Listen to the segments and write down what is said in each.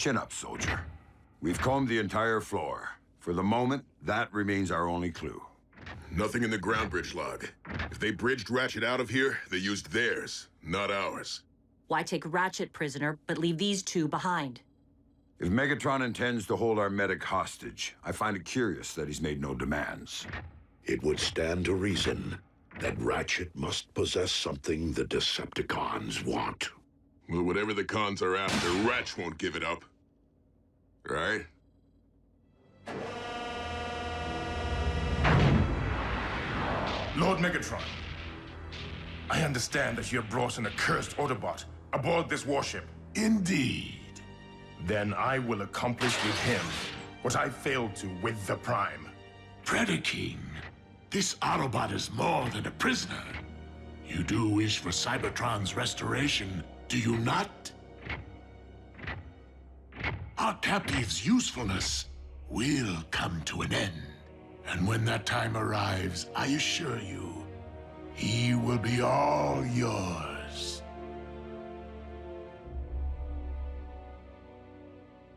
Chin up, soldier. We've combed the entire floor. For the moment, that remains our only clue. Nothing in the ground bridge log. If they bridged Ratchet out of here, they used theirs, not ours. Why take Ratchet prisoner, but leave these two behind? If Megatron intends to hold our medic hostage, I find it curious that he's made no demands. It would stand to reason that Ratchet must possess something the Decepticons want. Well, whatever the cons are after, Ratch won't give it up. Right? Lord Megatron, I understand that you have brought an accursed Autobot aboard this warship. Indeed. Then I will accomplish with him what I failed to with the Prime. Predaking, this Autobot is more than a prisoner. You do wish for Cybertron's restoration, do you not? Our captive's usefulness will come to an end. And when that time arrives, I assure you, he will be all yours.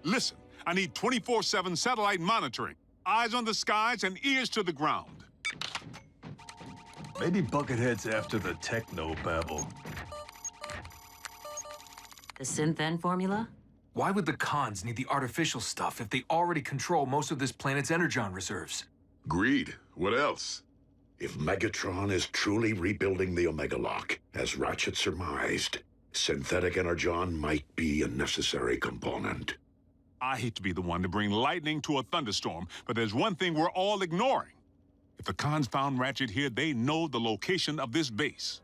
Listen, I need 24/7 satellite monitoring. Eyes on the skies and ears to the ground. Maybe Buckethead's after the techno-babble. The Synth-N formula? Why would the cons need the artificial stuff if they already control most of this planet's Energon reserves? Greed. What else? If Megatron is truly rebuilding the Omega Lock, as Ratchet surmised, synthetic Energon might be a necessary component. I hate to be the one to bring lightning to a thunderstorm, but there's one thing we're all ignoring. If the cons found Ratchet here, they know the location of this base.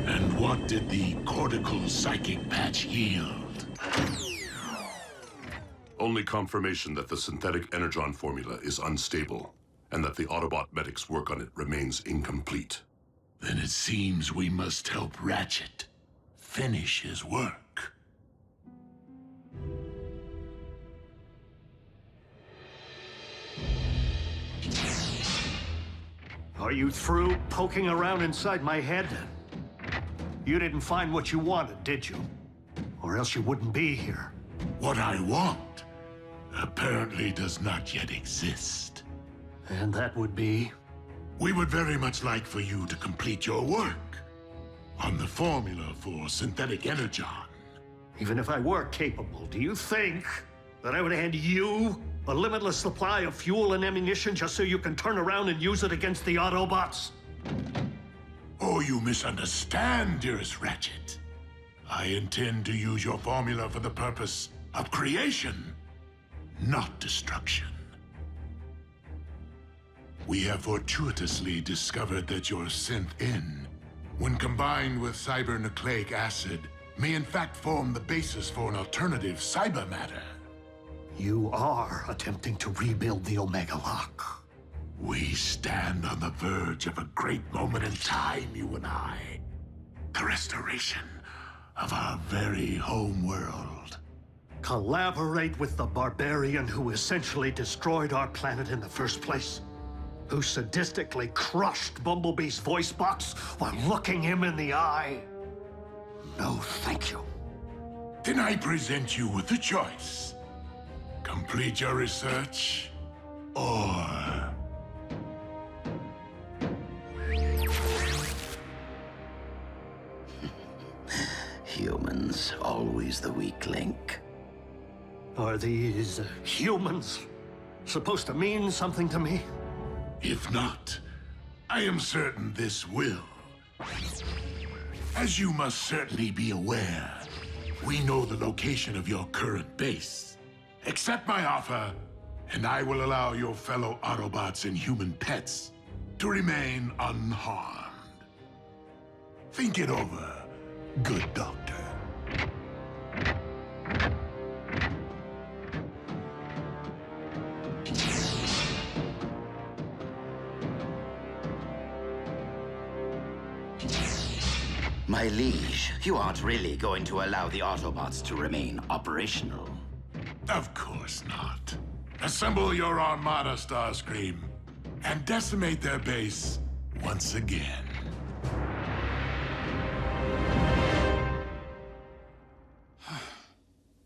And what did the cortical psychic patch yield? Only confirmation that the synthetic Energon formula is unstable, and that the Autobot medics' work on it remains incomplete. Then it seems we must help Ratchet finish his work. Are you through poking around inside my head? You didn't find what you wanted, did you? Or else you wouldn't be here. What I want apparently does not yet exist. And that would be? We would very much like for you to complete your work on the formula for synthetic Energon. Even if I were capable, do you think that I would hand you a limitless supply of fuel and ammunition just so you can turn around and use it against the Autobots? Oh, you misunderstand, dearest Ratchet. I intend to use your formula for the purpose of creation, not destruction. We have fortuitously discovered that your Synth-N, when combined with cybernucleic acid, may in fact form the basis for an alternative cyber matter. You are attempting to rebuild the Omega Lock. We stand on the verge of a great moment in time, you and I. The restoration of our very home world. Collaborate with the barbarian who essentially destroyed our planet in the first place. Who sadistically crushed Bumblebee's voice box while looking him in the eye. No, thank you. Then I present you with a choice. Complete your research, or... Humans, always the weak link. Are these humans supposed to mean something to me? If not, I am certain this will. As you must certainly be aware, we know the location of your current base. Accept my offer, and I will allow your fellow Autobots and human pets to remain unharmed. Think it over, good doctor. My liege, you aren't really going to allow the Autobots to remain operational. Of course not. Assemble your Armada, Starscream, and decimate their base once again.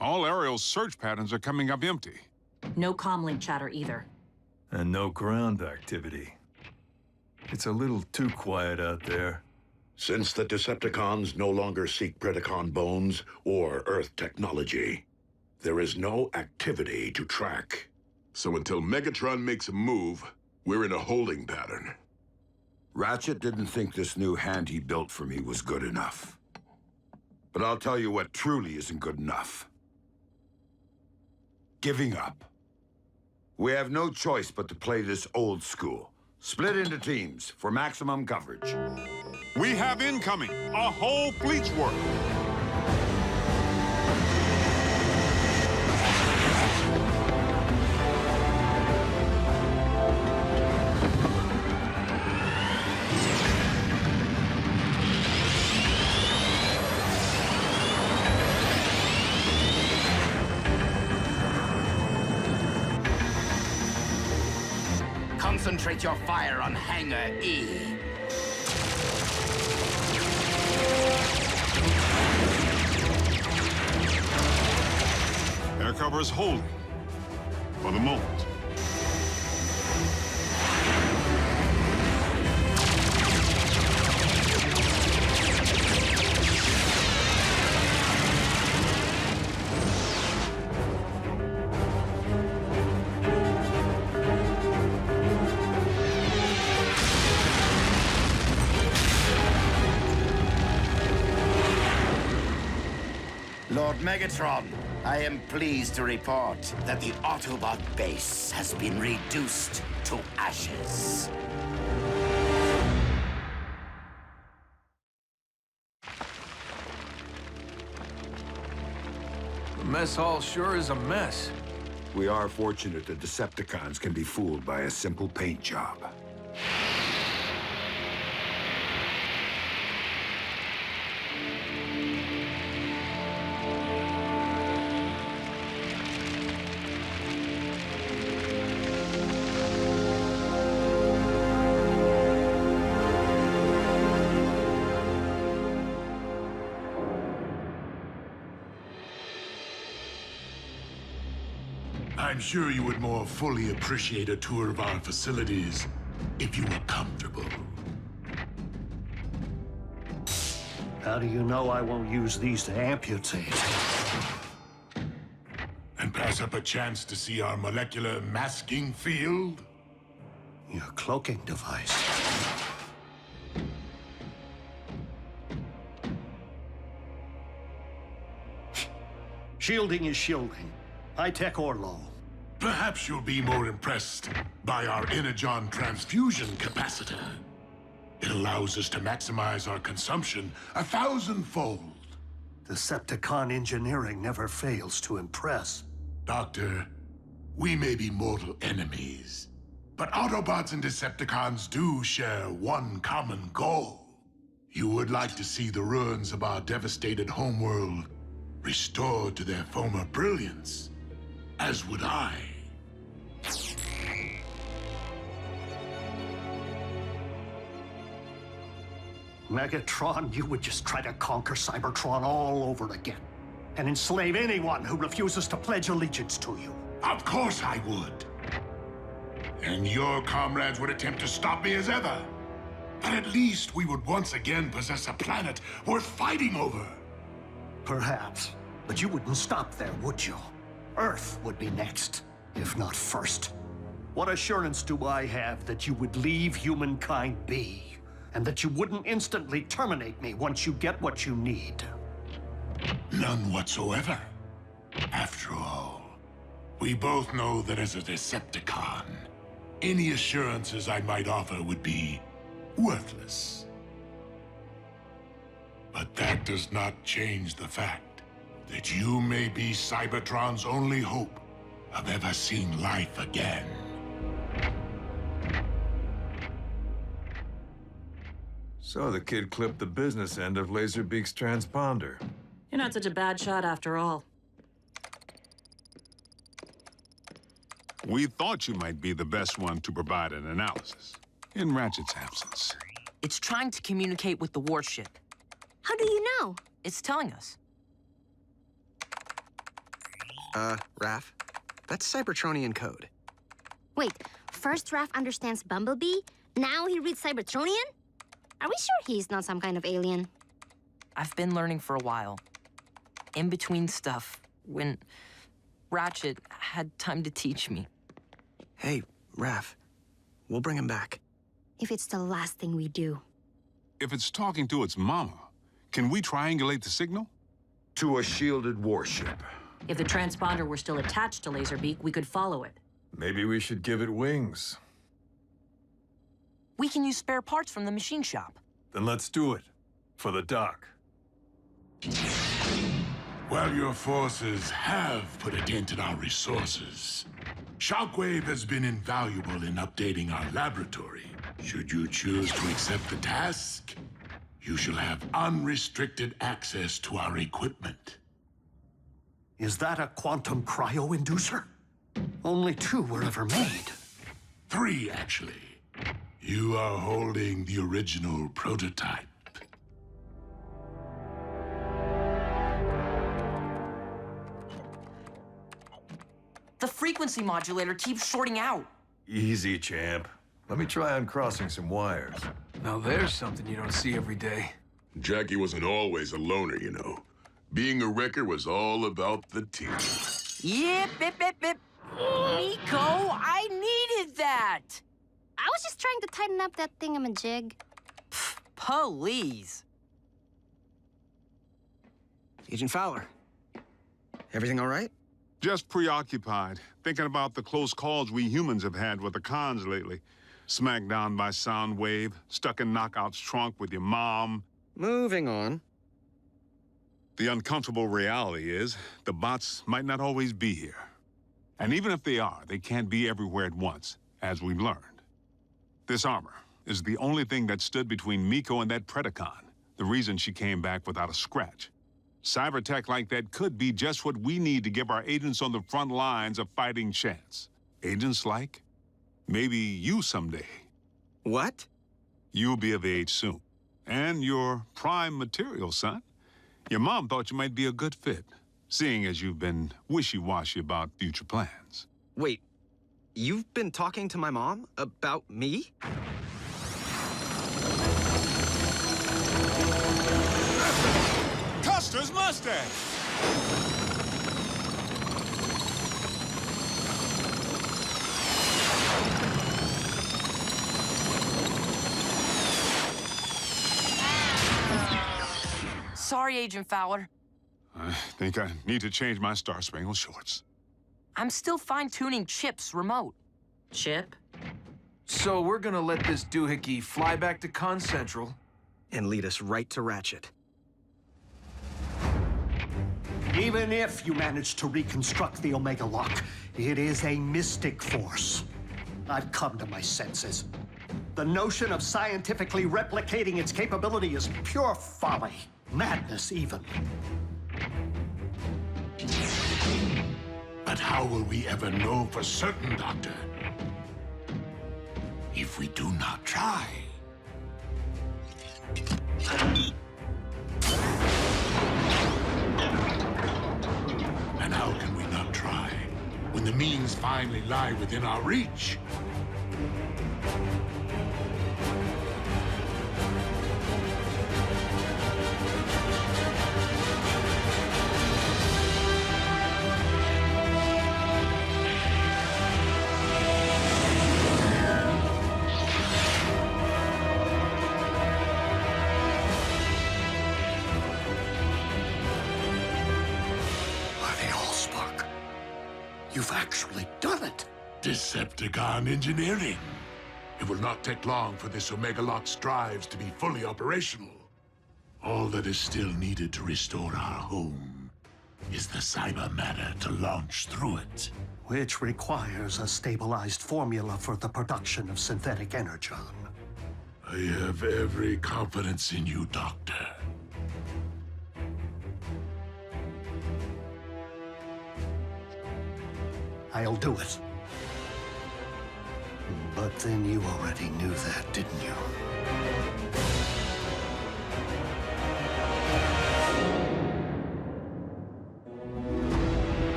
All Ariel's search patterns are coming up empty. No comlink chatter either. And no ground activity. It's a little too quiet out there. Since the Decepticons no longer seek Predacon bones or Earth technology, there is no activity to track. So until Megatron makes a move, we're in a holding pattern. Ratchet didn't think this new hand he built for me was good enough. But I'll tell you what truly isn't good enough. Giving up. We have no choice but to play this old school. Split into teams for maximum coverage. We have incoming, a whole fleet's worth. Concentrate your fire on Hangar E. Air cover is holding. For the moment. Lord Megatron, I am pleased to report that the Autobot base has been reduced to ashes. The mess hall sure is a mess. We are fortunate that Decepticons can be fooled by a simple paint job. I'm sure you would more fully appreciate a tour of our facilities if you were comfortable. How do you know I won't use these to amputate? And pass up a chance to see our molecular masking field? Your cloaking device. Shielding is shielding. High-tech or low. Perhaps you'll be more impressed by our Energon transfusion capacitor. It allows us to maximize our consumption 1,000-fold. Decepticon engineering never fails to impress. Doctor, we may be mortal enemies, but Autobots and Decepticons do share one common goal. You would like to see the ruins of our devastated homeworld restored to their former brilliance, as would I. Megatron, you would just try to conquer Cybertron all over again, and enslave anyone who refuses to pledge allegiance to you. Of course I would. And your comrades would attempt to stop me as ever. But at least we would once again possess a planet worth fighting over. Perhaps, but you wouldn't stop there, would you? Earth would be next, if not first. What assurance do I have that you would leave humankind be? And that you wouldn't instantly terminate me once you get what you need? None whatsoever. After all, we both know that as a Decepticon, any assurances I might offer would be worthless. But that does not change the fact that you may be Cybertron's only hope of ever seeing life again. So the kid clipped the business end of Laserbeak's transponder. You're not such a bad shot after all. We thought you might be the best one to provide an analysis. In Ratchet's absence. It's trying to communicate with the warship. How do you know? It's telling us. Raph, that's Cybertronian code. Wait, first Raph understands Bumblebee, now he reads Cybertronian? Are we sure he's not some kind of alien? I've been learning for a while. In between stuff, when Ratchet had time to teach me. Hey, Raph, we'll bring him back. If it's the last thing we do. If it's talking to its mama, can we triangulate the signal? To a shielded warship. If the transponder were still attached to Laserbeak, we could follow it. Maybe we should give it wings. We can use spare parts from the machine shop. Then let's do it. For the dock. While your forces have put a dent in our resources, Shockwave has been invaluable in updating our laboratory. Should you choose to accept the task, you shall have unrestricted access to our equipment. Is that a quantum cryo-inducer? Only 2 were ever made. 3, actually. You are holding the original prototype. The frequency modulator keeps shorting out. Easy, champ. Let me try uncrossing some wires. Now there's something you don't see every day. Jackie wasn't always a loner, you know. Being a wrecker was all about the team. Yip, bip, bip, bip. Nico, I needed that. I was just trying to tighten up that thingamajig. Please. Agent Fowler, everything all right? Just preoccupied, thinking about the close calls we humans have had with the cons lately. Smacked down by Soundwave, stuck in Knockout's trunk with your mom. Moving on. The uncomfortable reality is, the bots might not always be here. And even if they are, they can't be everywhere at once, as we've learned. This armor is the only thing that stood between Miko and that Predacon, the reason she came back without a scratch. Cyber tech like that could be just what we need to give our agents on the front lines a fighting chance. Agents like? Maybe you someday. What? You'll be of age soon. And you're prime material, son. Your mom thought you might be a good fit, seeing as you've been wishy-washy about future plans. Wait, you've been talking to my mom about me? Custer's Mustang! Sorry, Agent Fowler. I think I need to change my Star Spangled shorts. I'm still fine-tuning Chip's remote. Chip? So we're gonna let this doohickey fly back to Con Central. And lead us right to Ratchet. Even if you manage to reconstruct the Omega Lock, it is a mystic force. I've come to my senses. The notion of scientifically replicating its capability is pure folly. Madness, even. But how will we ever know for certain, Doctor? If we do not try. And how can we not try when the means finally lie within our reach? You've actually done it! Decepticon engineering. It will not take long for this Omega Lock's drives to be fully operational. All that is still needed to restore our home is the cyber matter to launch through it. Which requires a stabilized formula for the production of synthetic Energon. I have every confidence in you, Doctor. I'll do it. But then you already knew that, didn't you?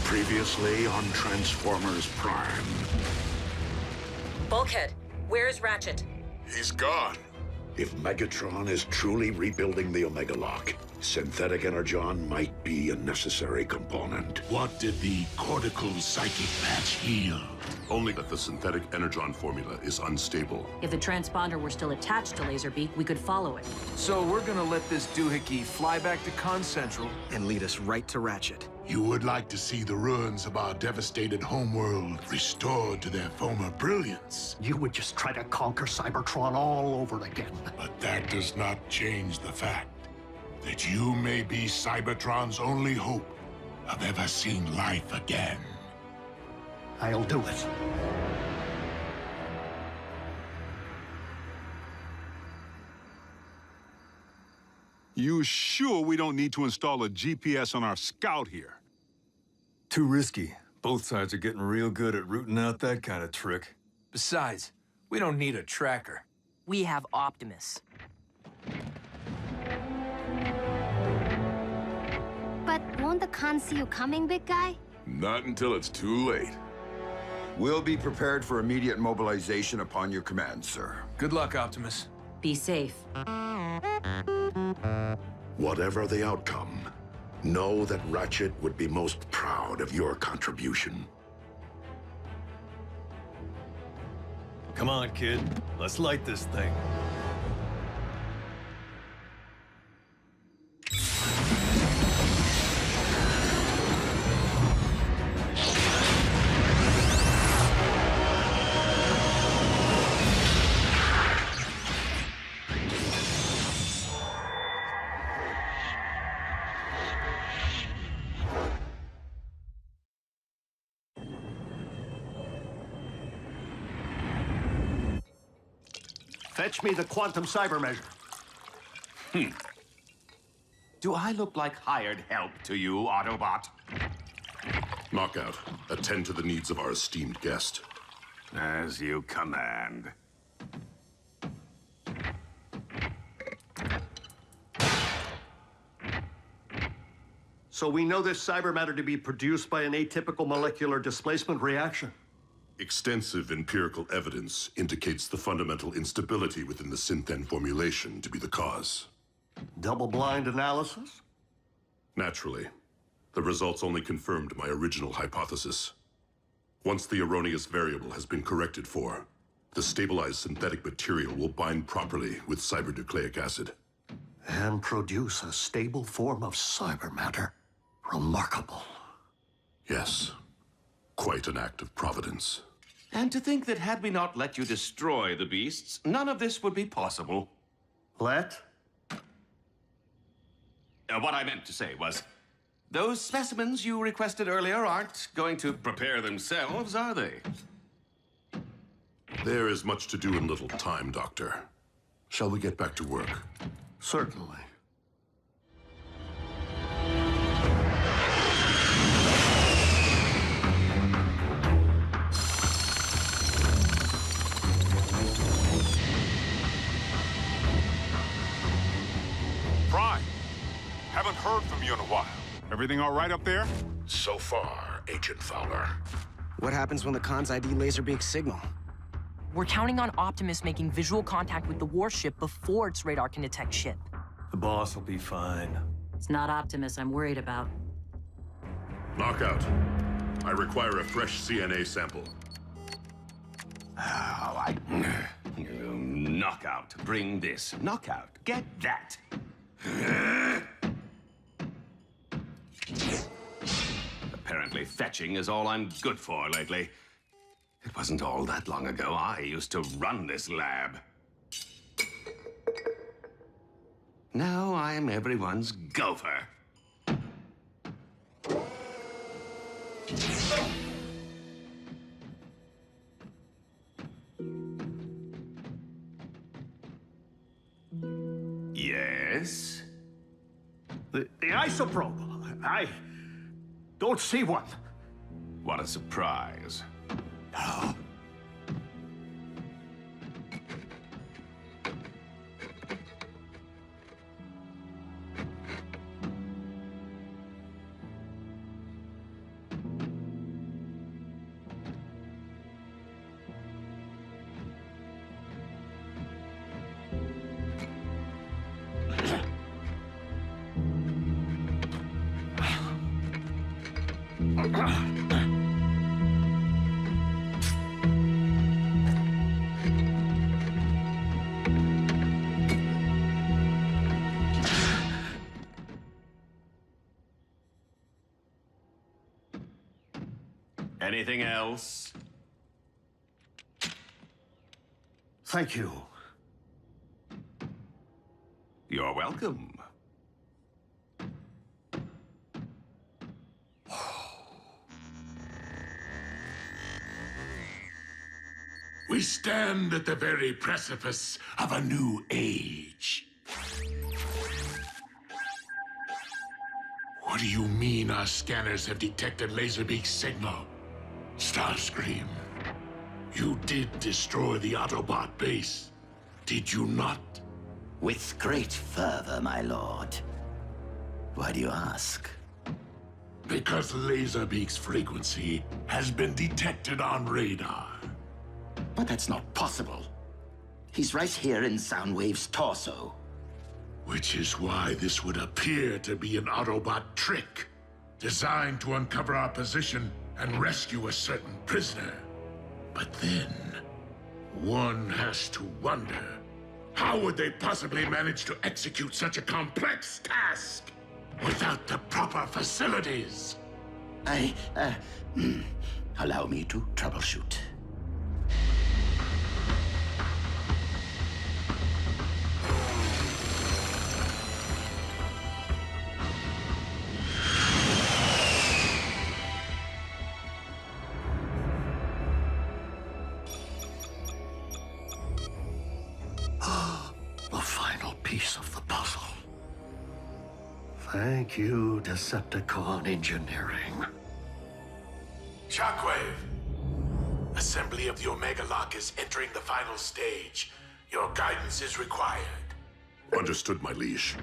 Previously on Transformers Prime. Bulkhead, where's Ratchet? He's gone. If Megatron is truly rebuilding the Omega Lock, synthetic Energon might be a necessary component. What did the cortical psychic patch heal? Only that the synthetic Energon formula is unstable. If the transponder were still attached to Laserbeak, we could follow it. So we're gonna let this doohickey fly back to Con Central and lead us right to Ratchet. You would like to see the ruins of our devastated homeworld restored to their former brilliance. You would just try to conquer Cybertron all over again. But that does not change the fact that you may be Cybertron's only hope of ever seeing life again. I'll do it. You sure we don't need to install a GPS on our scout here? Too risky. Both sides are getting real good at rooting out that kind of trick. Besides, we don't need a tracker. We have Optimus. But won't the con see you coming, big guy? Not until it's too late. We'll be prepared for immediate mobilization upon your command, sir. Good luck, Optimus. Be safe. Whatever the outcome, know that Ratchet would be most proud of your contribution. Come on, kid. Let's light this thing. Fetch me the quantum cyber measure. Do I look like hired help to you, Autobot? Knockout, attend to the needs of our esteemed guest. As you command. So we know this cyber matter to be produced by an atypical molecular displacement reaction. Extensive empirical evidence indicates the fundamental instability within the Synthen formulation to be the cause. Double-blind analysis? Naturally. The results only confirmed my original hypothesis. Once the erroneous variable has been corrected for, the stabilized synthetic material will bind properly with cybernucleic acid. And produce a stable form of cyber matter. Remarkable. Yes. Quite an act of providence. And to think that had we not let you destroy the beasts, none of this would be possible. Let? What I meant to say was, those specimens you requested earlier aren't going to prepare themselves, are they? There is much to do in little time, Doctor. Shall we get back to work? Certainly. Prime, haven't heard from you in a while. Everything all right up there? So far, Agent Fowler. What happens when the Con's ID Laserbeak signal? We're counting on Optimus making visual contact with the warship before its radar can detect ship. The boss will be fine. It's not Optimus I'm worried about. Knockout. I require a fresh CNA sample. Knockout, bring this. Knockout, get that. Apparently fetching is all I'm good for lately. It wasn't all that long ago I used to run this lab. Now I'm everyone's gopher. Yes? The isoprobe. I don't see one. What a surprise. Anything else? Thank you. You're welcome. We stand at the very precipice of a new age. What do you mean our scanners have detected Laserbeak's signal? Starscream, you did destroy the Autobot base, did you not? With great fervor, my lord. Why do you ask? Because Laserbeak's frequency has been detected on radar. But that's not possible. He's right here in Soundwave's torso. Which is why this would appear to be an Autobot trick, designed to uncover our position and rescue a certain prisoner. But then, one has to wonder, how would they possibly manage to execute such a complex task without the proper facilities? Allow me to troubleshoot. The final piece of the puzzle. Thank you, Decepticon engineering. Shockwave! Assembly of the Omega Lock is entering the final stage. Your guidance is required. Understood, my liege.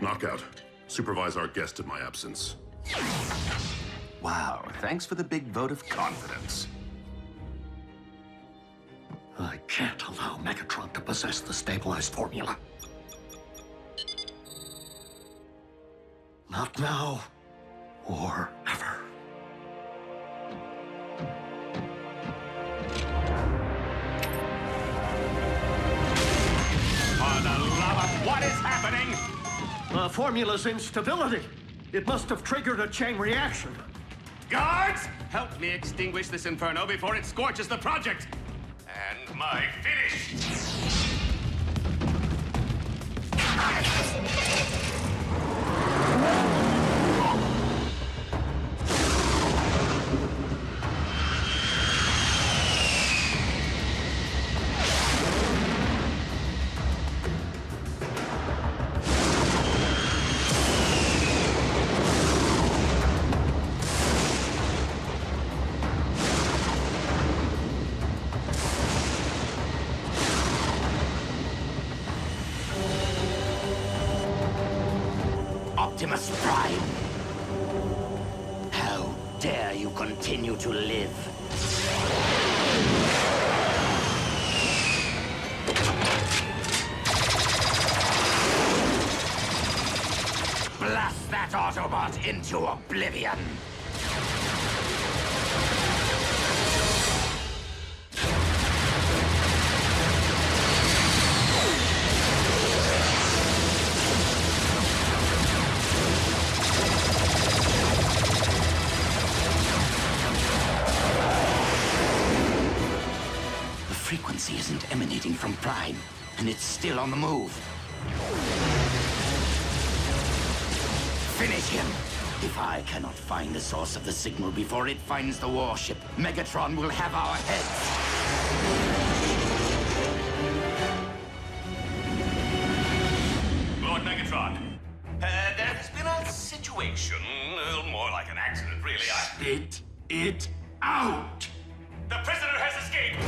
Knockout, supervise our guest in my absence. Wow, thanks for the big vote of confidence. I can't allow Megatron to possess the stabilized formula. Not now, or ever. For the love of what is happening? The formula's instability. It must have triggered a chain reaction. Guards, help me extinguish this inferno before it scorches the project. And my finish. Optimus Prime! How dare you continue to live? Blast that Autobot into oblivion! frequency isn't emanating from Prime, and it's still on the move. Finish him! If I cannot find the source of the signal before it finds the warship, Megatron will have our heads. Lord Megatron, there has been a situation, more like an accident, really. Spit it out! The prisoner has escaped!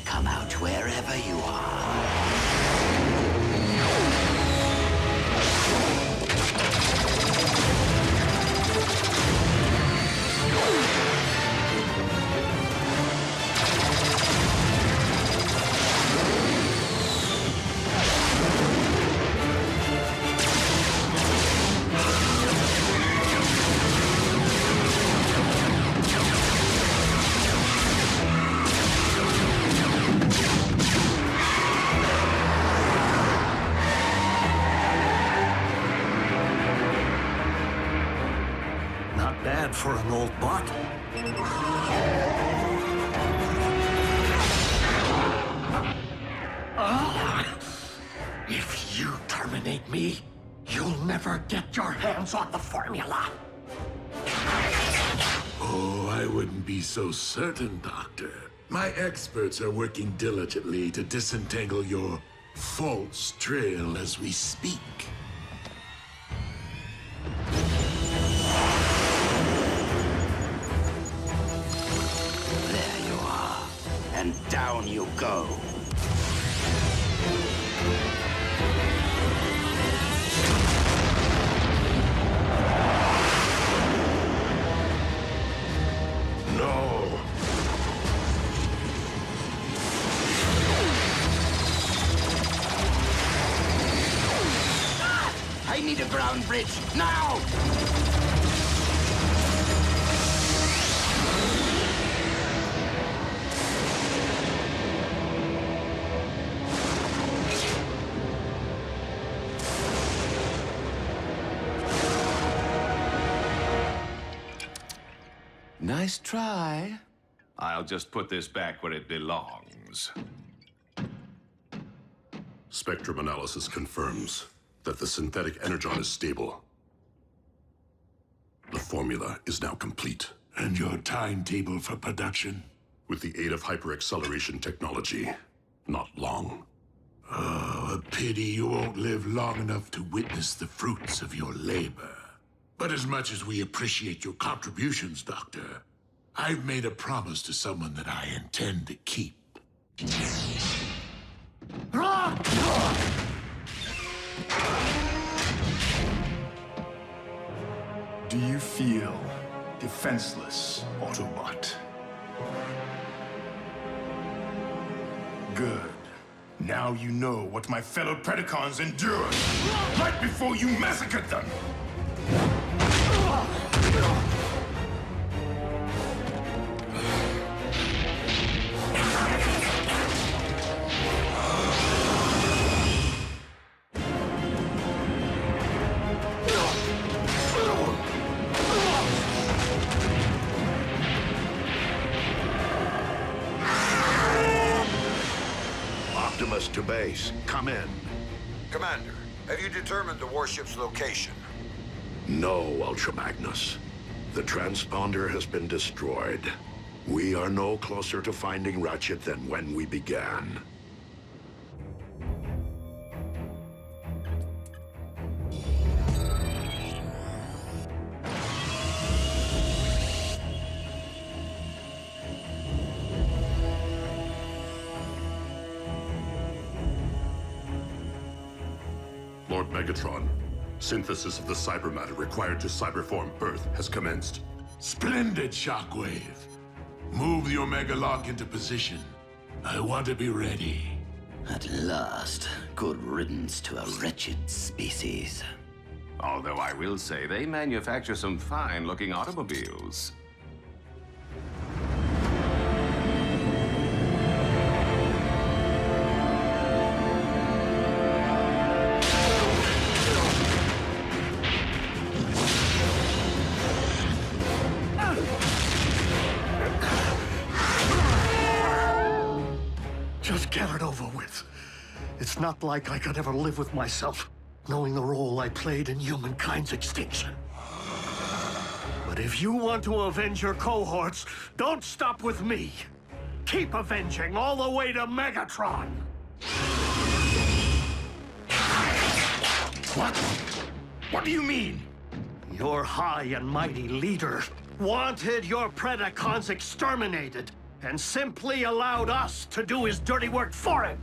Come out wherever you are. For an old bot. If you terminate me, you'll never get your hands on the formula. Oh, I wouldn't be so certain, Doctor. My experts are working diligently to disentangle your false trail as we speak. And down you go. No. I need a ground bridge now! Nice try. I'll just put this back where it belongs. Spectrum analysis confirms that the synthetic Energon is stable. The formula is now complete. And your timetable for production? With the aid of hyper-acceleration technology, not long. Oh, a pity you won't live long enough to witness the fruits of your labor. But as much as we appreciate your contributions, Doctor, I've made a promise to someone that I intend to keep. Do you feel defenseless, Autobot? Good. Now you know what my fellow Predacons endured right before you massacred them! Optimus to base. Come in. Commander, have you determined the warship's location? No, Ultra Magnus. The transponder has been destroyed. We are no closer to finding Ratchet than when we began. Lord Megatron, synthesis of the cyber matter required to cyberform Earth has commenced. Splendid, Shockwave. Move the Omega Lock into position. I want to be ready. At last, good riddance to a wretched species. Although I will say they manufacture some fine-looking automobiles. Just get it over with. It's not like I could ever live with myself, knowing the role I played in humankind's extinction. But if you want to avenge your cohorts, don't stop with me. Keep avenging all the way to Megatron. What? What do you mean? Your high and mighty leader wanted your Predacons exterminated and simply allowed us to do his dirty work for him.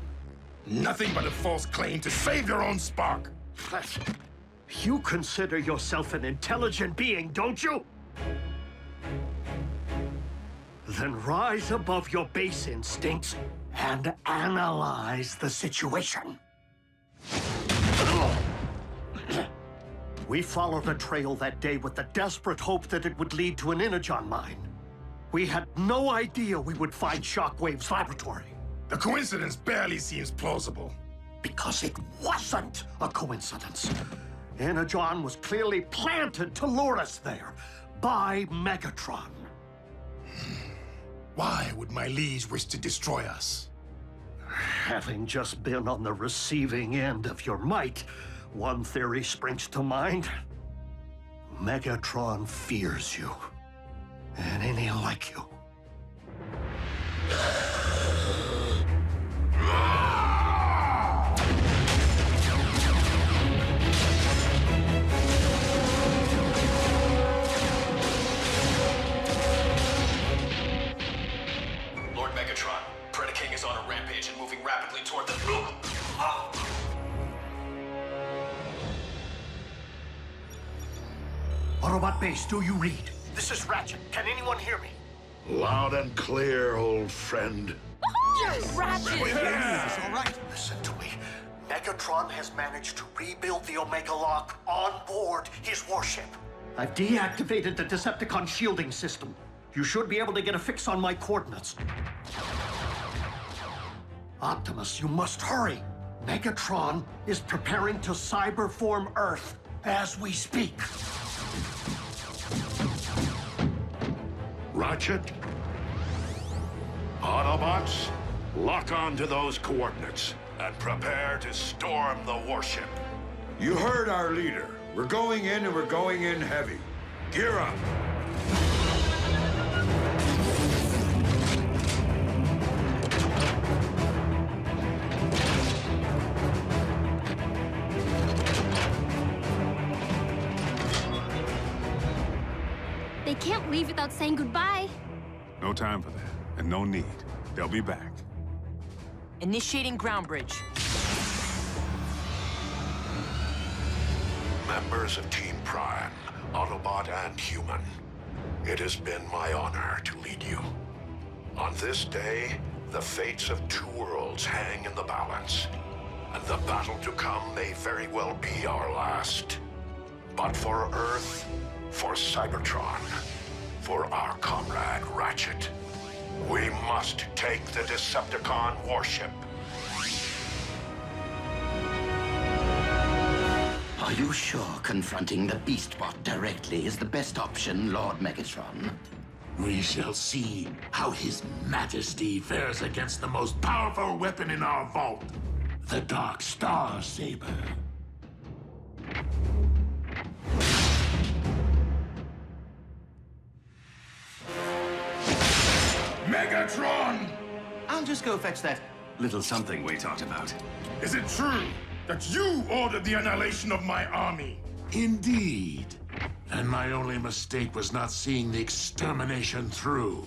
Nothing but a false claim to save your own spark. You consider yourself an intelligent being, don't you? Then rise above your base instincts and analyze the situation. We followed a trail that day with the desperate hope that it would lead to an Energon mine. We had no idea we would find Shockwave's laboratory. The coincidence barely seems plausible. Because it wasn't a coincidence. Energon was clearly planted to lure us there by Megatron. Why would my liege wish to destroy us? Having just been on the receiving end of your might, one theory springs to mind. Megatron fears you. And any like you. Lord Megatron, Predacon is on a rampage and moving rapidly toward the... Autobot base, do you read? This is Ratchet. Can anyone hear me? Loud and clear, old friend. Yes, Ratchet! Yes, all right. Listen to me. Megatron has managed to rebuild the Omega Lock on board his warship. I've deactivated the Decepticon shielding system. You should be able to get a fix on my coordinates. Optimus, you must hurry. Megatron is preparing to cyberform Earth as we speak. Ratchet? Autobots, lock on to those coordinates and prepare to storm the warship. You heard our leader. We're going in and we're going in heavy. Gear up. They can't leave without saying goodbye. No time for that, and no need. They'll be back. Initiating ground bridge. Members of Team Prime, Autobot and Human, it has been my honor to lead you. On this day, the fates of two worlds hang in the balance, and the battle to come may very well be our last. But for Earth, for Cybertron, for our comrade Ratchet, we must take the Decepticon warship. Are you sure confronting the Beastbot directly is the best option, Lord Megatron? We shall see how His Majesty fares against the most powerful weapon in our vault, the Dark Star Saber. Megatron! I'll just go fetch that little something we talked about. Is it true that you ordered the annihilation of my army? Indeed. And my only mistake was not seeing the extermination through.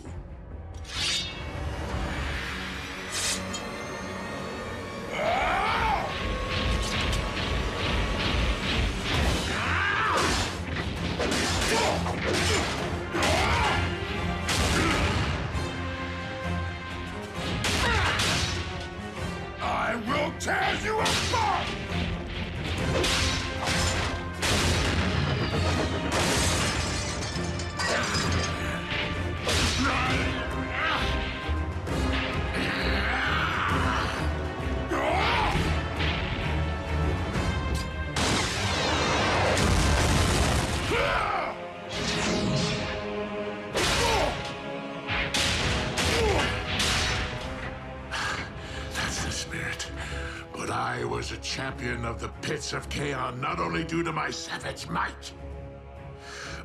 I will champion of the pits of Chaos not only due to my savage might,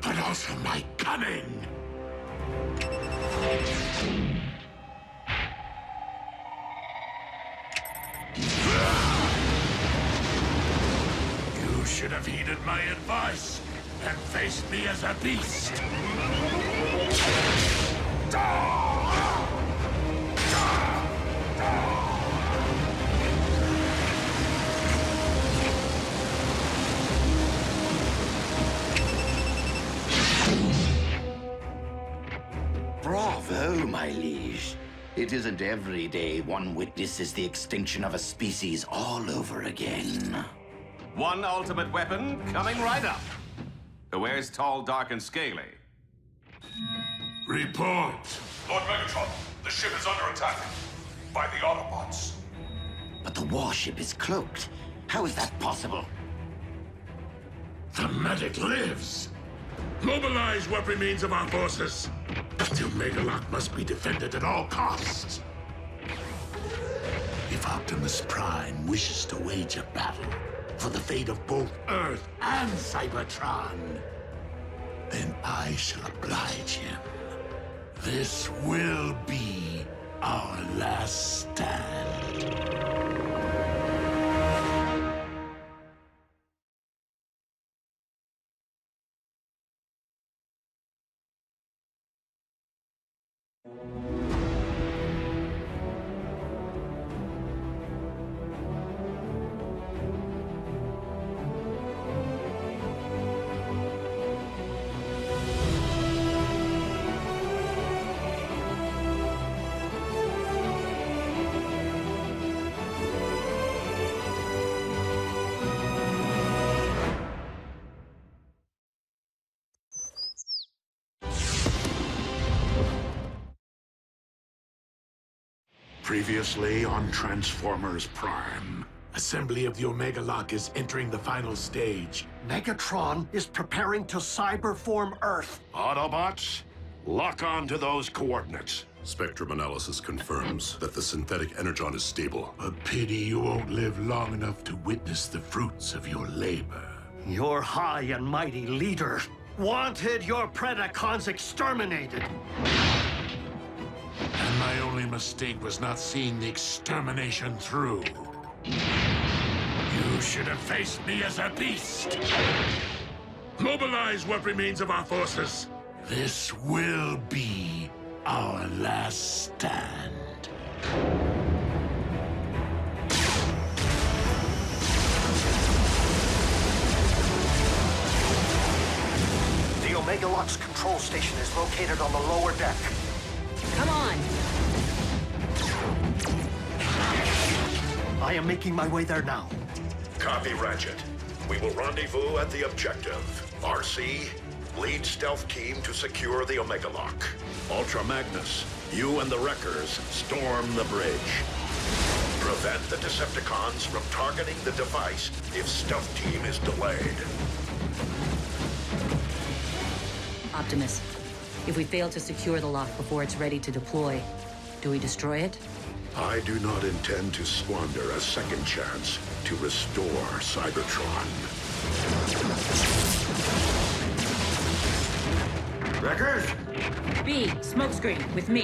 but also my cunning. You should have heeded my advice and faced me as a beast. Bravo, my liege. It isn't every day one witnesses the extinction of a species all over again. One ultimate weapon coming right up. Who wears tall, dark, and scaly? Report. Lord Megatron, the ship is under attack by the Autobots. But the warship is cloaked. How is that possible? The medic lives. Mobilize what remains of our forces. The Megalock must be defended at all costs. If Optimus Prime wishes to wage a battle for the fate of both Earth and Cybertron, then I shall oblige him. This will be our last stand. Previously on Transformers Prime. Assembly of the Omega-Lock is entering the final stage. Megatron is preparing to cyberform Earth. Autobots, lock on to those coordinates. Spectrum analysis confirms that the synthetic Energon is stable. A pity you won't live long enough to witness the fruits of your labor. Your high and mighty leader wanted your Predacons exterminated. And my only mistake was not seeing the extermination through. You should have faced me as a beast. Mobilize what remains of our forces. This will be our last stand. The Omega-Lock's control station is located on the lower deck. Come on! I am making my way there now. Copy, Ratchet. We will rendezvous at the objective. RC, lead stealth team to secure the Omega-Lock. Ultra Magnus, you and the Wreckers storm the bridge. Prevent the Decepticons from targeting the device if stealth team is delayed. Optimus, if we fail to secure the lock before it's ready to deploy, do we destroy it? I do not intend to squander a second chance to restore Cybertron. Wreckers? B, smokescreen, with me.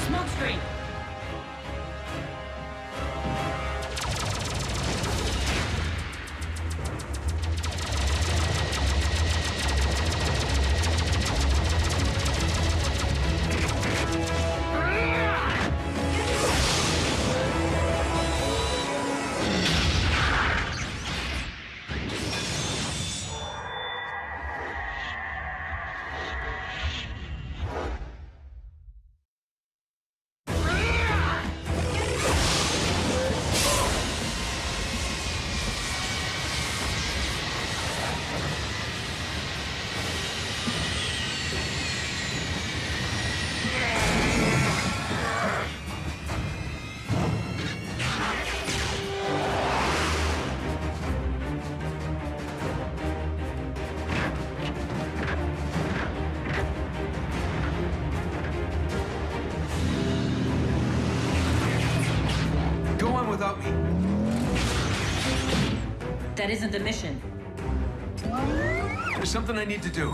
Smokescreen! without me. That isn't the mission. There's something I need to do.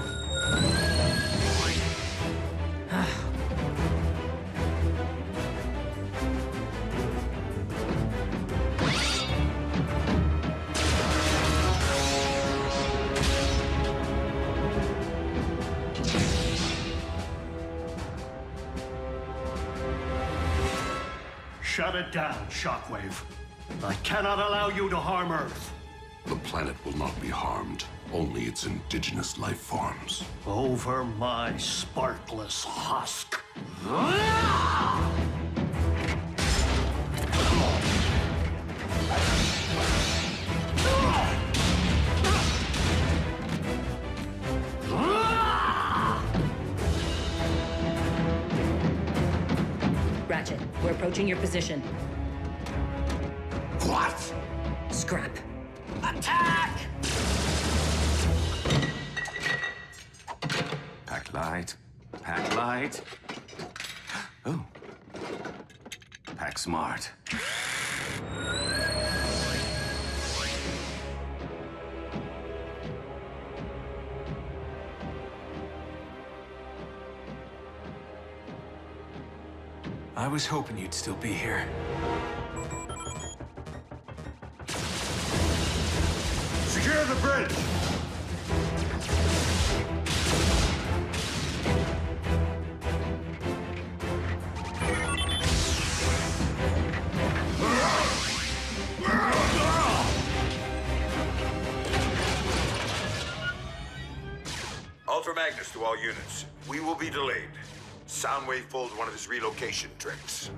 Shut it down, Shockwave. I cannot allow you to harm Earth. The planet will not be harmed, only its indigenous life forms. Over my sparkless husk. Ratchet, we're approaching your position. What? Scrap. Attack! Pack light. Pack light. Oh. Pack smart. I was hoping you'd still be here. Secure the bridge! Ultra Magnus to all units. We will be delayed. Soundwave pulled one of his relocation tricks.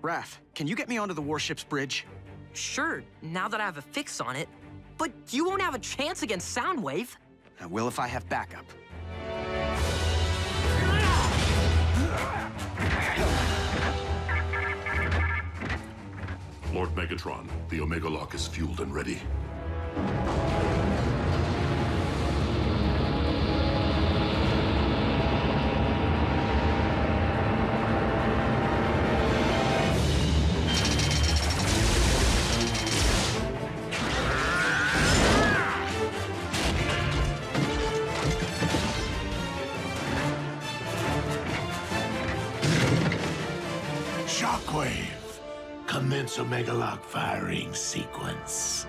Raph, can you get me onto the warship's bridge? Sure, now that I have a fix on it. But you won't have a chance against Soundwave. I will if I have backup. Lord Megatron, the Omega Lock is fueled and ready. Shockwave, commence Omega Lock firing sequence.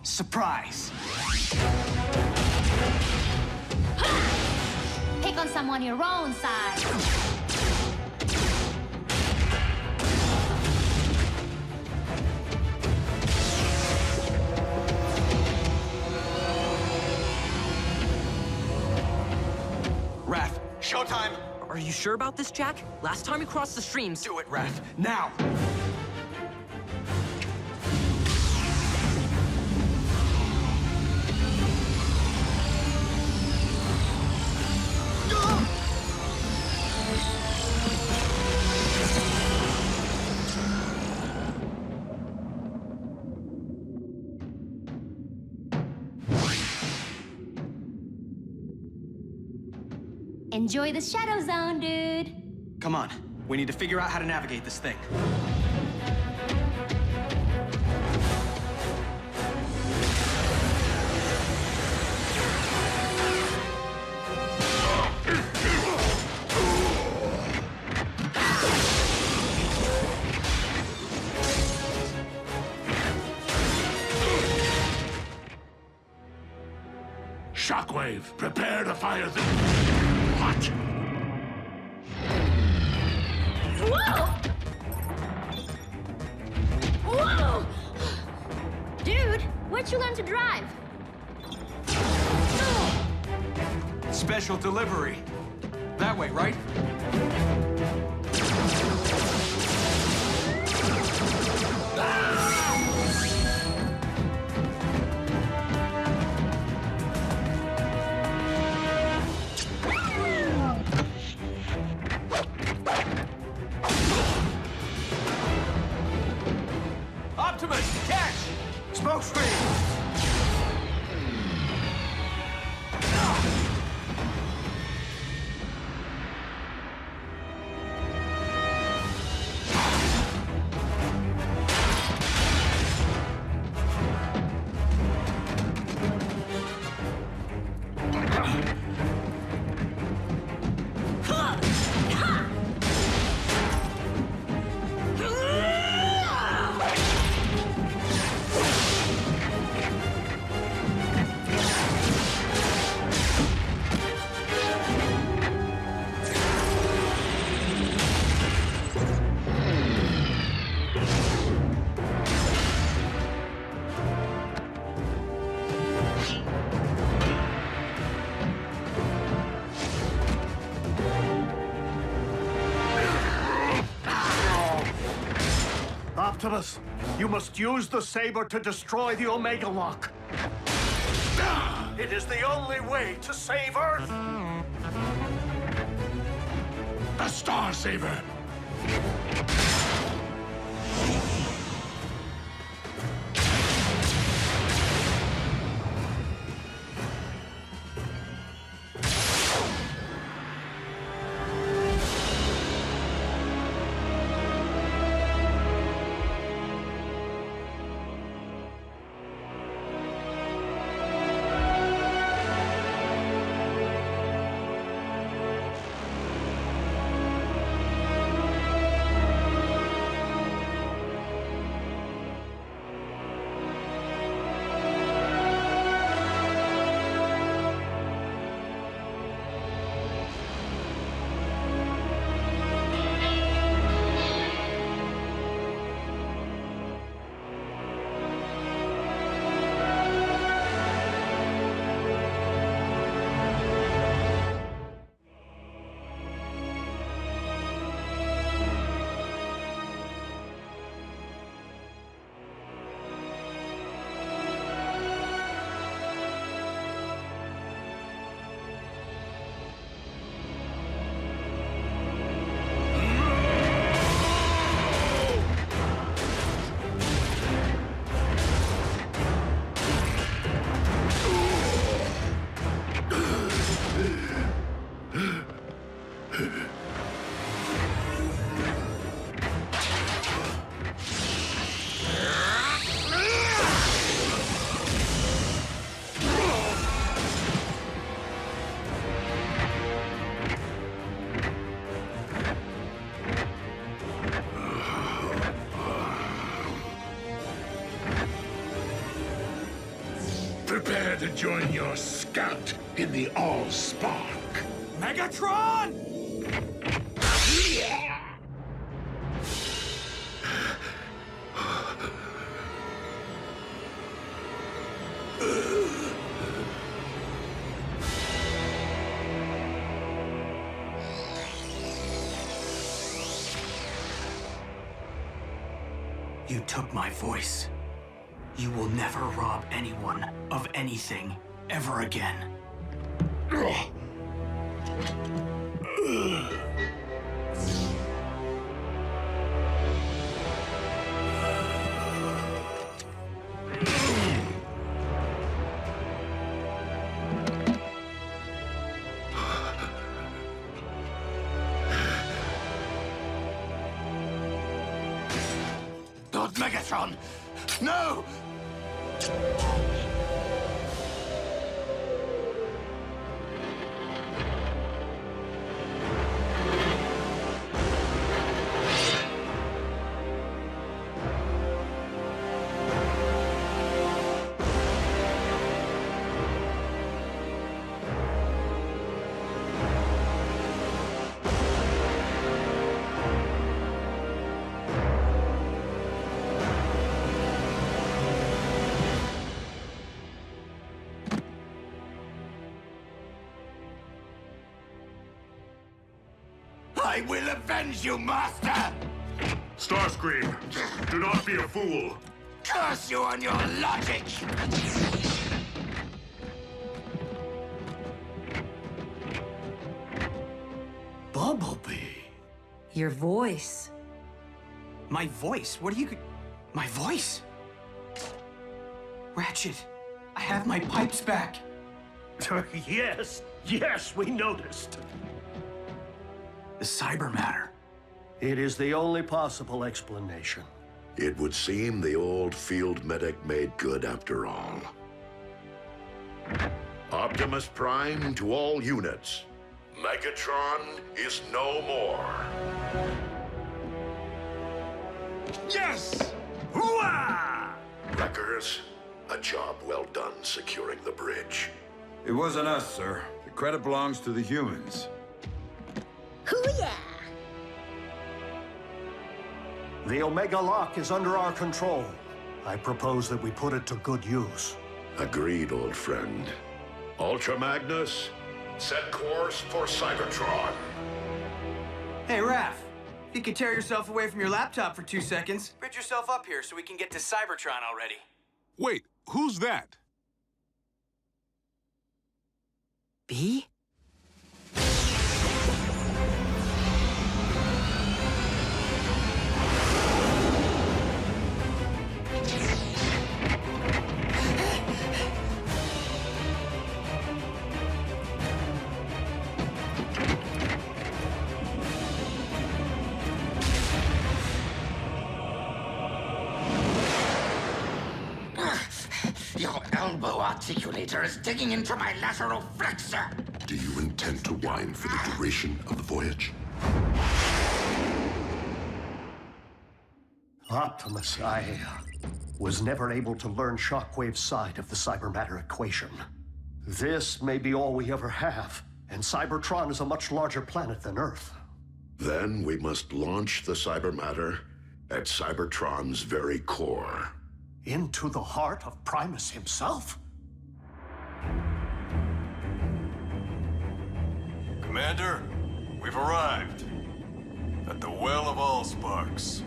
Surprise! Pick on someone your own size. Raph, showtime! Are you sure about this, Jack? Last time we crossed the streams... Do it, Raph, now! Enjoy the Shadow Zone, dude. Come on, we need to figure out how to navigate this thing. Shockwave, prepare to fire the... What? Whoa! Whoa! Dude, where'd you learn to drive? Special delivery. That way, right? Optimus, catch! Smoke screen! Optimus, you must use the saber to destroy the Omega Lock. It is the only way to save Earth. The Star Saber! Prepare to join your scout in the All-Spark. Megatron! You took my voice. You will never rob anyone of anything ever again. Lord Megatron! No! I will avenge you, Master! Starscream, do not be a fool. Curse you on your logic! Bumblebee. Your voice. My voice? What are you... My voice? Ratchet, I have my pipes back. Yes, we noticed. The cyber matter. It is the only possible explanation. It would seem the old field medic made good after all. Optimus Prime to all units. Megatron is no more. Yes! Hooah! Wreckers, a job well done securing the bridge. It wasn't us, sir. The credit belongs to the humans. Hoo-yeah! The Omega Lock is under our control. I propose that we put it to good use. Agreed, old friend. Ultra Magnus, set course for Cybertron. Hey, Raph. If you could tear yourself away from your laptop for 2 seconds, bridge yourself up here so we can get to Cybertron already. Wait, who's that? B? Your elbow articulator is digging into my lateral flexor. Do you intend to whine for the duration of the voyage? Optimus, I was never able to learn Shockwave's side of the cybermatter equation. This may be all we ever have, and Cybertron is a much larger planet than Earth. Then we must launch the cybermatter at Cybertron's very core. Into the heart of Primus himself? Commander, we've arrived at the Well of Allsparks.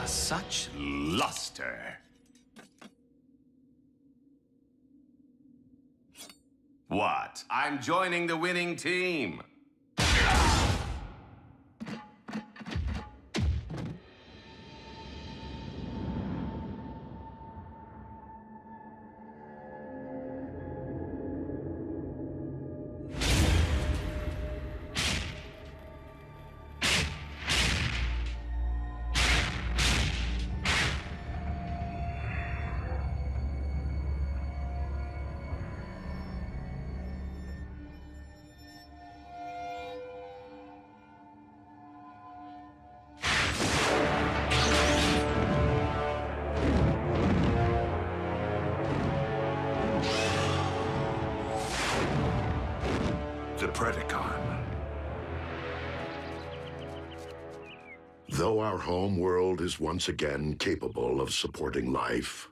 Such luster. What? I'm joining the winning team. The Predacon. Though our home world is once again capable of supporting life,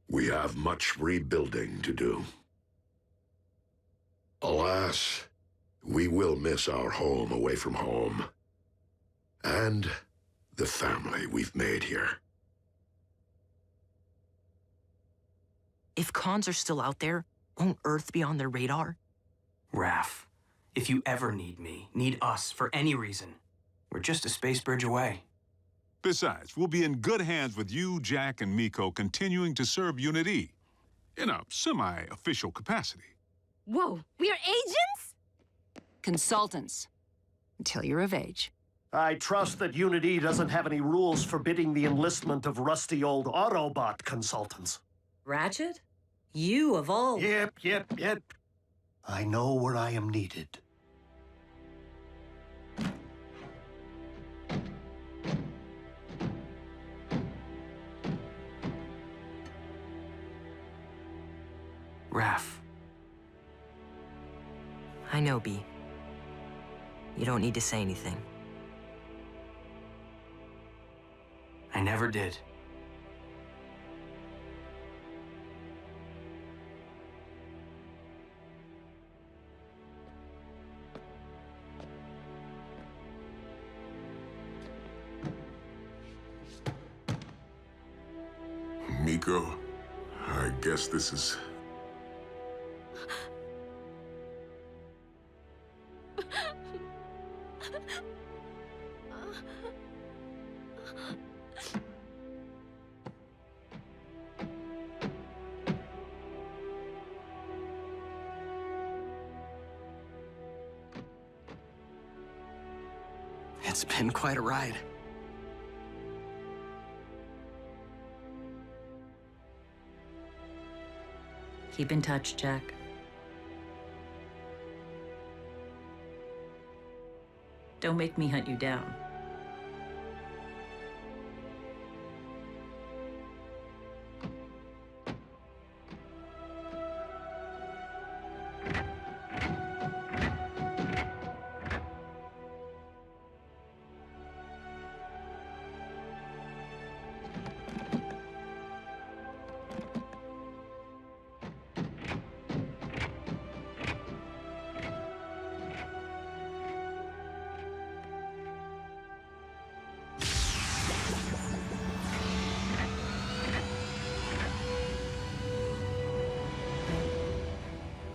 we have much rebuilding to do. Alas, we will miss our home away from home, and the family we've made here. If cons are still out there, won't Earth be on their radar? Raph, if you ever need me, need us for any reason, we're just a space bridge away. Besides, we'll be in good hands with you, Jack, and Miko continuing to serve Unit E in a semi-official capacity. Whoa, we are agents? Consultants. Until you're of age. I trust that Unit E doesn't have any rules forbidding the enlistment of rusty old Autobot consultants. Ratchet? You of all... Yep. I know where I am needed. Raph. I know, B. You don't need to say anything. I never did. Miko, I guess this is... It's been quite a ride. Keep in touch, Jack. Don't make me hunt you down.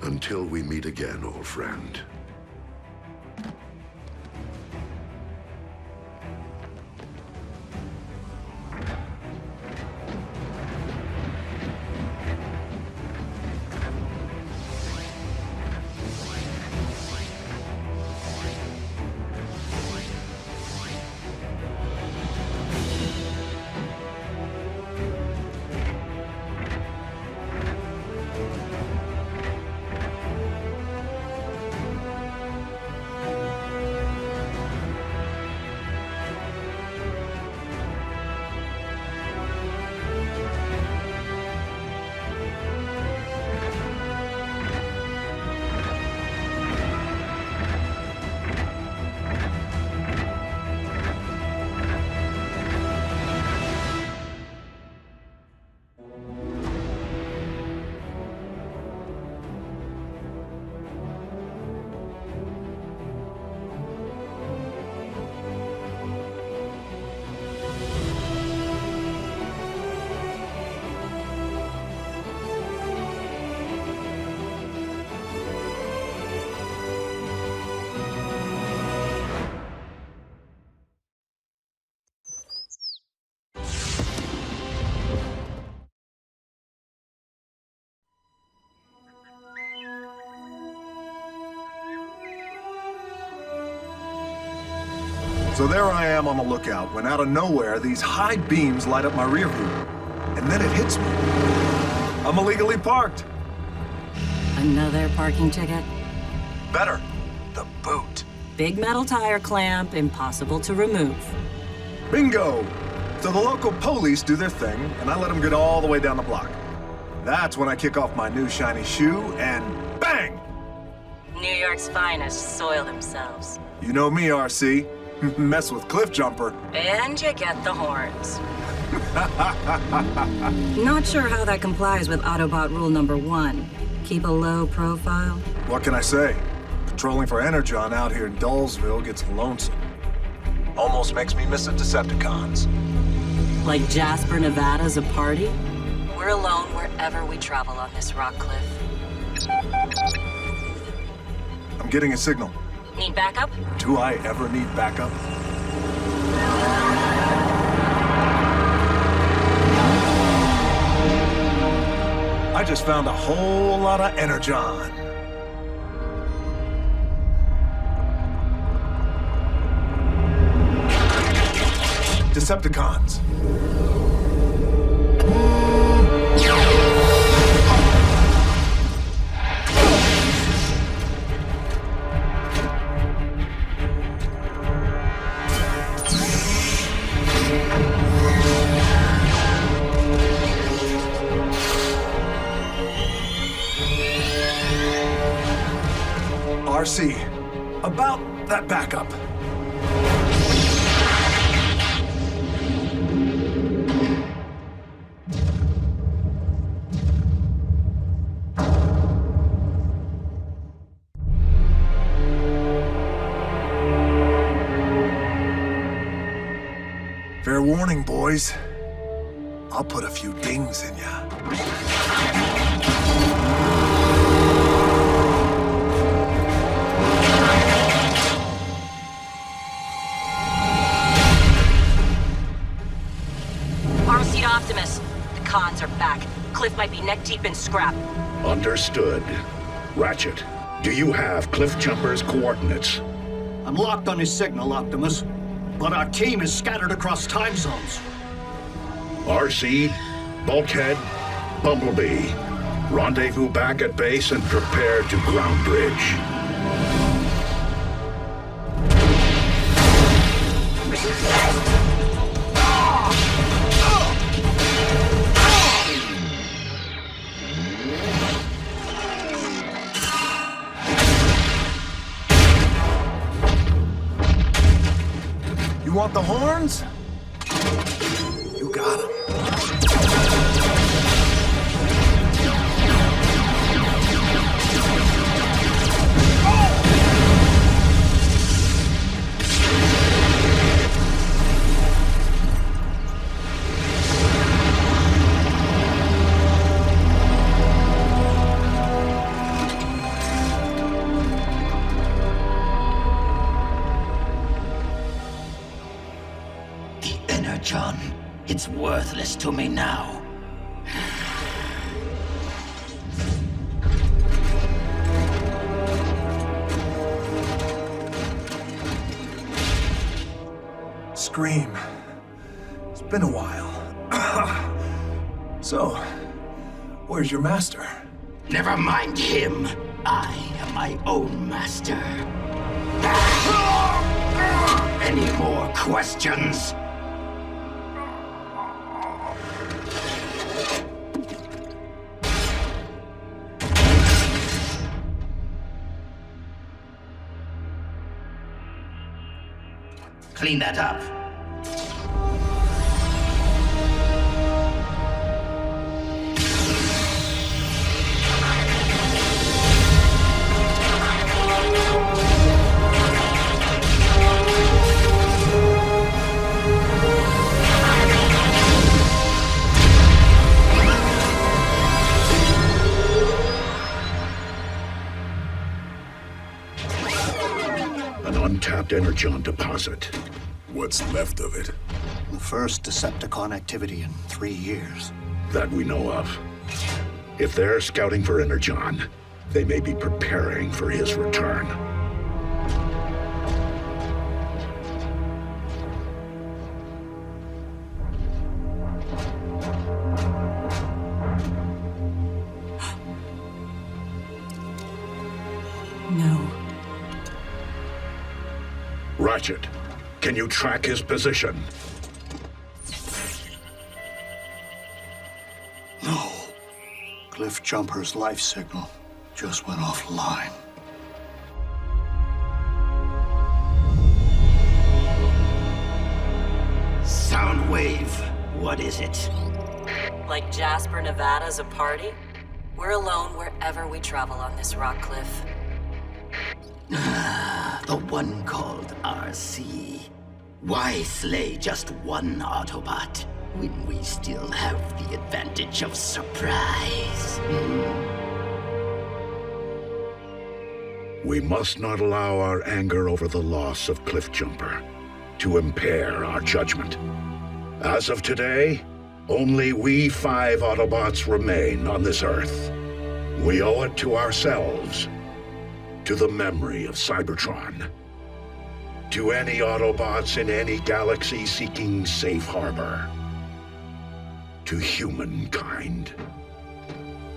Until we meet again, old friend. So there I am on the lookout, when out of nowhere, these high beams light up my rear view. And then it hits me. I'm illegally parked. Another parking ticket? Better. The boot. Big metal tire clamp, impossible to remove. Bingo! So the local police do their thing, and I let them get all the way down the block. That's when I kick off my new shiny shoe, and bang! New York's finest soil themselves. You know me, RC. Mess with Cliff Jumper. And you get the horns. Not sure how that complies with Autobot rule number 1. Keep a low profile. What can I say? Patrolling for Energon out here in Dullsville gets lonesome. Almost makes me miss the Decepticons. Like Jasper, Nevada's a party? We're We're alone wherever we travel on this rock cliff. I'm getting a signal. Need backup? Do I ever need backup? I just found a whole lot of Energon. Decepticons. RC, about that backup. Fair warning, boys. I'll put a few dings in ya. RC to Optimus. The cons are back. Cliff might be neck-deep in scrap. Understood. Ratchet, do you have Cliff Jumper's coordinates? I'm locked on his signal, Optimus. But our team is scattered across time zones. RC, Bulkhead, Bumblebee. Rendezvous back at base and prepare to ground bridge. You want the horns? You got 'em. Energon, it's worthless to me now. Scream. It's been a while. So, where's your master? Never mind him. I am my own master. Any more questions? Clean that up. An untapped Energon deposit. What's left of it? The first Decepticon activity in 3 years. That we know of. If they're scouting for Energon, they may be preparing for his return. No. Ratchet, can you track his position? No. Cliff Jumper's life signal just went offline. Soundwave, what is it? Like Jasper, Nevada's a party? We're alone wherever we travel on this rock cliff. The one called RC. Why slay just one Autobot? when we still have the advantage of surprise. We must not allow our anger over the loss of Cliffjumper to impair our judgment. As of today, only we 5 Autobots remain on this Earth. We owe it to ourselves, to the memory of Cybertron, to any Autobots in any galaxy seeking safe harbor, to humankind.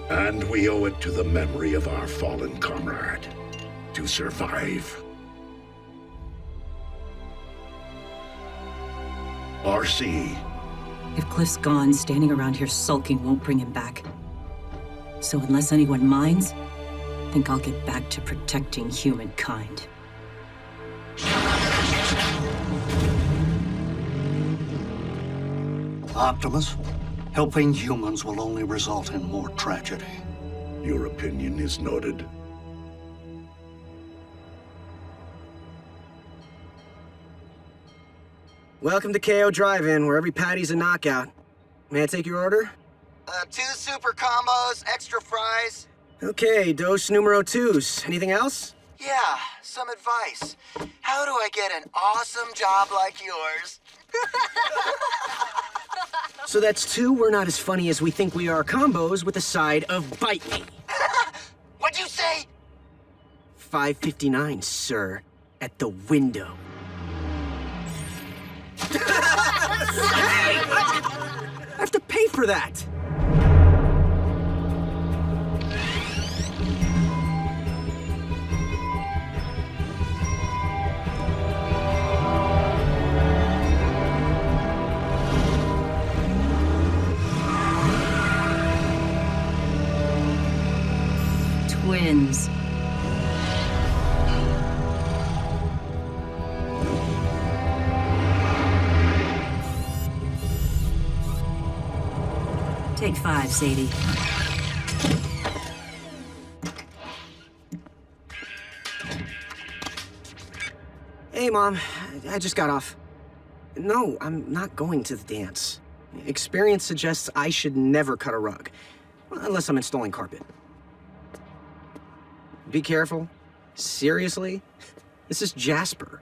And we owe it to the memory of our fallen comrade, to survive. RC. If Cliff's gone, standing around here sulking won't bring him back. So unless anyone minds, I think I'll get back to protecting humankind. Optimus, helping humans will only result in more tragedy. Your opinion is noted. Welcome to KO Drive-In, where every patty's a knockout. May I take your order? 2 super combos, extra fries. Okay, dos numero 2s. Anything else? Yeah, some advice. How do I get an awesome job like yours? So that's 2 we're not as funny as we think we are combos with a side of bite me. What'd you say? $5.59, sir. At the window. I have to pay for that! Twins. Take 5, Sadie. Hey, Mom. I just got off. No, I'm not going to the dance. Experience suggests I should never cut a rug. Well, unless I'm installing carpet. Be careful. Seriously? This is Jasper.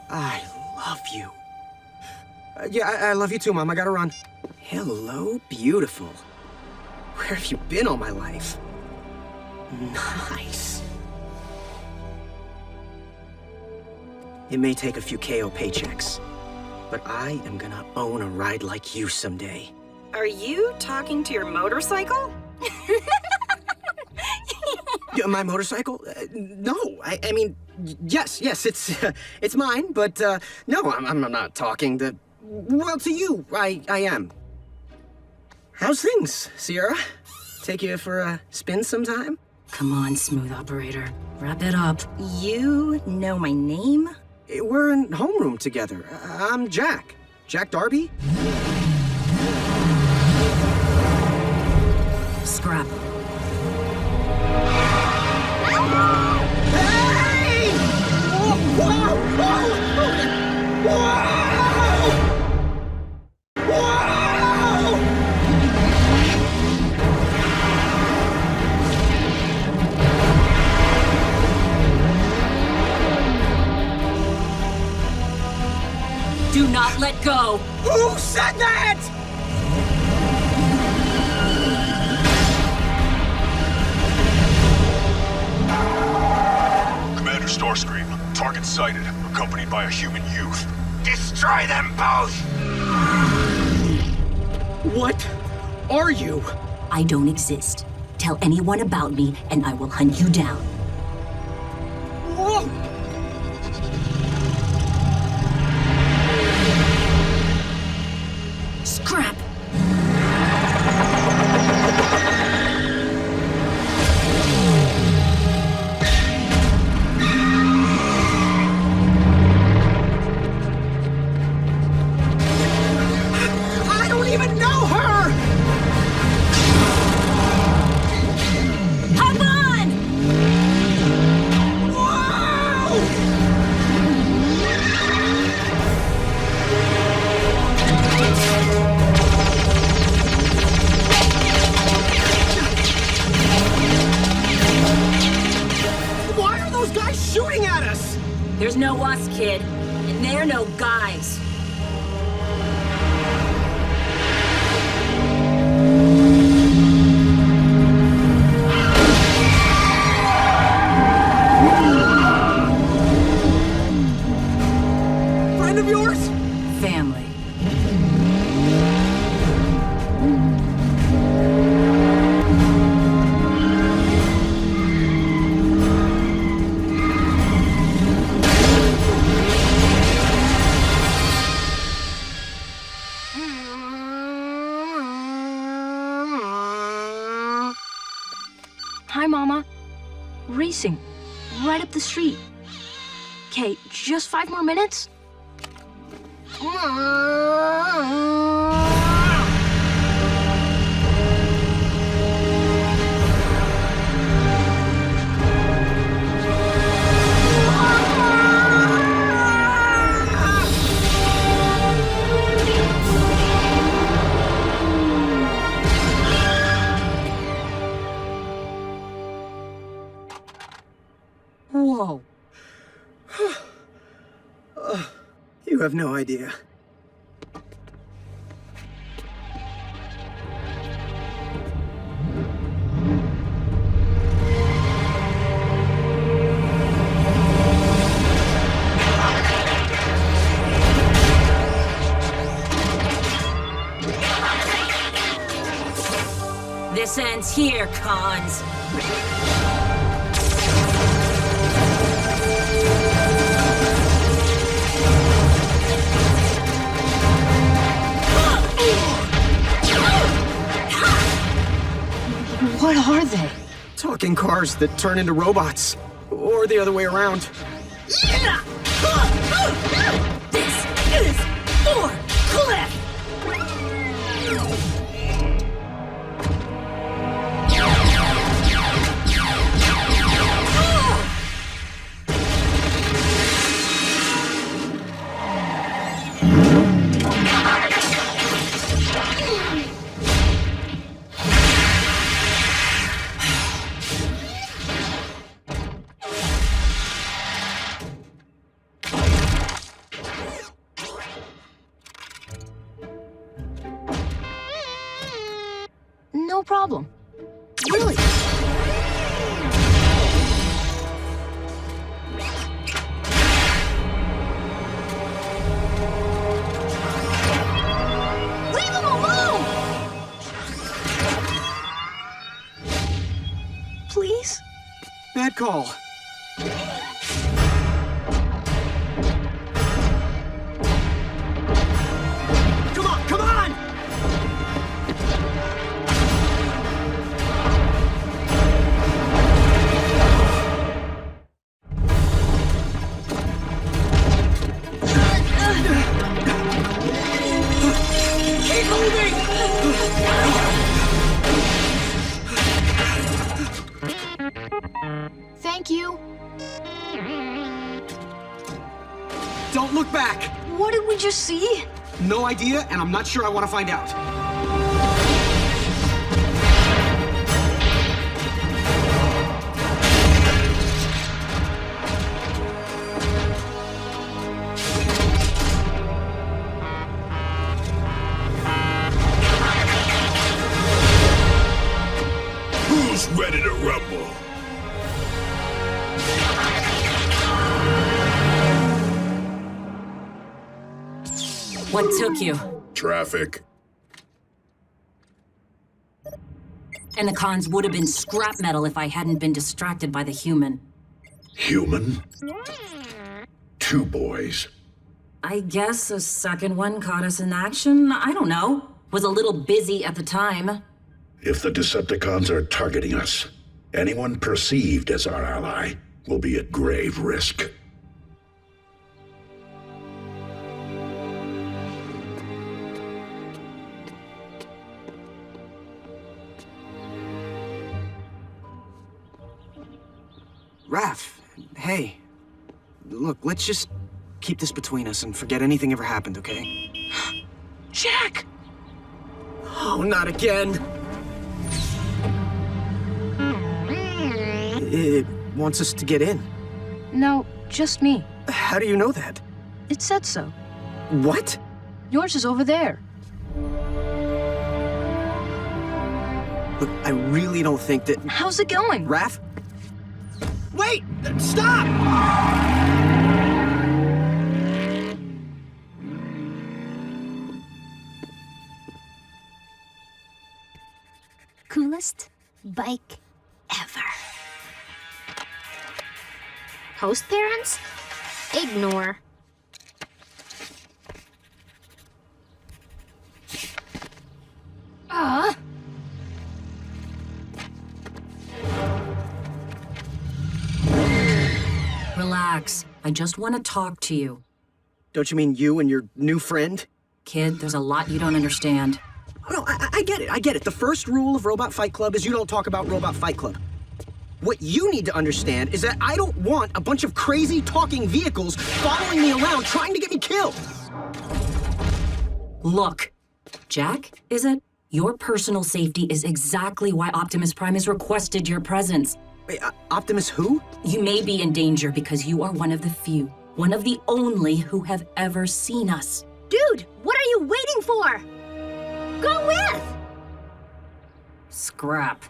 I love you. Yeah, I love you too, Mom. I gotta run. Hello, beautiful. Where have you been all my life? Nice. It may take a few KO paychecks, but I am gonna own a ride like you someday. Are you talking to your motorcycle? Yeah, my motorcycle? No, I mean, yes, it's mine, but no, I'm not talking to. Well, to you, I am. How's things, Sierra? Take you for a spin sometime? Come on, smooth operator. Wrap it up. You know my name? We're in homeroom together. I'm Jack. Jack Darby? Scrap. Hey! Whoa! Whoa! Whoa! Do not let go! Who said that?! Commander Starscream, target sighted, accompanied by a human youth. Destroy them both! What are you? I don't exist. Tell anyone about me, and I will hunt you down. Whoa! Scrap! I don't even know her! Hop on! shooting at us! There's no us, kid. And they're no guys. Friend of yours? Family. Hi, Mama. Racing. Right up the street. Okay, just 5 more minutes? Whoa. You have no idea. This ends here, cons. What are they? Talking cars that turn into robots. Or the other way around. This is for Cliff! No problem. Really? Leave him alone! Please? Bad call. Come on, come on! Keep moving! Thank you. Don't look back! What did we just see? No idea, and I'm not sure I want to find out. Who's ready to rumble? What took you? Traffic. And the cons would have been scrap metal if I hadn't been distracted by the human. Human? 2 boys. I guess a second one caught us in action. I don't know. Was a little busy at the time. If the Decepticons are targeting us, anyone perceived as our ally will be at grave risk. Raph, hey. Look, let's just keep this between us and forget anything ever happened, okay? Jack! Oh, not again! It wants us to get in. No, just me. How do you know that? It said so. What? Yours is over there. Look, I really don't think that... How's it going? Raph? Wait! Stop! Coolest bike ever. Host parents? Ignore. Relax. I just want to talk to you. Don't you mean you and your new friend? Kid, there's a lot you don't understand. Oh, no, I get it, I get it. The first rule of Robot Fight Club is you don't talk about Robot Fight Club. What you need to understand is that I don't want a bunch of crazy talking vehicles following me around trying to get me killed. Look, Jack, is it? Your personal safety is exactly why Optimus Prime has requested your presence. Wait, Optimus who? You may be in danger because you are one of the few, one of the only who have ever seen us. Dude, what are you waiting for? Go with! Scrap.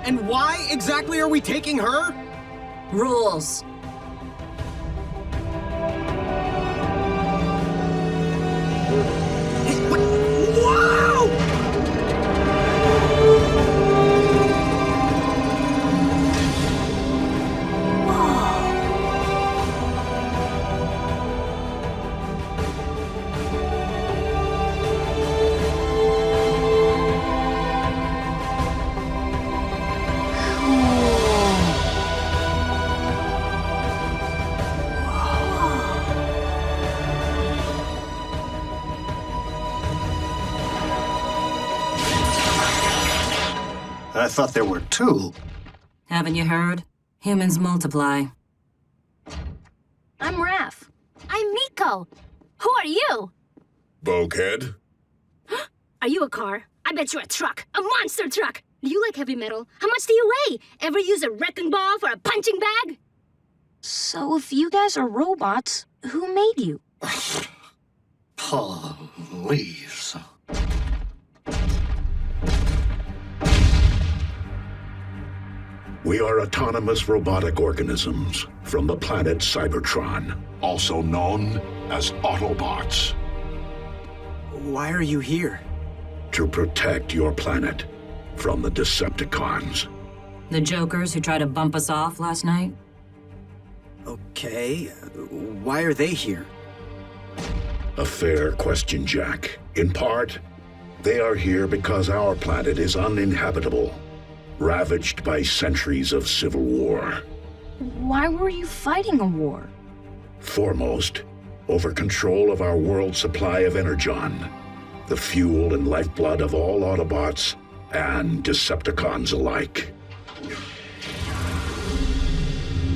And why exactly are we taking her? Rules. I thought there were two. Haven't you heard? Humans multiply. I'm Raph. I'm Miko. Who are you? Bulkhead? Are you a car? I bet you're a truck. A monster truck. Do you like heavy metal? How much do you weigh? Ever use a wrecking ball for a punching bag? So if you guys are robots, who made you? Please. We are autonomous robotic organisms from the planet Cybertron, also known as Autobots. Why are you here? To protect your planet from the Decepticons. The jokers who tried to bump us off last night? Okay, why are they here? A fair question, Jack. In part, they are here because our planet is uninhabitable, ravaged by centuries of civil war. Why were you fighting a war? Foremost, over control of our world's supply of Energon, the fuel and lifeblood of all Autobots and Decepticons alike.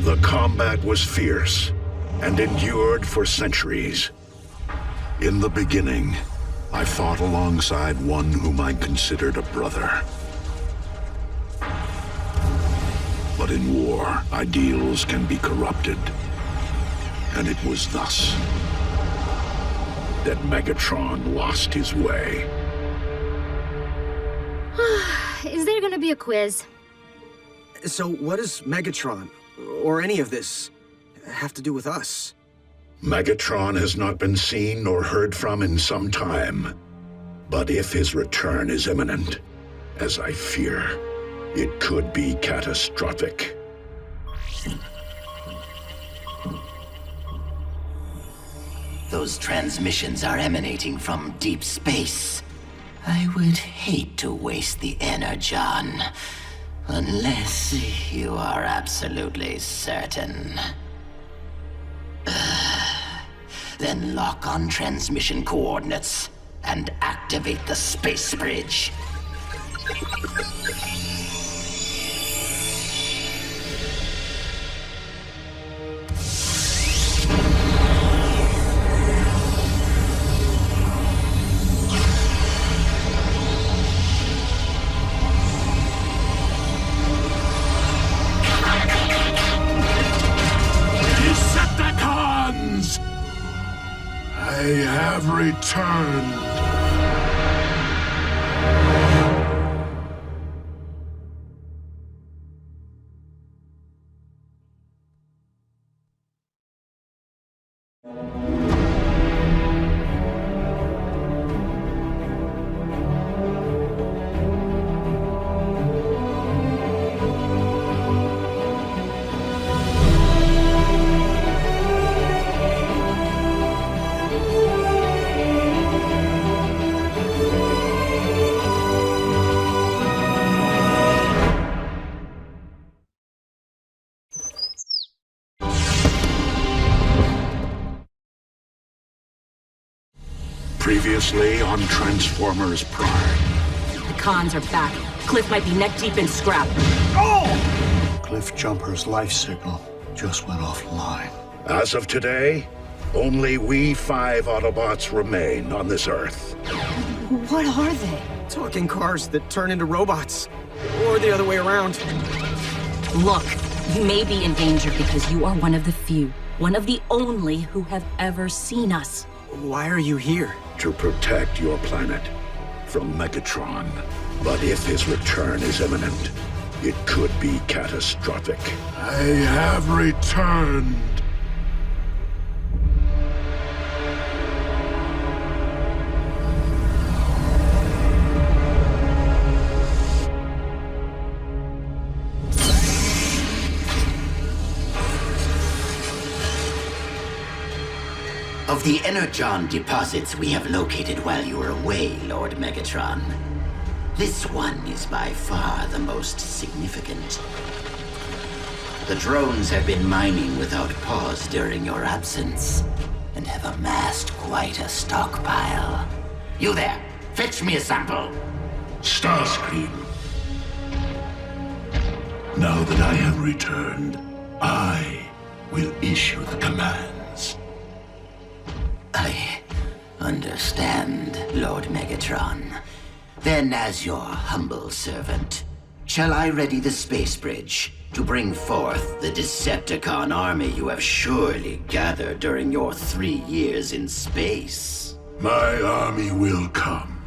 The combat was fierce and endured for centuries. In the beginning, I fought alongside one whom I considered a brother. But in war, ideals can be corrupted. And it was thus that Megatron lost his way. Is there gonna be a quiz? So what does Megatron, or any of this, have to do with us? Megatron has not been seen nor heard from in some time. But if his return is imminent, as I fear, it could be catastrophic. Those transmissions are emanating from deep space. I would hate to waste the Energon, unless you are absolutely certain. Then lock on transmission coordinates and activate the space bridge. returned. Previously on Transformers Prime. The cons are back. Cliff might be neck deep in scrap. Cliff Jumper's life signal just went offline. As of today, only we 5 Autobots remain on this Earth. What are they? Talking cars that turn into robots. Or the other way around. Look, you may be in danger because you are one of the few, one of the only who have ever seen us. Why are you here? To protect your planet from Megatron. But if his return is imminent, it could be catastrophic. I have returned. Of the Energon deposits we have located while you were away, Lord Megatron, this one is by far the most significant. The drones have been mining without pause during your absence, and have amassed quite a stockpile. You there, fetch me a sample. Starscream. Now that I have returned, I will issue the commands. I understand, Lord Megatron. Then, as your humble servant, shall I ready the space bridge to bring forth the Decepticon army you have surely gathered during your 3 years in space? My army will come,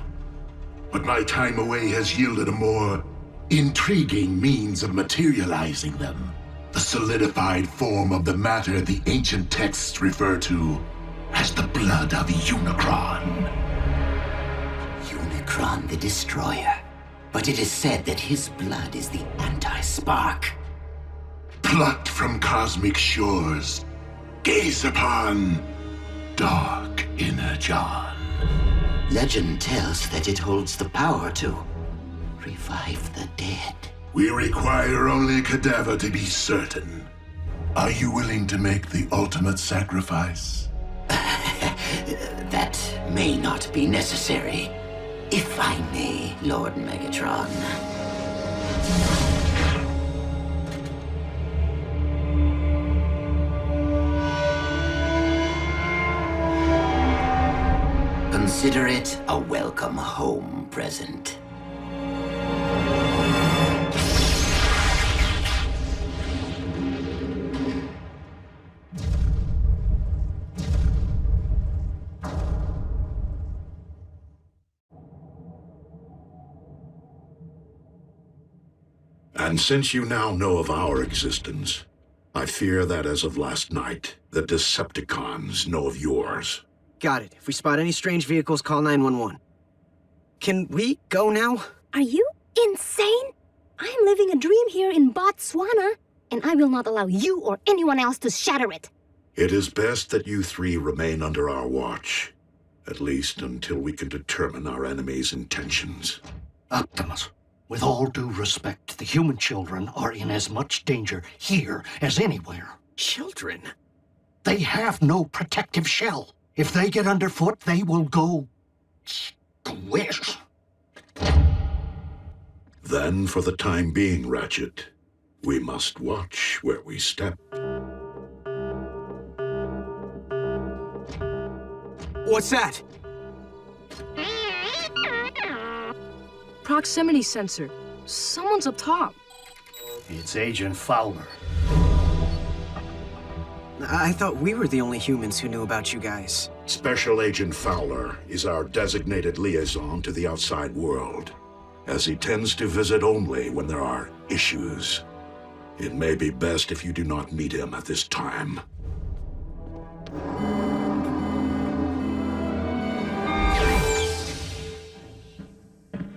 but my time away has yielded a more intriguing means of materializing them. The solidified form of the matter the ancient texts refer to as the blood of Unicron. Unicron the Destroyer. But it is said that his blood is the anti-spark. Plucked from cosmic shores, gaze upon dark Energon. Legend tells that it holds the power to revive the dead. We require only cadaver to be certain. Are you willing to make the ultimate sacrifice? That may not be necessary. If I may, Lord Megatron. Consider it a welcome home present. And since you now know of our existence, I fear that as of last night, the Decepticons know of yours. Got it. If we spot any strange vehicles, call 911. Can we go now? Are you insane? I'm living a dream here in Botswana, and I will not allow you or anyone else to shatter it. It is best that you 3 remain under our watch, at least until we can determine our enemy's intentions. Optimus, with all due respect, the human children are in as much danger here as anywhere. Children? They have no protective shell. If they get underfoot, they will go squish. Then, for the time being, Ratchet, we must watch where we step. What's that? Proximity sensor. Someone's up top. It's Agent Fowler. I thought we were the only humans who knew about you guys. Special Agent Fowler is our designated liaison to the outside world, as he tends to visit only when there are issues. It may be best if you do not meet him at this time.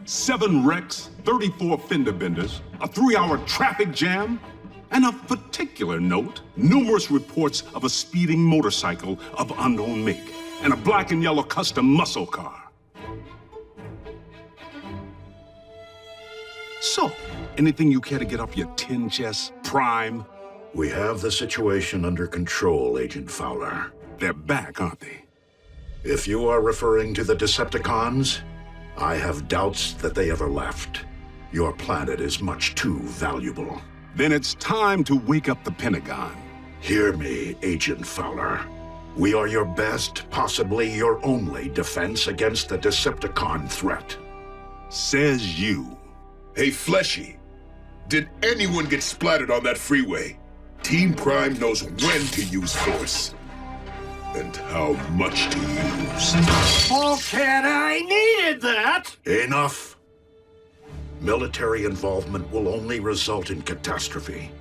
Seven wrecks, 34 fender benders, a 3-hour traffic jam, and of particular note, numerous reports of a speeding motorcycle of unknown make, and a black and yellow custom muscle car. So, anything you care to get off your tin chest, Prime? We have the situation under control, Agent Fowler. They're back, aren't they? If you are referring to the Decepticons, I have doubts that they ever left. Your planet is much too valuable. Then it's time to wake up the Pentagon. Hear me, Agent Fowler. We are your best, possibly your only defense against the Decepticon threat. Says you. Hey, Fleshy, did anyone get splattered on that freeway? Team Prime knows when to use force. And how much to use. Oh, kid, I needed that! Enough. Military involvement will only result in catastrophe.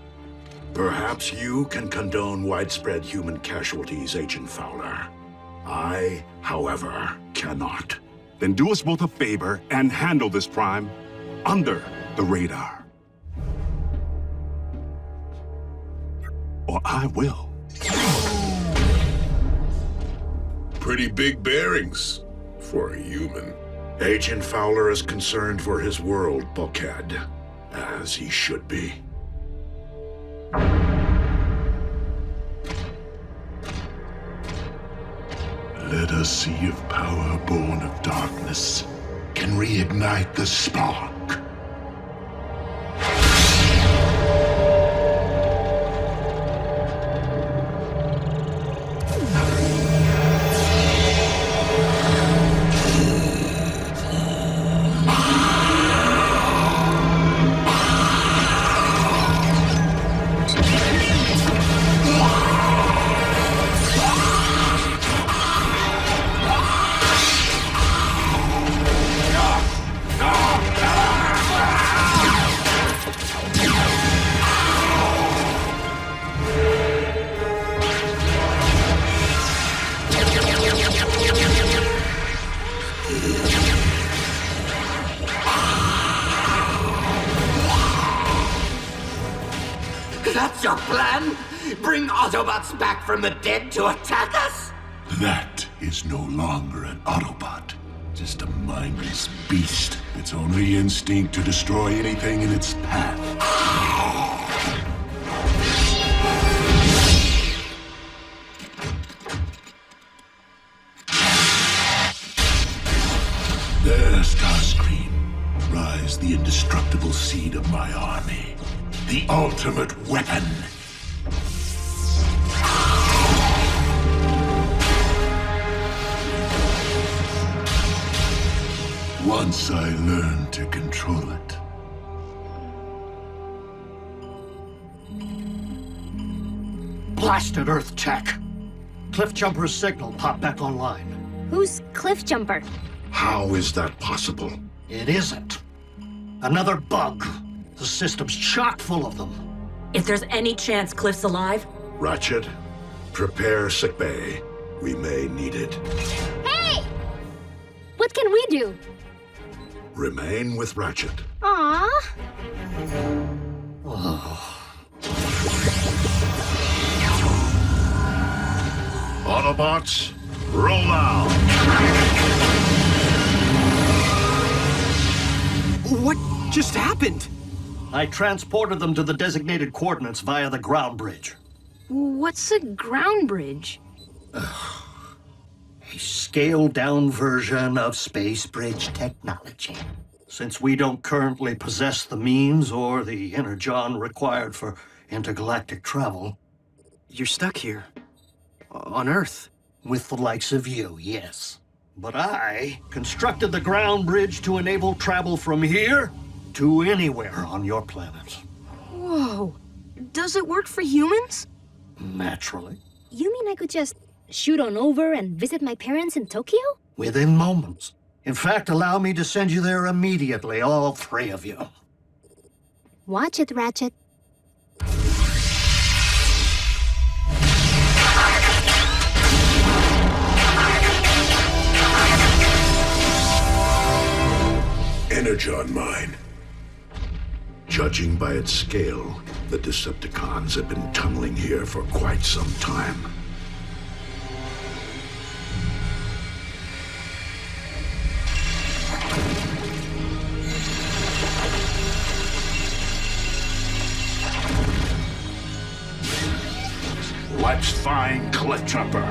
Perhaps you can condone widespread human casualties, Agent Fowler. I, however, cannot. Then do us both a favor and handle this, Prime, under the radar. Or I will. Pretty big bearings for a human. Agent Fowler is concerned for his world, Bulkhead, as he should be. Let us see if power born of darkness can reignite the spark. That's your plan? Bring Autobots back from the dead to attack us? That is no longer an Autobot. Just a mindless beast. Its only instinct to destroy anything in its path. There, Starscream. Rise the indestructible seed of my army. The ultimate weapon. Once I learn to control it. Blasted Earth tech. Cliffjumper's signal popped back online. Who's Cliffjumper? How is that possible? It isn't. Another bug. The system's chock full of them. If there's any chance Cliff's alive... Ratchet, prepare sickbay. We may need it. Hey! What can we do? Remain with Ratchet. Aww. Autobots, roll out! What just happened? I transported them to the designated coordinates via the ground bridge. What's a ground bridge? A scaled-down version of space bridge technology. Since we don't currently possess the means or the Energon required for intergalactic travel... You're stuck here. On Earth. With the likes of you, yes. But I constructed the ground bridge to enable travel from here to anywhere on your planet. Whoa. Does it work for humans? Naturally. You mean I could just shoot on over and visit my parents in Tokyo? Within moments. In fact, allow me to send you there immediately, all three of you. Watch it, Ratchet. Energon mine. Judging by its scale, the Decepticons have been tunneling here for quite some time. Let's find Cliffjumper.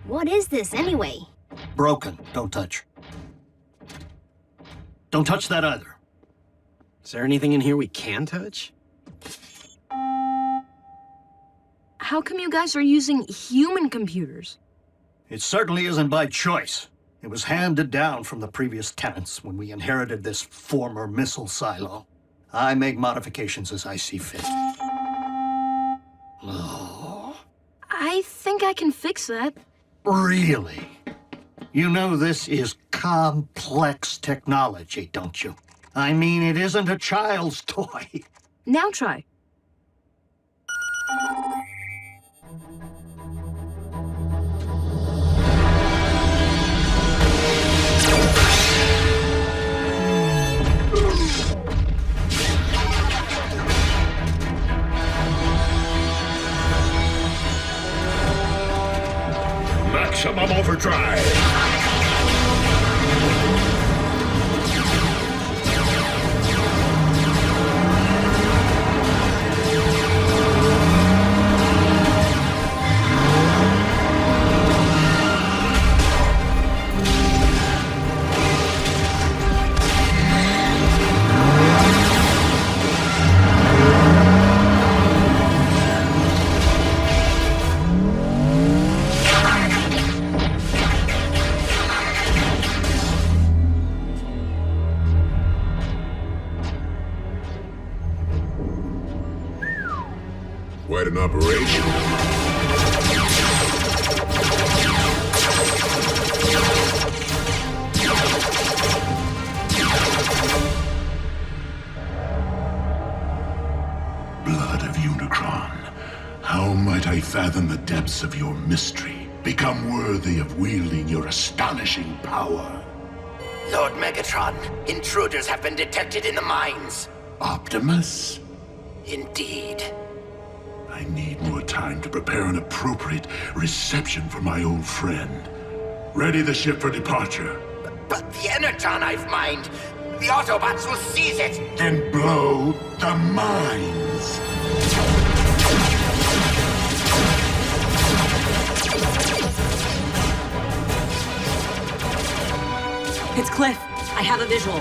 What is this, anyway? Broken. Don't touch. Don't touch that either. Is there anything in here we can touch? How come you guys are using human computers? It certainly isn't by choice. It was handed down from the previous tenants when we inherited this former missile silo. I make modifications as I see fit. Oh. I think I can fix that. Really? You know this is complex technology, don't you? I mean, it isn't a child's toy. Now try. Maximum overdrive! Quite an operation. Blood of Unicron. How might I fathom the depths of your mystery? Become worthy of wielding your astonishing power. Lord Megatron, intruders have been detected in the mines. Optimus? Indeed. I need more time to prepare an appropriate reception for my old friend. Ready the ship for departure. But the Energon I've mined, the Autobots will seize it! Then blow the mines! It's Cliff. I have a visual.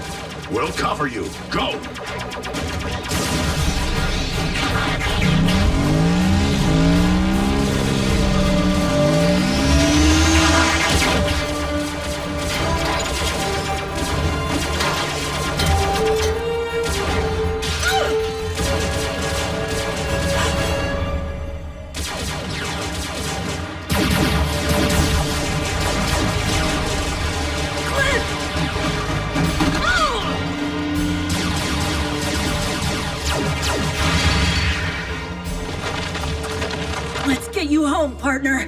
We'll cover you. Go! Let's get you home, partner.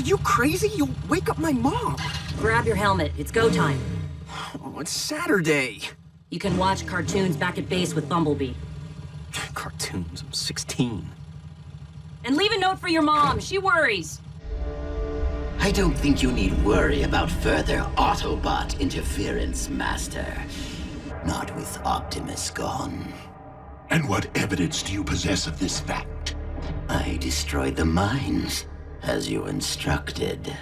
Are you crazy? You'll wake up my mom. Grab your helmet. It's go time. Oh, it's Saturday. You can watch cartoons back at base with Bumblebee. Cartoons? I'm 16. And leave a note for your mom. She worries. I don't think you need worry about further Autobot interference, Master. Not with Optimus gone. And what evidence do you possess of this fact? I destroyed the mines, as you instructed.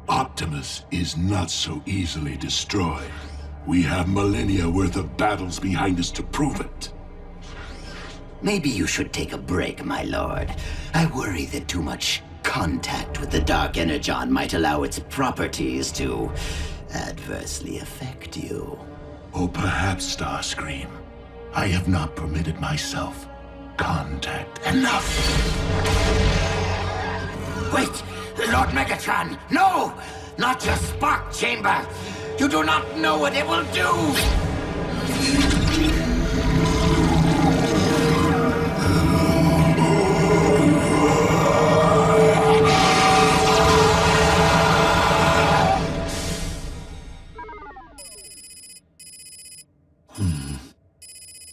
Optimus is not so easily destroyed. We have millennia worth of battles behind us to prove it. Maybe you should take a break, my lord. I worry that too much contact with the Dark Energon might allow its properties to adversely affect you. Or perhaps, Starscream, I have not permitted myself contact enough. Wait! Lord Megatron! No! Not your spark chamber! You do not know what it will do!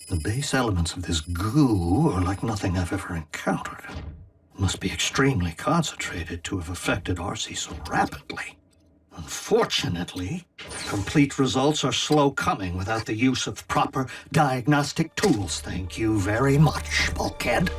The base elements of this goo are like nothing I've ever encountered. Must be extremely concentrated to have affected RC so rapidly. Unfortunately, complete results are slow coming without the use of proper diagnostic tools. Thank you very much, Bulkhead.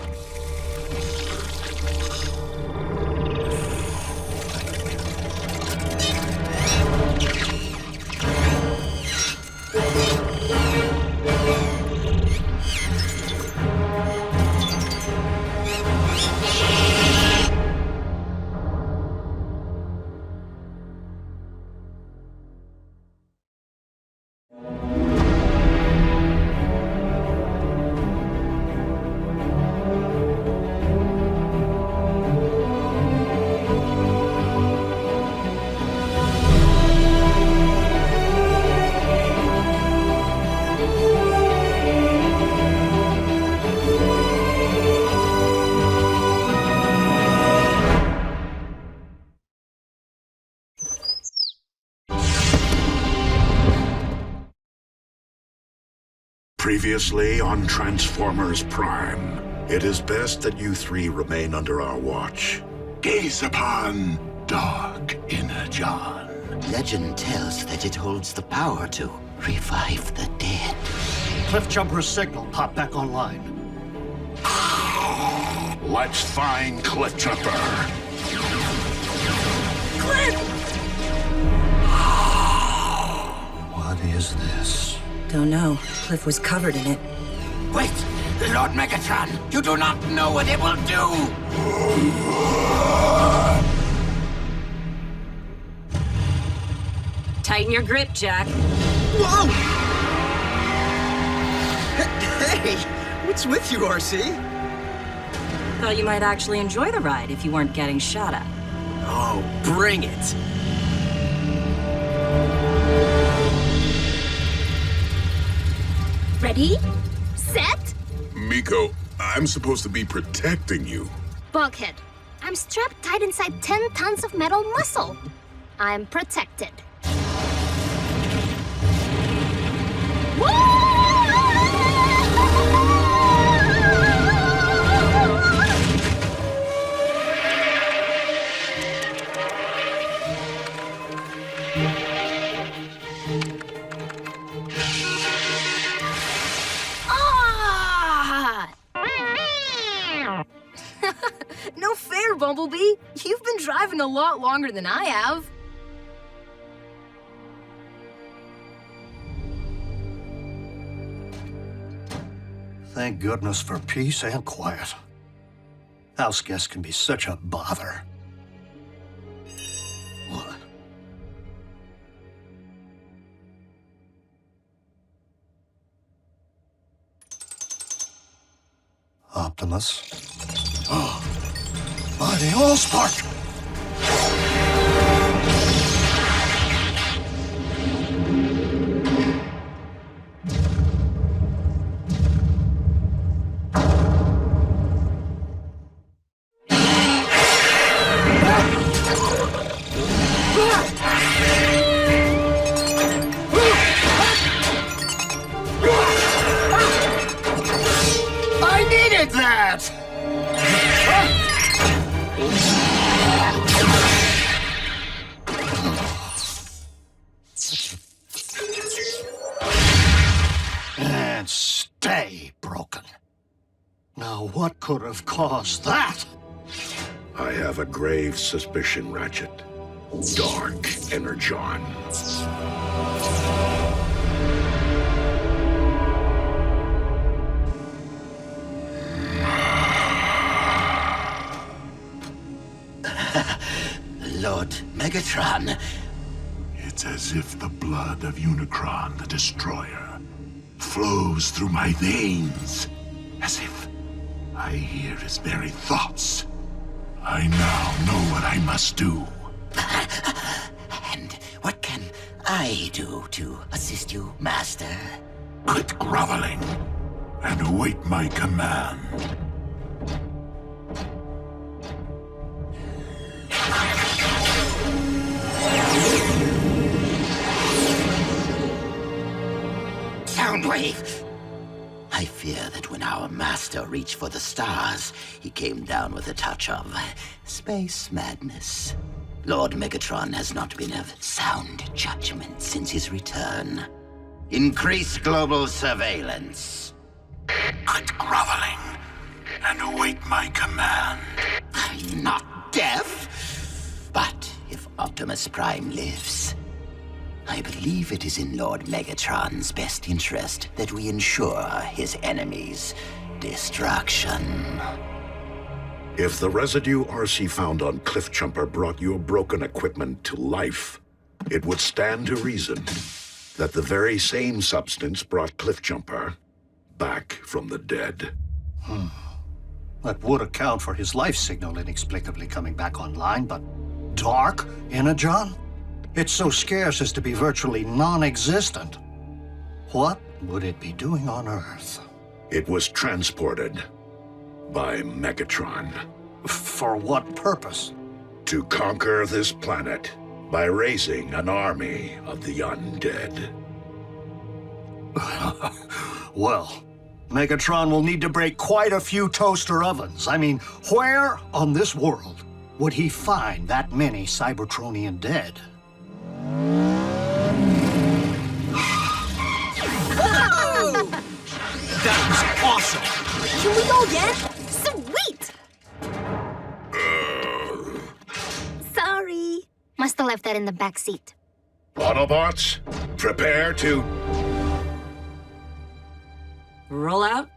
Previously on Transformers Prime. It is best that you three remain under our watch. Gaze upon Dark Energon. Legend tells that it holds the power to revive the dead. Cliff Jumper's signal popped back online. Let's find Cliff Jumper. Cliff! What is this? Don't know. Cliff was covered in it. Wait! Lord Megatron! You do not know what it will do! Tighten your grip, Jack. Whoa! Hey! What's with you, RC? Thought you might actually enjoy the ride if you weren't getting shot at. Oh, bring it! Ready? Set? Miko, I'm supposed to be protecting you. Bulkhead, I'm strapped tight inside 10 tons of metal muscle. I'm protected. No fair, Bumblebee. You've been driving a lot longer than I have. Thank goodness for peace and quiet. House guests can be such a bother. What? Optimus. Oh, by the Allspark! did that! And stay broken. Now, what could have caused that? I have a grave suspicion, Ratchet. Dark Energon. Lord Megatron. It's as if the blood of Unicron, the Destroyer, flows through my veins. As if I hear his very thoughts. I now know what I must do. And what can I do to assist you, Master? Quit groveling and await my command. Soundwave! I fear that when our master reached for the stars, he came down with a touch of space madness. Lord Megatron has not been of sound judgment since his return. Increase global surveillance. Quit groveling and await my command. I'm not deaf. But if Optimus Prime lives, I believe it is in Lord Megatron's best interest that we ensure his enemies' destruction. If the residue RC found on Cliffjumper brought your broken equipment to life, it would stand to reason that the very same substance brought Cliffjumper back from the dead. That would account for his life signal inexplicably coming back online, but Dark Energon? It's so scarce as to be virtually non-existent. What would it be doing on Earth? It was transported by Megatron. For what purpose? To conquer this planet by raising an army of the undead. Well, Megatron will need to break quite a few toaster ovens. I mean, where on this world would he find that many Cybertronian dead? Whoa! That was awesome! Can we go again? Sweet! Sorry. Must have left that in the back seat. Autobots, prepare to... Roll out?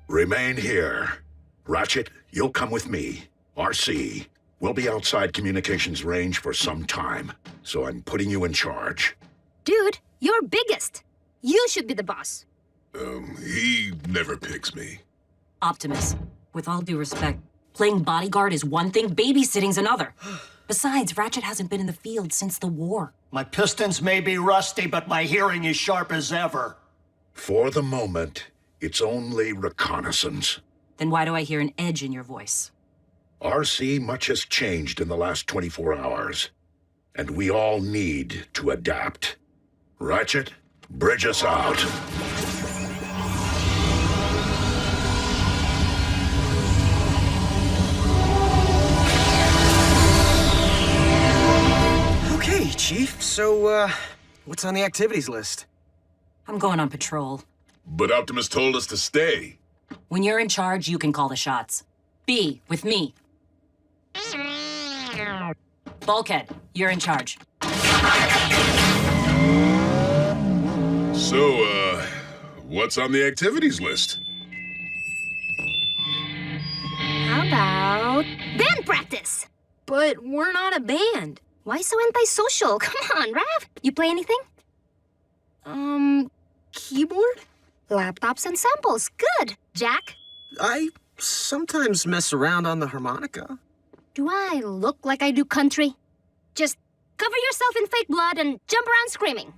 Remain here. Ratchet, you'll come with me. RC, we'll be outside communications range for some time, so I'm putting you in charge. Dude, you're biggest. You should be the boss. He never picks me. Optimus, with all due respect, playing bodyguard is one thing, babysitting's another. Besides, Ratchet hasn't been in the field since the war. My pistons may be rusty, but my hearing is sharp as ever. For the moment, it's only reconnaissance. Then why do I hear an edge in your voice? RC, much has changed in the last 24 hours, and we all need to adapt. Ratchet, bridge us out. Okay, Chief, so, what's on the activities list? I'm going on patrol. But Optimus told us to stay. When you're in charge, you can call the shots. B, with me. Bulkhead, you're in charge. So, what's on the activities list? How about band practice? But we're not a band. Why so antisocial? Come on, Rav. You play anything? Keyboard? Laptops and samples. Good. Jack? I sometimes mess around on the harmonica. Do I look like I do country? Just cover yourself in fake blood and jump around screaming.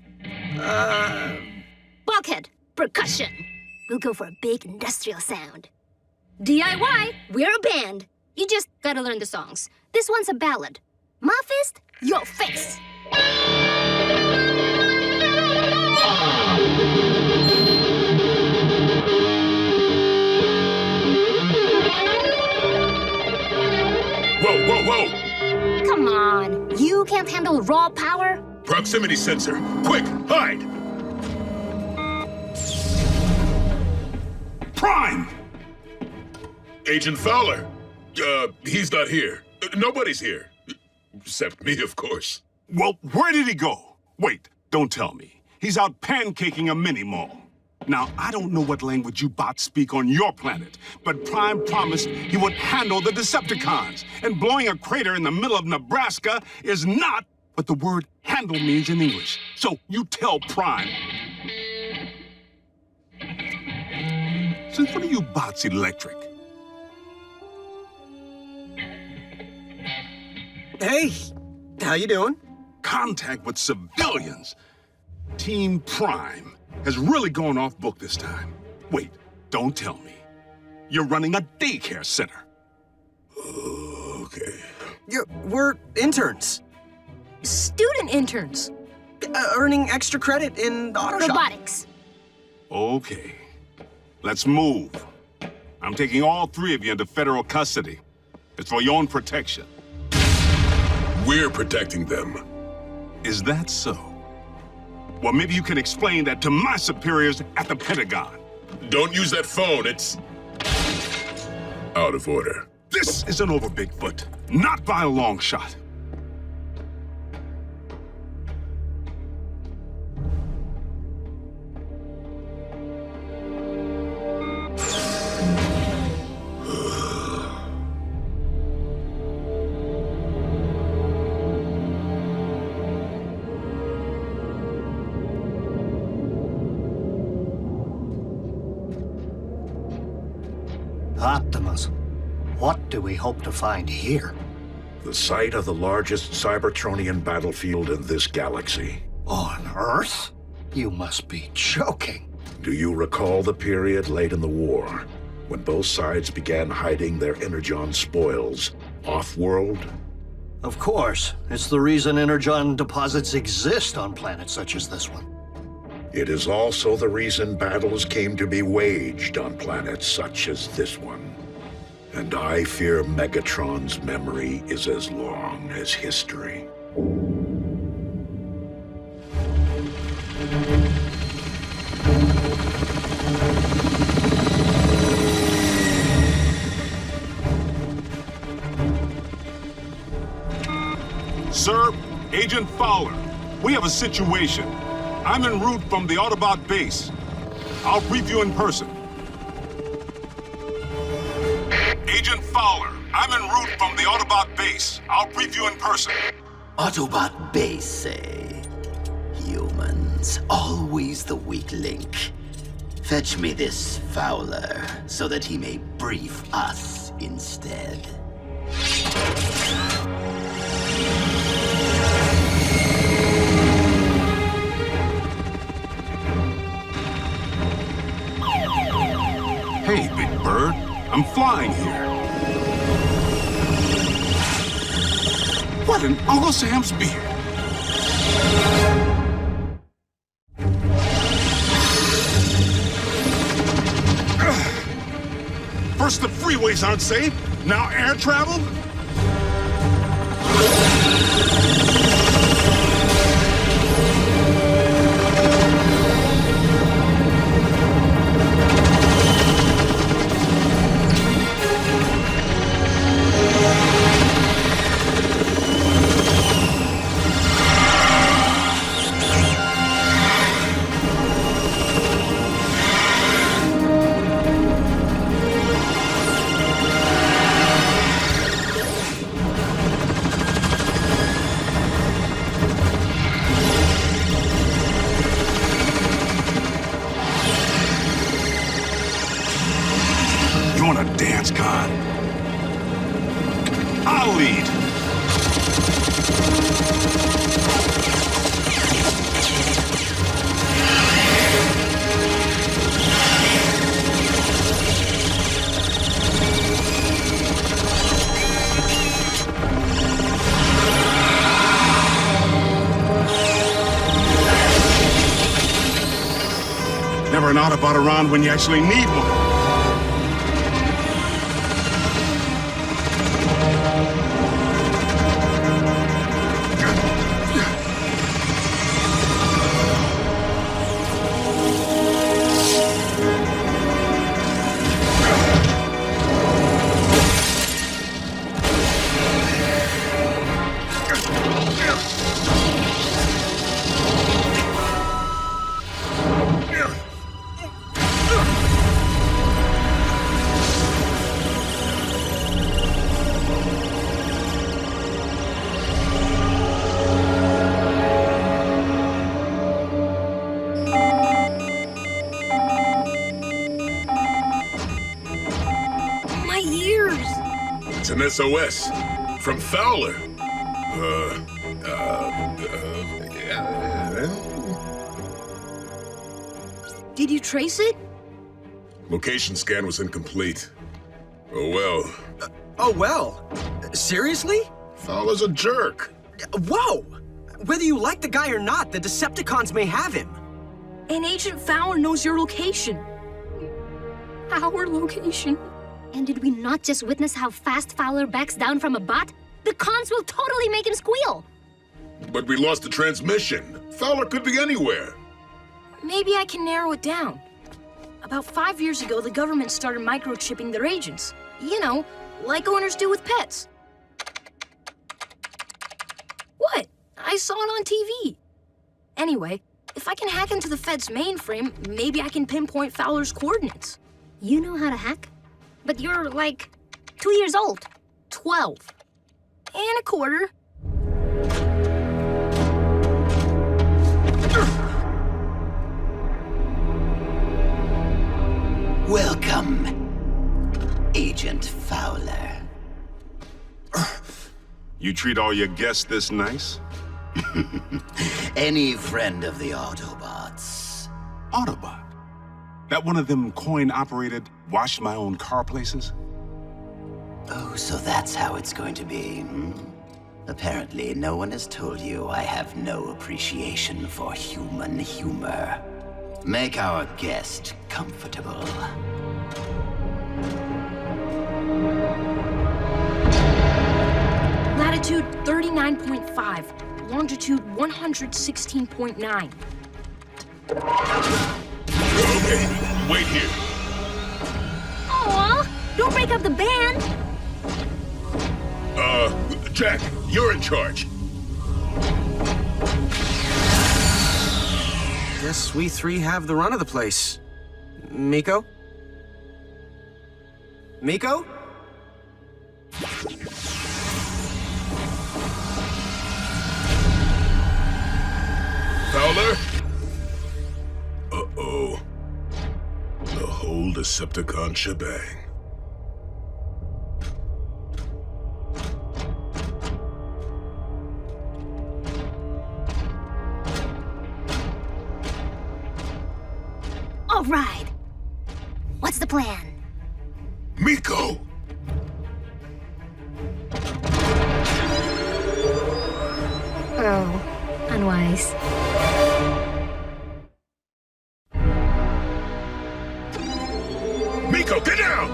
Bulkhead. Percussion. We'll go for a big industrial sound. DIY. We're a band. You just gotta learn the songs. This one's a ballad. My fist, your face. can't handle raw power? Proximity sensor. Quick, hide! Prime! Agent Fowler. He's not here. Nobody's here. Except me, of course. Well, where did he go? Wait, don't tell me. He's out pancaking a mini-mall. Now, I don't know what language you bots speak on your planet, but Prime promised he would handle the Decepticons, and blowing a crater in the middle of Nebraska is not what the word handle means in English. So you tell Prime. Since when are you bots electric? Hey, how you doing? Contact with civilians. Team Prime has really gone off book this time. Wait, don't tell me. You're running a daycare center. Okay. We're interns. Student interns. Earning extra credit in auto shop. Robotics. Okay. Let's move. I'm taking all three of you into federal custody. It's for your own protection. We're protecting them. Is that so? Well, maybe you can explain that to my superiors at the Pentagon. Don't use that phone. It's out of order. This isn't over, Bigfoot. Not by a long shot. Optimus, what do we hope to find here? The site of the largest Cybertronian battlefield in this galaxy. On Earth? You must be joking. Do you recall the period late in the war, when both sides began hiding their Energon spoils off-world? Of course. It's the reason Energon deposits exist on planets such as this one. It is also the reason battles came to be waged on planets such as this one. And I fear Megatron's memory is as long as history. Sir, Agent Fowler, we have a situation. I'm en route from the Autobot base. I'll brief you in person. Agent Fowler, I'm en route from the Autobot base. I'll brief you in person. Autobot base, eh? Humans, always the weak link. Fetch me this Fowler, so that he may brief us instead. Hey, Big Bird. I'm flying here. What in Uncle Sam's beard? First the freeways aren't safe, now air travel? I'll lead. Never an Autobot around when you actually need one. It's an SOS from Fowler. Did you trace it? Location scan was incomplete. Oh well. Oh well? Seriously? Fowler's a jerk. Whoa! Whether you like the guy or not, the Decepticons may have him. And Agent Fowler knows your location. Our location. And did we not just witness how fast Fowler backs down from a bot? The cons will totally make him squeal. But we lost the transmission. Fowler could be anywhere. Maybe I can narrow it down. About 5 years ago, the government started microchipping their agents. You know, like owners do with pets. What? I saw it on TV. Anyway, if I can hack into the Fed's mainframe, maybe I can pinpoint Fowler's coordinates. You know how to hack? But you're, like, 2 years old. 12. And a quarter. Welcome, Agent Fowler. You treat all your guests this nice? Any friend of the Autobots. Autobot? That one of them coin-operated, wash-my-own-car places? Oh, so that's how it's going to be, hmm? Apparently, no one has told you I have no appreciation for human humor. Make our guest comfortable. Latitude 39.5, longitude 116.9. Okay, wait here. Aw, don't break up the band. Jack, you're in charge. Guess we three have the run of the place. Miko? Miko? Fowler? Uh-oh. The whole Decepticon shebang. All right. What's the plan? Miko! Oh, unwise. Miko, get down!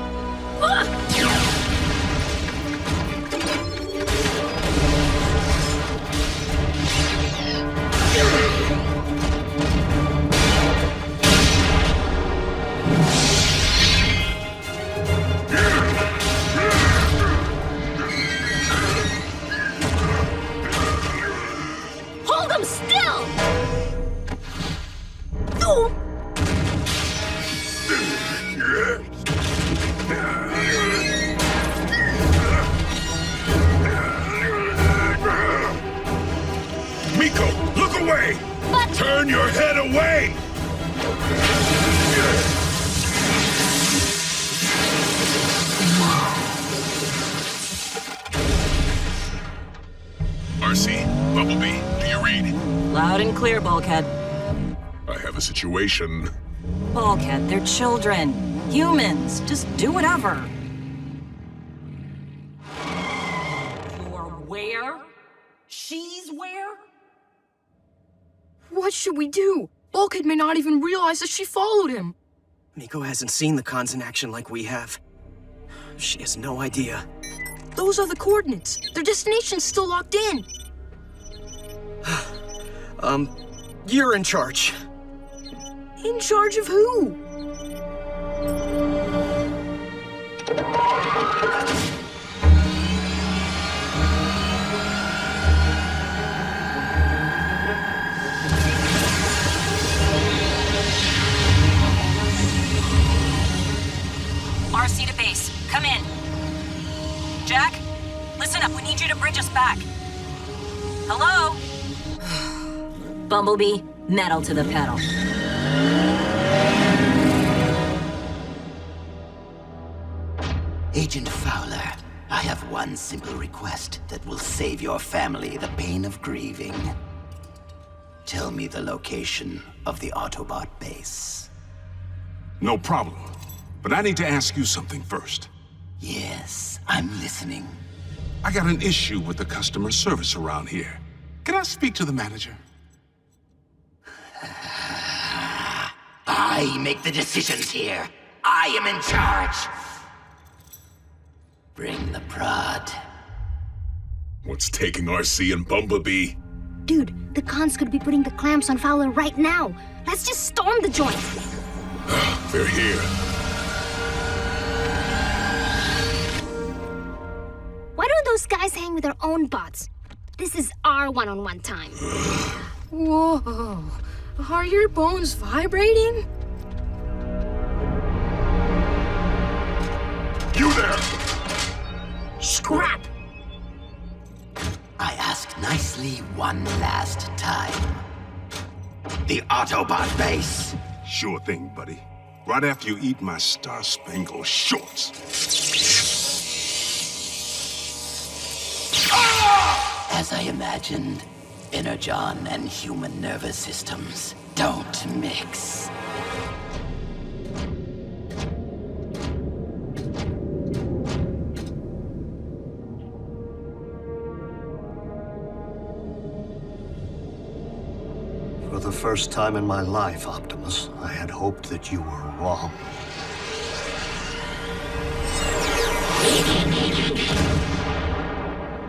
Hold him still! No! Miko, look away! But... Turn your head away! RC, Bumblebee, do you read? Loud and clear, Bulkhead. I have a situation. Bulkhead, they're children. Humans. Just do whatever. You're where? She's where? What should we do? Bulkhead may not even realize that she followed him. Miko hasn't seen the cons in action like we have. She has no idea. Those are the coordinates. Their destination's still locked in. You're in charge. In charge of who? RC to base. Come in. Jack, listen up. We need you to bridge us back. Hello? Bumblebee, metal to the pedal. Agent Fowler, I have one simple request that will save your family the pain of grieving. Tell me the location of the Autobot base. No problem. But I need to ask you something first. Yes, I'm listening. I got an issue with the customer service around here. Can I speak to the manager? I make the decisions here. I am in charge. Bring the prod. What's taking RC and Bumblebee? Dude, the cons could be putting the clamps on Fowler right now. Let's just storm the joint. They're here. Why don't those guys hang with their own bots? This is our one-on-one time. Whoa. Are your bones vibrating? You there! Scrap! I ask nicely one last time. The Autobot base. Sure thing, buddy. Right after you eat my Star-Spangled Shorts. As I imagined, Energon and human nervous systems don't mix. For the first time in my life, Optimus, I had hoped that you were wrong.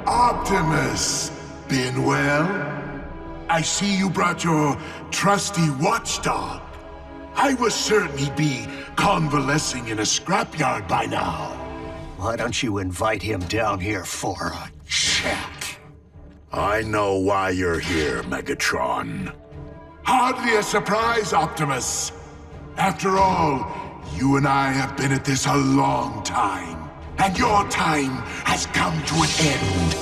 Optimus, been well? I see you brought your trusty watchdog. I was certain he'd be convalescing in a scrapyard by now. Why don't you invite him down here for a chat? I know why you're here, Megatron. Hardly a surprise, Optimus. After all, you and I have been at this a long time, and your time has come to an end.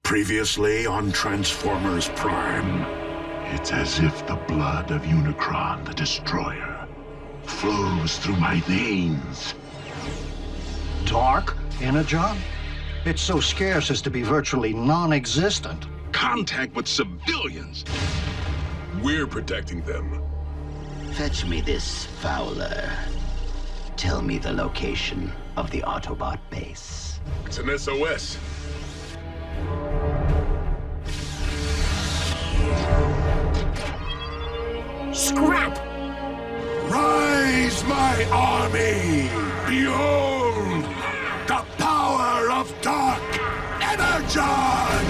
Previously on Transformers Prime. It's as if the blood of Unicron, the Destroyer, flows through my veins. Dark Energon? It's so scarce as to be virtually non-existent. Contact with civilians. We're protecting them. Fetch me this Fowler. Tell me the location of the Autobot base. It's an SOS. Scrap! Rise, my army! Behold, the power of Dark Energon!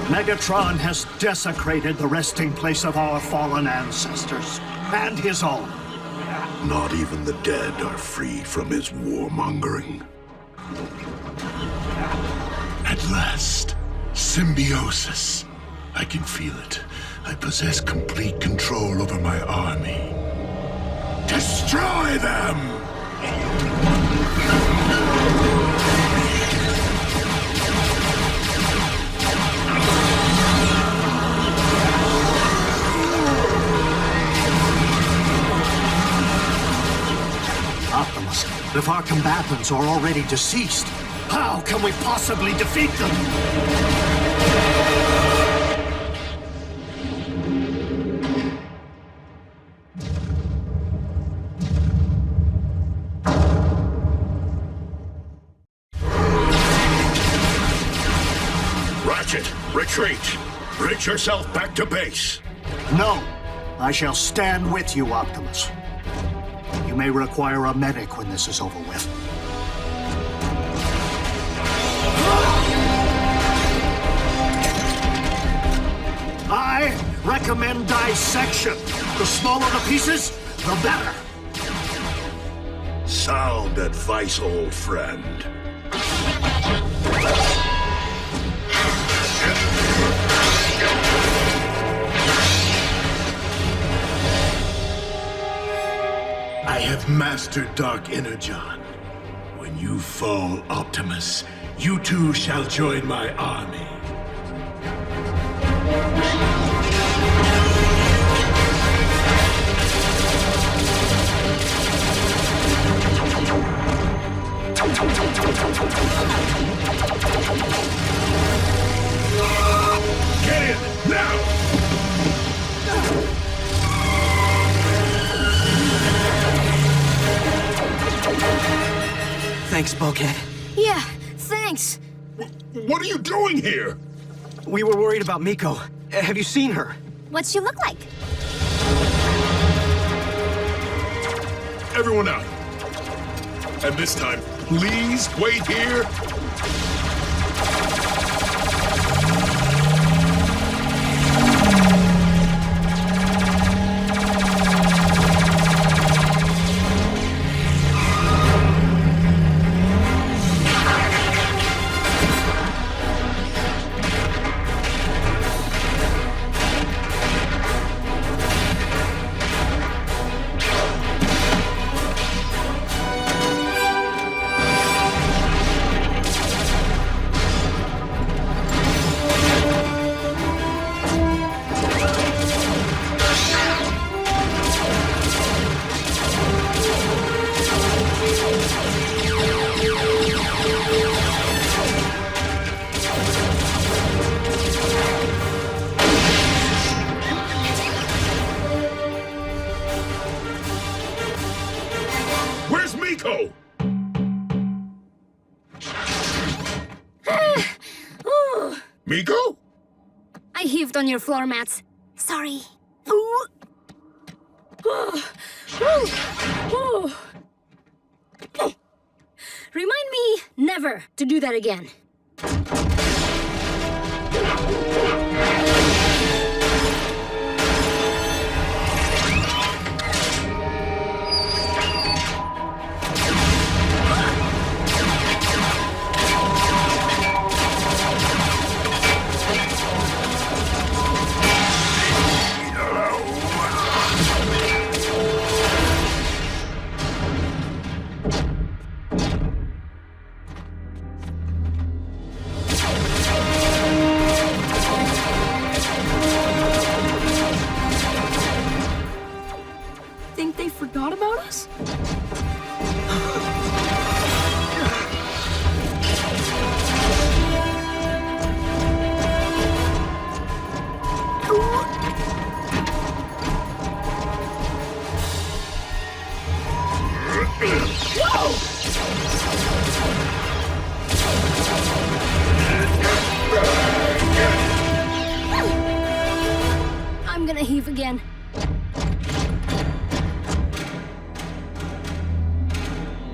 Megatron has desecrated the resting place of our fallen ancestors, and his own. Not even the dead are free from his warmongering. At last, symbiosis. I can feel it. I possess complete control over my army. Destroy them! Optimus, if our combatants are already deceased, how can we possibly defeat them? Ratchet, retreat! Bridge yourself back to base! No! I shall stand with you, Optimus. You may require a medic when this is over with. I recommend dissection. The smaller the pieces, the better. Sound advice, old friend. I have mastered Dark Energon. When you fall, Optimus, you too shall join my army. Get in, now! Thanks, Bulkhead. Yeah, thanks. What are you doing here? We were worried about Miko. Have you seen her? What's she look like? Everyone out. And this time, please wait here. Miko? I heaved on your floor mats. Sorry. Remind me never to do that again. Think they forgot about us? I'm gonna heave again.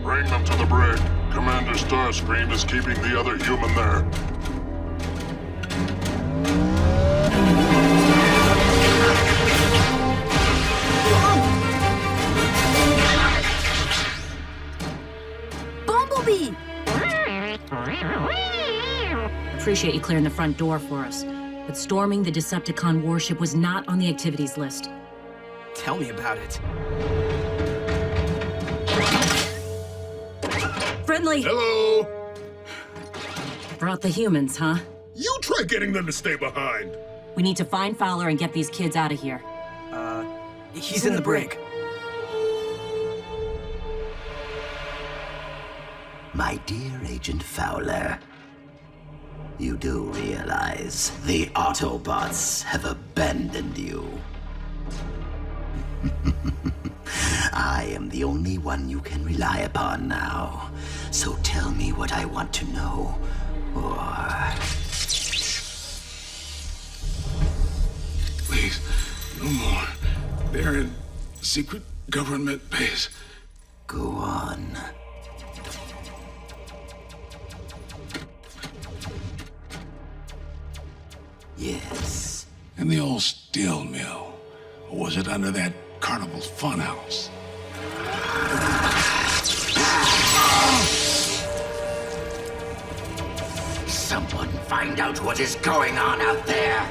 Bring them to the brig. Commander Starscream is keeping the other human there. Bumblebee! Appreciate you clearing the front door for us, but storming the Decepticon warship was not on the activities list. Tell me about it. Friendly! Hello! Brought the humans, huh? You try getting them to stay behind. We need to find Fowler and get these kids out of here. He's in the brig. My dear Agent Fowler, you do realize the Autobots have abandoned you. I am the only one you can rely upon now. So tell me what I want to know, or... Please, no more. They're in secret government base. Go on. Yes. In the old steel mill. Or was it under that Carnival's funhouse? Someone find out what is going on out there.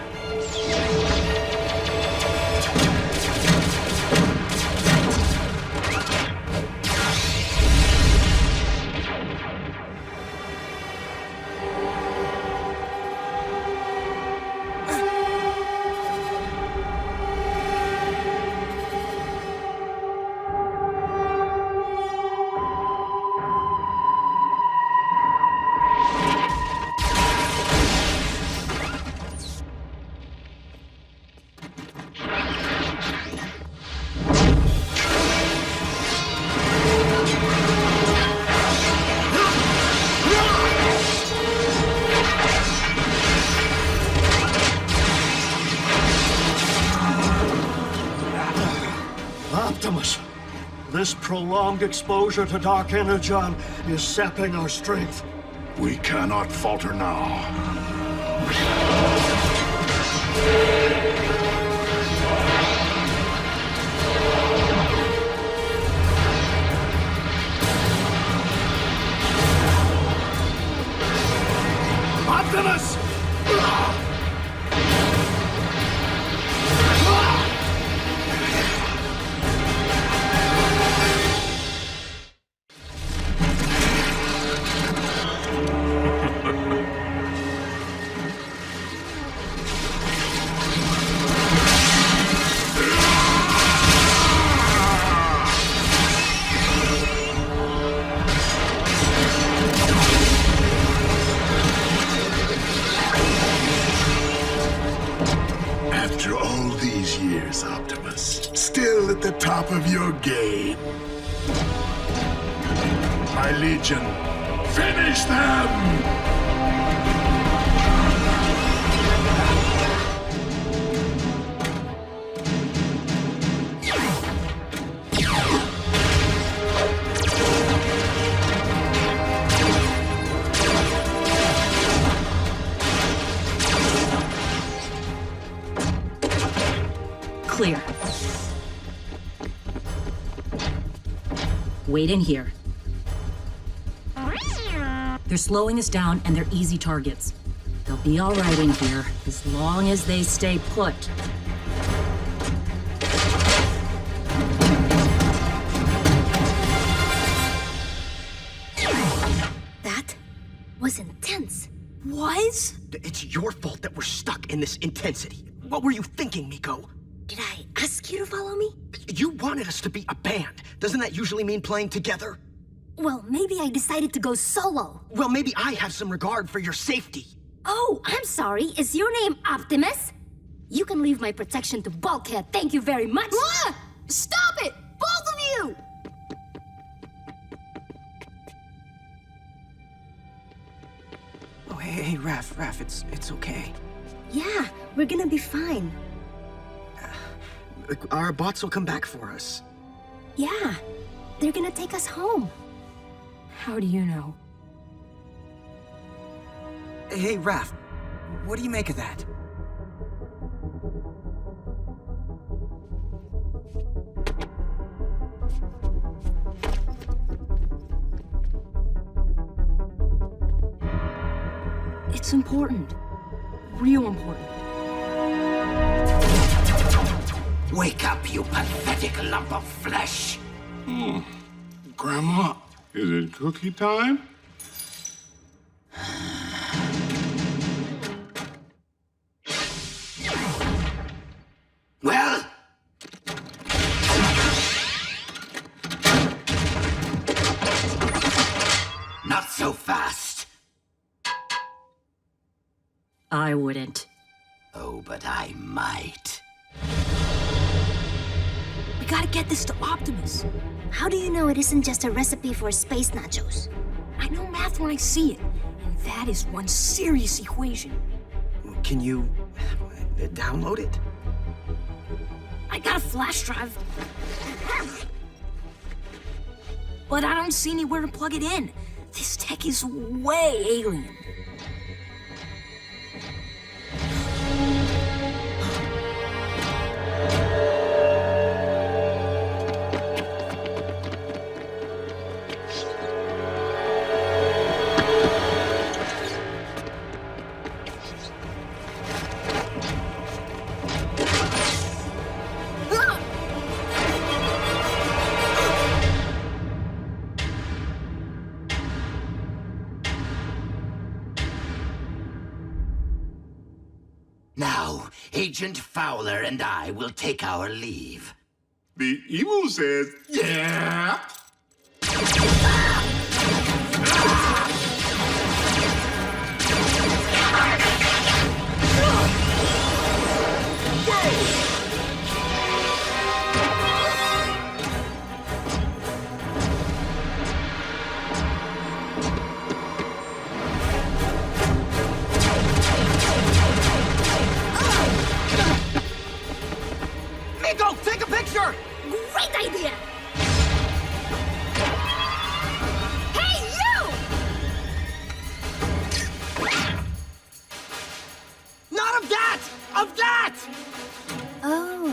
Optimus, this prolonged exposure to Dark Energon is sapping our strength. We cannot falter now. Optimus! After all these years, Optimus, still at the top of your game. My Legion, finish them! Clear. Wait in here. They're slowing us down and they're easy targets. They'll be all right in here, as long as they stay put. That was intense. Was? It's your fault that we're stuck in this intensity. What were you thinking, Miko? Did I ask you to follow me? You wanted us to be a band. Doesn't that usually mean playing together? Well, maybe I decided to go solo. Well, maybe I have some regard for your safety. Oh, I'm sorry. Is your name Optimus? You can leave my protection to Bulkhead. Thank you very much. Ah! Stop it! Both of you! Oh, hey, Raph, it's okay. Yeah, we're gonna be fine. Our bots will come back for us. Yeah, they're gonna take us home. How do you know? Hey, Raph, what do you make of that? It's important. Real important. Wake up, you pathetic lump of flesh! Grandma, is it cookie time? Well? Not so fast. I wouldn't. Oh, but I might. We gotta get this to Optimus. How do you know it isn't just a recipe for space nachos? I know math when I see it, and that is one serious equation. Can you download it? I got a flash drive. But I don't see anywhere to plug it in. This tech is way alien. Now, Agent Fowler and I will take our leave. The evil says, yeah. Miko, take a picture! Great idea! Hey, you! Not of that! Of that! Oh.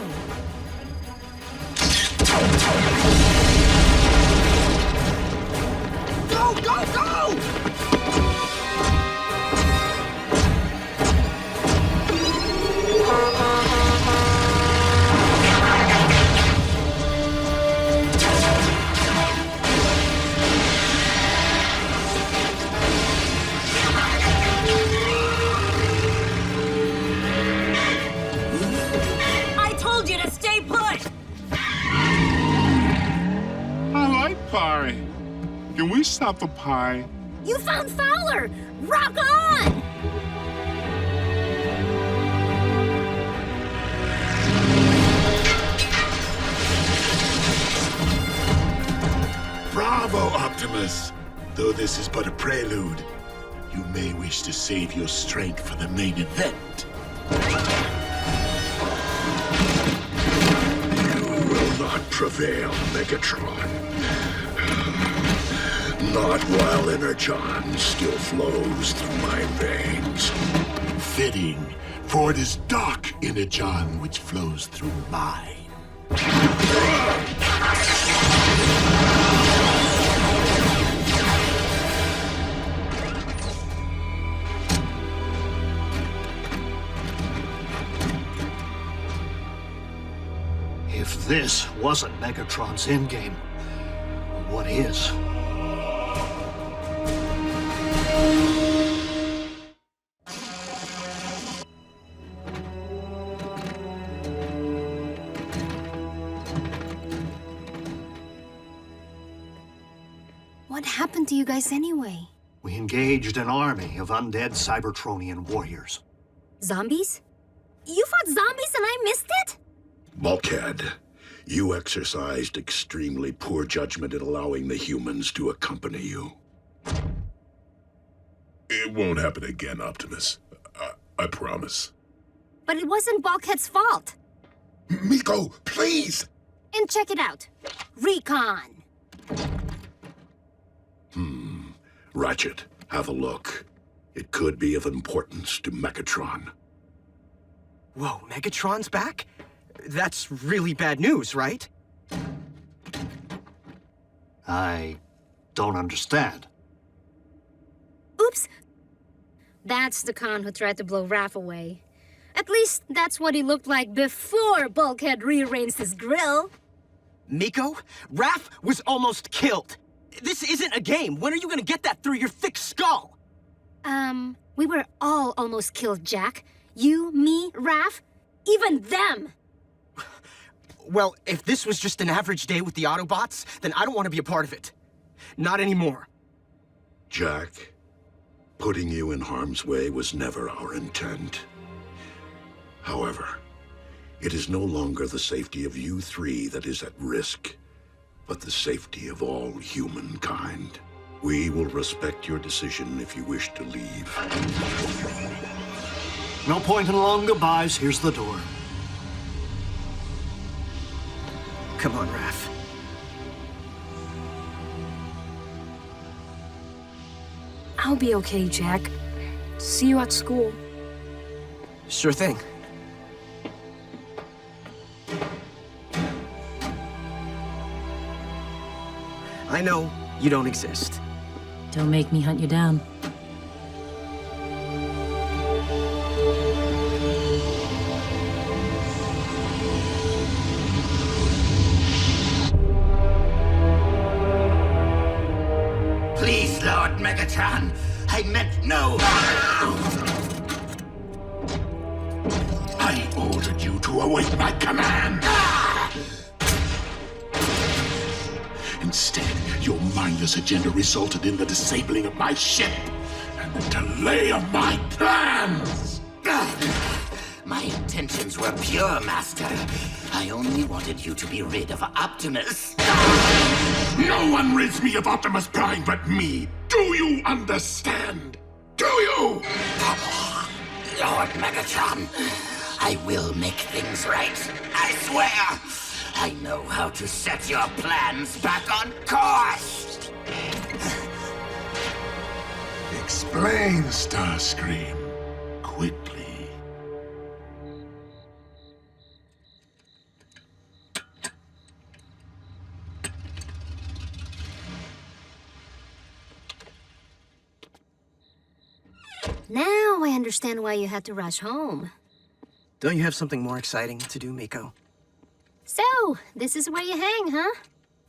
Go, go, go! I told you to stay put! I like pie. Can we stop the pie? You found Fowler! Rock on! Bravo, Optimus! Though this is but a prelude, you may wish to save your strength for the main event. You will not prevail, Megatron. Not while Energon still flows through my veins. Fitting, for it is dark Energon which flows through mine. If this wasn't Megatron's endgame, what is? What happened to you guys anyway? We engaged an army of undead Cybertronian warriors. Zombies? You fought zombies and I missed it? Bulkhead, you exercised extremely poor judgment in allowing the humans to accompany you. It won't happen again, Optimus. I promise. But it wasn't Bulkhead's fault. Miko, please! And check it out. Recon. Ratchet, have a look. It could be of importance to Megatron. Whoa, Megatron's back? That's really bad news, right? I don't understand. Oops. That's the con who tried to blow Raph away. At least that's what he looked like before Bulkhead rearranged his grill. Miko, Raph was almost killed. This isn't a game. When are you gonna get that through your thick skull? We were all almost killed, Jack. You, me, Raph, even them. Well, if this was just an average day with the Autobots, then I don't want to be a part of it. Not anymore. Jack, putting you in harm's way was never our intent. However, it is no longer the safety of you three that is at risk, but the safety of all humankind. We will respect your decision if you wish to leave. No point in long goodbyes. Here's the door. Come on, Raph. I'll be okay, Jack. See you at school. Sure thing. I know you don't exist. Don't make me hunt you down. Please, Lord Megatron, I meant no. I ordered you to await my command. Instead, your mindless agenda resulted in the disabling of my ship and the delay of my plans. My intentions were pure, Master. I only wanted you to be rid of Optimus. No one rids me of Optimus Prime but me. Do you understand? Do you? Lord Megatron, I will make things right. I swear. I know how to set your plans back on course. Explain, Starscream. Quickly. Now I understand why you had to rush home. Don't you have something more exciting to do, Miko? So, this is where you hang, huh?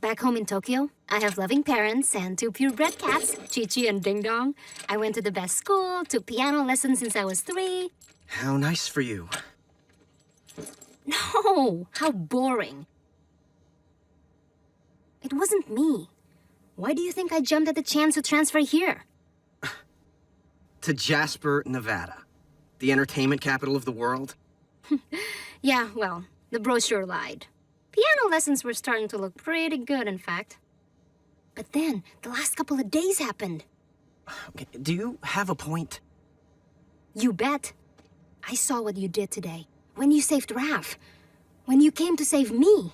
Back home in Tokyo, I have loving parents and 2 purebred cats, Chi-Chi and Ding Dong. I went to the best school, took piano lessons since I was 3. How nice for you. No, how boring. It wasn't me. Why do you think I jumped at the chance to transfer here? To Jasper, Nevada. The entertainment capital of the world. Yeah, well, the brochure lied. Piano lessons were starting to look pretty good, in fact. But then, the last couple of days happened. Okay, do you have a point? You bet. I saw what you did today. When you saved Raph. When you came to save me.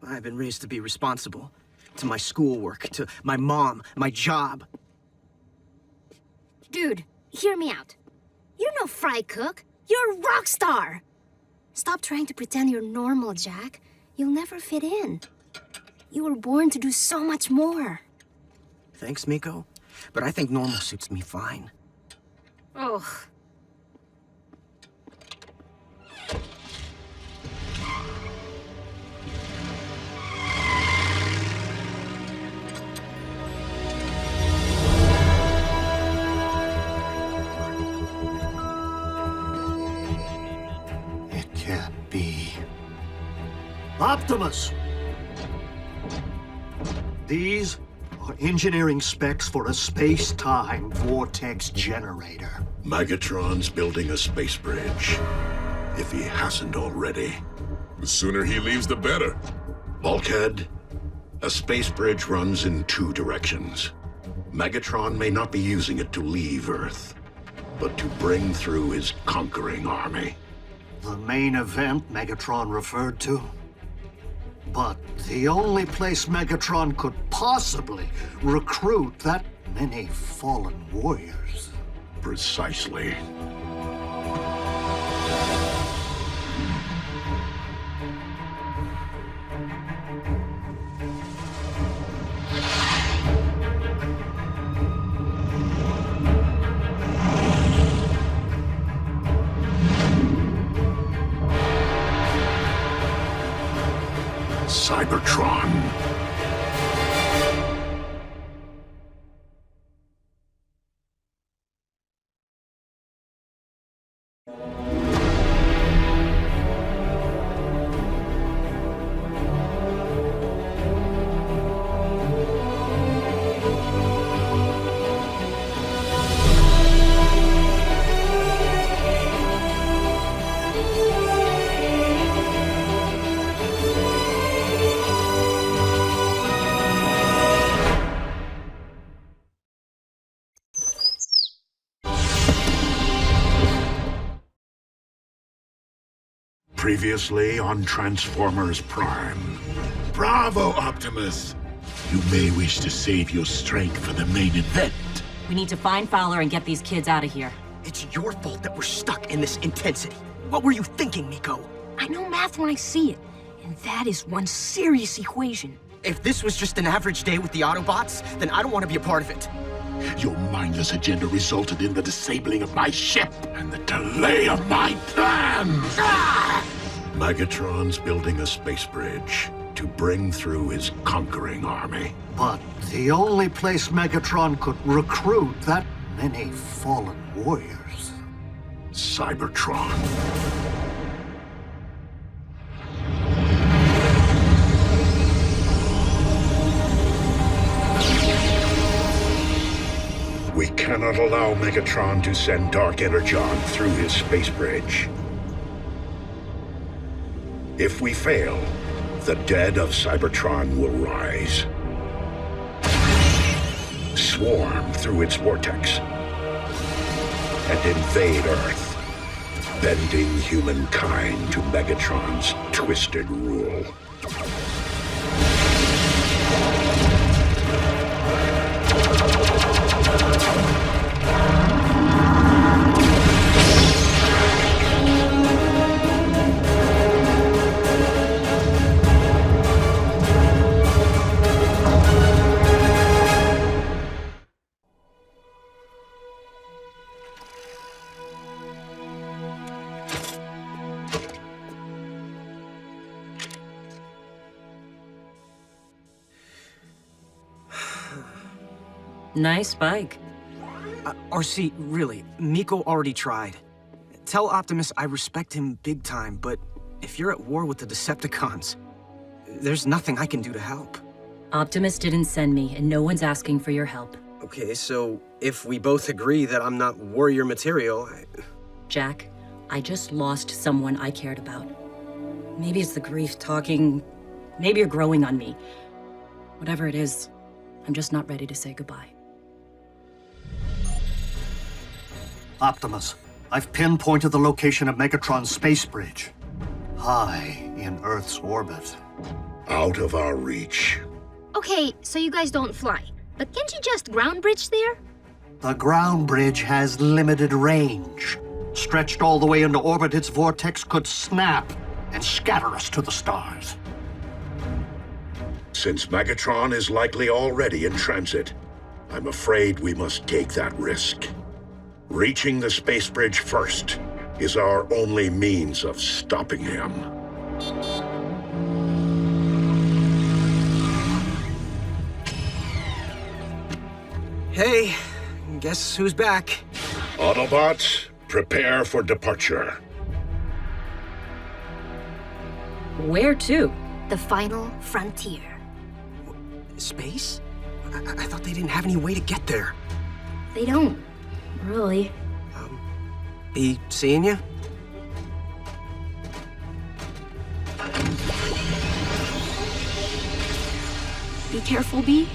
I've been raised to be responsible. To my schoolwork, to my mom, my job. Dude, hear me out. You're no fry cook. You're a rock star. Stop trying to pretend you're normal, Jack. You'll never fit in. You were born to do so much more. Thanks, Miko. But I think normal suits me fine. Ugh. Optimus! These are engineering specs for a space-time vortex generator. Megatron's building a space bridge. If he hasn't already. The sooner he leaves, the better. Bulkhead, a space bridge runs in 2 directions. Megatron may not be using it to leave Earth, but to bring through his conquering army. The main event Megatron referred to? But the only place Megatron could possibly recruit that many fallen warriors. Precisely. Cybertron. Previously on Transformers Prime. Bravo, Optimus! You may wish to save your strength for the main event. We need to find Fowler and get these kids out of here. It's your fault that we're stuck in this intensity. What were you thinking, Miko? I know math when I see it, and that is one serious equation. If this was just an average day with the Autobots, then I don't want to be a part of it. Your mindless agenda resulted in the disabling of my ship and the delay of my plans! Ah! Megatron's building a space bridge to bring through his conquering army. But the only place Megatron could recruit that many fallen warriors. Cybertron. We cannot allow Megatron to send Dark Energon through his space bridge. If we fail, the dead of Cybertron will rise, swarm through its vortex, and invade Earth, bending humankind to Megatron's twisted rule. Nice bike. RC, really, Miko already tried. Tell Optimus I respect him big time, but if you're at war with the Decepticons, there's nothing I can do to help. Optimus didn't send me, and no one's asking for your help. Okay, so if we both agree that I'm not warrior material, Jack, I just lost someone I cared about. Maybe it's the grief talking. Maybe you're growing on me. Whatever it is, I'm just not ready to say goodbye. Optimus, I've pinpointed the location of Megatron's space bridge. High in Earth's orbit. Out of our reach. Okay, so you guys don't fly. But can't you just ground bridge there? The ground bridge has limited range. Stretched all the way into orbit, its vortex could snap and scatter us to the stars. Since Megatron is likely already in transit, I'm afraid we must take that risk. Reaching the space bridge first is our only means of stopping him. Hey, guess who's back? Autobots, prepare for departure. Where to? The final frontier. Space? I thought they didn't have any way to get there. They don't, really. Be seeing you? Be careful, Bee.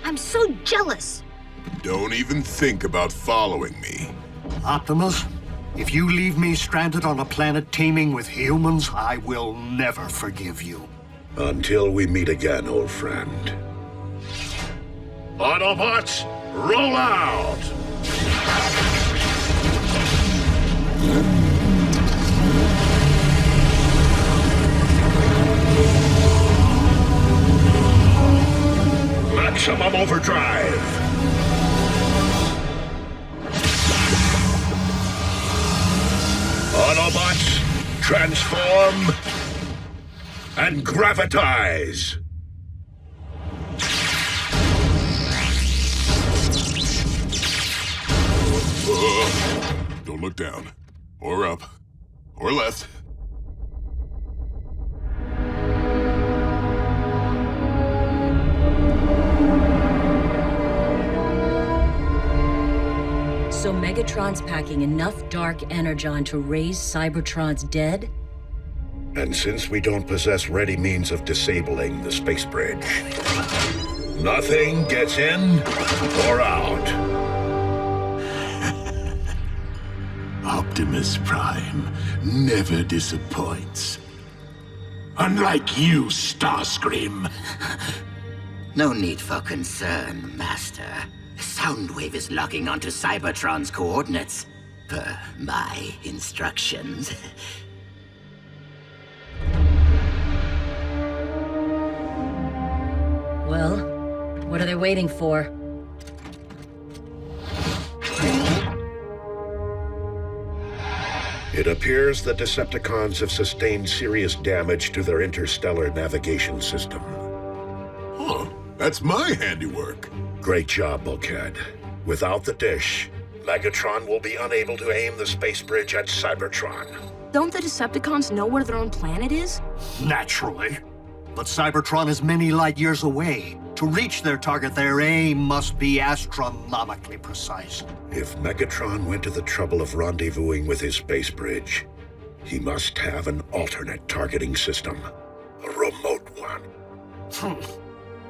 I'm so jealous. Don't even think about following me. Optimus, if you leave me stranded on a planet teeming with humans, I will never forgive you. Until we meet again, old friend. Autobots, roll out! Maximum overdrive! Autobots, transform and gravitize. Don't look down. Or up. Or left. So Megatron's packing enough dark energon to raise Cybertron's dead? And since we don't possess ready means of disabling the space bridge, nothing gets in or out. Optimus Prime never disappoints. Unlike you, Starscream. No need for concern, Master. Soundwave is locking onto Cybertron's coordinates, per my instructions. Well, what are they waiting for? It appears the Decepticons have sustained serious damage to their interstellar navigation system. Huh, that's my handiwork. Great job, Bulkhead. Without the dish, Megatron will be unable to aim the space bridge at Cybertron. Don't the Decepticons know where their own planet is? Naturally. But Cybertron is many light years away. To reach their target, their aim must be astronomically precise. If Megatron went to the trouble of rendezvousing with his space bridge, he must have an alternate targeting system. A remote one.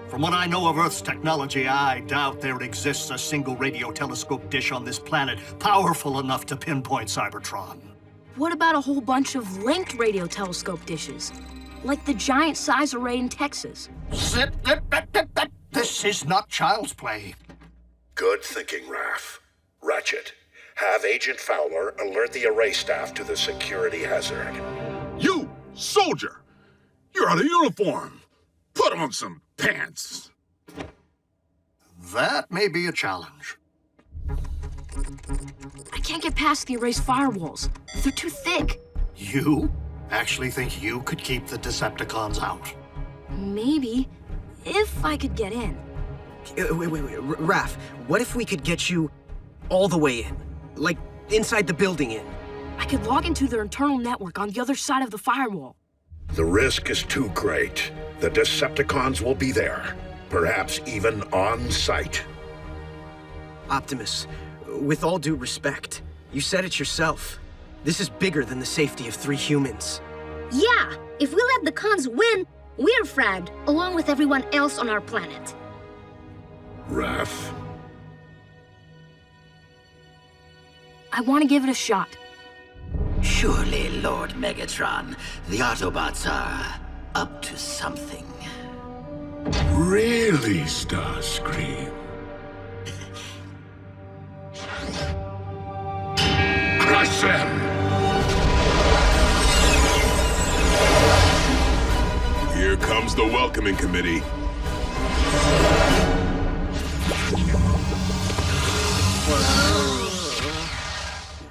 From what I know of Earth's technology, I doubt there exists a single radio telescope dish on this planet powerful enough to pinpoint Cybertron. What about a whole bunch of linked radio telescope dishes? Like the giant size array in Texas. This is not child's play. Good thinking, Raph. Ratchet, have Agent Fowler alert the array staff to the security hazard. You, soldier! You're out of uniform! Put on some pants! That may be a challenge. I can't get past the array's firewalls. They're too thick. You actually think you could keep the Decepticons out? Maybe, if I could get in. Wait, Raph, what if we could get you all the way in? Like, inside the building in? I could log into their internal network on the other side of the firewall. The risk is too great. The Decepticons will be there, perhaps even on site. Optimus, with all due respect, you said it yourself. This is bigger than the safety of 3 humans. Yeah, if we let the cons win, we're fragged, along with everyone else on our planet. Raph? I want to give it a shot. Surely, Lord Megatron, the Autobots are up to something. Really, Starscream? Crush them! Here comes the welcoming committee.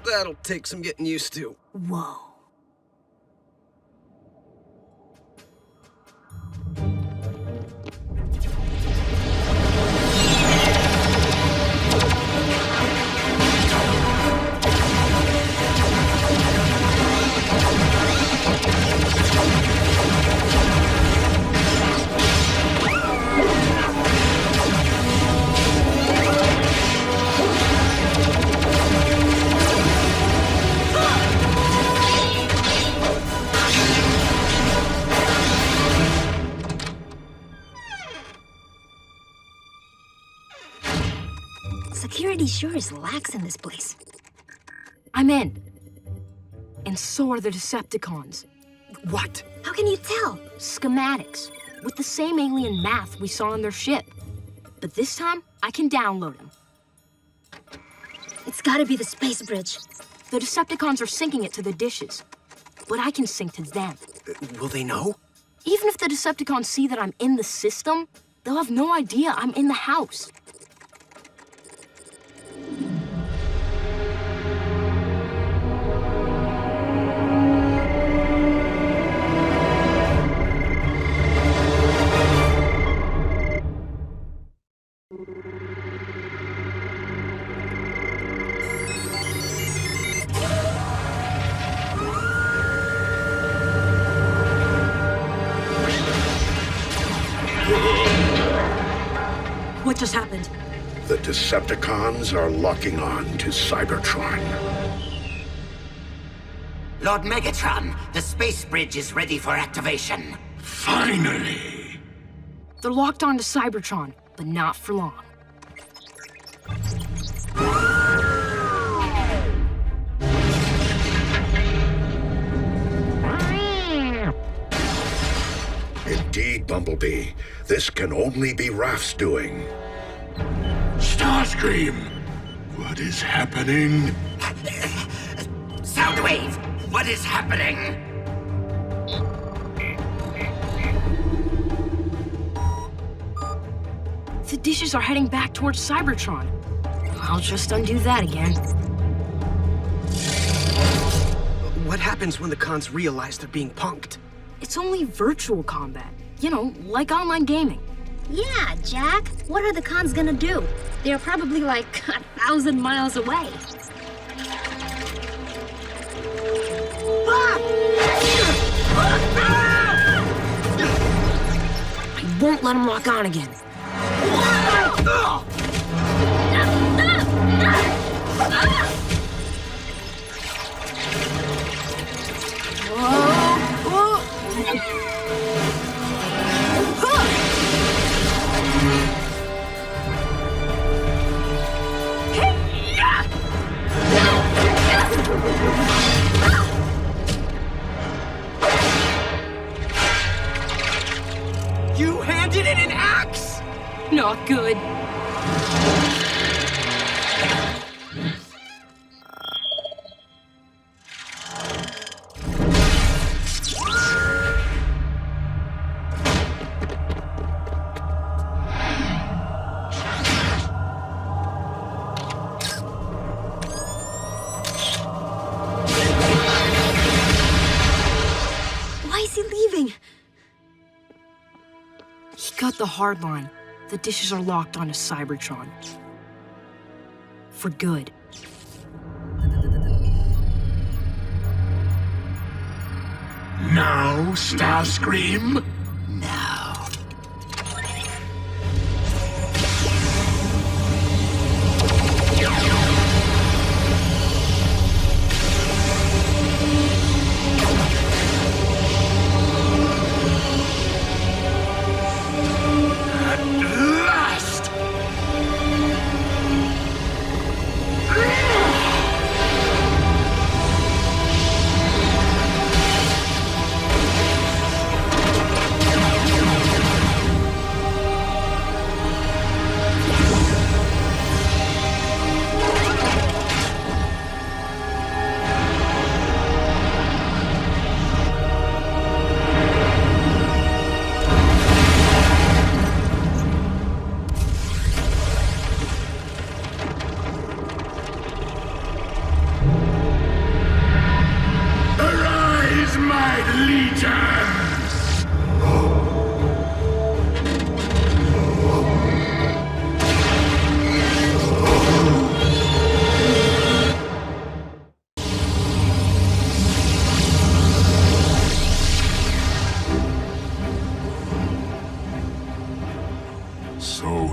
That'll take some getting used to. Whoa. Security sure is lax in this place. I'm in. And so are the Decepticons. What? How can you tell? Schematics, with the same alien math we saw on their ship. But this time, I can download them. It's gotta be the space bridge. The Decepticons are syncing it to the dishes. But I can sync to them. Will they know? Even if the Decepticons see that I'm in the system, they'll have no idea I'm in the house. What just happened? The Decepticons are locking on to Cybertron. Lord Megatron, the space bridge is ready for activation. Finally! They're locked onto Cybertron, but not for long. Indeed, Bumblebee. This can only be Raph's doing. Starscream! What is happening? Soundwave! What is happening? The dishes are heading back towards Cybertron. I'll just undo that again. What happens when the cons realize they're being punked? It's only virtual combat. You know, like online gaming. Yeah, Jack. What are the cons gonna do? They're probably like 1,000 miles away. I won't let him lock on again. You handed it an axe? Not good. Why is he leaving? He got the hard line. The dishes are locked onto Cybertron. For good. Now, Starscream? Now. So,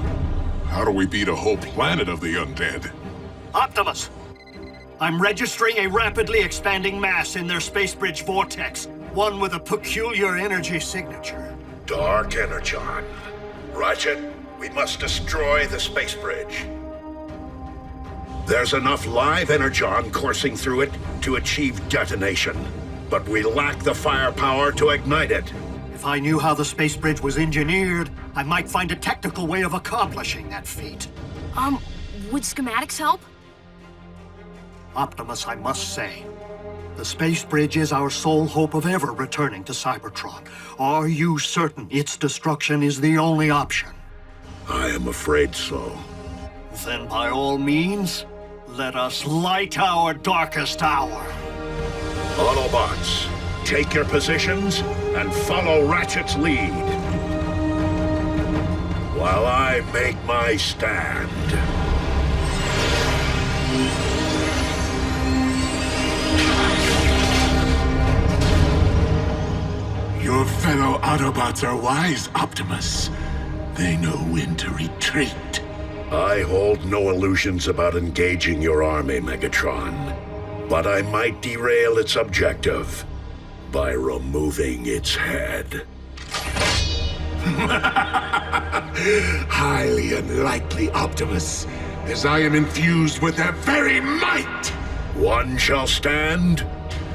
how do we beat a whole planet of the undead? Optimus! I'm registering a rapidly expanding mass in their space bridge vortex, one with a peculiar energy signature. Dark Energon. Ratchet, we must destroy the space bridge. There's enough live Energon coursing through it to achieve detonation, but we lack the firepower to ignite it. If I knew how the space bridge was engineered, I might find a technical way of accomplishing that feat. Would schematics help? Optimus, I must say, the space bridge is our sole hope of ever returning to Cybertron. Are you certain its destruction is the only option? I am afraid so. Then by all means, let us light our darkest hour. Autobots, take your positions and follow Ratchet's lead, while I make my stand. Your fellow Autobots are wise, Optimus. They know when to retreat. I hold no illusions about engaging your army, Megatron. But I might derail its objective by removing its head. Highly unlikely, Optimus, as I am infused with their very might! One shall stand,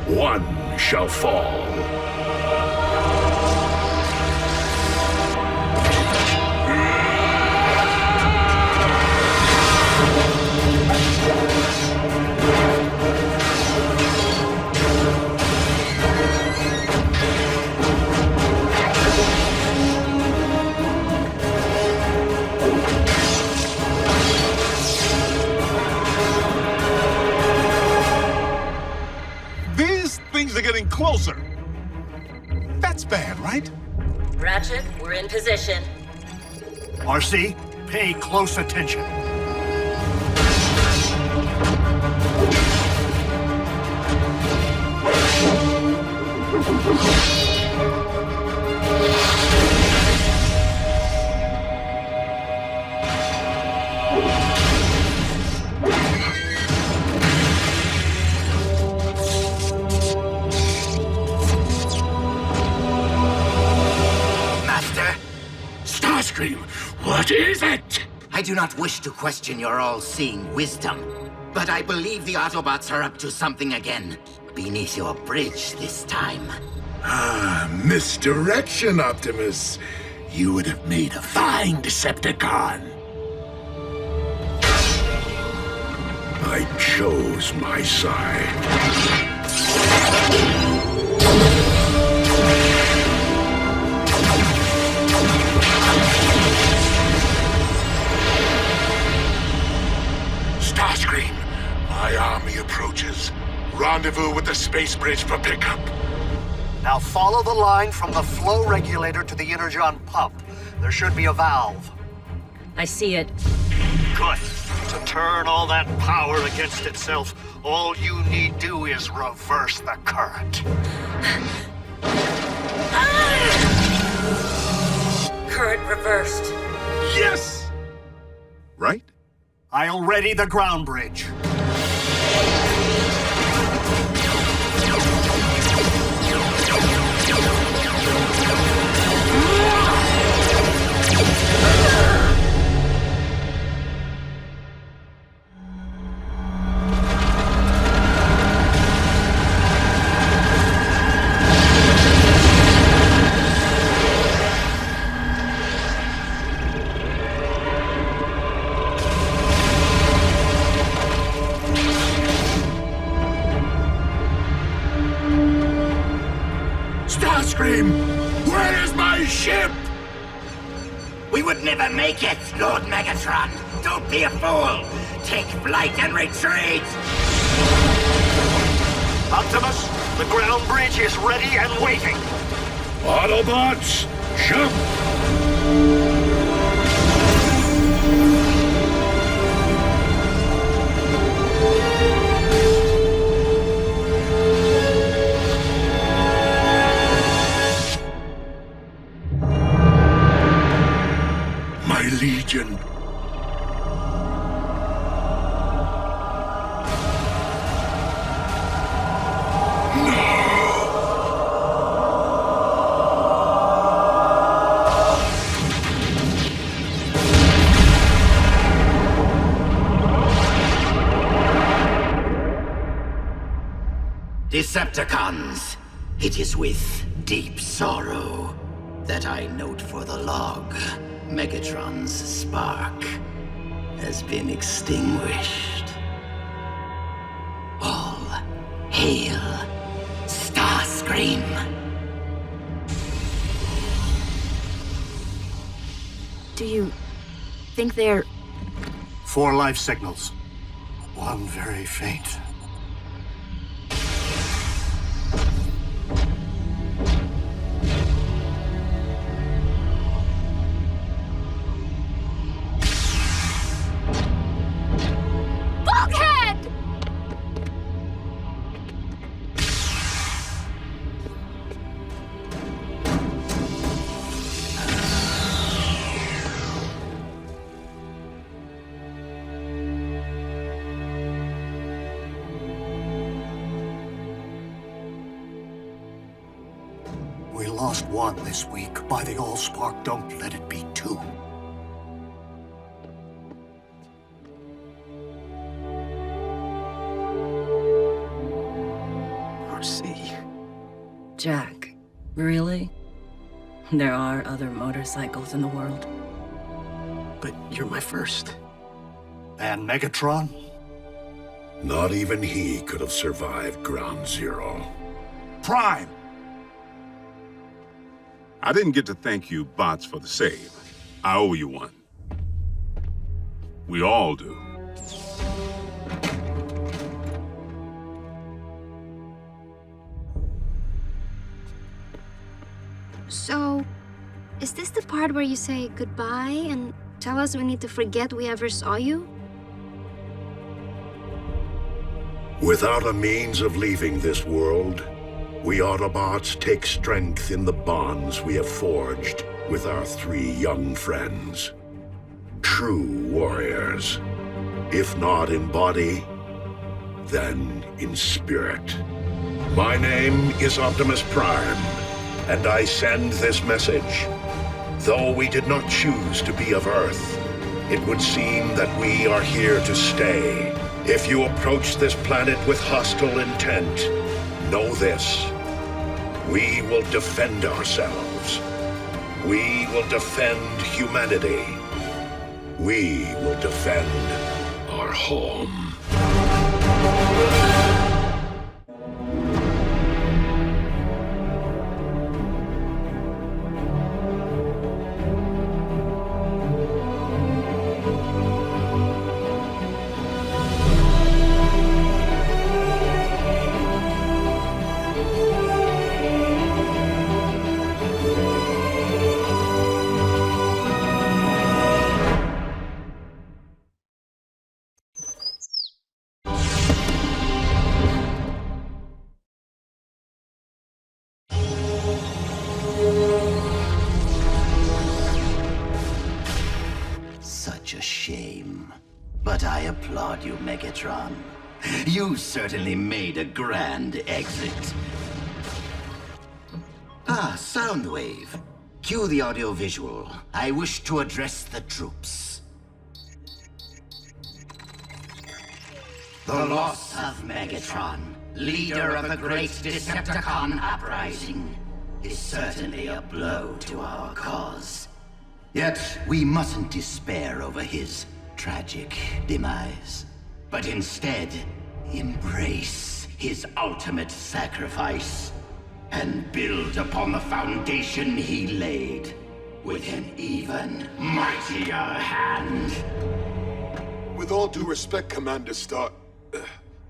one shall fall. Things are getting closer. That's bad, right? Ratchet, we're in position. RC, pay close attention. What is it? I do not wish to question your all-seeing wisdom, but I believe the Autobots are up to something again. Beneath your bridge this time. Ah, misdirection, Optimus. You would have made a fine Decepticon. I chose my side. Starscream, my army approaches. Rendezvous with the space bridge for pickup. Now follow the line from the flow regulator to the Energon pump. There should be a valve. I see it. Good. To turn all that power against itself, all you need do is reverse the current. Current reversed. Yes! Right? I'll ready the ground bridge. Starscream! Where is my ship? We would never make it, Lord Megatron. Don't be a fool. Take flight and retreat. Optimus, the ground bridge is ready and waiting. Autobots, jump! Legion. Decepticons, it is with deep sorrow that I note for the log. Megatron's spark has been extinguished. All hail Starscream. Do you think they're... 4 life signals. One very faint. lost one this week. By the Allspark, don't let it be two. Mercy. Jack, really? There are other motorcycles in the world. But you're my first. And Megatron? Not even he could have survived Ground Zero. Prime! I didn't get to thank you, bots, for the save. I owe you one. We all do. So, is this the part where you say goodbye and tell us we need to forget we ever saw you? Without a means of leaving this world, we Autobots take strength in the bonds we have forged with our 3 young friends. True warriors. If not in body, then in spirit. My name is Optimus Prime, and I send this message. Though we did not choose to be of Earth, it would seem that we are here to stay. If you approach this planet with hostile intent, know this. We will defend ourselves. We will defend humanity. We will defend our home. Such a shame. But I applaud you, Megatron. You certainly made a grand exit. Ah, Soundwave. Cue the audiovisual. I wish to address the troops. The loss of Megatron, leader of the great Decepticon uprising, is certainly a blow to our cause. Yet, we mustn't despair over his tragic demise, but instead embrace his ultimate sacrifice and build upon the foundation he laid with an even mightier hand. With all due respect, Commander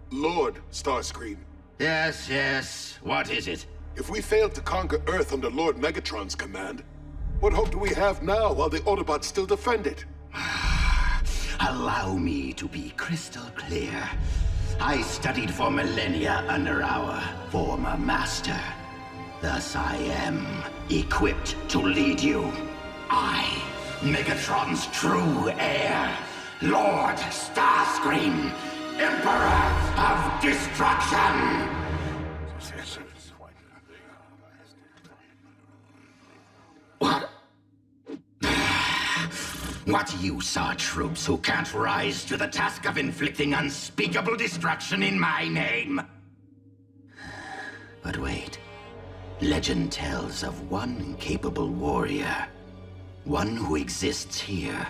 Lord Starscream. Yes, yes. What is it? If we failed to conquer Earth under Lord Megatron's command, what hope do we have now while the Autobots still defend it? Allow me to be crystal clear. I studied for millennia under our former master. Thus I am equipped to lead you. I, Megatron's true heir, Lord Starscream, Emperor of Destruction! What? What use are troops who can't rise to the task of inflicting unspeakable destruction in my name? But wait. Legend tells of one capable warrior. One who exists here,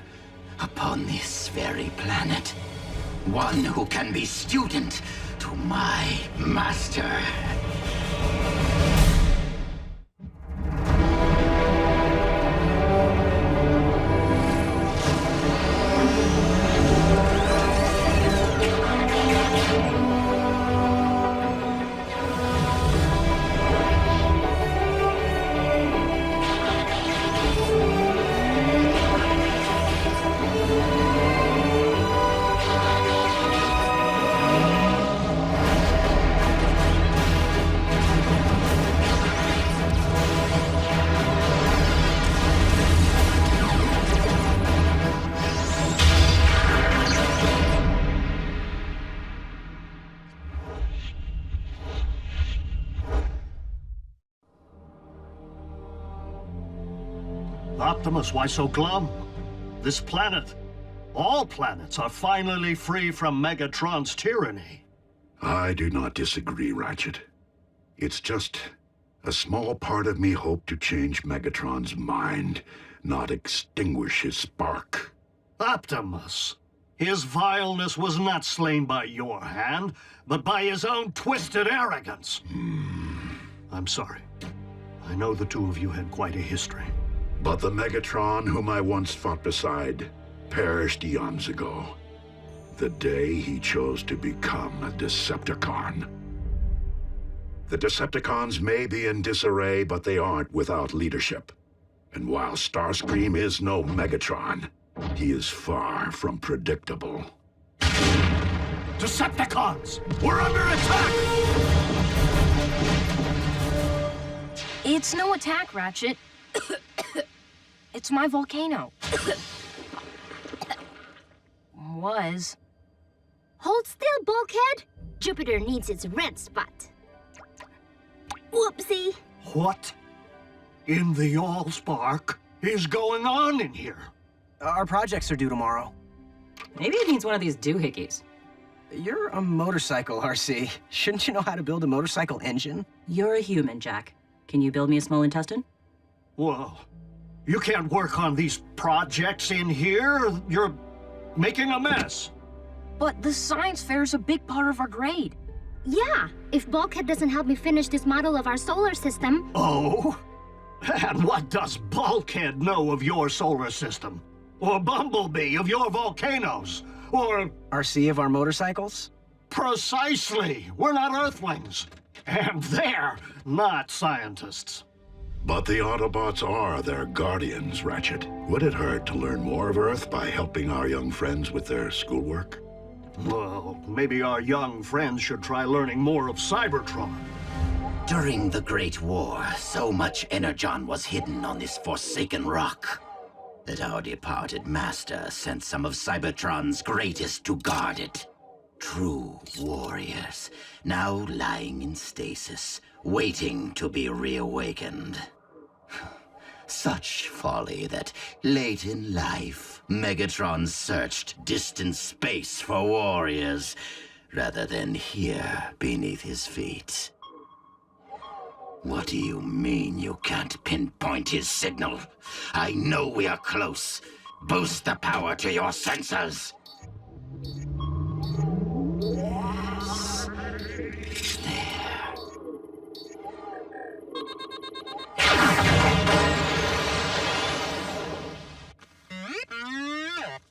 upon this very planet. One who can be student to my master. Optimus, why so glum? This planet, all planets, are finally free from Megatron's tyranny. I do not disagree, Ratchet. It's just a small part of me hoped to change Megatron's mind, not extinguish his spark. Optimus, his vileness was not slain by your hand, but by his own twisted arrogance. I'm sorry. I know the two of you had quite a history. But the Megatron whom I once fought beside perished eons ago. The day he chose to become a Decepticon. The Decepticons may be in disarray, but they aren't without leadership. And while Starscream is no Megatron, he is far from predictable. Decepticons! We're under attack! It's no attack, Ratchet. It's my volcano. Was. Hold still, bulkhead. Jupiter needs its red spot. Whoopsie. What in the Allspark is going on in here? Our projects are due tomorrow. Maybe it needs one of these doohickeys. You're a motorcycle, RC. Shouldn't you know how to build a motorcycle engine? You're a human, Jack. Can you build me a small intestine? Well, you can't work on these projects in here. You're making a mess. But the science fair's a big part of our grade. Yeah, if Bulkhead doesn't help me finish this model of our solar system... Oh? And what does Bulkhead know of your solar system? Or Bumblebee of your volcanoes? Or... RC of our motorcycles? Precisely! We're not Earthlings. And they're not scientists. But the Autobots are their guardians, Ratchet. Would it hurt to learn more of Earth by helping our young friends with their schoolwork? Well, maybe our young friends should try learning more of Cybertron. During the Great War, so much Energon was hidden on this forsaken rock that our departed master sent some of Cybertron's greatest to guard it. True warriors, now lying in stasis, waiting to be reawakened. Such folly that, late in life, Megatron searched distant space for warriors, rather than here beneath his feet. What do you mean you can't pinpoint his signal? I know we are close. Boost the power to your sensors. Yes. There.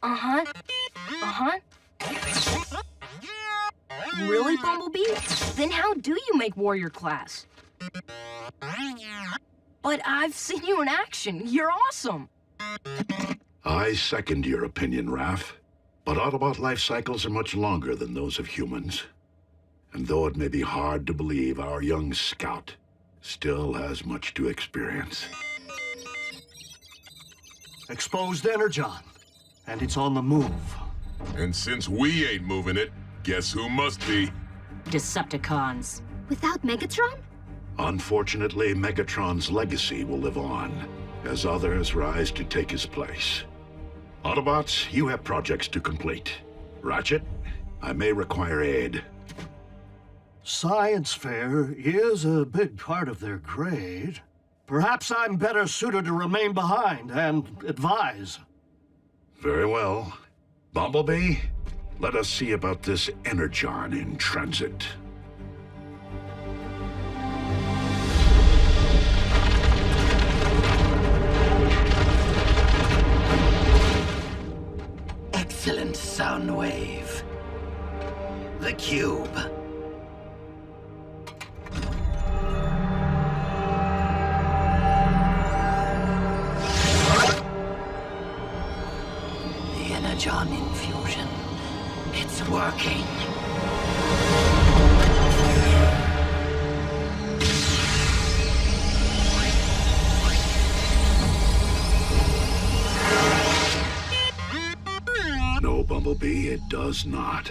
Uh-huh. Uh-huh. Really, Bumblebee? Then how do you make warrior class? But I've seen you in action. You're awesome. I second your opinion, Raph. But Autobot life cycles are much longer than those of humans. And though it may be hard to believe, our young scout still has much to experience. Exposed Energon, and it's on the move. And since we ain't moving it, guess who must be? Decepticons. Without Megatron? Unfortunately, Megatron's legacy will live on, as others rise to take his place. Autobots, you have projects to complete. Ratchet, I may require aid. Science fair is a big part of their grade. Perhaps I'm better suited to remain behind and advise. Very well. Bumblebee, let us see about this Energon in transit. Excellent sound wave. The cube. The Energon infusion. It's working. No, Bumblebee, it does not.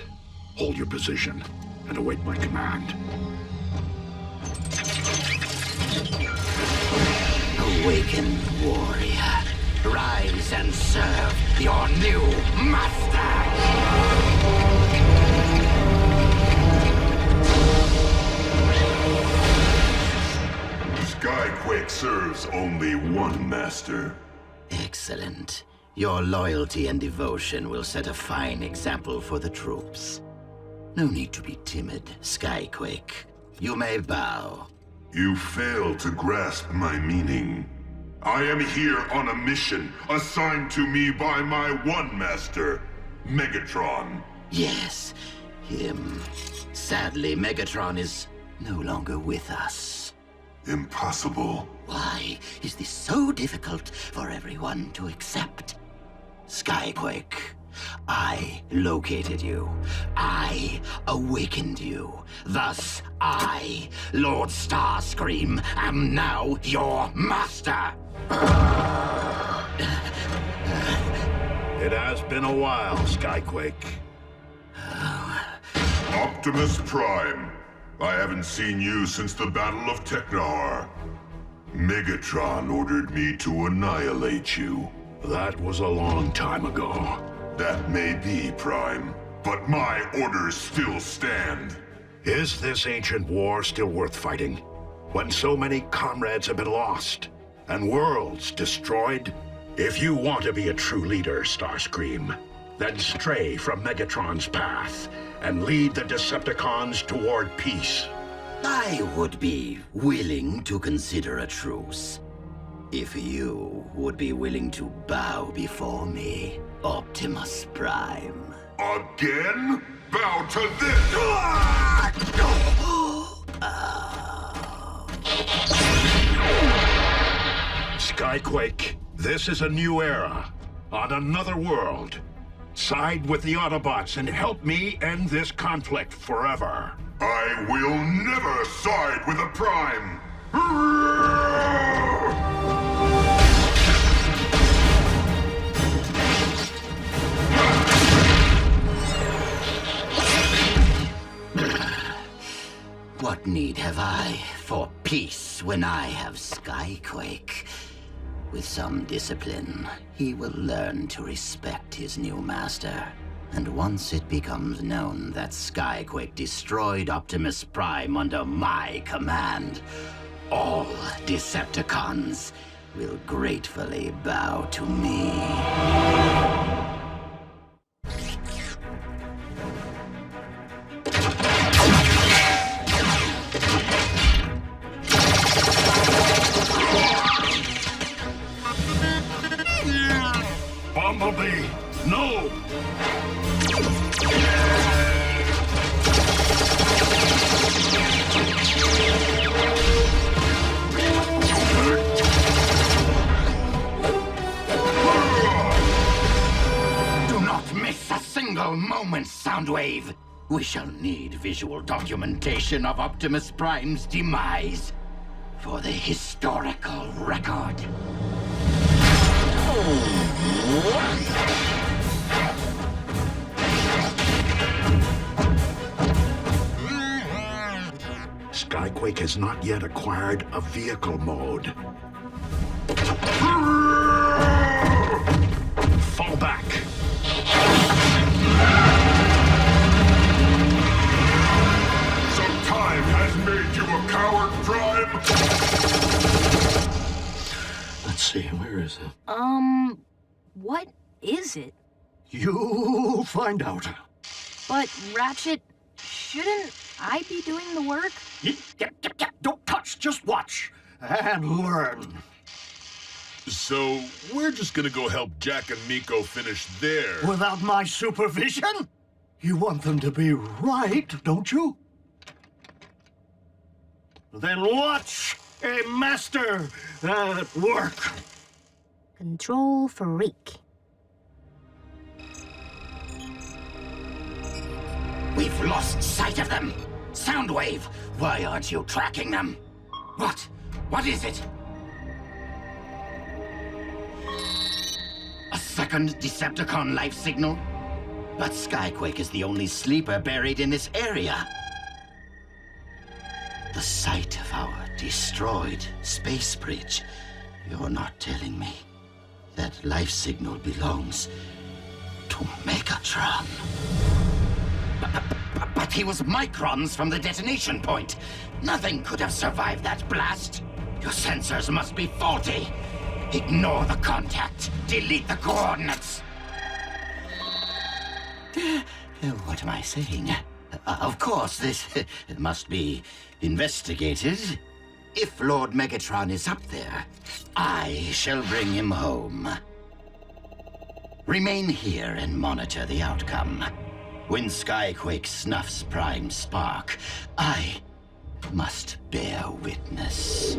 Hold your position and await my command. Awakened warrior. rise and serve your new master! Skyquake serves only one master. Excellent. Your loyalty and devotion will set a fine example for the troops. No need to be timid, Skyquake. You may bow. You fail to grasp my meaning. I am here on a mission assigned to me by my one master, Megatron. Yes, him. Sadly, Megatron is no longer with us. Impossible. Why is this so difficult for everyone to accept? Skyquake, I located you. I awakened you. Thus, I, Lord Starscream, am now your master. It has been a while, Skyquake. Optimus Prime. I haven't seen you since the Battle of Technahar. Megatron ordered me to annihilate you. That was a long time ago. That may be, Prime, but my orders still stand. Is this ancient war still worth fighting? When so many comrades have been lost, and worlds destroyed? If you want to be a true leader, Starscream, then stray from Megatron's path and lead the Decepticons toward peace. I would be willing to consider a truce. If you would be willing to bow before me, Optimus Prime. Again? Bow to this! Skyquake, this is a new era, on another world. Side with the Autobots and help me end this conflict forever. I will never side with a Prime! What need have I for peace when I have Skyquake? With some discipline, he will learn to respect his new master. And once it becomes known that Skyquake destroyed Optimus Prime under my command, all Decepticons will gratefully bow to me. Bumblebee, no! Do not miss a single moment, Soundwave! We shall need visual documentation of Optimus Prime's demise for the historical record. Skyquake has not yet acquired a vehicle mode. Fall back! So time has made you a coward, Prime? Let's see, where is it? What is it? You'll find out. But, Ratchet, shouldn't I be doing the work? Don't touch, just watch and learn. So, we're just gonna go help Jack and Miko finish their... Without my supervision? You want them to be right, don't you? Then watch a master at work. Control freak. We've lost sight of them! Soundwave, why aren't you tracking them? What? What is it? A second Decepticon life signal? But Skyquake is the only sleeper buried in this area. The site of our destroyed space bridge. You're not telling me That life signal belongs to Megatron. But he was microns from the detonation point. Nothing could have survived that blast. Your sensors must be faulty. Ignore the contact. Delete the coordinates. What am I saying? Of course, this must be investigated. If Lord Megatron is up there, I shall bring him home. Remain here and monitor the outcome. When Skyquake snuffs Prime's spark, I must bear witness.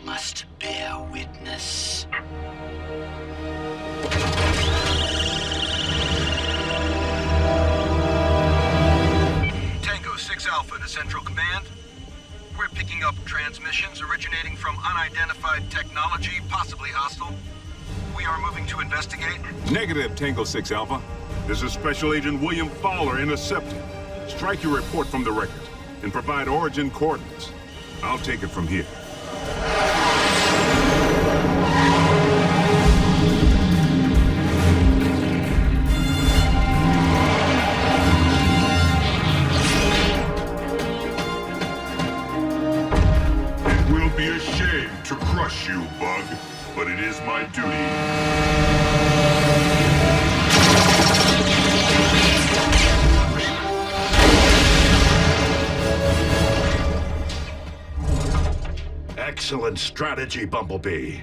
Must bear witness. Tango 6 Alpha to Central Command. We're picking up transmissions originating from unidentified technology, possibly hostile. We are moving to investigate. Negative, Tango 6 Alpha. This is Special Agent William Fowler intercepting. Strike your report from the record and provide origin coordinates. I'll take it from here. Be a shame to crush you, Bug, but it is my duty. Excellent strategy, Bumblebee.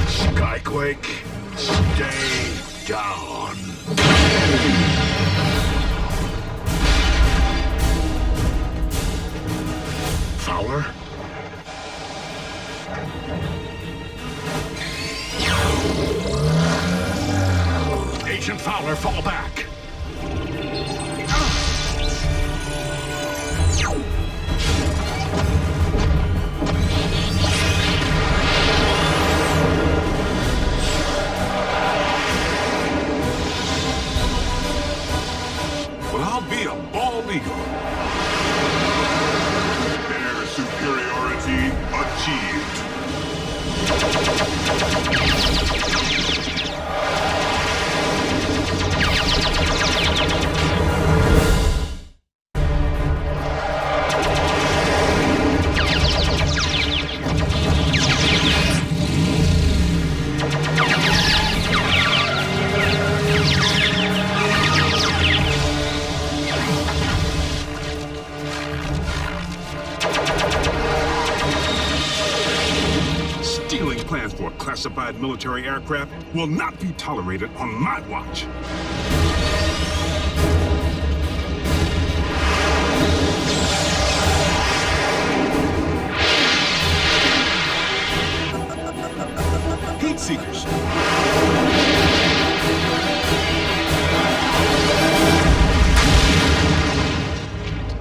Skyquake, stay down. Fowler? Agent Fowler, fall back. Well, I'll be a bald eagle. Air superiority achieved. Plans for classified military aircraft will not be tolerated on my watch. Heat seekers.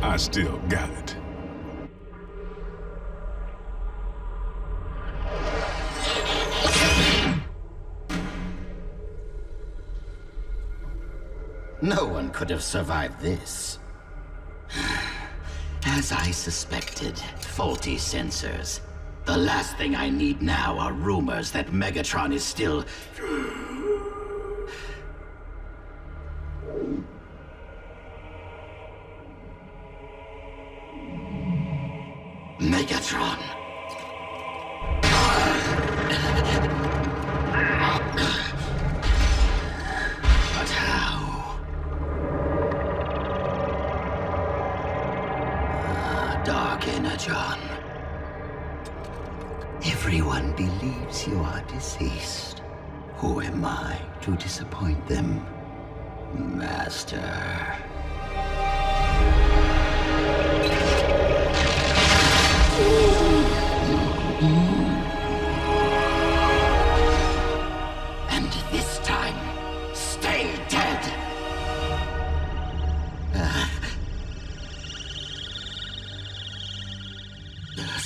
I still got it. No one could have survived this. As I suspected, faulty sensors. The last thing I need now are rumors that Megatron is still... Megatron. But how? Dark Energon. Everyone believes you are deceased. Who am I to disappoint them, Master? And this time, stay dead.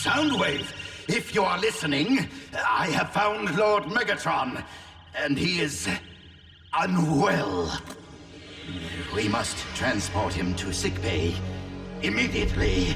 Soundwave, if you are listening, I have found Lord Megatron, and he is unwell. We must transport him to sickbay immediately.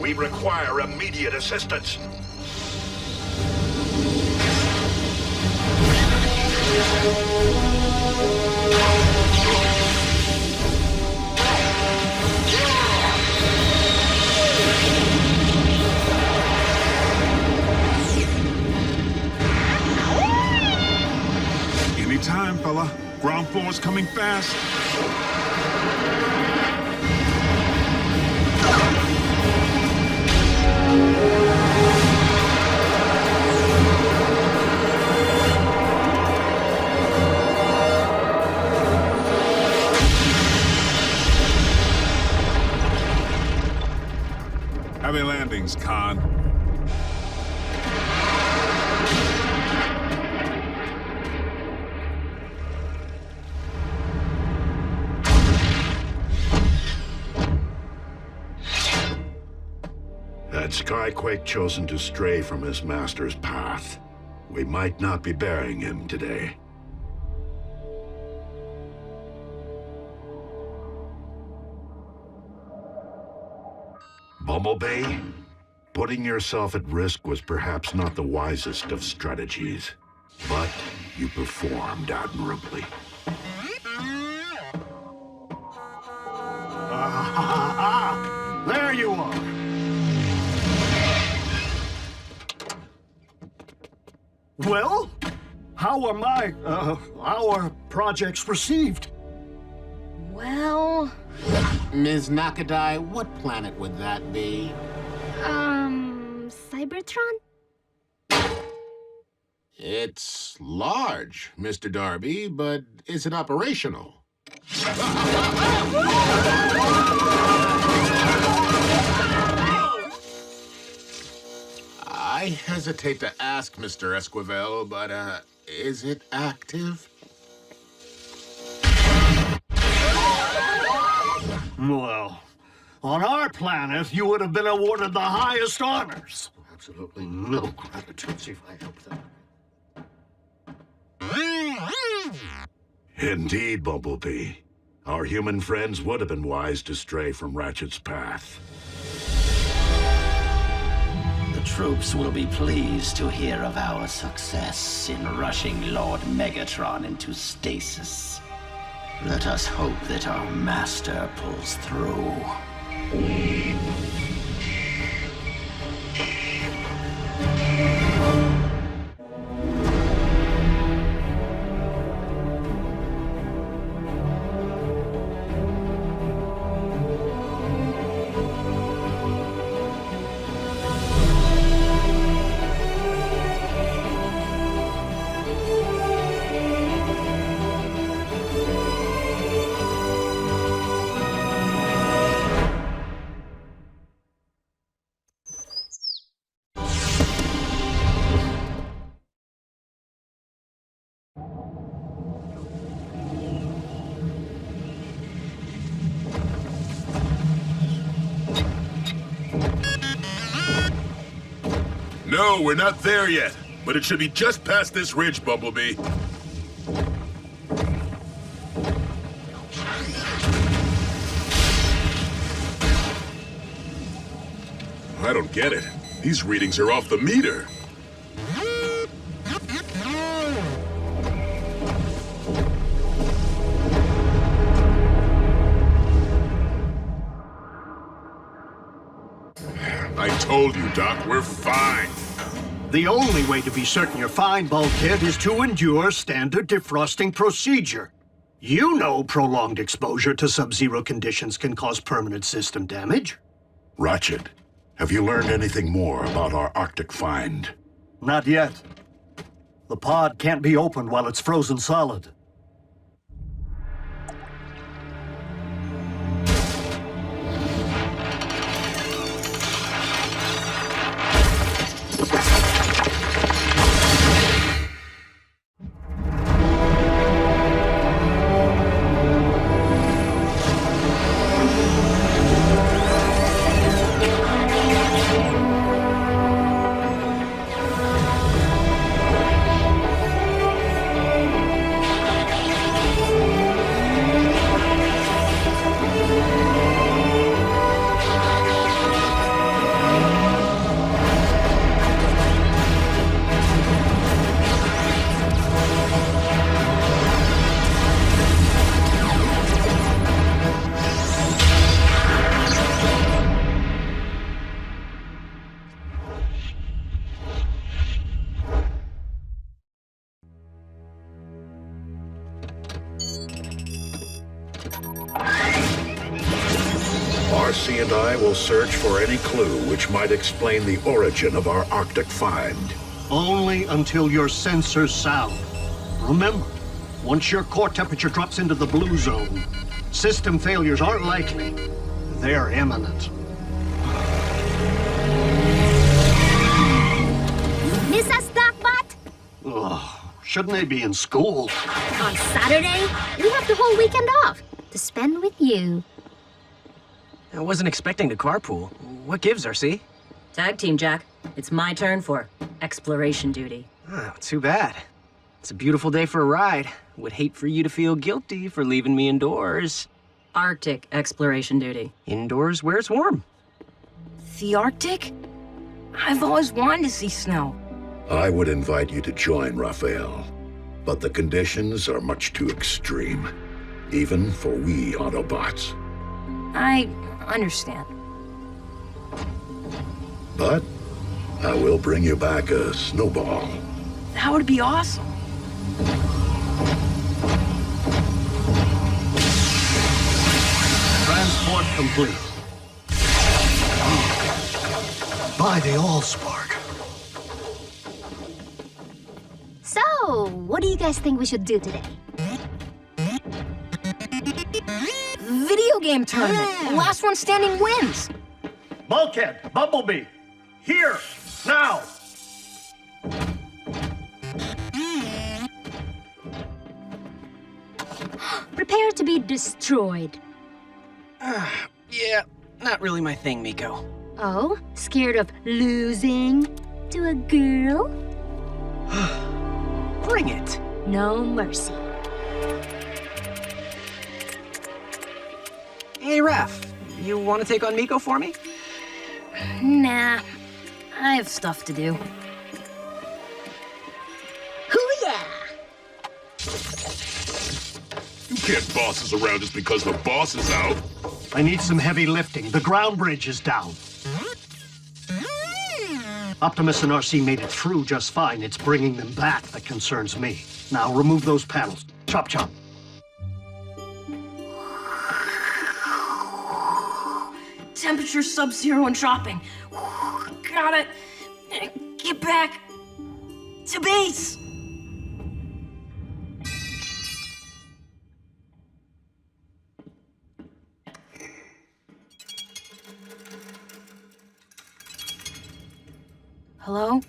We require immediate assistance. Anytime, fella. Ground floor's coming fast. Heavy landings, Khan. Had Skyquake chosen to stray from his master's path, we might not be burying him today. Bumblebee, putting yourself at risk was perhaps not the wisest of strategies, but you performed admirably. There you are. Well, how are our projects received? Well... Ms. Nakadai, what planet would that be? Cybertron? It's large, Mr. Darby, but is it operational? I hesitate to ask, Mr. Esquivel, but, is it active? Well, on our planet, you would have been awarded the highest honors. Absolutely no gratitude if I help them. Indeed, Bumblebee. Our human friends would have been wise to stray from Ratchet's path. The troops will be pleased to hear of our success in rushing Lord Megatron into stasis. Let us hope that our master pulls through. No, we're not there yet, but it should be just past this ridge, Bumblebee. I don't get it. These readings are off the meter. I told you, Doc, we're fine. The only way to be certain you're fine, Bulkhead, is to endure standard defrosting procedure. You know prolonged exposure to sub-zero conditions can cause permanent system damage. Ratchet, have you learned anything more about our Arctic find? Not yet. The pod can't be opened while it's frozen solid. RC and I will search for any clue which might explain the origin of our Arctic find. Only until your sensors sound. Remember, once your core temperature drops into the blue zone, system failures aren't likely. They're imminent. Miss us, Docbot? Ugh, shouldn't they be in school? On Saturday, we have the whole weekend off to spend with you. I wasn't expecting to carpool. What gives, RC? Tag team, Jack. It's my turn for exploration duty. Oh, too bad. It's a beautiful day for a ride. Would hate for you to feel guilty for leaving me indoors. Arctic exploration duty. Indoors where it's warm. The Arctic? I've always wanted to see snow. I would invite you to join, Raphael. But the conditions are much too extreme. Even for we Autobots. I understand. But I will bring you back a snowball. That would be awesome. Transport complete. By the Allspark. So, what do you guys think we should do today? Video game tournament. The last one standing wins. Bulkhead, Bumblebee, here, now. Prepare to be destroyed. Yeah, not really my thing, Miko. Oh, scared of losing to a girl? Bring it. No mercy. Hey, Raph, you want to take on Miko for me? Nah, I have stuff to do. Hoo-yeah! You can't boss us around just because the boss is out. I need some heavy lifting. The ground bridge is down. Optimus and RC made it through just fine. It's bringing them back that concerns me. Now, remove those panels. Chop, chop. Temperature sub-zero and dropping. Gotta get back to base. Hello?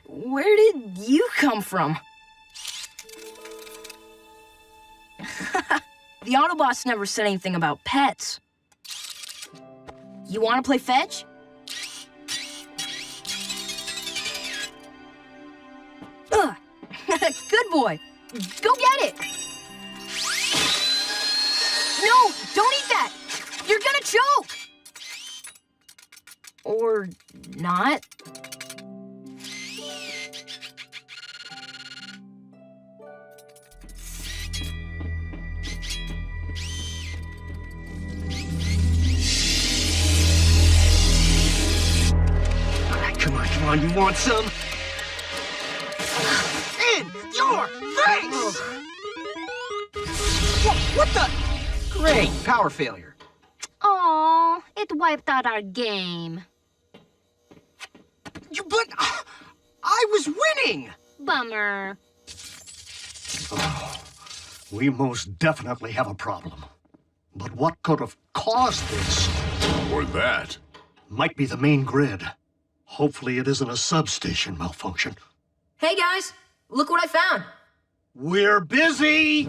Where did you come from? The Autobots never said anything about pets. You want to play fetch? Good boy. Go get it. No, don't eat that. You're gonna choke. Or not. on, you want some? In your face! What the? Great, power failure. Aw, it wiped out our game. But I was winning! Bummer. We most definitely have a problem. But what could have caused this? Or that. Might be the main grid. Hopefully it isn't a substation malfunction. Hey guys, look what I found. We're busy!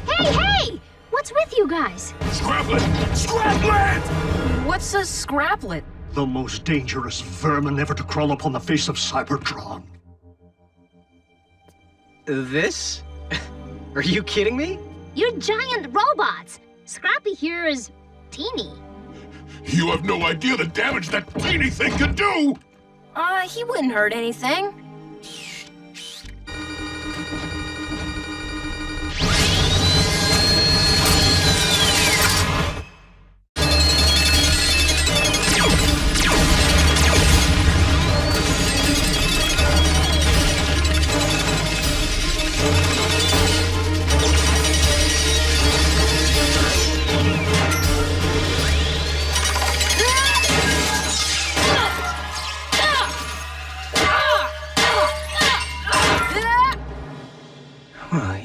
Hey! What's with you guys? Scraplet! Scraplet! What's a scraplet? The most dangerous vermin ever to crawl upon the face of Cybertron. This? Are you kidding me? You're giant robots. Scrappy here is teeny. You have no idea the damage that teeny thing can do! He wouldn't hurt anything.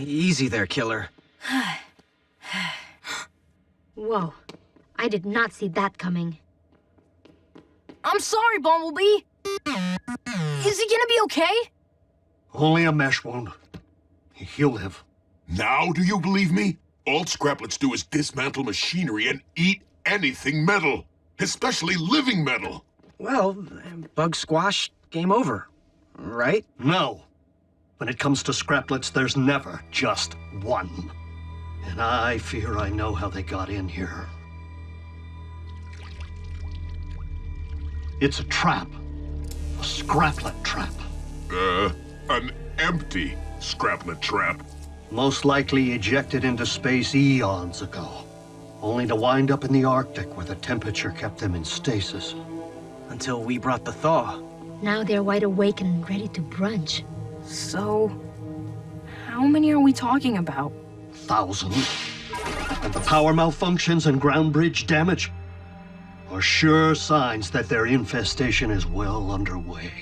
Easy there, killer. Whoa, I did not see that coming. I'm sorry, Bumblebee. Is he gonna be okay? Only a mesh wound. He'll live. Now do you believe me? All scraplets do is dismantle machinery and eat anything metal. Especially living metal. Well, bug squash, game over. Right? No. When it comes to scraplets, there's never just one. And I fear I know how they got in here. It's a trap. A scraplet trap. An empty scraplet trap. Most likely ejected into space eons ago. Only to wind up in the Arctic where the temperature kept them in stasis. Until we brought the thaw. Now they're wide awake and ready to brunch. So, how many are we talking about? Thousands. And the power malfunctions and ground bridge damage are sure signs that their infestation is well underway.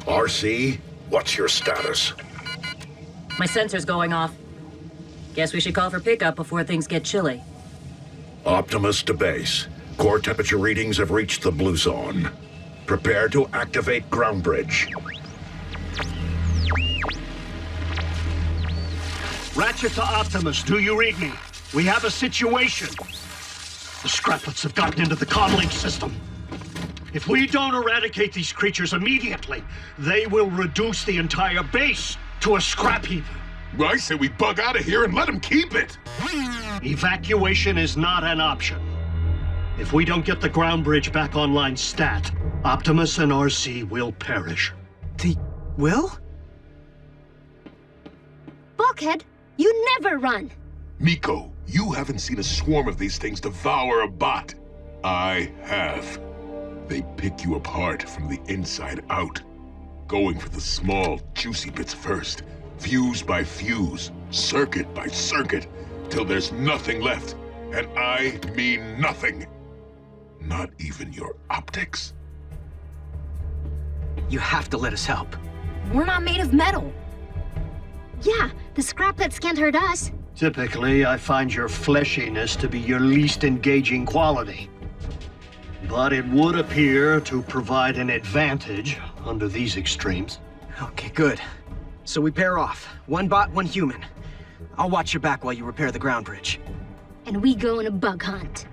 RC, what's your status? My sensor's going off. Guess we should call for pickup before things get chilly. Optimus to base. Core temperature readings have reached the blue zone. Prepare to activate ground bridge. Ratchet to Optimus, do you read me? We have a situation. The scraplets have gotten into the comlink system. If we don't eradicate these creatures immediately, they will reduce the entire base to a scrap heap. I say we bug out of here and let him keep it. Evacuation is not an option. If we don't get the ground bridge back online stat, Optimus and RC will perish. They will? Bulkhead, you never run. Miko, you haven't seen a swarm of these things devour a bot. I have. They pick you apart from the inside out, going for the small, juicy bits first. Fuse by fuse, circuit by circuit, till there's nothing left. And I mean nothing. Not even your optics. You have to let us help. We're not made of metal. Yeah, the scraplets can't hurt us. Typically, I find your fleshiness to be your least engaging quality. But it would appear to provide an advantage under these extremes. Okay, good. So we pair off. One bot, one human. I'll watch your back while you repair the ground bridge. And we go on a bug hunt.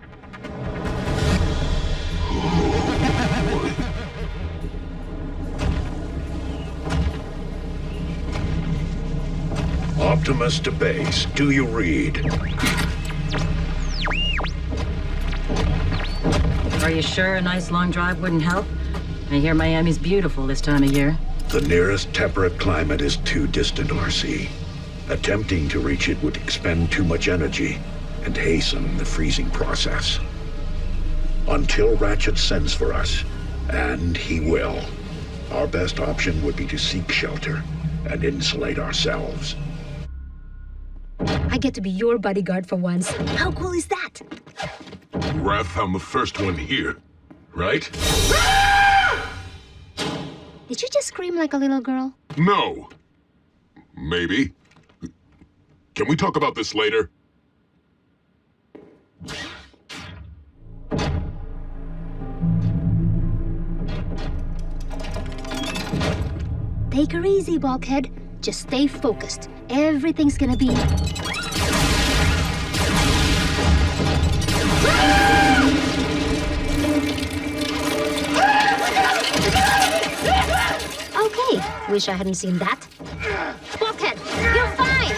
Optimus to base. Do you read? Are you sure a nice long drive wouldn't help? I hear Miami's beautiful this time of year. The nearest temperate climate is too distant, RC. Attempting to reach it would expend too much energy and hasten the freezing process. Until Ratchet sends for us, and he will, our best option would be to seek shelter and insulate ourselves. I get to be your bodyguard for once. How cool is that? Raph found the first one here, right? Did you just scream like a little girl? No. Maybe. Can we talk about this later? Take her easy, Bulkhead. Just stay focused. Everything's gonna be... Okay, wish I hadn't seen that. Bulkhead, you're fine!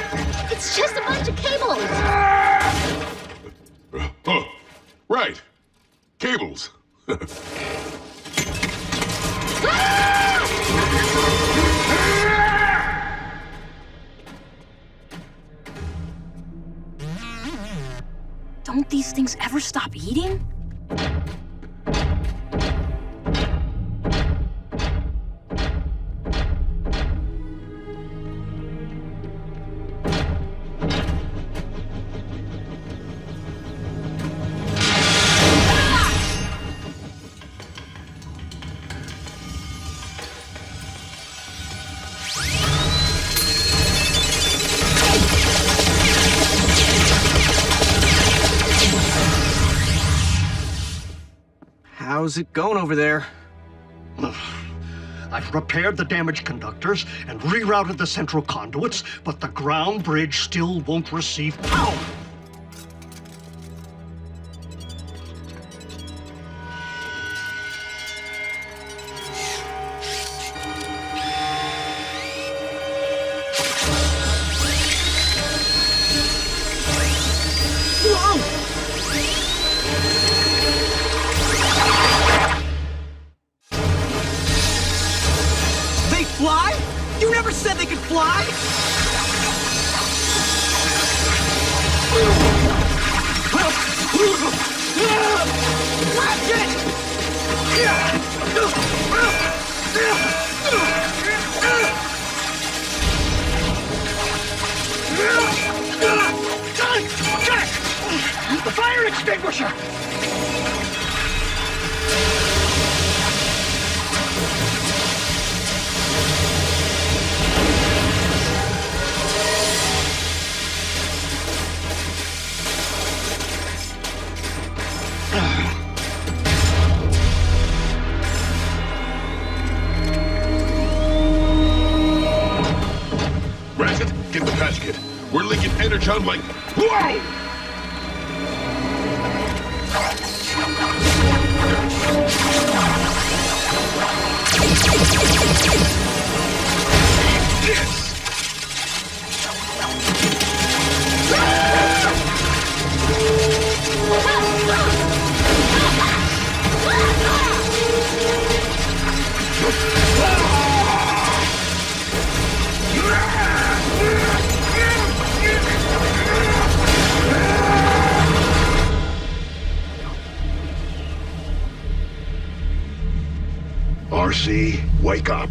It's just a bunch of cables! Oh, right. Cables. Don't these things ever stop eating? How's it going over there? I've repaired the damaged conductors and rerouted the central conduits, but the ground bridge still won't receive power. Fly? You never said they could fly! Jack! The fire extinguisher! Ratchet, get the patch kit. We're linking Energon like... Whoa! RC, wake up.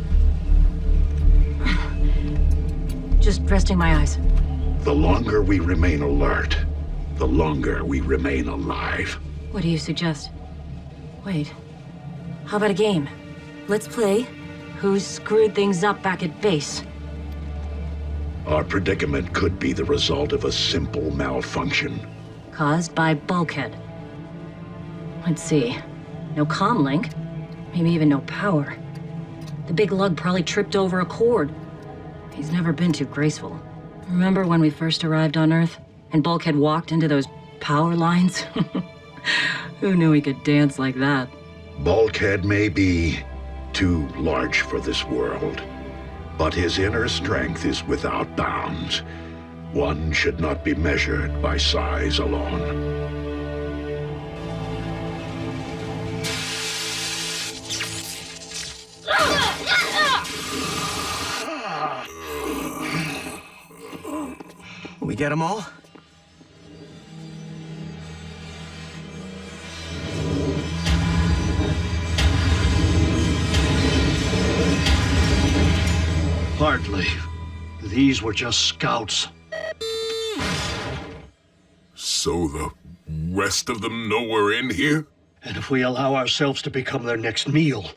Just resting my eyes. The longer we remain alert, the longer we remain alive. What do you suggest? Wait. How about a game? Let's play who screwed things up back at base. Our predicament could be the result of a simple malfunction. Caused by Bulkhead. Let's see. No comlink. Maybe even no power. The big lug probably tripped over a cord. He's never been too graceful. Remember when we first arrived on Earth and Bulkhead walked into those power lines? Who knew he could dance like that? Bulkhead may be too large for this world, but his inner strength is without bounds. One should not be measured by size alone. We get them all? Hardly. These were just scouts. So the rest of them know we're in here? And if we allow ourselves to become their next meal,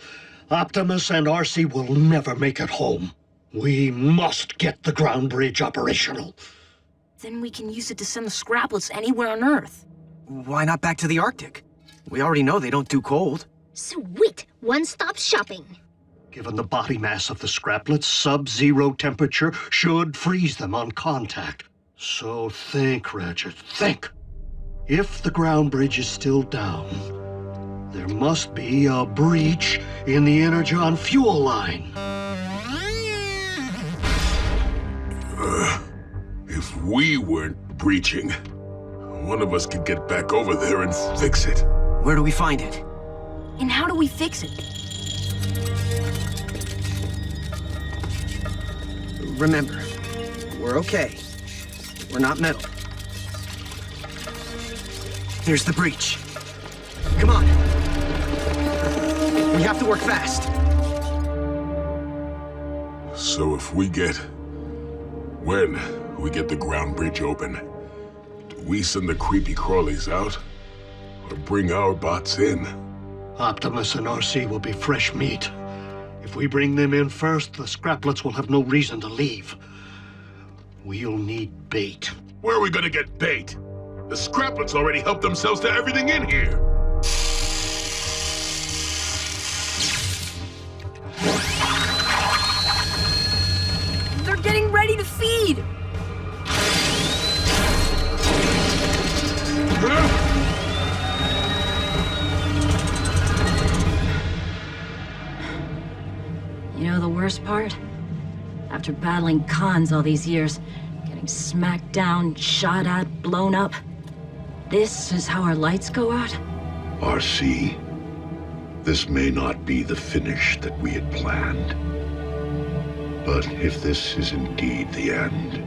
Optimus and RC will never make it home. We must get the ground bridge operational. Then we can use it to send the scraplets anywhere on Earth. Why not back to the Arctic? We already know they don't do cold. Sweet! One-stop shopping. Given the body mass of the scraplets, sub-zero temperature should freeze them on contact. So think, Ratchet, think. If the ground bridge is still down, there must be a breach in the Energon fuel line. If we weren't breaching, one of us could get back over there and fix it. Where do we find it? And how do we fix it? Remember, we're okay. We're not metal. There's the breach. Come on. We have to work fast. So if we get... When we get the ground bridge open, do we send the creepy crawlies out? Or bring our bots in? Optimus and RC will be fresh meat. If we bring them in first, the scraplets will have no reason to leave. We'll need bait. Where are we gonna get bait? The scraplets already helped themselves to everything in here. They're getting ready to feed! You know the worst part? After battling cons all these years, getting smacked down, shot at, blown up, this is how our lights go out? RC, this may not be the finish that we had planned. But if this is indeed the end,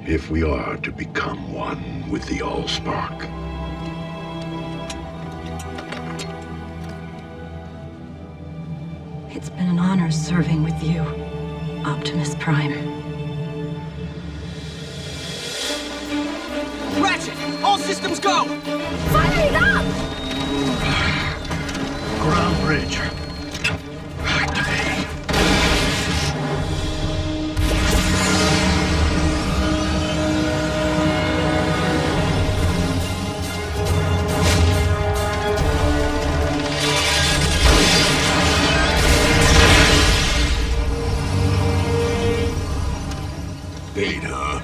if we are to become one with the Allspark, It's been an honor serving with you, Optimus Prime. Ratchet! All systems go! Fire it up! Ground bridge. Huh?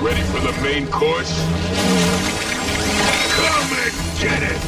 Ready for the main course? Come and get it!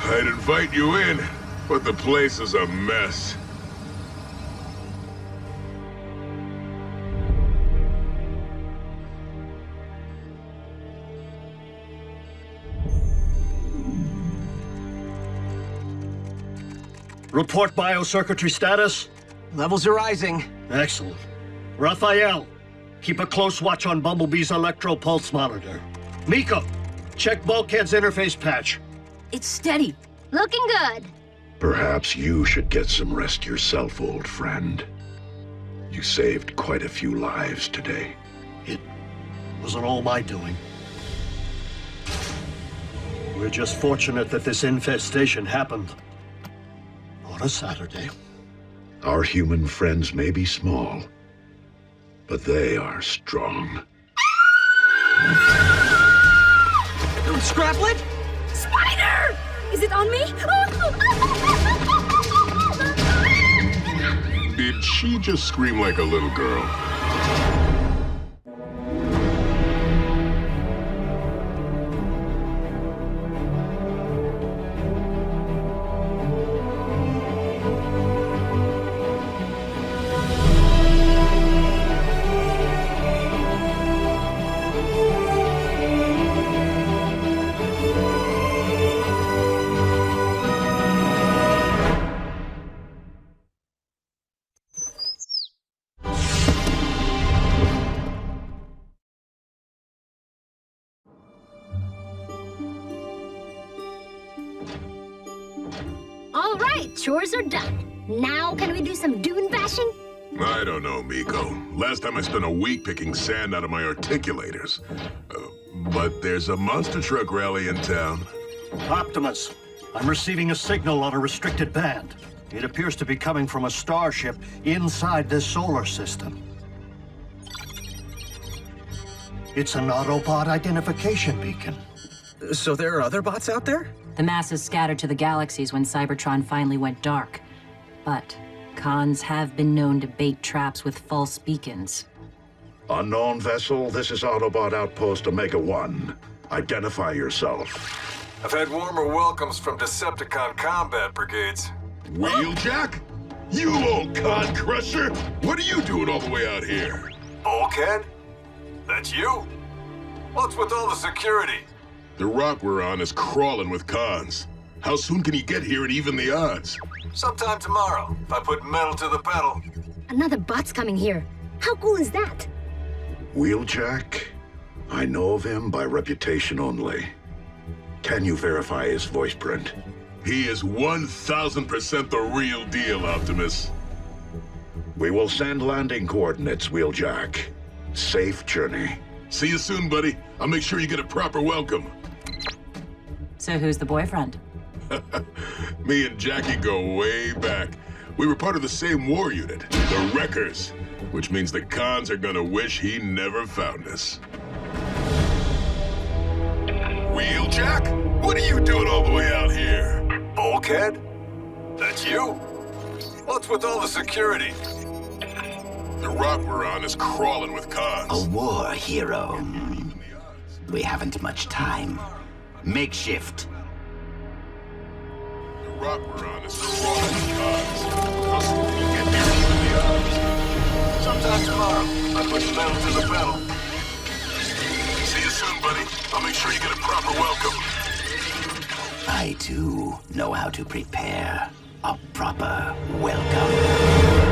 I'd invite you in, but the place is a mess. Report biocircuitry status. Levels are rising. Excellent. Raphael, keep a close watch on Bumblebee's electro-pulse monitor. Miko, check Bulkhead's interface patch. It's steady. Looking good. Perhaps you should get some rest yourself, old friend. You saved quite a few lives today. It wasn't all my doing. We're just fortunate that this infestation happened on a Saturday. Our human friends may be small, but they are strong. Scraplet? Spider! Is it on me? Did she just scream like a little girl? All right, chores are done. Now can we do some dune bashing? I don't know, Miko. Last time I spent a week picking sand out of my articulators. But there's a monster truck rally in town. Optimus, I'm receiving a signal on a restricted band. It appears to be coming from a starship inside this solar system. It's an Autobot identification beacon. So there are other bots out there? The masses scattered to the galaxies when Cybertron finally went dark. But cons have been known to bait traps with false beacons. Unknown vessel, this is Autobot Outpost Omega-1. Identify yourself. I've had warmer welcomes from Decepticon combat brigades. Wheeljack? You old con crusher! What are you doing all the way out here? Bulkhead? That's you? What's with all the security? The rock we're on is crawling with cons. How soon can you get here and even the odds? Sometime tomorrow, if I put metal to the pedal. Another bot's coming here. How cool is that? Wheeljack? I know of him by reputation only. Can you verify his voice print? He is 1000% the real deal, Optimus. We will send landing coordinates, Wheeljack. Safe journey. See you soon, buddy. I'll make sure you get a proper welcome. So who's the boyfriend? Me and Jackie go way back. We were part of the same war unit, the Wreckers, which means the cons are gonna wish he never found us. Wheeljack? What are you doing all the way out here? Bulkhead? That's you? What's with all the security? The rock we're on is crawling with cons. A war hero. We haven't much time. Makeshift. The rock we're on is crawling with cons. How soon can you get here and even the odds? Sometime tomorrow, I put metal to the pedal. See you soon, buddy. I'll make sure you get a proper welcome. I, too, know how to prepare a proper welcome.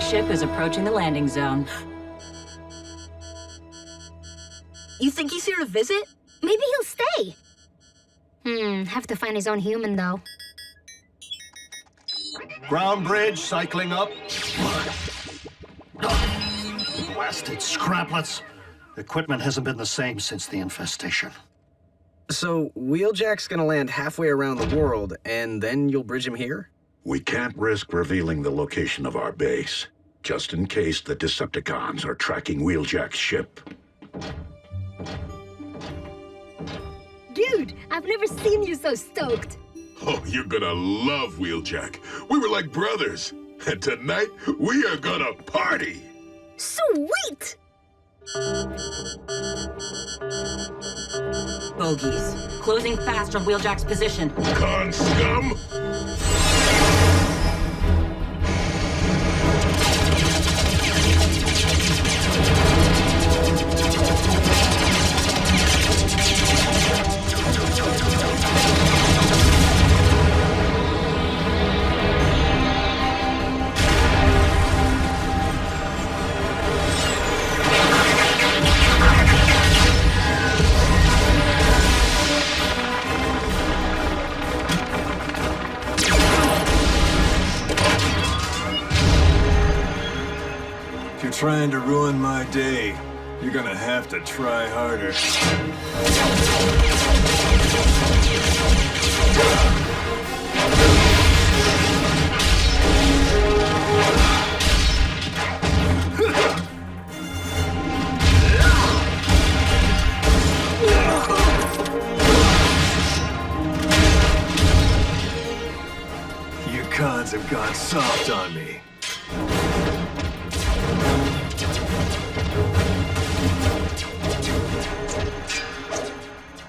Ship is approaching the landing zone. You think he's here to visit? Maybe he'll stay. Have to find his own human, though. Ground bridge cycling up. Blasted scraplets. Equipment hasn't been the same since the infestation. So, Wheeljack's gonna land halfway around the world, and then you'll bridge him here? We can't risk revealing the location of our base, just in case the Decepticons are tracking Wheeljack's ship. Dude, I've never seen you so stoked. Oh, you're gonna love Wheeljack. We were like brothers. And tonight, we are gonna party! Sweet! Bogies. Closing fast on Wheeljack's position. Con scum! Trying to ruin my day, you're gonna have to try harder. You cons have gone soft on me.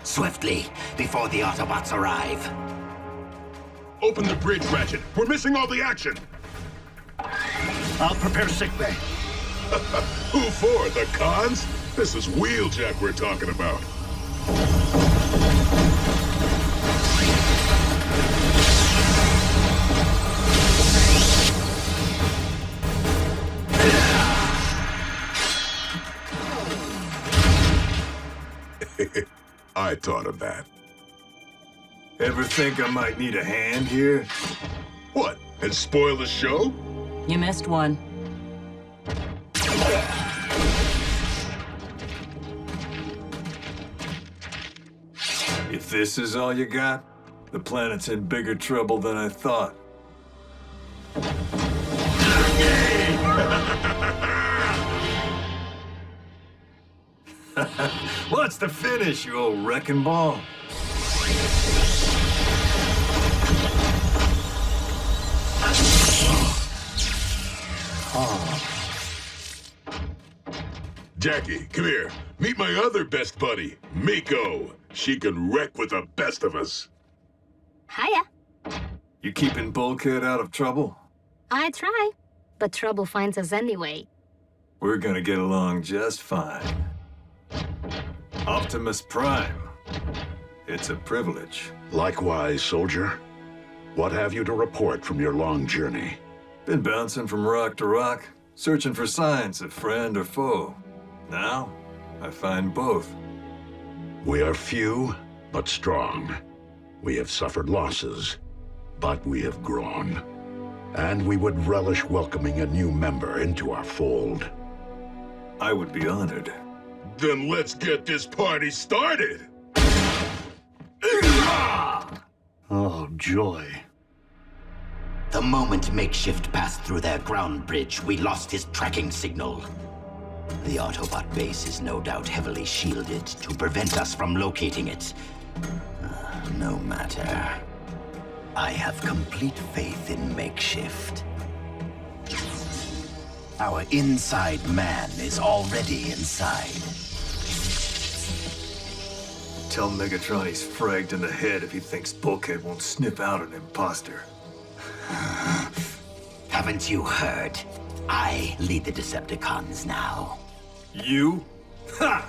Swiftly, before the Autobots arrive. Open the bridge, Ratchet. We're missing all the action. I'll prepare sickbay. Who for? The cons? This is Wheeljack we're talking about. I thought of that. Ever think I might need a hand here? What? And spoil the show? You missed one. If this is all you got, the planet's in bigger trouble than I thought. What's the finish, you old wrecking ball? Jackie, come here. Meet my other best buddy, Miko. She can wreck with the best of us. Hiya. You keeping Bulkhead out of trouble? I try, but trouble finds us anyway. We're gonna get along just fine. Optimus Prime. It's a privilege. Likewise, soldier. What have you to report from your long journey? Been bouncing from rock to rock, searching for signs of friend or foe. Now, I find both. We are few, but strong. We have suffered losses, but we have grown. And we would relish welcoming a new member into our fold. I would be honored. Then let's get this party started! Oh, joy. The moment Makeshift passed through their ground bridge, we lost his tracking signal. The Autobot base is no doubt heavily shielded to prevent us from locating it. No matter. I have complete faith in Makeshift. Our inside man is already inside. Tell Megatron he's fragged in the head if he thinks Bulkhead won't sniff out an imposter. Haven't you heard? I lead the Decepticons now. You? Ha!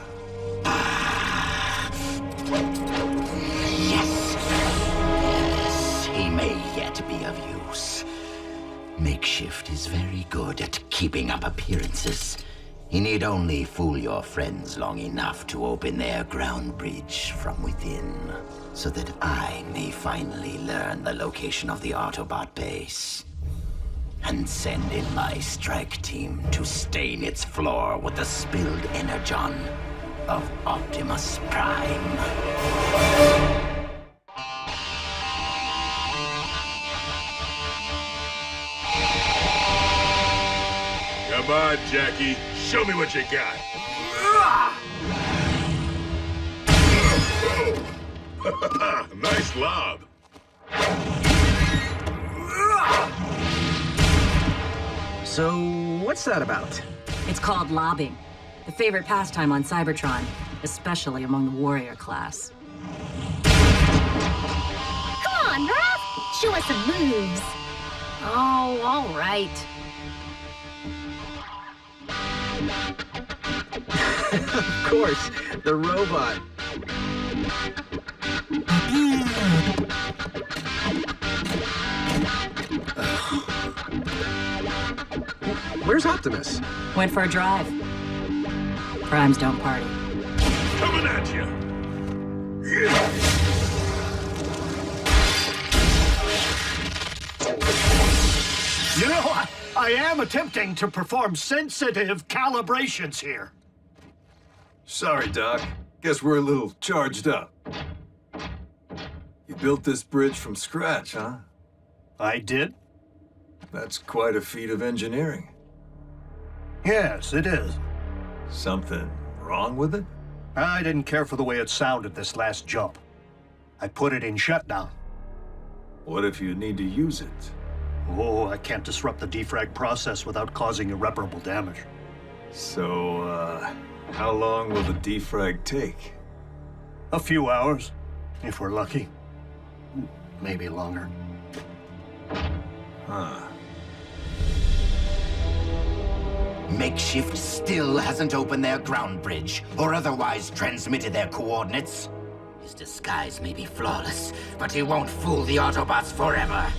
Yes. Yes, he may yet be of use. Makeshift is very good at keeping up appearances. He need only fool your friends long enough to open their ground bridge from within, so that I may finally learn the location of the Autobot base. And send in my strike team to stain its floor with the spilled Energon of Optimus Prime. Come on, Jackie. Show me what you got. Nice lob. So, what's that about? It's called lobbing. The favorite pastime on Cybertron, especially among the warrior class. Come on, Raph! Show us some moves. Oh, all right. Of course, the robot. Where's Optimus? Went for a drive. Primes don't party. Coming at you! You know, I am attempting to perform sensitive calibrations here. Sorry, Doc. Guess we're a little charged up. You built this bridge from scratch, huh? I did? That's quite a feat of engineering. Yes, it is. Something wrong with it? I didn't care for the way it sounded this last jump. I put it in shutdown. What if you need to use it? Oh, I can't disrupt the defrag process without causing irreparable damage. So, how long will the defrag take? A few hours, if we're lucky. Maybe longer. Huh. Makeshift still hasn't opened their ground bridge, or otherwise transmitted their coordinates. His disguise may be flawless, but he won't fool the Autobots forever.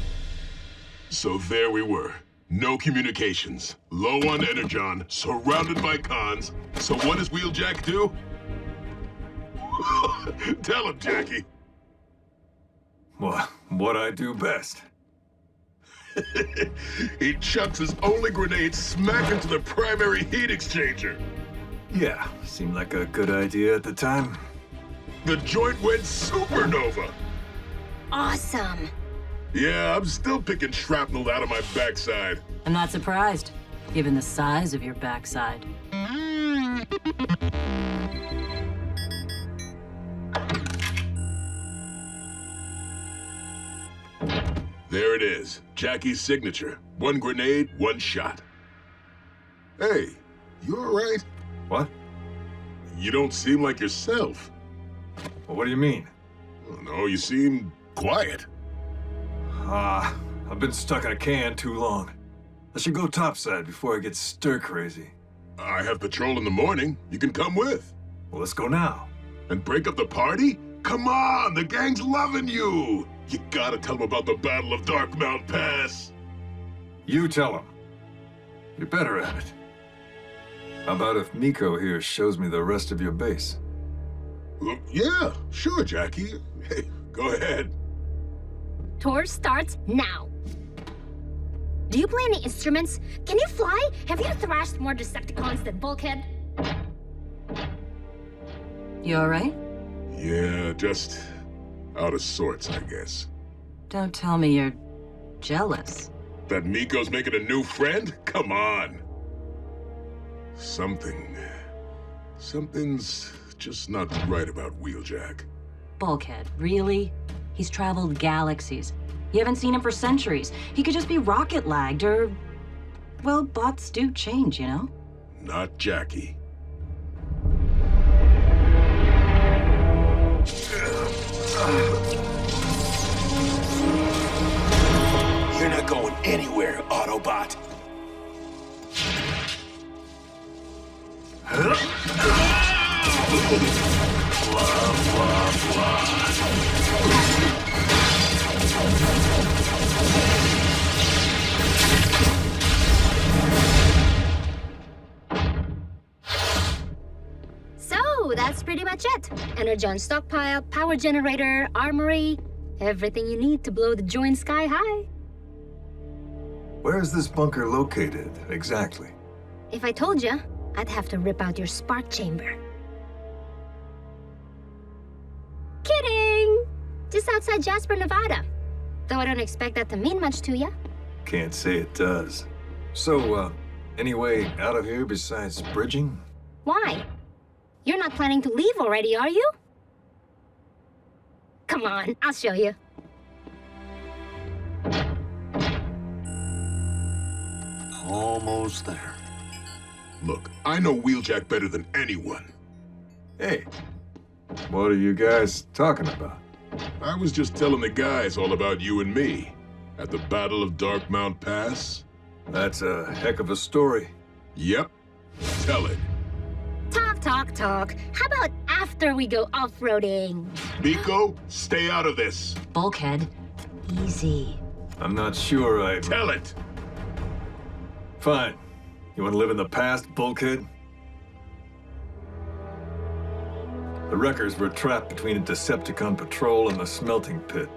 So there we were. No communications. Low on Energon, surrounded by cons. So what does Wheeljack do? Tell him, Jackie. What I do best. He chucks his only grenade smack into the primary heat exchanger. Yeah, seemed like a good idea at the time. The joint went supernova. Awesome. Yeah, I'm still picking shrapnel out of my backside. I'm not surprised, given the size of your backside. There it is. Jackie's signature. One grenade, one shot. Hey, you all right? What? You don't seem like yourself. Well, what do you mean? I don't know, you seem quiet. I've been stuck in a can too long. I should go topside before I get stir-crazy. I have patrol in the morning. You can come with. Well, let's go now. And break up the party? Come on, the gang's loving you. You gotta tell them about the Battle of Darkmount Pass. You tell them. You're better at it. How about if Miko here shows me the rest of your base? Well, yeah, sure, Jackie. Hey, go ahead. Tour starts now. Do you play any instruments? Can you fly? Have you thrashed more Decepticons than Bulkhead? You all right? Yeah, just out of sorts, I guess. Don't tell me you're jealous. That Miko's making a new friend? Come on. Something's just not right about Wheeljack. Bulkhead, really? He's traveled galaxies. You haven't seen him for centuries. He could just be rocket lagged or... well, bots do change, you know? Not Jackie. You're not going anywhere, Autobot. So, that's pretty much it. Energon stockpile, power generator, armory, everything you need to blow the joint sky high. Where is this bunker located, exactly? If I told you, I'd have to rip out your spark chamber. Kidding! Just outside Jasper, Nevada. Though I don't expect that to mean much to you. Can't say it does. So, any way out of here besides bridging? Why? You're not planning to leave already, are you? Come on, I'll show you. Almost there. Look, I know Wheeljack better than anyone. Hey, what are you guys talking about? I was just telling the guys all about you and me at the Battle of Darkmount Pass. That's a heck of a story. Yep. Tell it. Talk, talk, talk. How about after we go off-roading? Biko, stay out of this. Bulkhead, easy. I'm not sure I... Tell it! Fine. You want to live in the past, Bulkhead? The Wreckers were trapped between a Decepticon patrol and the smelting pit.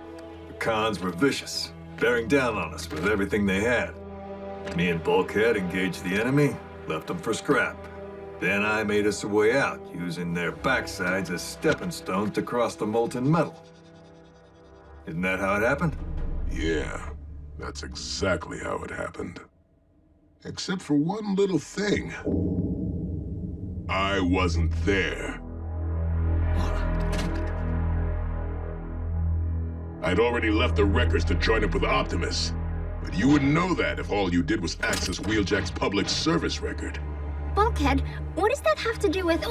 The cons were vicious, bearing down on us with everything they had. Me and Bulkhead engaged the enemy, left them for scrap. Then I made us a way out, using their backsides as stepping stones to cross the molten metal. Isn't that how it happened? Yeah, that's exactly how it happened. Except for one little thing. I wasn't there. I'd already left the Wreckers to join up with Optimus. But you wouldn't know that if all you did was access Wheeljack's public service record. Bulkhead, what does that have to do with...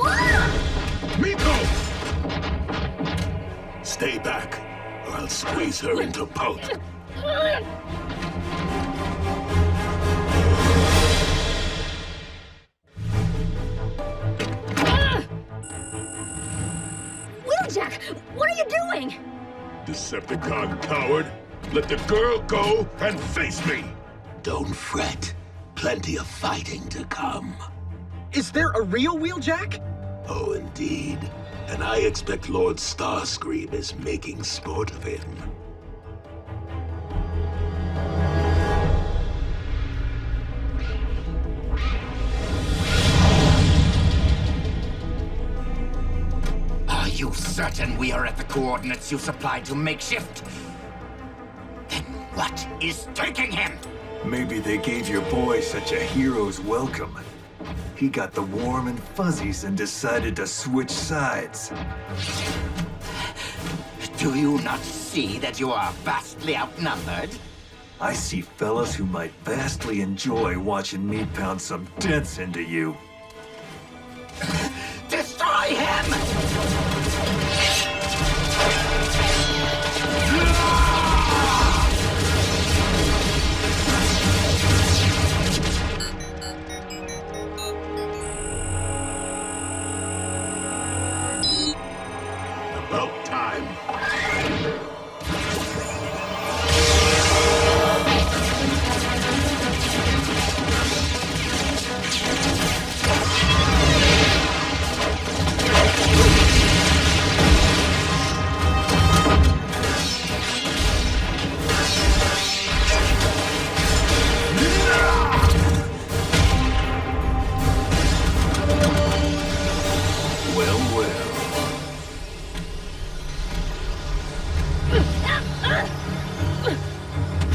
Miko! Stay back, or I'll squeeze her into pulp. Wheeljack, what are you doing? Decepticon coward! Let the girl go and face me! Don't fret. Plenty of fighting to come. Is there a real Wheeljack? Oh, indeed. And I expect Lord Starscream is making sport of him. Are you certain we are at the coordinates you supplied to Makeshift? Then what is taking him? Maybe they gave your boy such a hero's welcome. He got the warm and fuzzies and decided to switch sides. Do you not see that you are vastly outnumbered? I see fellas who might vastly enjoy watching me pound some dents into you. Destroy him! About time.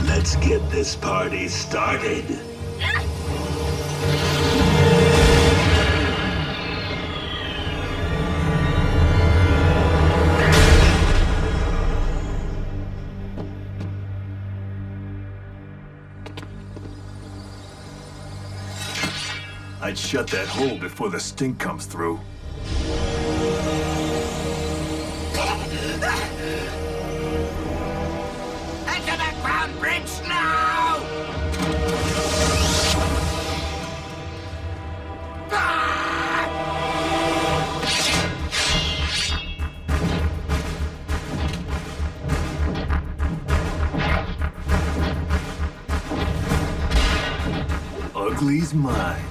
Let's get this party started. I'd shut that hole before the stink comes through. Enter the ground bridge now! Ugly's mine.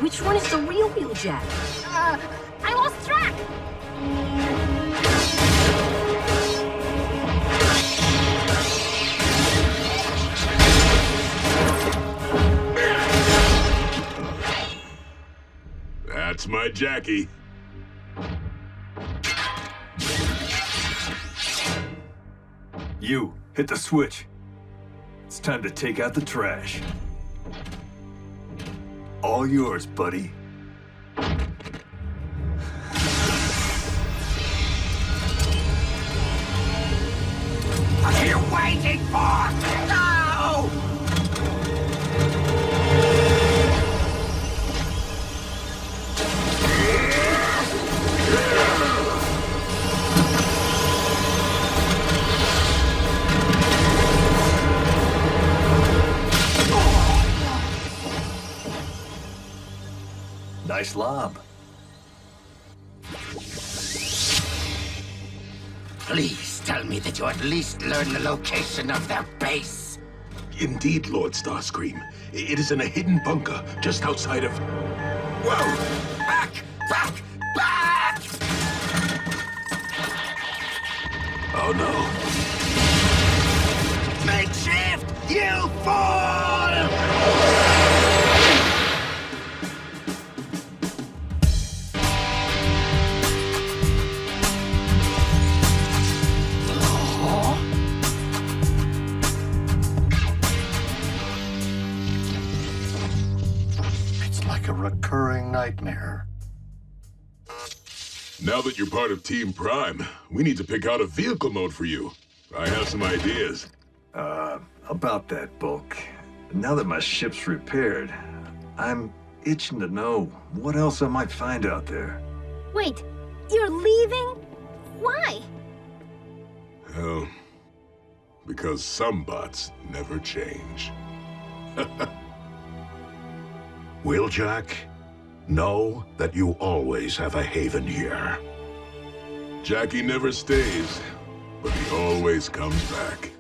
Which one is the real Wheeljack? I lost track! That's my Jackie. You, hit the switch. It's time to take out the trash. All yours, buddy. What are you waiting for? No! Nice lob. Please tell me that you at least learned the location of their base. Indeed, Lord Starscream. It is in a hidden bunker just outside of... Whoa! Back! Back! Back! Oh, no. Make shift! You fool! A recurring nightmare. Now that you're part of Team Prime, we need to pick out a vehicle mode for you. I have some ideas. About that, Bulk. Now that my ship's repaired, I'm itching to know what else I might find out there. Wait, you're leaving? Why? Well, because some bots never change. Wheeljack, know that you always have a haven here. Jackie never stays, but he always comes back.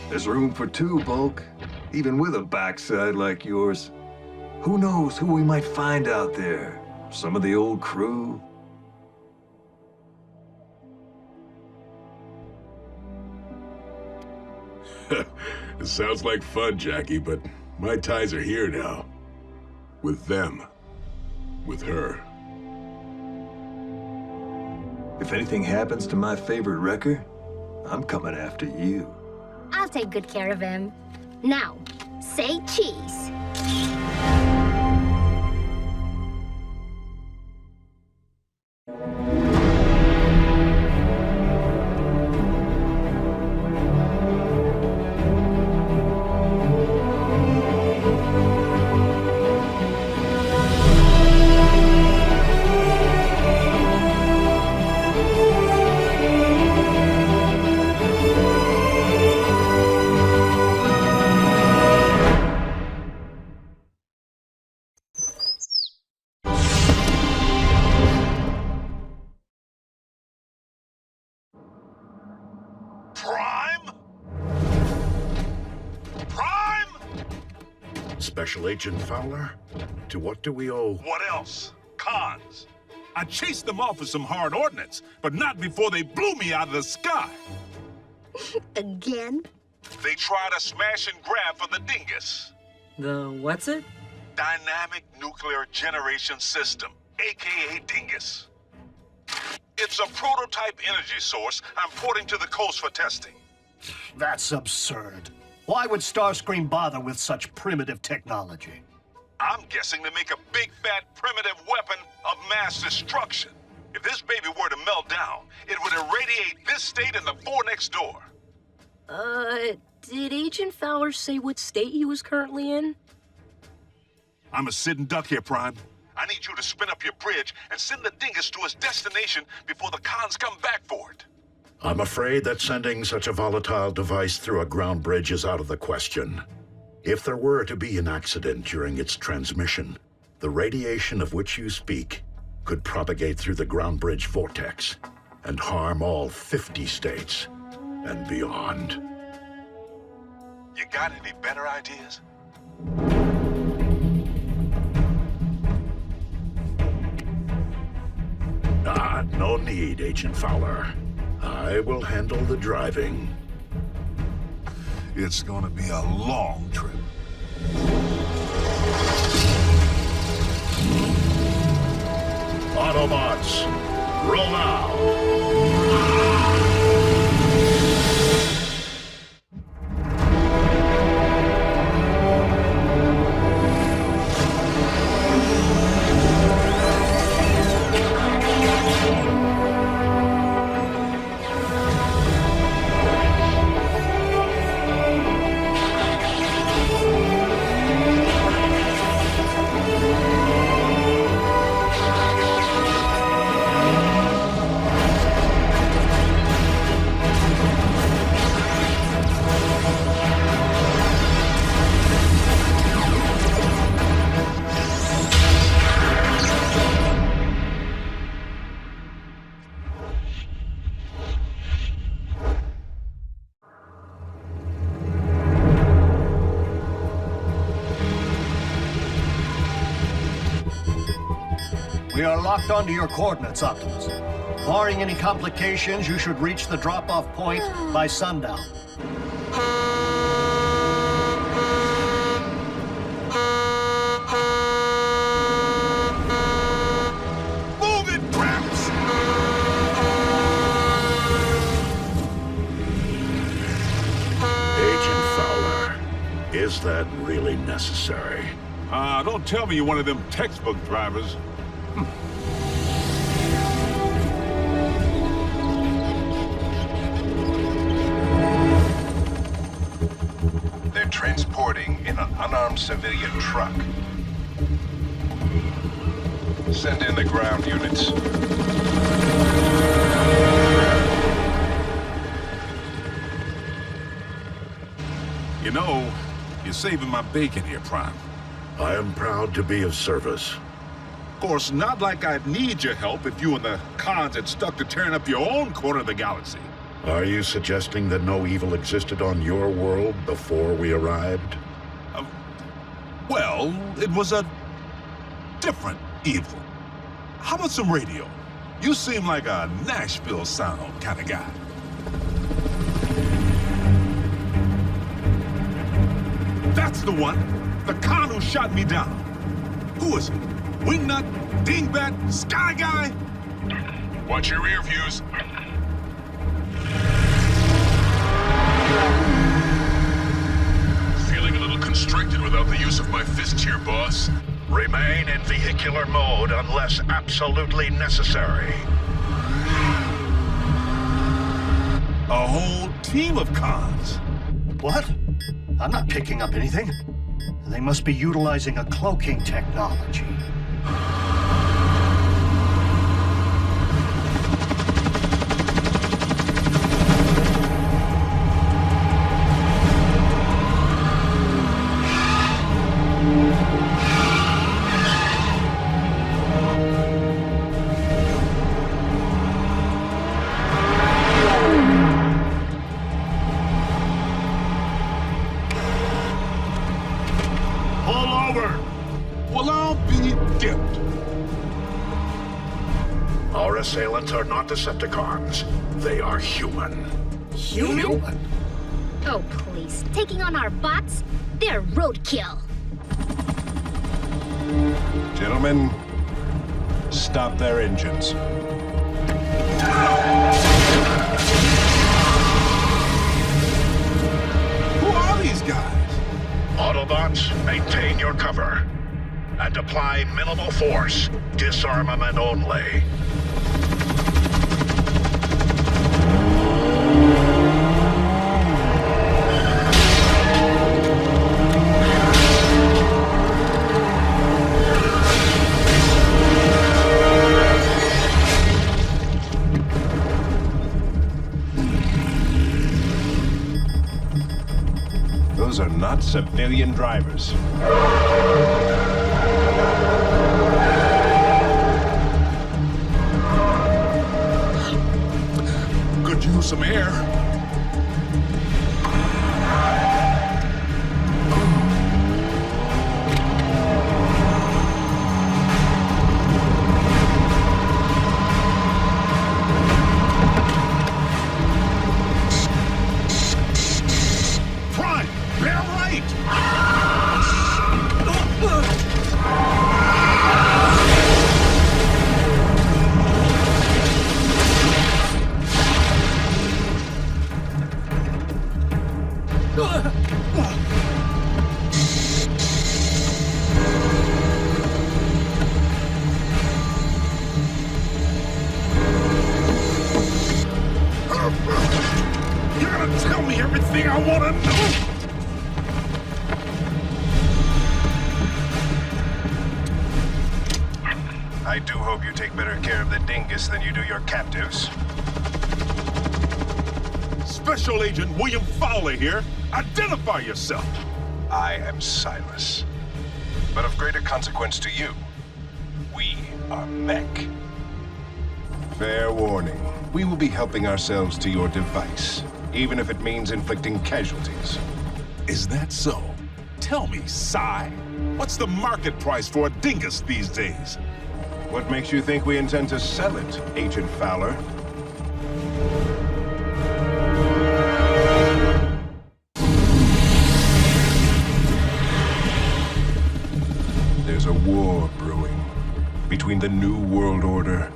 There's room for two, Bulk. Even with a backside like yours. Who knows who we might find out there? Some of the old crew? It sounds like fun, Jackie, but my ties are here now. With them. With her. If anything happens to my favorite wrecker, I'm coming after you. I'll take good care of him. Now, say cheese. Special Agent Fowler? To what do we owe? What else? Cons. I chased them off with some hard ordnance, but not before they blew me out of the sky. Again? They tried a smash and grab for the dingus. The what's it? Dynamic Nuclear Generation System, aka dingus. It's a prototype energy source I'm porting to the coast for testing. That's absurd. Why would Starscream bother with such primitive technology? I'm guessing to make a big, fat, primitive weapon of mass destruction. If this baby were to melt down, it would irradiate this state and the four next door. Did Agent Fowler say what state he was currently in? I'm a sitting duck here, Prime. I need you to spin up your bridge and send the dingus to his destination before the cons come back for it. I'm afraid that sending such a volatile device through a ground bridge is out of the question. If there were to be an accident during its transmission, the radiation of which you speak could propagate through the ground bridge vortex and harm all 50 states and beyond. You got any better ideas? No need, Agent Fowler. I will handle the driving. It's gonna be a long trip. Autobots, roll out! We are locked onto your coordinates, Optimus. Barring any complications, you should reach the drop-off point by sundown. Move it, Gramps! Agent Fowler, is that really necessary? Don't tell me you're one of them textbook drivers. They're transporting in an unarmed civilian truck. Send in the ground units. You know, you're saving my bacon here, Prime. I am proud to be of service. Of course, not like I'd need your help if you and the cons had stuck to tearing up your own corner of the galaxy. Are you suggesting that no evil existed on your world before we arrived? Well, it was a different evil. How about some radio? You seem like a Nashville sound kind of guy. That's the one! The con who shot me down. Who is it? Wingnut? Dingbat? Sky Guy? Watch your rear views. Feeling a little constricted without the use of my fists here, boss. Remain in vehicular mode unless absolutely necessary. A whole team of cons. What? I'm not picking up anything. They must be utilizing a cloaking technology. Assailants are not Decepticons. They are human. Human? Oh, please. Taking on our bots? They're roadkill. Gentlemen, stop their engines. Who are these guys? Autobots, maintain your cover. And apply minimal force. Disarmament only. Those are not civilian drivers. Could use some air. You're gonna tell me everything I want to know? I do hope you take better care of the dingus than you do your captives. Special Agent William Fowler here. Identify yourself. I am Silas. But of greater consequence to you, we are Mech. Fair warning. We will be helping ourselves to your device, even if it means inflicting casualties. Is that so? Tell me, Psy, what's the market price for a dingus these days? What makes you think we intend to sell it, Agent Fowler? There's a war brewing between the New World Order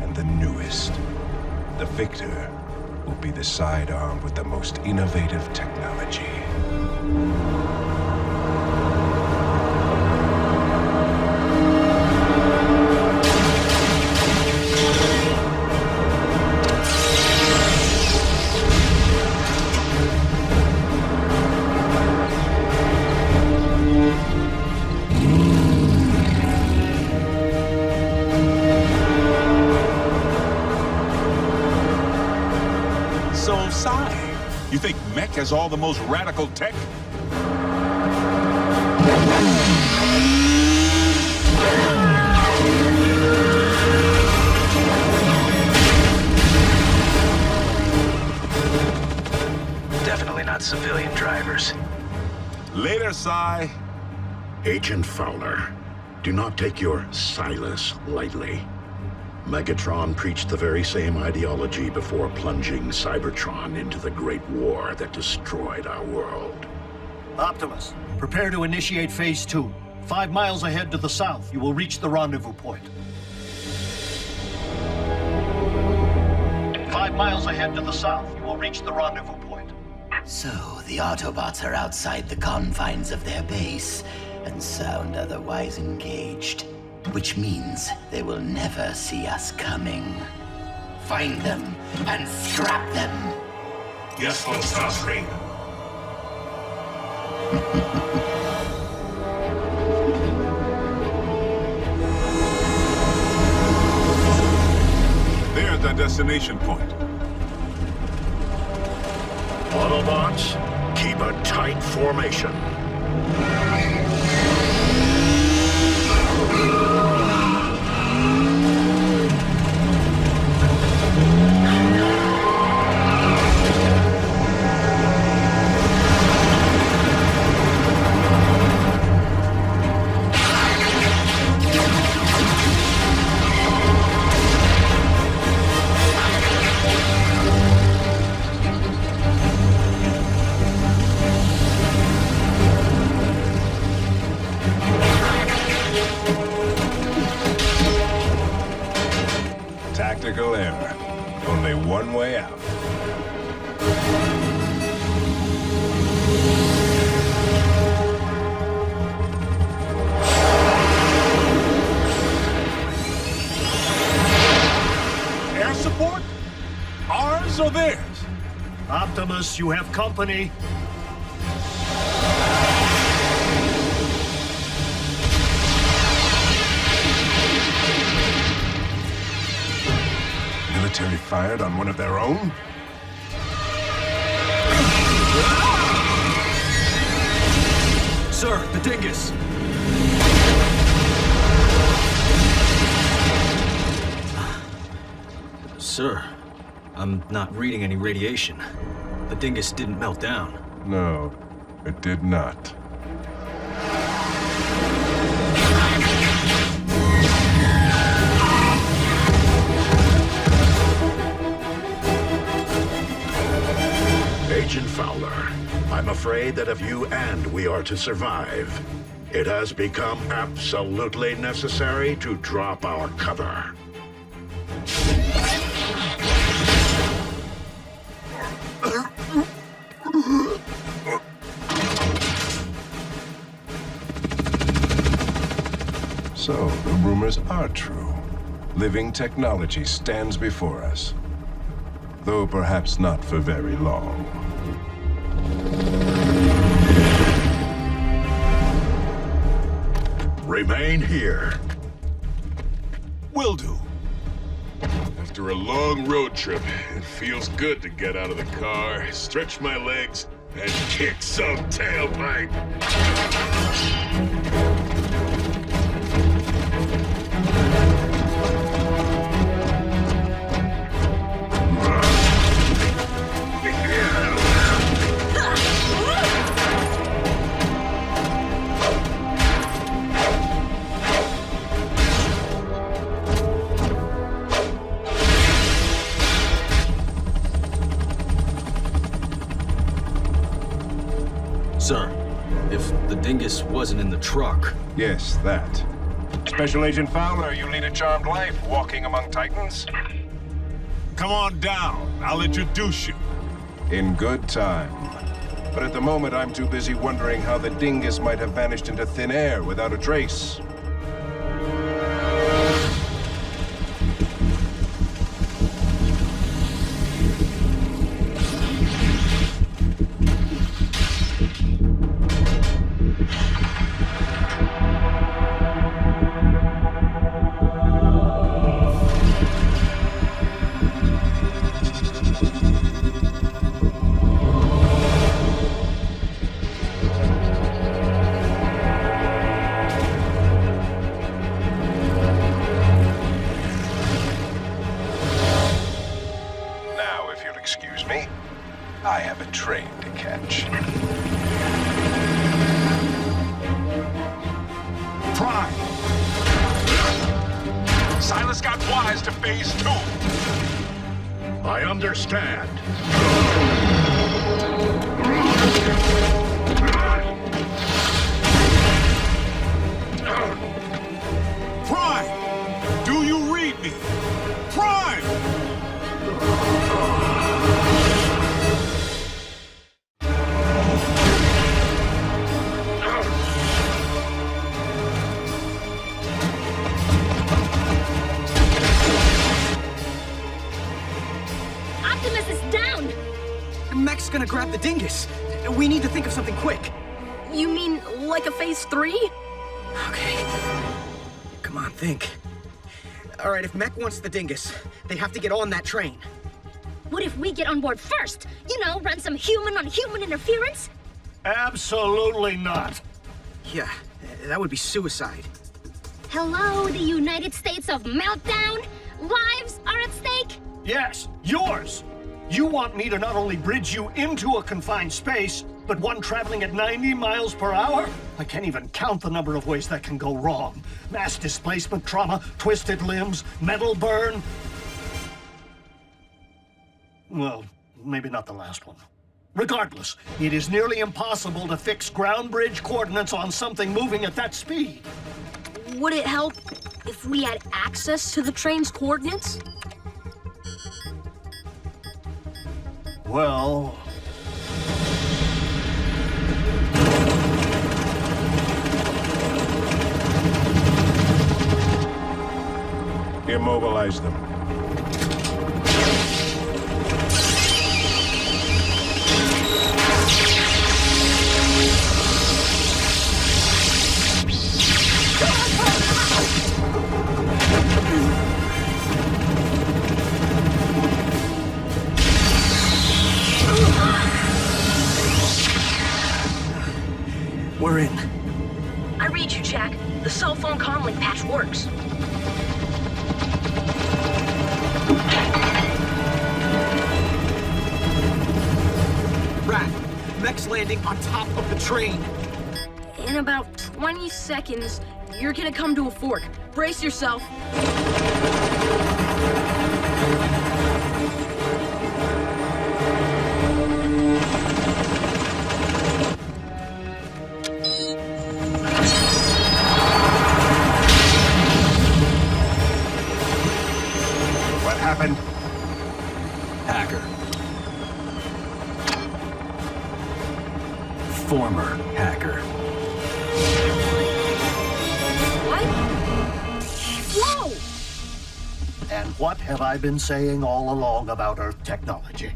and the newest. The victor will be the sidearm with the most innovative technology. You think Mech has all the most radical tech? Definitely not civilian drivers. Later, Psy. Agent Fowler, do not take your Silas lightly. Megatron preached the very same ideology before plunging Cybertron into the Great War that destroyed our world. Optimus, prepare to initiate Phase 2. 5 miles ahead to the south, you will reach the rendezvous point. 5 miles ahead to the south, you will reach the rendezvous point. So, the Autobots are outside the confines of their base and sound otherwise engaged. Which means they will never see us coming. Find them and scrap them! Yes, Lord Starscream. There's our destination point. Autobots, keep a tight formation. Tactical error. Only one way out. Air support? Ours or theirs? Optimus, you have company. Military fired on one of their own? Sir, the dingus! Sir, I'm not reading any radiation. The dingus didn't melt down. No, it did not. Agent Fowler, I'm afraid that if you and we are to survive, it has become absolutely necessary to drop our cover. So, the rumors are true. Living technology stands before us. Though perhaps not for very long. Remain here. Will do. After a long road trip, it feels good to get out of the car, stretch my legs, and kick some tailpipe. Sir, if the dingus wasn't in the truck... Yes, that. Special Agent Fowler, you lead a charmed life, walking among titans. Come on down. I'll introduce you. In good time. But at the moment, I'm too busy wondering how the dingus might have vanished into thin air without a trace. I have a train to catch. Prime! Silas got wise to phase 2. I understand. Prime! Do you read me? Prime! Optimus is down! Mech's gonna grab the dingus. We need to think of something quick. You mean like a phase 3? Okay. Come on, think. All right, if Mech wants the dingus, they have to get on that train. What if we get on board first? You know, run some human-on-human interference? Absolutely not. Yeah, that would be suicide. Hello, the United States of Meltdown? Lives are at stake? Yes, yours. You want me to not only bridge you into a confined space, but one traveling at 90 miles per hour? I can't even count the number of ways that can go wrong. Mass displacement trauma, twisted limbs, metal burn. Well, maybe not the last one. Regardless, it is nearly impossible to fix ground bridge coordinates on something moving at that speed. Would it help if we had access to the train's coordinates? Well... Immobilize them. We're in. I read you, Jack. The cell phone comlink patch works. Rat, Mech's landing on top of the train. In about 20 seconds, you're gonna come to a fork. Brace yourself. What happened? Hacker. Former hacker. What? Whoa! And what have I been saying all along about Earth technology?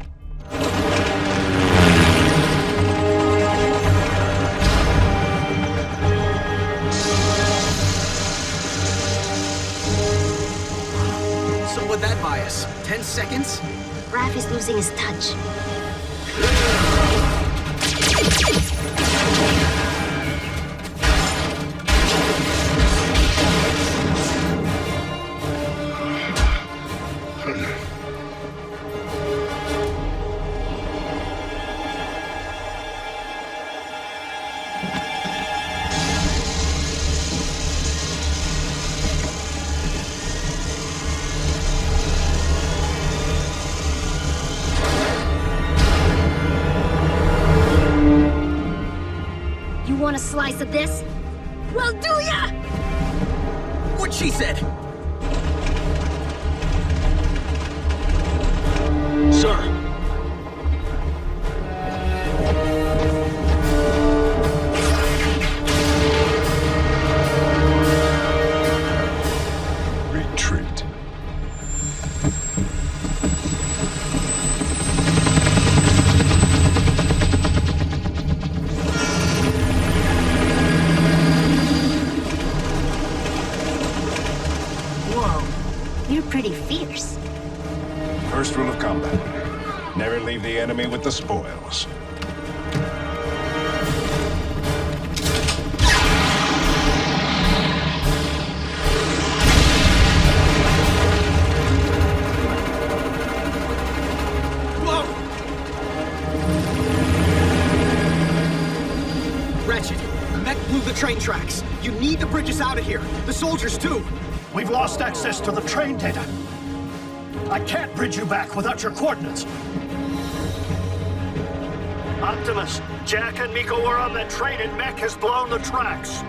So what'd that buy us? 10 seconds? Raph is losing his touch. want a slice of this? Well, do ya? What she said. Sir. Retreat. Whoa, you're pretty fierce. First rule of combat. Never leave the enemy with the spoils. Whoa! Ratchet, Mech blew the train tracks. You need the bridges out of here. The soldiers, too. We've lost access to the train data. I can't bridge you back without your coordinates. Optimus, Jack and Miko were on that train and Mech has blown the tracks.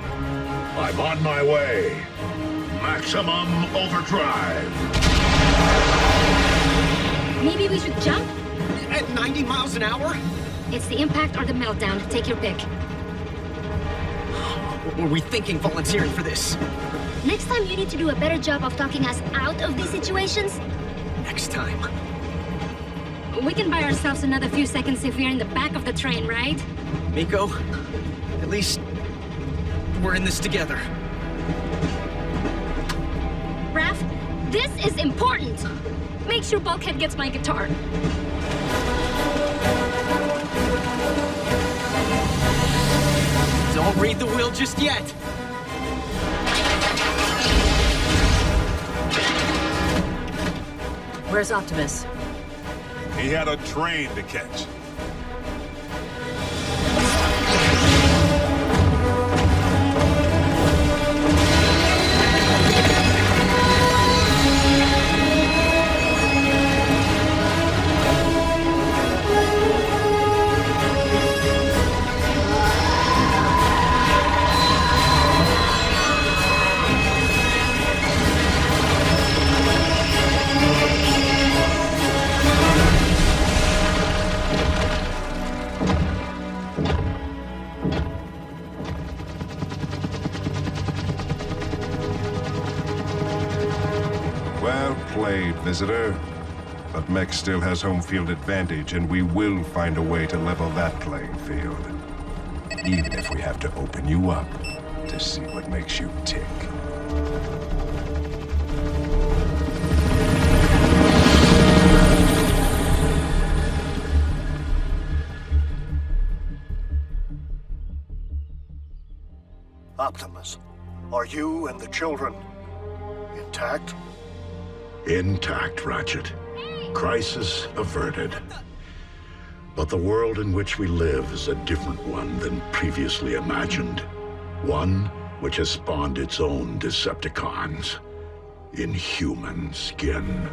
I'm on my way. Maximum overdrive. Maybe we should jump? At 90 miles an hour? It's the impact or the meltdown. Take your pick. What were we thinking volunteering for this? Next time you need to do a better job of talking us out of these situations. Next time. We can buy ourselves another few seconds if we're in the back of the train, right? Miko, at least we're in this together. Raph, this is important. Make sure Bulkhead gets my guitar. Don't read the will just yet. Where's Optimus? He had a train to catch. Well played, visitor. But Mech still has home field advantage, and we will find a way to level that playing field. Even if we have to open you up to see what makes you tick. Optimus, are you and the children intact? Intact, Ratchet. Crisis averted. But the world in which we live is a different one than previously imagined. One which has spawned its own Decepticons in human skin.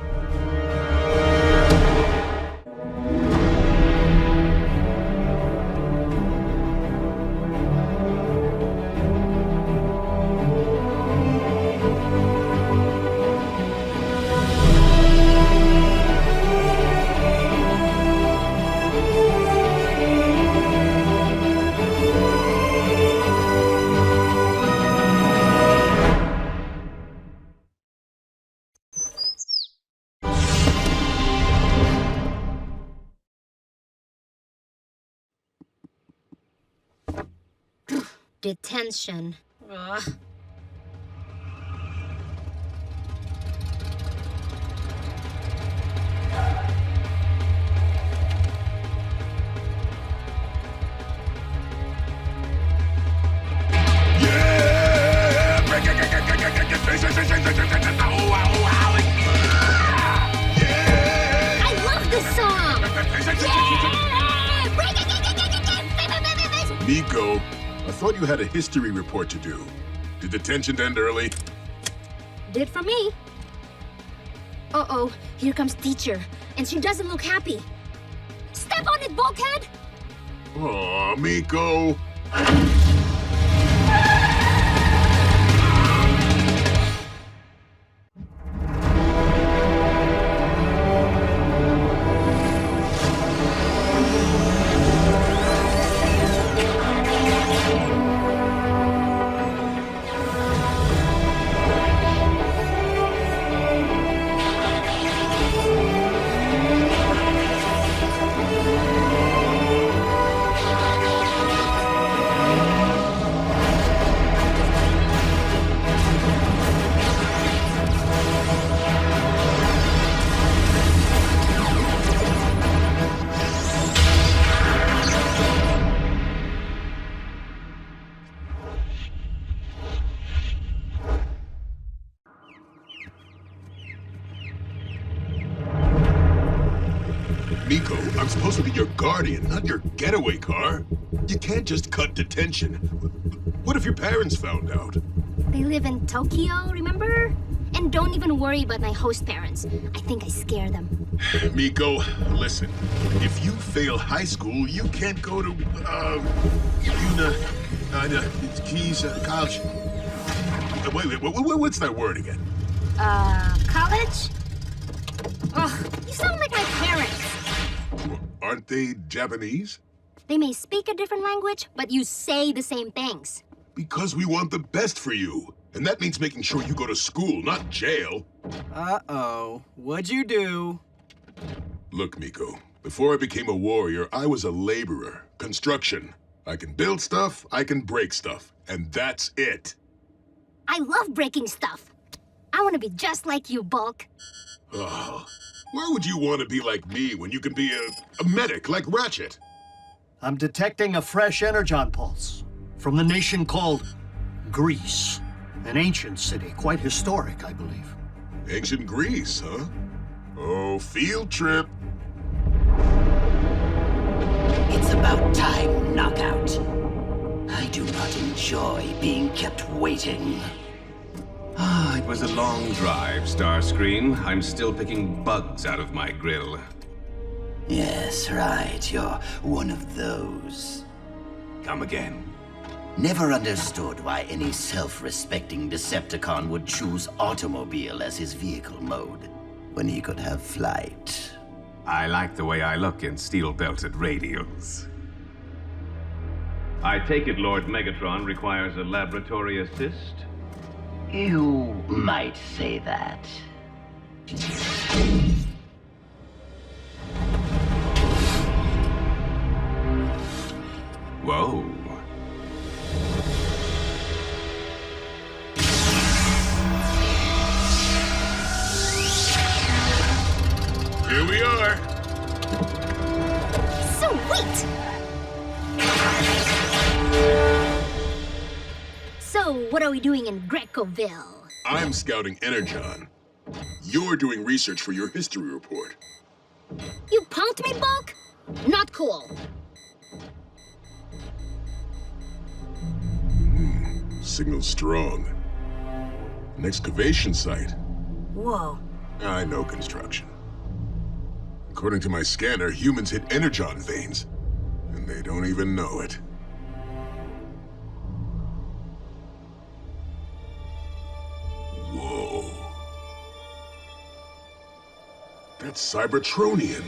Detention. Ugh. I love this song! Yeah! Miko, I thought you had a history report to do. Did detention end early? Did for me. Uh-oh, here comes teacher, and she doesn't look happy. Step on it, Bulkhead! Aw, Miko. Miko, I'm supposed to be your guardian, not your getaway car. You can't just cut detention. What if your parents found out? They live in Tokyo, remember? And don't even worry about my host parents. I think I scare them. Miko, listen. If you fail high school, you can't go to, college. Wait, what's that word again? College? Ugh, you sound like my parents. Aren't they Japanese? They may speak a different language, but you say the same things. Because we want the best for you. And that means making sure you go to school, not jail. Uh-oh. What'd you do? Look, Miko, before I became a warrior, I was a laborer. Construction. I can build stuff, I can break stuff. And that's it. I love breaking stuff. I want to be just like you, Bulk. Oh, why would you want to be like me when you can be a medic like Ratchet? I'm detecting a fresh Energon pulse from the nation called Greece. An ancient city, quite historic, I believe. Ancient Greece, huh? Oh, field trip. It's about time, Knockout. I do not enjoy being kept waiting. Ah, it was a long drive, Starscream. I'm still picking bugs out of my grill. Yes, right. You're one of those. Come again. Never understood why any self-respecting Decepticon would choose automobile as his vehicle mode, when he could have flight. I like the way I look in steel-belted radials. I take it Lord Megatron requires a laboratory assist? You might say that. Whoa. Here we are. Sweet! So, what are we doing in Greckoville? I'm scouting Energon. You're doing research for your history report. You punked me, Bulk? Not cool. Signal strong. An excavation site. Whoa. I know construction. According to my scanner, humans hit Energon veins, and they don't even know it. Whoa. That's Cybertronian.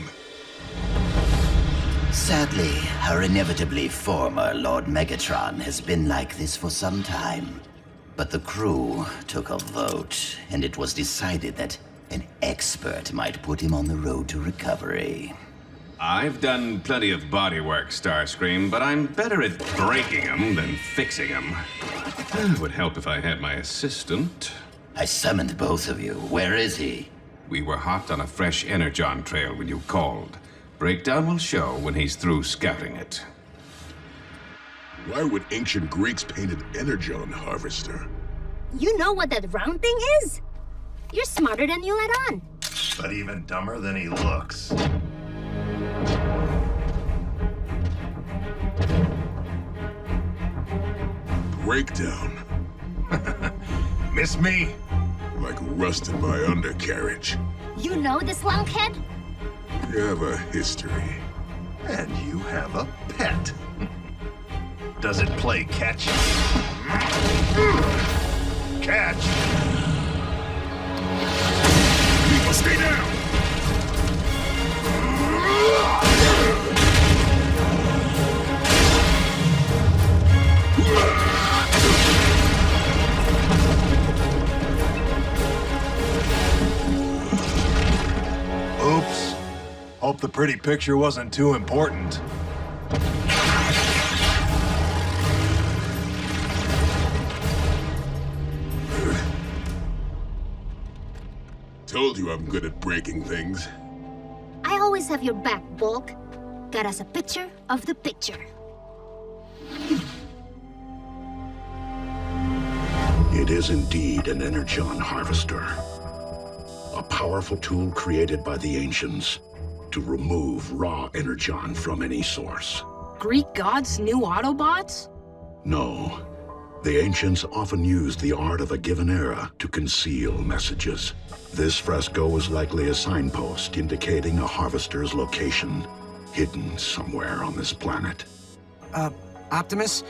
Sadly, our inevitably former Lord Megatron has been like this for some time. But the crew took a vote, and it was decided that an expert might put him on the road to recovery. I've done plenty of bodywork, Starscream, but I'm better at breaking them than fixing them. It would help if I had my assistant. I summoned both of you. Where is he? We were hot on a fresh Energon trail when you called. Breakdown will show when he's through scouting it. Why would ancient Greeks paint an Energon harvester? You know what that round thing is? You're smarter than you let on. But even dumber than he looks. Breakdown. Miss me? Like rust in my undercarriage. You know this lunkhead? You have a history. And you have a pet. Does it play catch? Catch! People stay down! Oops. Hope the pretty picture wasn't too important. Told you I'm good at breaking things. I always have your back, Bulk. Got us a picture of the picture. It is indeed an Energon harvester. A powerful tool created by the ancients to remove raw Energon from any source. Greek gods' new Autobots? No. The ancients often used the art of a given era to conceal messages. This fresco is likely a signpost indicating a harvester's location, hidden somewhere on this planet. Optimus,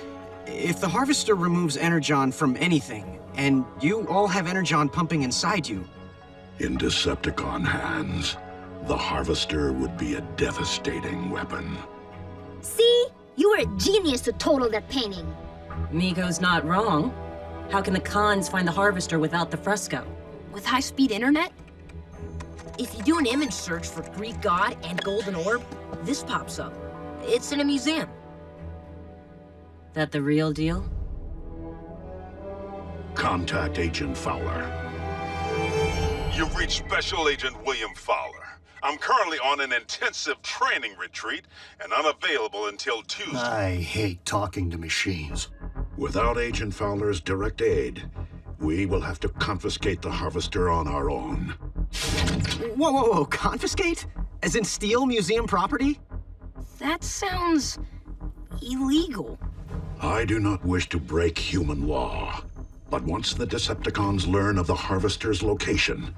if the harvester removes Energon from anything, and you all have Energon pumping inside you... In Decepticon hands, the harvester would be a devastating weapon. See? You were a genius to total that painting. Miko's not wrong. How can the cons find the harvester without the fresco? With high-speed internet? If you do an image search for Greek god and golden orb, this pops up. It's in a museum. That the real deal? Contact Agent Fowler. You've reached Special Agent William Fowler. I'm currently on an intensive training retreat and unavailable until Tuesday. I hate talking to machines. Without Agent Fowler's direct aid, we will have to confiscate the harvester on our own. Whoa, confiscate? As in steal museum property? That sounds... illegal. I do not wish to break human law, but once the Decepticons learn of the harvester's location,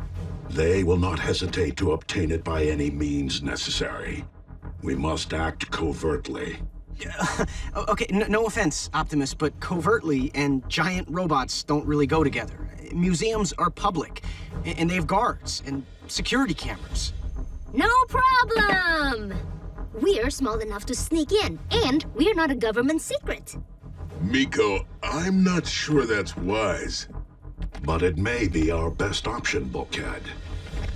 they will not hesitate to obtain it by any means necessary. We must act covertly. Okay, no offense, Optimus, but covertly and giant robots don't really go together. Museums are public, and they have guards and security cameras. No problem! We're small enough to sneak in, and we're not a government secret. Miko, I'm not sure that's wise. But it may be our best option, Bulkhead.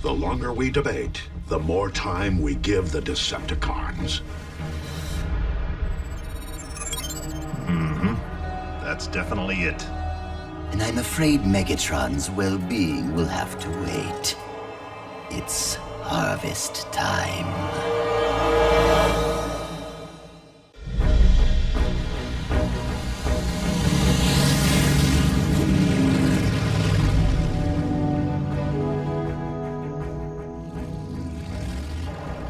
The longer we debate, the more time we give the Decepticons. That's definitely it. And I'm afraid Megatron's well-being will have to wait. It's harvest time.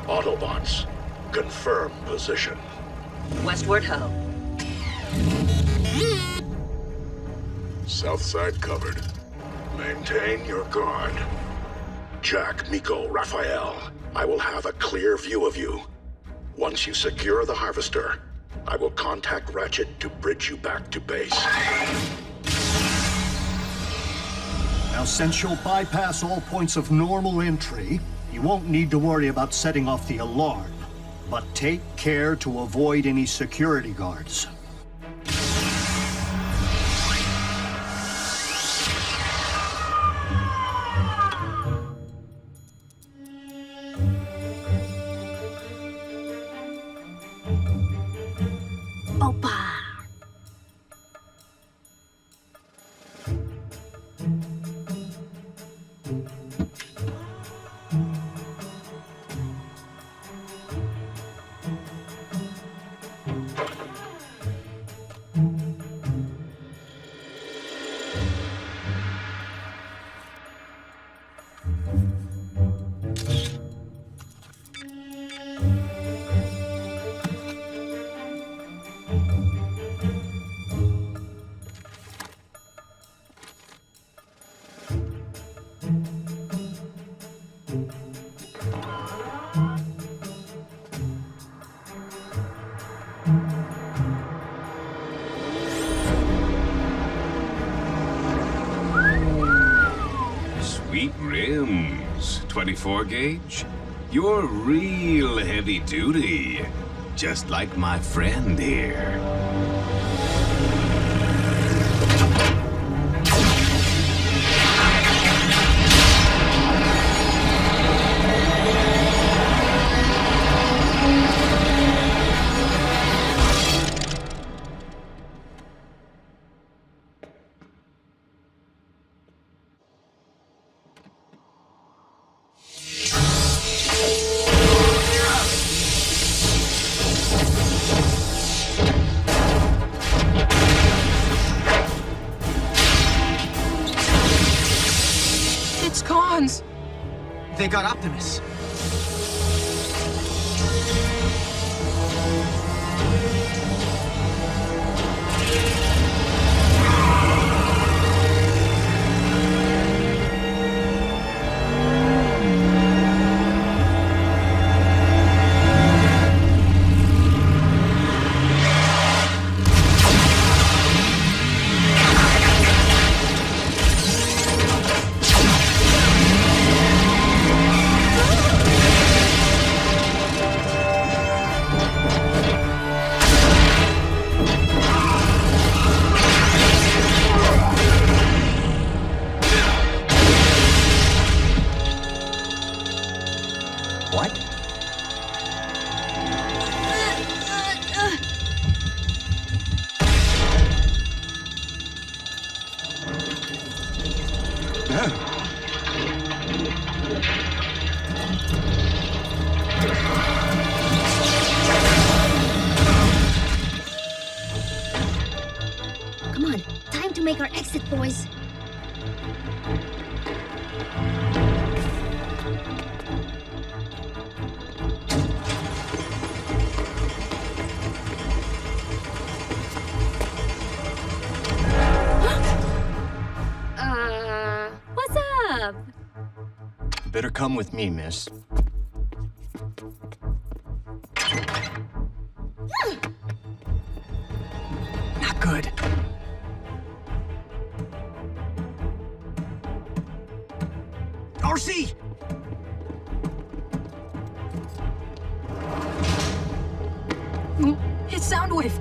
Autobots, confirm position. Westward ho. South side covered. Maintain your guard. Jack, Miko, Raphael, I will have a clear view of you. Once you secure the harvester, I will contact Ratchet to bridge you back to base. Now, since you'll bypass all points of normal entry, you won't need to worry about setting off the alarm. But take care to avoid any security guards. Sweet rims, 24 gauge. You're real heavy duty, just like my friend here. They got Optimus. Come on, time to make our exit, boys. What's up? Better come with me, miss. Not good. RC! It's Soundwave.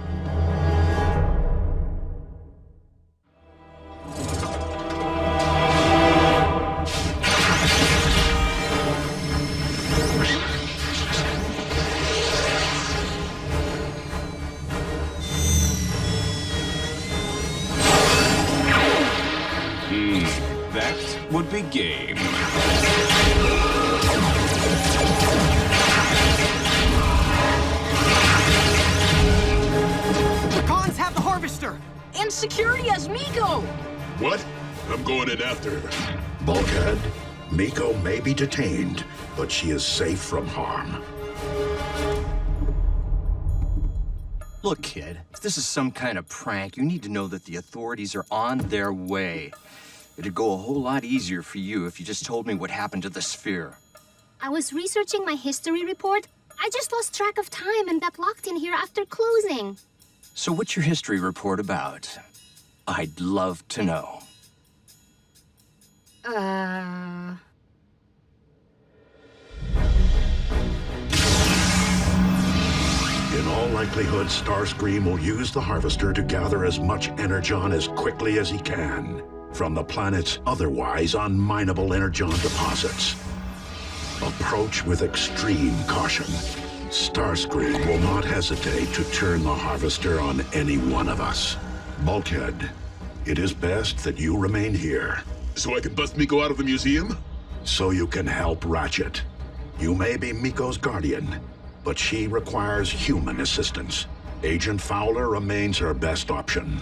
That would be game. The cons have the harvester! And security has Miko! What? I'm going in after her. Bulkhead, Miko may be detained, but she is safe from harm. Look, kid, if this is some kind of prank, you need to know that the authorities are on their way. It'd go a whole lot easier for you if you just told me what happened to the sphere. I was researching my history report. I just lost track of time and got locked in here after closing. So what's your history report about? I'd love to know. In all likelihood, Starscream will use the Harvester to gather as much Energon as quickly as he can from the planet's otherwise unminable Energon deposits. Approach with extreme caution. Starscream will not hesitate to turn the Harvester on any one of us. Bulkhead, it is best that you remain here. So I can bust Miko out of the museum? So you can help Ratchet. You may be Miko's guardian, but she requires human assistance. Agent Fowler remains her best option.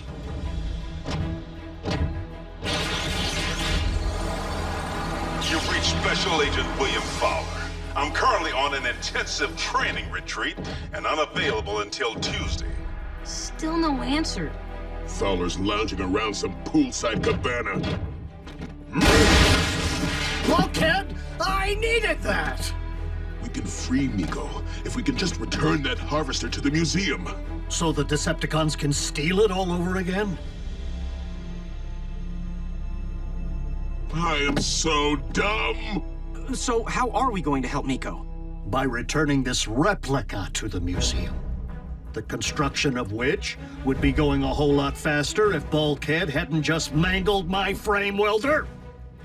You've reached Special Agent William Fowler. I'm currently on an intensive training retreat and unavailable until Tuesday. Still no answer. Fowler's lounging around some poolside cabana. Bulkhead, I needed that! We can free Miko if we can just return that Harvester to the museum. So the Decepticons can steal it all over again? I am so dumb! So how are we going to help Miko? By returning this replica to the museum. The construction of which would be going a whole lot faster if Bulkhead hadn't just mangled my frame welder.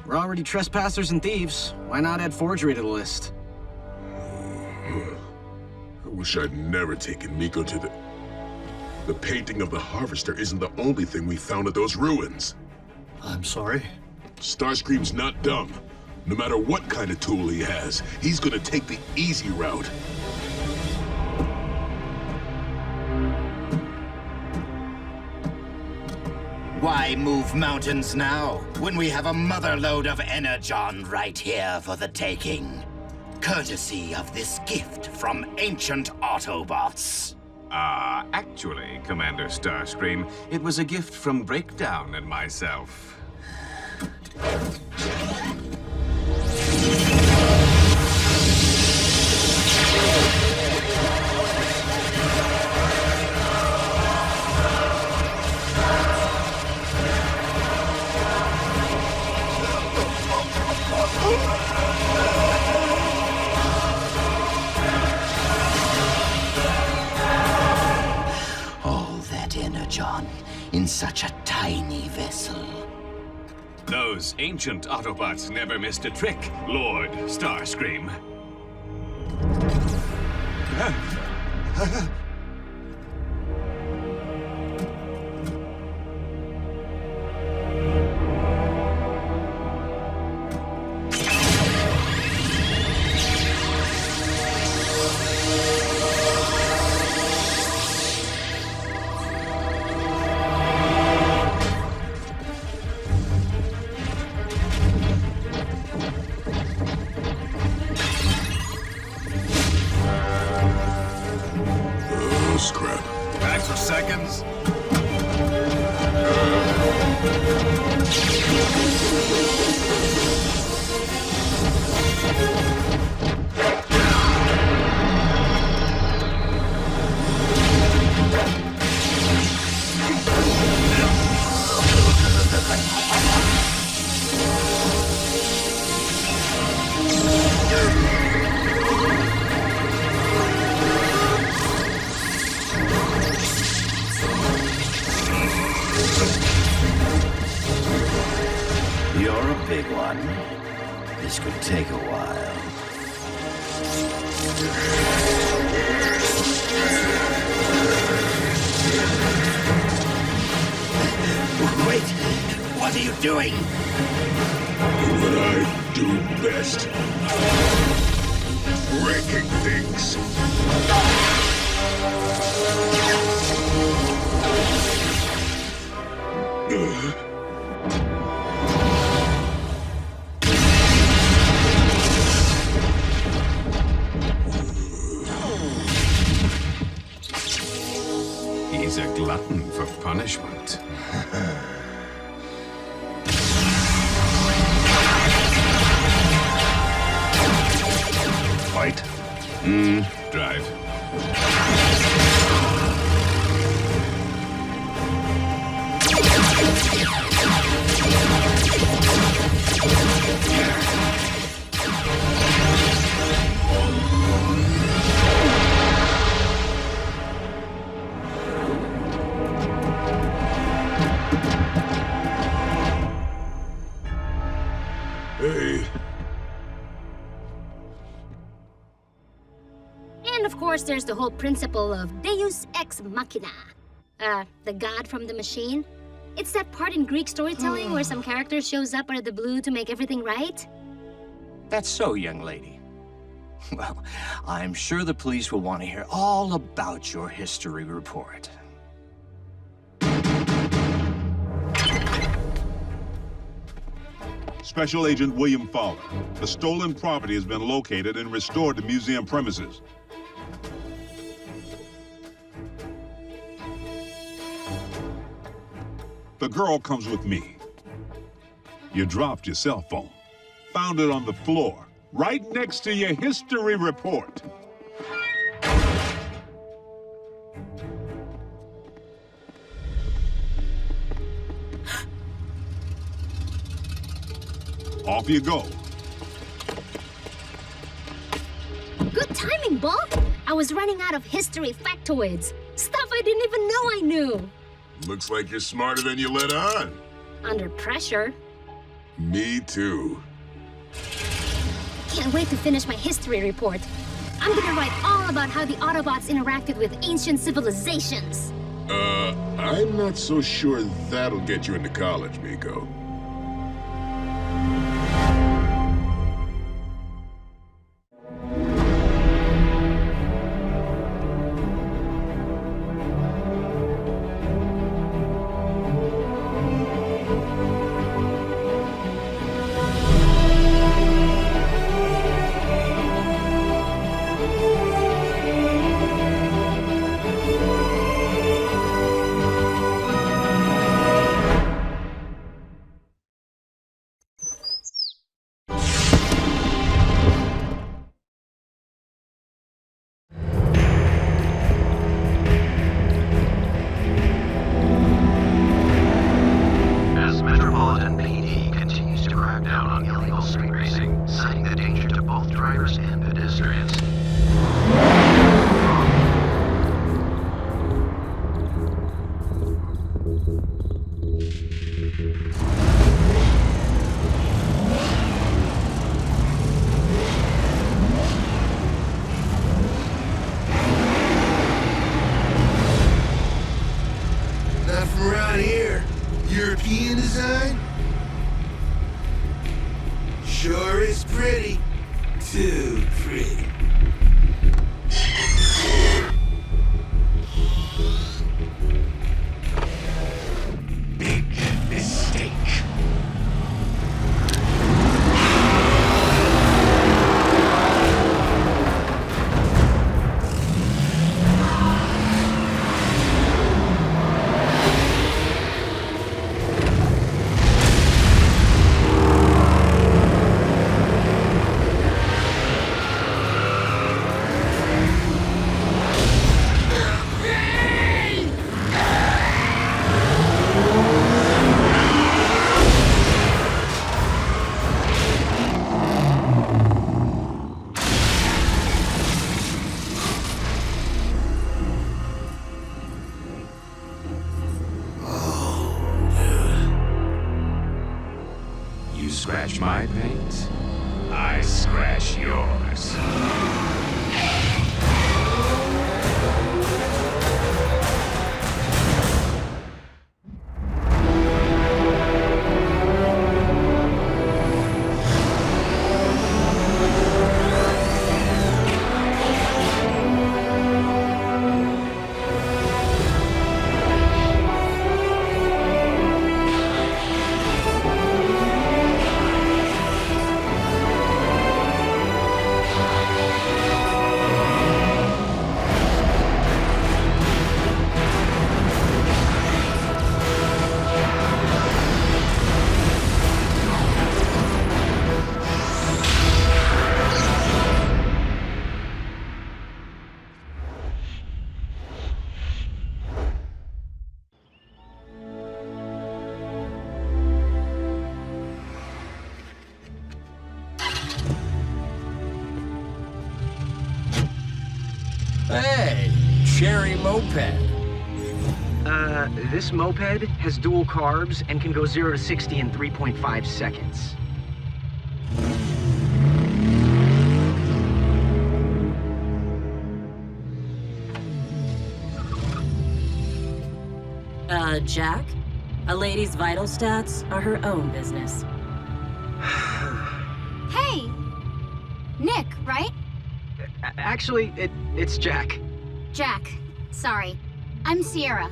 We're already trespassers and thieves. Why not add forgery to the list? I wish I'd never taken Miko to the... The painting of the Harvester isn't the only thing we found at those ruins. I'm sorry? Starscream's not dumb. No matter what kind of tool he has, he's gonna take the easy route. Why move mountains now, when we have a motherload of Energon right here for the taking? Courtesy of this gift from ancient Autobots. Actually, Commander Starscream, it was a gift from Breakdown and myself. All that Energon in such a tiny vessel. Those ancient Autobots never missed a trick, Lord Starscream. scrap. Back for seconds? You're a big one. This could take a while. Wait! What are you doing? What I do best. Breaking things. He's a glutton for punishment. Fight? Drive. Hey. And of course, there's the whole principle of Deus ex machina. The god from the machine. It's that part in Greek storytelling where some character shows up out of the blue to make everything right. That's so, young lady. Well, I'm sure the police will want to hear all about your history report. Special Agent William Fowler. The stolen property has been located and restored to museum premises. The girl comes with me. You dropped your cell phone. Found it on the floor, right next to your history report. Off you go. Good timing, Bull. I was running out of history factoids. Stuff I didn't even know I knew. Looks like you're smarter than you let on. Under pressure. Me too. Can't wait to finish my history report. I'm gonna write all about how the Autobots interacted with ancient civilizations. I'm not so sure that'll get you into college, Miko. scratch my paint, I scratch yours. Hey, cherry moped. This moped has dual carbs and can go 0 to 60 in 3.5 seconds. Jack? A lady's vital stats are her own business. Hey! Nick, right? Actually, it's Jack. Jack. Sorry. I'm Sierra.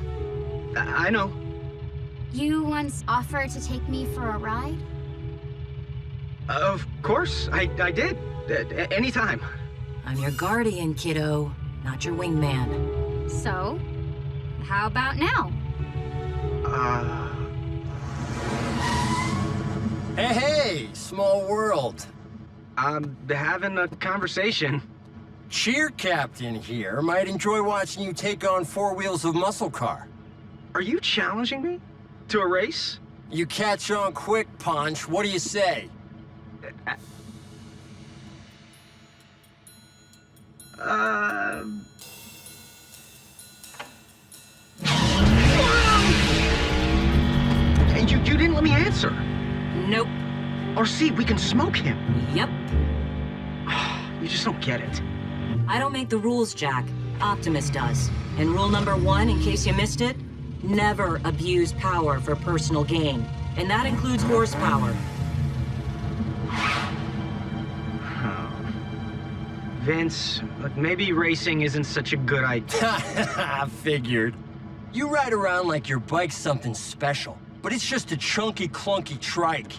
I know. You once offered to take me for a ride? Of course, I did. Anytime. I'm your guardian, kiddo, not your wingman. So, how about now? Hey, small world. I'm having a conversation. Cheer Captain here might enjoy watching you take on 4 wheels of muscle car. Are you challenging me? To a race? You catch on quick, Punch. What do you say? You didn't let me answer. Nope. Or see, we can smoke him. Yep. You just don't get it. I don't make the rules, Jack. Optimus does. And rule number 1, in case you missed it, never abuse power for personal gain. And that includes horsepower. Vince, look, maybe racing isn't such a good idea. I figured. You ride around like your bike's something special, but it's just a chunky, clunky trike.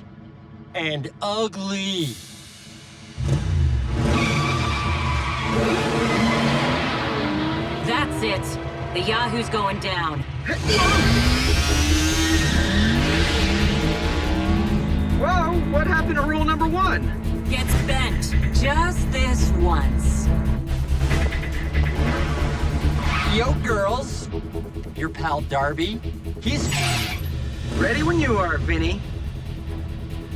And ugly. That's it. The Yahoo's going down. Whoa, what happened to rule number 1? Gets bent. Just this once. Yo, girls. Your pal Darby. He's... Ready when you are, Vinny.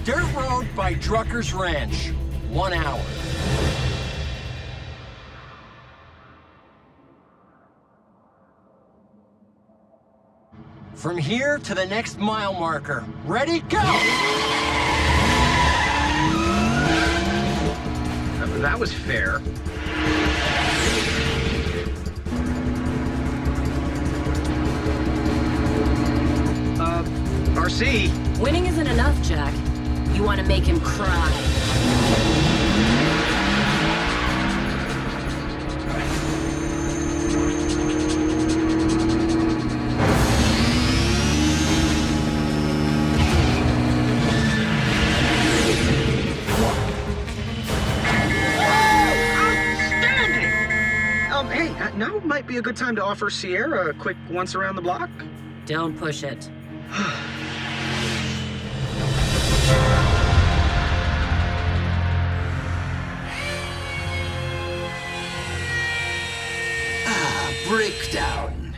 Dirt road by Drucker's Ranch. 1 hour. From here to the next mile marker. Ready, go! That was fair. RC. Winning isn't enough, Jack. You want to make him cry. Hey, now might be a good time to offer Sierra a quick once around the block. Don't push it. Breakdown.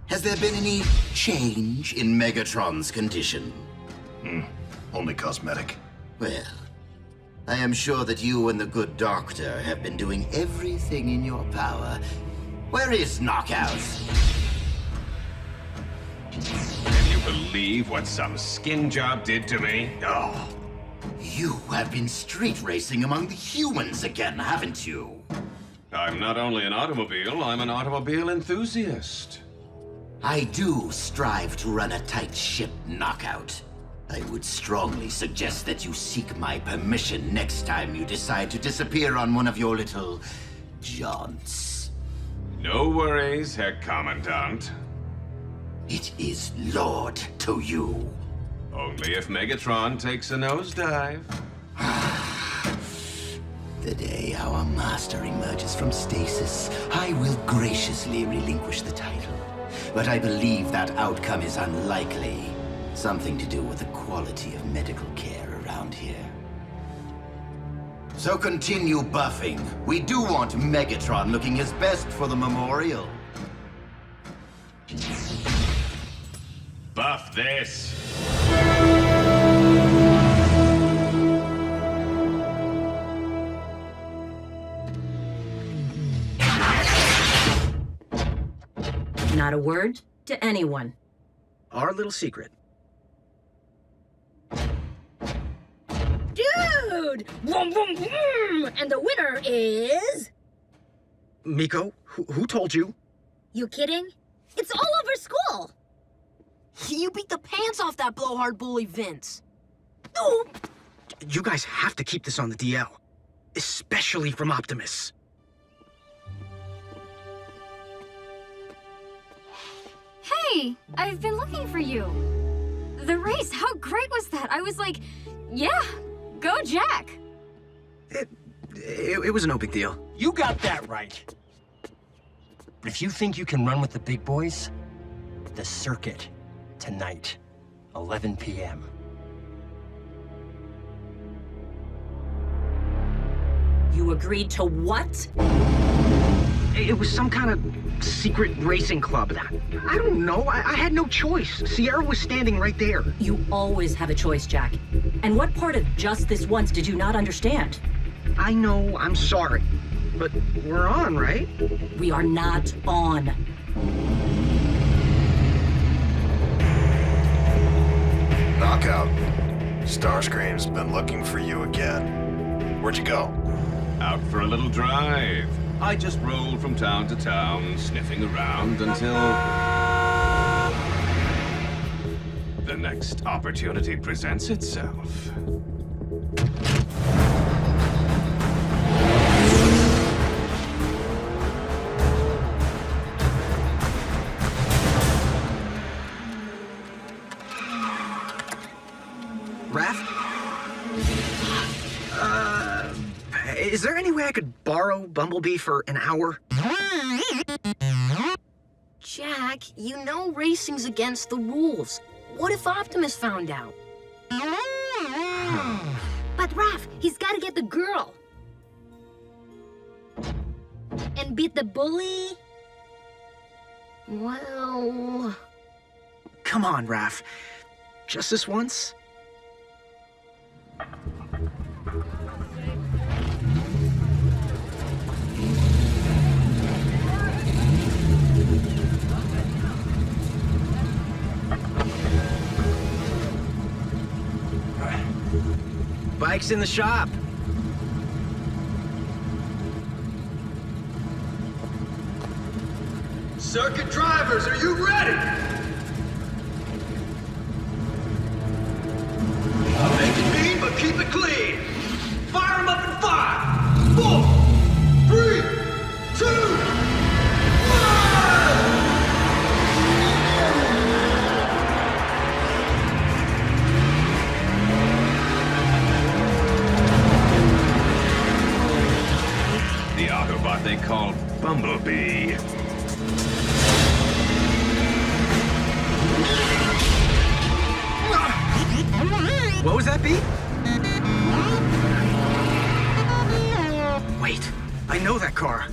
Has there been any change in Megatron's condition? Only cosmetic. Well, I am sure that you and the good doctor have been doing everything in your power. Where is Knockout? Can you believe what some skin job did to me? Oh, You have been street racing among the humans again, haven't you? I'm not only an automobile, I'm an automobile enthusiast. I do strive to run a tight ship, Knockout. I would strongly suggest that you seek my permission next time you decide to disappear on one of your little jaunts. No worries, Herr Commandant. It is Lord to you. Only if Megatron takes a nosedive. The day our master emerges from stasis, I will graciously relinquish the title. But I believe that outcome is unlikely. Something to do with the quality of medical care around here. So continue buffing. We do want Megatron looking his best for the memorial. Buff this! Not a word to anyone. Our little secret. Dude! Vroom, vroom, vroom! And the winner is... Miko, who told you? You kidding? It's all over school! You beat the pants off that blowhard bully, Vince. Oh! You guys have to keep this on the DL. Especially from Optimus. Hey, I've been looking for you. The race, how great was that? I was like, yeah, go Jack. It was no big deal. You got that right. But if you think you can run with the big boys, the circuit, tonight, 11 p.m. You agreed to what? It was some kind of secret racing club. I don't know. I had no choice. Sierra was standing right there. You always have a choice, Jack. And what part of just this once did you not understand? I know, I'm sorry. But we're on, right? We are not on. Knockout. Starscream's been looking for you again. Where'd you go? Out for a little drive. I just rolled from town to town, sniffing around until... the next opportunity presents itself. Raph? Is there any way I could borrow Bumblebee for an hour? Jack, you know racing's against the rules. What if Optimus found out? But Raph, he's gotta get the girl. And beat the bully? Well... Come on, Raph. Just this once? Bike's in the shop. Circuit drivers, are you ready? I'll make it mean, but keep it clean. Fire 'em up in 5, 4, 3, 2, 1! The Autobot they call Bumblebee. What was that beat? Wait, I know that car.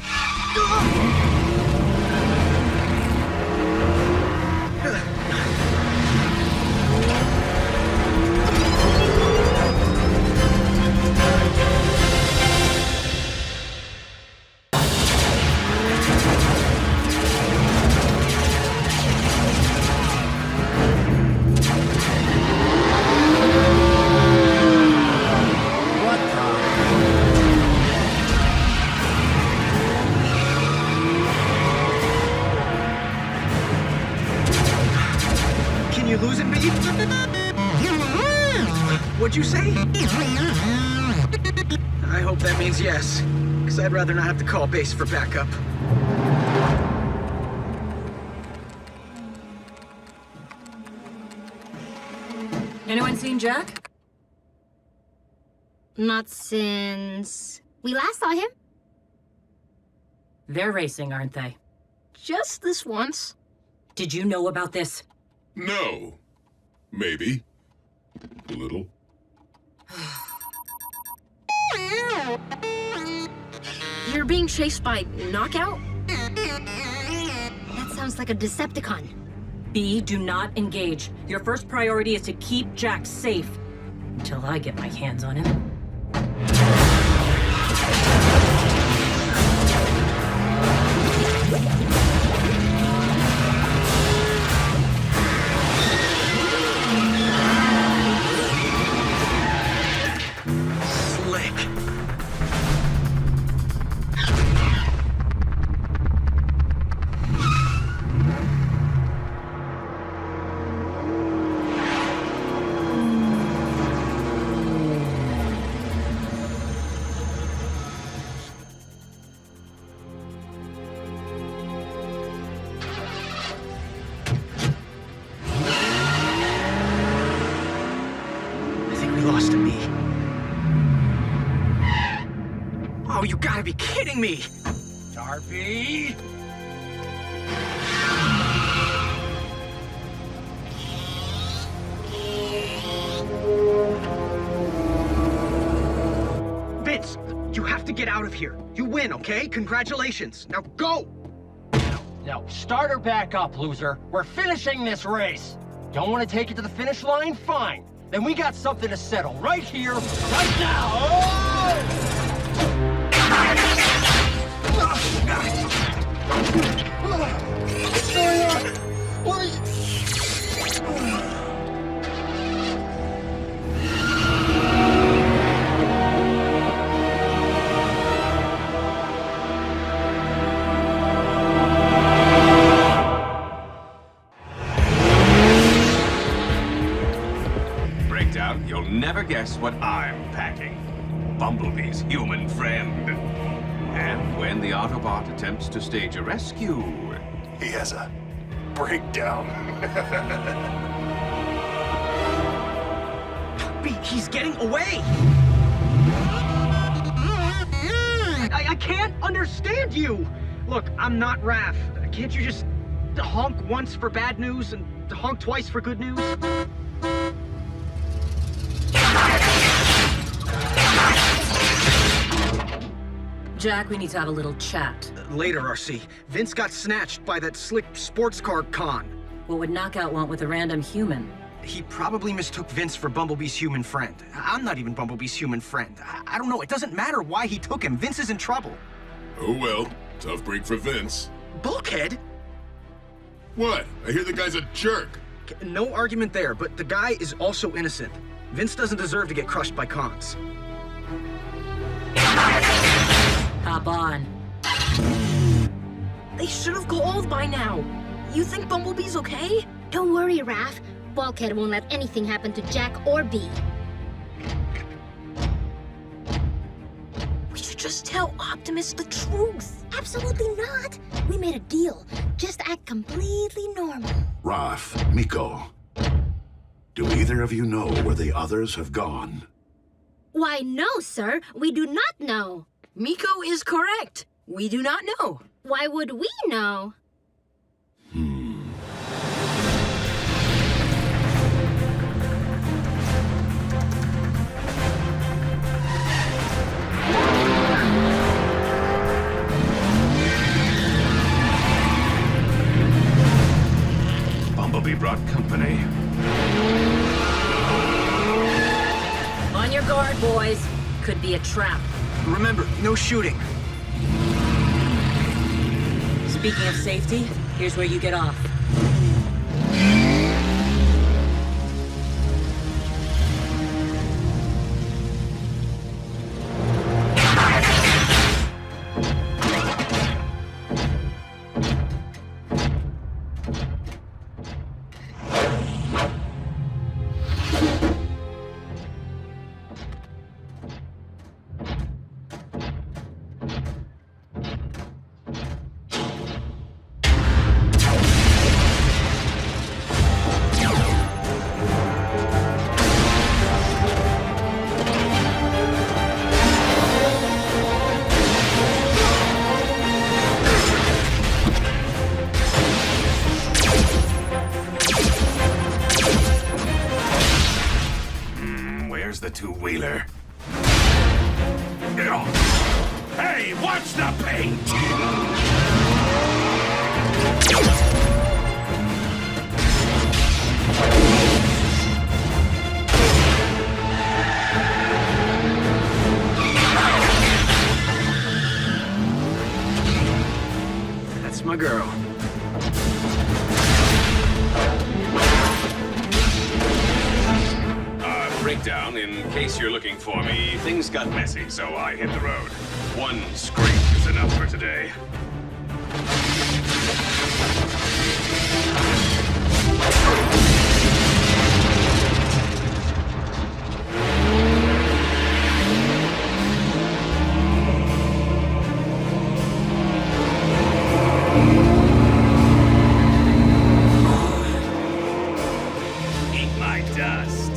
What'd you say? I hope that means yes, because I'd rather not have to call base for backup. Anyone seen Jack? Not since we last saw him. They're racing, aren't they? Just this once. Did you know about this? No. Maybe. A little. You're being chased by Knockout? That sounds like a Decepticon. B, do not engage. Your first priority is to keep Jack safe. Until I get my hands on him. Slick. Lost to me. Oh, you gotta be kidding me! Darby! Vince, you have to get out of here. You win, okay? Congratulations. Now go! No, start her back up, loser. We're finishing this race. Don't want to take it to the finish line? Fine. Then we got something to settle right here, right now! Oh! What's going on? What? Breakdown, you'll never guess what I'm packing. Bumblebee's human friend. And when the Autobot attempts to stage a rescue... He has a breakdown. He's getting away! I can't understand you! Look, I'm not Raph. Can't you just honk once for bad news and honk twice for good news? Jack, we need to have a little chat. Later, RC. Vince got snatched by that slick sports car con. What would Knockout want with a random human? He probably mistook Vince for Bumblebee's human friend. I'm not even Bumblebee's human friend. I don't know. It doesn't matter why he took him. Vince is in trouble. Oh well. Tough break for Vince. Bulkhead? What? I hear the guy's a jerk. No argument there, but the guy is also innocent. Vince doesn't deserve to get crushed by cons. Hop on. They should have called by now. You think Bumblebee's okay? Don't worry, Raph. Bulkhead won't let anything happen to Jack or B. We should just tell Optimus the truth. Absolutely not. We made a deal. Just act completely normal. Raph, Miko, do either of you know where the others have gone? Why, no, sir. We do not know. Miko is correct. We do not know. Why would we know? Bumblebee brought company. On your guard, boys. Could be a trap. Remember, no shooting. Speaking of safety, here's where you get off. two-wheeler. Hey, watch the paint! That's my girl. Breakdown, in case you're looking for me. Things got messy, so I hit the road. One scrape is enough for today. Eat my dust.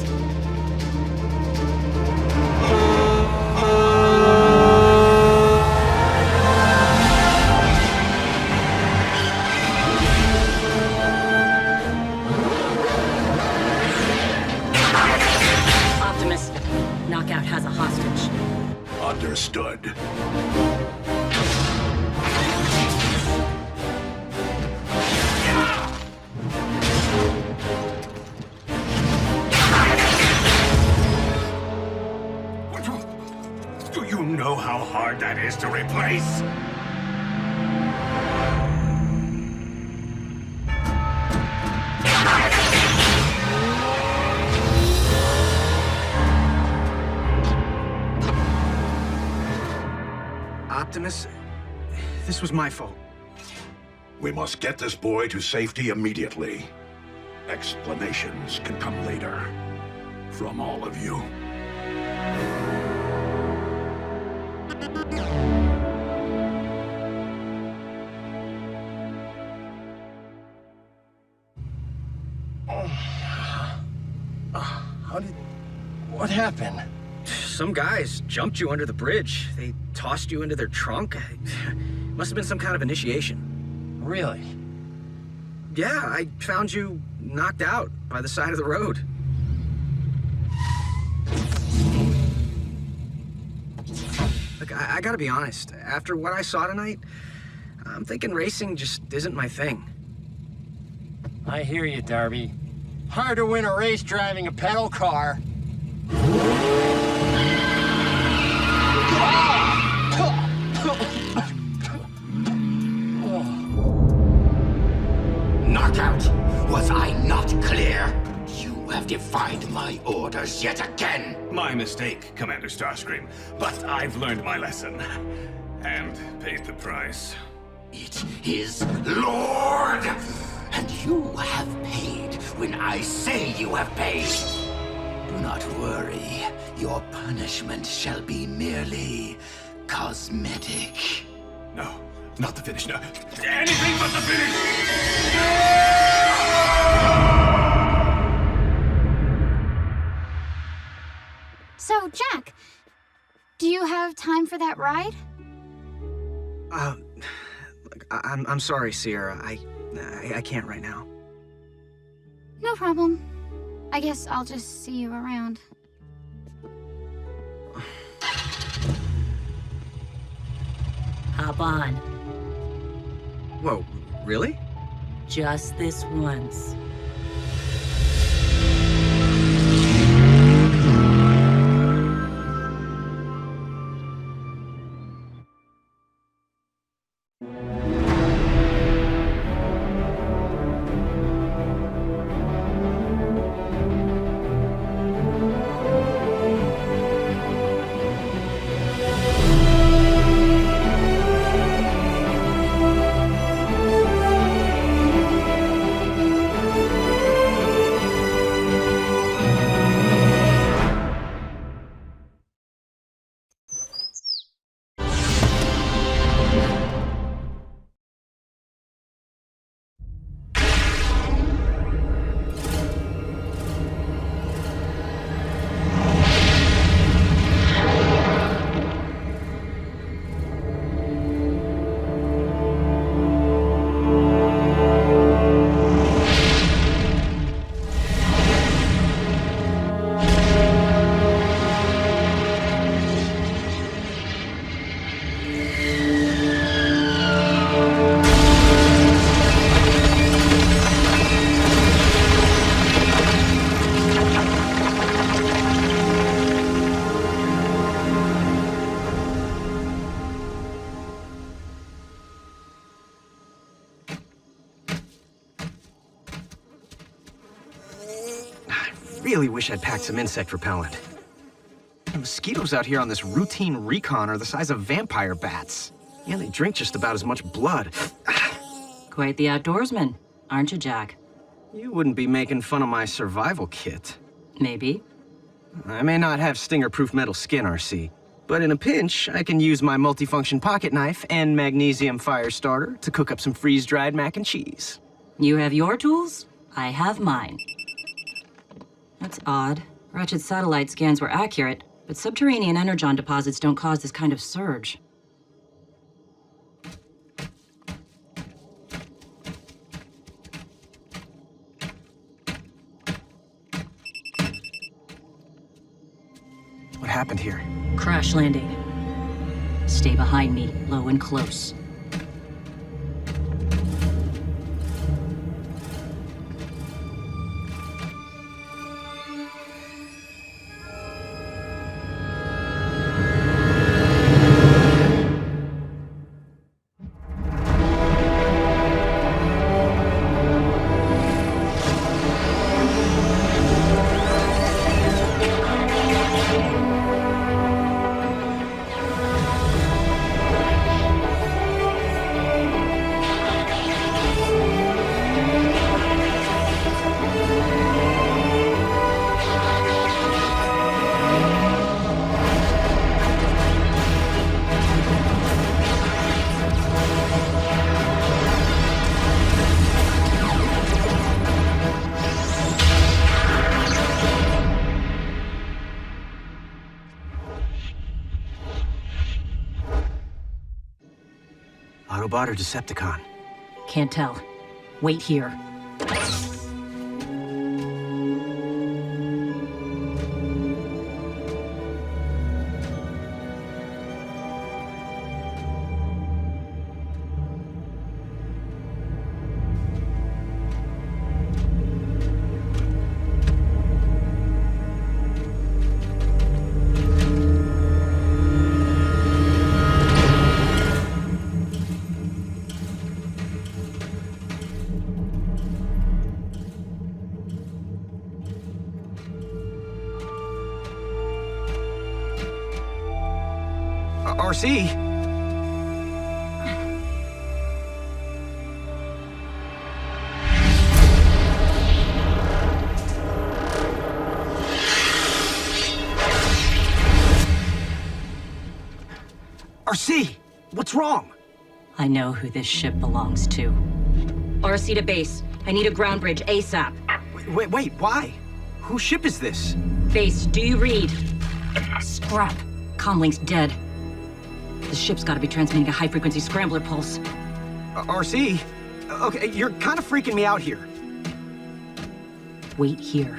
Optimus, Knockout has a hostage. Understood. Do you know how hard that is to replace? Optimus, this was my fault. We must get this boy to safety immediately. Explanations can come later. From all of you. What happened? Some guys jumped you under the bridge. They tossed you into their trunk. Must have been some kind of initiation. Really? Yeah, I found you knocked out by the side of the road. Look, I gotta be honest. After what I saw tonight, I'm thinking racing just isn't my thing. I hear you, Darby. Hard to win a race driving a pedal car. Knockout, was I not clear? You have defied my orders yet again. My mistake, Commander Starscream. But I've learned my lesson. And paid the price. It is Lord! And you have paid when I say you have paid. Do not worry. Your punishment shall be merely cosmetic. No, not the finish, no. Anything but the finish! So, Jack, do you have time for that ride? I'm sorry, Sierra. I can't right now. No problem. I guess I'll just see you around. Hop on. Whoa, really? Just this once. really wish I'd packed some insect repellent. The mosquitoes out here on this routine recon are the size of vampire bats. Yeah, they drink just about as much blood. Quite the outdoorsman, aren't you, Jack? You wouldn't be making fun of my survival kit. Maybe. I may not have stinger-proof metal skin, RC, but in a pinch, I can use my multifunction pocket knife and magnesium fire starter to cook up some freeze-dried mac and cheese. You have your tools, I have mine. That's odd. Ratchet's satellite scans were accurate, but subterranean Energon deposits don't cause this kind of surge. What happened here? Crash landing. Stay behind me, low and close. Autobot or Decepticon? Can't tell. Wait here. RC? RC, what's wrong? I know who this ship belongs to. RC to base. I need a ground bridge ASAP. Wait, why? Whose ship is this? Base, do you read? Scrap. Comlink's dead. The ship's gotta be transmitting a high-frequency scrambler pulse. RC? Okay, you're kind of freaking me out here. Wait here.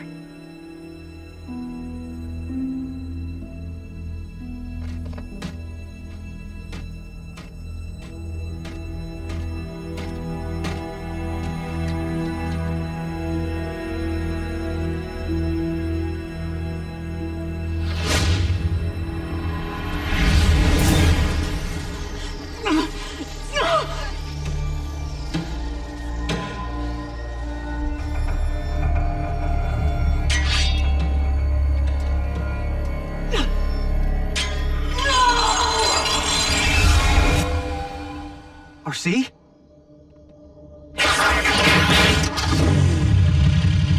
RC?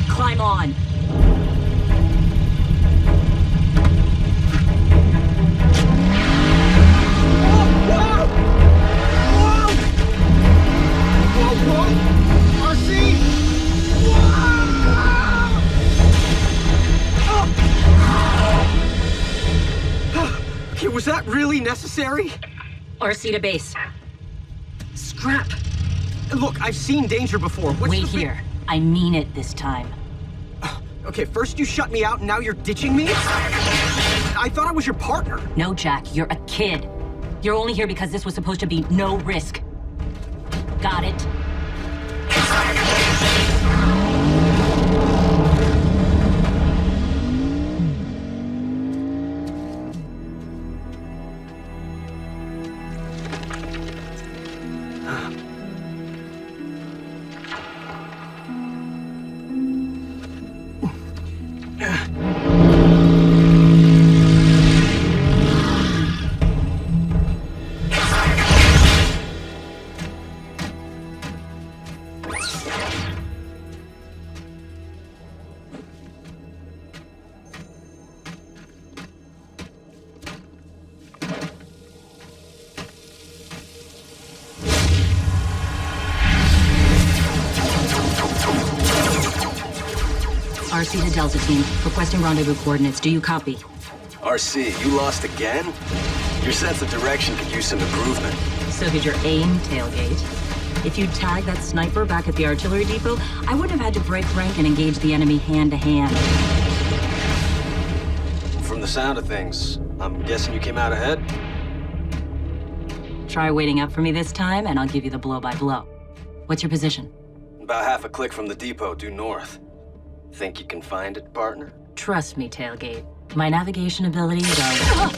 Climb on. Okay, was that really necessary? RC to base. Scrap. Look, I've seen danger before. Wait here. I mean it this time. Okay, first you shut me out, and now you're ditching me? I thought I was your partner. No, Jack, you're a kid. You're only here because this was supposed to be no risk. Got it? RC to Delta Team, requesting rendezvous coordinates. Do you copy? RC, you lost again? Your sense of direction could use some improvement. So did your aim, Tailgate. If you'd tagged that sniper back at the artillery depot, I wouldn't have had to break rank and engage the enemy hand-to-hand. From the sound of things, I'm guessing you came out ahead? Try waiting up for me this time, and I'll give you the blow-by-blow. What's your position? About half a click from the depot due north. Think you can find it, partner? Trust me, Tailgate. My navigation abilities are...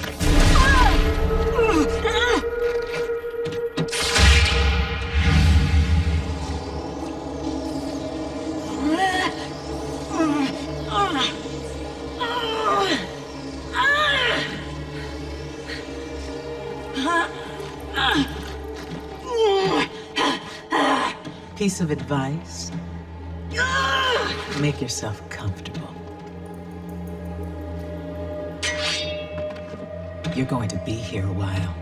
Piece of advice? Make yourself comfortable. You're going to be here a while.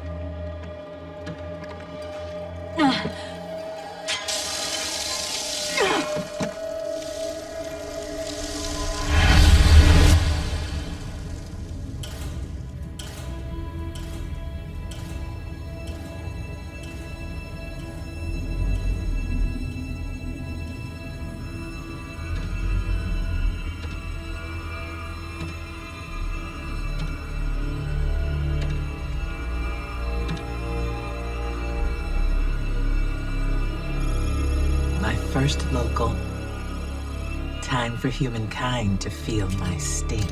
First local. Time for humankind to feel my sting.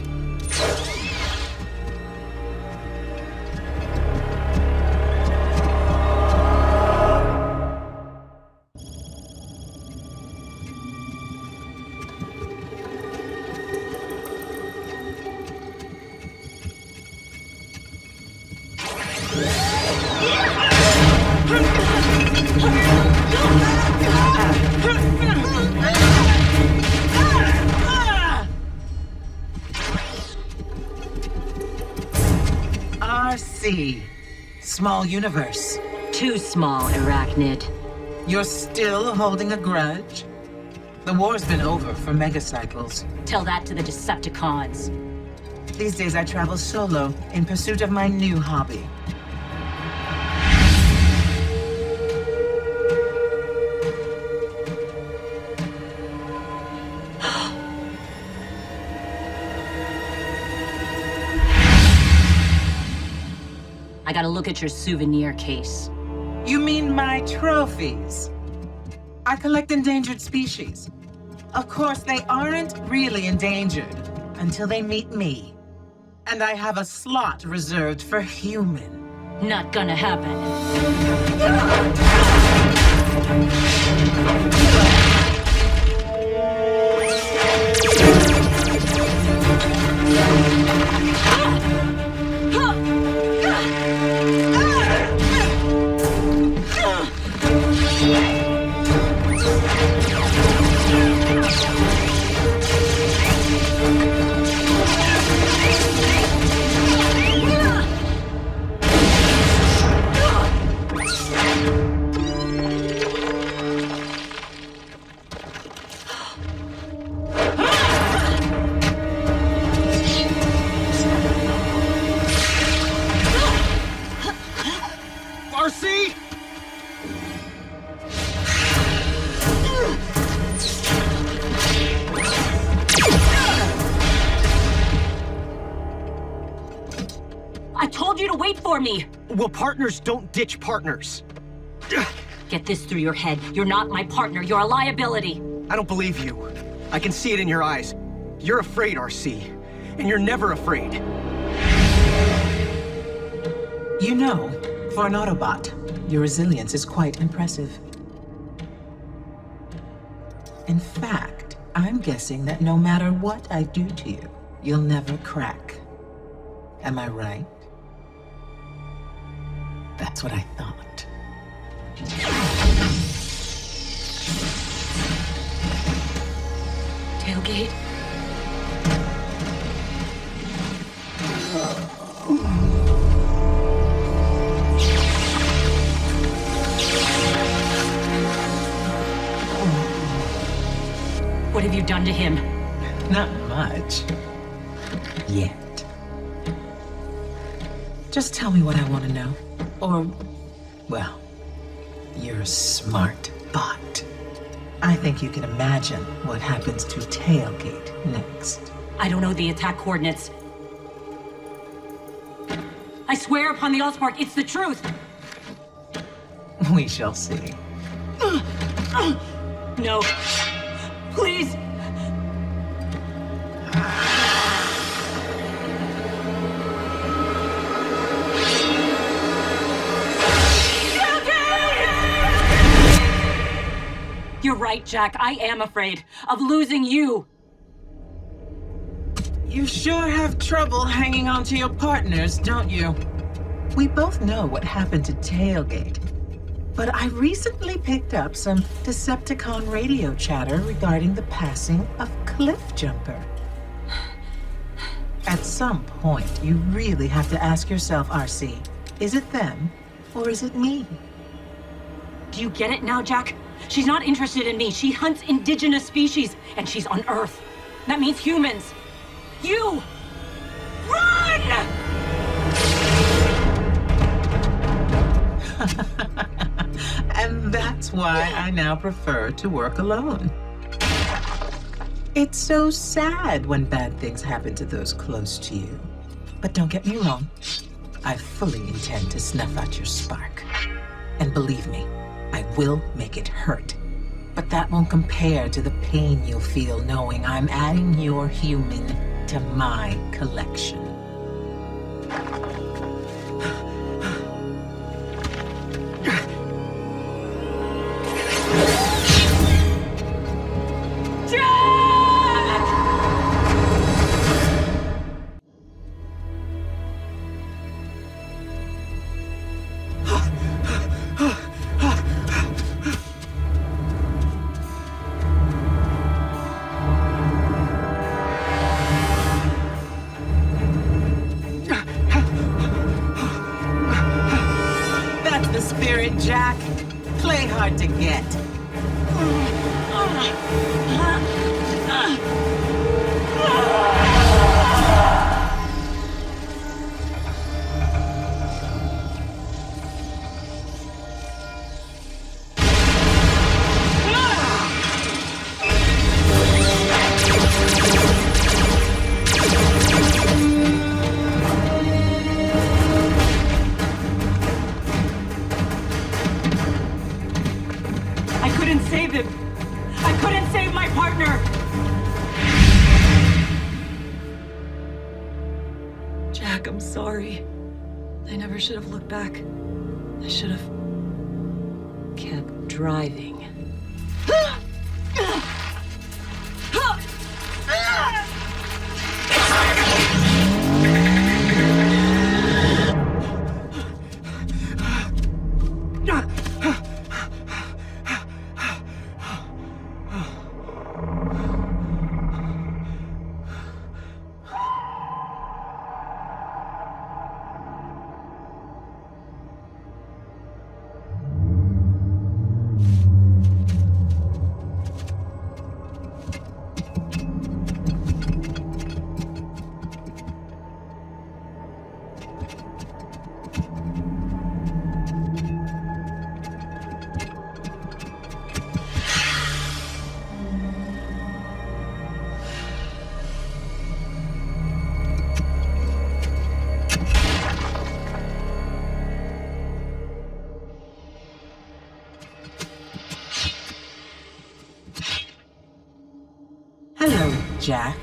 Small universe. Too small, Arachnid. You're still holding a grudge? The war's been over for megacycles. Tell that to the Decepticons. These days I travel solo in pursuit of my new hobby. I gotta look at your souvenir case. You mean my trophies? I collect endangered species. Of course, they aren't really endangered until they meet me. And I have a slot reserved for human. Not gonna happen. Me. Well, partners don't ditch partners. Get this through your head. You're not my partner. You're a liability. I don't believe you. I can see it in your eyes. You're afraid, RC. And you're never afraid. You know, for an Autobot, your resilience is quite impressive. In fact, I'm guessing that no matter what I do to you, you'll never crack. Am I right? That's what I thought. Tailgate? What have you done to him? Not much. Yet. Just tell me what I want to know. Or, well, you're a smart bot. I think you can imagine what happens to Tailgate next. I don't know the attack coordinates. I swear upon the Allspark, it's the truth! We shall see. No. Please! You're right, Jack. I am afraid of losing you. You sure have trouble hanging on to your partners, don't you? We both know what happened to Tailgate. But I recently picked up some Decepticon radio chatter regarding the passing of Cliffjumper. At some point, you really have to ask yourself, RC, is it them or is it me? Do you get it now, Jack? She's not interested in me. She hunts indigenous species, and she's on Earth. That means humans. You! Run! And that's why I now prefer to work alone. It's so sad when bad things happen to those close to you. But don't get me wrong, I fully intend to snuff out your spark. And believe me, I will make it hurt. But that won't compare to the pain you'll feel knowing I'm adding your human to my collection. Jack, play hard to get. I'm sorry. I never should have looked back. I should have kept driving. Hello, Jack.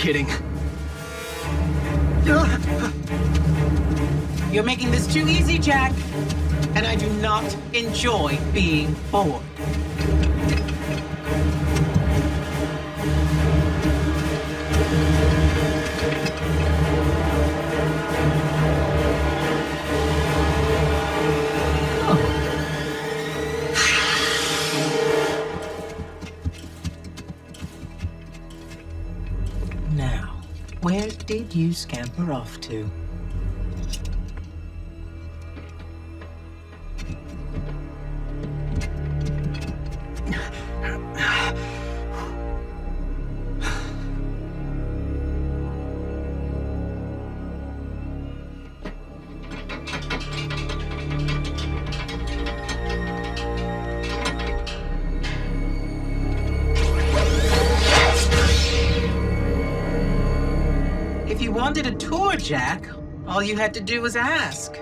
kidding. You're making this too easy, Jack. And I do not enjoy being bored. Now, where did you scamper off to? If you wanted a tour, Jack, all you had to do was ask.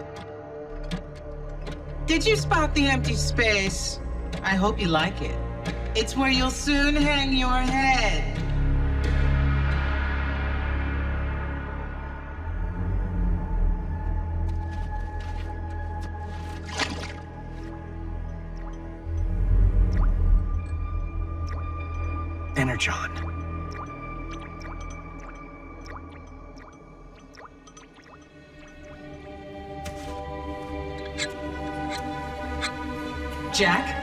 Did you spot the empty space? I hope you like it. It's where you'll soon hang your head. Energon. Jack?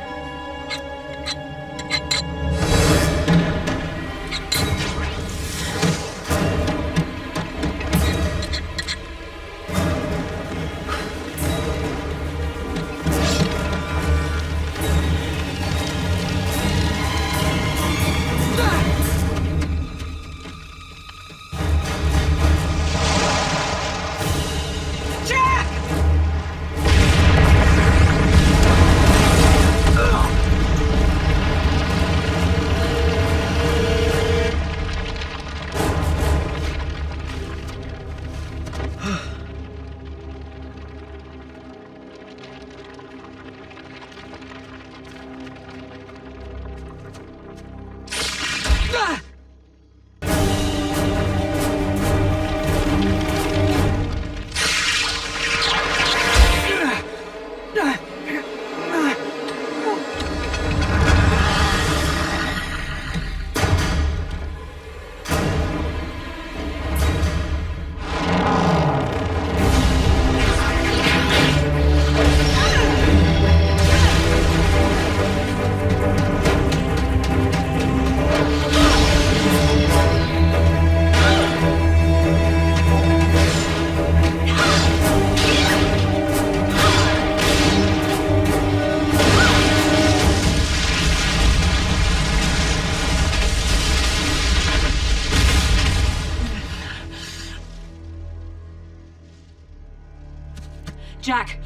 Jack!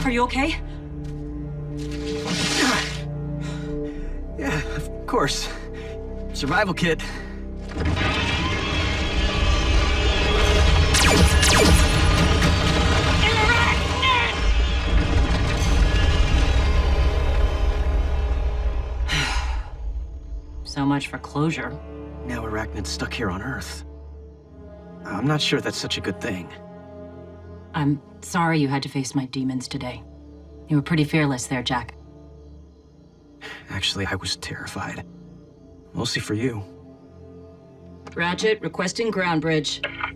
Are you okay? Yeah, of course. Survival kit. So much for closure. Now Arachnid's stuck here on Earth. I'm not sure that's such a good thing. I'm sorry you had to face my demons today. You were pretty fearless there, Jack. Actually, I was terrified. Mostly for you. Ratchet, requesting ground bridge. I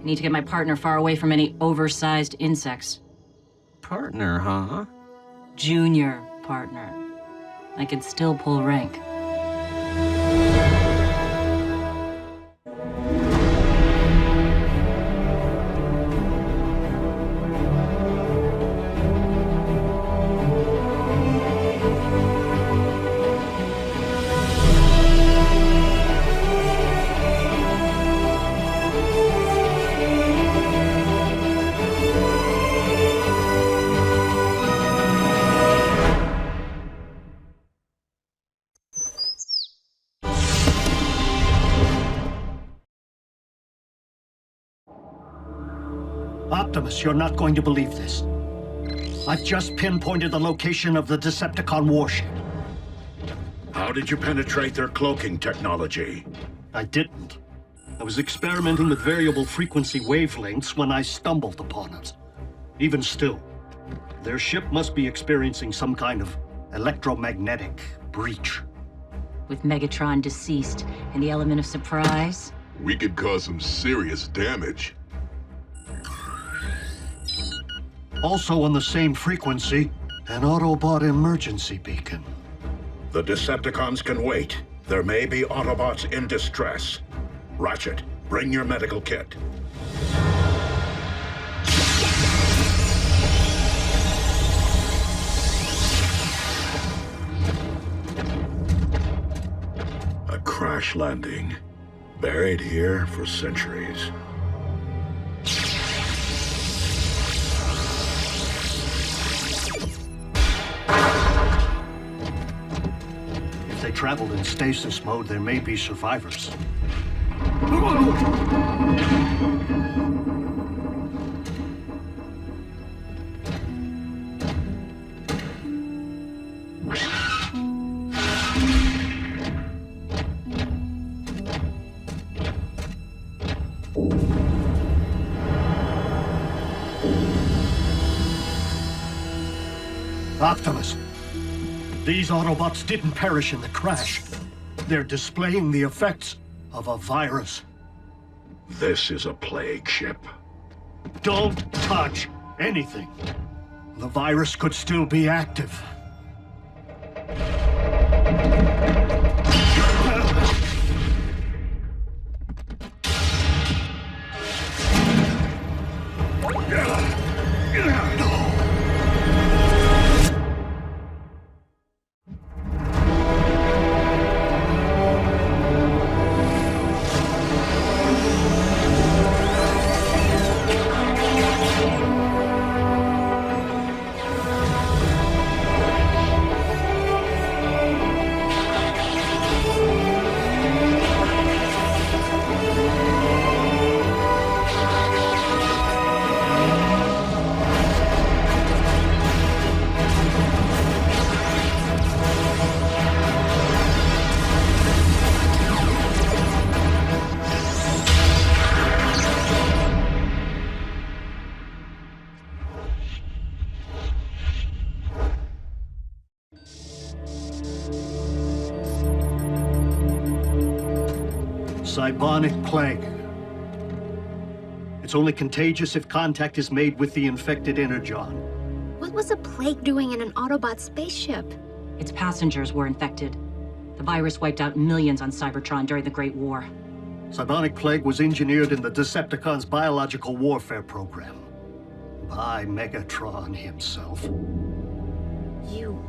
need to get my partner far away from any oversized insects. Partner, huh? Junior partner. I could still pull rank. Optimus, you're not going to believe this. I've just pinpointed the location of the Decepticon warship. How did you penetrate their cloaking technology? I didn't. I was experimenting with variable frequency wavelengths when I stumbled upon it. Even still, their ship must be experiencing some kind of electromagnetic breach. With Megatron deceased and the element of surprise. We could cause some serious damage. Also on the same frequency, an Autobot emergency beacon. The Decepticons can wait. There may be Autobots in distress. Ratchet, bring your medical kit. A crash landing. Buried here for centuries. If they traveled in stasis mode, there may be survivors. Optimus, these Autobots didn't perish in the crash. They're displaying the effects of a virus. This is a plague ship. Don't touch anything. The virus could still be active. Cybonic plague. It's only contagious if contact is made with the infected Energon. What was a plague doing in an Autobot spaceship? Its passengers were infected. The virus wiped out millions on Cybertron during the Great War. Cybonic plague was engineered in the Decepticons' biological warfare program. By Megatron himself. You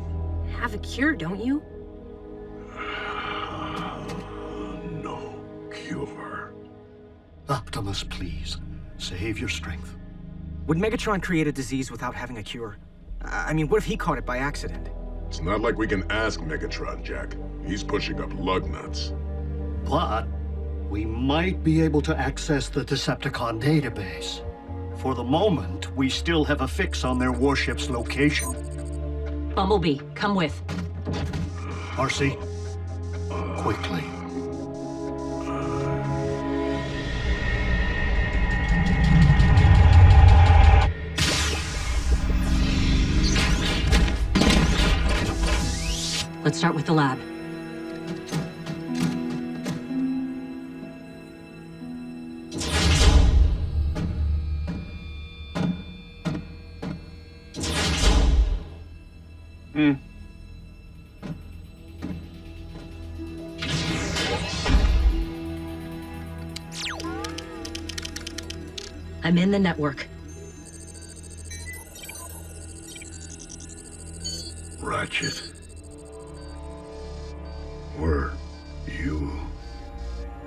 have a cure, don't you? No cure. Optimus, please. Save your strength. Would Megatron create a disease without having a cure? I mean, what if he caught it by accident? It's not like we can ask Megatron, Jack. He's pushing up lug nuts. But we might be able to access the Decepticon database. For the moment, we still have a fix on their warship's location. Bumblebee, come with. RC, quickly. Let's start with the lab. I'm in the network. Ratchet. Were you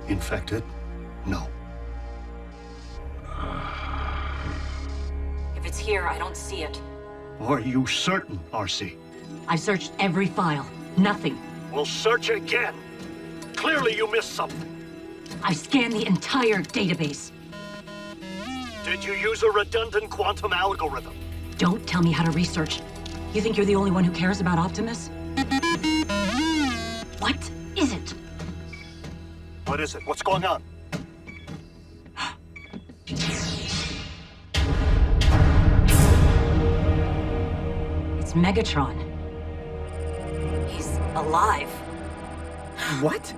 infected? No. If it's here, I don't see it. Are you certain, RC? I've searched every file. Nothing. We'll search again. Clearly you missed something. I've scanned the entire database. Did you use a redundant quantum algorithm? Don't tell me how to research. You think you're the only one who cares about Optimus? What is it? What is it? What's going on? It's Megatron. He's alive. What?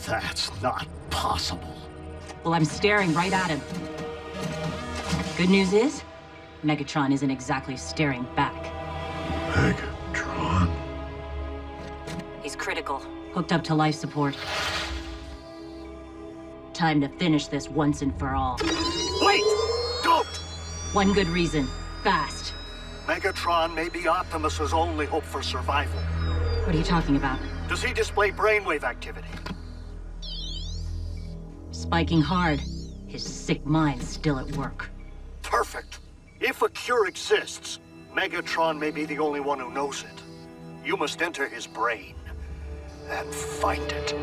That's not possible. Well, I'm staring right at him. Good news is, Megatron isn't exactly staring back. Megatron? He's critical, hooked up to life support. Time to finish this once and for all. Wait! Don't! One good reason, fast. Megatron may be Optimus's only hope for survival. What are you talking about? Does he display brainwave activity? Spiking hard. His sick mind's still at work. Perfect. If a cure exists, Megatron may be the only one who knows it. You must enter his brain and find it.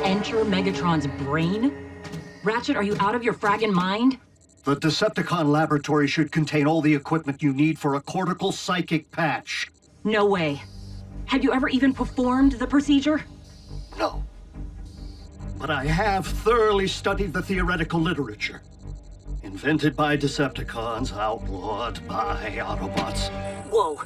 Enter Megatron's brain? Ratchet, are you out of your fraggin' mind? The Decepticon laboratory should contain all the equipment you need for a cortical psychic patch. No way. Have you ever even performed the procedure? No. But I have thoroughly studied the theoretical literature. Invented by Decepticons, outlawed by Autobots. Whoa.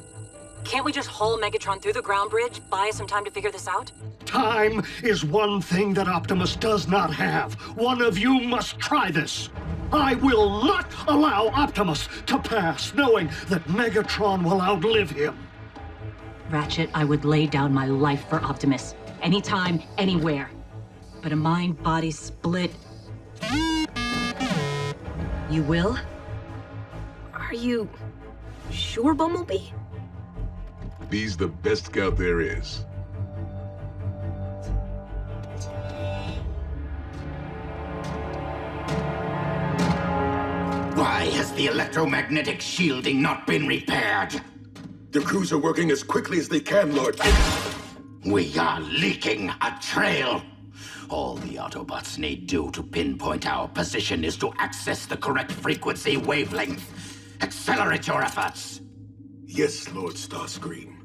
Can't we just haul Megatron through the ground bridge, buy us some time to figure this out? Time is one thing that Optimus does not have. One of you must try this. I will not allow Optimus to pass, knowing that Megatron will outlive him. Ratchet, I would lay down my life for Optimus. Anytime, anywhere. But a mind-body split... You will? Are you sure, Bumblebee? He's the best scout there is. Why has the electromagnetic shielding not been repaired? The crews are working as quickly as they can, Lord. We are leaking a trail. All the Autobots need do to pinpoint our position is to access the correct frequency wavelength. Accelerate your efforts. Yes, Lord Starscream.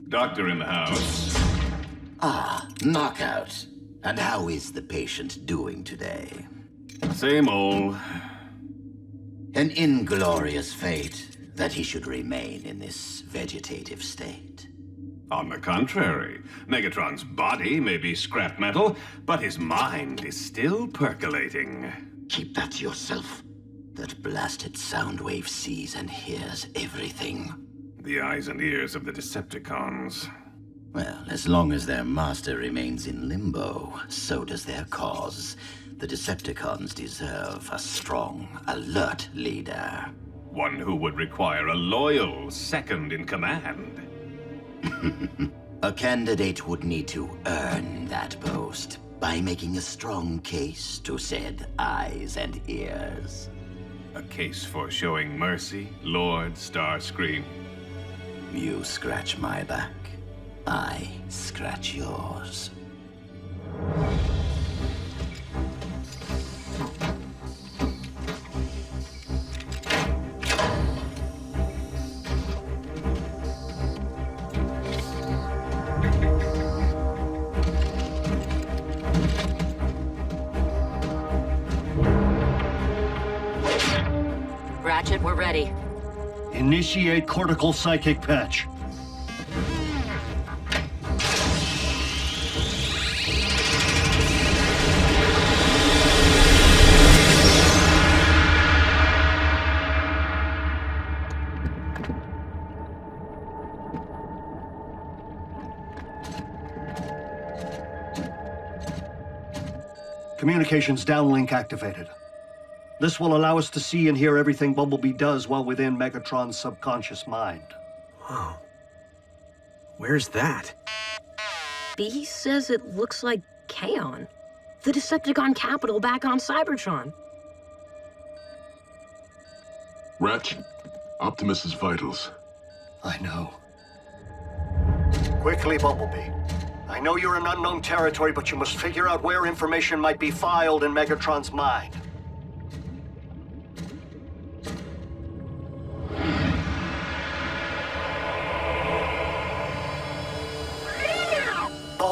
Doctor in the house. Ah, Knockout. And how is the patient doing today? Same old. An inglorious fate that he should remain in this vegetative state. On the contrary, Megatron's body may be scrap metal, but his mind is still percolating. Keep that to yourself. That blasted sound wave sees and hears everything. The eyes and ears of the Decepticons. Well, as long as their master remains in limbo, so does their cause. The Decepticons deserve a strong, alert leader. One who would require a loyal second in command. A candidate would need to earn that post by making a strong case to said eyes and ears. A case for showing mercy, Lord Starscream. You scratch my back, I scratch yours. Ratchet, we're ready. Initiate cortical psychic patch. Communications downlink activated. This will allow us to see and hear everything Bumblebee does while within Megatron's subconscious mind. Whoa. Where's that? B says it looks like Kaon. The Decepticon capital back on Cybertron. Ratchet, Optimus's vitals. I know. Quickly, Bumblebee. I know you're in unknown territory, but you must figure out where information might be filed in Megatron's mind.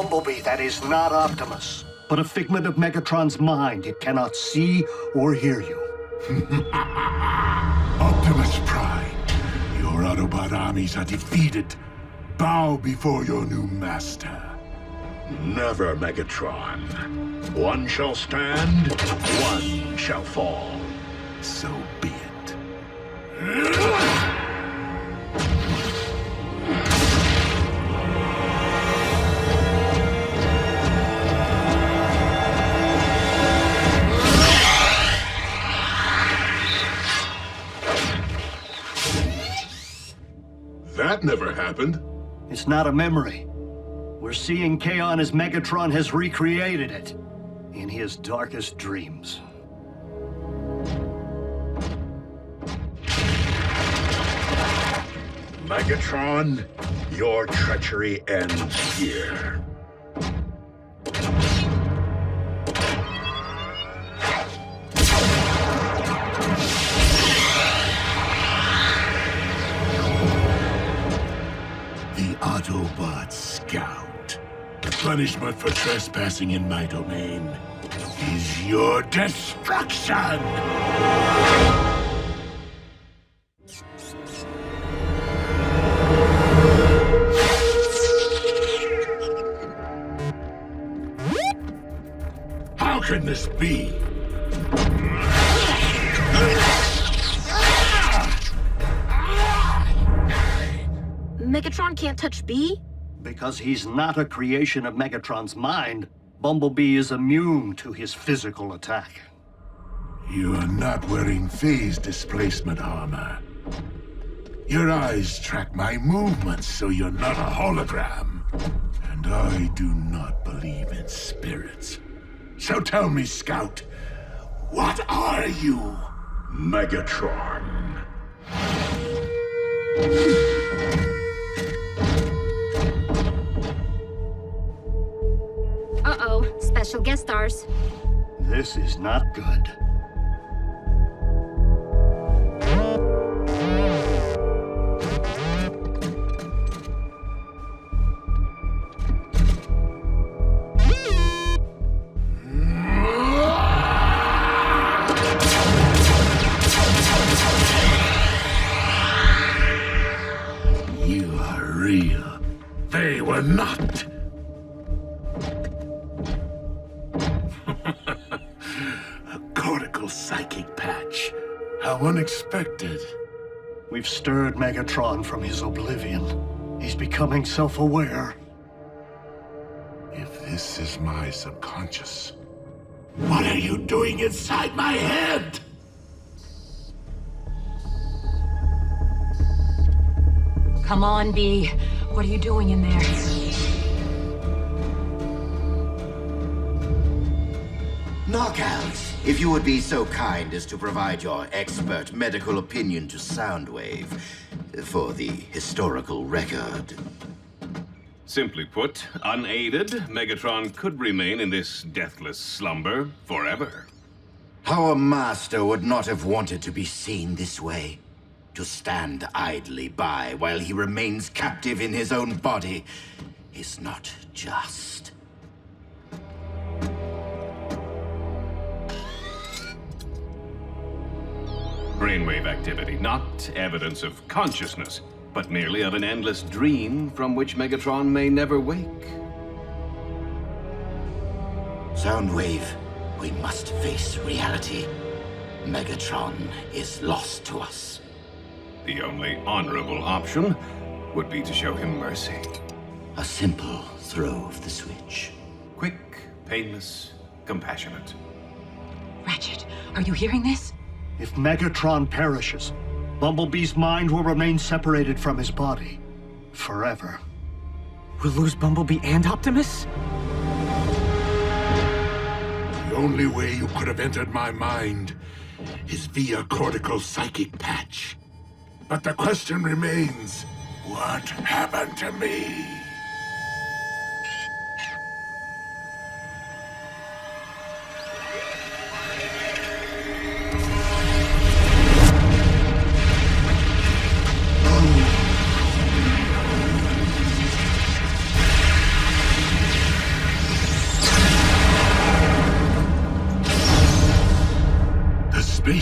Bumblebee that is not Optimus, but a figment of Megatron's mind. It cannot see or hear you. Optimus Prime, your Autobot armies are defeated. Bow before your new master. Never, Megatron. One shall stand, one shall fall. So be it. That never happened. It's not a memory. We're seeing Kaon as Megatron has recreated it in his darkest dreams. Megatron, your treachery ends here. The Autobot Scout. The punishment for trespassing in my domain is your destruction! How can this be? Megatron can't touch B? Because he's not a creation of Megatron's mind, Bumblebee is immune to his physical attack. You are not wearing phase displacement armor. Your eyes track my movements, so you're not a hologram. And I do not believe in spirits. So tell me, Scout, what are you? Megatron. Uh-oh, special guest stars. This is not good. You are real. They were not. A cortical psychic patch. How unexpected. We've stirred Megatron from his oblivion. He's becoming self-aware. If this is my subconscious, what are you doing inside my head? Come on, B. What are you doing in there? Knockouts, if you would be so kind as to provide your expert medical opinion to Soundwave for the historical record. Simply put, unaided, Megatron could remain in this deathless slumber forever. Our master would not have wanted to be seen this way. To stand idly by while he remains captive in his own body is not just. Brainwave activity, not evidence of consciousness, but merely of an endless dream from which Megatron may never wake. Soundwave, we must face reality. Megatron is lost to us. The only honorable option would be to show him mercy. A simple throw of the switch. Quick, painless, compassionate. Ratchet, are you hearing this? If Megatron perishes, Bumblebee's mind will remain separated from his body. Forever. We'll lose Bumblebee and Optimus? The only way you could have entered my mind is via cortical psychic patch. But the question remains, what happened to me?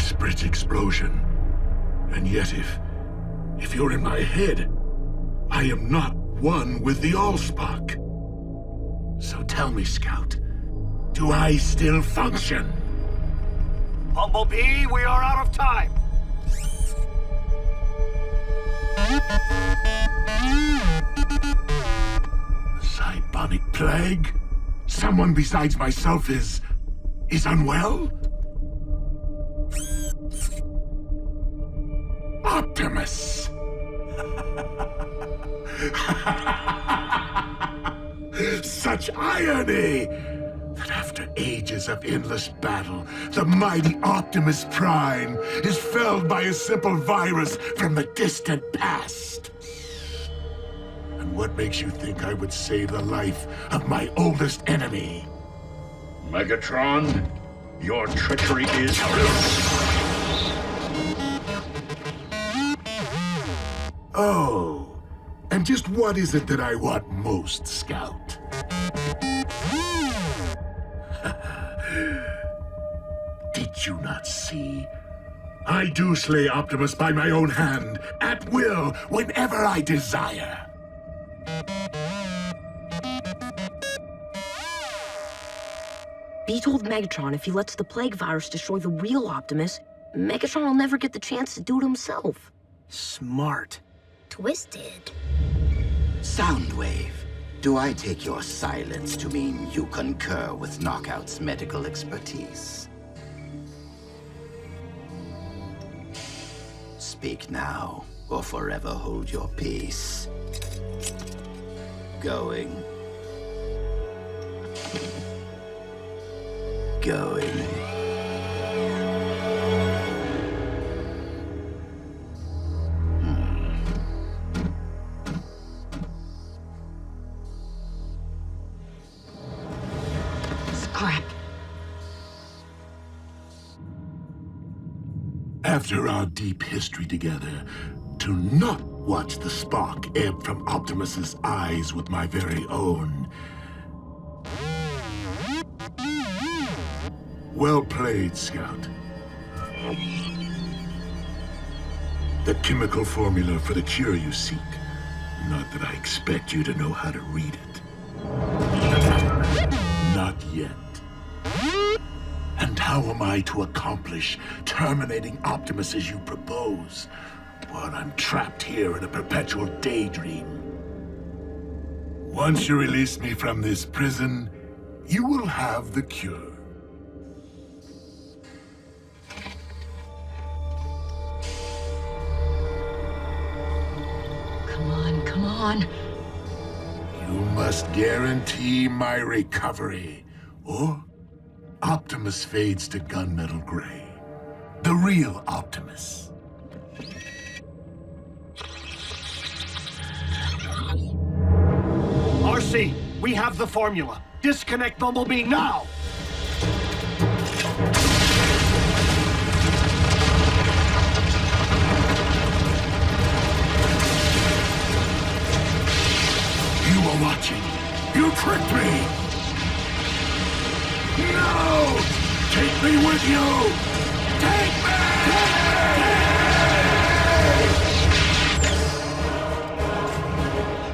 desperate explosion. And yet if you're in my head, I am not one with the Allspark. So tell me, Scout, do I still function? Bumblebee, we are out of time. Cybonic plague? Someone besides myself is unwell? Optimus! Such irony! That after ages of endless battle, the mighty Optimus Prime is felled by a simple virus from the distant past. And what makes you think I would save the life of my oldest enemy? Megatron, your treachery is... Oh, and just what is it that I want most, Scout? Did you not see? I do slay Optimus by my own hand, at will, whenever I desire. B told Megatron if he lets the plague virus destroy the real Optimus, Megatron will never get the chance to do it himself. Smart. Twisted. Soundwave, do I take your silence to mean you concur with Knockout's medical expertise? Speak now, or forever hold your peace. Going. Going. Crap. After our deep history together, to not watch the spark ebb from Optimus's eyes with my very own. Well played, Scout. The chemical formula for the cure you seek. Not that I expect you to know how to read it. Not yet. And how am I to accomplish terminating Optimus as you propose, while I'm trapped here in a perpetual daydream? Once you release me from this prison, you will have the cure. Come on, come on. You must guarantee my recovery, or Optimus fades to gunmetal gray. The real Optimus. RC, we have the formula. Disconnect Bumblebee now! You were watching. You tricked me! No! Take me with you! Take me!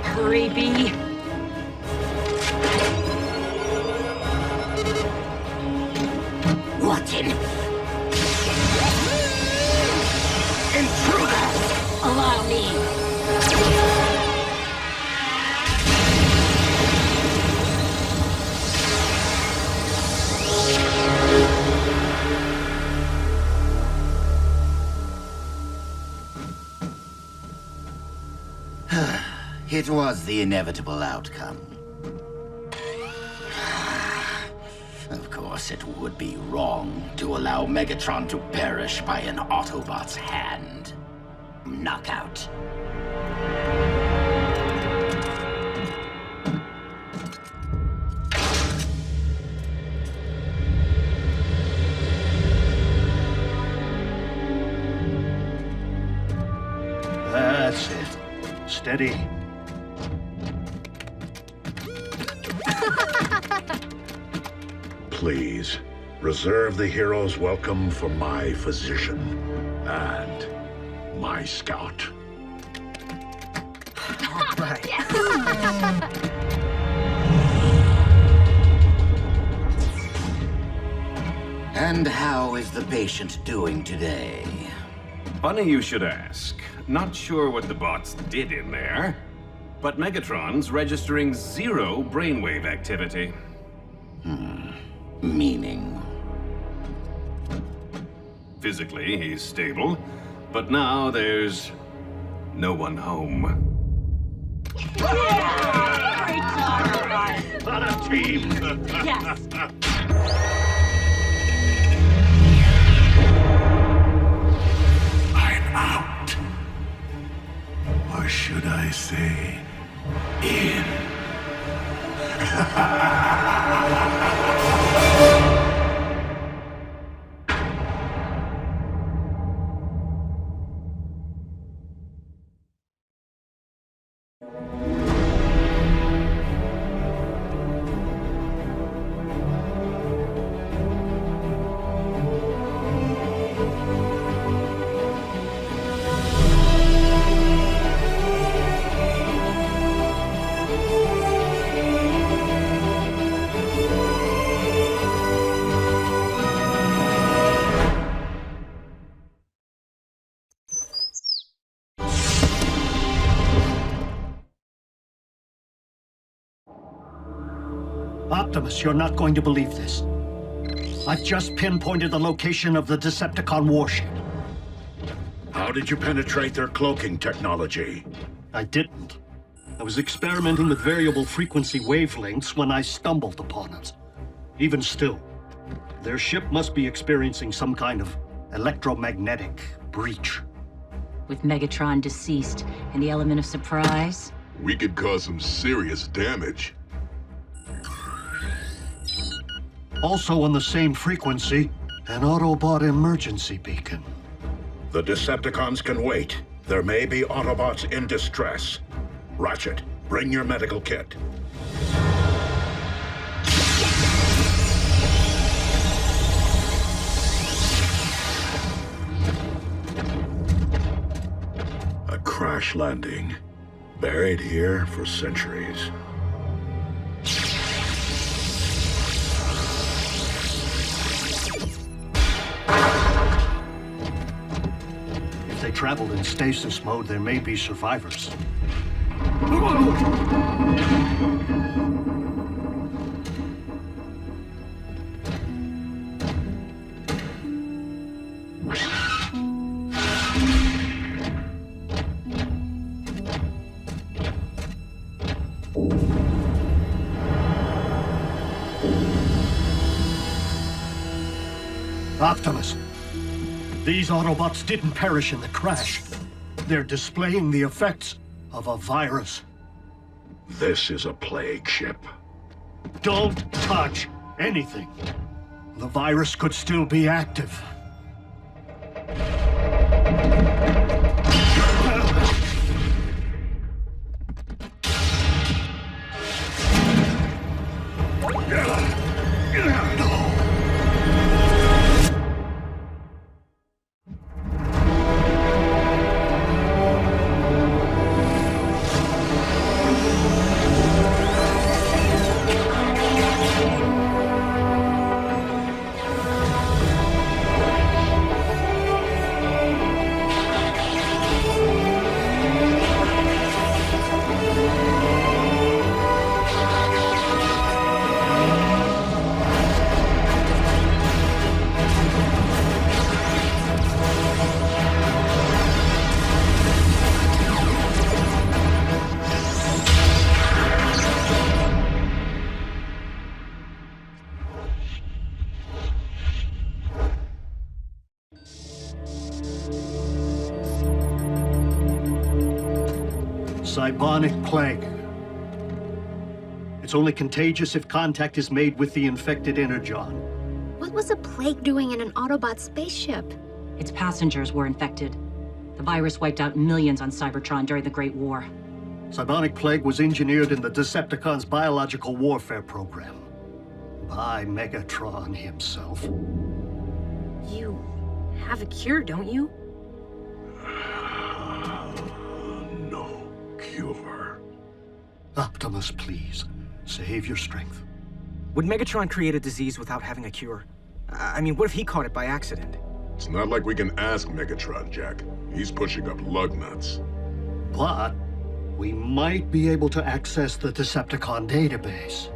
Hurry, B. What in? Intruders! Allow me. It was the inevitable outcome. Of course, it would be wrong to allow Megatron to perish by an Autobot's hand. Knockout. That's it. Steady. Please, Reserve the hero's welcome for my physician and my scout. And how is the patient doing today? Funny you should ask. Not sure what the bots did in there, but Megatron's registering 0 brainwave activity. Meaning? Physically, he's stable, but now there's no one home. On a team! Yes! Out. Or should I say, in? Optimus, you're not going to believe this. I've just pinpointed the location of the Decepticon warship. How did you penetrate their cloaking technology? I didn't. I was experimenting with variable frequency wavelengths when I stumbled upon it. Even still, their ship must be experiencing some kind of electromagnetic breach. With Megatron deceased and the element of surprise. We could cause some serious damage. Also on the same frequency, an Autobot emergency beacon. The Decepticons can wait. There may be Autobots in distress. Ratchet, bring your medical kit. A crash landing. Buried here for centuries. If they traveled in stasis mode, there may be survivors. Optimus, these Autobots didn't perish in the crash. They're displaying the effects of a virus. This is a plague ship. Don't touch anything. The virus could still be active. Cybonic plague. It's only contagious if contact is made with the infected Energon. What was a plague doing in an Autobot spaceship? Its passengers were infected. The virus wiped out millions on Cybertron during the Great War. Cybonic plague was engineered in the Decepticons' biological warfare program. by Megatron himself. You have a cure, don't you? No cure. Optimus, please, save your strength. Would Megatron create a disease without having a cure? I mean, what if he caught it by accident? It's not like we can ask Megatron, Jack. He's pushing up lug nuts. But we might be able to access the Decepticon database.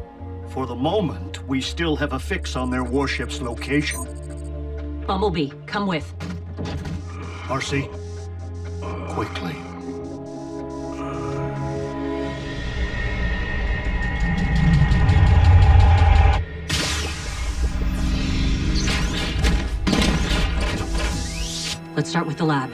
For the moment, we still have a fix on their warship's location. Bumblebee, come with. RC, quickly. Let's start with the lab.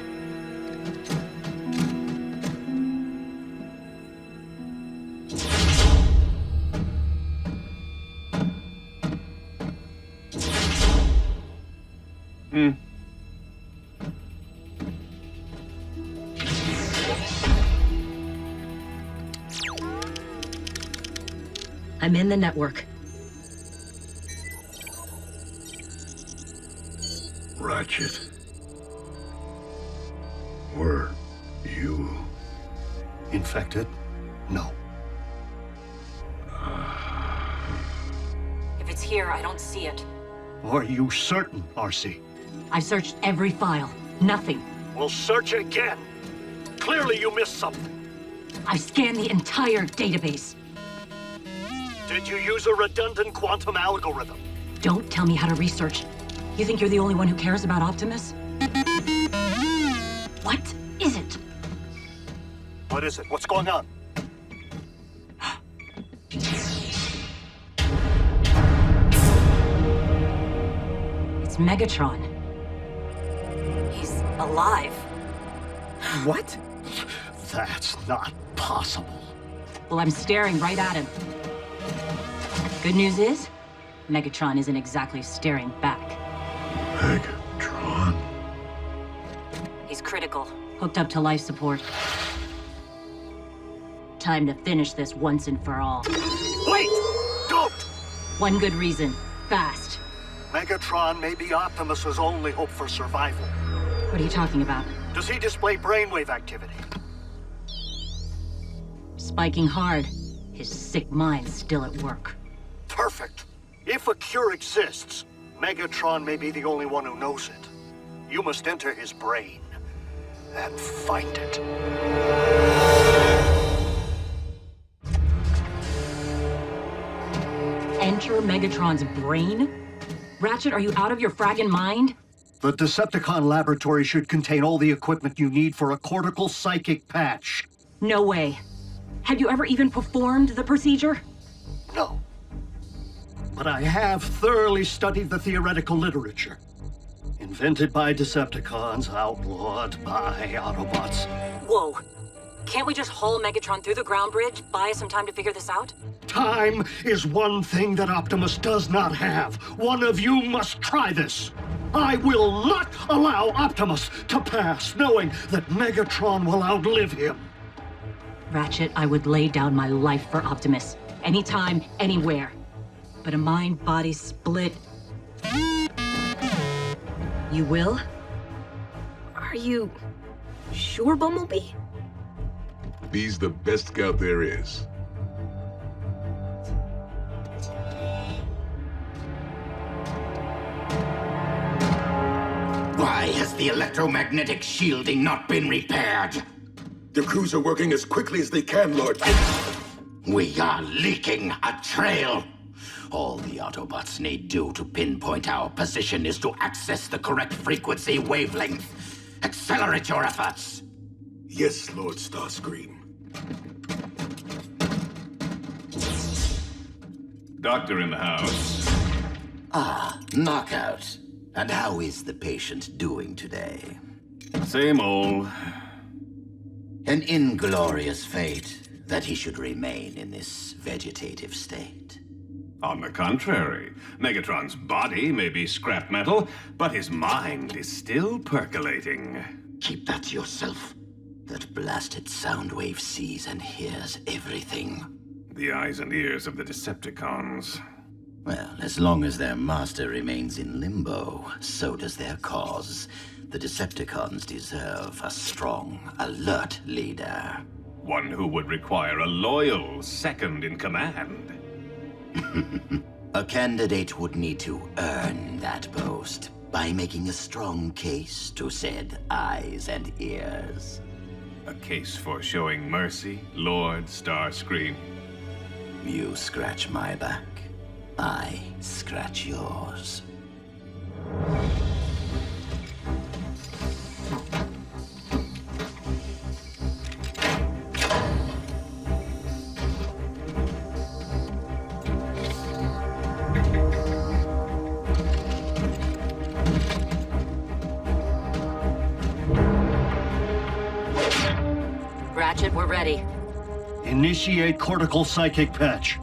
I'm in the network. Ratchet. Were you infected? No. If it's here, I don't see it. Are you certain, RC? I've searched every file. Nothing. We'll search again. Clearly you missed something. I've scanned the entire database. Did you use a redundant quantum algorithm? Don't tell me how to research. You think you're the only one who cares about Optimus? What is it? What is it? What's going on? It's Megatron. He's alive. What? That's not possible. Well, I'm staring right at him. Good news is, Megatron isn't exactly staring back. Megatron? He's critical, hooked up to life support. Time to finish this once and for all. Wait! Don't! One good reason, fast. Megatron may be Optimus's only hope for survival. What are you talking about? Does he display brainwave activity? Spiking hard. His sick mind's still at work. Perfect. If a cure exists, Megatron may be the only one who knows it. You must enter his brain and find it. Enter Megatron's brain? Ratchet, are you out of your fraggin' mind? The Decepticon laboratory should contain all the equipment you need for a cortical psychic patch. No way. Have you ever even performed the procedure? No. But I have thoroughly studied the theoretical literature. Invented by Decepticons, outlawed by Autobots. Whoa. Can't we just haul Megatron through the ground bridge, buy us some time to figure this out? Time is one thing that Optimus does not have. One of you must try this. I will not allow Optimus to pass, knowing that Megatron will outlive him. Ratchet, I would lay down my life for Optimus. Anytime, anywhere. But a mind-body split... You will? Are you sure, Bumblebee? He's the best scout there is. Why has the electromagnetic shielding not been repaired? The crews are working as quickly as they can, Lord. We are leaking a trail. All the Autobots need do to pinpoint our position is to access the correct frequency wavelength. Accelerate your efforts. Yes, Lord Starscream. Doctor in the house. Ah, Knockout. And how is the patient doing today? Same old. An inglorious fate that he should remain in this vegetative state. On the contrary, Megatron's body may be scrap metal, but his mind is still percolating. Keep that to yourself. That blasted sound wave sees and hears everything. The eyes and ears of the Decepticons. Well, as long as their master remains in limbo, so does their cause. The Decepticons deserve a strong, alert leader. One who would require a loyal second in command. A candidate would need to earn that post by making a strong case to said eyes and ears. A case for showing mercy, Lord Starscream. You scratch my back, I scratch yours. Ratchet, we're ready. Initiate cortical psychic patch.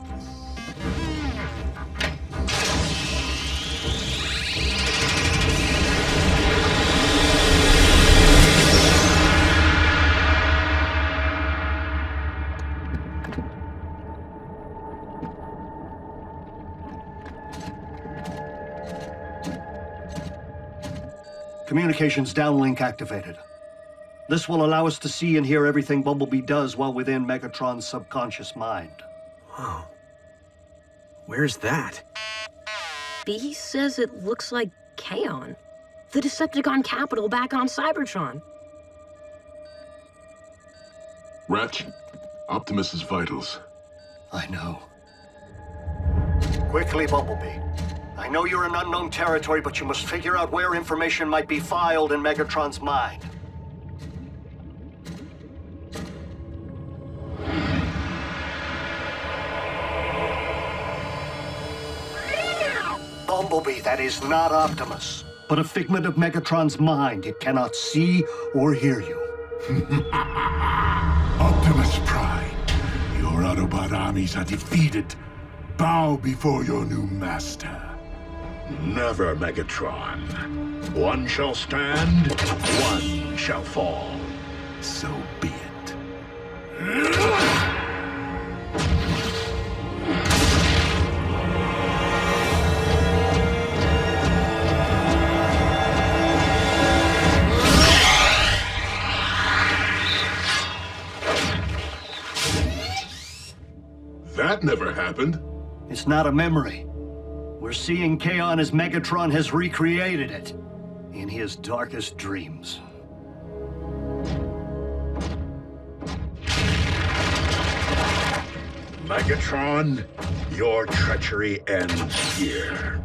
Communications downlink activated. This will allow us to see and hear everything Bumblebee does while within Megatron's subconscious mind. Wow. Where's that? B says it looks like Kaon. The Decepticon capital back on Cybertron. Ratch, Optimus's vitals. I know. Quickly, Bumblebee. I know you're in unknown territory, but you must figure out where information might be filed in Megatron's mind. Bumblebee, that is not Optimus, but a figment of Megatron's mind. It cannot see or hear you. Optimus Prime, your Autobot armies are defeated. Bow before your new master. Never, Megatron. One shall stand, one shall fall. So be it. That never happened. It's not a memory. We're seeing Kaon as Megatron has recreated it in his darkest dreams. Megatron, your treachery ends here.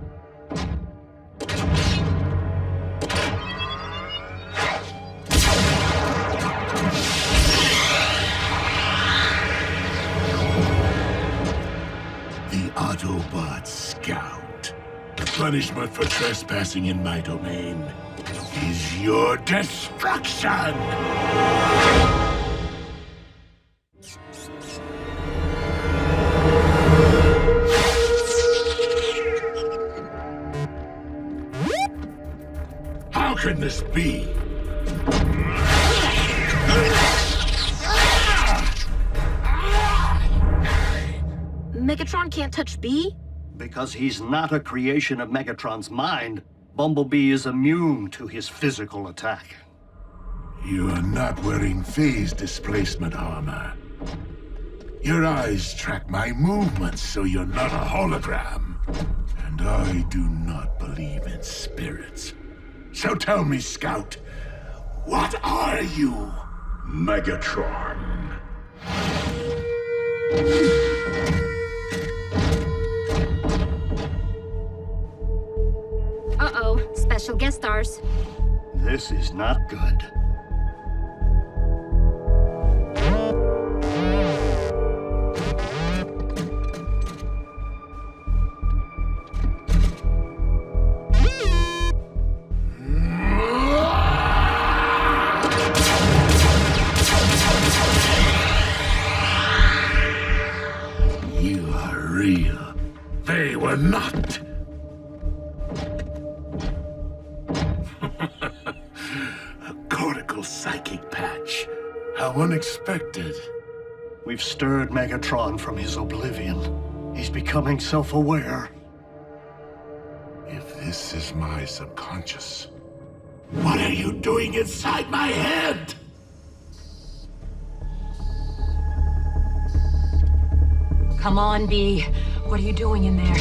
The Autobot Scout. The punishment for trespassing in my domain is your destruction! How can this be? Megatron can't touch B? Because he's not a creation of Megatron's mind, Bumblebee is immune to his physical attack. You are not wearing phase displacement armor. Your eyes track my movements, so you're not a hologram. And I do not believe in spirits. So tell me, Scout, what are you? Megatron. Uh-oh, special guest stars. This is not good. You are real. They were not. A cortical psychic patch. How unexpected. We've stirred Megatron from his oblivion. He's becoming self-aware. This is my subconscious. What are you doing inside my head? Come on, Bee. What are you doing in there?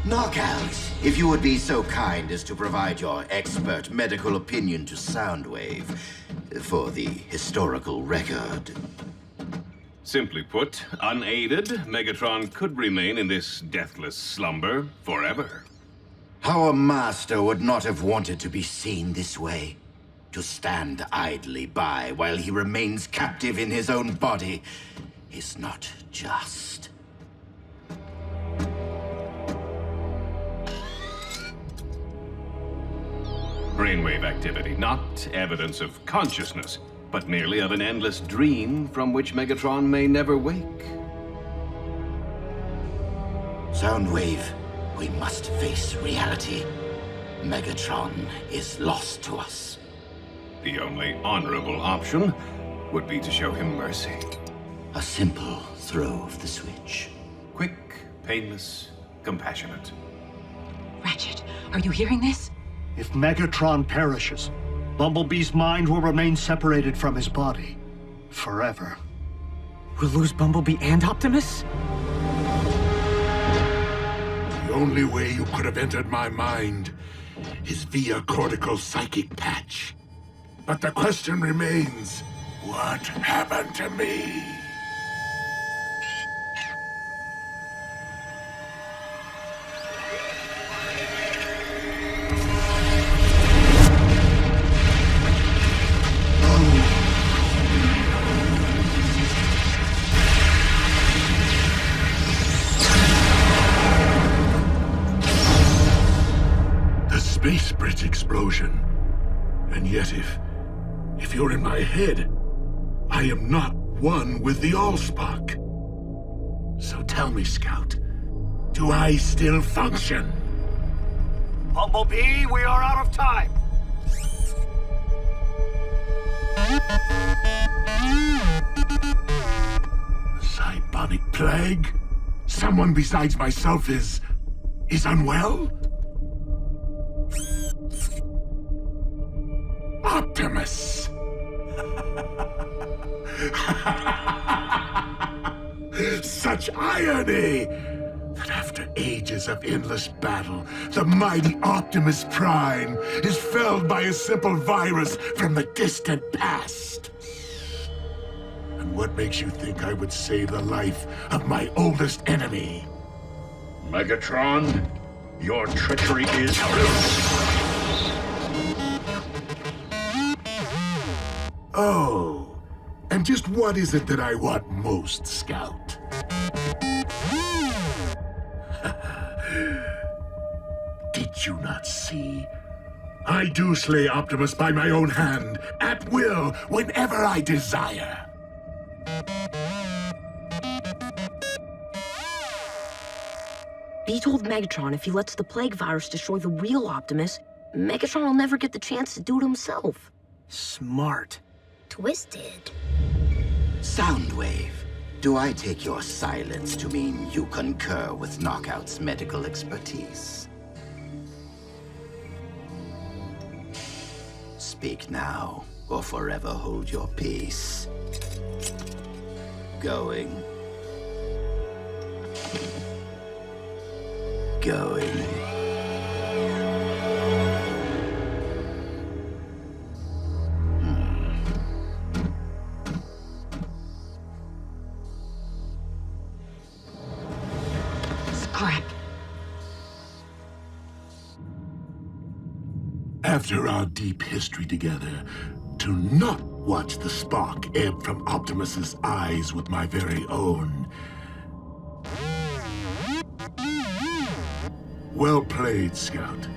Knockouts, if you would be so kind as to provide your expert medical opinion to Soundwave for the historical record. Simply put, unaided, Megatron could remain in this deathless slumber forever. Our master would not have wanted to be seen this way. To stand idly by while he remains captive in his own body is not just. Brainwave activity, not evidence of consciousness, but merely of an endless dream from which Megatron may never wake. Soundwave, we must face reality. Megatron is lost to us. The only honorable option would be to show him mercy. A simple throw of the switch. Quick, painless, compassionate. Ratchet, are you hearing this? If Megatron perishes, Bumblebee's mind will remain separated from his body. Forever. We'll lose Bumblebee and Optimus? The only way you could have entered my mind is via cortical psychic patch. But the question remains, what happened to me? The space bridge explosion. And yet if you're in my head, I am not one with the Allspark. So tell me, Scout, do I still function? Bumblebee, we are out of time. Cybonic plague? Someone besides myself is unwell? Optimus! Such irony! That after ages of endless battle, the mighty Optimus Prime is felled by a simple virus from the distant past. And what makes you think I would save the life of my oldest enemy? Megatron, your treachery is proof. Oh, and just what is it that I want most, Scout? Did you not see? I do slay Optimus by my own hand, at will, whenever I desire. B told Megatron if he lets the plague virus destroy the real Optimus, Megatron will never get the chance to do it himself. Smart. Twisted. Soundwave, do I take your silence to mean you concur with Knockout's medical expertise? Speak now, or forever hold your peace. Going. Scrap. After our deep history together, to not watch the spark ebb from Optimus's eyes with my very own. Well played, Scout.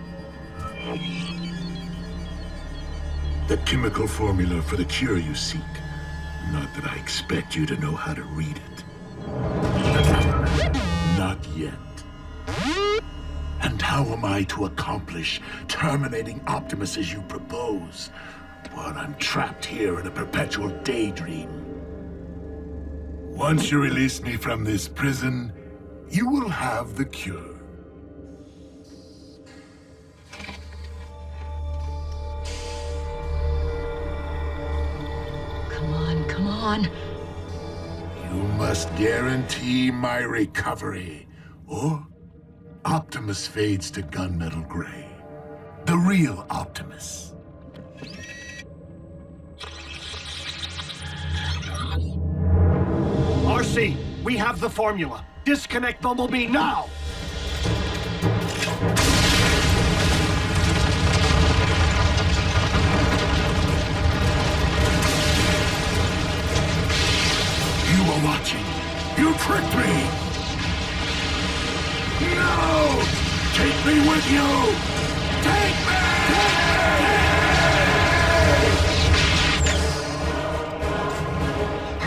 The chemical formula for the cure you seek. Not that I expect you to know how to read it. Not yet. And how am I to accomplish terminating Optimus as you propose, while I'm trapped here in a perpetual daydream? Once you release me from this prison, you will have the cure. Come on, come on. You must guarantee my recovery, or Optimus fades to gunmetal gray. The real Optimus. RC, we have the formula. Disconnect Bumblebee now! You were watching. You tricked me! No! Take me with you! Take me!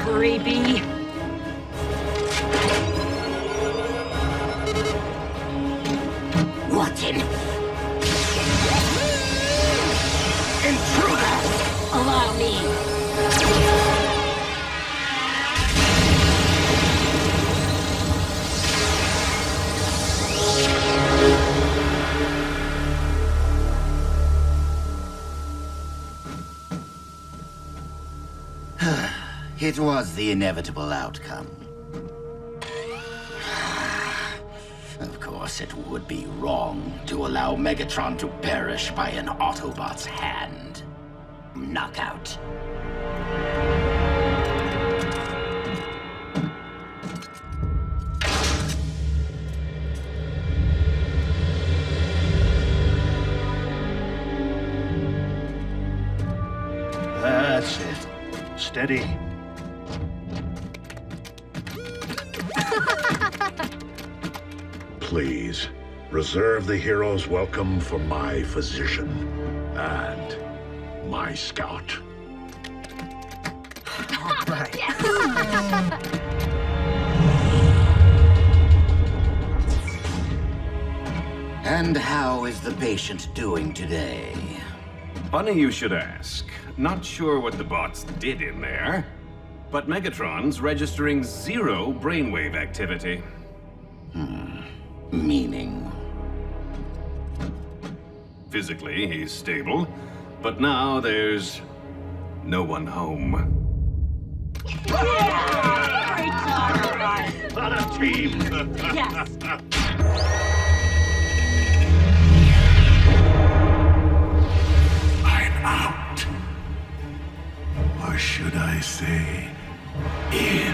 Hurry, Bee. Rotten! Intruders! Allow me. It was the inevitable outcome. Of course, it would be wrong to allow Megatron to perish by an Autobot's hand. Knockout. That's it. Steady. Please, reserve the hero's welcome for my physician and my scout. All right. And how is the patient doing today? Funny you should ask. Not sure what the bots did in there, but Megatron's registering 0 brainwave activity. Meaning? Physically, he's stable, but now there's no one home. On a team! Yes. I'm out. Or should I say, in?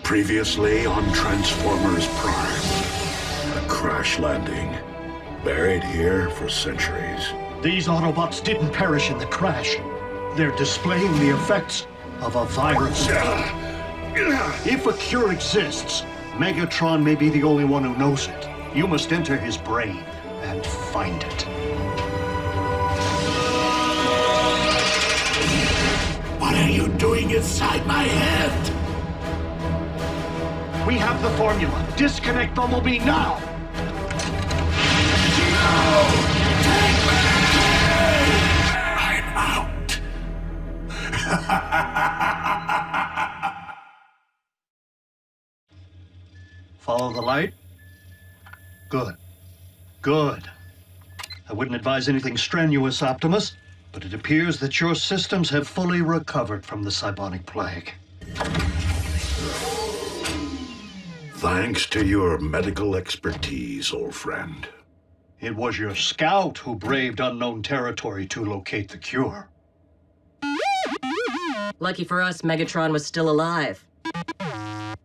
Previously on Transformers Prime, a crash landing, buried here for centuries. These Autobots didn't perish in the crash. They're displaying the effects of a virus. If a cure exists, Megatron may be the only one who knows it. You must enter his brain and find it. What are you doing inside my head? We have the formula. Disconnect Bumblebee now! No! Take me! I'm out. Follow the light? Good. Good. I wouldn't advise anything strenuous, Optimus, but it appears that your systems have fully recovered from the Cybonic Plague. Thanks to your medical expertise, old friend. It was your scout who braved unknown territory to locate the cure. Lucky for us, Megatron was still alive.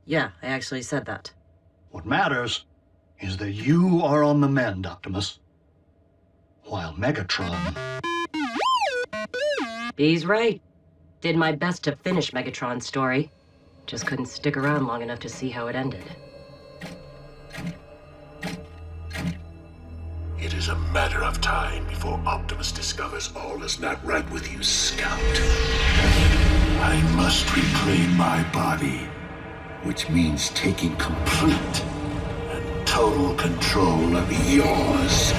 Yeah, I actually said that. What matters is that you are on the mend, Optimus. While Megatron... B's right. Did my best to finish Megatron's story. Just couldn't stick around long enough to see how it ended. It is a matter of time before Optimus discovers all is not right with you, Scout. I must reclaim my body, which means taking complete and total control of yours.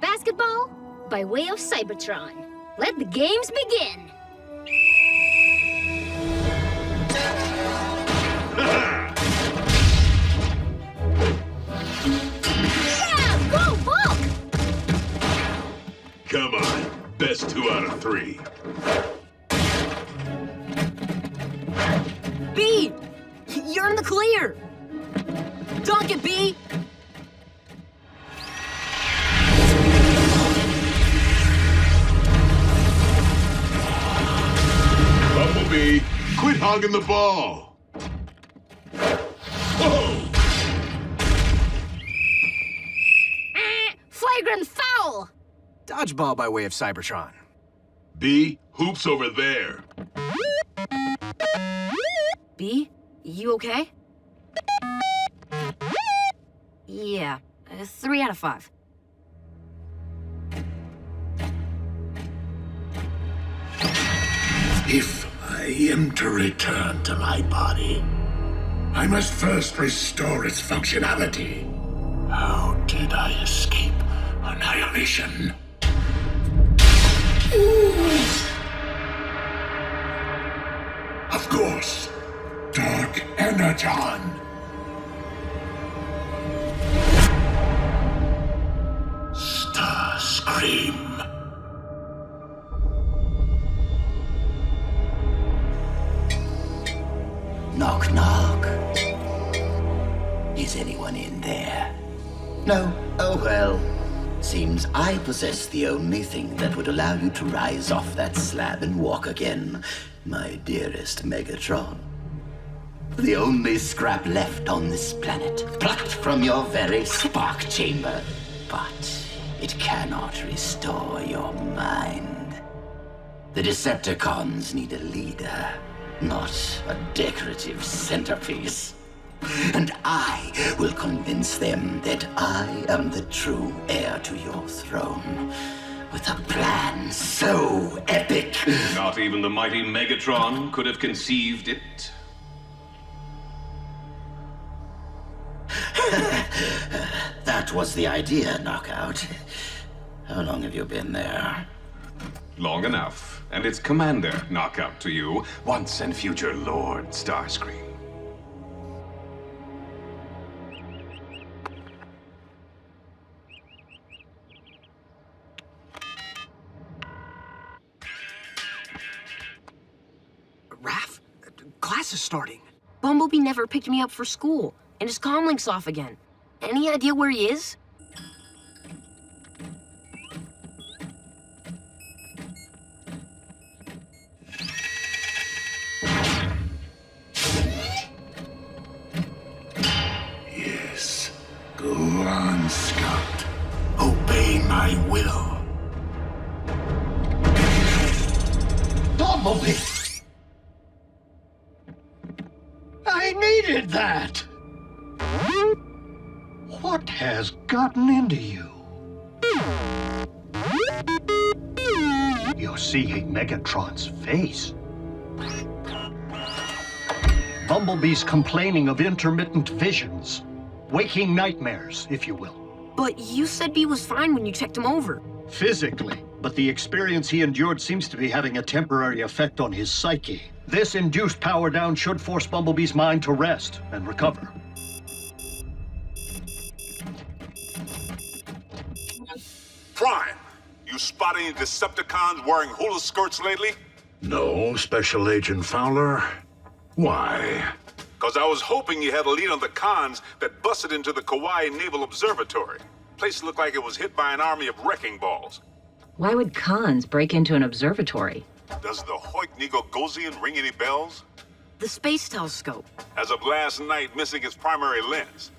Basketball by way of Cybertron. Let the games begin. Yeah, go Bulk! Come on, best 2 out of 3. B! You're in the clear! Dunk it, B! Bumblebee, quit hogging the ball! Whoa! Flagrant foul! Dodgeball by way of Cybertron. B, hoops over there. B, you okay? Yeah, 3 out of 5. If I am to return to my body, I must first restore its functionality. How did I escape annihilation? Of course, Dark Energon. Starscream. Knock, knock. Is anyone in there? No? Oh well. Seems I possess the only thing that would allow you to rise off that slab and walk again, my dearest Megatron. The only scrap left on this planet, plucked from your very spark chamber. But it cannot restore your mind. The Decepticons need a leader, not a decorative centerpiece. And I will convince them that I am the true heir to your throne, with a plan so epic. Not even the mighty Megatron could have conceived it. That was the idea, Knockout. How long have you been there? Long enough. And it's Commander Knockout to you, once and future Lord Starscream. Raph, class is starting. Bumblebee never picked me up for school, and his comlink's off again. Any idea where he is? Yes. Go on, Scout. Obey my will. Bumblebee! I needed that! What has gotten into you? You're seeing Megatron's face. Bumblebee Bumblebee's complaining of intermittent visions. Waking nightmares, if you will. But you said B was fine when you checked him over. Physically, but the experience he endured seems to be having a temporary effect on his psyche. This induced power down should force Bumblebee's mind to rest and recover. Prime, you spot any Decepticons wearing hula skirts lately? No, Special Agent Fowler. Why? Because I was hoping you had a lead on the cons that busted into the Kauai Naval Observatory. Place looked like it was hit by an army of wrecking balls. Why would cons break into an observatory? Does the Hoik-Nigo Gosian ring any bells? The space telescope. As of last night, missing its primary lens.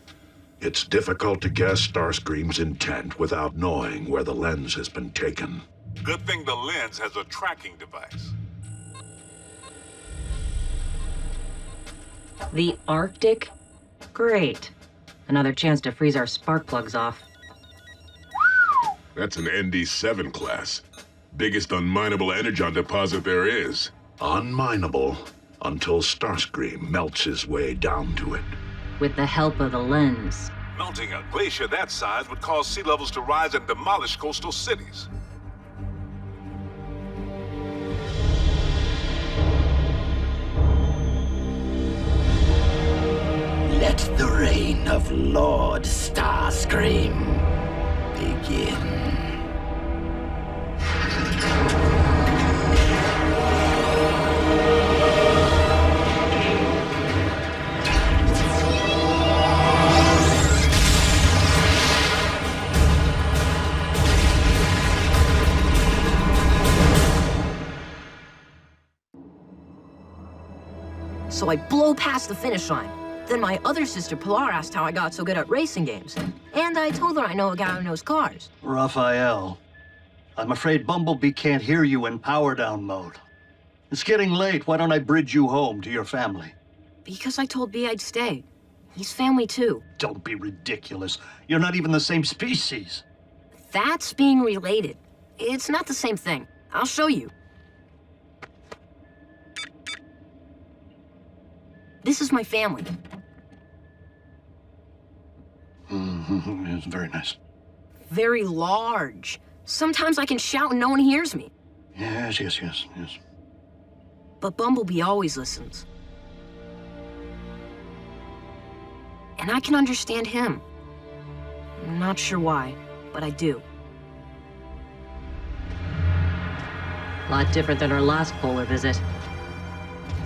It's difficult to guess Starscream's intent without knowing where the lens has been taken. Good thing the lens has a tracking device. The Arctic? Great. Another chance to freeze our spark plugs off. That's an ND7 class. Biggest unminable Energon deposit there is. Unminable until Starscream melts his way down to it. With the help of the lens. Melting a glacier that size would cause sea levels to rise and demolish coastal cities. Let the reign of Lord Starscream begin. So I blow past the finish line. Then my other sister, Pilar, asked how I got so good at racing games. And I told her I know a guy who knows cars. Raphael, I'm afraid Bumblebee can't hear you in power down mode. It's getting late. Why don't I bridge you home to your family? Because I told B I'd stay. He's family too. Don't be ridiculous. You're not even the same species. That's being related. It's not the same thing. I'll show you. This is my family. It's very nice. Very large. Sometimes I can shout and no one hears me. Yes. But Bumblebee always listens. And I can understand him. I'm not sure why, but I do. A lot different than our last polar visit.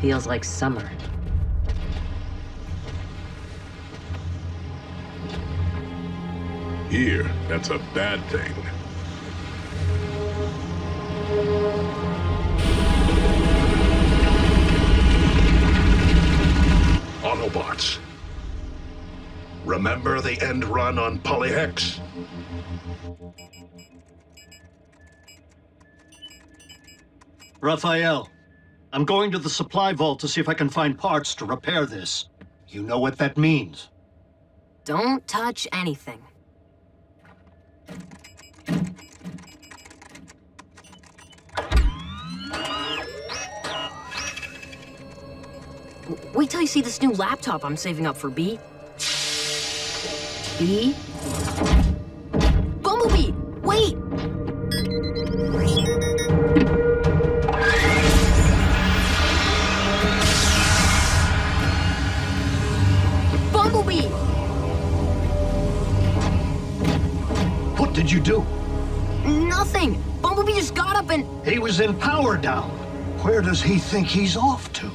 Feels like summer. Here, that's a bad thing. Autobots. Remember the end run on Polyhex? Raphael, I'm going to the supply vault to see if I can find parts to repair this. You know what that means. Don't touch anything. Wait till you see this new laptop I'm saving up for B. B? Bumblebee! Wait! Bumblebee! What did you do? Nothing! Bumblebee just got up and... He was in power down. Where does he think he's off to?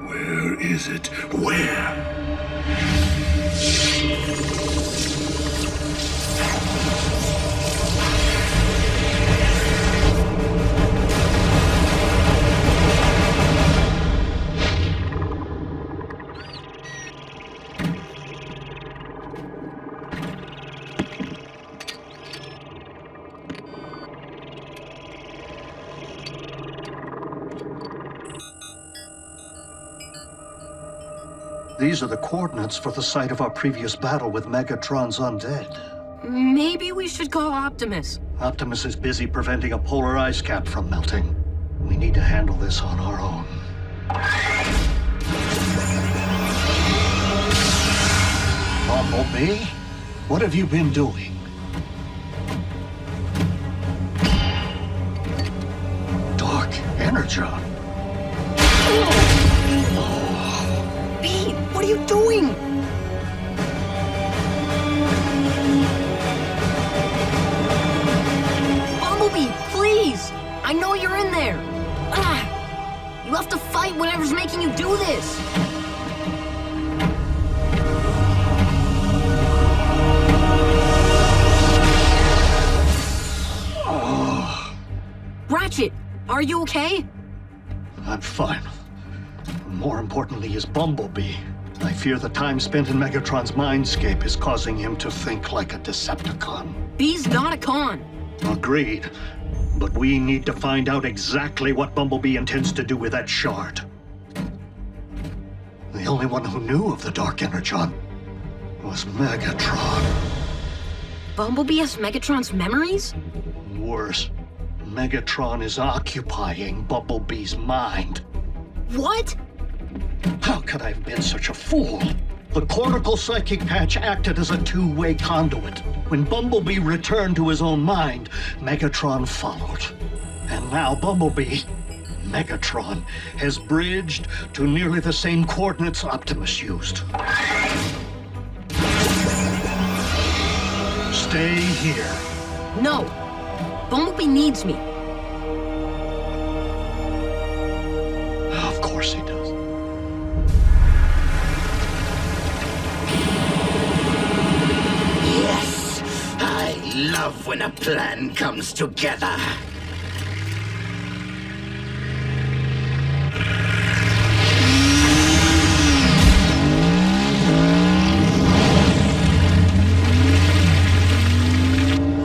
Where is it? Where? These are the coordinates for the site of our previous battle with Megatron's undead. Maybe we should call Optimus. Optimus is busy preventing a polar ice cap from melting. We need to handle this on our own. Bumblebee, what have you been doing? Dark Energon. Bee, what are you doing? Bumblebee, please! I know you're in there! You have to fight whatever's making you do this! Ratchet, are you okay? I'm fine. More importantly is Bumblebee. I fear the time spent in Megatron's mindscape is causing him to think like a Decepticon. Bee's not a con. Agreed. But we need to find out exactly what Bumblebee intends to do with that shard. The only one who knew of the Dark Energon was Megatron. Bumblebee has Megatron's memories? Worse, Megatron is occupying Bumblebee's mind. What? How could I have been such a fool? The cortical psychic patch acted as a two-way conduit. When Bumblebee returned to his own mind, Megatron followed. And now Bumblebee, Megatron, has bridged to nearly the same coordinates Optimus used. Stay here. No. Bumblebee needs me. Of course he does. Yes, I love when a plan comes together.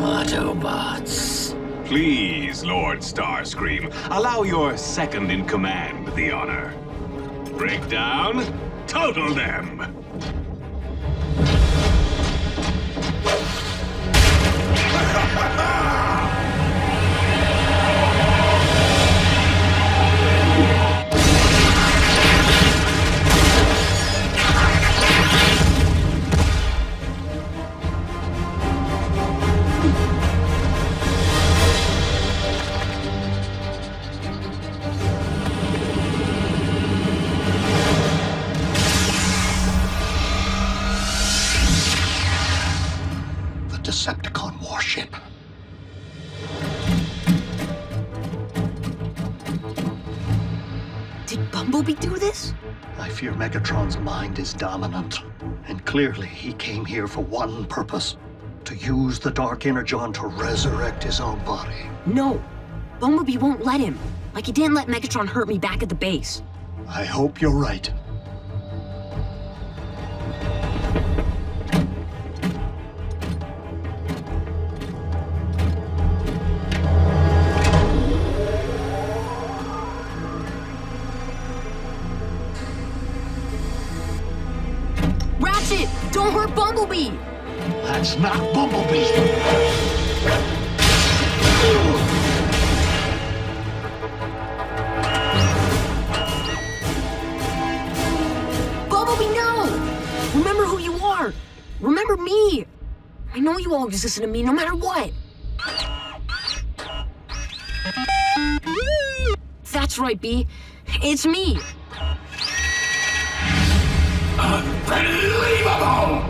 Autobots. Please, Lord Starscream, allow your second-in-command the honor. Break down, total them! Decepticon warship. Did Bumblebee do this? I fear Megatron's mind is dominant. And clearly he came here for one purpose. To use the Dark Energon to resurrect his own body. No. Bumblebee won't let him. Like he didn't let Megatron hurt me back at the base. I hope you're right. Ratchet! Don't hurt Bumblebee! That's not Bumblebee! Bumblebee, no! Remember who you are! Remember me! I know you always listen to me, no matter what! That's right, Bee. It's me! Unbelievable!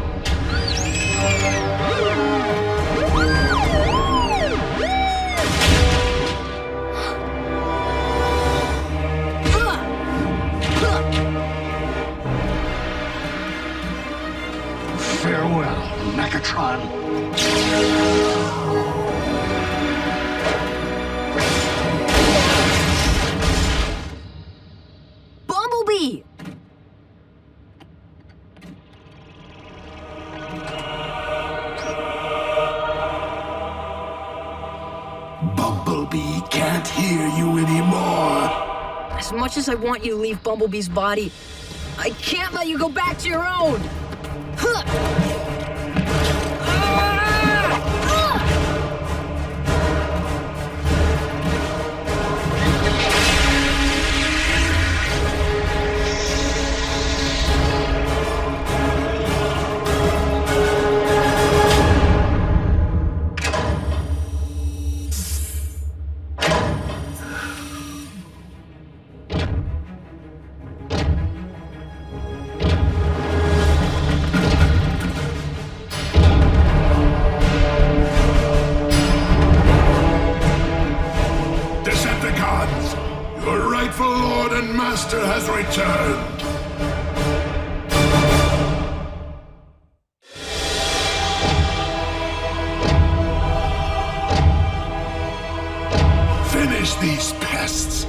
Farewell, Megatron. Bumblebee! Bumblebee can't hear you anymore. As much as I want you to leave Bumblebee's body, I can't let you go back to your own! Huh. master has returned! Finish these pests!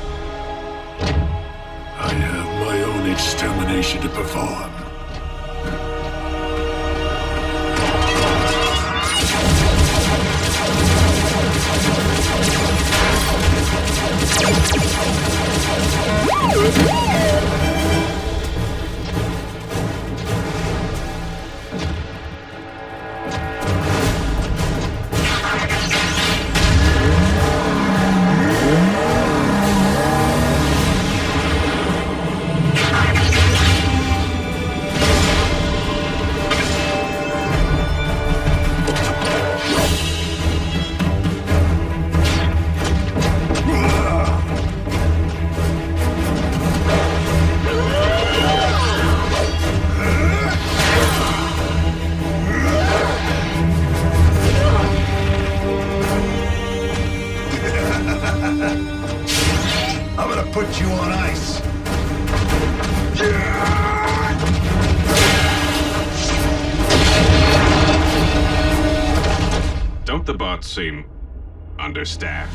I have my own extermination to perform. I'm gonna put you on ice. Don't the bots seem understaffed?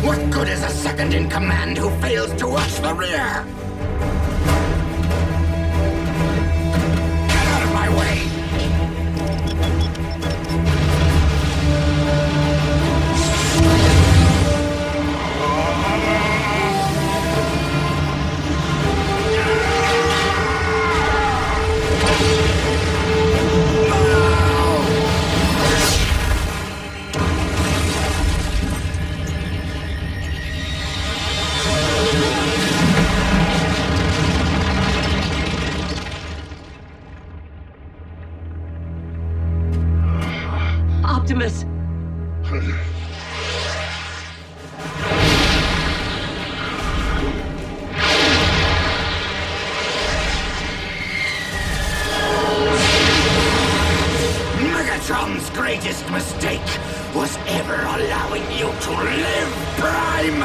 What good is a second in command who fails to watch the rear? Get out of my way! Optimus! Megatron's greatest mistake was ever allowing you to live, Prime!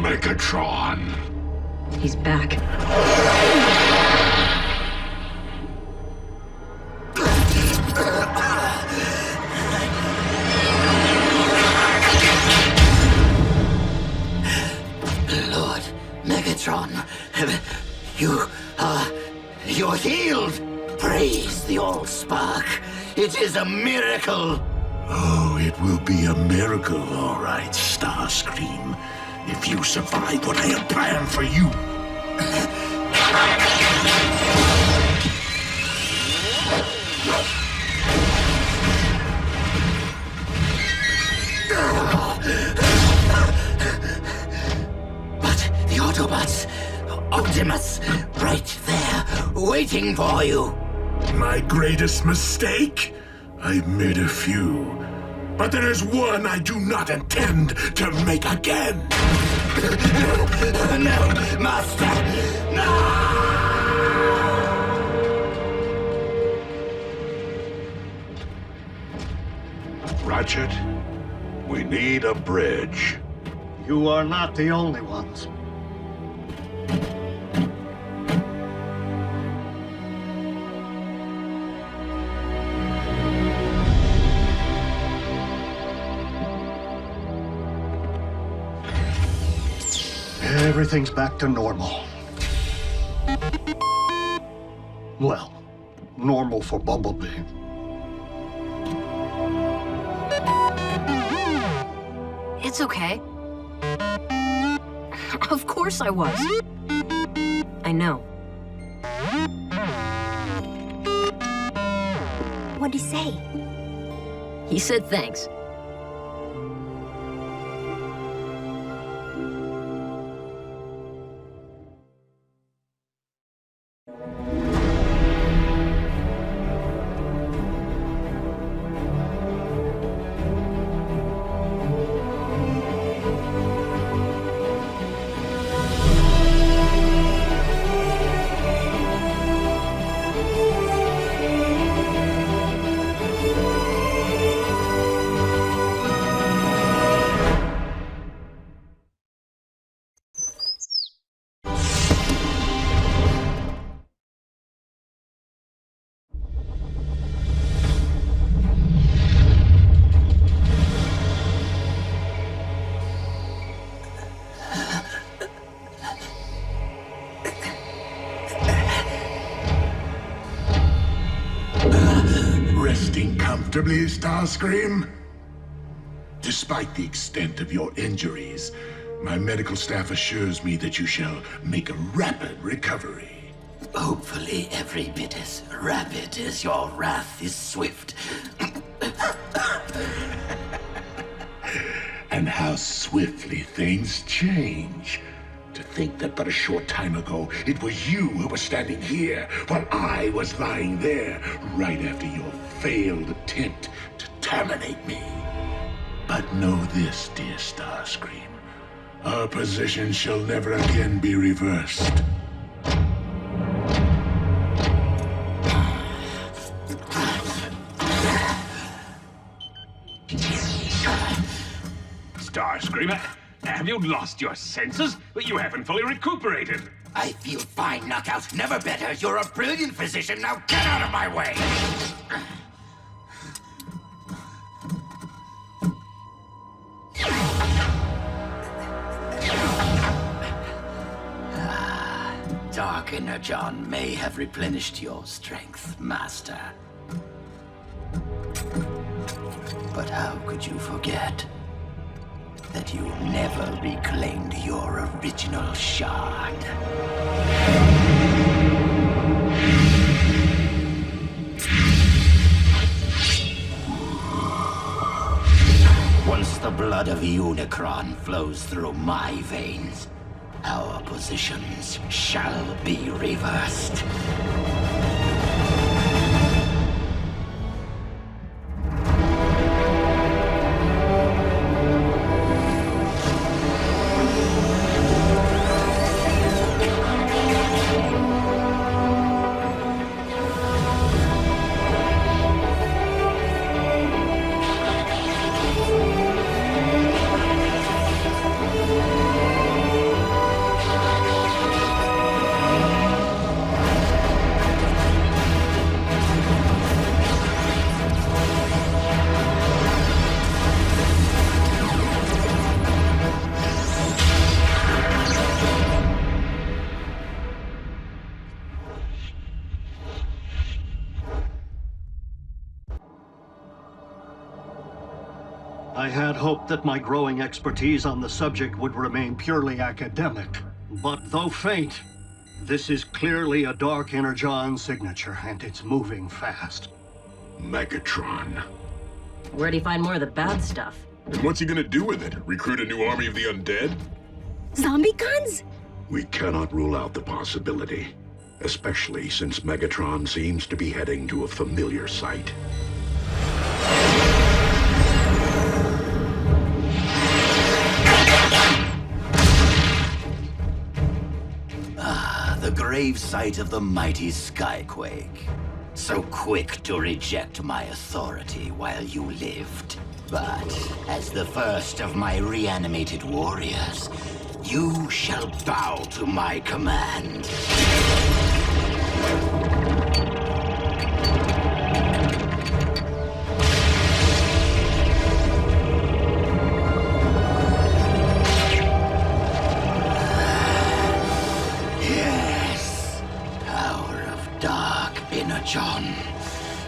Megatron. He's back. Lord Megatron, you're healed! Praise the old spark. It is a miracle! Oh, it will be a miracle, all right, Starscream. If you survive what I have planned for you. But the Autobots, Optimus, right there, waiting for you. My greatest mistake? I've made a few. But there is one I do not intend to make again. No, Master! No! Ratchet, we need a bridge. You are not the only ones. Everything's back to normal. Well, normal for Bumblebee. It's okay. Of course I was. I know. What'd he say? He said thanks. comfortably, Starscream? Despite the extent of your injuries, my medical staff assures me that you shall make a rapid recovery. Hopefully every bit as rapid as your wrath is swift. And how swiftly things change. To think that but a short time ago, it was you who was standing here, while I was lying there, right after your failed attempt to terminate me. But know this, dear Starscream. Our position shall never again be reversed. Starscream, have you lost your senses? You haven't fully recuperated. I feel fine, Knockout. Never better. You're a brilliant physician. Now get out of my way! Dark Energon may have replenished your strength, Master. But how could you forget that you never reclaimed your original shard? Once the blood of Unicron flows through my veins, our positions shall be reversed. I had hoped that my growing expertise on the subject would remain purely academic. But though faint, this is clearly a Dark Energon signature, and it's moving fast. Megatron. Where'd he find more of the bad stuff? And what's he gonna do with it? Recruit a new army of the undead? Zombie guns? We cannot rule out the possibility, especially since Megatron seems to be heading to a familiar site. The grave site of the mighty Skyquake. So quick to reject my authority while you lived. But as the first of my reanimated warriors, you shall bow to my command. Energon,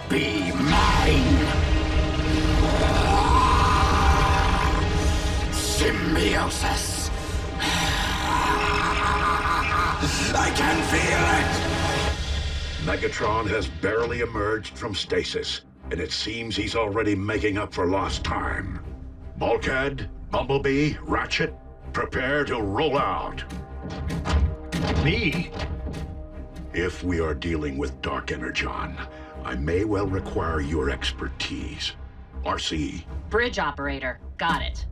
be mine! Symbiosis! I can feel it! Megatron has barely emerged from stasis, and it seems he's already making up for lost time. Bulkhead, Bumblebee, Ratchet, prepare to roll out. Me? If we are dealing with Dark Energon, I may well require your expertise. RC. Bridge operator. Got it.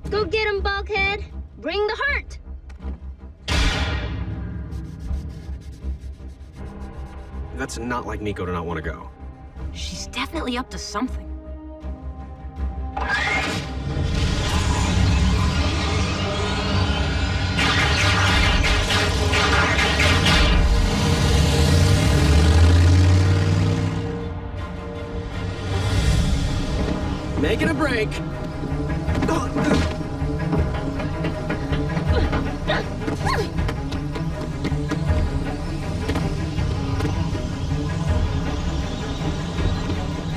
Go get him, Bulkhead. Bring the heart. That's not like Nico to not want to go. She's definitely up to something. Making a break.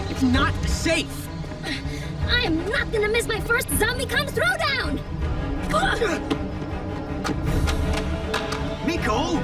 It's not safe. is my first ZombieCon throwdown! Miko!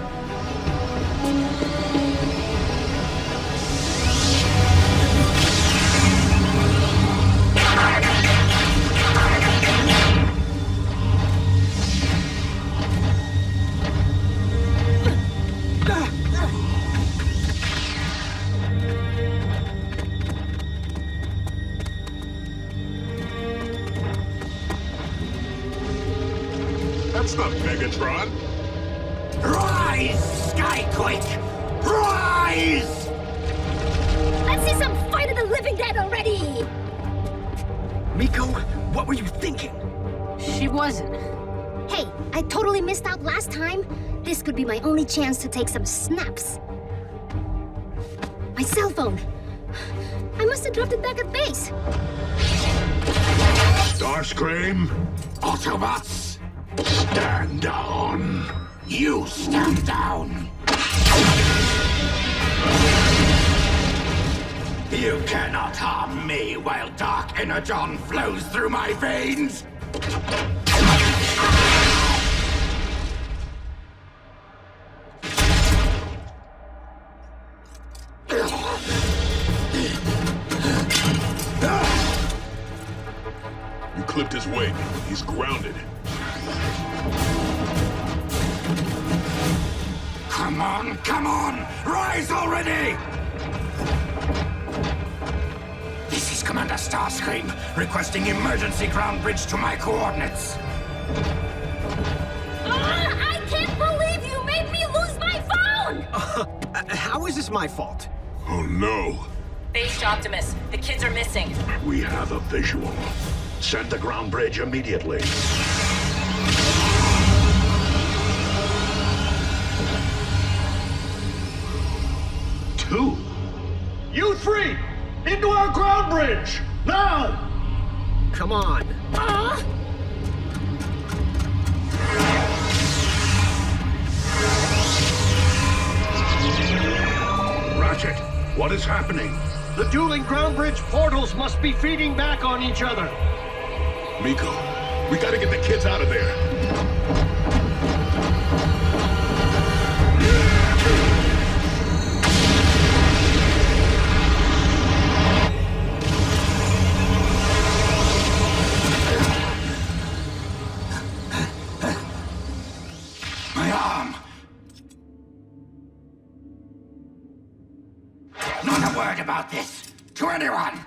That's not Megatron. Rise, Skyquake! Rise! Let's see some Fight of the Living Dead already! Miko, what were you thinking? She wasn't. Hey, I totally missed out last time. This could be my only chance to take some snaps. My cell phone. I must have dropped it back at base. Starscream, Autobots, stand down. You stand down. You cannot harm me while dark Energon flows through my veins. You clipped his wing. He's grounded. Come on, come on! Rise already! This is Commander Starscream, requesting emergency ground bridge to my coordinates. I can't believe you made me lose my phone! How is this my fault? Oh no. Base to Optimus. The kids are missing. we have a visual. Send the ground bridge immediately. Two. You three! Into our ground bridge! Now! Come on. Ratchet, what is happening? The dueling ground bridge portals must be feeding back on each other. Miko, we gotta get the kids out of there. My arm! Not a word about this to anyone!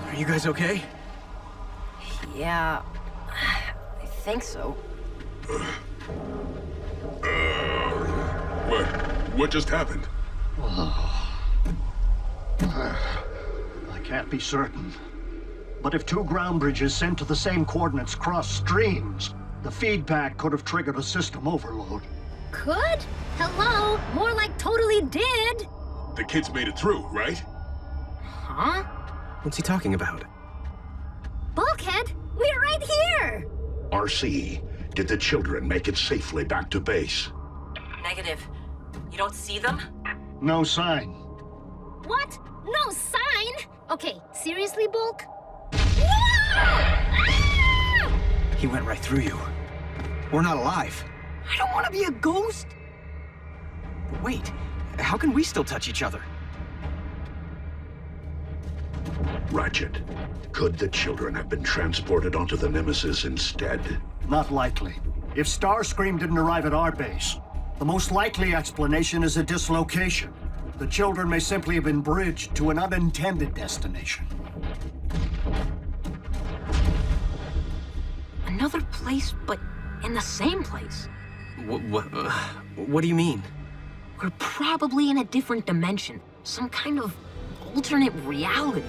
Are you guys okay? Yeah, I think so. What just happened? I can't be certain. But if two ground bridges sent to the same coordinates cross streams, the feedback could have triggered a system overload. Could? Hello? More like totally did. The kids made it through, right? Huh? What's he talking about? Bulkhead, we're right here! RC, did the children make it safely back to base? Negative. You don't see them? No sign. What? No sign? Okay, seriously, Bulk? He went right through you. We're not alive. I don't want to be a ghost. But wait, how can we still touch each other? Ratchet, could the children have been transported onto the Nemesis instead? Not likely. If Starscream didn't arrive at our base, the most likely explanation is a dislocation. The children may simply have been bridged to an unintended destination. Another place, but in the same place. What do you mean? We're probably in a different dimension. Some kind of alternate reality.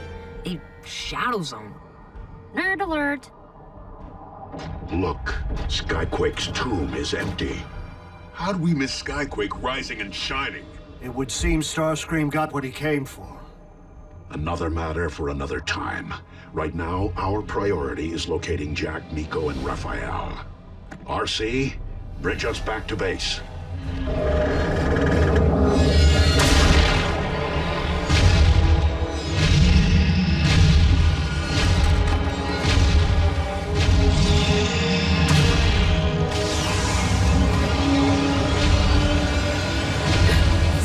A shadow zone. Nerd alert. Look, Skyquake's tomb is empty. How'd we miss Skyquake rising and shining? It would seem Starscream got what he came for. Another matter for another time. Right now, our priority is locating Jack, Nico, and Raphael. RC, bridge us back to base.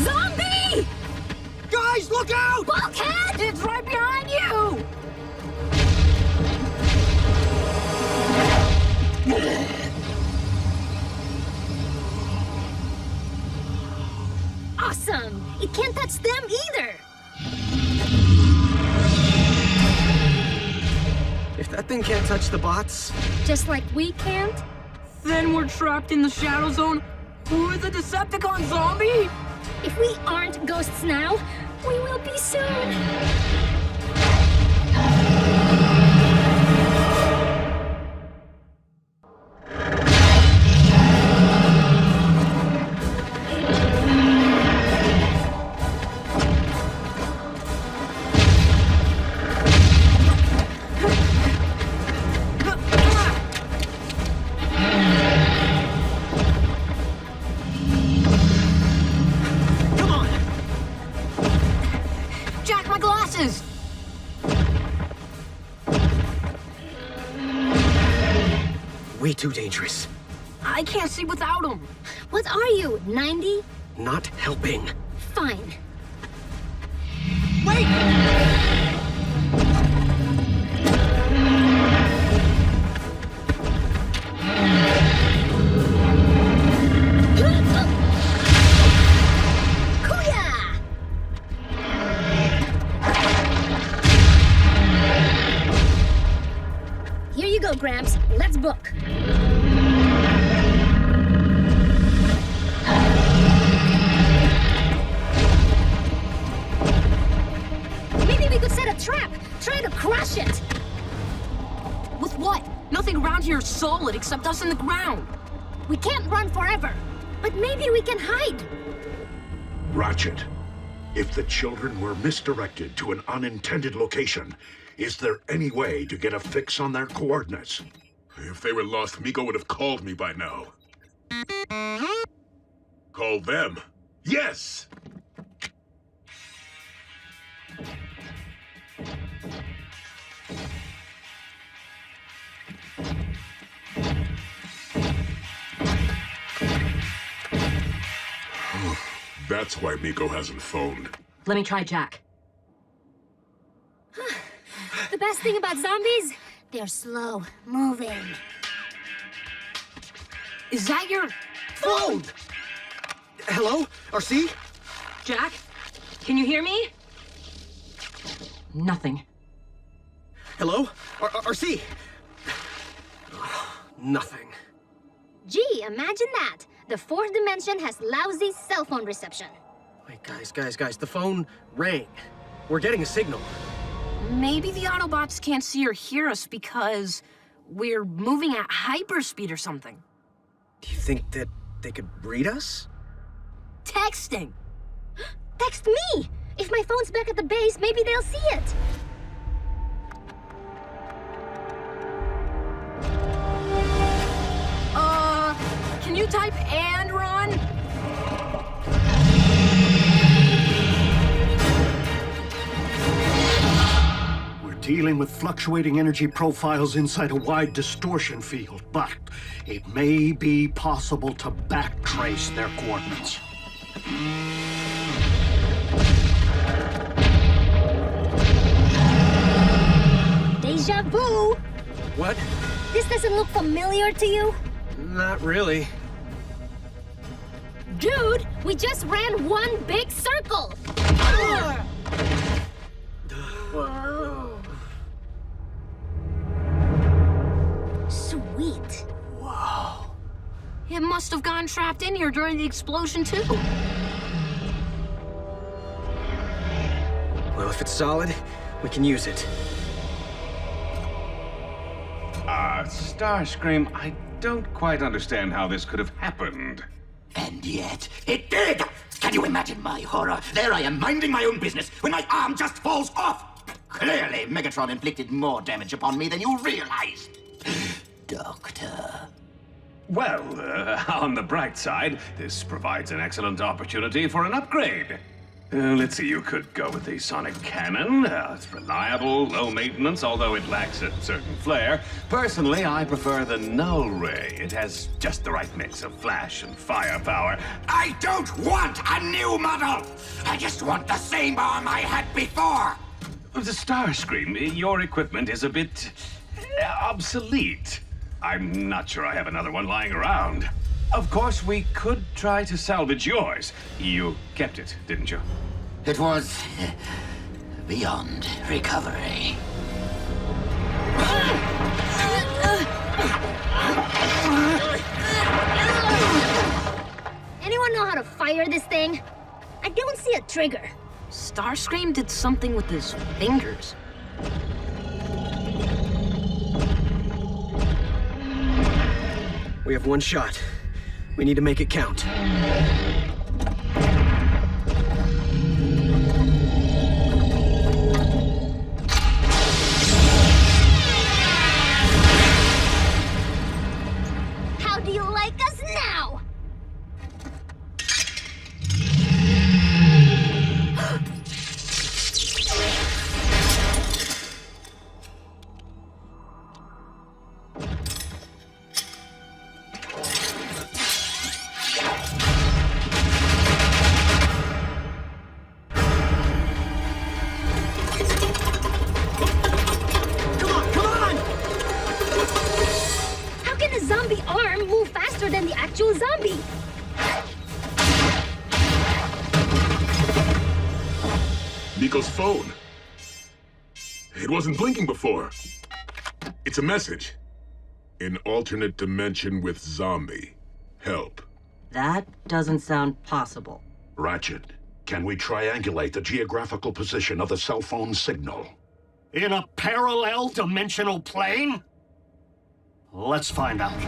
Zombie! Guys, look out! Bulkhead! It's right behind you! Awesome! It can't touch them either! If that thing can't touch the bots... Just like we can't? Then we're trapped in the Shadow Zone with the Decepticon zombie? If we aren't ghosts now, we will be soon! Jack, my glasses! Way too dangerous. I can't see without them. What are you, 90? Not helping. Fine. Wait! Kuya! Here you go, Gramps. Let's book. Maybe we could set a trap. Try to crush it. With what? Nothing around here is solid except us in the ground. We can't run forever. But maybe we can hide. Ratchet, if the children were misdirected to an unintended location, is there any way to get a fix on their coordinates? If they were lost, Miko would have called me by now. Call them? Yes! That's why Miko hasn't phoned. Let me try Jack. The best thing about zombies? They're slow moving. Is that your phone? Hello? RC? Jack? Can you hear me? Nothing. Hello? RC? Nothing. Gee, imagine that. The fourth dimension has lousy cell phone reception. Wait, guys, the phone rang. We're getting a signal. Maybe the Autobots can't see or hear us because we're moving at hyperspeed or something. Do you think that they could read us? Texting! Text me! If my phone's back at the base, maybe they'll see it. Can you type and run? We're dealing with fluctuating energy profiles inside a wide distortion field, but it may be possible to backtrace their coordinates. Deja vu! What? This doesn't look familiar to you? Not really. Dude, we just ran one big circle! Sweet. Whoa. It must have gotten trapped in here during the explosion, too. Well, if it's solid, we can use it. Starscream, I don't quite understand how this could have happened. And yet, it did! Can you imagine my horror? There I am, minding my own business, when my arm just falls off! Clearly, Megatron inflicted more damage upon me than you realize. Doctor. Well, on the bright side, this provides an excellent opportunity for an upgrade. Let's see, you could go with the sonic cannon. It's reliable, low maintenance, although it lacks a certain flair. Personally, I prefer the null ray. It has just the right mix of flash and firepower. I don't want a new model! I just want the same arm I had before! The Starscream, your equipment is a bit obsolete. I'm not sure I have another one lying around. Of course, we could try to salvage yours. You kept it, didn't you? It was beyond recovery. Anyone know how to fire this thing? I don't see a trigger. Starscream did something with his fingers. We have one shot. We need to make it count. How do you like us now? Than the actual zombie. Nico's phone. It wasn't blinking before. It's a message. An alternate dimension with zombie. Help. That doesn't sound possible. Ratchet, can we triangulate the geographical position of the cell phone signal? In a parallel dimensional plane? Let's find out.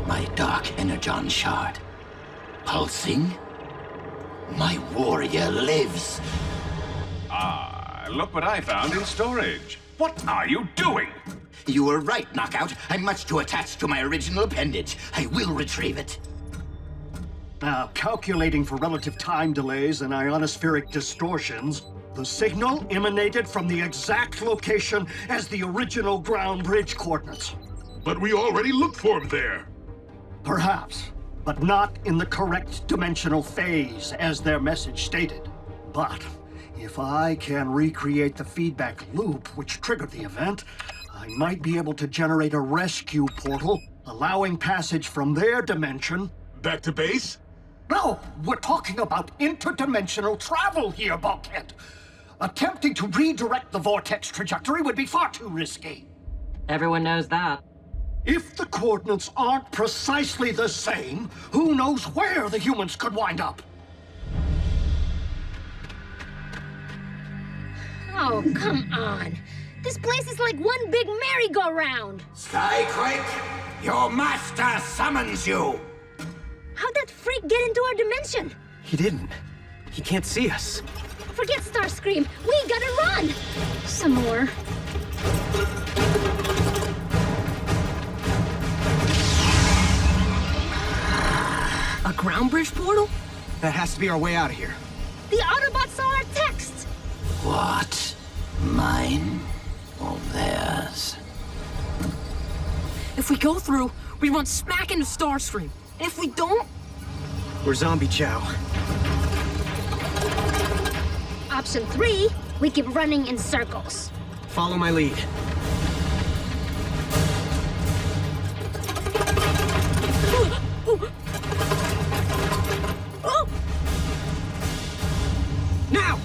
My dark Energon shard. Pulsing? My warrior lives. Ah, look what I found in storage. What are you doing? You were right, Knockout. I'm much too attached to my original appendage. I will retrieve it. Now, calculating for relative time delays and ionospheric distortions, the signal emanated from the exact location as the original ground bridge coordinates. But we already looked for him there. Perhaps, but not in the correct dimensional phase, as their message stated. But if I can recreate the feedback loop which triggered the event, I might be able to generate a rescue portal, allowing passage from their dimension... Back to base? No, we're talking about interdimensional travel here, Bulkhead. Attempting to redirect the vortex trajectory would be far too risky. Everyone knows that. If the coordinates aren't precisely the same, who knows where the humans could wind up? Oh, come on. This place is like one big merry-go-round. Skyquake, your master summons you. How'd that freak get into our dimension? He didn't. He can't see us. Forget Starscream. We gotta run! Some more. A ground bridge portal? That has to be our way out of here. The Autobots saw our text! What? Mine or theirs? If we go through, we run smack into Starscream. And if we don't... We're zombie chow. Option 3, we keep running in circles. Follow my lead. Now!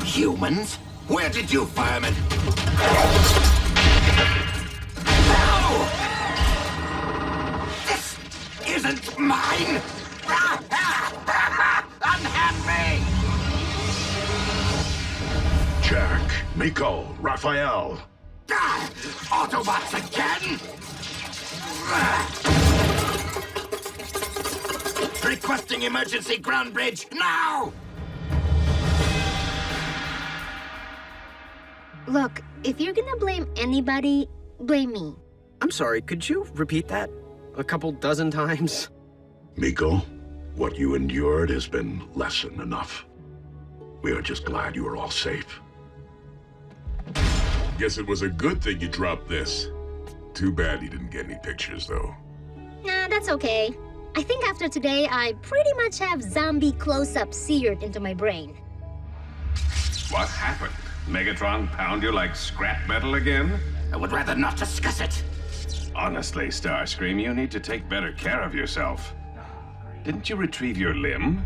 Humans? Where did you firemen? No! This isn't mine! Unhand me! Jack, Miko, Raphael. Autobots again? Requesting emergency ground bridge now! Look, if you're gonna blame anybody, blame me. I'm sorry, could you repeat that a couple dozen times? Miko, what you endured has been lesson enough. We are just glad you are all safe. Guess it was a good thing you dropped this. Too bad you didn't get any pictures, though. Nah, that's okay. I think after today, I pretty much have zombie close-up seared into my brain. What happened? Megatron pound you like scrap metal again? I would rather not discuss it. Honestly, Starscream, you need to take better care of yourself. Didn't you retrieve your limb?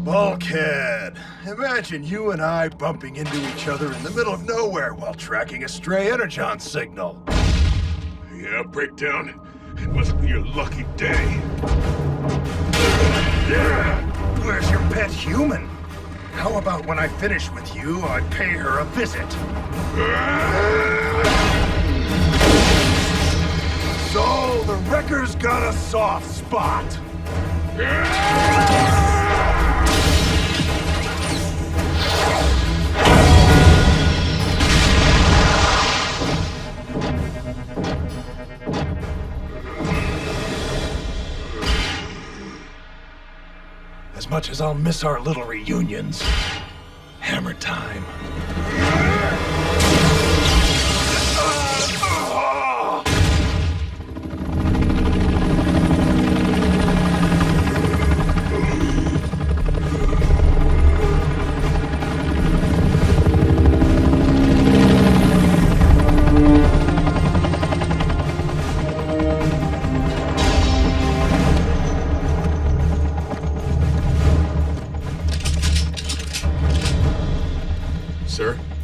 Bulkhead! Imagine you and I bumping into each other in the middle of nowhere while tracking a stray Energon signal. Yeah, Breakdown. It must be your lucky day. Where's your pet human? How about when I finish with you, I pay her a visit? So, the Wrecker's got a soft spot. As much as I'll miss our little reunions, hammer time.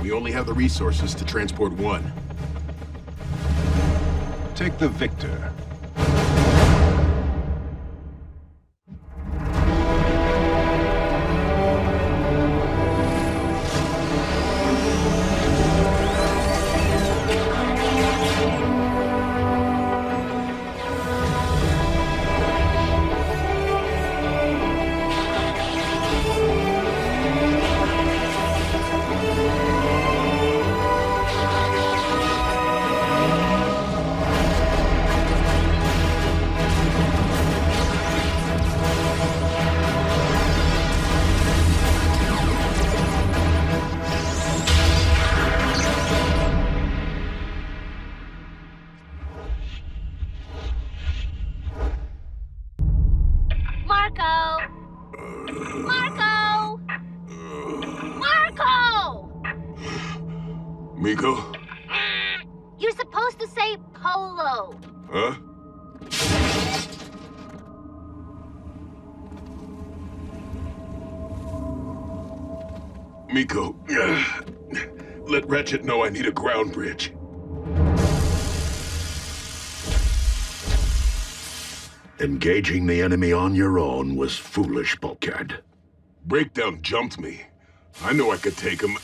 We only have the resources to transport one. Take the Victor. Miko? You're supposed to say Polo. Huh? Miko, let Ratchet know I need a ground bridge. Engaging the enemy on your own was foolish, Bulkhead. Breakdown jumped me. I know I could take him.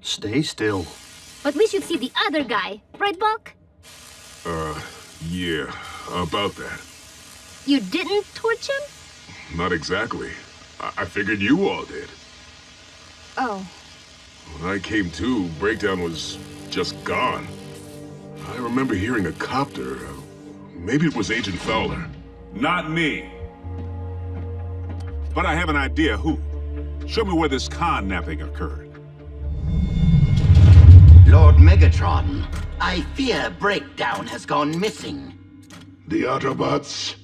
Stay still. But we should see the other guy, right, Bulk? Yeah, about that. You didn't torch him? Not exactly. I figured you all did. Oh. When I came to, Breakdown was just gone. I remember hearing a copter. Maybe it was Agent Fowler. Not me. But I have an idea who. Show me where this napping occurred. Lord Megatron, I fear Breakdown has gone missing. The Autobots?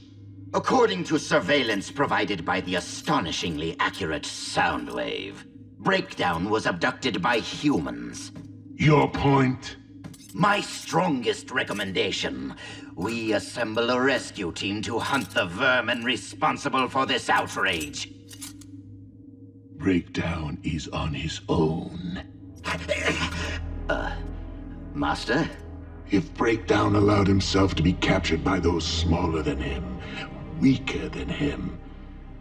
According to surveillance provided by the astonishingly accurate Soundwave, Breakdown was abducted by humans. Your point? My strongest recommendation. We assemble a rescue team to hunt the vermin responsible for this outrage. Breakdown is on his own. Master? If Breakdown allowed himself to be captured by those smaller than him, weaker than him,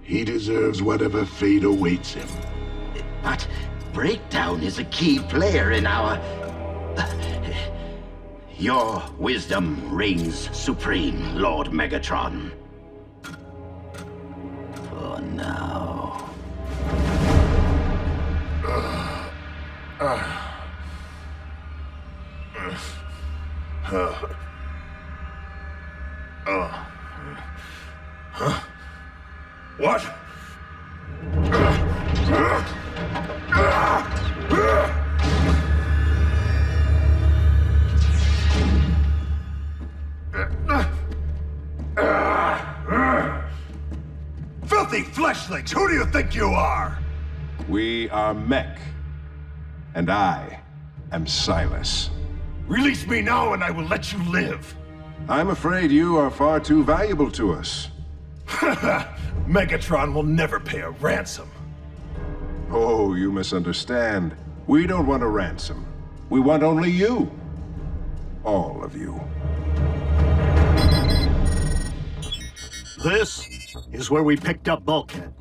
he deserves whatever fate awaits him. But Breakdown is a key player in our... Your wisdom reigns supreme, Lord Megatron. For now. What? Filthy fleshlings, who do you think you are? We are Mech. And I am Silas. Release me now and I will let you live. I'm afraid you are far too valuable to us. Megatron will never pay a ransom. Oh, you misunderstand. We don't want a ransom. We want only you. All of you. This is where we picked up Bulkhead.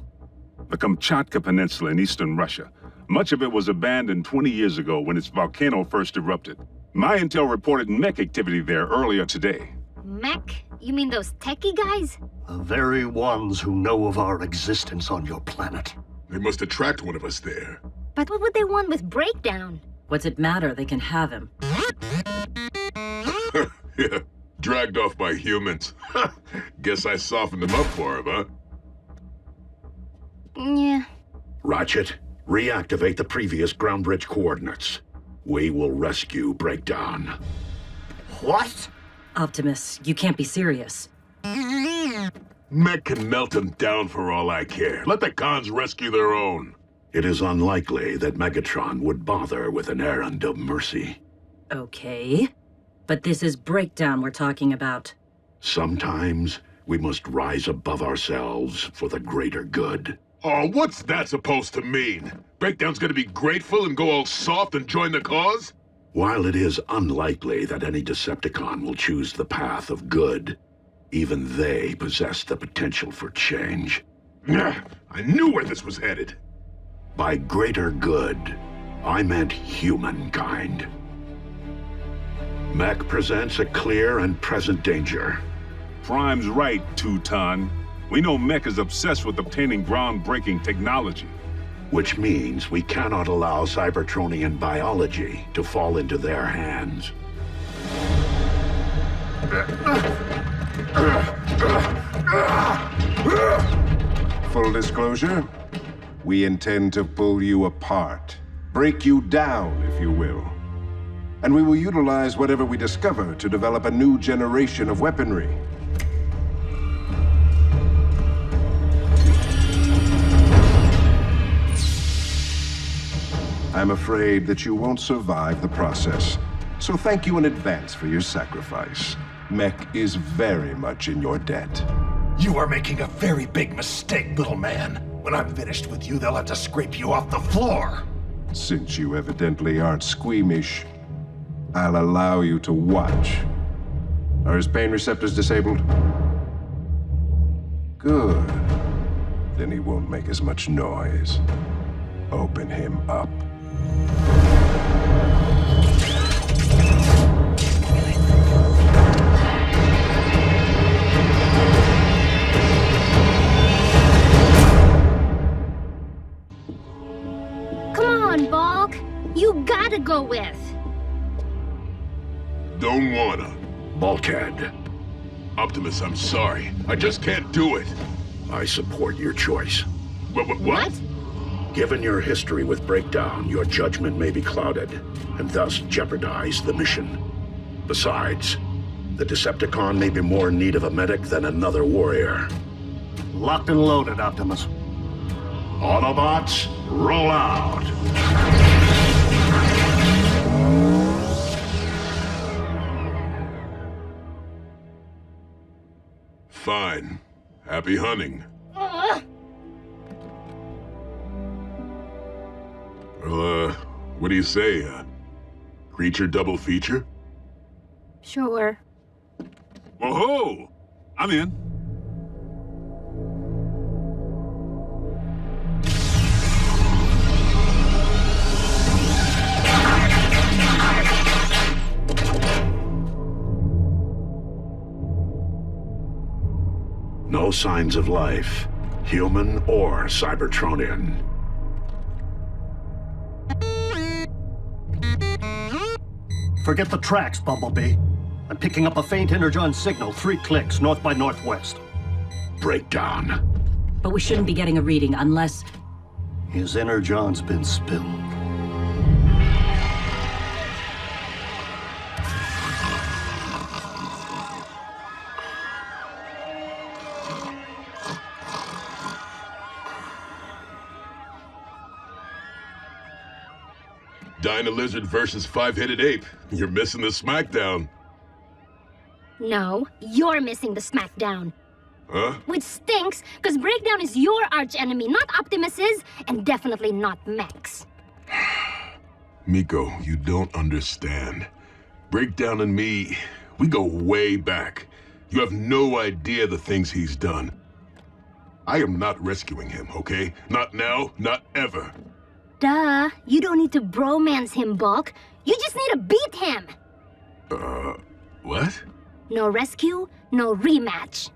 The Kamchatka Peninsula in eastern Russia. Much of it was abandoned 20 years ago when its volcano first erupted. My intel reported mech activity there earlier today. Mech? You mean those techie guys? The very ones who know of our existence on your planet. They must have tracked one of us there. But what would they want with Breakdown? What's it matter? They can have him. Yeah, dragged off by humans. Guess I softened them up for him, huh? Yeah. Ratchet, reactivate the previous ground bridge coordinates. We will rescue Breakdown. What? Optimus, you can't be serious. Mech can melt him down for all I care. Let the cons rescue their own. It is unlikely that Megatron would bother with an errand of mercy. Okay. But this is Breakdown we're talking about. Sometimes we must rise above ourselves for the greater good. Oh, what's that supposed to mean? Breakdown's gonna be grateful and go all soft and join the cause? While it is unlikely that any Decepticon will choose the path of good, even they possess the potential for change. I knew where this was headed. By greater good, I meant humankind. Mech presents a clear and present danger. Prime's right, Two-Ton. We know Mech is obsessed with obtaining groundbreaking technology. Which means we cannot allow Cybertronian biology to fall into their hands. Full disclosure, we intend to pull you apart. Break you down, if you will. And we will utilize whatever we discover to develop a new generation of weaponry. I'm afraid that you won't survive the process. So thank you in advance for your sacrifice. Mech is very much in your debt. You are making a very big mistake, little man. When I'm finished with you, they'll have to scrape you off the floor. Since you evidently aren't squeamish, I'll allow you to watch. Are his pain receptors disabled? Good. Then he won't make as much noise. Open him up. on, Bulk. You gotta go with. Don't wanna. Bulkhead. Optimus, I'm sorry. I just can't do it. I support your choice. What? Given your history with Breakdown, your judgment may be clouded, and thus jeopardize the mission. Besides, the Decepticon may be more in need of a medic than another warrior. Locked and loaded, Optimus. Autobots, roll out! Fine. Happy hunting. Well, what do you say? Creature double feature? Sure. Whoa-ho! I'm in. No signs of life, human or Cybertronian. Forget the tracks, Bumblebee. I'm picking up a faint Energon signal 3 clicks north by northwest. Breakdown. But we shouldn't be getting a reading unless... His Energon's been spilled. Dyna Lizard versus 5-headed ape. You're missing the smackdown. No, you're missing the smackdown. Huh? Which stinks, because Breakdown is your arch-enemy, not Optimus's, and definitely not Mech's. Miko, you don't understand. Breakdown and me, we go way back. You have no idea the things he's done. I am not rescuing him, okay? Not now, not ever. Duh, you don't need to bromance him, Bulk. You just need to beat him. What? No rescue, no rematch.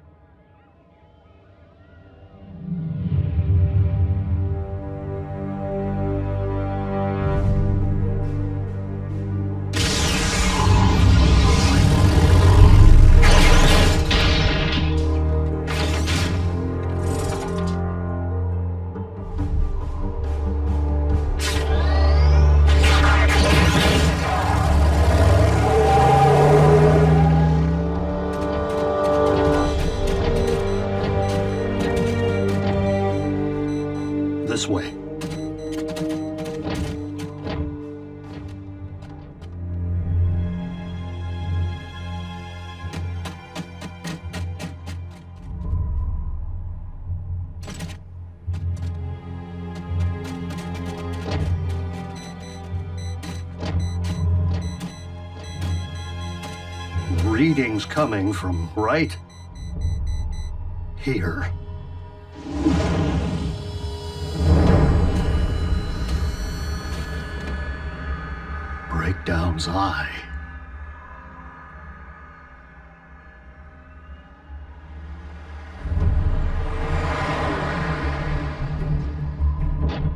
This way. Readings coming from right here. Breakdown's eye.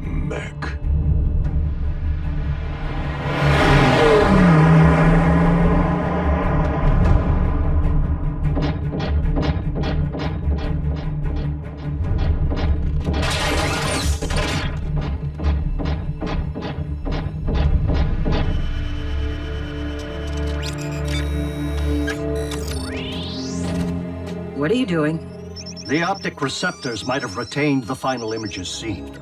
Mech. What are you doing? The optic receptors might have retained the final images seen.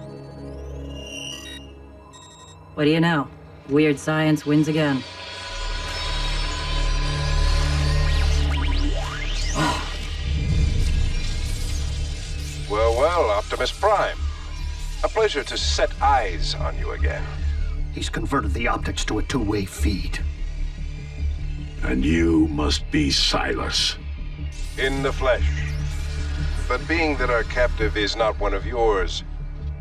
What do you know? Weird science wins again. Well, Optimus Prime. A pleasure to set eyes on you again. He's converted the optics to a two-way feed. And you must be Silas. In the flesh. But being that our captive is not one of yours,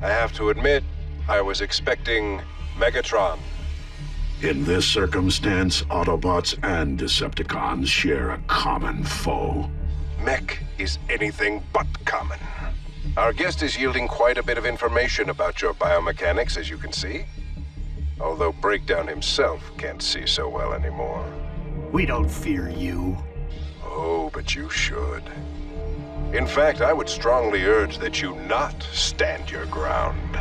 I have to admit, I was expecting Megatron. In this circumstance, Autobots and Decepticons share a common foe. Mech is anything but common. Our guest is yielding quite a bit of information about your biomechanics, as you can see. Although Breakdown himself can't see so well anymore. We don't fear you. Oh, but you should. In fact, I would strongly urge that you not stand your ground.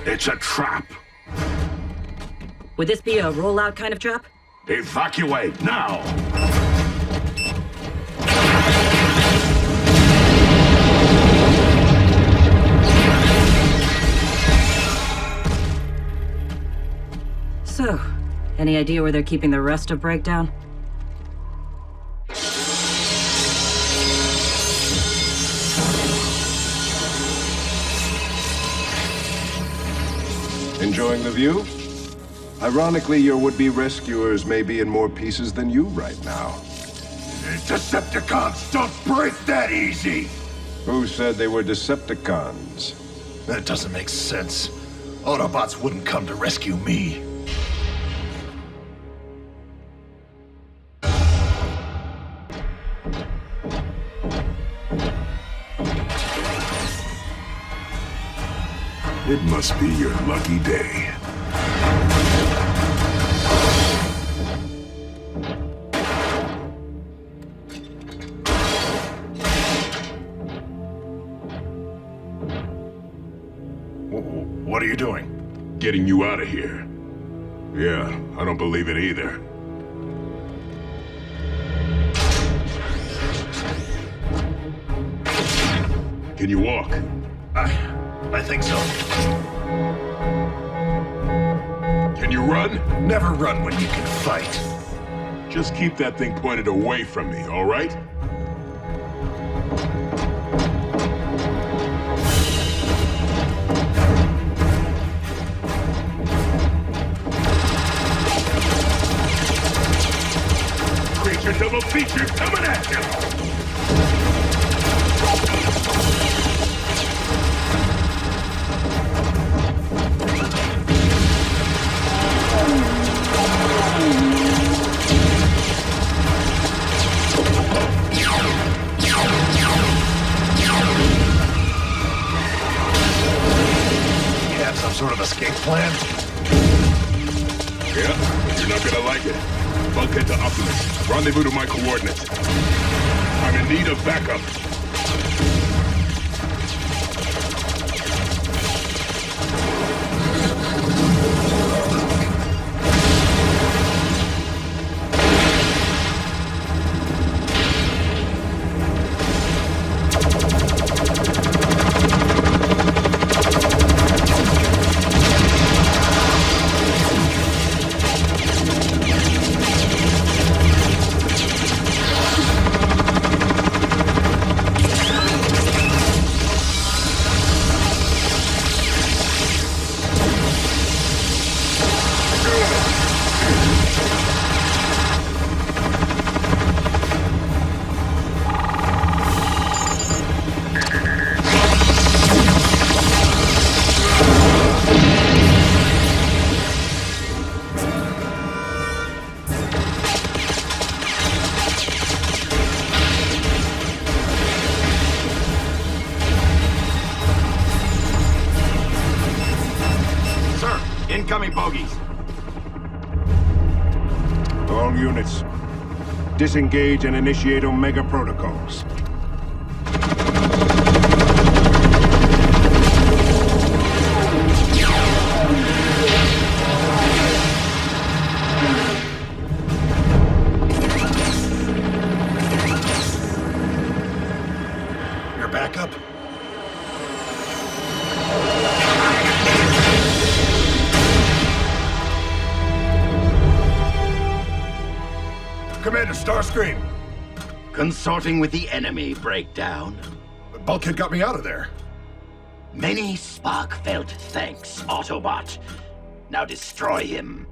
It's a trap. Would this be a rollout kind of trap? Evacuate now! So, any idea where they're keeping the rest of Breakdown? Enjoying the view? Ironically, your would-be rescuers may be in more pieces than you right now. Decepticons don't break that easy! Who said they were Decepticons? That doesn't make sense. Autobots wouldn't come to rescue me. It must be your lucky day. What are you doing? Getting you out of here. Yeah, I don't believe it either. Can you walk? I think so. Can you run? Never run when you can fight. Just keep that thing pointed away from me, all right? Creature double feature coming at you! Sort of escape plan? Yeah, you're not gonna like it. Bulkhead to Optimus. Rendezvous to my coordinates. I'm in need of backup. Incoming bogies. All units, disengage and initiate Omega protocols. Your backup? Commander Starscream! Consorting with the enemy, Breakdown. Bulkhead got me out of there. Many Spark-felt thanks, Autobot. Now destroy him.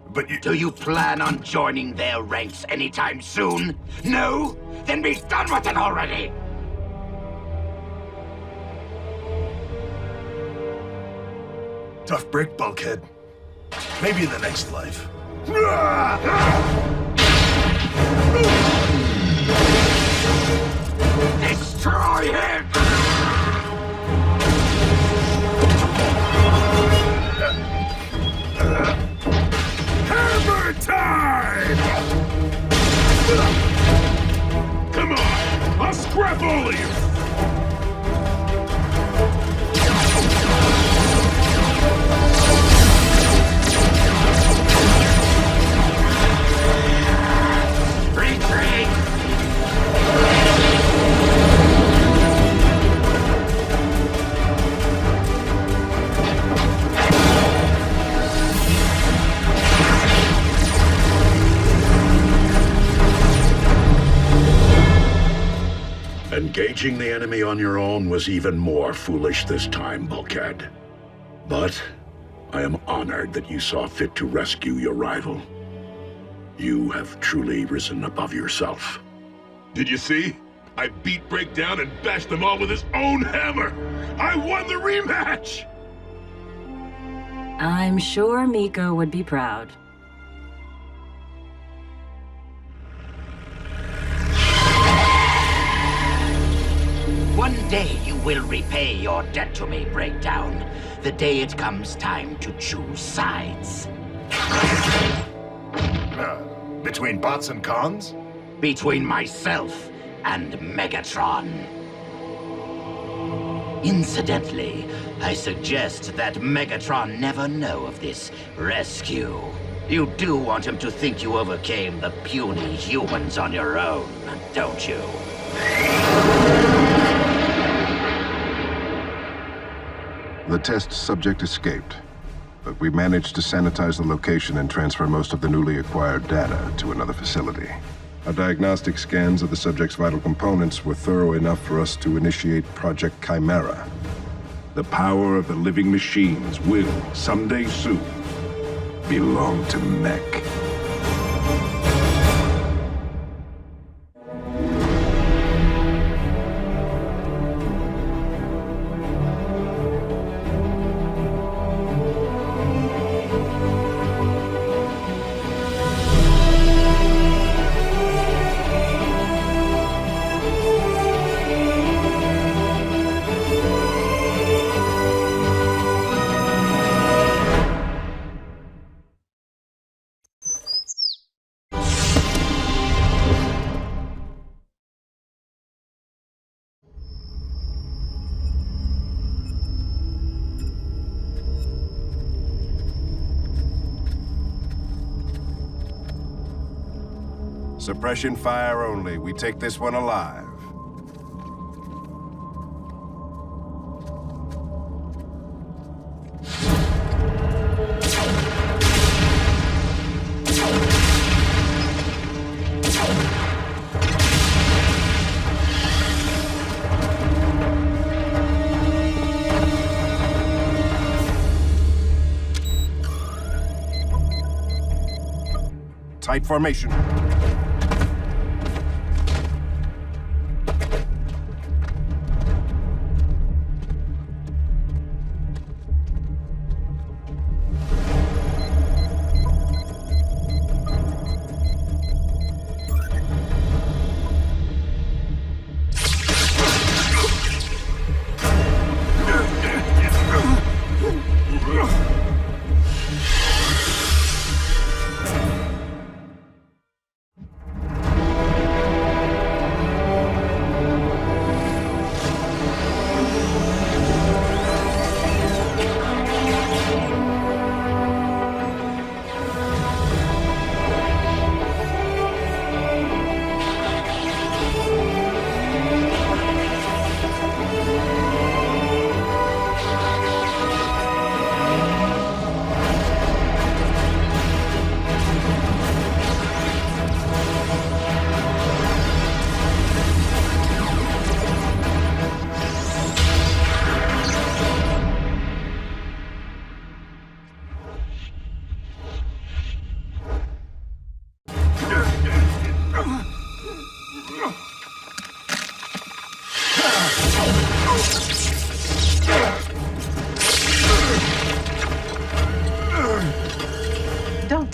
But you... Do you plan on joining their ranks anytime soon? No? Then be done with it already! Tough break, bulkhead. Maybe in the next life. Destroy him! Hammer time! Come on! I'll scrap all of you! Retreat! Engaging the enemy on your own was even more foolish this time, Bulkhead. But I am honored that you saw fit to rescue your rival. You have truly risen above yourself. Did you see? I beat Breakdown and bashed them all with his own hammer! I won the rematch! I'm sure Miko would be proud. One day you will repay your debt to me, Breakdown. The day it comes time to choose sides. Between bots and cons? Between myself and Megatron. Incidentally, I suggest that Megatron never know of this rescue. You do want him to think you overcame the puny humans on your own, don't you? The test subject escaped, but we managed to sanitize the location and transfer most of the newly acquired data to another facility. Our diagnostic scans of the subject's vital components were thorough enough for us to initiate Project Chimera. The power of the living machines will, someday soon, belong to Mech. Suppression fire only. We take this one alive. Tight formation.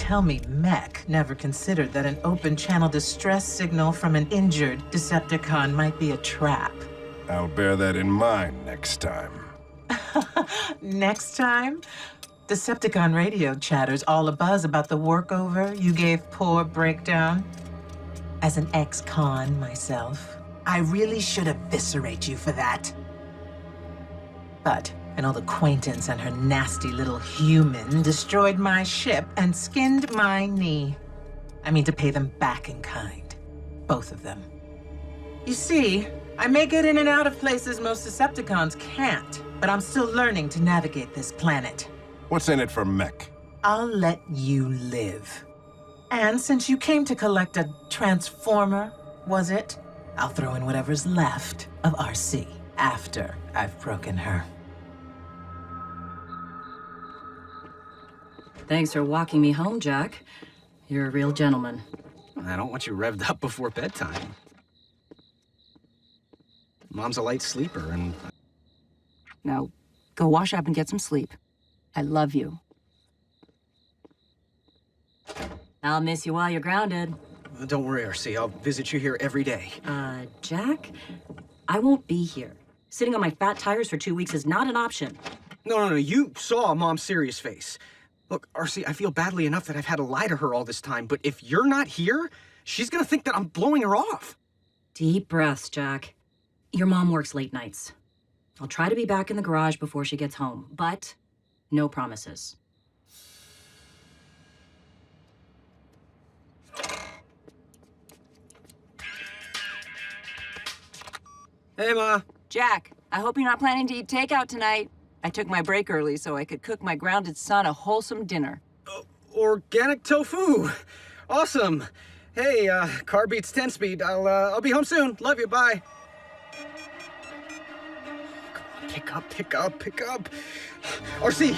tell me Mech never considered that an open channel distress signal from an injured Decepticon might be a trap. I'll bear that in mind next time. Next time? Decepticon radio chatter's all abuzz about the workover you gave poor Breakdown. As an ex-con myself, I really should eviscerate you for that. But an old acquaintance and her nasty little human destroyed my ship and skinned my knee. I mean to pay them back in kind. Both of them. You see, I may get in and out of places most Decepticons can't, but I'm still learning to navigate this planet. What's in it for Mech? I'll let you live. And since you came to collect a transformer, was it? I'll throw in whatever's left of RC after I've broken her. Thanks for walking me home, Jack. You're a real gentleman. I don't want you revved up before bedtime. Mom's a light sleeper, and... Now, go wash up and get some sleep. I love you. I'll miss you while you're grounded. Don't worry, RC. I'll visit you here every day. Jack? I won't be here. Sitting on my fat tires for 2 weeks is not an option. No. You saw Mom's serious face. Look, RC, I feel badly enough that I've had to lie to her all this time, but if you're not here, she's gonna think that I'm blowing her off. Deep breaths, Jack. Your mom works late nights. I'll try to be back in the garage before she gets home, but no promises. Hey, Ma. Jack, I hope you're not planning to eat takeout tonight. I took my break early so I could cook my grounded son a wholesome dinner. Organic tofu. Awesome. Hey, car beats 10 speed. I'll be home soon. Love you. Bye. Come on, pick up. RC,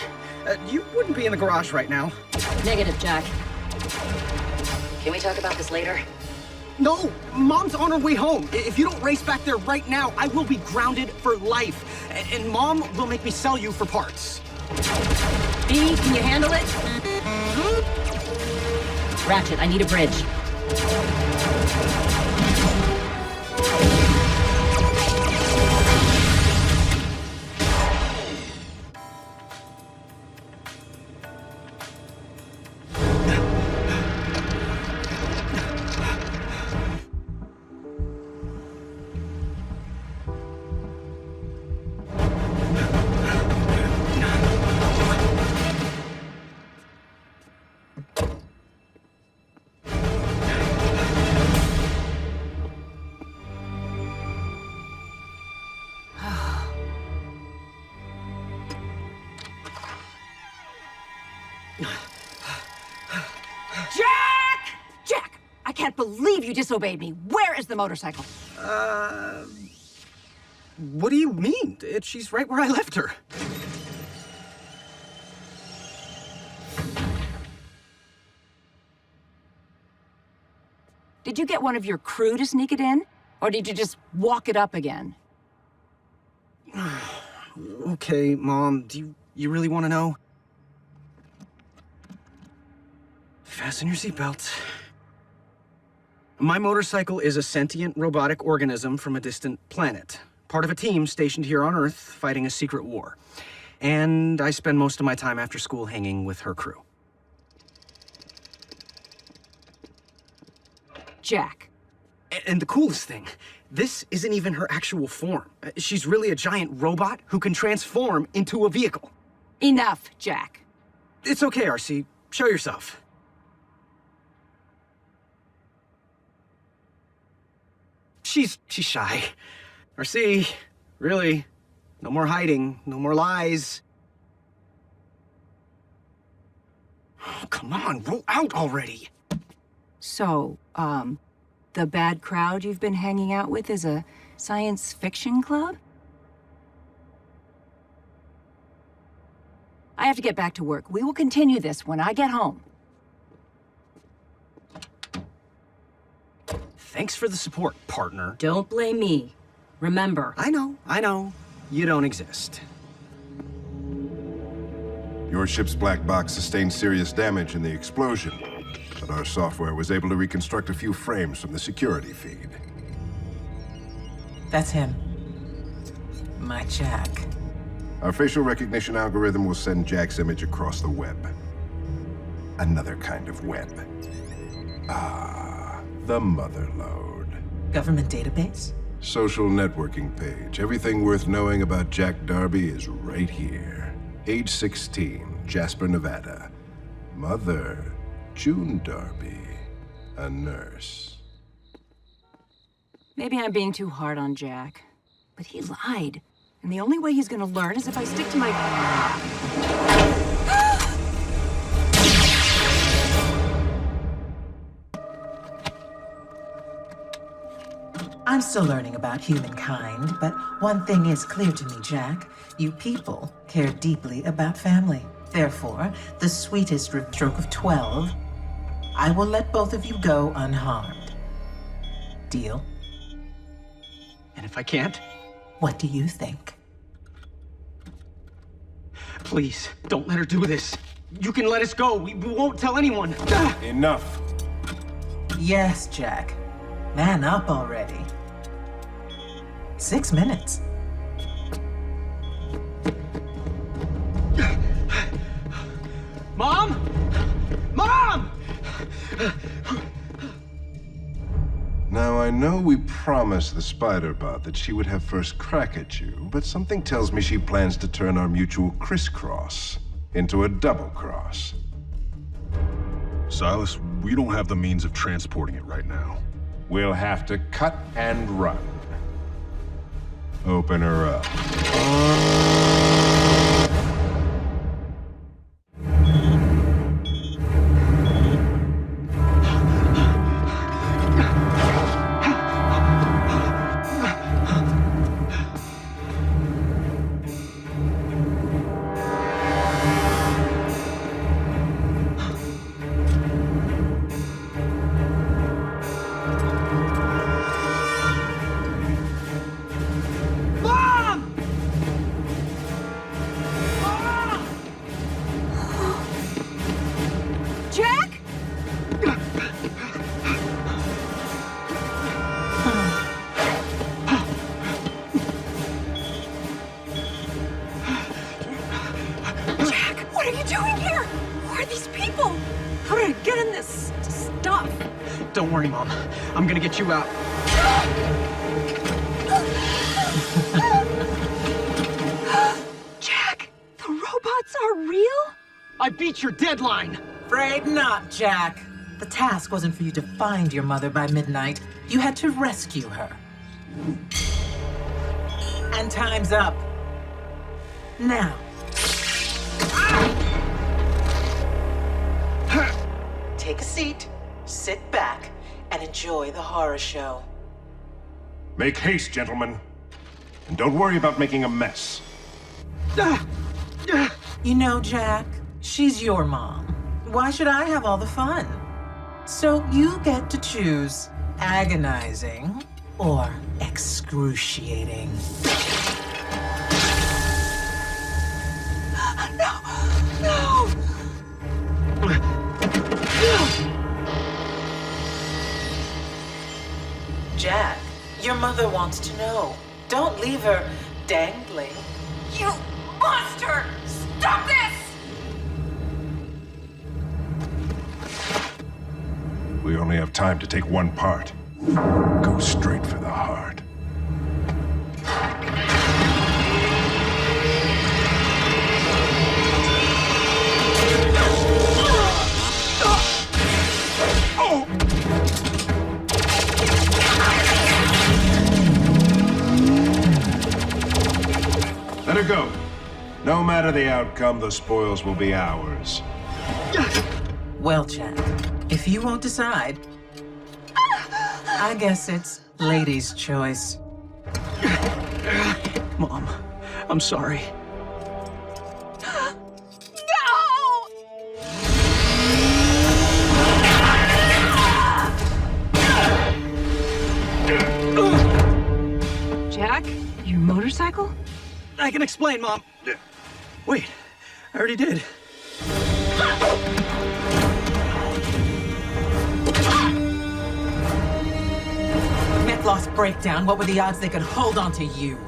you wouldn't be in the garage right now. Negative, Jack. Can we talk about this later? No, Mom's on her way home. If you don't race back there right now, I will be grounded for life. And Mom will make me sell you for parts. B, can you handle it? Ratchet, I need a bridge. Jack! I can't believe you disobeyed me. Where is the motorcycle? What do you mean? She's right where I left her. Did you get one of your crew to sneak it in? Or did you just walk it up again? Okay, Mom, do you really want to know? Fasten your seatbelts. My motorcycle is a sentient robotic organism from a distant planet. Part of a team stationed here on Earth fighting a secret war. And I spend most of my time after school hanging with her crew. Jack. And the coolest thing, this isn't even her actual form. She's really a giant robot who can transform into a vehicle. Enough, Jack. It's okay, RC. Show yourself. She's shy. RC, really, no more hiding, no more lies. Oh, come on, roll out already. So, the bad crowd you've been hanging out with is a science fiction club? I have to get back to work. We will continue this when I get home. Thanks for the support, partner. Don't blame me. Remember. I know. You don't exist. Your ship's black box sustained serious damage in the explosion, but our software was able to reconstruct a few frames from the security feed. That's him. My Jack. Our facial recognition algorithm will send Jack's image across the web. Another kind of web. Ah, the motherlode. Government database? Social networking page. Everything worth knowing about Jack Darby is right here. Age 16, Jasper, Nevada. Mother, June Darby. A nurse. Maybe I'm being too hard on Jack, but he lied. And the only way he's gonna learn is if I stick to my... I'm still learning about humankind, but one thing is clear to me, Jack. You people care deeply about family. Therefore, the sweetest stroke of 12, I will let both of you go unharmed. Deal? And if I can't? What do you think? Please, don't let her do this. You can let us go. We won't tell anyone. Enough. Yes, Jack. Man up already. 6 minutes. Mom? Mom! Now, I know we promised the Spider-Bot that she would have first crack at you, but something tells me she plans to turn our mutual crisscross into a double-cross. Silas, we don't have the means of transporting it right now. We'll have to cut and run. Open her up. Don't worry, Mom. I'm gonna get you out. Jack, the robots are real? I beat your deadline! Afraid not, Jack. The task wasn't for you to find your mother by midnight. You had to rescue her. And time's up. Now. Take a seat, sit back, and enjoy the horror show. Make haste, gentlemen. And don't worry about making a mess. You know, Jack, she's your mom. Why should I have all the fun? So you get to choose agonizing or excruciating. No! Jack, your mother wants to know. Don't leave her dangling. You monster! Stop this! We only have time to take one part. Go straight for the heart. Let her go. No matter the outcome, the spoils will be ours. Well, Jack, if you won't decide, I guess it's lady's choice. Mom, I'm sorry. Jack, your motorcycle? I can explain, Mom. Wait, I already did. Mech lost breakdown. What were the odds they could hold on to you?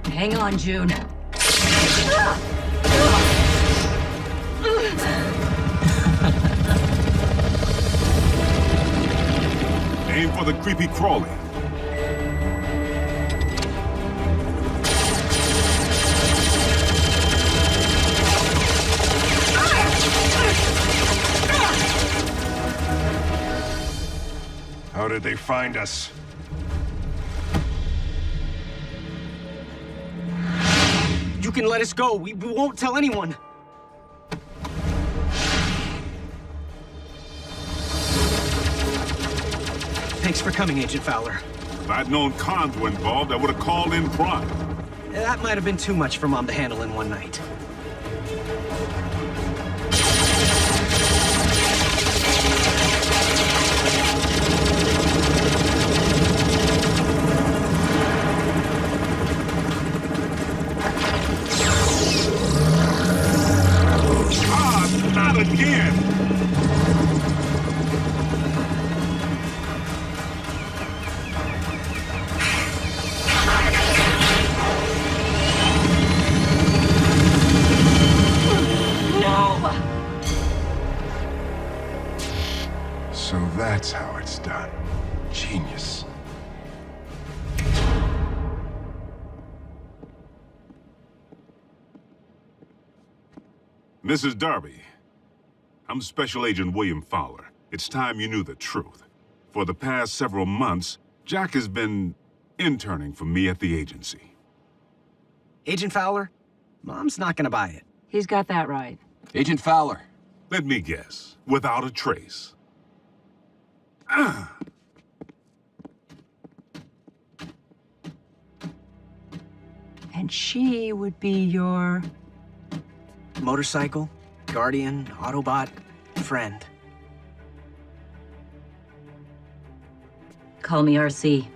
Hang on, June. Aim for the creepy crawly. How did they find us? You can let us go. We won't tell anyone. Thanks for coming, Agent Fowler. If I'd known cons were involved, I would have called in Prime. That might have been too much for Mom to handle in one night. Not again! So that's how it's done. Genius. Mrs. Darby, I'm Special Agent William Fowler. It's time you knew the truth. For the past several months, Jack has been interning for me at the agency. Agent Fowler? Mom's not gonna buy it. He's got that right. Agent Fowler. Let me guess. Without a trace. And she would be your... Motorcycle, guardian, Autobot, friend. Call me RC.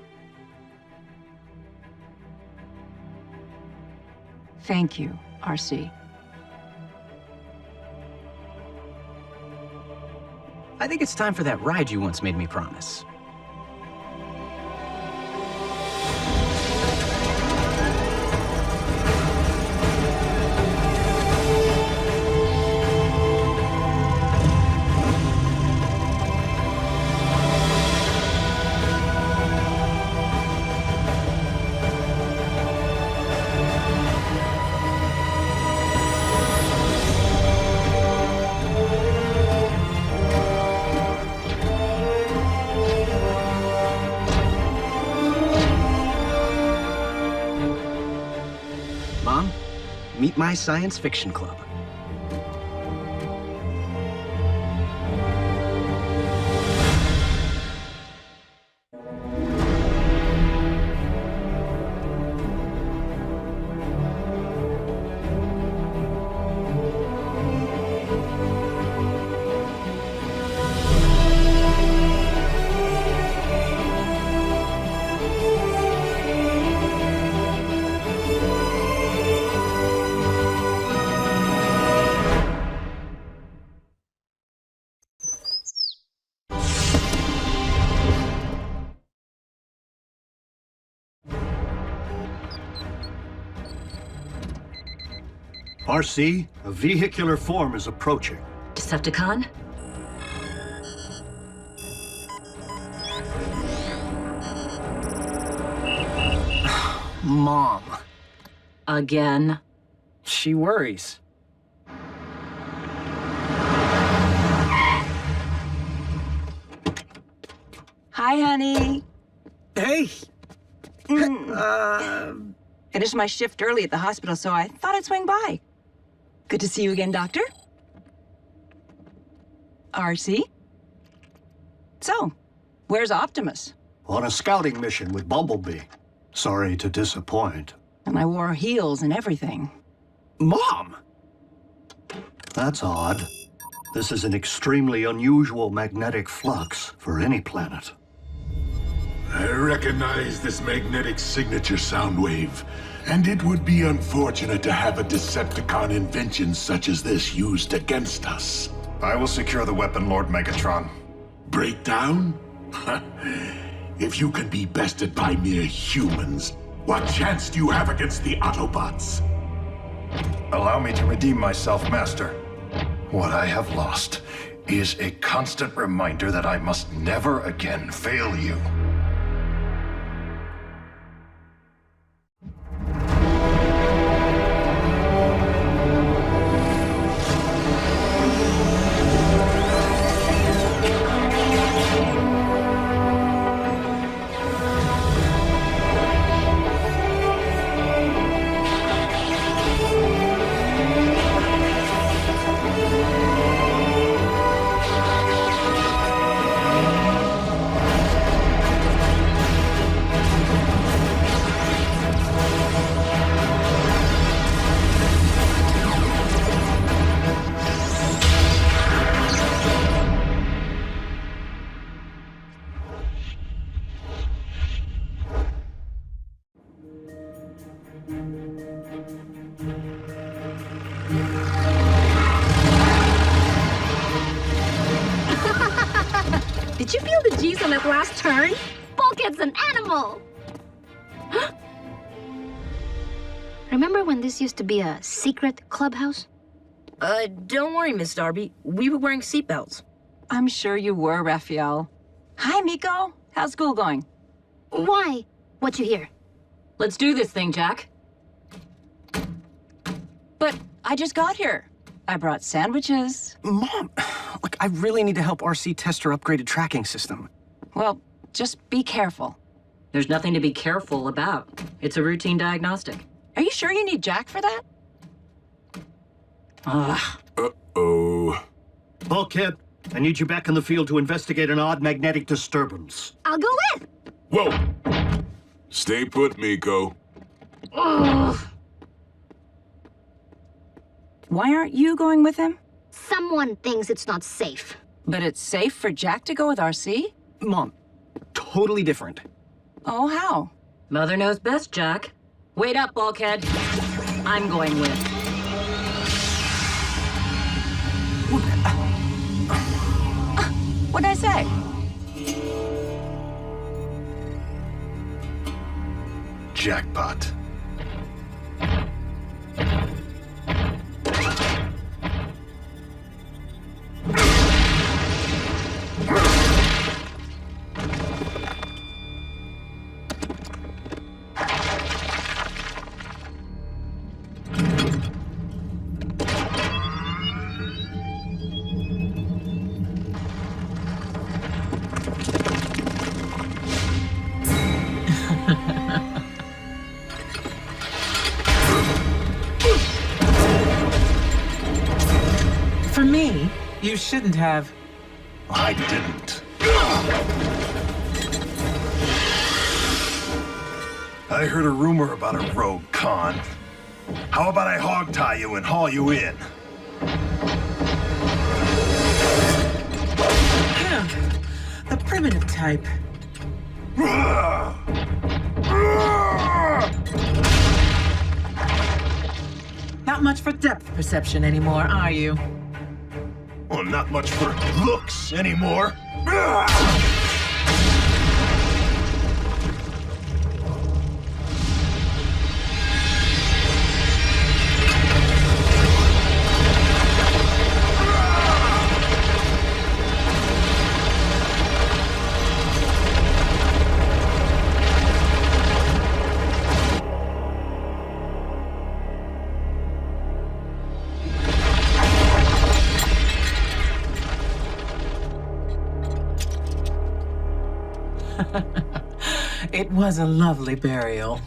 Thank you, RC. I think it's time for that ride you once made me promise. Mom, meet my science fiction club. RC, a vehicular form is approaching. Decepticon? Mom. Again? She worries. Hi, honey. Hey. Finished my shift early at the hospital, so I thought I'd swing by. Good to see you again, Doctor. RC? So, where's Optimus? On a scouting mission with Bumblebee. Sorry to disappoint. And I wore heels and everything. Mom! That's odd. This is an extremely unusual magnetic flux for any planet. I recognize this magnetic signature sound wave, and it would be unfortunate to have a Decepticon invention such as this used against us. I will secure the weapon, Lord Megatron. Breakdown? If you can be bested by mere humans, what chance do you have against the Autobots? Allow me to redeem myself, Master. What I have lost is a constant reminder that I must never again fail you. Did you feel the G's on that last turn? Bulkhead's an animal! Remember when this used to be a secret clubhouse? Don't worry, Miss Darby. We were wearing seatbelts. I'm sure you were, Raphael. Hi, Miko. How's school going? Why? What you hear? Let's do this thing, Jack. But I just got here. I brought sandwiches. Mom, look, I really need to help RC test her upgraded tracking system. Well, just be careful. There's nothing to be careful about. It's a routine diagnostic. Are you sure you need Jack for that? Uh-oh. Bulkhead, I need you back in the field to investigate an odd magnetic disturbance. I'll go with! Whoa! Stay put, Miko. Ugh. Why aren't you going with him? Someone thinks it's not safe. But it's safe for Jack to go with RC? Mom, totally different. Oh, how? Mother knows best, Jack. Wait up, Bulkhead. I'm going with. What'd I say? Jackpot. For me, you shouldn't have. I didn't. I heard a rumor about a rogue con. How about I hog-tie you and haul you in? The primitive type. Not much for depth perception anymore, are you? Well, not much for looks anymore. It was a lovely burial.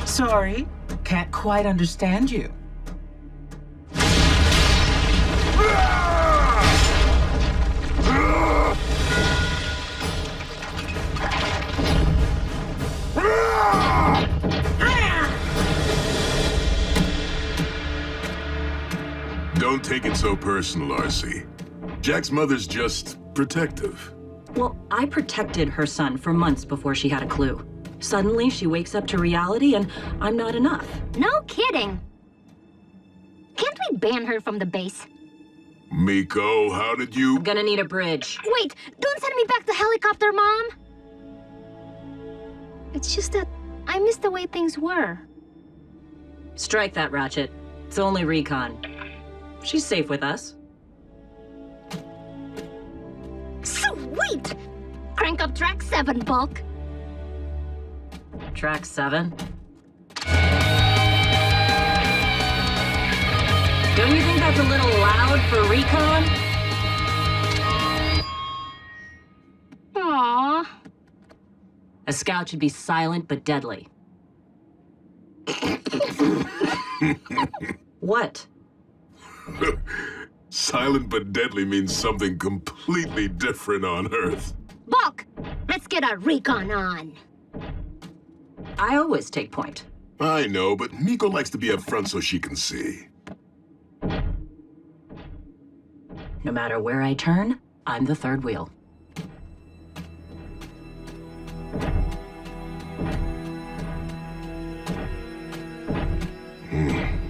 Sorry, can't quite understand you. Don't take it so personal, RC. Jack's mother's just protective. Well, I protected her son for months before she had a clue. Suddenly, she wakes up to reality and I'm not enough. No kidding. Can't we ban her from the base? Miko, how did you... I'm gonna need a bridge. Wait, don't send me back to helicopter, Mom! It's just that I miss the way things were. Strike that, Ratchet. It's only recon. She's safe with us. Sweet! Crank up track 7, Bulk. Track 7? Don't you think that's a little loud for recon? Aww. A scout should be silent but deadly. What? Silent but deadly means something completely different on Earth. Bulk, let's get our recon on. I always take point. I know, but Miko likes to be up front so she can see. No matter where I turn, I'm the third wheel.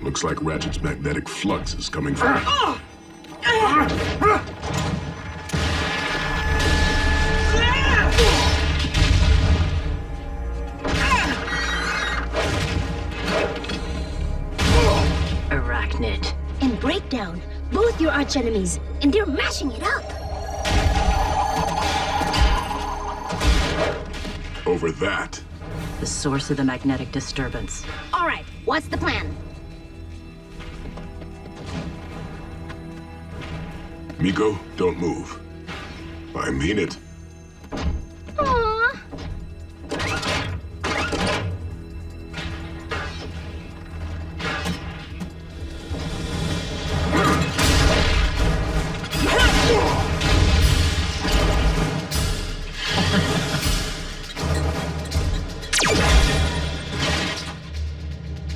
Looks like Ratchet's magnetic flux is coming from... Arachnid. And Breakdown, both your archenemies, and they're mashing it up. Over that. The source of the magnetic disturbance. All right, what's the plan? Miko, don't move. I mean it. Aww.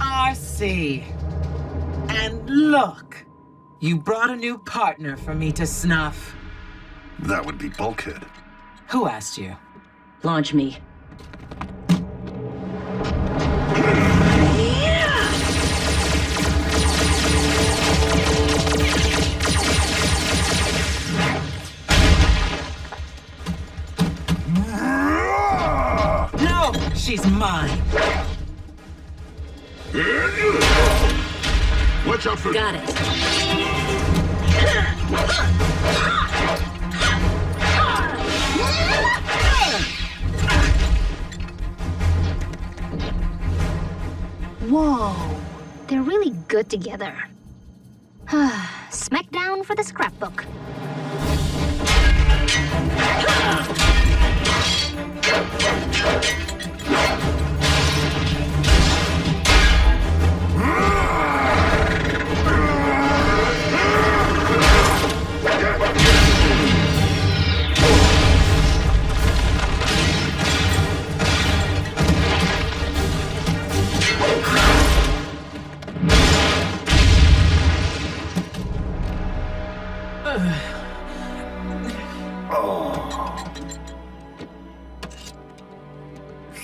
I see. And look, you brought a new partner for me to snuff. That would be Bulkhead. Who asked you? Launch me. No, she's mine. Watch out for... Got it. Whoa, they're really good together. Smackdown for the scrapbook.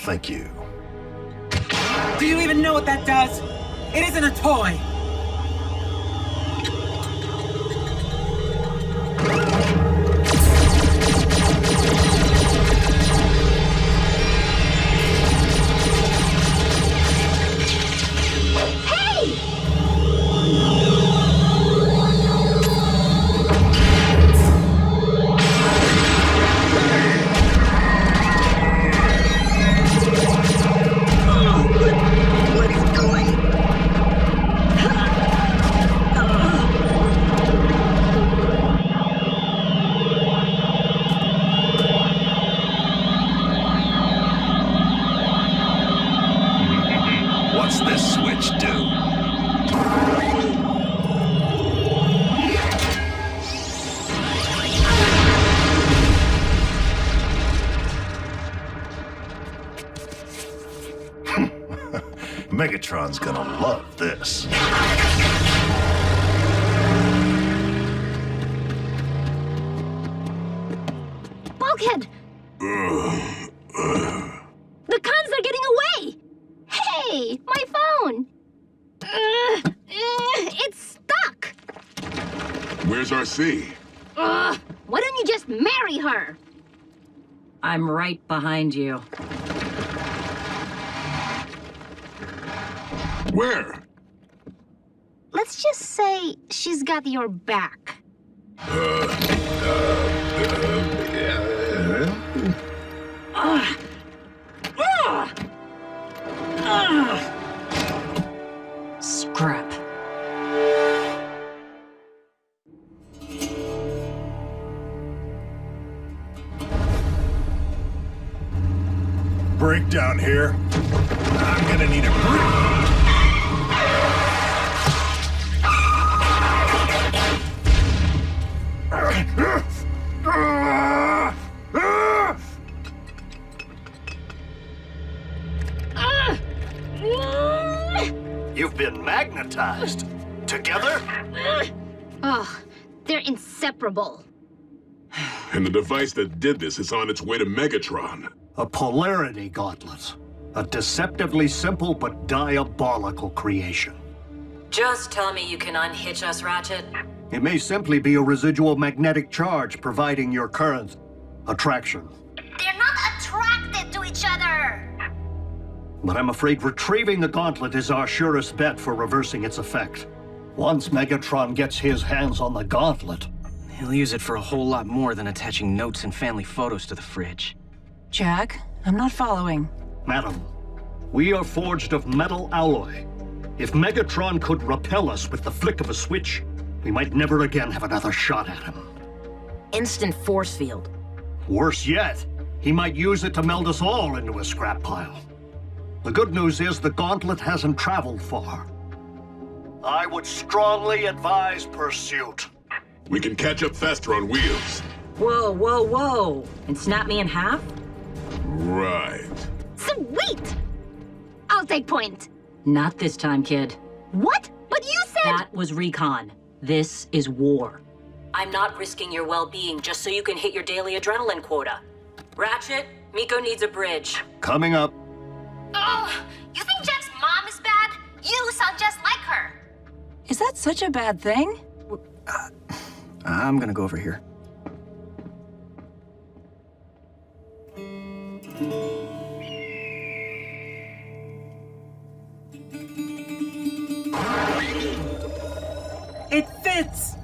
Thank you. Do you even know what that does? It isn't a toy. What's going on? Megatron's gonna love this. Bulkhead! The cons are getting away! Hey, my phone! It's stuck! Where's RC? Why don't you just marry her? I'm right behind you. Where? Let's just say she's got your back. Scrap. Breakdown here. I'm gonna need a break. You've been magnetized. Together? Oh, they're inseparable. And the device that did this is on its way to Megatron. A polarity gauntlet. A deceptively simple but diabolical creation. Just tell me you can unhitch us, Ratchet. It may simply be a residual magnetic charge providing your current attraction. They're not attracted to each other! But I'm afraid retrieving the gauntlet is our surest bet for reversing its effect. Once Megatron gets his hands on the gauntlet, He'll use it for a whole lot more than attaching notes and family photos to the fridge. Jack, I'm not following. Madam, we are forged of metal alloy. If Megatron could repel us with the flick of a switch, we might never again have another shot at him. Instant force field. Worse yet, he might use it to meld us all into a scrap pile. The good news is the gauntlet hasn't traveled far. I would strongly advise pursuit. We can catch up faster on wheels. Whoa, whoa, whoa. And snap me in half? Right. Sweet! I'll take point. Not this time, kid. What? But you said— That was recon. This is war. I'm not risking your well-being just so you can hit your daily adrenaline quota. Ratchet, Miko needs a bridge. Coming up. Oh, you think Jack's mom is bad? You sound just like her. Is that such a bad thing? I'm gonna go over here. It fits!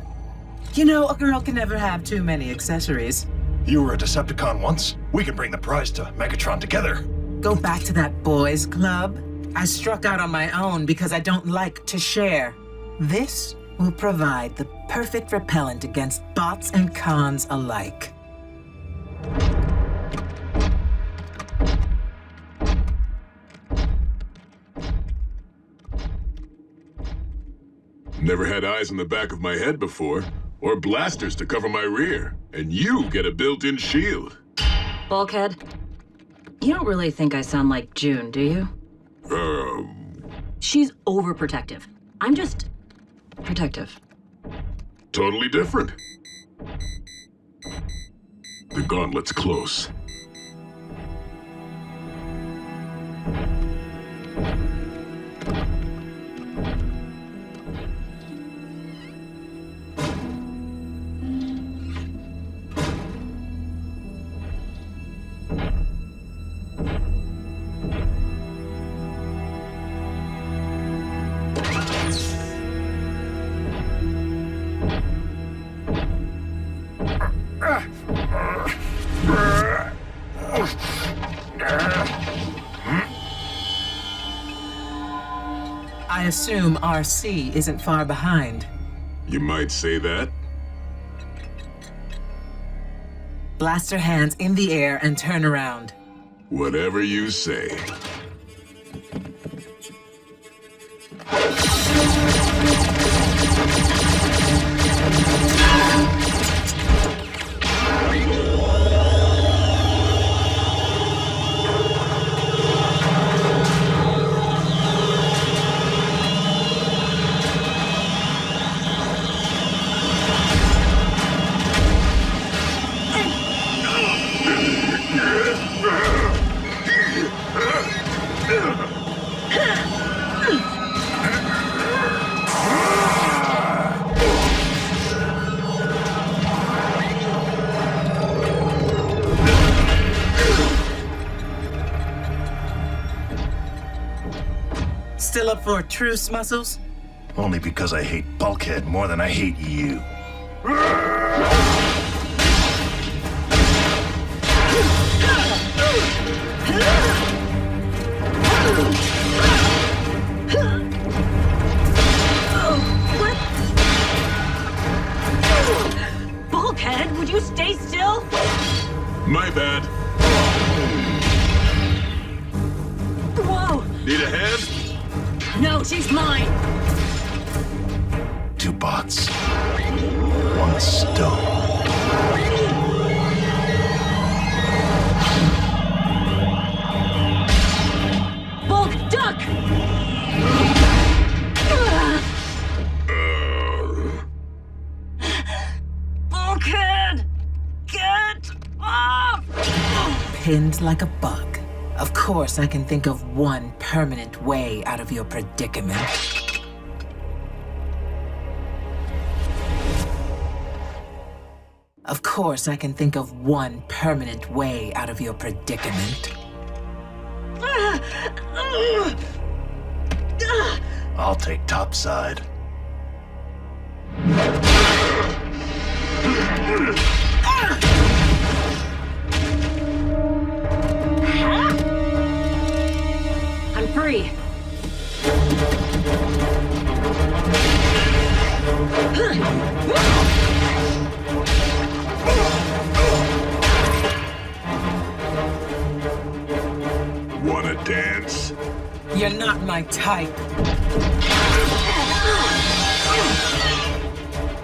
You know, a girl can never have too many accessories. You were a Decepticon once. We can bring the prize to Megatron together. Go back to that boys' club. I struck out on my own because I don't like to share. This will provide the perfect repellent against bots and cons alike. Never had eyes in the back of my head before, or blasters to cover my rear, and you get a built-in shield. Bulkhead, you don't really think I sound like June, do you? She's overprotective. I'm just protective. Totally different. The gauntlet's close. I assume RC isn't far behind. You might say that. Blaster hands in the air and turn around. Whatever you say. up for a truce, Muscles? Only because I hate Bulkhead more than I hate you. Bulkhead, would you stay still? My bad. Whoa! Need a hand? No, she's mine! 2 bots. 1 stone. Bulk, duck! Bulkhead! Get off! Pinned like a bug. Of course, I can think of one permanent way out of your predicament. Of course, I can think of one permanent way out of your predicament. I'll take topside. I'm free. Wanna dance? You're not my type.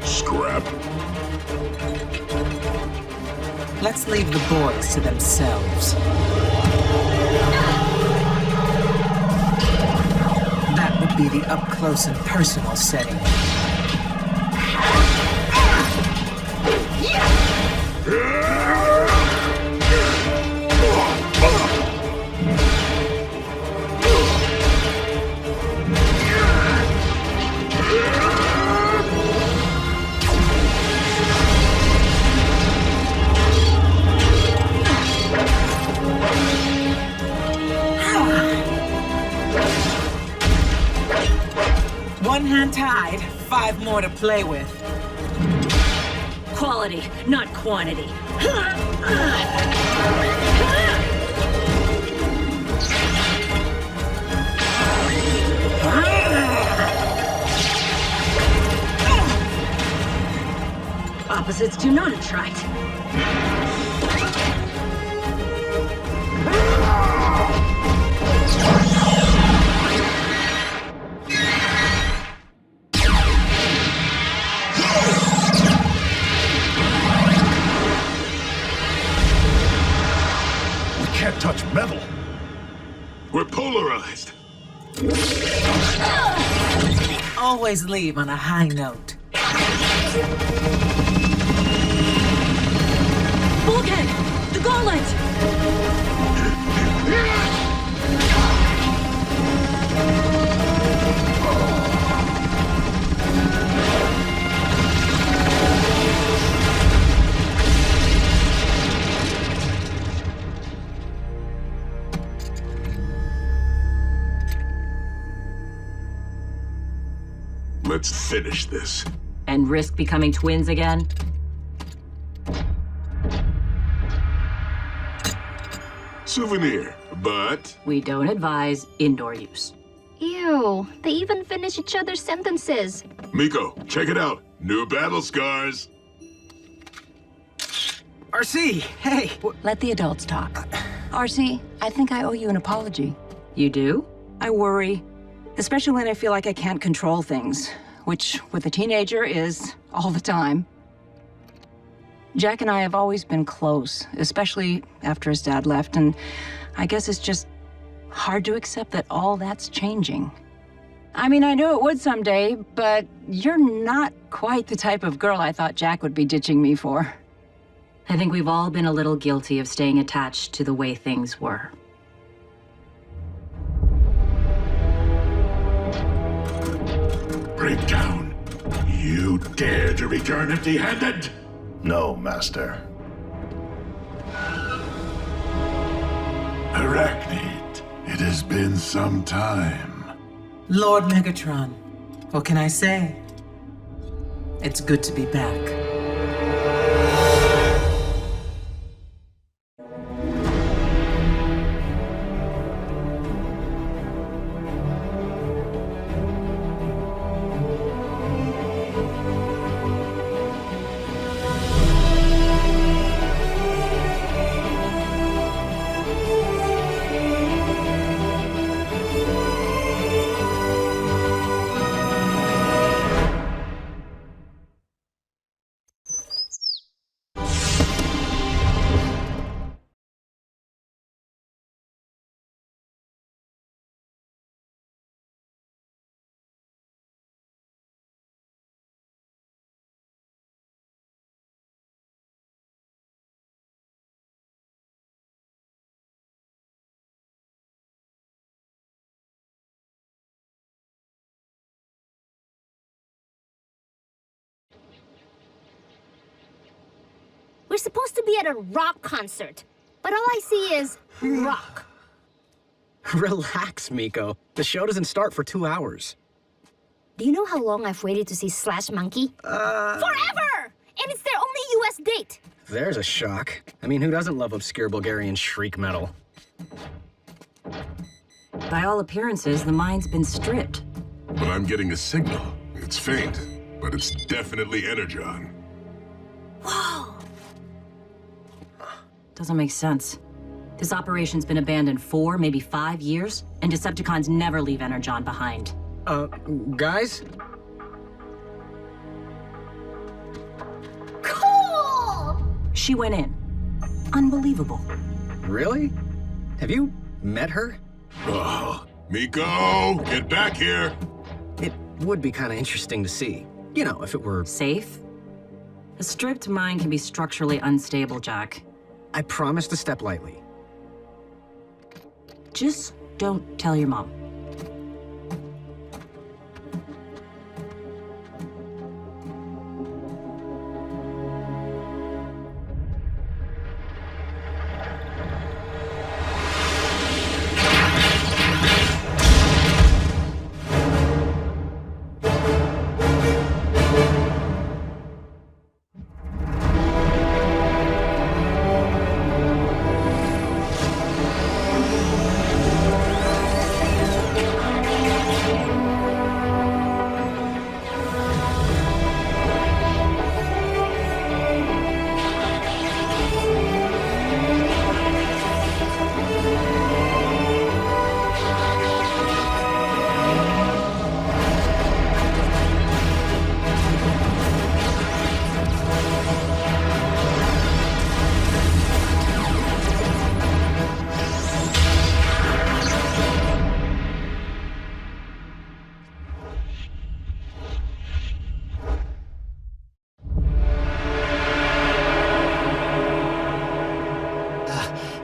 Scrap. Let's leave the boys to themselves. That would be the up-close and personal setting. One hand tied, 5 more to play with. Quality, not quantity. Opposites do not attract. Touch metal. We're polarized. Always leave on a high note. Bulkhead! The gauntlet! Let's finish this. And risk becoming twins again? Souvenir, but... We don't advise indoor use. Ew, they even finish each other's sentences. Miko, check it out. New battle scars. RC, hey! Let the adults talk. RC, I think I owe you an apology. You do? I worry. Especially when I feel like I can't control things, which with a teenager is all the time. Jack and I have always been close, especially after his dad left, and I guess it's just hard to accept that all that's changing. I mean, I knew it would someday, but you're not quite the type of girl I thought Jack would be ditching me for. I think we've all been a little guilty of staying attached to the way things were. Breakdown. You dare to return empty-handed? No, Master. Arachnid, it has been some time. Lord Megatron, what can I say? It's good to be back. We're supposed to be at a rock concert, but all I see is rock. Relax, Miko. The show doesn't start for 2 hours. Do you know how long I've waited to see Slash Monkey? Forever! And it's their only US date. There's a shock. I mean, who doesn't love obscure Bulgarian shriek metal? By all appearances, the mine's been stripped. But I'm getting a signal. It's faint, but it's definitely Energon. Whoa! Doesn't make sense. This operation's been abandoned 4, maybe 5 years, and Decepticons never leave Energon behind. Guys? Cool! She went in. Unbelievable. Really? Have you met her? Oh, Miko, get back here! It would be kind of interesting to see. You know, if it were... Safe? A stripped mine can be structurally unstable, Jack. I promise to step lightly. Just don't tell your mom.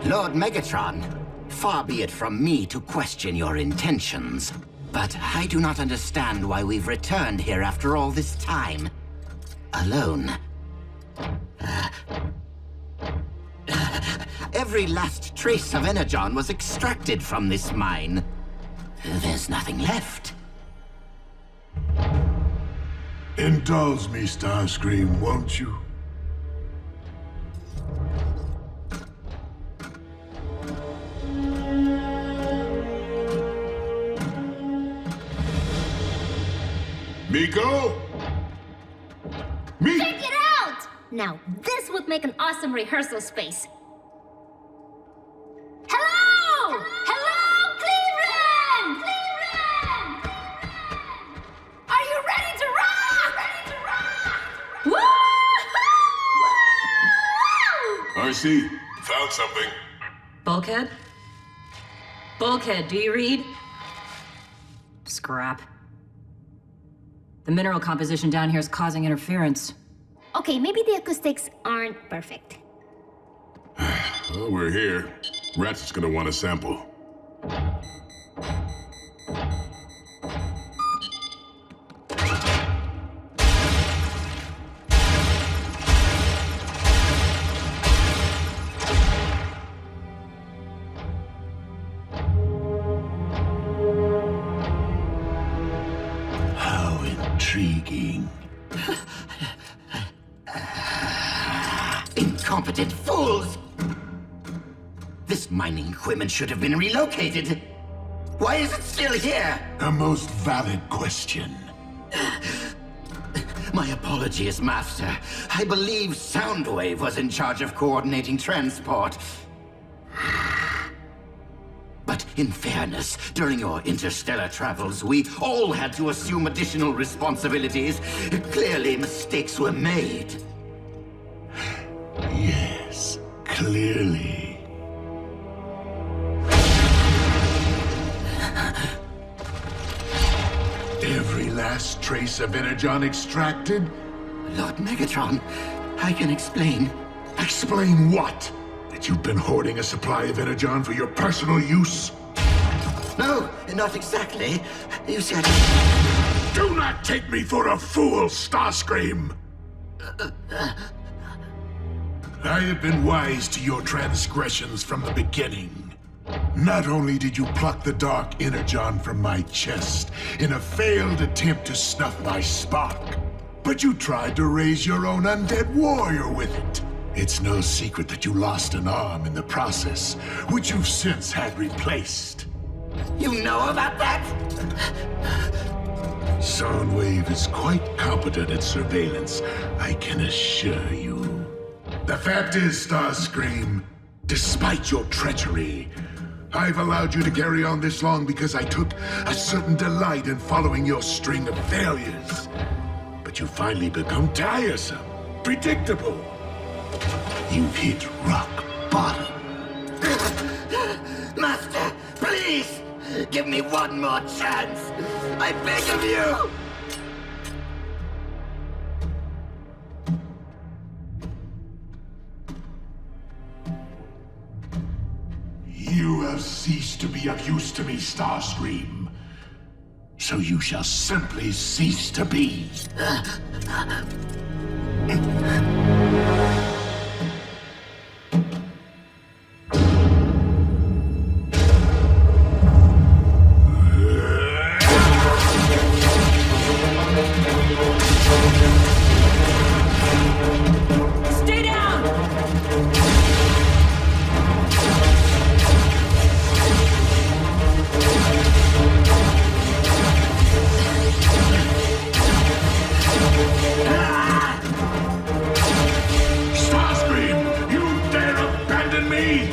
Lord Megatron, far be it from me to question your intentions, but I do not understand why we've returned here after all this time. Alone. Every last trace of Energon was extracted from this mine. There's nothing left. Indulge me, Starscream, won't you? Miko? Check it out! Now, this would make an awesome rehearsal space. Hello! Hello, Cleveland! Are you ready to rock? Woo-hoo! RC, found something. Bulkhead? Bulkhead, do you read? Scrap. The mineral composition down here is causing interference. Okay, maybe the acoustics aren't perfect. Well, we're here. Ratchet's gonna want a sample. intriguing. Incompetent fools! This mining equipment should have been relocated. Why is it still here? A most valid question. My apologies, Master. I believe Soundwave was in charge of coordinating transport. But in fairness, during your interstellar travels, we all had to assume additional responsibilities. Clearly, mistakes were made. Yes, clearly. Every last trace of Energon extracted? Lord Megatron, I can explain. Explain what? That you've been hoarding a supply of Energon for your personal use? No, not exactly. You said... Do not take me for a fool, Starscream! I have been wise to your transgressions from the beginning. Not only did you pluck the dark Energon from my chest in a failed attempt to snuff my spark, but you tried to raise your own undead warrior with it. It's no secret that you lost an arm in the process, which you've since had replaced. You know about that? Soundwave is quite competent at surveillance, I can assure you. The fact is, Starscream, despite your treachery, I've allowed you to carry on this long because I took a certain delight in following your string of failures. But you finally become tiresome, predictable. You've hit rock bottom. Master, please! Give me one more chance! I beg of you! You have ceased to be of use to me, Starscream. So you shall simply cease to be. Stay down! Starscream, you dare abandon me?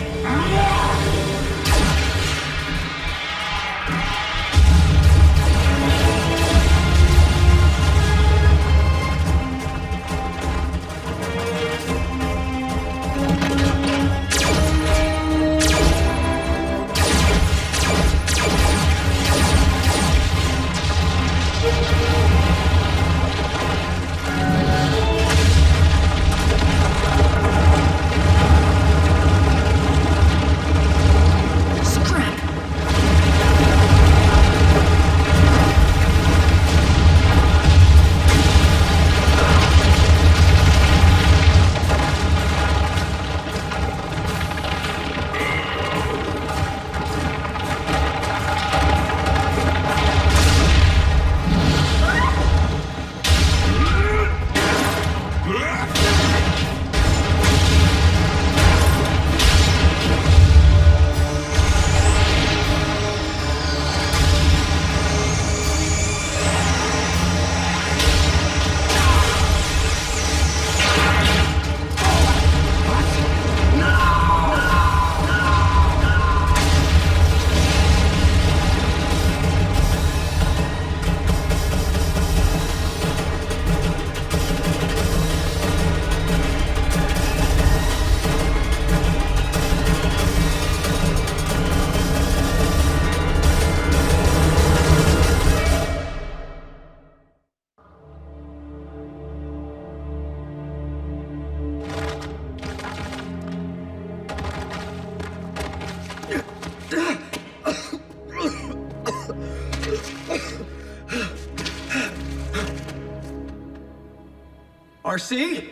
RC?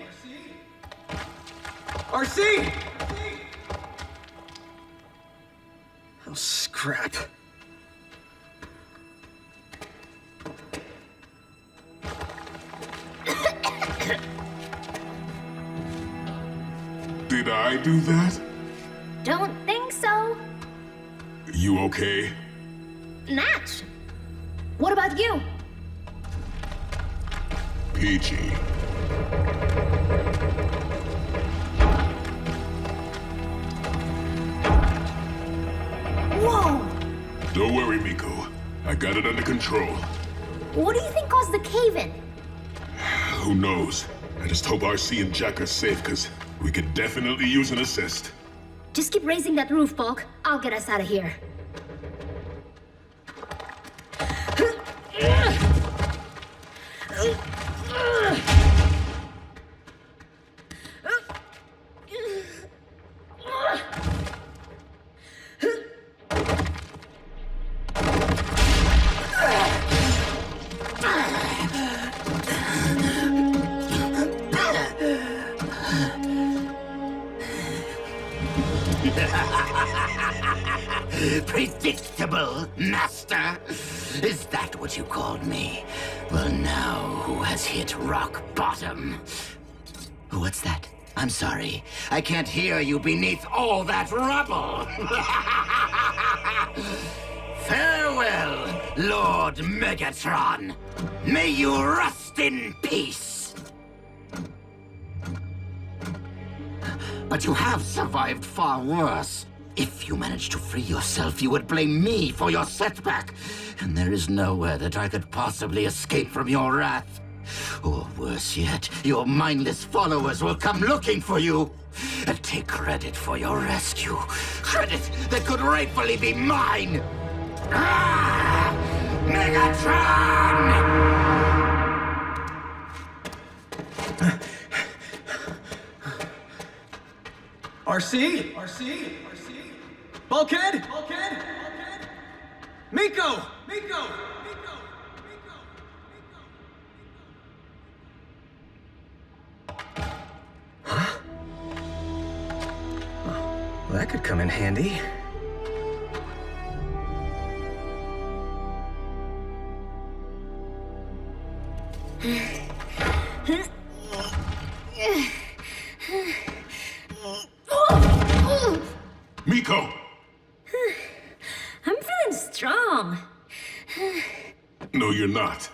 RC? Oh, scrap. Did I do that? Don't think so. You okay? Natch! What about you? Peachy. Whoa! Don't worry, Miko. I got it under control. What do you think caused the cave-in? Who knows? I just hope RC and Jack are safe, because we could definitely use an assist. Just keep raising that roof, Bulk. I'll get us out of here. Predictable, Master? Is that what you called me? Well, now who has hit rock bottom? What's that? I'm sorry. I can't hear you beneath all that rubble. Farewell, Lord Megatron. May you rest in peace. But you have survived far worse. If you managed to free yourself, you would blame me for your setback. And there is nowhere that I could possibly escape from your wrath. Or worse yet, your mindless followers will come looking for you and take credit for your rescue. Credit that could rightfully be mine. Ah! Megatron! RC? Bulkhead? Miko! Huh? Well, that could come in handy. Miko! I'm feeling strong. No, you're not.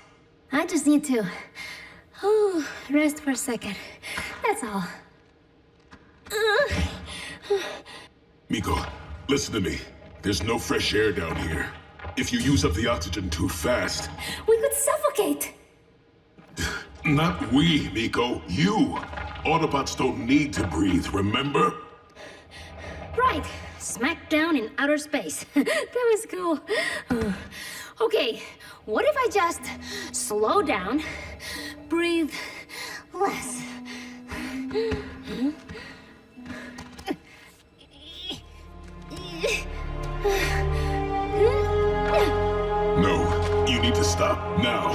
I just need to rest for a second. That's all. Miko, listen to me. There's no fresh air down here. If you use up the oxygen too fast... We could suffocate! Not we, Miko. You! Autobots don't need to breathe, remember? Right. Smack down in outer space. That was cool. Okay, what if I just slow down, breathe less? No, you need to stop now.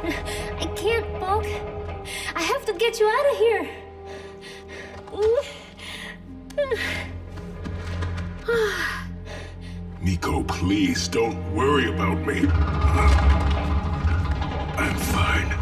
I can't, Bulk. I have to get you out of here. Miko, please, don't worry about me. I'm fine.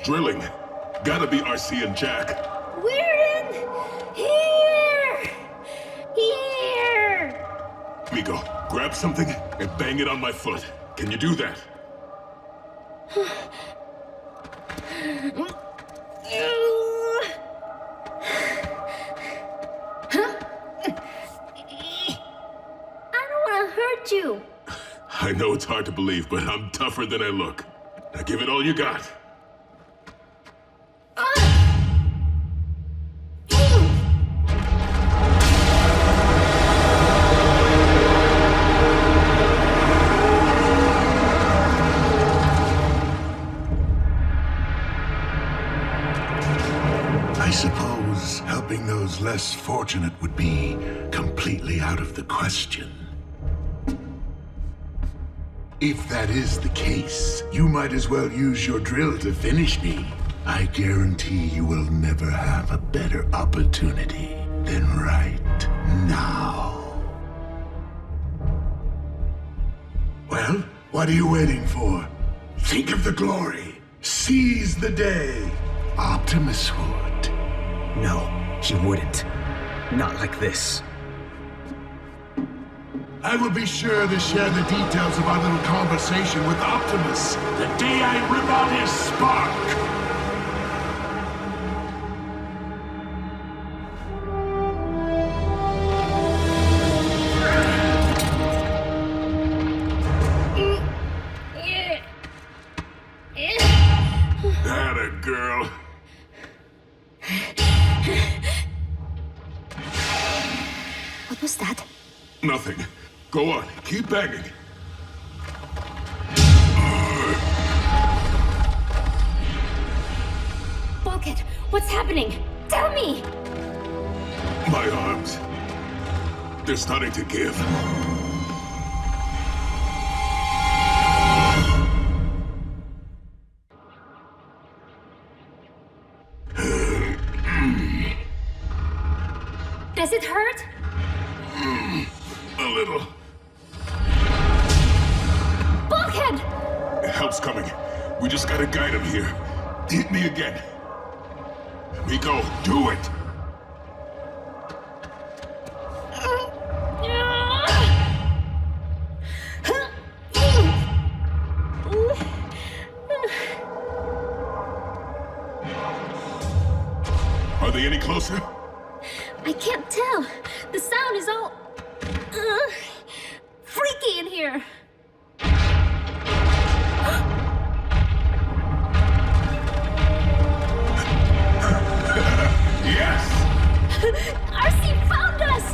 Drilling. Gotta be RC and Jack. We're in here! Here! Miko, grab something and bang it on my foot. Can you do that? I don't want to hurt you. I know it's hard to believe, but I'm tougher than I look. Now give it all you got. I suppose helping those less fortunate would be completely out of the question. If that is the case, you might as well use your drill to finish me. I guarantee you will never have a better opportunity than right now. Well, what are you waiting for? Think of the glory. Seize the day. Optimus would. No, he wouldn't. Not like this. I will be sure to share the details of our little conversation with Optimus the day I rip out his spark. Atta girl. What was that? Nothing. Go on, keep banging. Bulkhead, what's happening? Tell me! My arms. They're starting to give. Does it hurt? A little. Bulkhead! Help's coming. We just gotta guide him here. Hit me again. Miko, do it! Are they any closer? I can't tell. The sound is all... freaky in here. Yes! RC found us!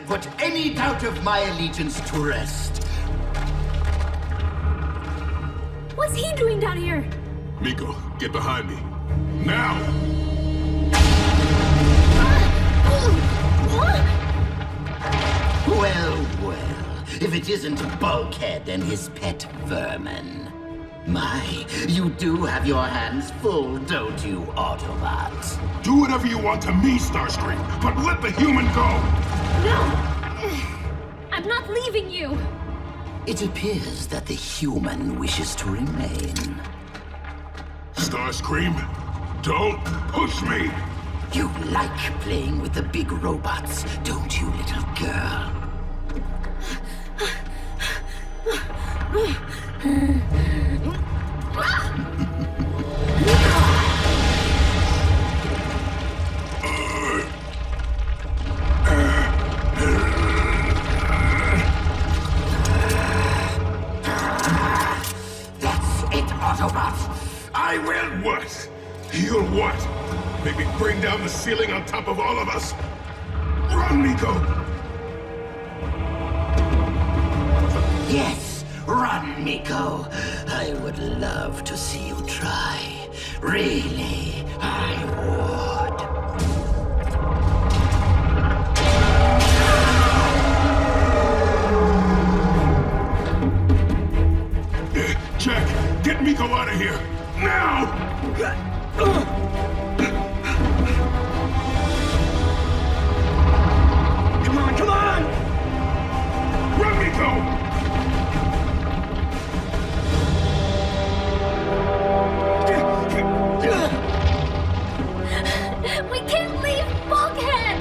Put any doubt of my allegiance to rest. What's he doing down here? Miko, get behind me. Now! Well, well, if it isn't Bulkhead and his pet vermin. My, you do have your hands full, don't you, Autobots? Do whatever you want to me, Starscream, but let the human go! No! I'm not leaving you! It appears that the human wishes to remain. Starscream, don't push me! You like playing with the big robots, don't you, little girl? That's it, Autobots! I will what? You'll what? Make me bring down the ceiling on top of all of us? Run, Miko! Yes, run, Miko. I would love to see you try. Really, I would. Jack, get Miko out of here! Now! Come on, come on! Run, Miko! We can't leave Bulkhead!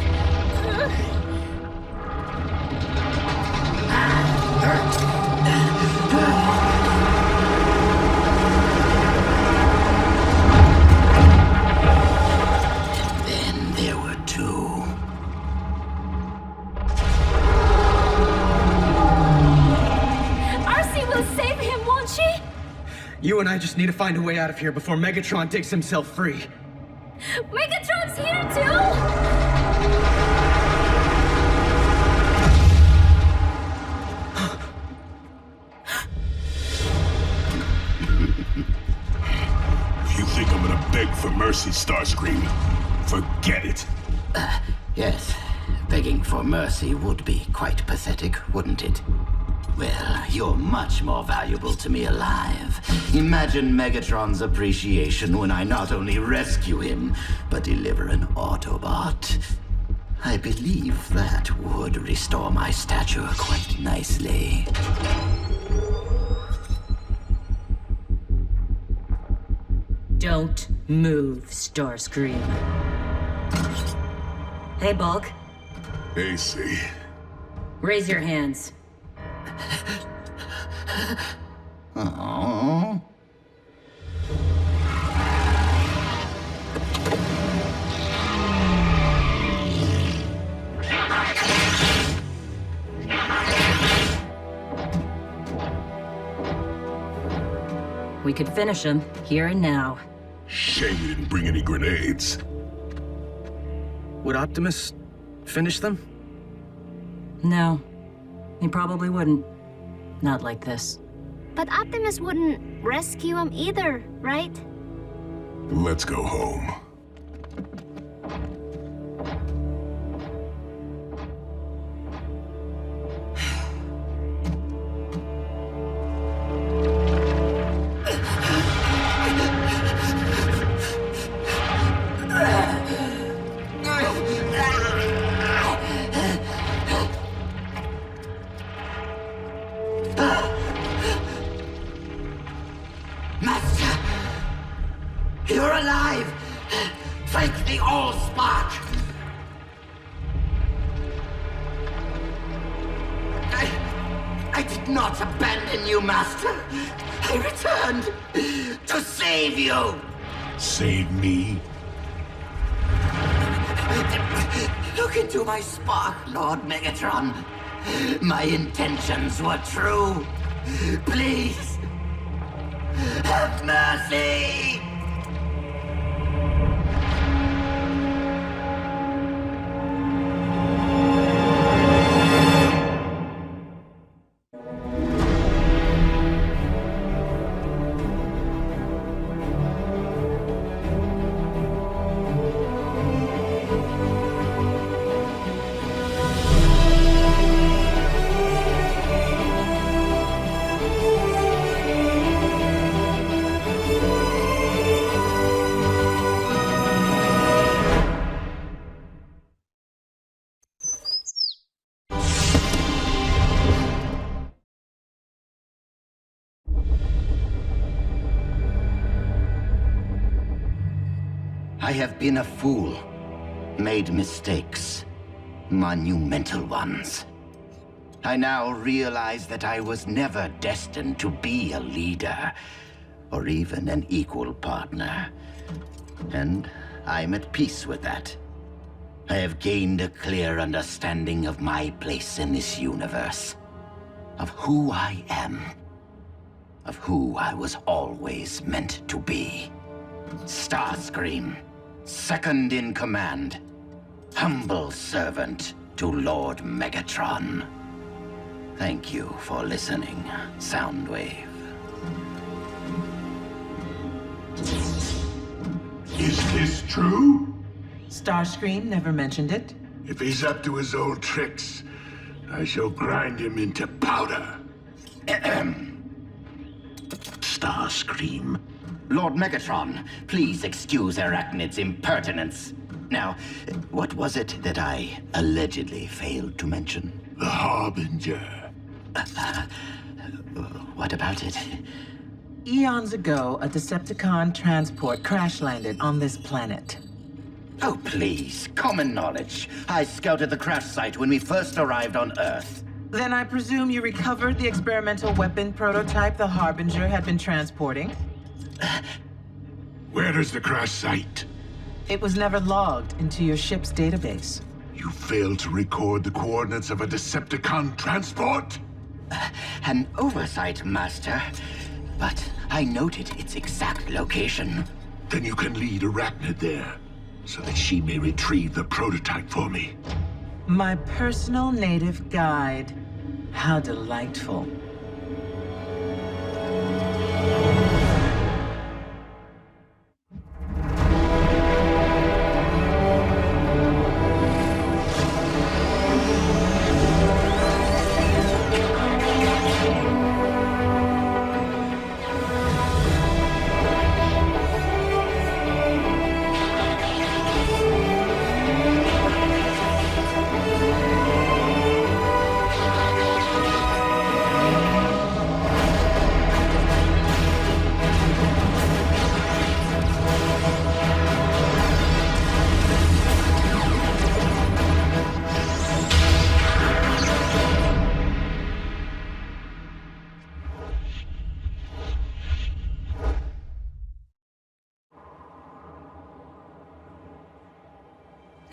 Then there were two. RC will save him, won't she? You and I just need to find a way out of here before Megatron digs himself free. Megatron's here too? You think I'm gonna beg for mercy, Starscream? Forget it. Yes. Begging for mercy would be quite pathetic, wouldn't it? Well, you're much more valuable to me alive. Imagine Megatron's appreciation when I not only rescue him, but deliver an Autobot. I believe that would restore my stature quite nicely. Don't move, Starscream. Hey, Bulk. AC. Raise your hands. Aww. We could finish him here and now. Shame we didn't bring any grenades. Would Optimus finish them? No, he probably wouldn't. Not like this. But Optimus wouldn't rescue him either, right? Let's go home. Master! You're alive! Thank the Allspark! I did not abandon you, Master. I returned to save you! Save me? Look into my spark, Lord Megatron. My intentions were true. Please, have mercy! I have been a fool, made mistakes, monumental ones. I now realize that I was never destined to be a leader, or even an equal partner. And I'm at peace with that. I have gained a clear understanding of my place in this universe, of who I am, of who I was always meant to be. Starscream, second in command, humble servant to Lord Megatron. Thank you for listening, Soundwave. Is this true? Starscream never mentioned it. If he's up to his old tricks, I shall grind him into powder. Starscream. Lord Megatron, please excuse Arachnid's impertinence. Now, what was it that I allegedly failed to mention? The Harbinger. What about it? Eons ago, a Decepticon transport crash-landed on this planet. Oh, please. Common knowledge. I scouted the crash site when we first arrived on Earth. Then I presume you recovered the experimental weapon prototype the Harbinger had been transporting? Where is the crash site? It was never logged into your ship's database. You failed to record the coordinates of a Decepticon transport? An oversight, Master. But I noted its exact location. Then you can lead Arachnid there, so that she may retrieve the prototype for me. My personal native guide. How delightful.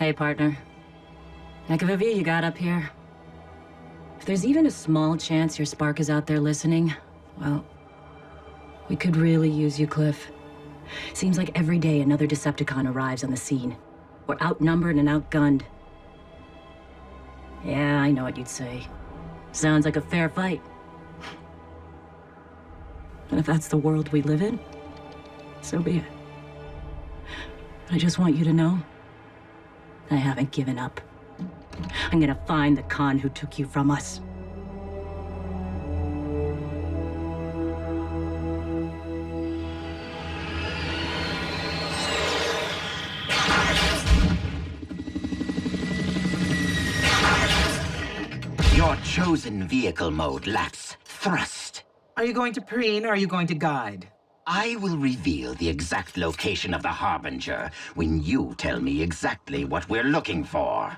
Hey, partner. Heck of a view you got up here. If there's even a small chance your spark is out there listening, well, we could really use you, Cliff. Seems like every day another Decepticon arrives on the scene. We're outnumbered and outgunned. Yeah, I know what you'd say. Sounds like a fair fight. And if that's the world we live in, so be it. I just want you to know, I haven't given up. I'm gonna find the con who took you from us. Your chosen vehicle mode lacks thrust. Are you going to preen or are you going to guide? I will reveal the exact location of the Harbinger when you tell me exactly what we're looking for.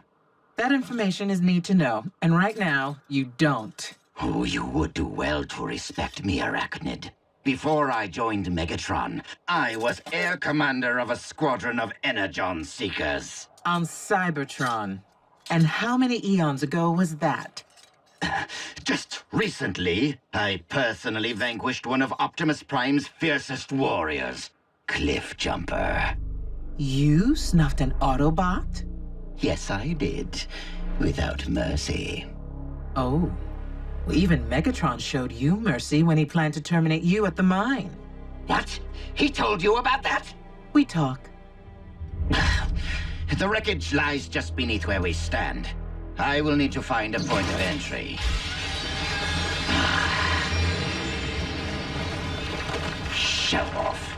That information is need to know, and right now, you don't. Oh, you would do well to respect me, Arachnid. Before I joined Megatron, I was Air Commander of a squadron of Energon Seekers. On Cybertron. And how many eons ago was that? Just recently, I personally vanquished one of Optimus Prime's fiercest warriors, Cliff Jumper. You snuffed an Autobot? Yes, I did. Without mercy. Oh. Well, even Megatron showed you mercy when he planned to terminate you at the mine. What? He told you about that? We talk. The wreckage lies just beneath where we stand. I will need to find a point of entry. Show off.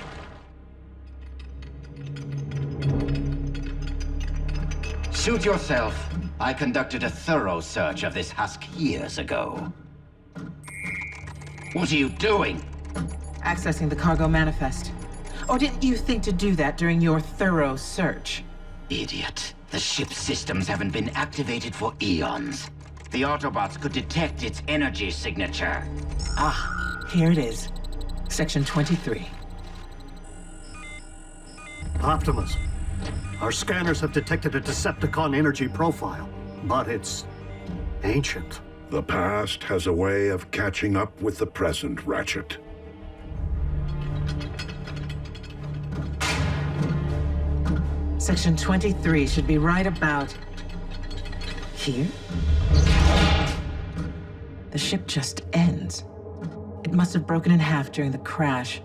Suit yourself. I conducted a thorough search of this husk years ago. What are you doing? Accessing the cargo manifest. Or didn't you think to do that during your thorough search? Idiot. The ship's systems haven't been activated for eons. The Autobots could detect its energy signature. Ah, here it is. Section 23. Optimus, our scanners have detected a Decepticon energy profile, but it's ancient. The past has a way of catching up with the present, Ratchet. Section 23 should be right about here. The ship just ends. It must have broken in half during the crash.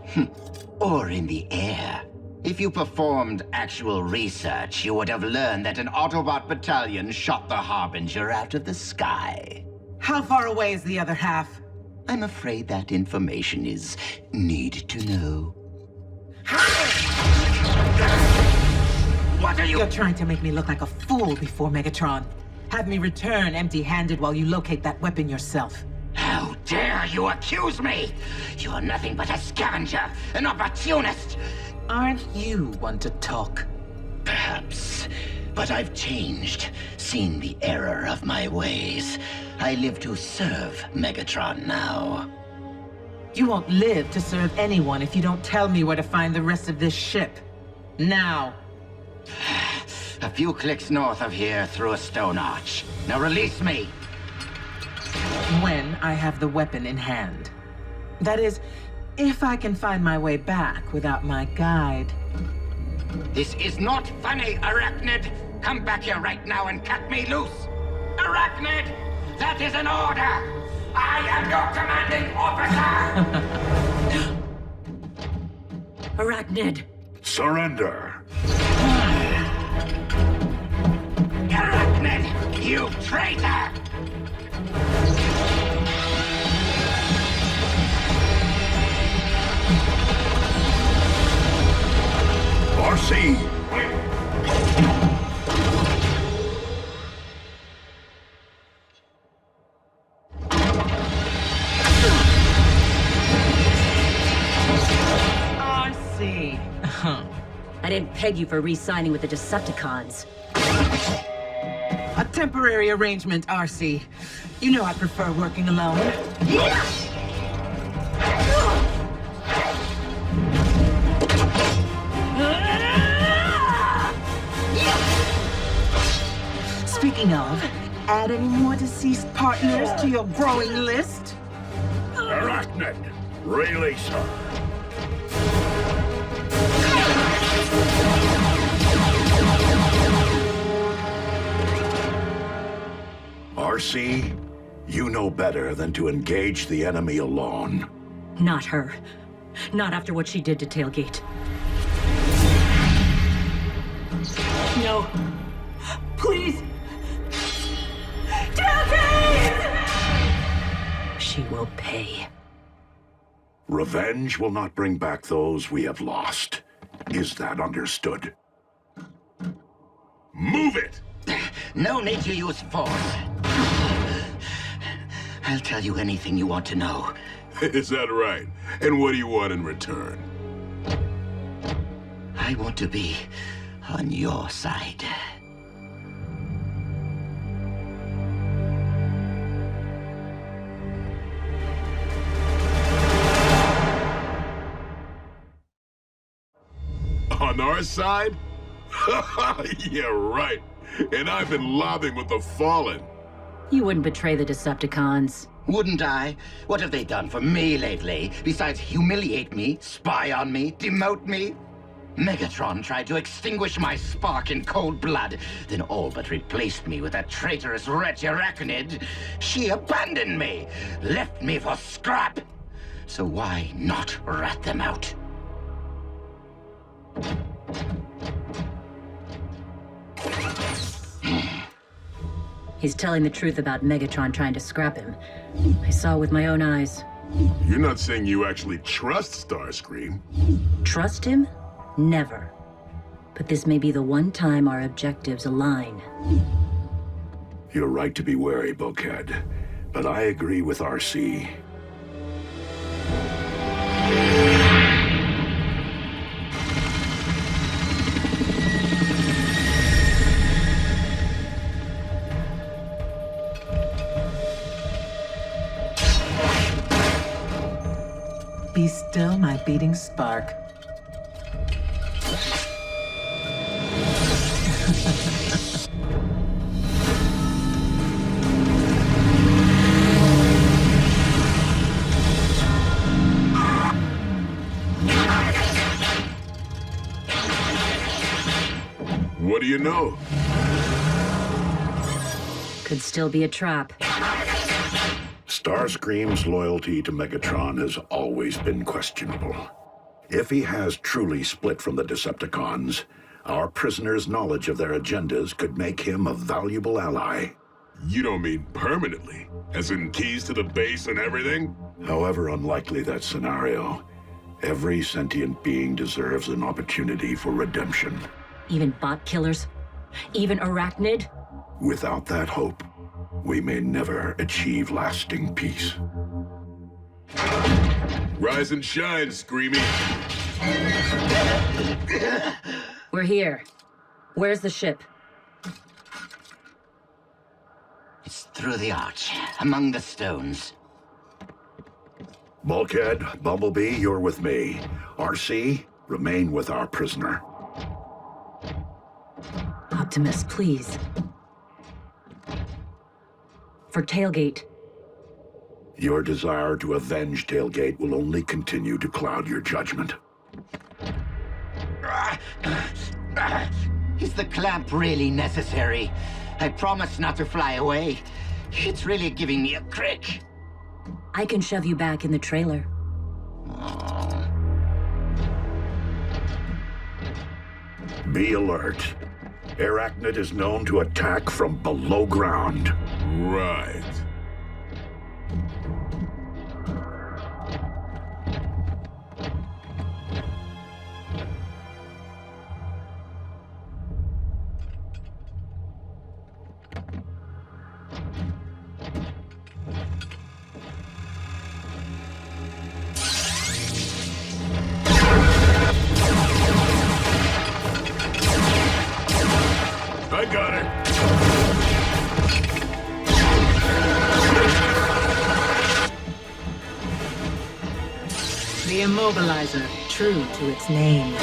Or in the air. If you performed actual research, you would have learned that an Autobot battalion shot the Harbinger out of the sky. How far away is the other half? I'm afraid that information is need to know. What are you— You're trying to make me look like a fool before Megatron. Have me return empty-handed while you locate that weapon yourself. How dare you accuse me? You're nothing but a scavenger, an opportunist. Aren't you one to talk? Perhaps. But I've changed, seen the error of my ways. I live to serve Megatron now. You won't live to serve anyone if you don't tell me where to find the rest of this ship. Now. A few clicks north of here through a stone arch. Now release me. When I have the weapon in hand. That is, if I can find my way back without my guide. This is not funny, Arachnid. Come back here right now and cut me loose. Arachnid, that is an order. I am your commanding officer. Arachnid. Surrender. Arachnid, you traitor! RC! RC. I didn't peg you for re-signing with the Decepticons. A temporary arrangement, RC. You know I prefer working alone. Speaking of, add any more deceased partners to your growing list? Arachnid, release her. RC, you know better than to engage the enemy alone. Not her. Not after what she did to Tailgate. No. Please. Tailgate! She will pay. Revenge will not bring back those we have lost. Is that understood? Move it! No need to use force. I'll tell you anything you want to know. Is that right? And what do you want in return? I want to be on your side. On our side? Yeah, right. And I've been lobbying with the Fallen. You wouldn't betray the Decepticons. Wouldn't I? What have they done for me lately, besides humiliate me, spy on me, demote me? Megatron tried to extinguish my spark in cold blood, then all but replaced me with that traitorous wretch Arachnid. She abandoned me, left me for scrap. So why not rat them out? He's telling the truth about Megatron trying to scrap him. I saw with my own eyes. You're not saying you actually trust Starscream? Trust him? Never. But this may be the one time our objectives align. You're right to be wary, Bulkhead. But I agree with RC. Be still, my beating spark. What do you know? Could still be a trap. Starscream's loyalty to Megatron has always been questionable. If he has truly split from the Decepticons, our prisoner's knowledge of their agendas could make him a valuable ally. You don't mean permanently? As in keys to the base and everything? However unlikely that scenario, every sentient being deserves an opportunity for redemption. Even bot killers? Even Arachnid? Without that hope, we may never achieve lasting peace. Rise and shine, Screamy. We're here. Where's the ship? It's through the arch, among the stones. Bulkhead, Bumblebee, you're with me. RC, remain with our prisoner. Optimus, please. For Tailgate. Your desire to avenge Tailgate will only continue to cloud your judgment. Is the clamp really necessary? I promise not to fly away. It's really giving me a crick. I can shove you back in the trailer. Be alert. Arachnid is known to attack from below ground. Right. I got it. The Immobilizer, true to its name.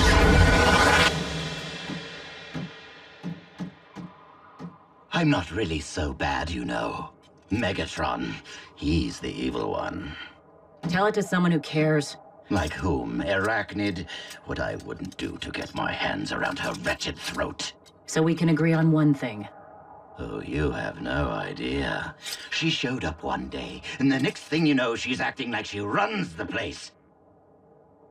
I'm not really so bad, you know. Megatron, he's the evil one. Tell it to someone who cares. Like whom? Arachnid? What I wouldn't do to get my hands around her wretched throat. So we can agree on one thing. Oh, you have no idea. She showed up one day, and the next thing you know, she's acting like she runs the place.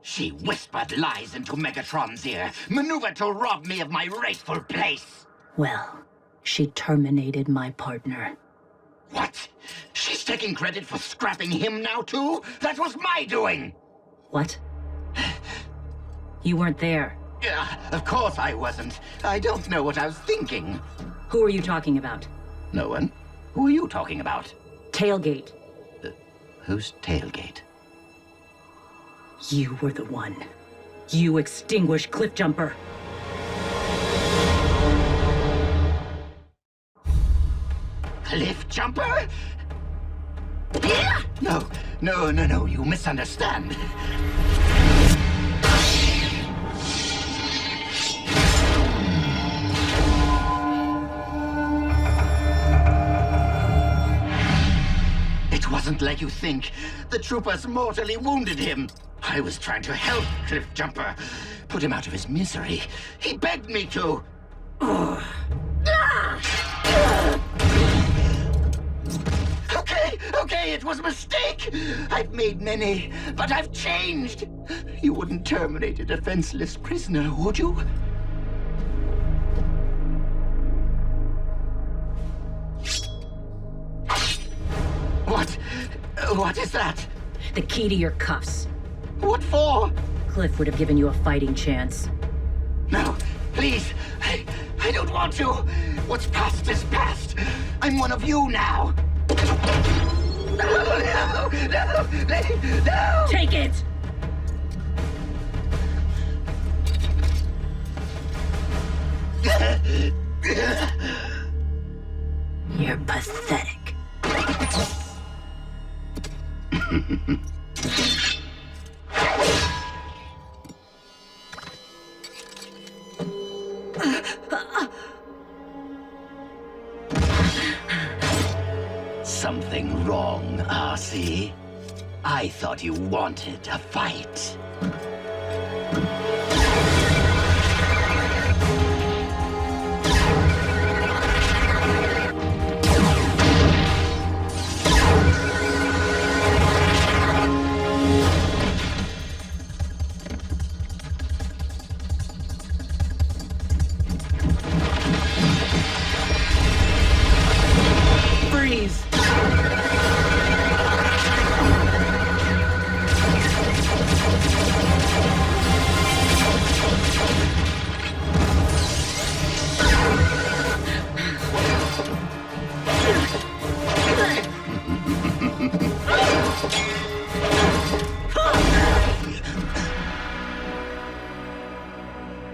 She whispered lies into Megatron's ear, maneuvered to rob me of my rightful place. Well, she terminated my partner. What? She's taking credit for scrapping him now, too? That was my doing! What? You weren't there. Yeah, of course I wasn't. I don't know what I was thinking. Who are you talking about? No one. Who are you talking about? Tailgate. Who's Tailgate? You were the one. You extinguished Cliffjumper. Cliffjumper? No, you misunderstand. It wasn't like you think. The troopers mortally wounded him. I was trying to help Cliffjumper, put him out of his misery. He begged me to. Okay, it was a mistake. I've made many, but I've changed. You wouldn't terminate a defenseless prisoner, would you? What is that? The key to your cuffs. What for? Cliff would have given you a fighting chance. No, please. I don't want to. What's past is past. I'm one of you now. No! Take it! You're pathetic. Something wrong, RC. I thought you wanted a fight. Freeze!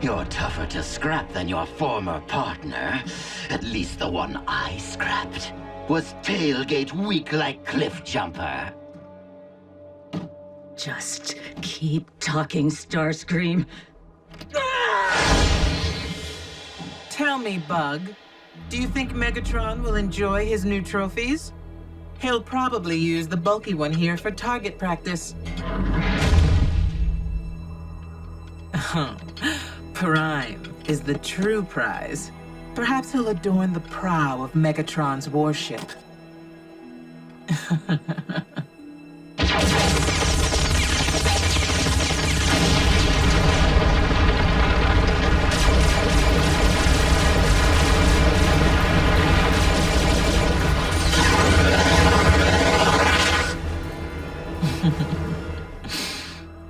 You're tougher to scrap than your former partner. At least the one I scrapped. Was Tailgate weak like Cliffjumper? Just keep talking, Starscream. Tell me, Bug, do you think Megatron will enjoy his new trophies? He'll probably use the bulky one here for target practice. Prime is the true prize. Perhaps he'll adorn the prow of Megatron's warship.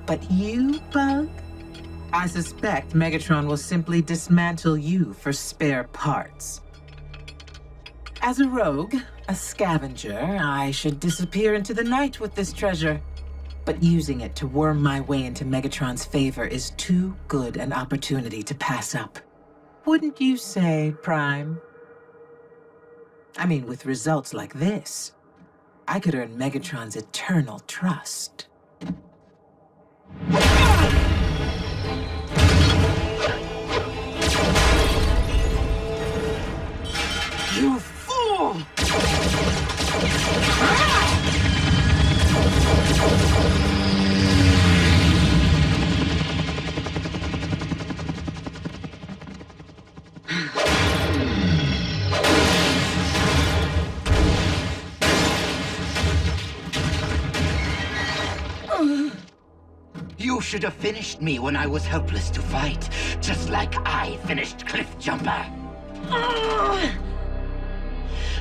But you, Bug? I suspect Megatron will simply dismantle you for spare parts. As a rogue, a scavenger, I should disappear into the night with this treasure. But using it to worm my way into Megatron's favor is too good an opportunity to pass up. Wouldn't you say, Prime? I mean, with results like this, I could earn Megatron's eternal trust. You should have finished me when I was helpless to fight, just like I finished Cliffjumper.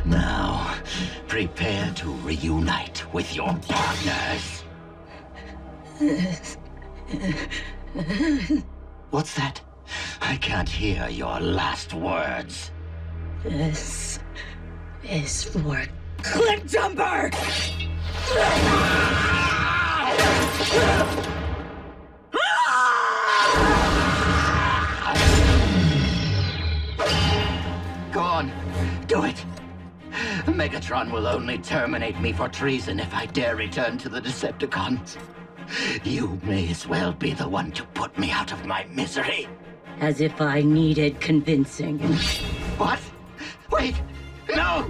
Now, prepare to reunite with your partners. What's that? I can't hear your last words. This is for Cliffjumper! Go on, do it. Megatron will only terminate me for treason if I dare return to the Decepticons. You may as well be the one to put me out of my misery. As if I needed convincing. What? Wait! No!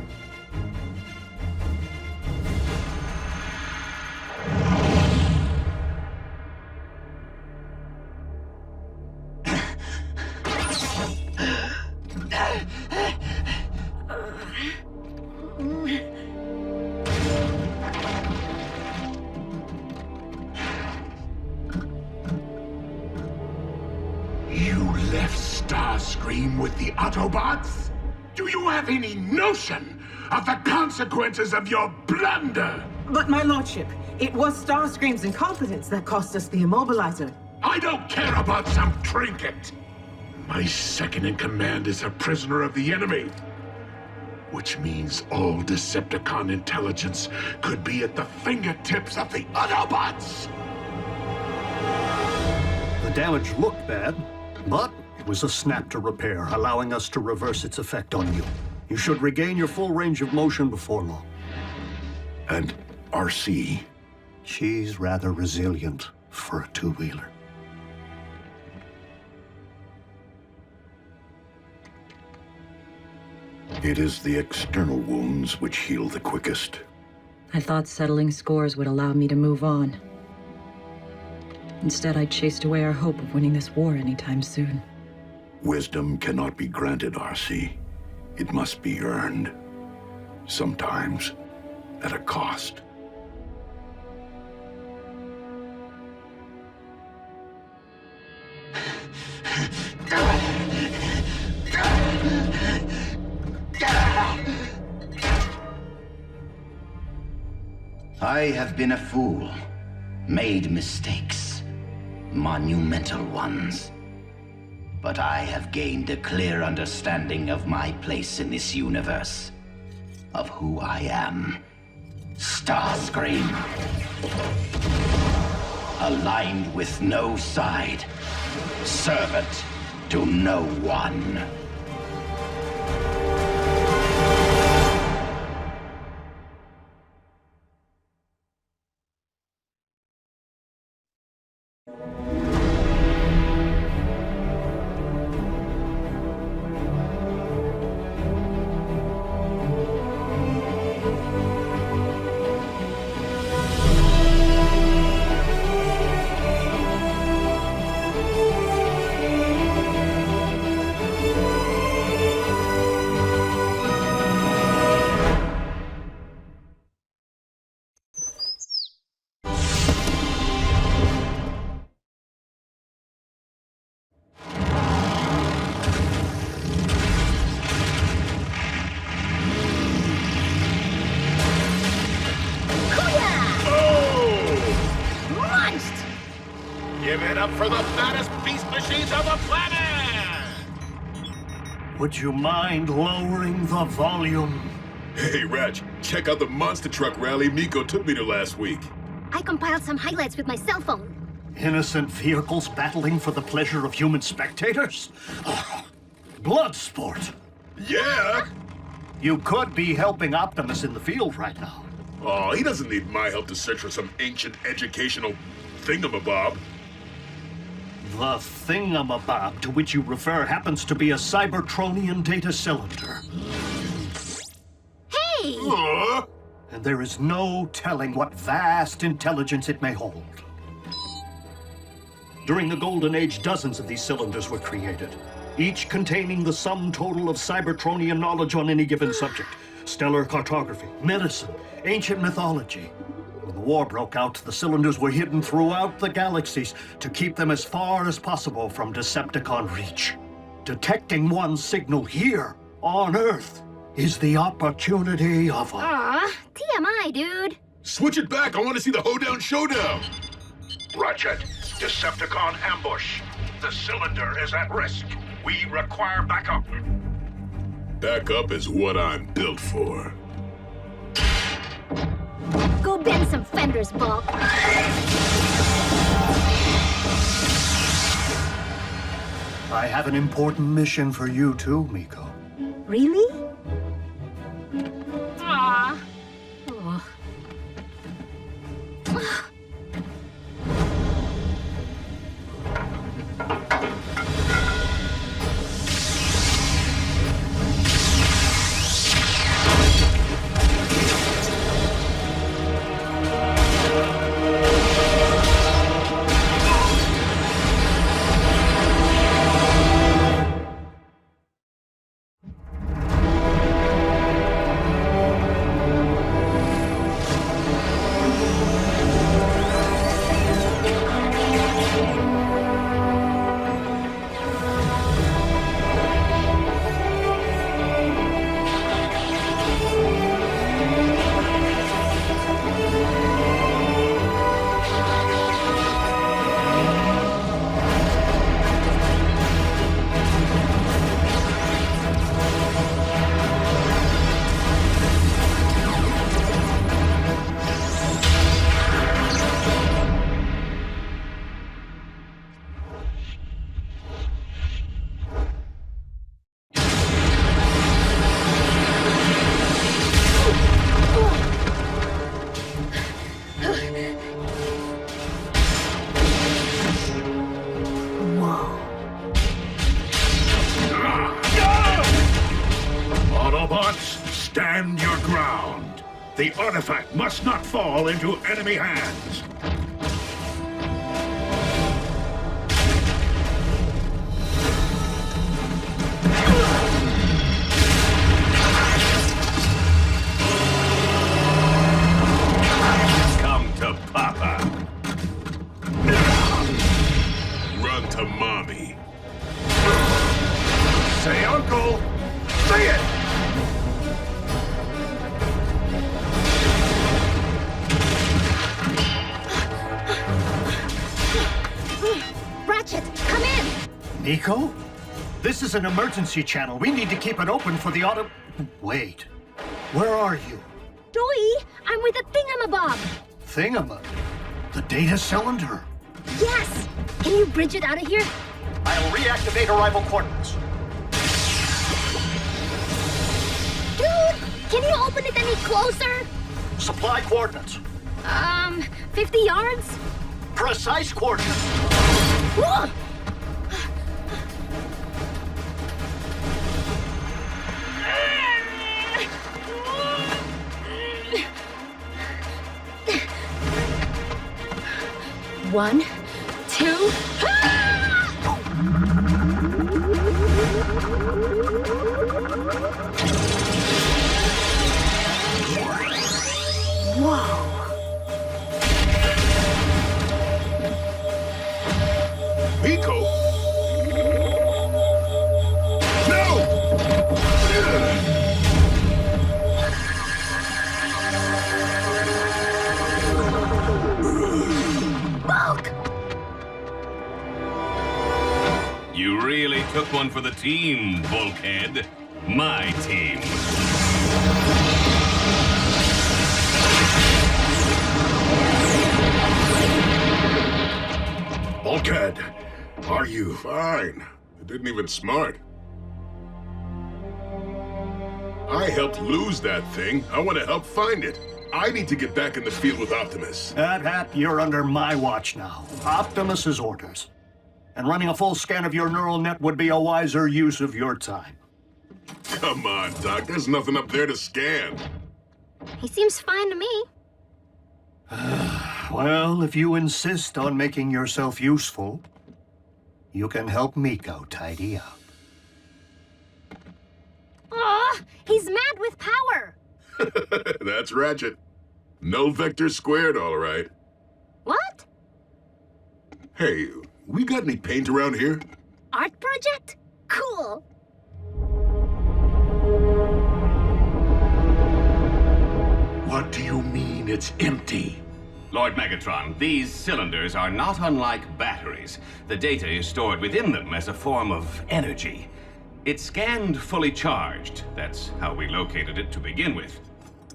You left Starscream with the Autobots? Do you have any notion of the consequences of your blunder? But my lordship, it was Starscream's incompetence that cost us the immobilizer. I don't care about some trinket. My second in command is a prisoner of the enemy. Which means all Decepticon intelligence could be at the fingertips of the Autobots. The damage looked bad, but it was a snap to repair, allowing us to reverse its effect on you. You should regain your full range of motion before long. And RC? She's rather resilient for a two-wheeler. It is the external wounds which heal the quickest. I thought settling scores would allow me to move on. Instead, I chased away our hope of winning this war anytime soon. Wisdom cannot be granted, RC. It must be earned. Sometimes at a cost. I have been a fool, made mistakes, monumental ones. But I have gained a clear understanding of my place in this universe, of who I am. Starscream. Aligned with no side, servant to no one. Give it up for the fattest beast machines on the planet! Would you mind lowering the volume? Hey, Ratch, check out the monster truck rally Miko took me to last week. I compiled some highlights with my cell phone. Innocent vehicles battling for the pleasure of human spectators? Blood sport. Yeah? You could be helping Optimus in the field right now. Oh, he doesn't need my help to search for some ancient educational thingamabob. The thingamabob to which you refer happens to be a Cybertronian data cylinder. Hey! And there is no telling what vast intelligence it may hold. During the Golden Age, dozens of these cylinders were created, each containing the sum total of Cybertronian knowledge on any given subject. Stellar cartography, medicine, ancient mythology. With war broke out, the cylinders were hidden throughout the galaxies to keep them as far as possible from Decepticon reach. Detecting one signal here, on Earth, is the opportunity of a... Aw, TMI, dude. Switch it back. I want to see the hoedown showdown. Ratchet, Decepticon ambush. The cylinder is at risk. We require backup. Backup is what I'm built for. Go bend some fenders, Bulk. I have an important mission for you too, Miko. Really? Aw. Oh. Autobots, stand your ground. The artifact must not fall into enemy hands. Come to Papa. Run to Mommy. Say Uncle. Say it. Ratchet, come in! Miko? This is an emergency channel. We need to keep it open for the auto... Wait. Where are you? Doi, I'm with the thingamabob. Thingama? The data cylinder? Yes! Can you bridge it out of here? I'll reactivate arrival coordinates. Dude, can you open it any closer? Supply coordinates. 50 yards? Precise coordinates. Whoa! One, two. Whoa. Miko? No! Bulk! You really took one for the team, Bulkhead. My team. Bulkhead, are you? Fine. It didn't even smart. I helped lose that thing. I want to help find it. I need to get back in the field with Optimus. Hap, you're under my watch now. Optimus's orders. And running a full scan of your neural net would be a wiser use of your time. Come on, Doc. There's nothing up there to scan. He seems fine to me. Well, if you insist on making yourself useful, you can help Miko tidy up. Aw, he's mad with power. That's Ratchet. Null vector squared, all right. What? Hey, we got any paint around here? Art project? Cool. What do you mean it's empty? Lord Megatron, these cylinders are not unlike batteries. The data is stored within them as a form of energy. It's scanned fully charged. That's how we located it to begin with.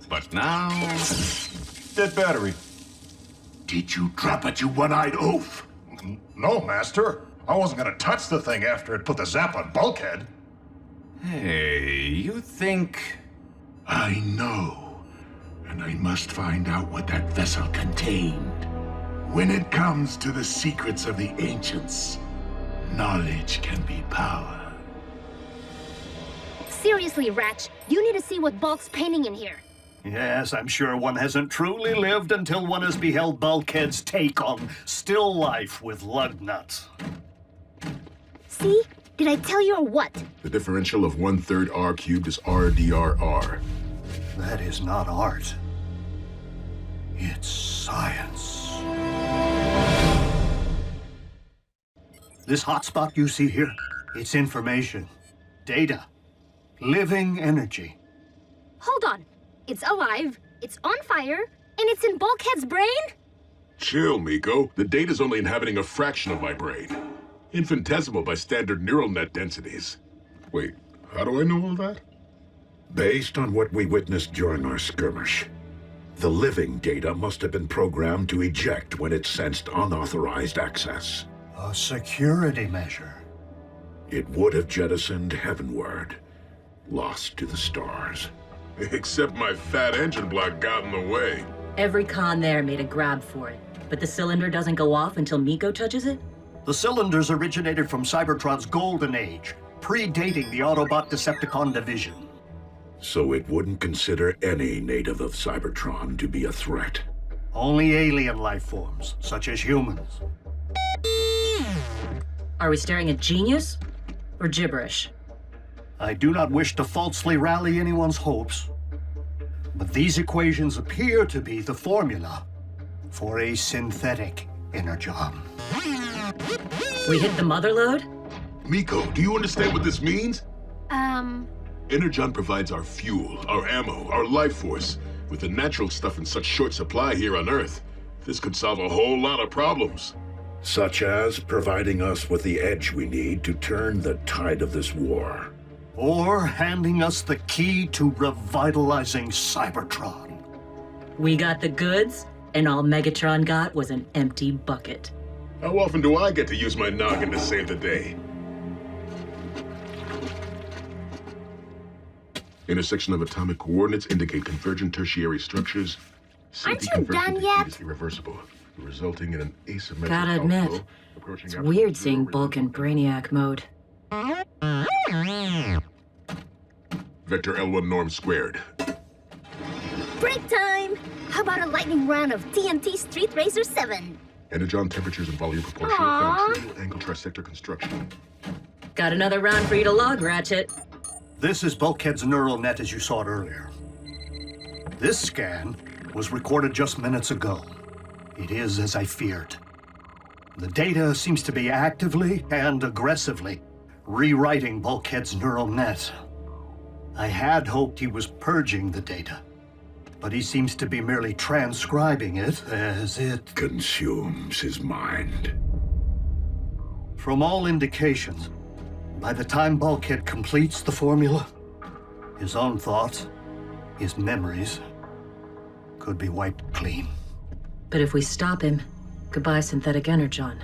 But now... Dead battery. Did you drop it, you one-eyed oaf? No, Master. I wasn't gonna touch the thing after it put the zap on Bulkhead. Hey, you think... I know. And I must find out what that vessel contained. When it comes to the secrets of the ancients, knowledge can be power. Seriously, Ratch, you need to see what Bulk's painting in here. Yes, I'm sure one hasn't truly lived until one has beheld Bulkhead's take on still life with lug nuts. See? Did I tell you or what? The differential of 1/3 R cubed is RDRR. That is not art. It's science. This hotspot you see here, it's information, data, living energy. Hold on. It's alive, it's on fire, and it's in Bulkhead's brain? Chill, Miko. The data's only inhabiting a fraction of my brain. Infinitesimal by standard neural net densities. Wait, how do I know all that? Based on what we witnessed during our skirmish, the living data must have been programmed to eject when it sensed unauthorized access. A security measure. It would have jettisoned heavenward, lost to the stars. Except my fat engine block got in the way. Every con there made a grab for it, but the cylinder doesn't go off until Miko touches it? The cylinders originated from Cybertron's golden age, predating the Autobot Decepticon division. So it wouldn't consider any native of Cybertron to be a threat. Only alien life forms, such as humans. Are we staring at genius or gibberish? I do not wish to falsely rally anyone's hopes, but these equations appear to be the formula for a synthetic Energon. We hit the mother lode? Miko, do you understand what this means? Energon provides our fuel, our ammo, our life force. With the natural stuff in such short supply here on Earth, this could solve a whole lot of problems. Such as providing us with the edge we need to turn the tide of this war. Or handing us the key to revitalizing Cybertron. We got the goods, and all Megatron got was an empty bucket. How often do I get to use my noggin to save the day? Intersection of atomic coordinates indicate convergent tertiary structures. Aren't you done yet? Is irreversible, resulting in an asymmetric Gotta admit, it's weird seeing Bulk in Brainiac mode. Vector L1 norm squared. Break time! How about a lightning round of TNT Street Racer 7? Energon temperatures and volume proportional. Found triple angle trisector construction. Got another round for you to log, Ratchet. This is Bulkhead's neural net as you saw it earlier. This scan was recorded just minutes ago. It is as I feared. The data seems to be actively and aggressively rewriting Bulkhead's neural net. I had hoped he was purging the data, but he seems to be merely transcribing it as it consumes his mind. From all indications, by the time Bulkhead completes the formula, his own thoughts, his memories, could be wiped clean. But if we stop him, goodbye synthetic Energon.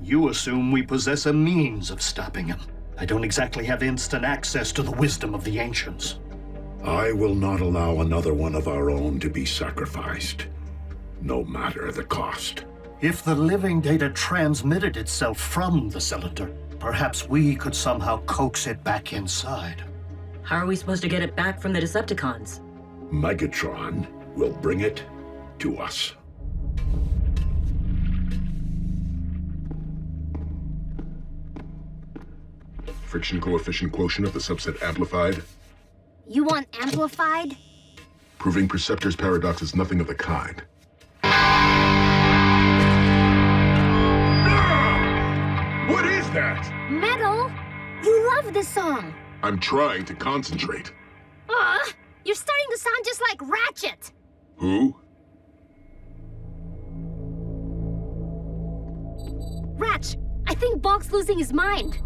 You assume we possess a means of stopping him. I don't exactly have instant access to the wisdom of the ancients. I will not allow another one of our own to be sacrificed, no matter the cost. If the living data transmitted itself from the cylinder, perhaps we could somehow coax it back inside. How are we supposed to get it back from the Decepticons? Megatron will bring it to us. Friction coefficient quotient of the subset amplified. You want amplified? Proving Perceptor's paradox is nothing of the kind. What is that? Metal? You love this song. I'm trying to concentrate. You're starting to sound just like Ratchet. Who? Ratch, I think Bulk's losing his mind.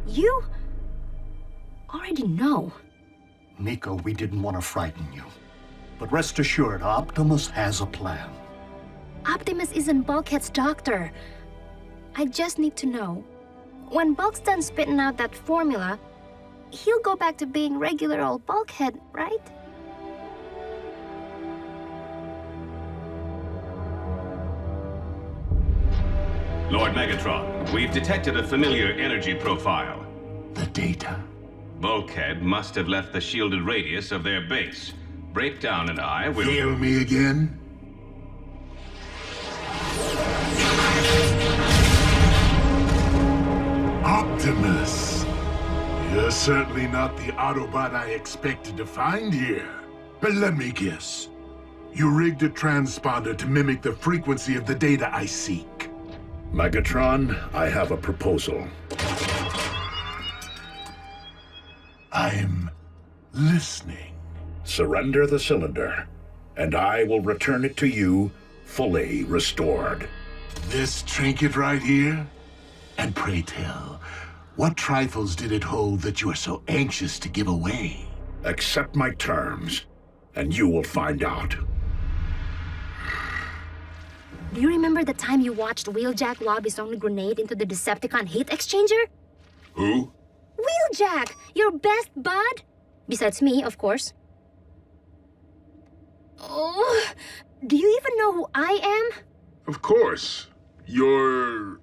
You already know. Nico, we didn't want to frighten you. But rest assured, Optimus has a plan. Optimus isn't Bulkhead's doctor. I just need to know. When Bulk's done spitting out that formula, he'll go back to being regular old Bulkhead, right? Lord Megatron, we've detected a familiar energy profile. The data? Bulkhead must have left the shielded radius of their base. Breakdown and I will... Hail me again? Optimus! You're certainly not the Autobot I expected to find here. But let me guess. You rigged a transponder to mimic the frequency of the data I seek. Megatron, I have a proposal. I'm listening. Surrender the cylinder, and I will return it to you fully restored. This trinket right here? And pray tell, what trifles did it hold that you are so anxious to give away? Accept my terms, and you will find out. Do you remember the time you watched Wheeljack lob his own grenade into the Decepticon heat exchanger? Who? Wheeljack, your best bud? Besides me, of course. Oh, do you even know who I am? Of course. You're...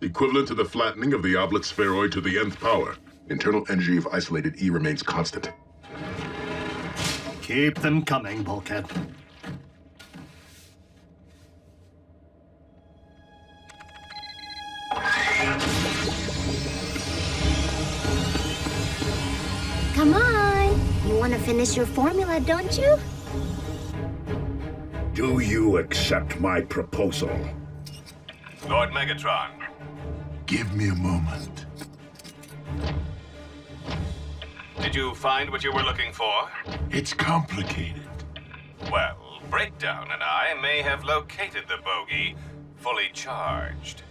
equivalent to the flattening of the oblit spheroid to the nth power. Internal energy of isolated E remains constant. Keep them coming, Bulkhead. Come on. You want to finish your formula, don't you? Do you accept my proposal? Lord Megatron. Give me a moment. Did you find what you were looking for? It's complicated. Well, Breakdown and I may have located the bogey, fully charged.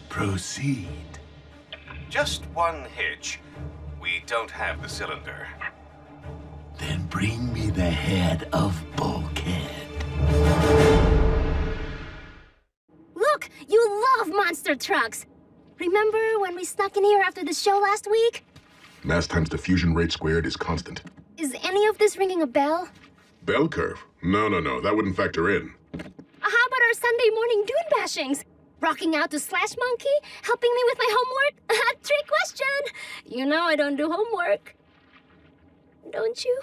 Proceed. Just one hitch. We don't have the cylinder. Then bring me the head of Bulkhead. Look, you love monster trucks. Remember when we snuck in here after the show last week? Mass times diffusion rate squared is constant. Is any of this ringing a bell? Bell curve? No, that wouldn't factor in. How about our Sunday morning dune bashings? Rocking out to Slash Monkey? Helping me with my homework? Trick question! You know I don't do homework. Don't you?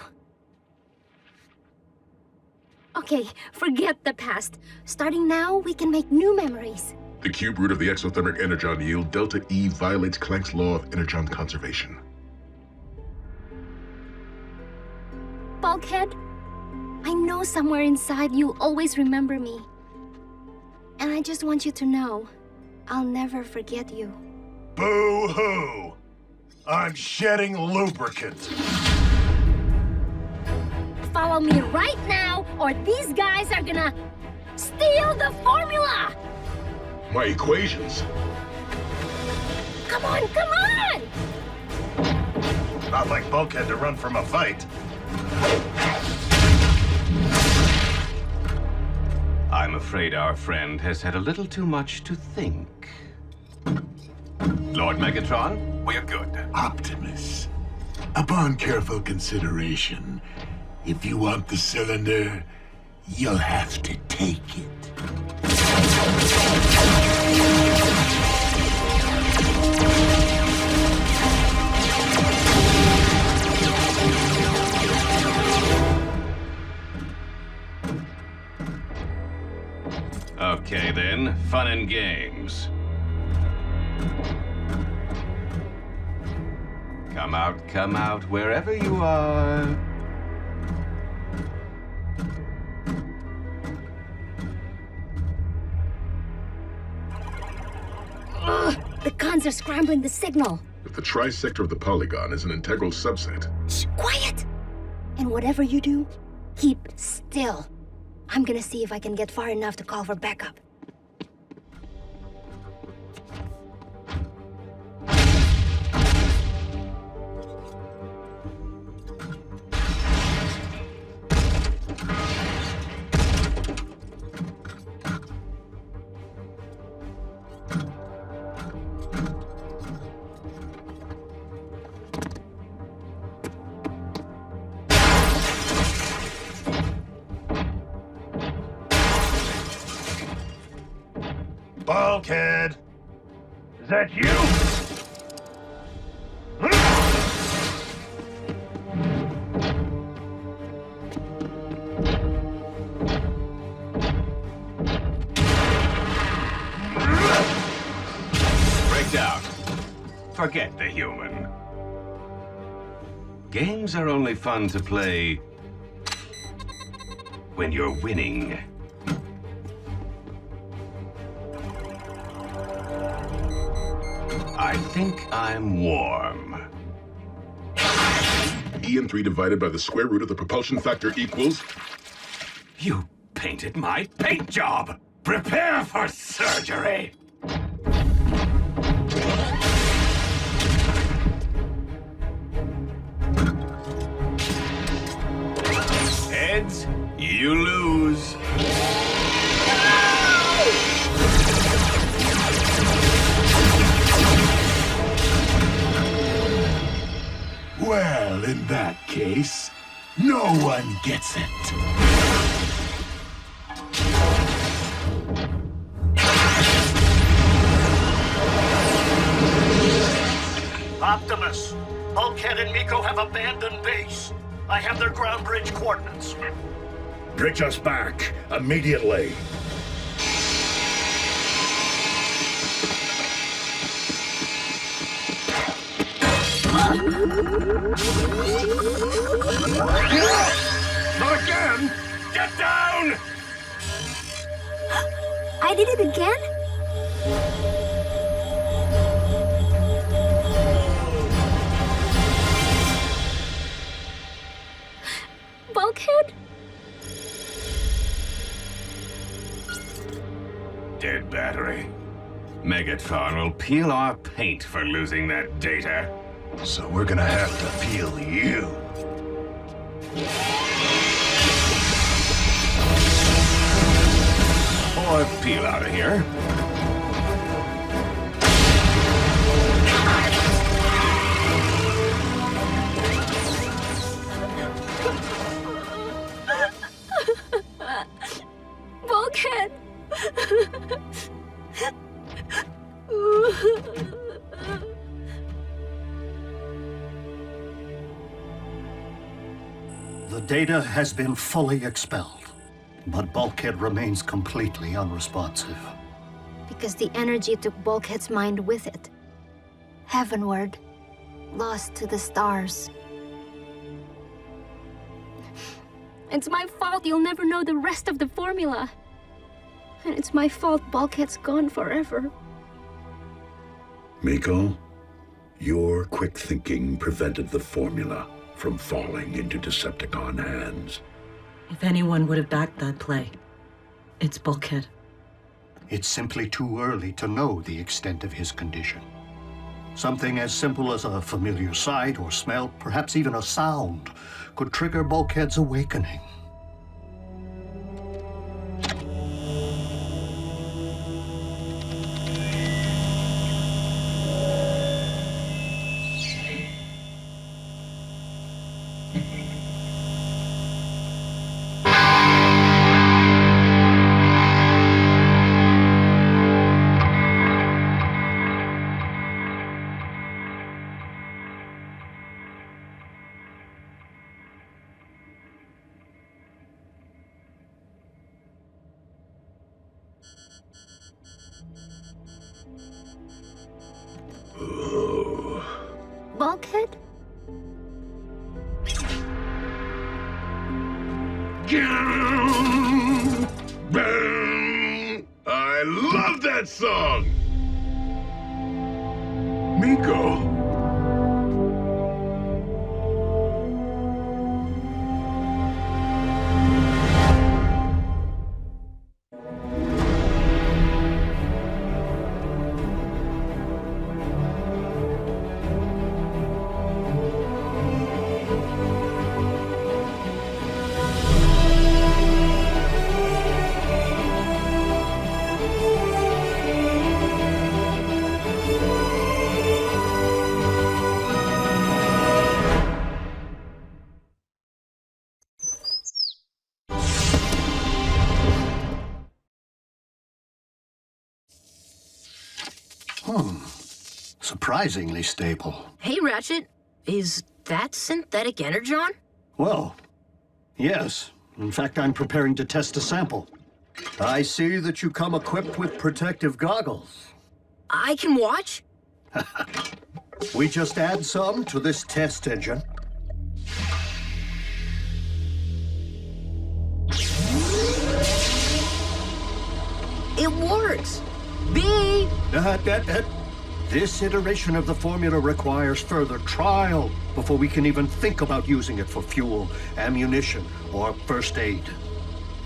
Okay, forget the past. Starting now, we can make new memories. The cube root of the exothermic energon yield, delta E, violates Planck's law of energon conservation. Bulkhead, I know somewhere inside you'll always remember me. And I just want you to know, I'll never forget you. Boo-hoo! I'm shedding lubricant. Follow me right now, or these guys are gonna steal the formula! My equations. Come on, come on! Not like Bulkhead to run from a fight. I'm afraid our friend has had a little too much to think. Lord Megatron, we're good. Optimus, upon careful consideration, if you want the cylinder, you'll have to take it. Okay then, fun and games. come out, wherever you are. Ugh, the cons are scrambling the signal. If the trisector of the polygon is an integral subset. Shh, quiet! And whatever you do, keep still. I'm gonna see if I can get far enough to call for backup. Bulkhead! Is that you? Breakdown. Forget the human. Games are only fun to play when you're winning. I think I'm warm. EN3 divided by the square root of the propulsion factor equals... You painted my paint job! Prepare for surgery! Heads, you lose. Well, in that case, no one gets it. Optimus, Bulkhead and Miko have abandoned base. I have their ground bridge coordinates. Bridge us back, immediately. Not again! Get down! I did it again? Bulkhead? Dead battery. Megatron will peel our paint for losing that data. So we're gonna have to peel you. Or peel out of here. Bulkhead! The data has been fully expelled, but Bulkhead remains completely unresponsive. Because the energy took Bulkhead's mind with it. Heavenward, lost to the stars. It's my fault you'll never know the rest of the formula. And it's my fault Bulkhead's gone forever. Miko, your quick thinking prevented the formula from falling into Decepticon hands. If anyone would have backed that play, it's Bulkhead. It's simply too early to know the extent of his condition. Something as simple as a familiar sight or smell, perhaps even a sound, could trigger Bulkhead's awakening. Bulkhead? love that song! Miko. Surprisingly stable. Hey, Ratchet. Is that synthetic Energon? Well, yes. In fact, I'm preparing to test a sample. I see that you come equipped with protective goggles. I can watch? We just add some to this test engine. It works! B! This iteration of the formula requires further trial before we can even think about using it for fuel, ammunition, or first aid.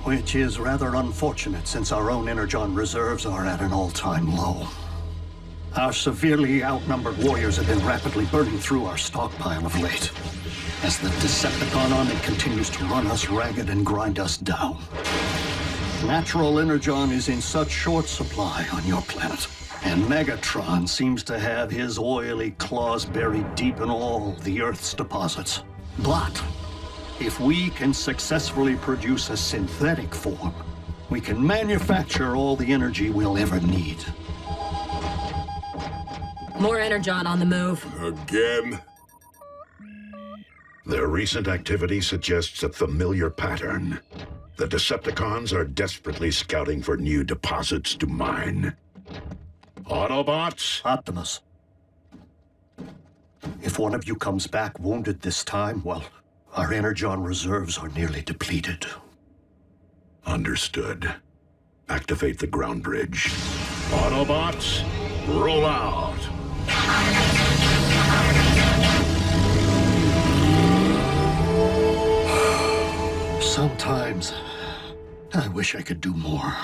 Which is rather unfortunate since our own Energon reserves are at an all-time low. Our severely outnumbered warriors have been rapidly burning through our stockpile of late, as the Decepticon army continues to run us ragged and grind us down. Natural Energon is in such short supply on your planet. And Megatron seems to have his oily claws buried deep in all the Earth's deposits. But if we can successfully produce a synthetic form, we can manufacture all the energy we'll ever need. More Energon on the move. Again? Their recent activity suggests a familiar pattern. The Decepticons are desperately scouting for new deposits to mine. Autobots? Optimus. If one of you comes back wounded this time, well, our Energon reserves are nearly depleted. Understood. Activate the ground bridge. Autobots, roll out! Sometimes, I wish I could do more.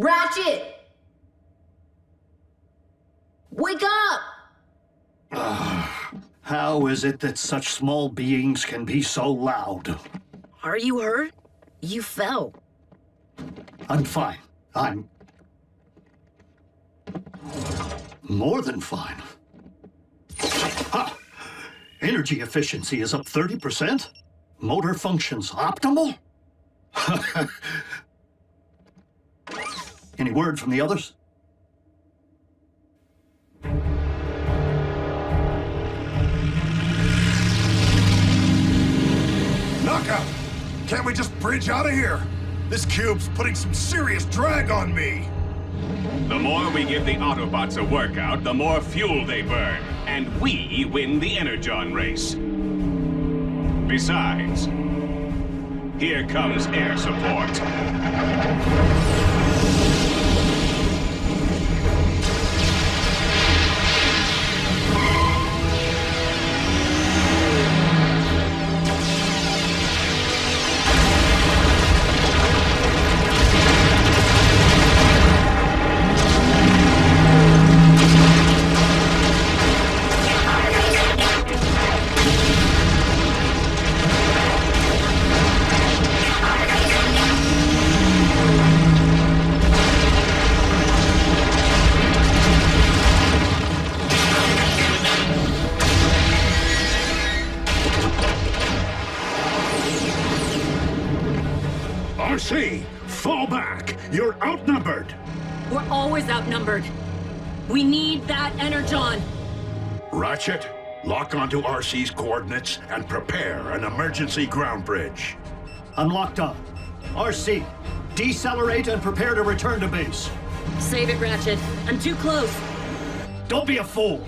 Ratchet! Wake up! How is it that such small beings can be so loud? Are you hurt? You fell. I'm fine. I'm more than fine. Ha! Energy efficiency is up 30%? Motor functions optimal? Any word from the others? Knockout! Can't we just bridge out of here? This cube's putting some serious drag on me. The more we give the Autobots a workout, the more fuel they burn. And we win the Energon race. Besides, here comes air support. RC, fall back. You're outnumbered. We're always outnumbered. We need that Energon. Ratchet, lock onto RC's coordinates and prepare an emergency ground bridge. I'm locked on. RC, decelerate and prepare to return to base. Save it, Ratchet. I'm too close. Don't be a fool.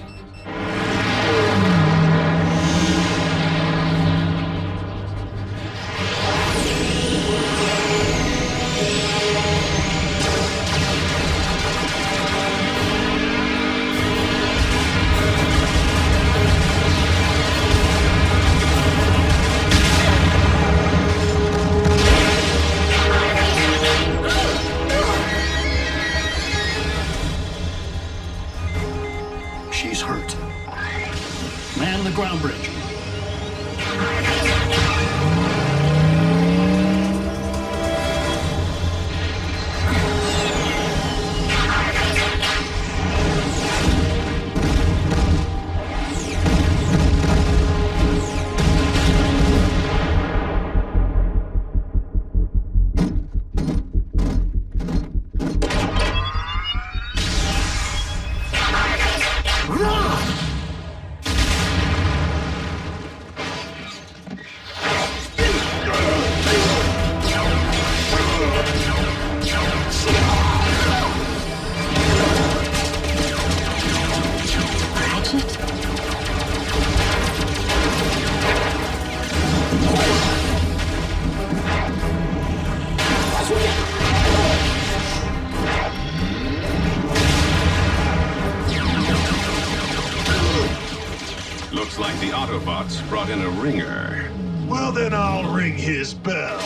She's hurt. Man the ground bridge. Looks like the Autobots brought in a ringer. Well, then I'll ring his bell.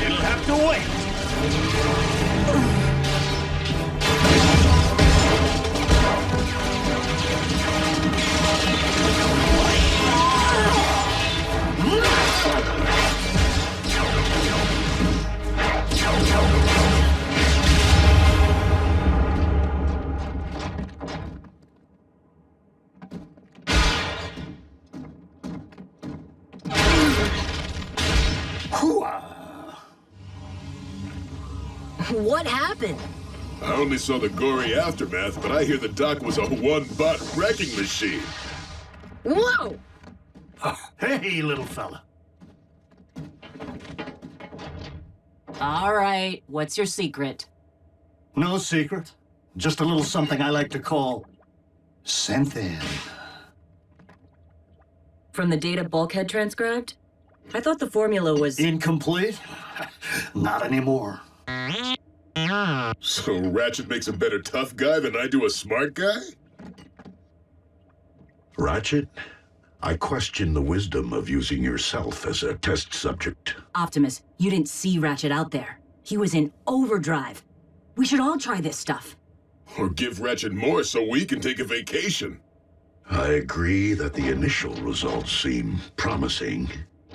It'll have to wait. What happened? I only saw the gory aftermath, but I hear the doc was a one-bot wrecking machine. Whoa! Hey, little fella. All right, what's your secret? No secret. Just a little something I like to call synth-in. From the data Bulkhead transcribed? I thought the formula was... Incomplete? Not anymore. So Ratchet makes a better tough guy than I do a smart guy? Ratchet, I question the wisdom of using yourself as a test subject. Optimus, you didn't see Ratchet out there. He was in overdrive. We should all try this stuff. Or give Ratchet more so we can take a vacation. I agree that the initial results seem promising,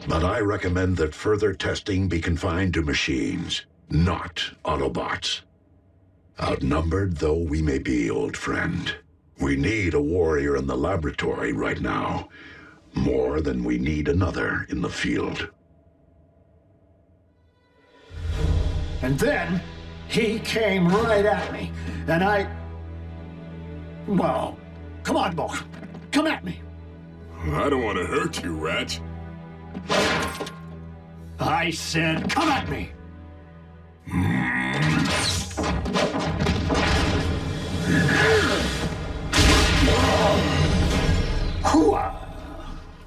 but I recommend that further testing be confined to machines, not Autobots. Outnumbered though we may be, old friend, we need a warrior in the laboratory right now, more than we need another in the field. And then, he came right at me, and well, come on, boy. Come at me. I don't want to hurt you, Ratch. I said, come at me.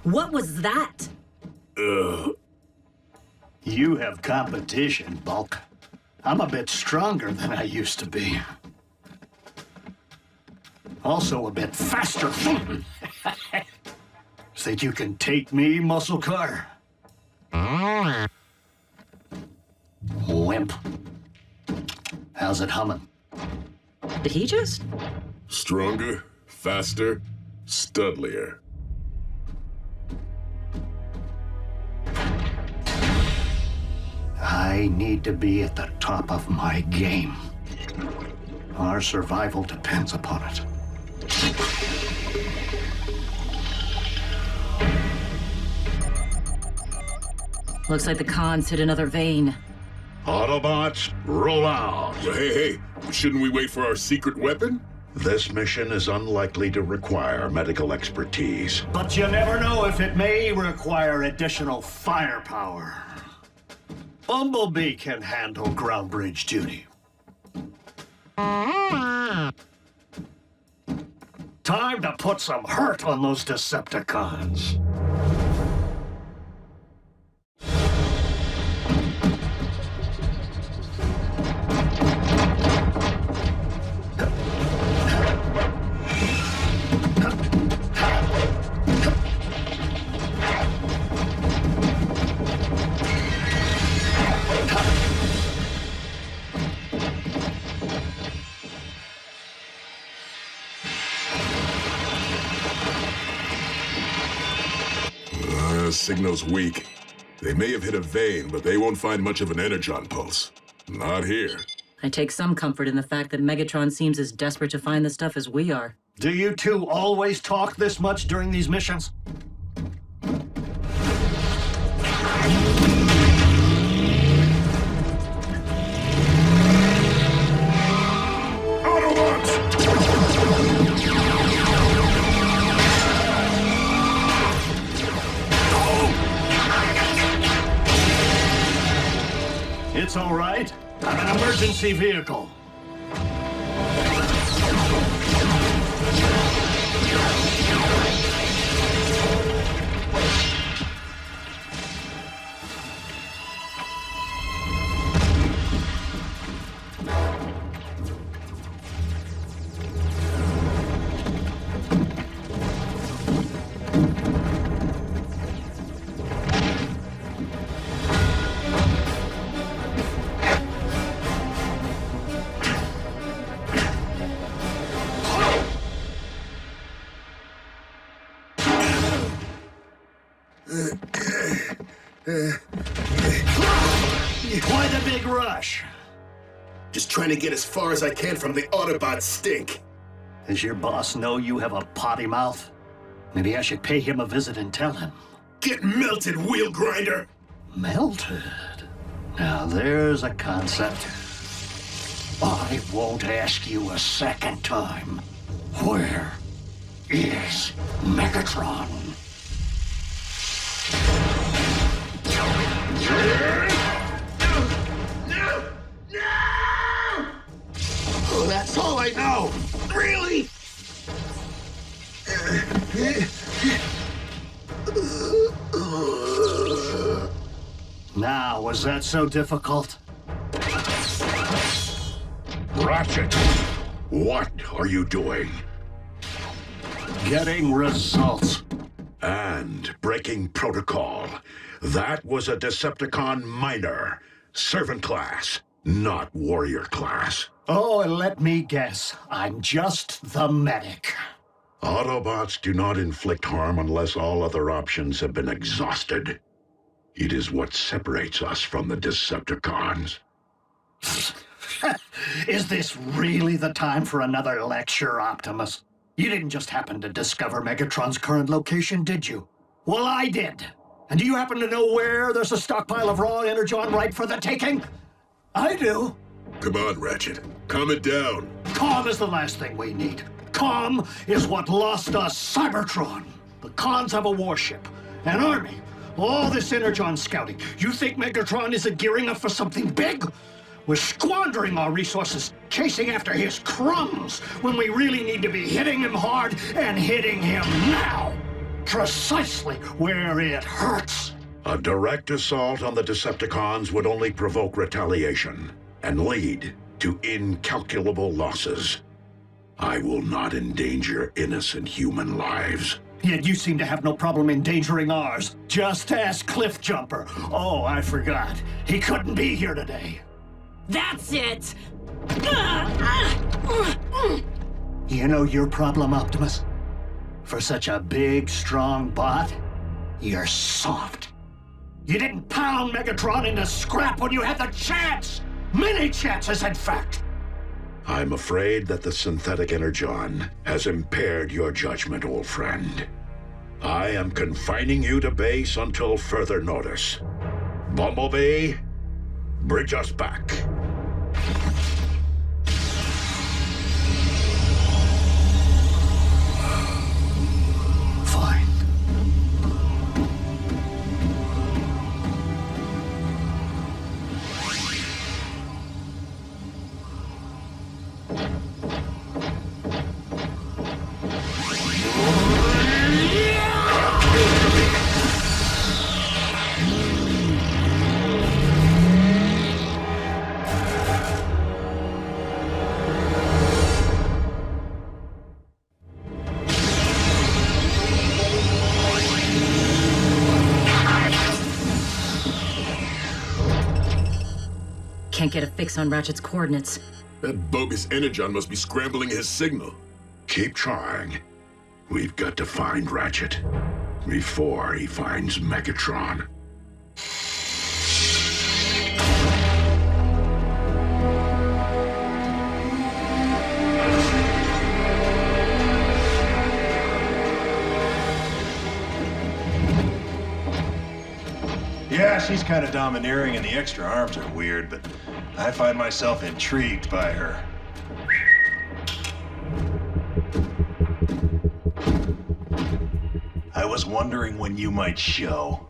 What was that? You have competition, Bulk. I'm a bit stronger than I used to be. Also a bit faster. Think you can take me, muscle car? Wimp. How's it humming? Did he just? Stronger, faster, studlier. I need to be at the top of my game. Our survival depends upon it. Looks like the cons hit another vein. Autobots, roll out! Hey, shouldn't we wait for our secret weapon? This mission is unlikely to require medical expertise. But you never know if it may require additional firepower. Bumblebee can handle ground bridge duty. Time to put some hurt on those Decepticons. Signal's weak. They may have hit a vein, but they won't find much of an Energon pulse. Not here. I take some comfort in the fact that Megatron seems as desperate to find the stuff as we are. Do you two always talk this much during these missions? It's all right. I'm an emergency vehicle. Why the big rush? Just trying to get as far as I can from the Autobot stink. Does your boss know you have a potty mouth? Maybe I should pay him a visit and tell him. Get melted, wheel grinder! Melted? Now there's a concept. I won't ask you a second time. Where is Megatron? Oh, that's all I know! Really? Now, was that so difficult? Ratchet! What are you doing? Getting results. And breaking protocol. That was a Decepticon minor. Servant class, not warrior class. Oh, and let me guess. I'm just the medic. Autobots do not inflict harm unless all other options have been exhausted. It is what separates us from the Decepticons. Is this really the time for another lecture, Optimus? You didn't just happen to discover Megatron's current location, did you? Well, I did. And do you happen to know where there's a stockpile of raw Energon ripe for the taking? I do. Come on, Ratchet. Calm it down. Calm is the last thing we need. Calm is what lost us Cybertron. The cons have a warship, an army, all this Energon scouting. You think Megatron isn't gearing up for something big? We're squandering our resources chasing after his crumbs when we really need to be hitting him hard and hitting him now. Precisely where it hurts. A direct assault on the Decepticons would only provoke retaliation and lead to incalculable losses. I will not endanger innocent human lives. Yet you seem to have no problem endangering ours. Just ask Cliffjumper. Oh, I forgot. He couldn't be here today. That's it! You know your problem, Optimus? For such a big, strong bot, you're soft. You didn't pound Megatron into scrap when you had the chance! Many chances, in fact! I'm afraid that the synthetic Energon has impaired your judgment, old friend. I am confining you to base until further notice. Bumblebee, bridge us back. Fine. Can't get a fix on Ratchet's coordinates. That bogus Energon must be scrambling his signal. Keep trying. We've got to find Ratchet before he finds Megatron. Yeah, she's kind of domineering and the extra arms are weird, but I find myself intrigued by her. I was wondering when you might show.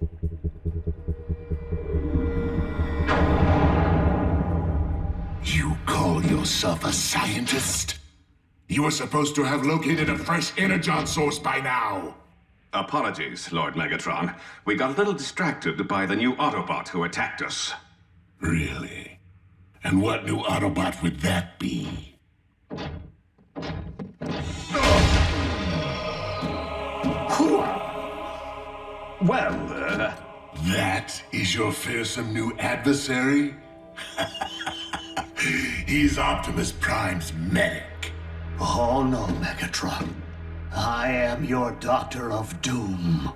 You call yourself a scientist? You were supposed to have located a fresh Energon source by now. Apologies, Lord Megatron. We got a little distracted by the new Autobot who attacked us. Really? And what new Autobot would that be? Well, That is your fearsome new adversary? He's Optimus Prime's medic. Oh no, Megatron. I am your Doctor of Doom.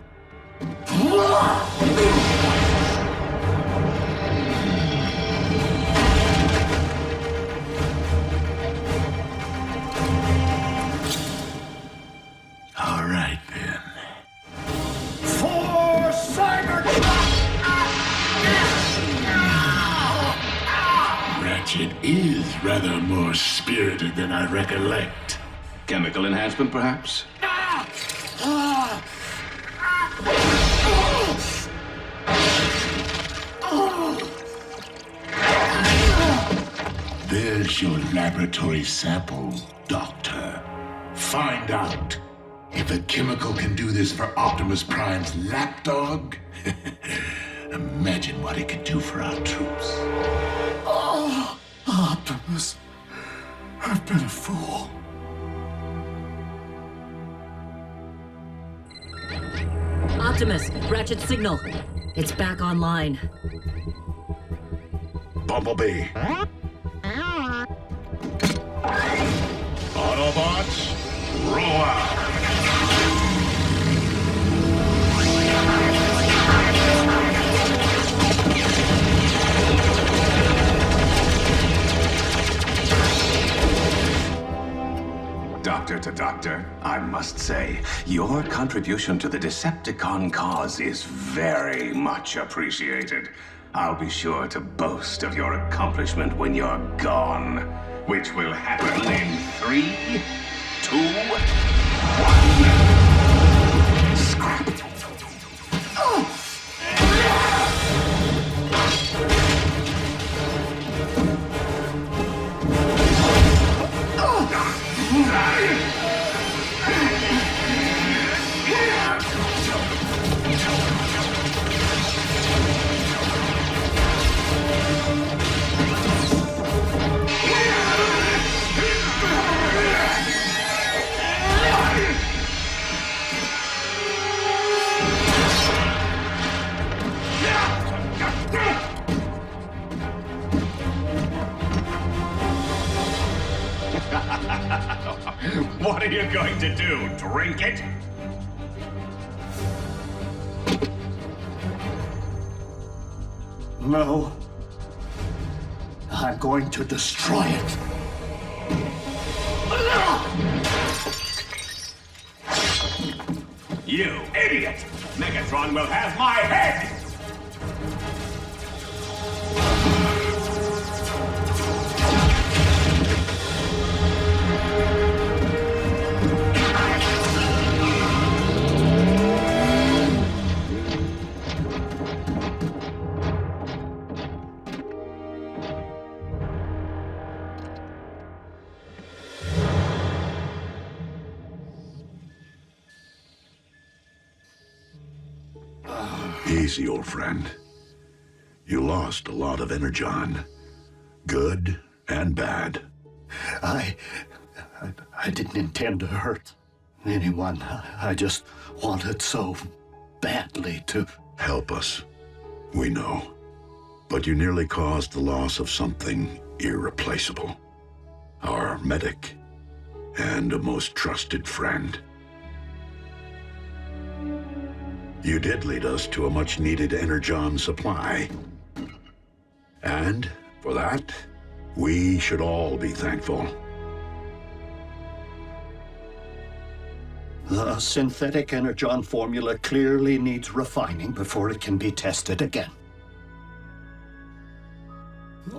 All right, then. For Cybertron! Ratchet is rather more spirited than I recollect. Chemical enhancement, perhaps? There's your laboratory sample, Doctor. Find out if a chemical can do this for Optimus Prime's lapdog. Imagine what it could do for our troops. Oh, Optimus. I've been a fool. Optimus, Ratchet's signal. It's back online. Bumblebee. Autobots, roll out. Doctor to Doctor, I must say, your contribution to the Decepticon cause is very much appreciated. I'll be sure to boast of your accomplishment when you're gone, which will happen in 3, 2, 1. Scrap. What are you going to do? Drink it? No. I'm going to destroy it. You idiot! Megatron will have my head! Easy, old friend. You lost a lot of Energon. Good and bad. I didn't intend to hurt anyone. I just wanted so badly to... Help us. We know. But you nearly caused the loss of something irreplaceable. Our medic. And a most trusted friend. You did lead us to a much-needed Energon supply. And, for that, we should all be thankful. The synthetic Energon formula clearly needs refining before it can be tested again.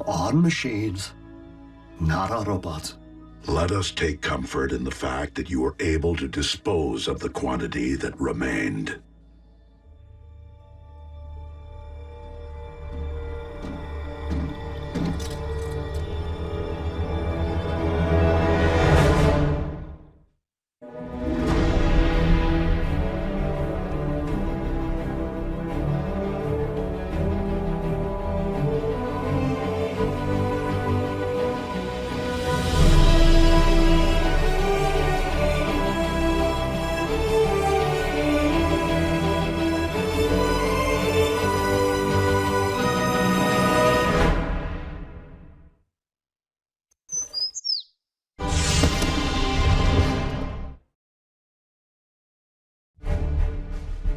On machines, not Autobots. Let us take comfort in the fact that you were able to dispose of the quantity that remained.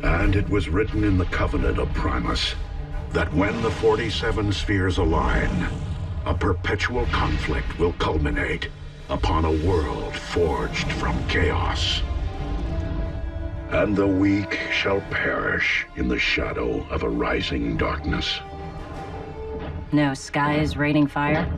And it was written in the Covenant of Primus that when the 47 spheres align, a perpetual conflict will culminate upon a world forged from chaos. And the weak shall perish in the shadow of a rising darkness. No skies raining fire?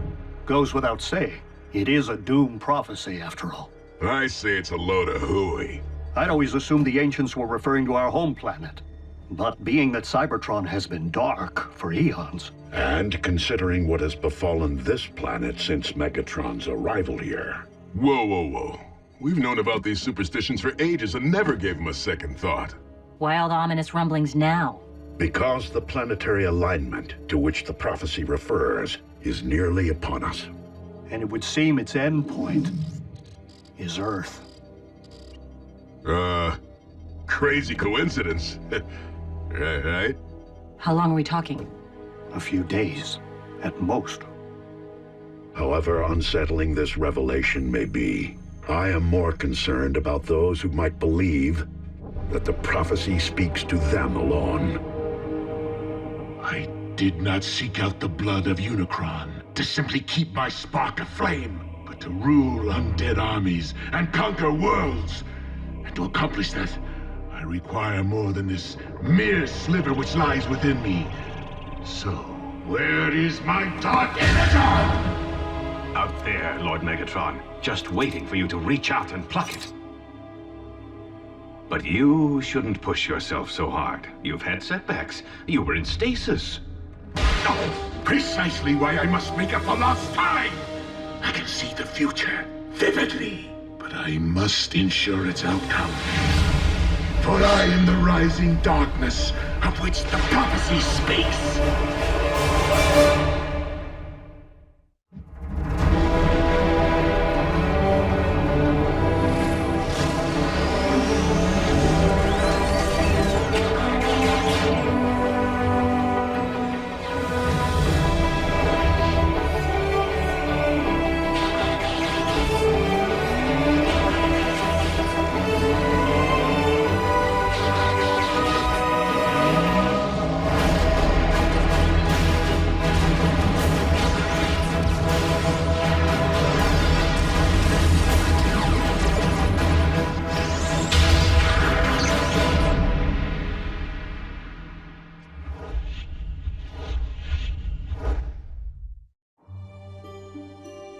Goes without saying. It is a doom prophecy, after all. I say it's a load of hooey. I'd always assumed the ancients were referring to our home planet. But being that Cybertron has been dark for eons... And considering what has befallen this planet since Megatron's arrival here... Whoa, whoa, whoa. We've known about these superstitions for ages and never gave them a second thought. Wild, ominous rumblings now. Because the planetary alignment to which the prophecy refers is nearly upon us. And it would seem its end point is Earth. Crazy coincidence. Right? How long are we talking? A few days, at most. However unsettling this revelation may be, I am more concerned about those who might believe that the prophecy speaks to them alone. I did not seek out the blood of Unicron to simply keep my spark aflame, but to rule undead armies and conquer worlds. And to accomplish that, I require more than this mere sliver which lies within me. So, where is my dark Energon? Out there, Lord Megatron, just waiting for you to reach out and pluck it. But you shouldn't push yourself so hard. You've had setbacks. You were in stasis. No, precisely why I must make up for lost time. I can see the future vividly, but I must ensure its outcome. For I am the rising darkness of which the prophecy speaks.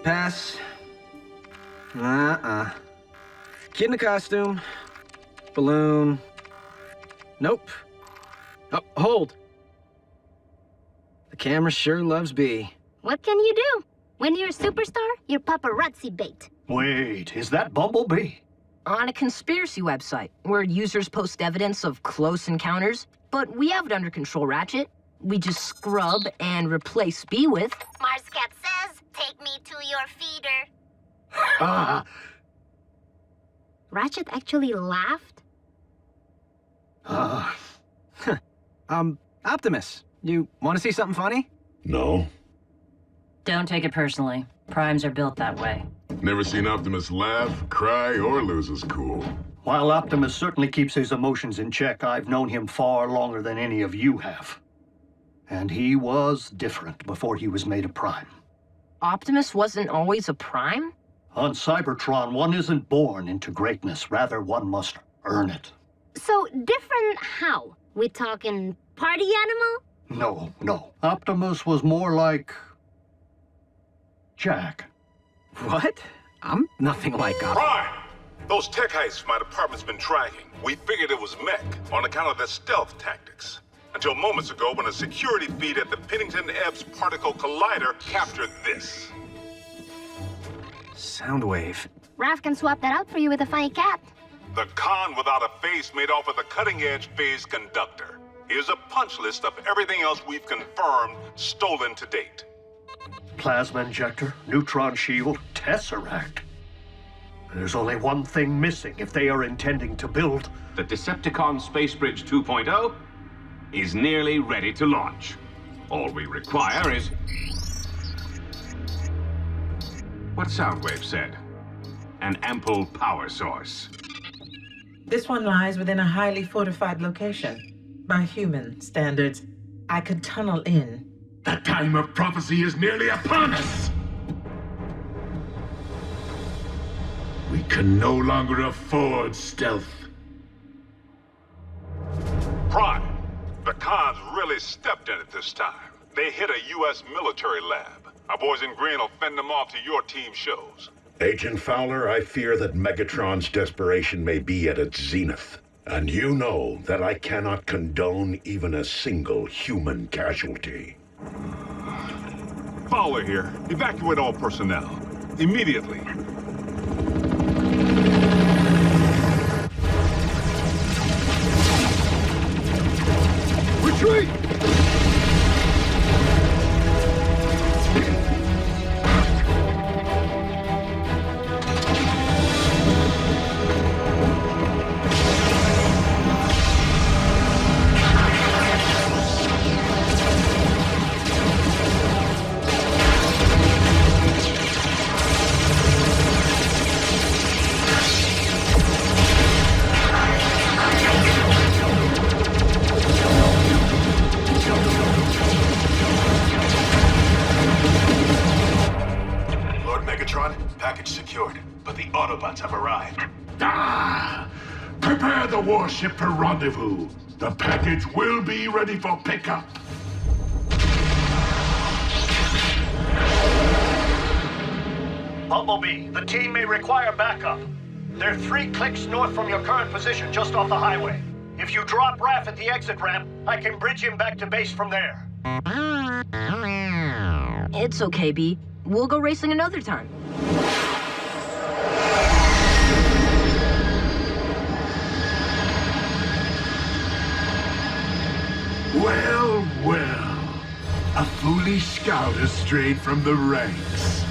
Pass. Kid in a costume. Balloon. Nope. Oh, hold. The camera sure loves B. What can you do? When you're a superstar, you're paparazzi bait. Wait, is that Bumblebee? On a conspiracy website, where users post evidence of close encounters, But we have it under control, Ratchet. We just scrub and replace B with... Marscat says, take me to your feeder. Ratchet actually laughed? Optimus, you want to see something funny? No. Don't take it personally. Primes are built that way. Never seen Optimus laugh, cry, or lose his cool. While Optimus certainly keeps his emotions in check, I've known him far longer than any of you have. And he was different before he was made a Prime. Optimus wasn't always a Prime? On Cybertron, one isn't born into greatness. Rather, one must earn it. So, different how? We talking party animal? No. Optimus was more like... Jack. What? I'm nothing like Optimus. Prime! Those tech heists my department's been tracking. We figured it was mech on account of their stealth tactics. Until moments ago when a security feed at the Pennington Ebbs Particle Collider captured this. Soundwave. Raph can swap that out for you with a funny cat. The con without a face made off with a cutting-edge phase conductor. Here's a punch list of everything else we've confirmed stolen to date. Plasma injector, neutron shield, Tesseract. There's only one thing missing if they are intending to build... The Decepticon Space Bridge 2.0 is nearly ready to launch. All we require is... what Soundwave said. An ample power source. This one lies within a highly fortified location. By human standards, I could tunnel in. The time of prophecy is nearly upon us! We can no longer afford stealth. Prime, the cons really stepped in it this time. They hit a U.S. military lab. Our boys in green will fend them off to your team shows. Agent Fowler, I fear that Megatron's desperation may be at its zenith. And you know that I cannot condone even a single human casualty. Fowler here. Evacuate all personnel. Immediately. Retreat! Package secured, but the Autobots have arrived. Prepare the warship for rendezvous. The package will be ready for pickup. Bumblebee, the team may require backup. They're 3 clicks north from your current position, just off the highway. If you drop Raph at the exit ramp, I can bridge him back to base from there. It's okay, B. We'll go racing another time. Well, well. A foolish scout has strayed from the ranks.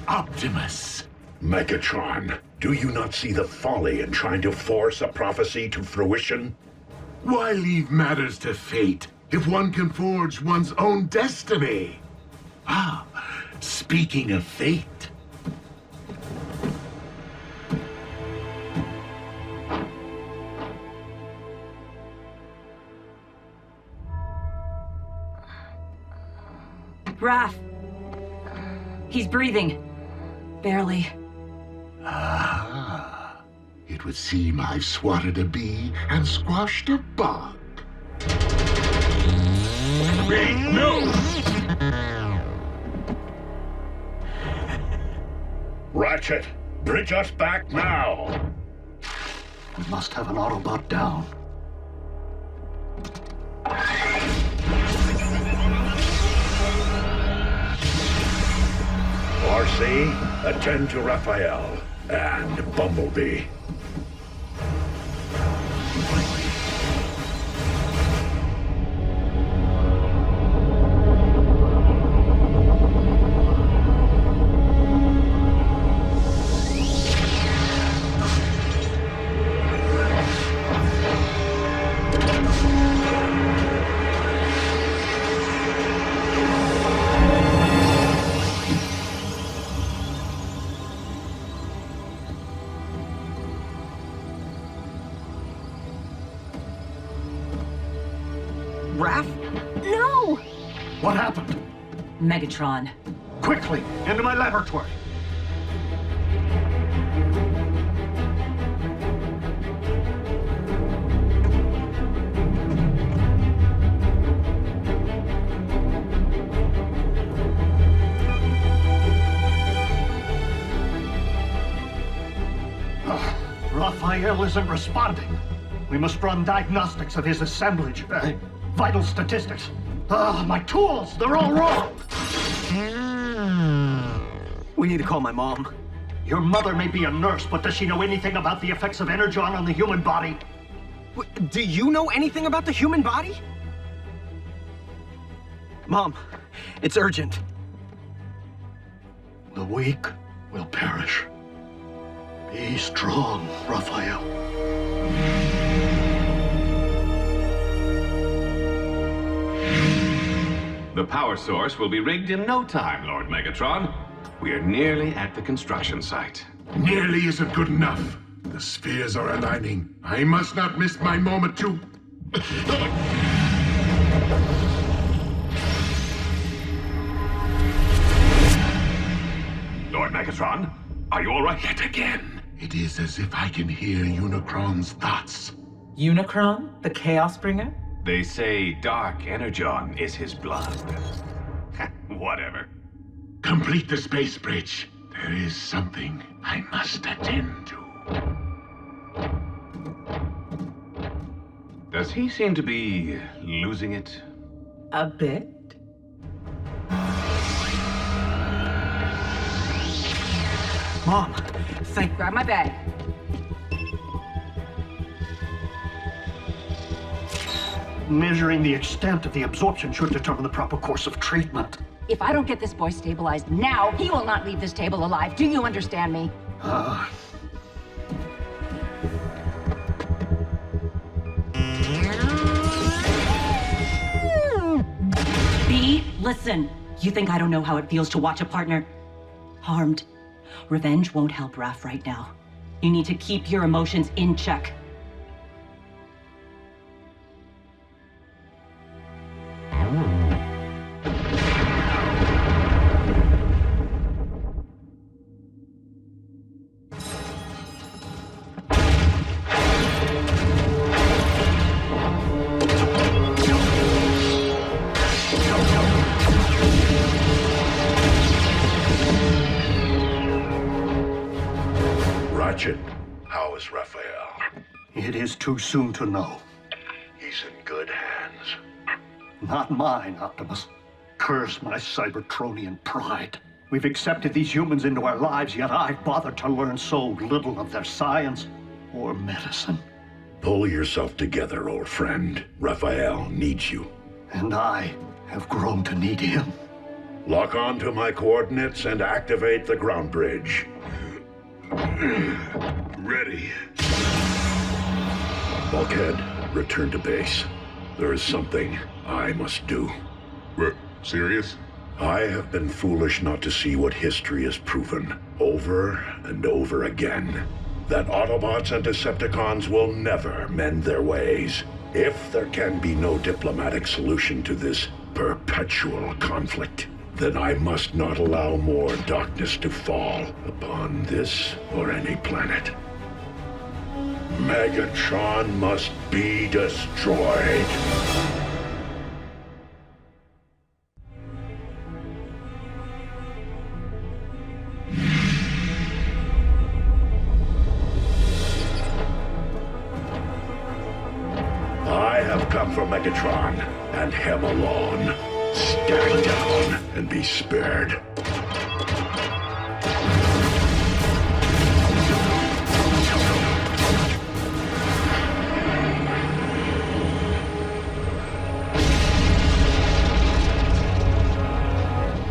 Optimus. Megatron, do you not see the folly in trying to force a prophecy to fruition? Why leave matters to fate if one can forge one's own destiny? Speaking of fate. Raph. He's breathing. Barely. Ah, it would seem I've swatted a bee and squashed a bug. Wait, no! Ratchet, bridge us back now! We must have an Autobot down. RC, attend to Raphael and Bumblebee. Raph? No! What happened? Megatron. Quickly, into my laboratory. Raphael isn't responding. We must run diagnostics of his assemblage. Vital statistics. My tools, they're all wrong. We need to call my mom. Your mother may be a nurse, but does she know anything about the effects of Energon on the human body? Do you know anything about the human body? Mom, it's urgent. The weak will perish. Be strong, Raphael. The power source will be rigged in no time, Lord Megatron. We are nearly at the construction site. Nearly isn't good enough. The spheres are aligning. I must not miss my moment to... Lord Megatron, are you all right? Yet again, it is as if I can hear Unicron's thoughts. Unicron, the Chaos Bringer? They say Dark Energon is his blood. Whatever. Complete the space bridge. There is something I must attend to. Does he seem to be losing it? A bit. Mom, Grab my bag. Measuring the extent of the absorption should determine the proper course of treatment. If I don't get this boy stabilized now, he will not leave this table alive. Do you understand me? B, listen. You think I don't know how it feels to watch a partner harmed? Revenge won't help Raph right now. You need to keep your emotions in check. Ratchet, how is Raphael? It is too soon to know. He's in good hands. Not mine, Optimus. Curse my Cybertronian pride. We've accepted these humans into our lives, yet I've bothered to learn so little of their science or medicine. Pull yourself together, old friend. Raphael needs you. And I have grown to need him. Lock on to my coordinates and activate the ground bridge. Ready. Bulkhead, return to base. There is something I must do. Serious? I have been foolish not to see what history has proven, over and over again. That Autobots and Decepticons will never mend their ways. If there can be no diplomatic solution to this perpetual conflict, then I must not allow more darkness to fall upon this or any planet. Megatron must be destroyed. I have come for Megatron, and him alone. Stand down and be spared.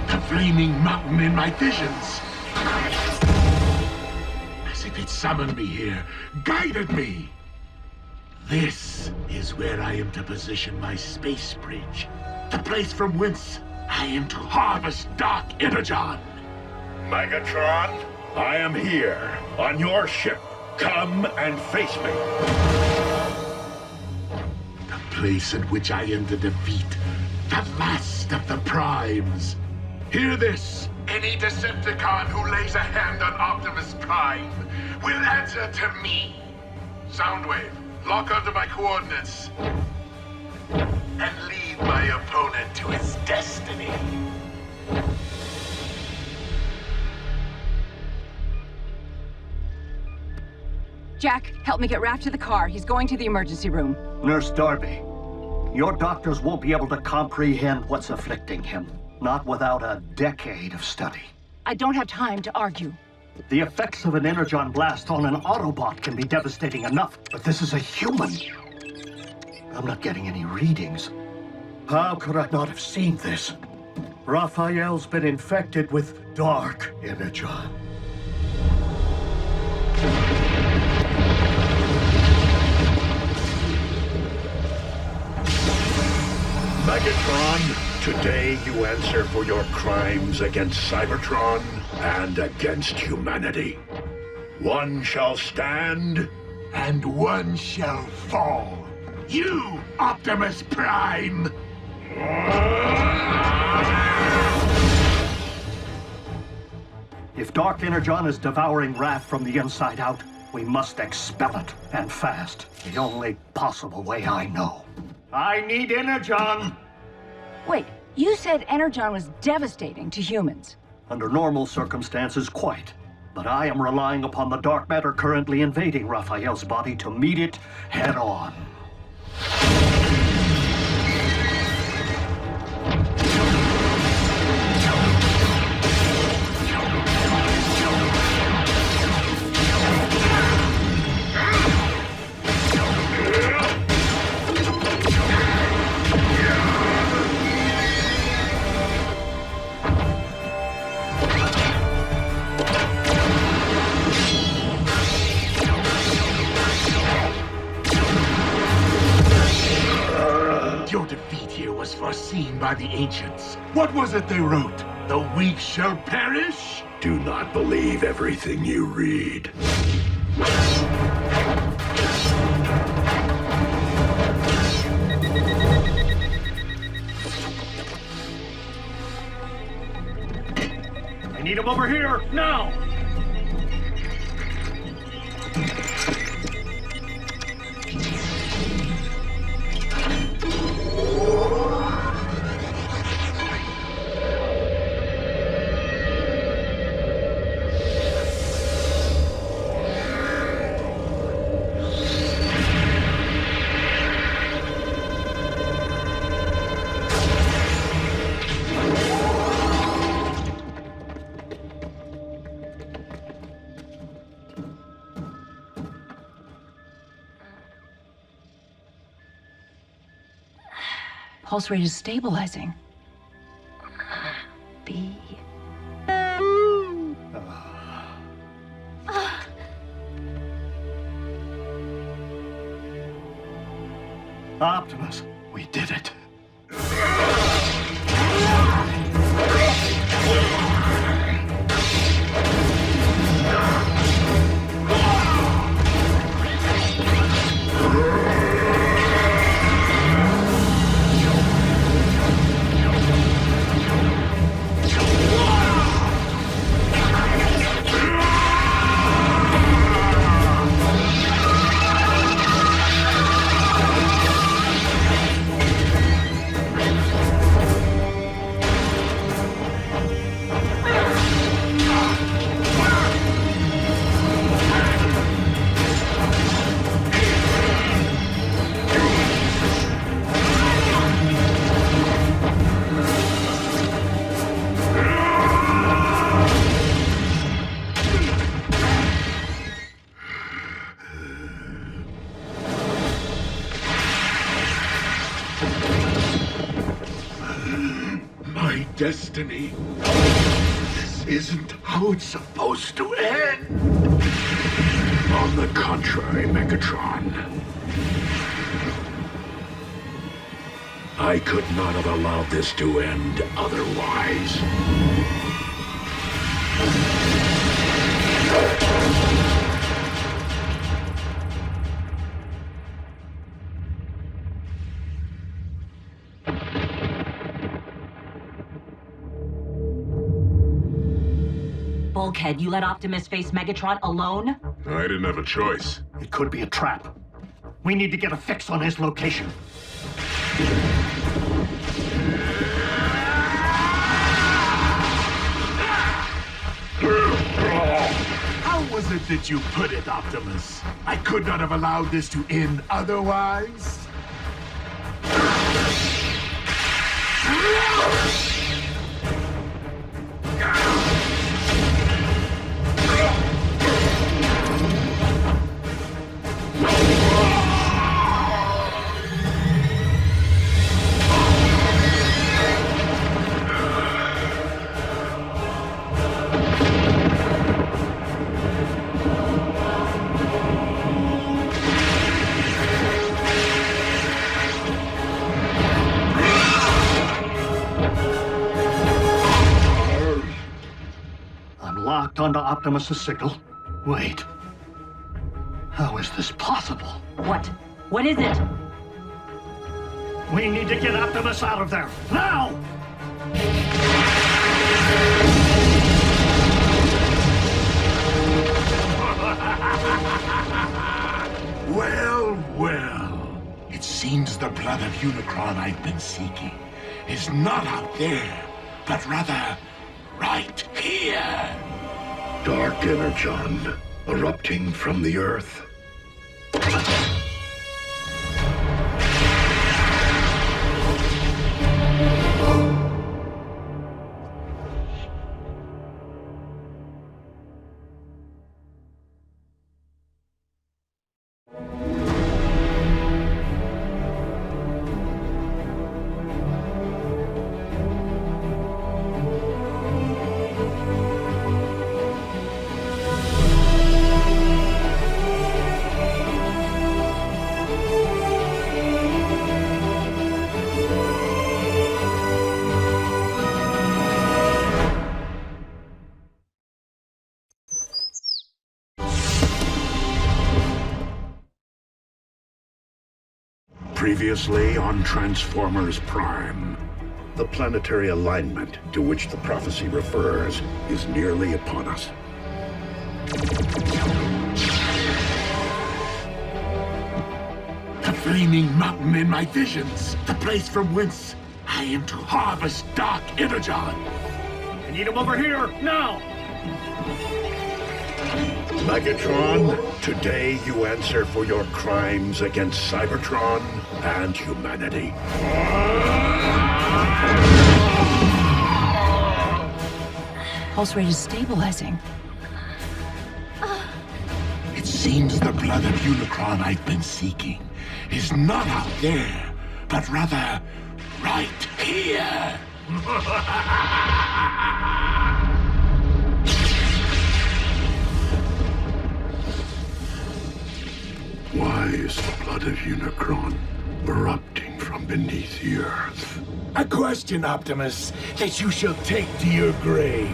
The flaming mountain in my visions. As if it summoned me here, guided me. This is where I am to position my space bridge. The place from whence I am to harvest Dark Energon. Megatron, I am here, on your ship. Come and face me. The place at which I am to defeat the last of the Primes. Hear this. Any Decepticon who lays a hand on Optimus Prime will answer to me. Soundwave, lock onto my coordinates. And lead my opponent to his destiny. Jack, help me get Raph to the car. He's going to the emergency room. Nurse Darby, your doctors won't be able to comprehend what's afflicting him. Not without a decade of study. I don't have time to argue. The effects of an Energon blast on an Autobot can be devastating enough, but this is a human. I'm not getting any readings. How could I not have seen this? Raphael's been infected with Dark Energon. Megatron, today you answer for your crimes against Cybertron and against humanity. One shall stand, and one shall fall. You, Optimus Prime! If Dark Energon is devouring Raph from the inside out, we must expel it, and fast. The only possible way I know. I need Energon! Wait, you said Energon was devastating to humans. Under normal circumstances, quite. But I am relying upon the dark matter currently invading Raphael's body to meet it head-on. Your defeat here was foreseen by the ancients. What was it they wrote? The weak shall perish? Do not believe everything you read. I need him over here, now! Pulse rate is stabilizing. B. Optimus, we did it. destiny. This isn't how it's supposed to end. On the contrary, Megatron. I could not have allowed this to end otherwise. Bulkhead, you let Optimus face Megatron alone? I didn't have a choice. It could be a trap. We need to get a fix on his location. How was it that you put it, Optimus? I could not have allowed this to end otherwise? Locked onto Optimus's signal. Wait. How is this possible? What? What is it? We need to get Optimus out of there. Now! Well, well. It seems the blood of Unicron I've been seeking is not out there, but rather right here. Dark Energon, erupting from the Earth. Previously on Transformers Prime. The planetary alignment to which the prophecy refers is nearly upon us. The flaming mountain in my visions, the place from whence I am to harvest Dark Energon. I need him over here, now! Megatron, today you answer for your crimes against Cybertron and humanity. Pulse rate is stabilizing. It seems the blood of Unicron I've been seeking is not out there, but rather right here. Why is the blood of Unicron erupting from beneath the Earth? A question, Optimus, that you shall take to your grave.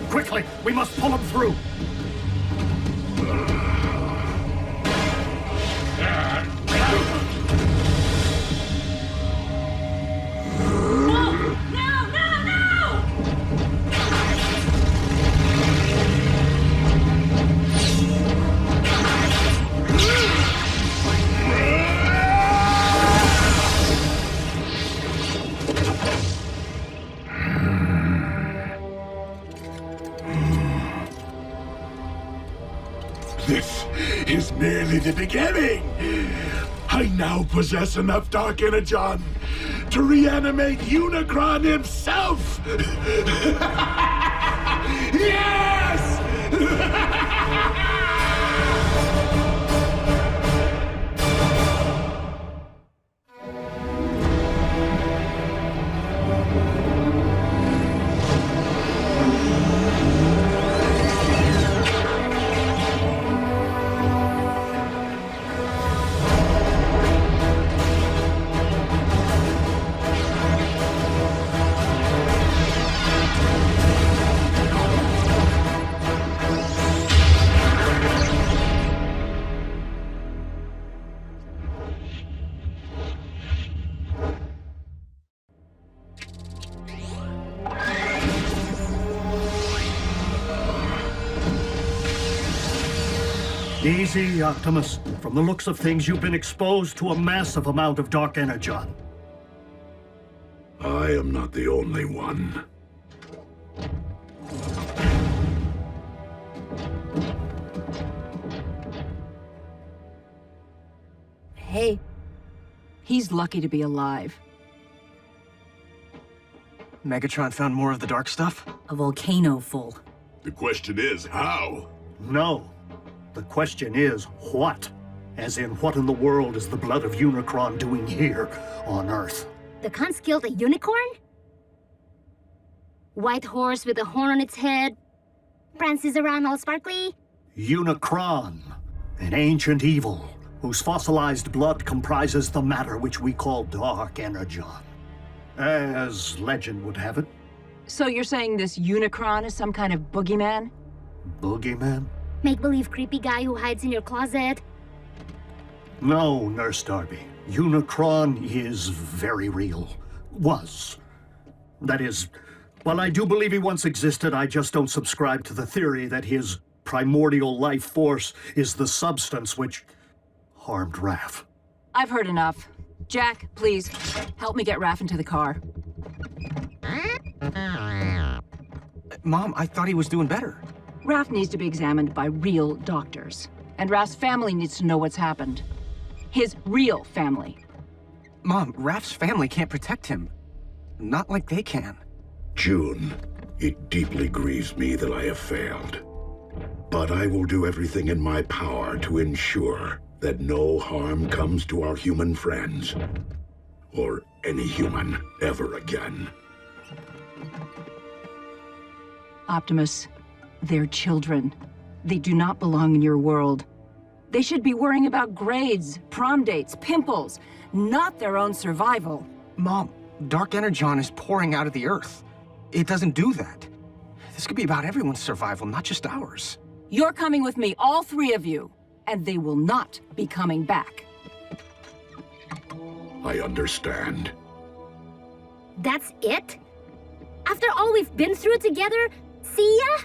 Quickly, we must pull him through. This is merely the beginning. I now possess enough Dark Energon to reanimate Unicron himself! Yes! Easy, Optimus. From the looks of things, you've been exposed to a massive amount of Dark Energon. I am not the only one. Hey, he's lucky to be alive. Megatron found more of the dark stuff? A volcano full. The question is, how? No. The question is, what? As in, what in the world is the blood of Unicron doing here on Earth? The cons killed a unicorn? White horse with a horn on its head? Prances around all sparkly? Unicron, an ancient evil, whose fossilized blood comprises the matter which we call Dark Energon. As legend would have it. So you're saying this Unicron is some kind of boogeyman? Boogeyman? Make-believe creepy guy who hides in your closet? No, Nurse Darby. Unicron is very real. Was. That is, while I do believe he once existed, I just don't subscribe to the theory that his primordial life force is the substance which harmed Raph. I've heard enough. Jack, please, help me get Raph into the car. Mom, I thought he was doing better. Raph needs to be examined by real doctors. And Raph's family needs to know what's happened. His real family. Mom, Raph's family can't protect him. Not like they can. June, it deeply grieves me that I have failed. But I will do everything in my power to ensure that no harm comes to our human friends. Or any human ever again. Optimus, they're children. They do not belong in your world. They should be worrying about grades, prom dates, pimples, not their own survival. Mom, Dark Energon is pouring out of the Earth. It doesn't do that. This could be about everyone's survival, not just ours. You're coming with me, all three of you, and they will not be coming back. I understand. That's it? After all we've been through together, see ya?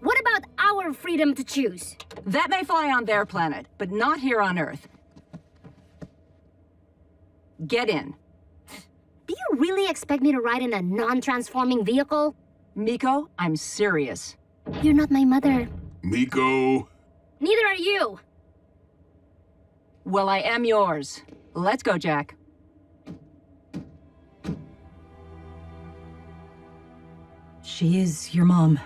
What about our freedom to choose? That may fly on their planet, but not here on Earth. Get in. Do you really expect me to ride in a non-transforming vehicle? Miko, I'm serious. You're not my mother. Miko. Neither are you. Well, I am yours. Let's go, Jack. She is your mom.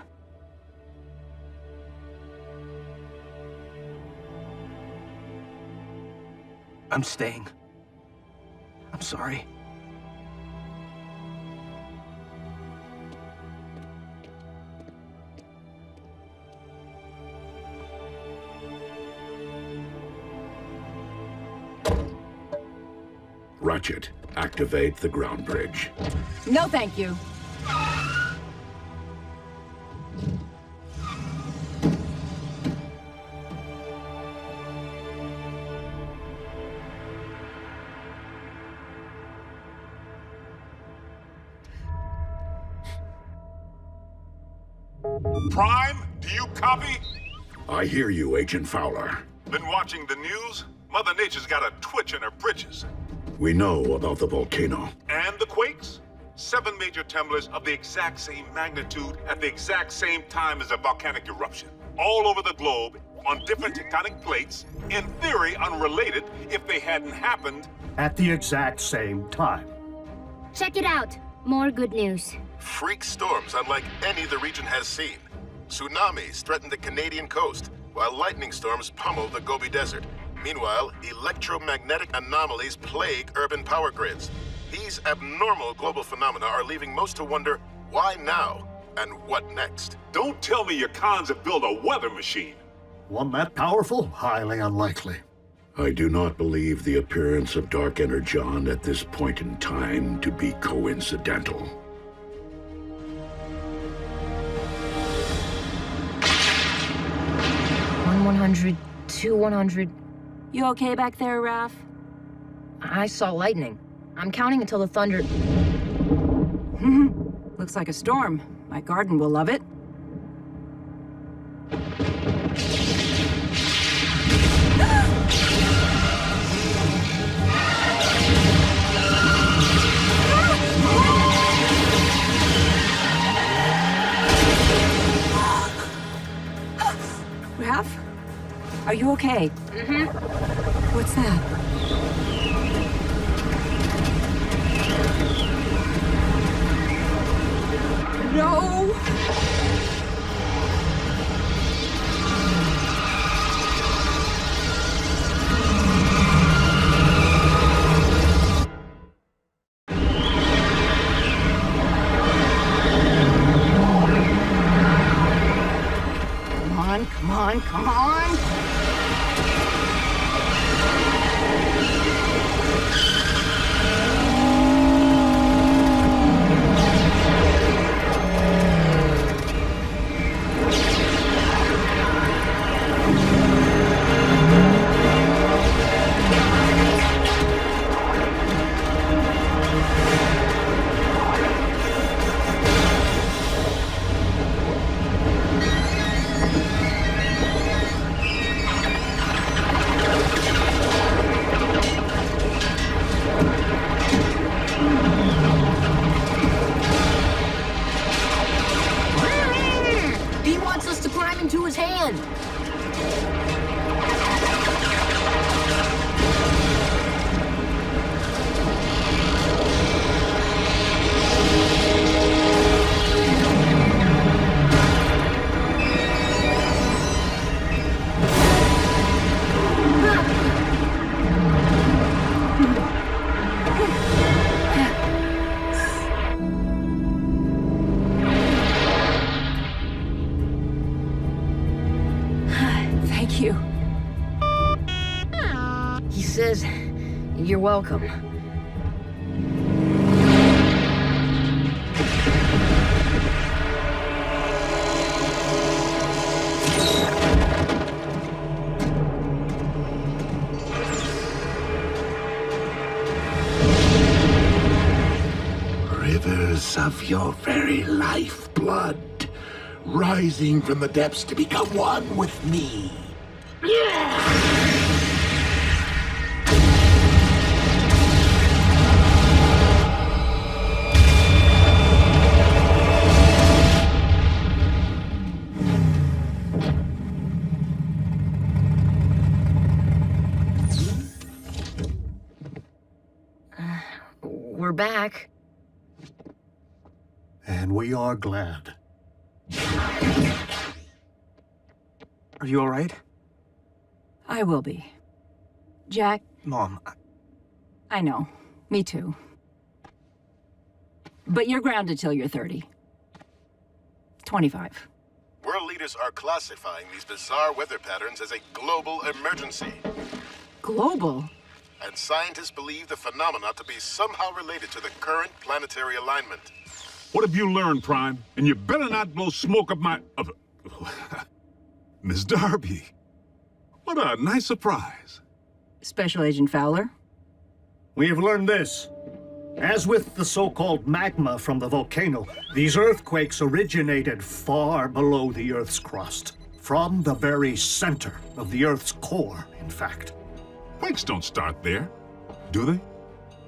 I'm staying. I'm sorry. Ratchet, activate the ground bridge. No, thank you. Prime, do you copy? I hear you, Agent Fowler. Been watching the news? Mother Nature's got a twitch in her britches. We know about the volcano. And the quakes? 7 major tremblers of the exact same magnitude at the exact same time as a volcanic eruption. All over the globe, on different tectonic plates, in theory unrelated if they hadn't happened at the exact same time. Check it out. More good news. Freak storms unlike any the region has seen. Tsunamis threaten the Canadian coast, while lightning storms pummel the Gobi Desert. Meanwhile, electromagnetic anomalies plague urban power grids. These abnormal global phenomena are leaving most to wonder, why now? And what next? Don't tell me your cons have built a weather machine. One that powerful? Highly unlikely. I do not believe the appearance of Dark Energon at this point in time to be coincidental. 100, 100. You okay back there, Raph? I saw lightning. I'm counting until the thunder... Looks like a storm. My garden will love it. Raph? Are you okay? What's that? No! Come on, come on! You're welcome. Rivers of your very lifeblood, rising from the depths to become one with me. We're back. And we are glad. Are you all right? I will be. Jack? Mom, I know. Me too. But you're grounded till you're 30. 25. World leaders are classifying these bizarre weather patterns as a global emergency. Global? And scientists believe the phenomena to be somehow related to the current planetary alignment. What have you learned, Prime? And you better not blow smoke up my... Miss Darby. What a nice surprise. Special Agent Fowler? We have learned this. As with the so-called magma from the volcano, these earthquakes originated far below the Earth's crust. From the very center of the Earth's core, in fact. Quakes don't start there, do they?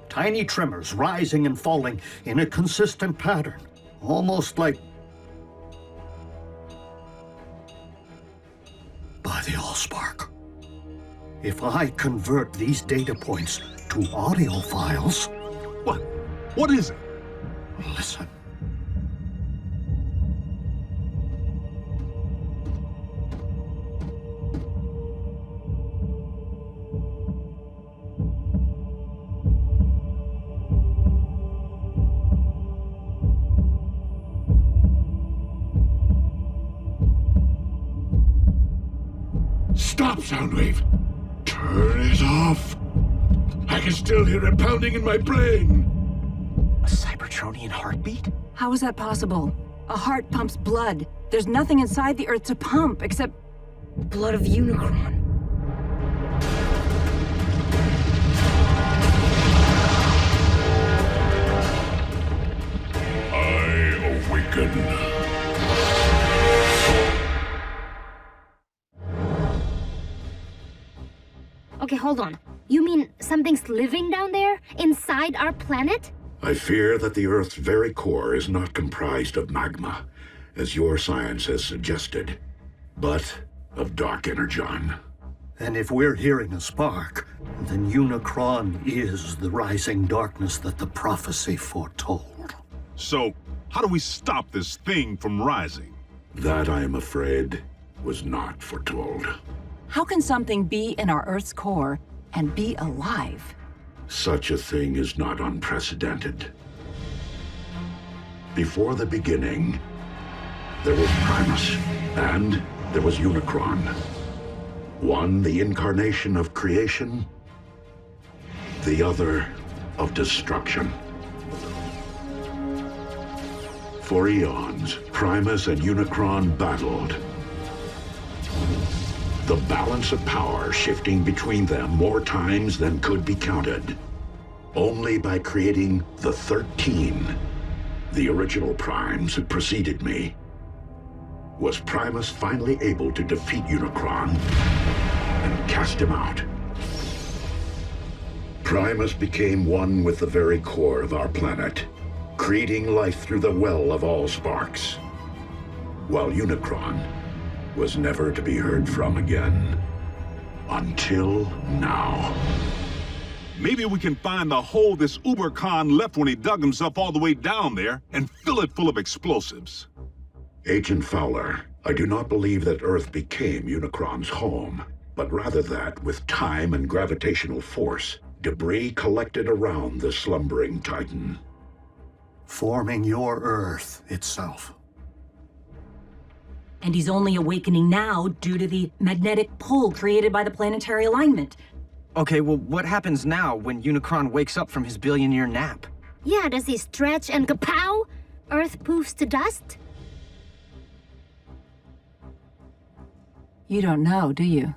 Tiny tremors rising and falling in a consistent pattern. Almost like... by the all Allspark. If I convert these data points to audio files... What? What is it? Listen. Stop, Soundwave! Turn it off! I can still hear it pounding in my brain! A Cybertronian heartbeat? How is that possible? A heart pumps blood. There's nothing inside the Earth to pump except... blood of Unicron. I awaken. Okay, hold on. You mean something's living down there? Inside our planet? I fear that the Earth's very core is not comprised of magma, as your science has suggested, but of dark energon. And if we're hearing a spark, then Unicron is the rising darkness that the prophecy foretold. So, how do we stop this thing from rising? That, I am afraid, was not foretold. How can something be in our Earth's core and be alive? Such a thing is not unprecedented. Before the beginning, there was Primus, and there was Unicron. One, the incarnation of creation, the other, of destruction. For eons, Primus and Unicron battled. The balance of power shifting between them more times than could be counted. Only by creating the 13, the original primes who preceded me, was Primus finally able to defeat Unicron and cast him out. Primus became one with the very core of our planet, creating life through the well of Allsparks, while Unicron was never to be heard from again. Until now. Maybe we can find the hole this Uber Khan left when he dug himself all the way down there and fill it full of explosives. Agent Fowler, I do not believe that Earth became Unicron's home, but rather that, with time and gravitational force, debris collected around the slumbering Titan. Forming your Earth itself. And he's only awakening now due to the magnetic pull created by the planetary alignment. Okay, well, what happens now when Unicron wakes up from his billion-year nap? Yeah, does he stretch and kapow? Earth poofs to dust? You don't know, do you?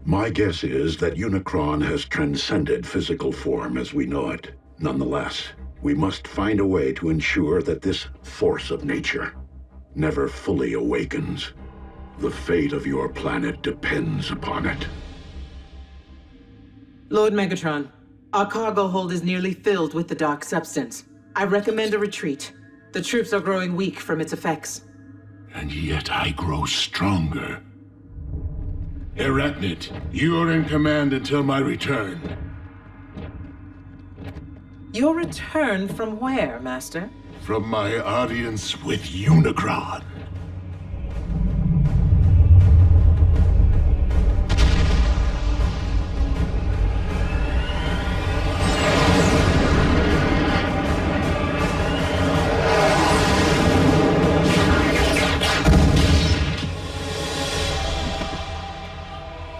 My guess is that Unicron has transcended physical form as we know it. Nonetheless, we must find a way to ensure that this force of nature never fully awakens. The fate of your planet depends upon it. Lord Megatron, our cargo hold is nearly filled with the dark substance. I recommend a retreat. The troops are growing weak from its effects. And yet I grow stronger. Arachnid, you're in command until my return. Your return from where, Master? From my audience with Unicron.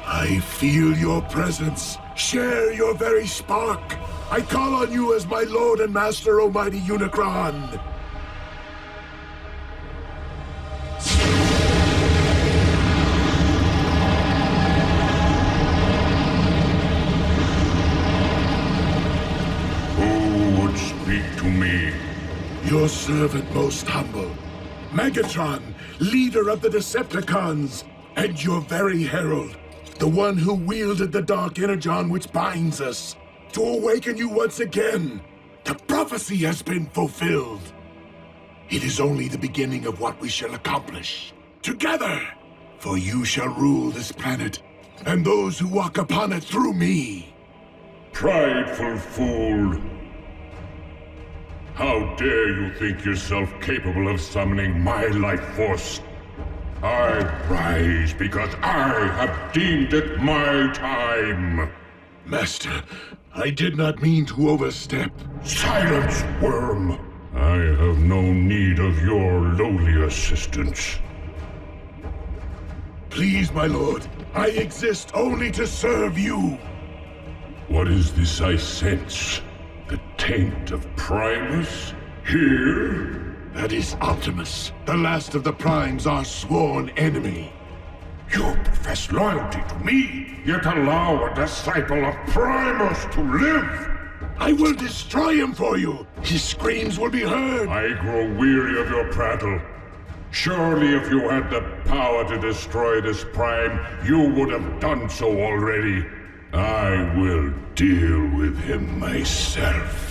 I feel your presence. Share your very spark. I call on you as my Lord and Master, Almighty Unicron. Who would speak to me? Your servant, most humble. Megatron, leader of the Decepticons, and your very herald, the one who wielded the dark energon which binds us. To awaken you once again. The prophecy has been fulfilled. It is only the beginning of what we shall accomplish. Together, For you shall rule this planet, and those who walk upon it through me. Prideful fool! How dare you think yourself capable of summoning my life force? I rise because I have deemed it my time! Master, I did not mean to overstep. Silence, worm! I have no need of your lowly assistance. Please, my lord, I exist only to serve you. What is this I sense? The taint of Primus? Here? That is Optimus, the last of the Primes, our sworn enemy. You profess loyalty to me, yet allow a disciple of Primus to live! I will destroy him for you! His screams will be heard! I grow weary of your prattle. Surely if you had the power to destroy this Prime, you would have done so already. I will deal with him myself.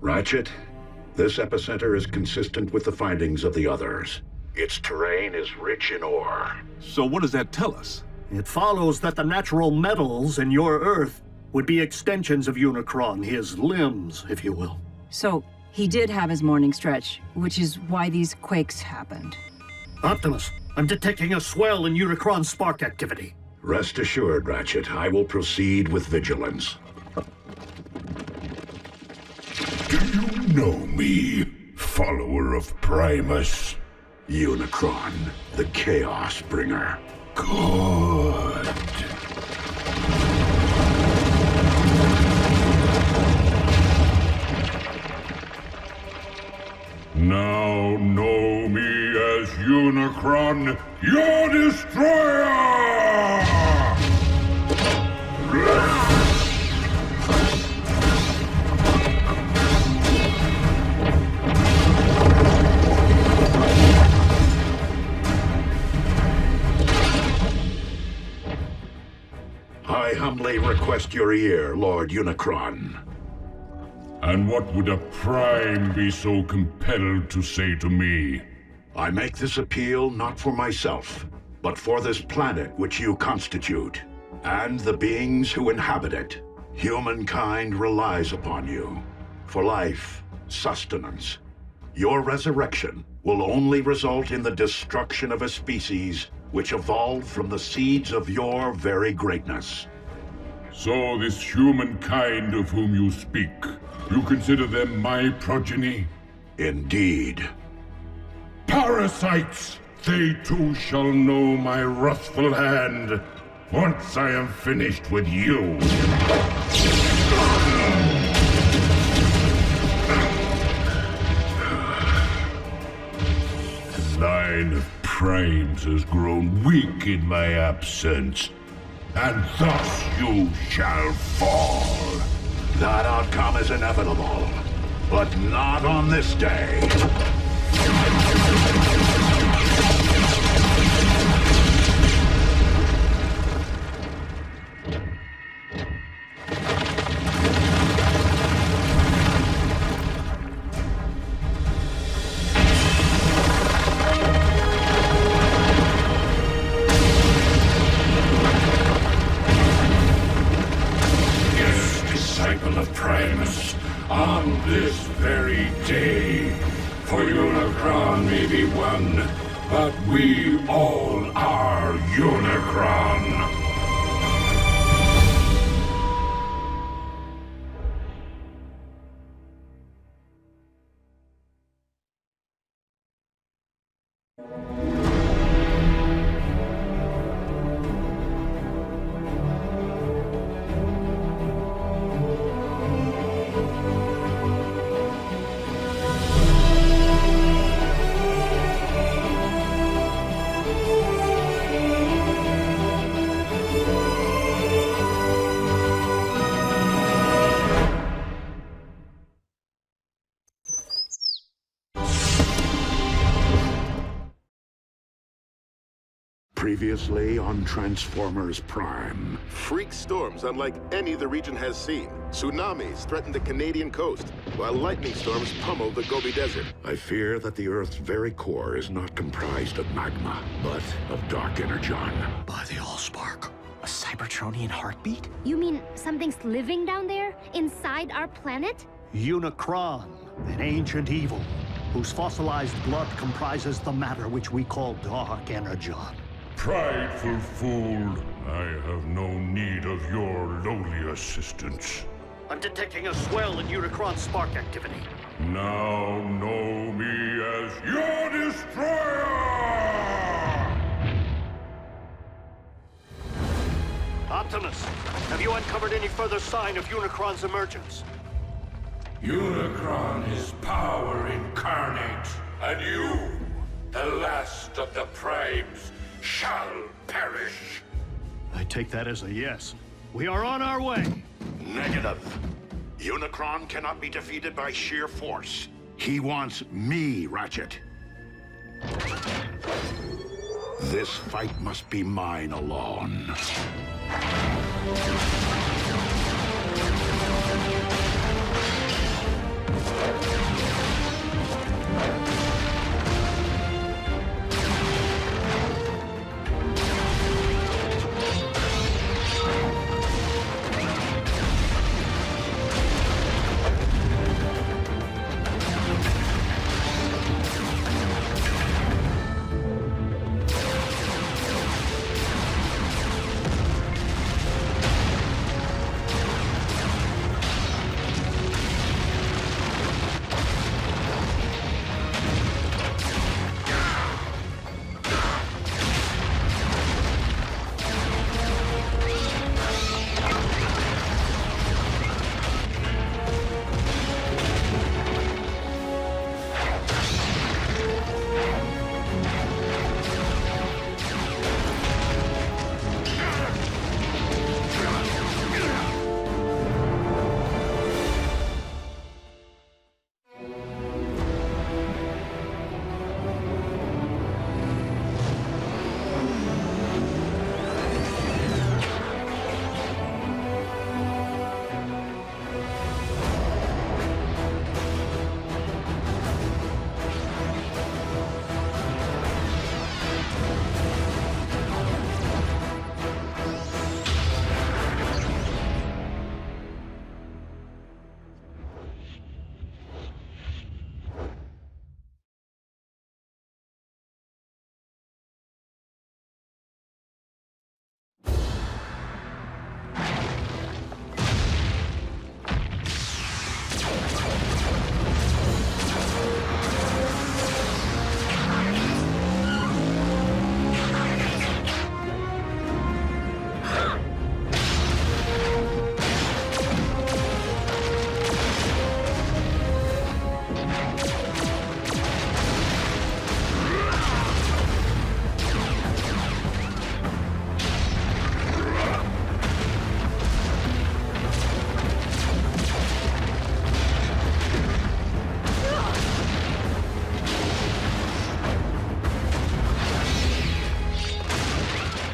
Ratchet, this epicenter is consistent with the findings of the others. Its terrain is rich in ore. So what does that tell us? It follows that the natural metals in your Earth would be extensions of Unicron, his limbs, if you will. So, he did have his morning stretch, which is why these quakes happened. Optimus, I'm detecting a swell in Unicron spark activity. Rest assured, Ratchet, I will proceed with vigilance. Do you know me, follower of Primus? Unicron, the Chaos Bringer. Good. Now know me as Unicron, your destroyer! I humbly request your ear, Lord Unicron. And what would a Prime be so compelled to say to me? I make this appeal not for myself, but for this planet which you constitute, and the beings who inhabit it. Humankind relies upon you for life, sustenance. Your resurrection will only result in the destruction of a species which evolved from the seeds of your very greatness. So this humankind of whom you speak, you consider them my progeny? Indeed. Parasites! They too shall know my wrathful hand, once I am finished with you. The line of Primes has grown weak in my absence, and thus you shall fall. That outcome is inevitable, but not on this day. Of Primus, on this very day, for Unicron may be one, but we all are Unicron. Previously on Transformers Prime. Freak storms unlike any the region has seen. Tsunamis threaten the Canadian coast, while lightning storms pummel the Gobi Desert. I fear that the Earth's very core is not comprised of magma, but of dark energon. By the Allspark. A Cybertronian heartbeat? You mean something's living down there, inside our planet? Unicron, an ancient evil, whose fossilized blood comprises the matter which we call dark energon. Prideful fool, I have no need of your lowly assistance. I'm detecting a swell in Unicron spark activity. Now know me as your destroyer! Optimus, have you uncovered any further sign of Unicron's emergence? Unicron is power incarnate, and you, the last of the Primes, shall perish. I take that as a yes. We are on our way. Negative. Unicron cannot be defeated by sheer force. He wants me, Ratchet. This fight must be mine alone.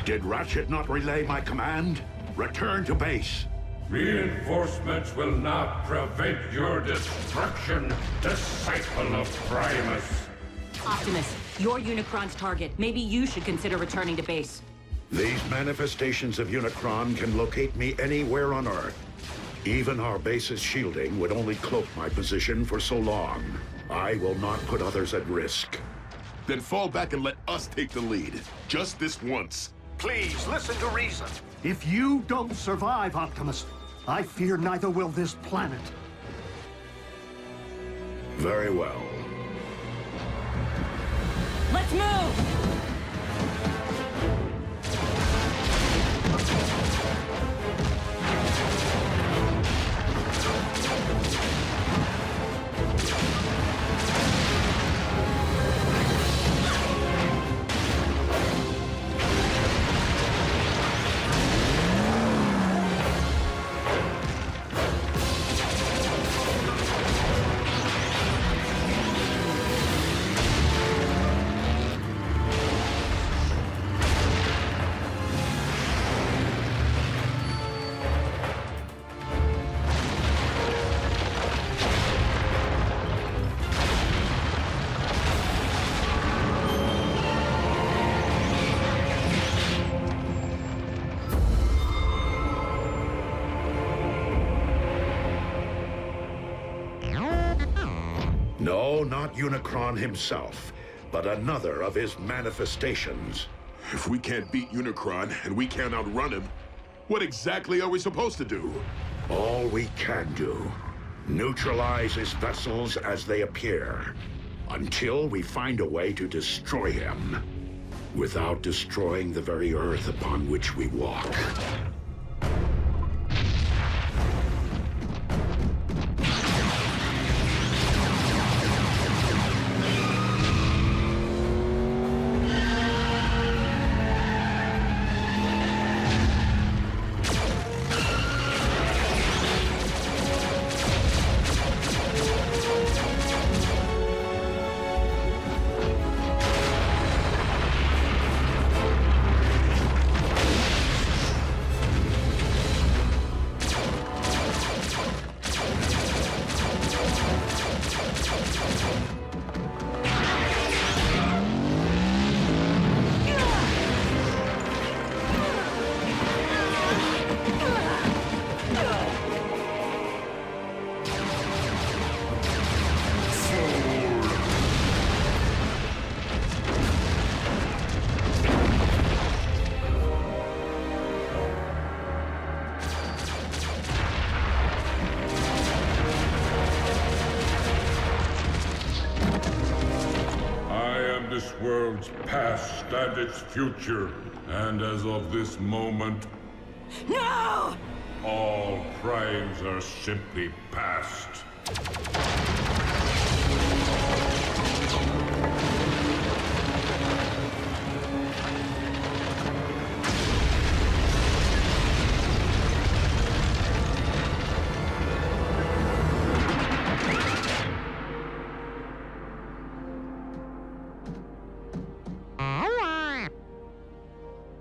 Did Ratchet not relay my command? Return to base. Reinforcements will not prevent your destruction, disciple of Primus. Optimus, you're Unicron's target. Maybe you should consider returning to base. These manifestations of Unicron can locate me anywhere on Earth. Even our base's shielding would only cloak my position for so long. I will not put others at risk. Then fall back and let us take the lead. Just this once. Please, listen to reason. If you don't survive, Optimus, I fear neither will this planet. Very well. Let's move! No, not Unicron himself, but another of his manifestations. If we can't beat Unicron and we can't outrun him, what exactly are we supposed to do? All we can do. Neutralize his vessels as they appear, until we find a way to destroy him, without destroying the very Earth upon which we walk. This world's past and its future, and as of this moment, No! all crimes are simply past.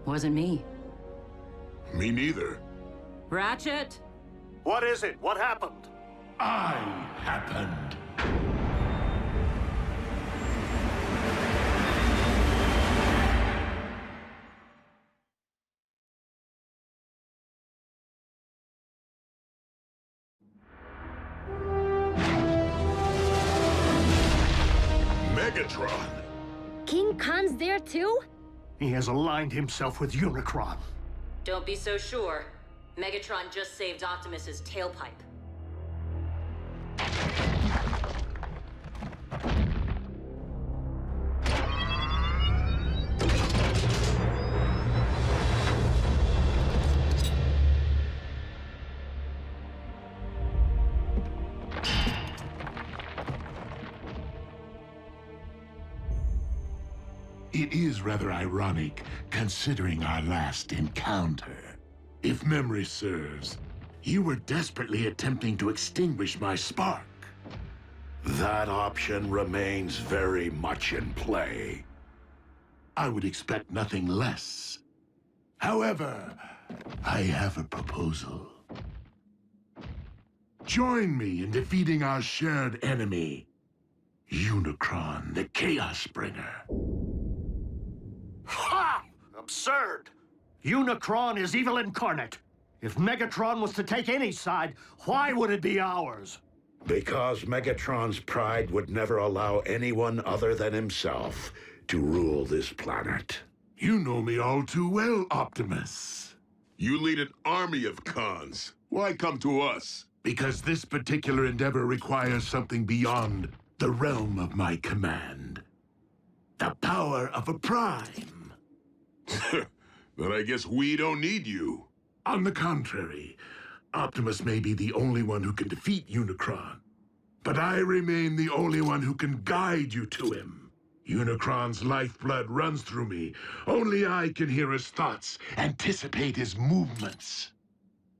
Wasn't me. Me neither. Ratchet? What is it? What happened? I happened. Megatron! King Khan's there too? He has aligned himself with Unicron. Don't be so sure. Megatron just saved Optimus's tailpipe. It is rather ironic, considering our last encounter. If memory serves, you were desperately attempting to extinguish my spark. That option remains very much in play. I would expect nothing less. However, I have a proposal. Join me in defeating our shared enemy, Unicron, the Chaos Bringer. Ha! Absurd! Unicron is evil incarnate. If Megatron was to take any side, why would it be ours? Because Megatron's pride would never allow anyone other than himself to rule this planet. You know me all too well, Optimus. You lead an army of cons. Why come to us? Because this particular endeavor requires something beyond the realm of my command. The power of a prime. Then I guess we don't need you. On the contrary, Optimus may be the only one who can defeat Unicron. But I remain the only one who can guide you to him. Unicron's lifeblood runs through me. Only I can hear his thoughts, anticipate his movements.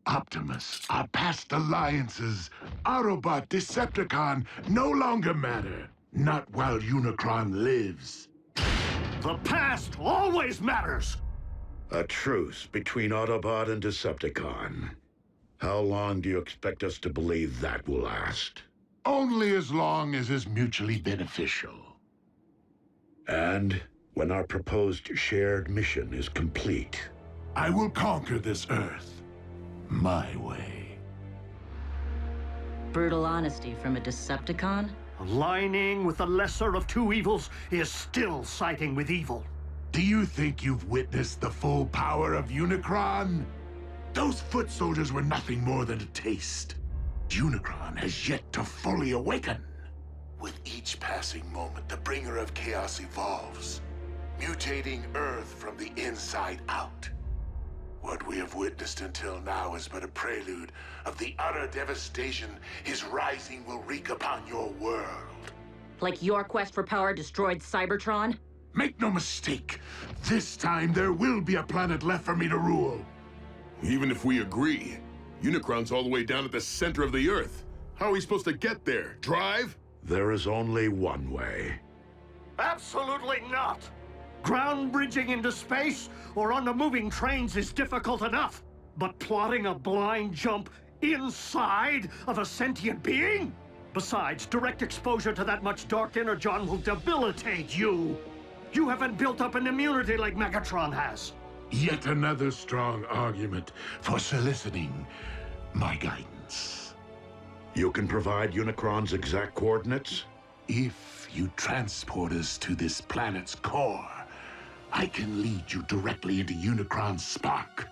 Optimus, our past alliances, Autobot, Decepticon, no longer matter. Not while Unicron lives. The past always matters! A truce between Autobot and Decepticon. How long do you expect us to believe that will last? Only as long as is mutually beneficial. And when our proposed shared mission is complete, I will conquer this Earth my way. Brutal honesty from a Decepticon? Aligning with the lesser of two evils is still siding with evil. Do you think you've witnessed the full power of Unicron? Those foot soldiers were nothing more than a taste. Unicron has yet to fully awaken. With each passing moment, the bringer of chaos evolves, mutating Earth from the inside out. What we have witnessed until now is but a prelude of the utter devastation his rising will wreak upon your world. Like your quest for power destroyed Cybertron? Make no mistake, this time there will be a planet left for me to rule. Even if we agree, Unicron's all the way down at the center of the Earth. How are we supposed to get there? Drive? There is only one way. Absolutely not! Ground bridging into space or on the moving trains is difficult enough. But plotting a blind jump inside of a sentient being? Besides, direct exposure to that much dark energon will debilitate you. You haven't built up an immunity like Megatron has. Yet another strong argument for soliciting my guidance. You can provide Unicron's exact coordinates? If you transport us to this planet's core, I can lead you directly into Unicron's spark.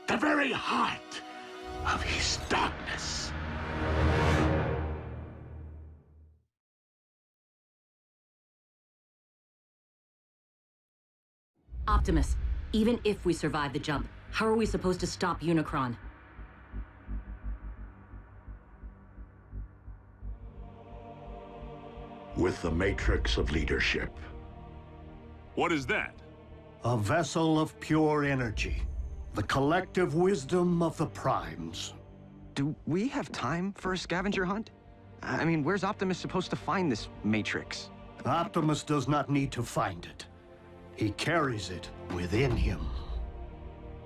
The very heart of his darkness. Optimus, even if we survive the jump, how are we supposed to stop Unicron? With the Matrix of Leadership. What is that? A vessel of pure energy. The collective wisdom of the Primes. Do we have time for a scavenger hunt? I mean, where's Optimus supposed to find this Matrix? Optimus does not need to find it. He carries it within him.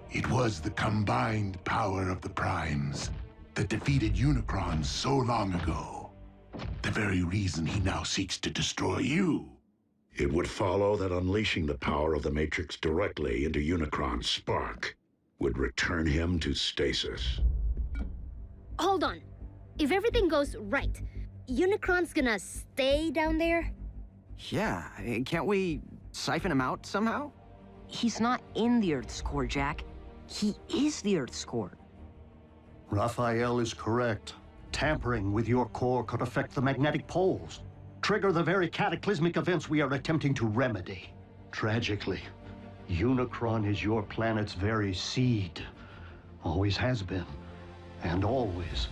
It was the combined power of the Primes that defeated Unicron so long ago. The very reason he now seeks to destroy you. It would follow that unleashing the power of the Matrix directly into Unicron's spark would return him to stasis. Hold on. If everything goes right, Unicron's gonna stay down there? Yeah, can't we siphon him out somehow? He's not in the Earth's core, Jack. He is the Earth's core. Raphael is correct. Tampering with your core could affect the magnetic poles, trigger the very cataclysmic events we are attempting to remedy. Tragically, Unicron is your planet's very seed. Always has been, and always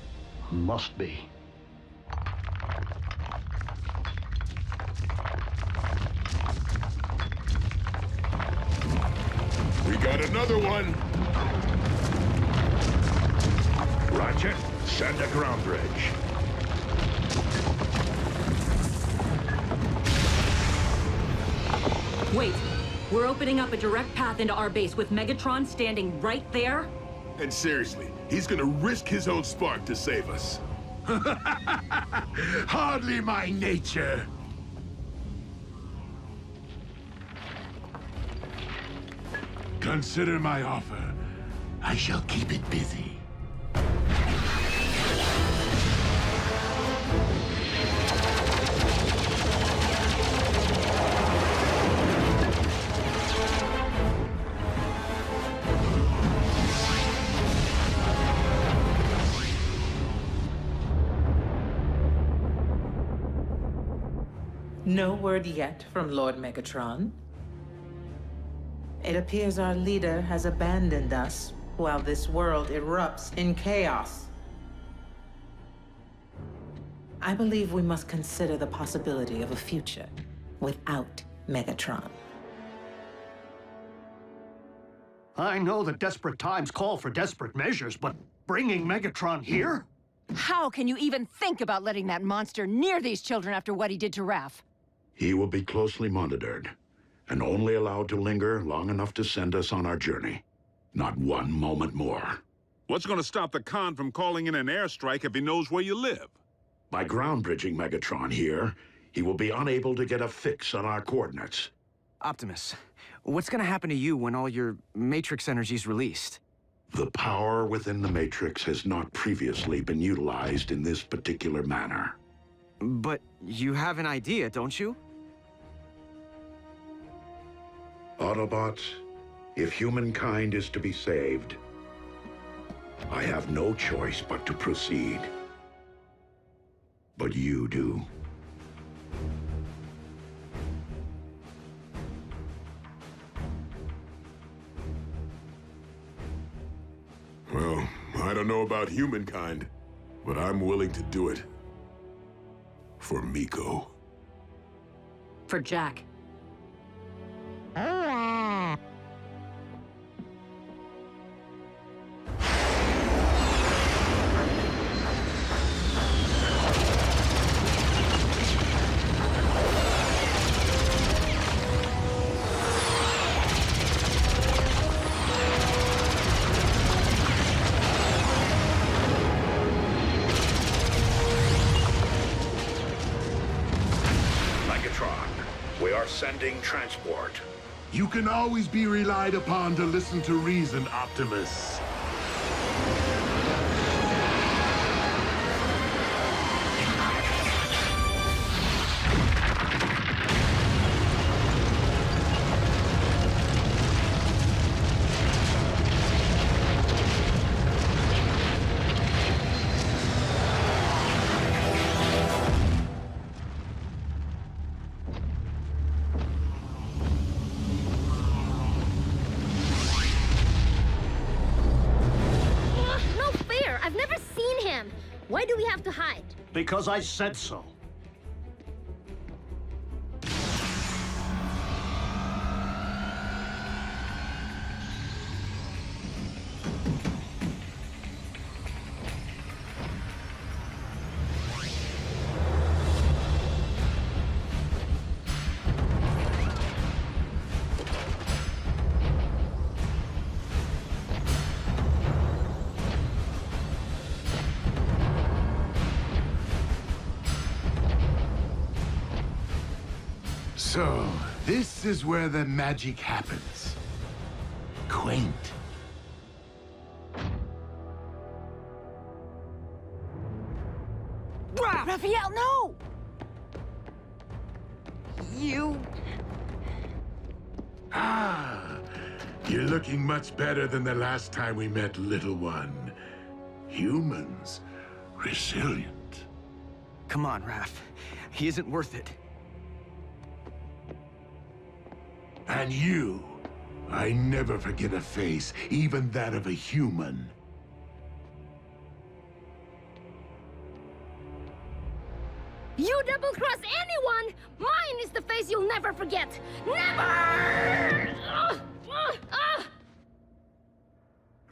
must be. We got another one! Roger. Send a ground bridge. Wait, we're opening up a direct path into our base with Megatron standing right there? And seriously, he's gonna risk his own spark to save us. Hardly my nature. Consider my offer. I shall keep it busy. No word yet from Lord Megatron. It appears our leader has abandoned us while this world erupts in chaos. I believe we must consider the possibility of a future without Megatron. I know that desperate times call for desperate measures, but bringing Megatron here? How can you even think about letting that monster near these children after what he did to Raph? He will be closely monitored, and only allowed to linger long enough to send us on our journey. Not one moment more. What's going to stop the Khan from calling in an airstrike if he knows where you live? By ground bridging Megatron here, he will be unable to get a fix on our coordinates. Optimus, what's going to happen to you when all your Matrix energy's released? The power within the Matrix has not previously been utilized in this particular manner. But you have an idea, don't you? Autobots, if humankind is to be saved, I have no choice but to proceed. But you do. Well, I don't know about humankind, but I'm willing to do it. For Miko. For Jack. Sending transport. You can always be relied upon to listen to reason, Optimus. Why do we have to hide? Because I said so. So, this is where the magic happens. Quaint. Raphael, no! You... Ah, you're looking much better than the last time we met, little one. Humans, resilient. Come on, Raph. He isn't worth it. And you, I never forget a face, even that of a human. You double-cross anyone! Mine is the face you'll never forget! Never!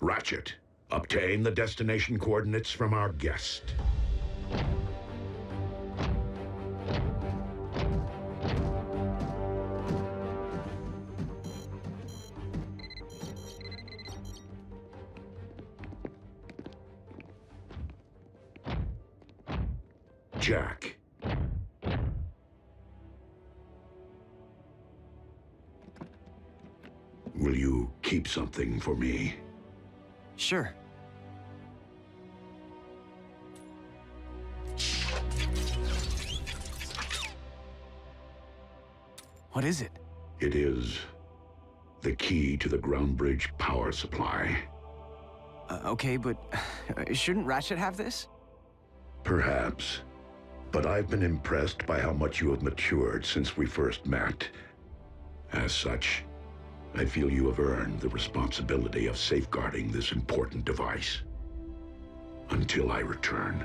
Ratchet, obtain the destination coordinates from our guest. Jack. Will you keep something for me? Sure. What is it? It is the key to the ground bridge power supply. Okay, but shouldn't Ratchet have this? Perhaps. But I've been impressed by how much you have matured since we first met. As such, I feel you have earned the responsibility of safeguarding this important device. Until I return.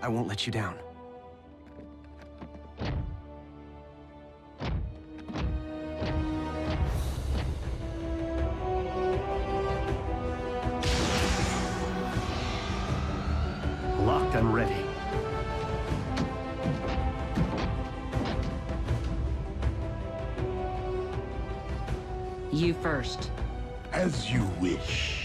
I won't let you down. Locked and ready. You first. As you wish.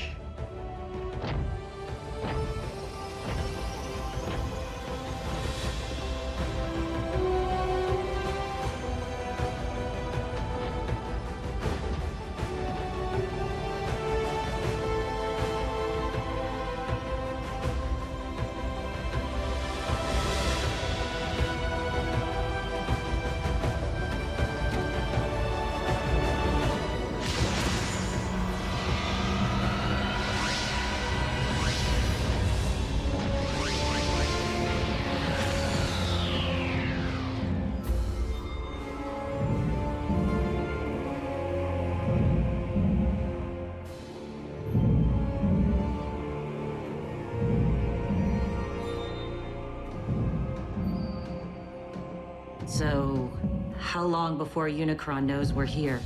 So, how long before Unicron knows we're here?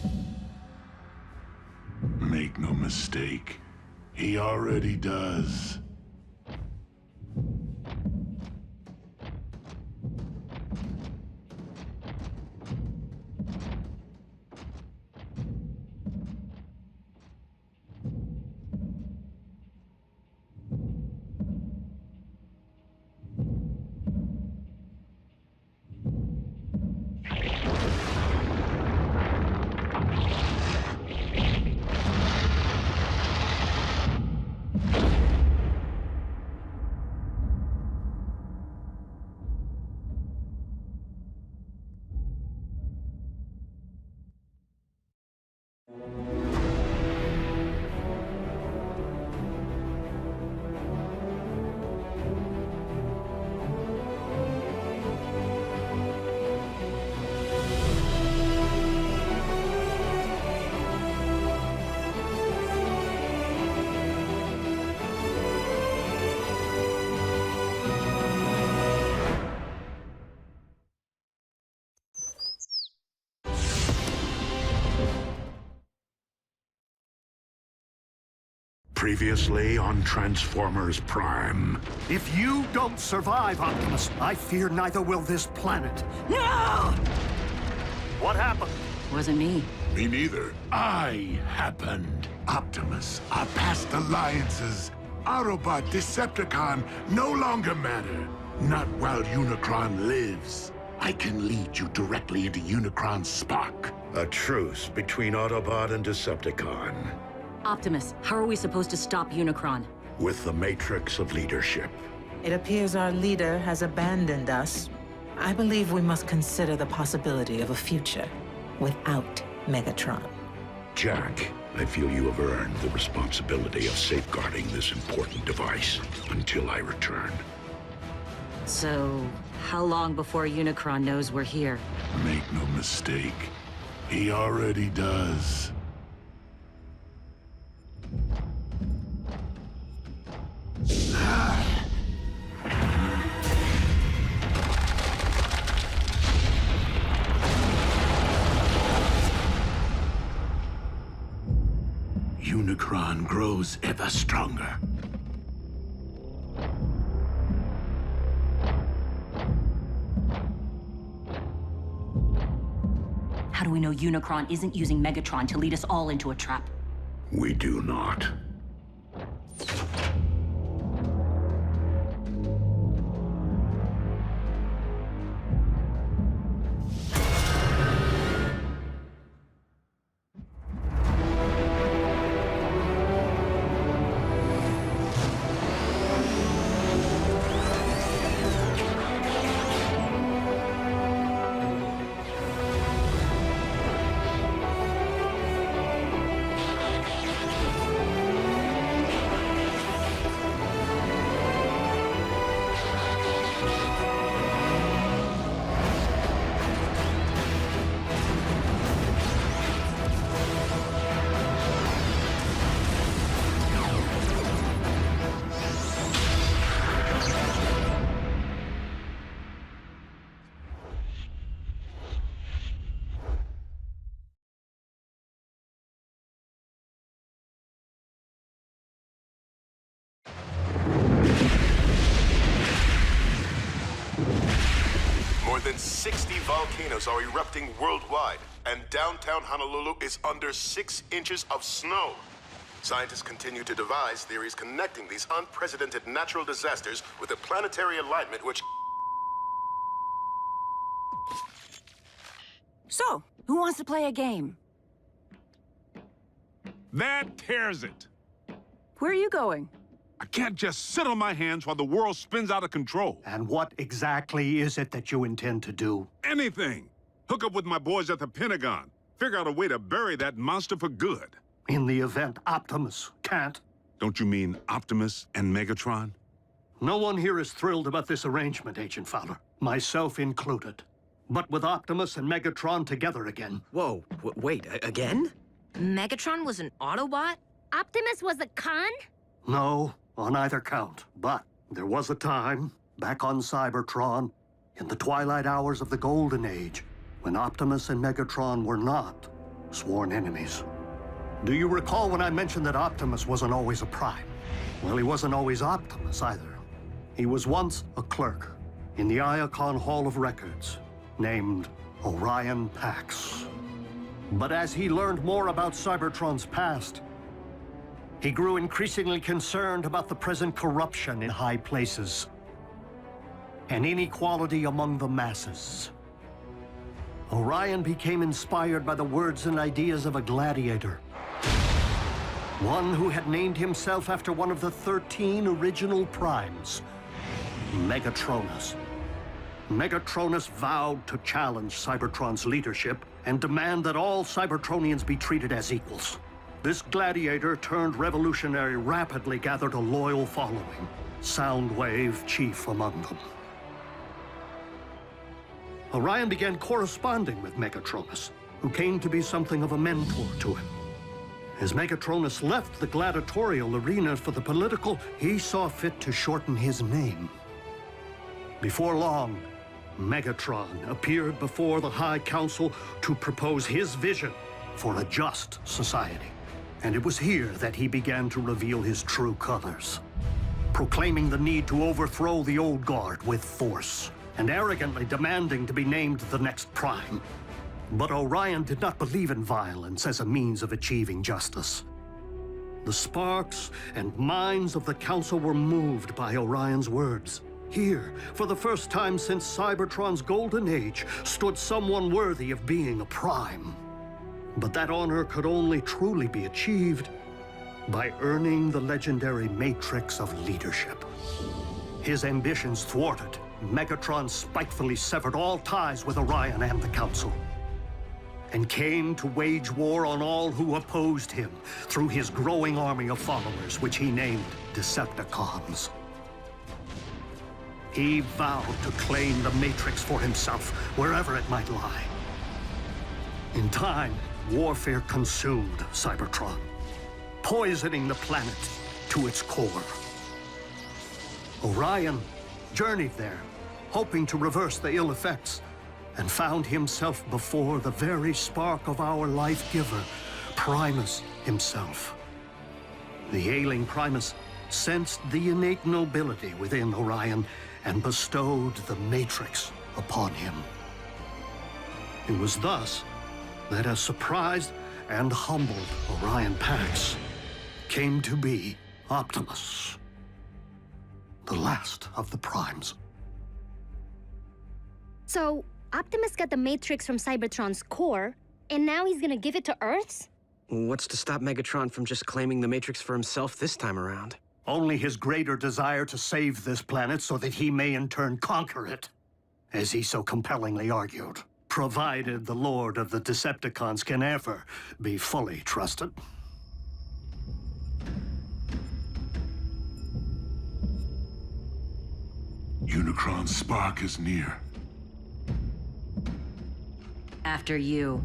Make no mistake, he already does. Previously on Transformers Prime. If you don't survive, Optimus, I fear neither will this planet. No! What happened? Wasn't me. Me neither. I happened. Optimus, our past alliances, Autobot, Decepticon, no longer matter. Not while Unicron lives. I can lead you directly into Unicron's spark. A truce between Autobot and Decepticon. Optimus, how are we supposed to stop Unicron? With the Matrix of Leadership. It appears our leader has abandoned us. I believe we must consider the possibility of a future without Megatron. Jack, I feel you have earned the responsibility of safeguarding this important device until I return. So, how long before Unicron knows we're here? Make no mistake, he already does. Unicron grows ever stronger. How do we know Unicron isn't using Megatron to lead us all into a trap? We do not. More than 60 volcanoes are erupting worldwide, and downtown Honolulu is under 6 inches of snow. Scientists continue to devise theories connecting these unprecedented natural disasters with a planetary alignment which... So, who wants to play a game? That tears it. Where are you going? I can't just sit on my hands while the world spins out of control. And what exactly is it that you intend to do? Anything. Hook up with my boys at the Pentagon. Figure out a way to bury that monster for good. In the event Optimus can't? Don't you mean Optimus and Megatron? No one here is thrilled about this arrangement, Agent Fowler. Myself included. But with Optimus and Megatron together again... Whoa, wait, again? Megatron was an Autobot? Optimus was a con? No, on either count. But there was a time, back on Cybertron, in the twilight hours of the Golden Age, when Optimus and Megatron were not sworn enemies. Do you recall when I mentioned that Optimus wasn't always a Prime? Well, he wasn't always Optimus either. He was once a clerk in the Iacon Hall of Records, named Orion Pax. But as he learned more about Cybertron's past, he grew increasingly concerned about the present corruption in high places and inequality among the masses. Orion became inspired by the words and ideas of a gladiator, one who had named himself after one of the 13 original Primes, Megatronus. Megatronus vowed to challenge Cybertron's leadership and demand that all Cybertronians be treated as equals. This gladiator turned revolutionary rapidly gathered a loyal following, Soundwave chief among them. Orion began corresponding with Megatronus, who came to be something of a mentor to him. As Megatronus left the gladiatorial arena for the political, he saw fit to shorten his name. Before long, Megatron appeared before the High Council to propose his vision for a just society. And it was here that he began to reveal his true colors, proclaiming the need to overthrow the old guard with force, and arrogantly demanding to be named the next Prime. But Orion did not believe in violence as a means of achieving justice. The sparks and minds of the Council were moved by Orion's words. Here, for the first time since Cybertron's golden age, stood someone worthy of being a Prime. But that honor could only truly be achieved by earning the legendary matrix of leadership. His ambitions thwarted, Megatron spitefully severed all ties with Orion and the Council, and came to wage war on all who opposed him through his growing army of followers, which he named Decepticons. He vowed to claim the Matrix for himself, wherever it might lie. In time, warfare consumed Cybertron, poisoning the planet to its core. Orion journeyed there, hoping to reverse the ill effects, and found himself before the very spark of our life-giver, Primus himself. The ailing Primus sensed the innate nobility within Orion and bestowed the Matrix upon him. It was thus that a surprised and humbled Orion Pax came to be Optimus, the last of the Primes. So, Optimus got the Matrix from Cybertron's core, and now he's gonna give it to Earth's? What's to stop Megatron from just claiming the Matrix for himself this time around? Only his greater desire to save this planet so that he may in turn conquer it, as he so compellingly argued, provided the Lord of the Decepticons can ever be fully trusted. Unicron's spark is near. After you.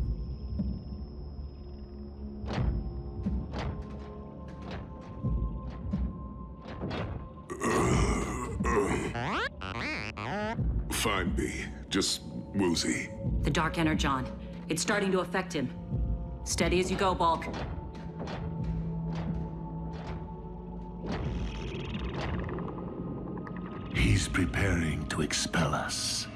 Fine, B. Just woozy. The Dark Energon. It's starting to affect him. Steady as you go, Bulk. He's preparing to expel us.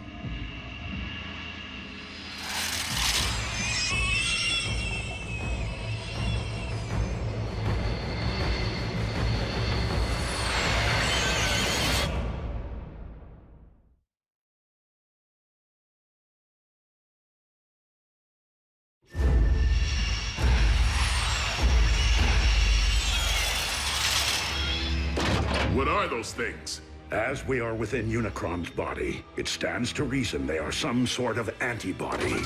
What are those things? As we are within Unicron's body, it stands to reason they are some sort of antibody.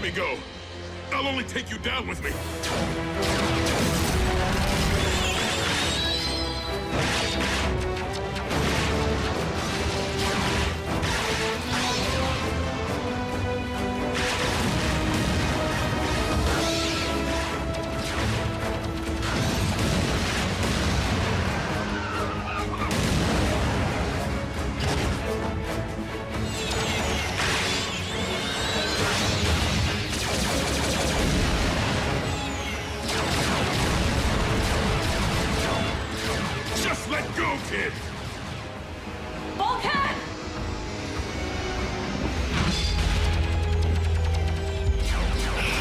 let me go. I'll only take you down with me. Just let go, kid! Bulkhead!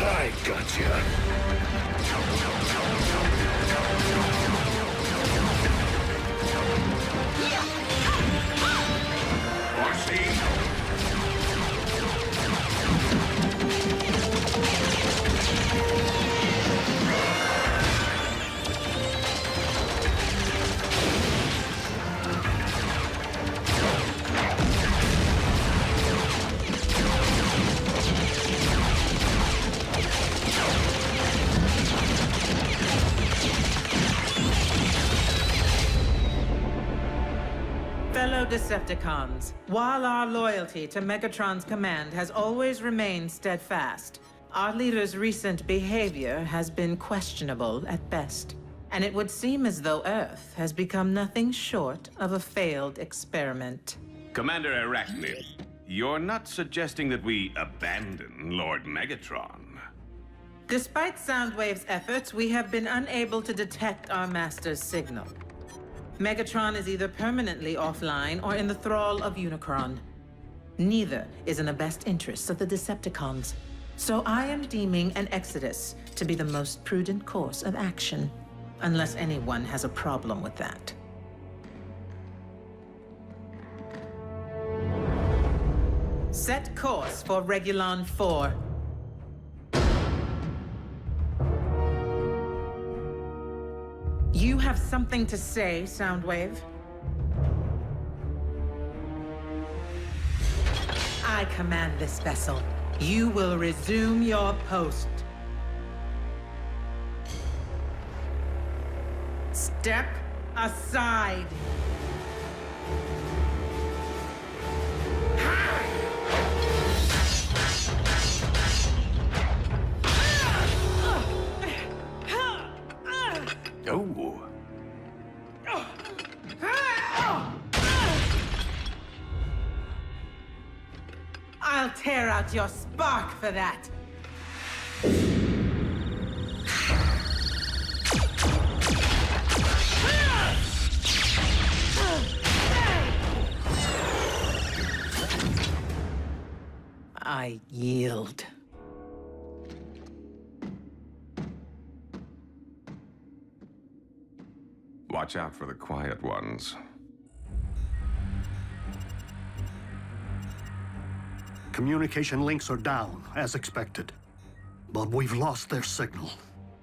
I gotcha. Fellow Decepticons, while our loyalty to Megatron's command has always remained steadfast, our leader's recent behavior has been questionable at best. And it would seem as though Earth has become nothing short of a failed experiment. Commander Arachnid, you're not suggesting that we abandon Lord Megatron? Despite Soundwave's efforts, we have been unable to detect our master's signal. Megatron is either permanently offline or in the thrall of Unicron. Neither is in the best interests of the Decepticons. So I am deeming an exodus to be the most prudent course of action, unless anyone has a problem with that. Set course for Regulon 4. You have something to say, Soundwave? I command this vessel. You will resume your post. Step aside. Oh. I'll tear out your spark for that. I yield. Watch out for the quiet ones. Communication links are down, as expected. But we've lost their signal.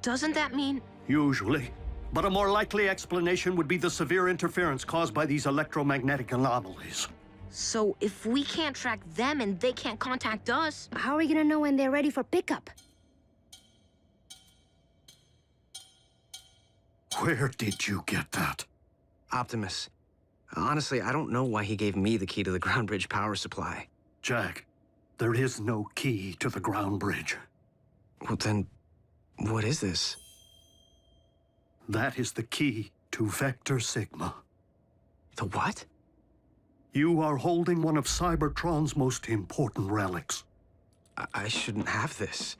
Doesn't that mean... Usually. But a more likely explanation would be the severe interference caused by these electromagnetic anomalies. So if we can't track them and they can't contact us... How are we gonna know when they're ready for pickup? Where did you get that? Optimus. Honestly, I don't know why he gave me the key to the ground bridge power supply. Jack, there is no key to the ground bridge. Well then, what is this? That is the key to Vector Sigma. The what? You are holding one of Cybertron's most important relics. I shouldn't have this.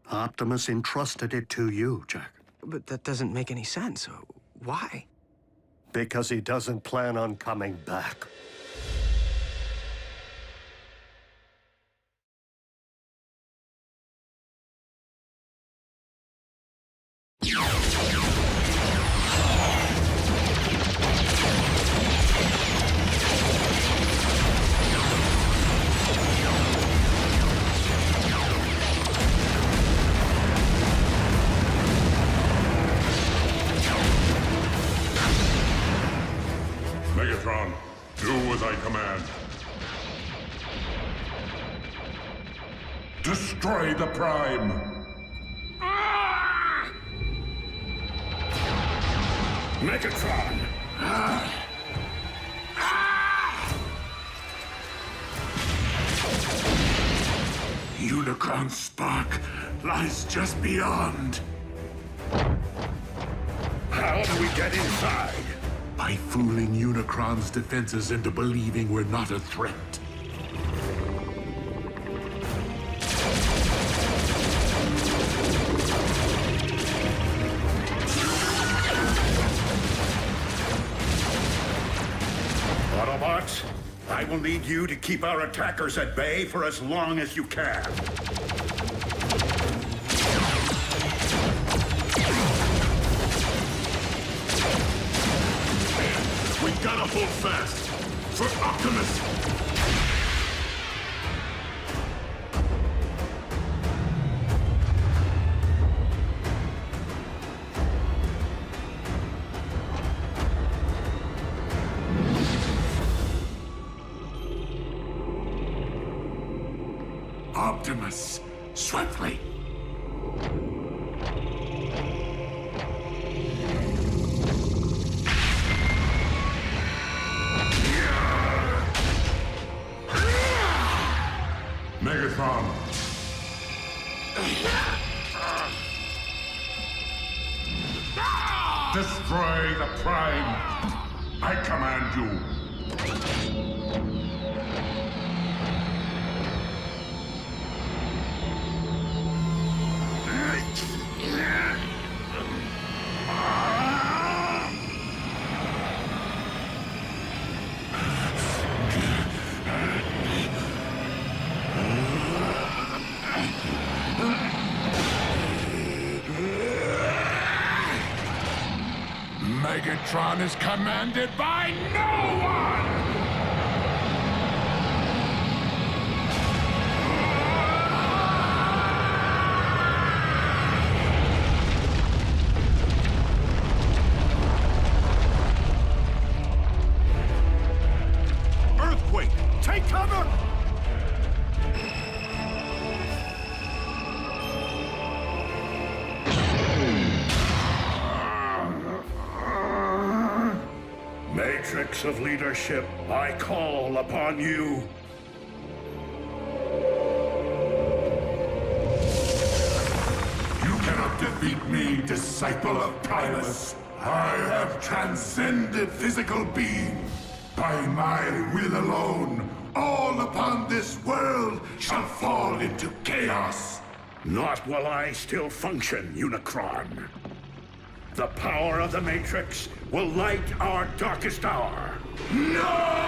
Optimus entrusted it to you, Jack. But that doesn't make any sense. Why? Because he doesn't plan on coming back. Megatron, do as I command. Destroy the Prime! Megatron! Unicron's spark lies just beyond. How do we get inside? By fooling Unicron's defenses into believing we're not a threat. Autobots, I will need you to keep our attackers at bay for as long as you can. We gotta hold fast! For Optimus! Optimus, swiftly! Megatron! Destroy the Prime! I command you! Megatron is commanded by no one! Earthquake! Take cover! Matrix of leadership, I call upon you. You cannot defeat me, disciple of Primus. I have transcended physical being. By my will alone, all upon this world shall fall into chaos. Not while I still function, Unicron. The power of the Matrix will light our darkest hour. No!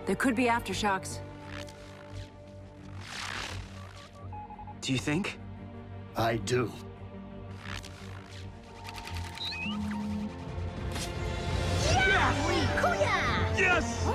There could be aftershocks. Do you think? I do. Yes!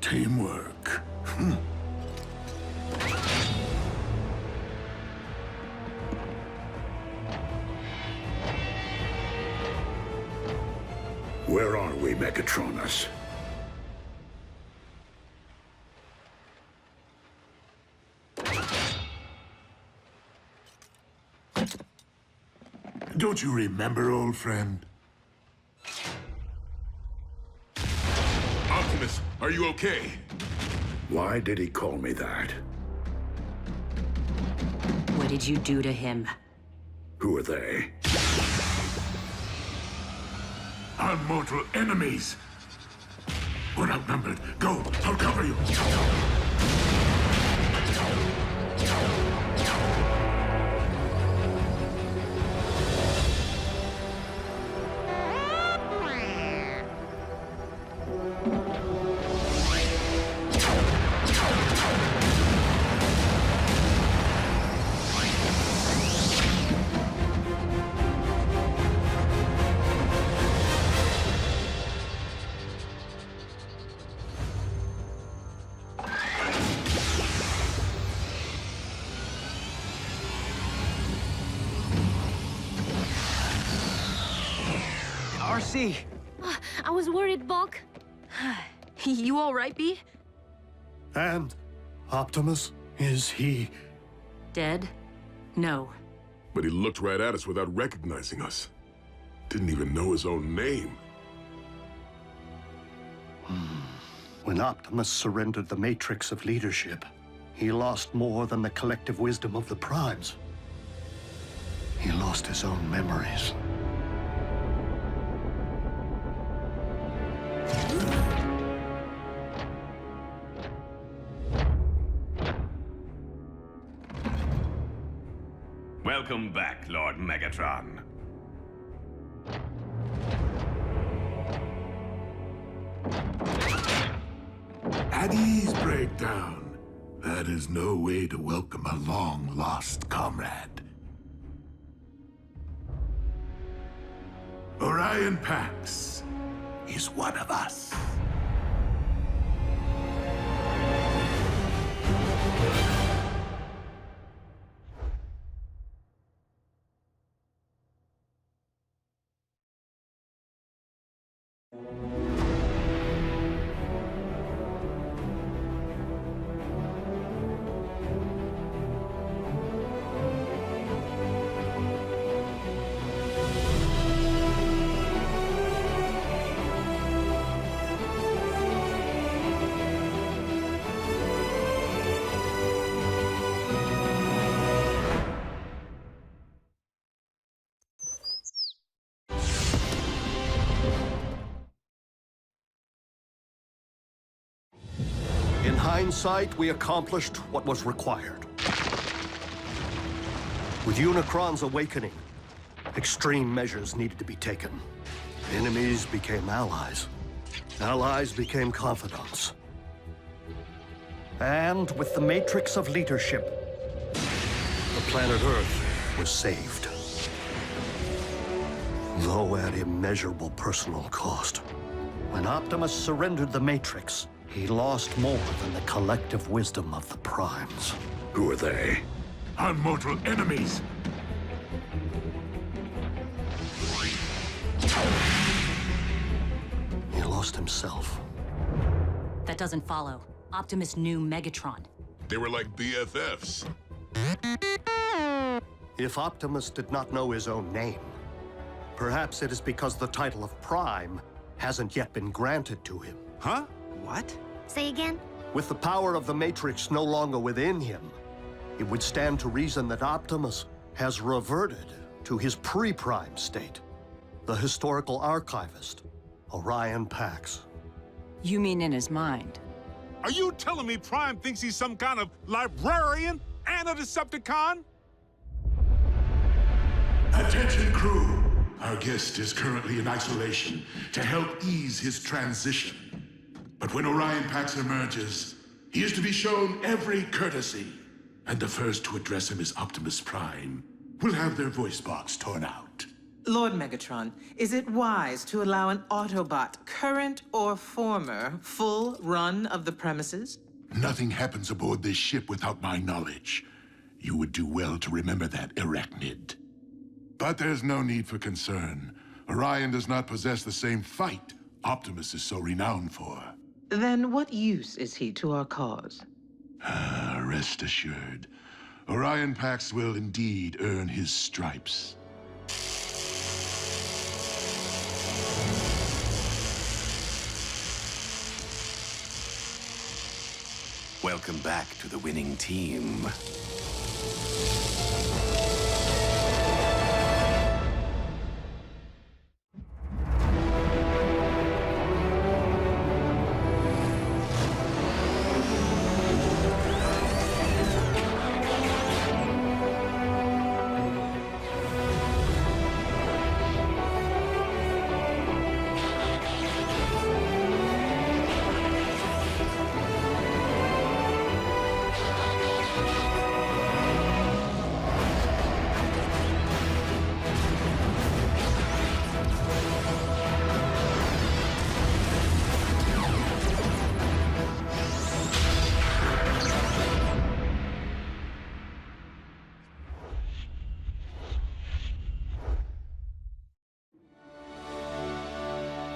Teamwork. Where are we, Megatronus? Don't you remember, old friend? Optimus, are you okay? Why did he call me that? What did you do to him? Who are they? Our mortal enemies! We're outnumbered. Go! I'll cover you! RC! I was worried, Bulk. You all right, B? And Optimus, is he... Dead? No. But he looked right at us without recognizing us. Didn't even know his own name. When Optimus surrendered the matrix of leadership, he lost more than the collective wisdom of the Primes. He lost his own memories. Welcome back, Lord Megatron. At ease, Breakdown. That is no way to welcome a long-lost comrade. Orion Pax is one of us. In hindsight, we accomplished what was required. With Unicron's awakening, extreme measures needed to be taken. Enemies became allies. Allies became confidants. And with the matrix of leadership, the planet Earth was saved. Though at immeasurable personal cost. When Optimus surrendered the matrix, he lost more than the collective wisdom of the Primes. Who are they? Our mortal enemies! He lost himself. That doesn't follow. Optimus knew Megatron. They were like BFFs. If Optimus did not know his own name, perhaps it is because the title of Prime hasn't yet been granted to him. Huh? What? Say again? With the power of the Matrix no longer within him, it would stand to reason that Optimus has reverted to his pre-Prime state. The historical archivist, Orion Pax. You mean in his mind? Are you telling me Prime thinks he's some kind of librarian and a Decepticon? Attention, crew! Our guest is currently in isolation to help ease his transition. But when Orion Pax emerges, he is to be shown every courtesy. And the first to address him is Optimus Prime. Will have their voice box torn out. Lord Megatron, is it wise to allow an Autobot, current or former, full run of the premises? Nothing happens aboard this ship without my knowledge. You would do well to remember that, Arachnid. But there's no need for concern. Orion does not possess the same fight Optimus is so renowned for. Then what use is he to our cause? Rest assured, Orion Pax will indeed earn his stripes. Welcome back to the winning team.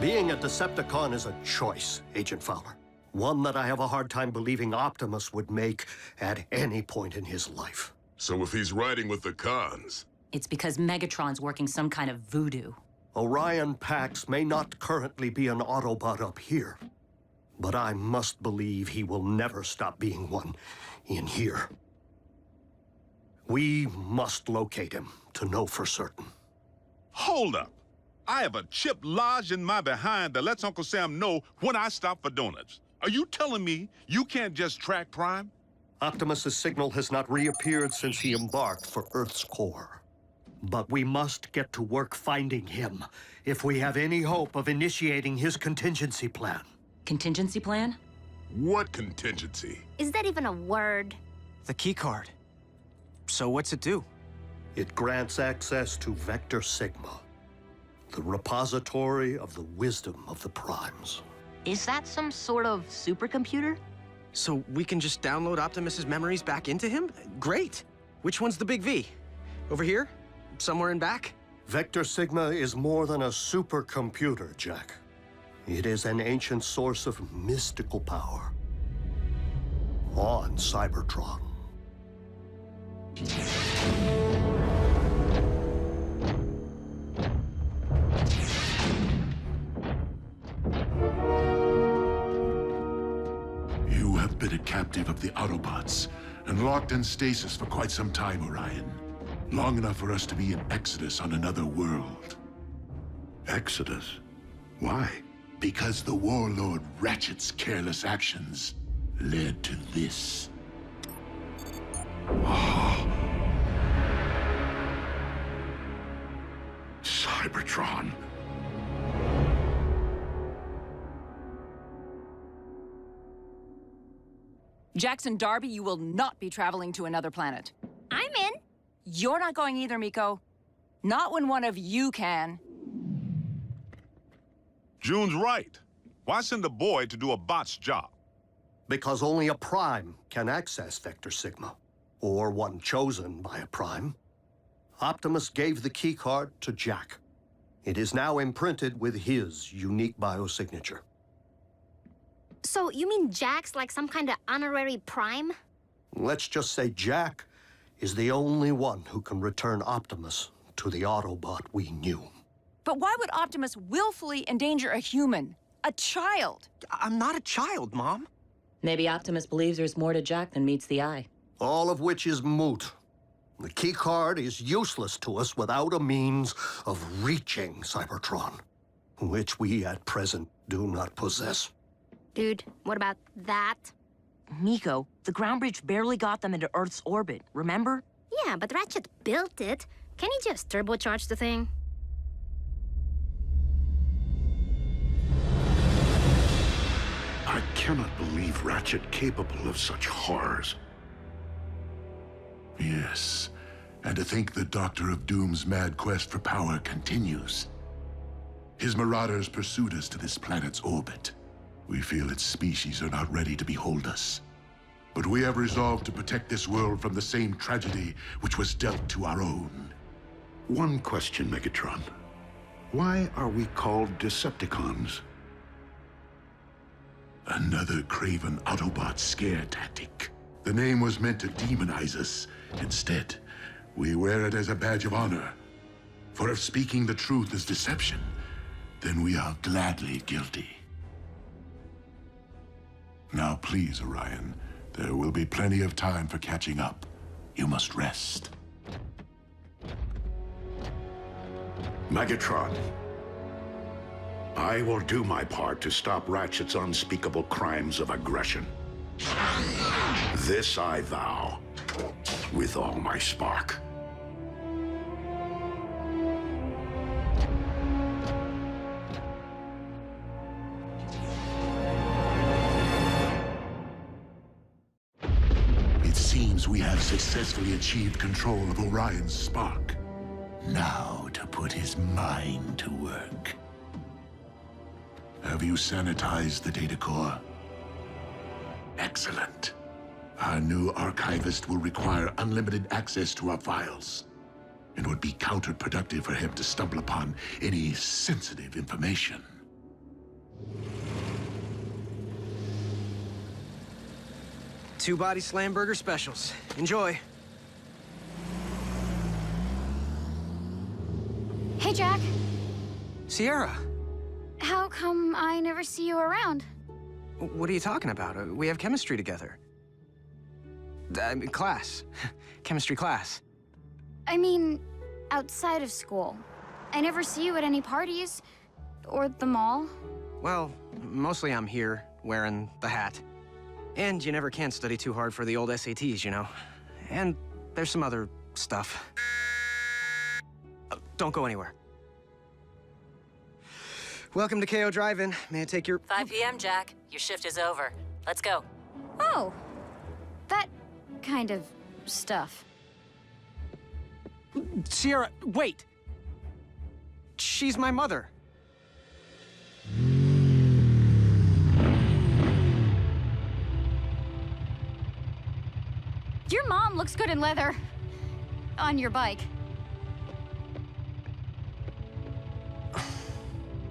Being a Decepticon is a choice, Agent Fowler. One that I have a hard time believing Optimus would make at any point in his life. So if he's riding with the cons... It's because Megatron's working some kind of voodoo. Orion Pax may not currently be an Autobot up here, but I must believe he will never stop being one in here. We must locate him to know for certain. Hold up. I have a chip lodged in my behind that lets Uncle Sam know when I stop for donuts. Are you telling me you can't just track Prime? Optimus's signal has not reappeared since he embarked for Earth's core. But we must get to work finding him if we have any hope of initiating his contingency plan. Contingency plan? What contingency? Is that even a word? The keycard. So what's it do? It grants access to Vector Sigma, the repository of the wisdom of the Primes. Is that some sort of supercomputer? So we can just download Optimus's memories back into him? Great! Which one's the big V? Over here? Somewhere in back? Vector Sigma is more than a supercomputer, Jack. It is an ancient source of mystical power on Cybertron. You have been a captive of the Autobots and locked in stasis for quite some time, Orion. Long enough for us to be in Exodus on another world. Exodus? Why? Because the warlord Ratchet's careless actions led to this. Cybertron. Jackson Darby, you will not be traveling to another planet. I'm in. You're not going either, Miko. Not when one of you can. June's right. Why send a boy to do a bot's job? Because only a Prime can access Vector Sigma, or one chosen by a Prime. Optimus gave the keycard to Jack. It is now imprinted with his unique biosignature. So you mean Jack's like some kind of honorary Prime? Let's just say Jack is the only one who can return Optimus to the Autobot we knew. But why would Optimus willfully endanger a human? A child? I'm not a child, Mom. Maybe Optimus believes there's more to Jack than meets the eye. All of which is moot. The keycard is useless to us without a means of reaching Cybertron, which we at present do not possess. Dude, what about that? Miko, the ground bridge barely got them into Earth's orbit, remember? Yeah, but Ratchet built it. Can he just turbocharge the thing? I cannot believe Ratchet capable of such horrors. Yes, and to think the Doctor of Doom's mad quest for power continues. His marauders pursued us to this planet's orbit. We feel its species are not ready to behold us. But we have resolved to protect this world from the same tragedy which was dealt to our own. One question, Megatron. Why are we called Decepticons? Another craven Autobot scare tactic. The name was meant to demonize us. Instead, we wear it as a badge of honor. For if speaking the truth is deception, then we are gladly guilty. Now please, Orion, there will be plenty of time for catching up. You must rest. Megatron, I will do my part to stop Ratchet's unspeakable crimes of aggression. This I vow, with all my spark. It seems we have successfully achieved control of Orion's spark. Now to put his mind to work. Have you sanitized the data core? Excellent. Our new archivist will require unlimited access to our files. It would be counterproductive for him to stumble upon any sensitive information. Two-body slam burger specials. Enjoy. Hey, Jack. Sierra, How come I never see you around? what are you talking about? We have chemistry together. Class. Chemistry class. I mean, outside of school. I never see you at any parties. Or the mall. Well, mostly I'm here, wearing the hat. And you never can study too hard for the old SATs, you know? And there's some other stuff. Don't go anywhere. Welcome to KO Drive-In. May I take your... 5 p.m., Jack. Your shift is over. Let's go. Oh. That kind of stuff. Sierra, wait! She's my mother. Your mom looks good in leather. On your bike.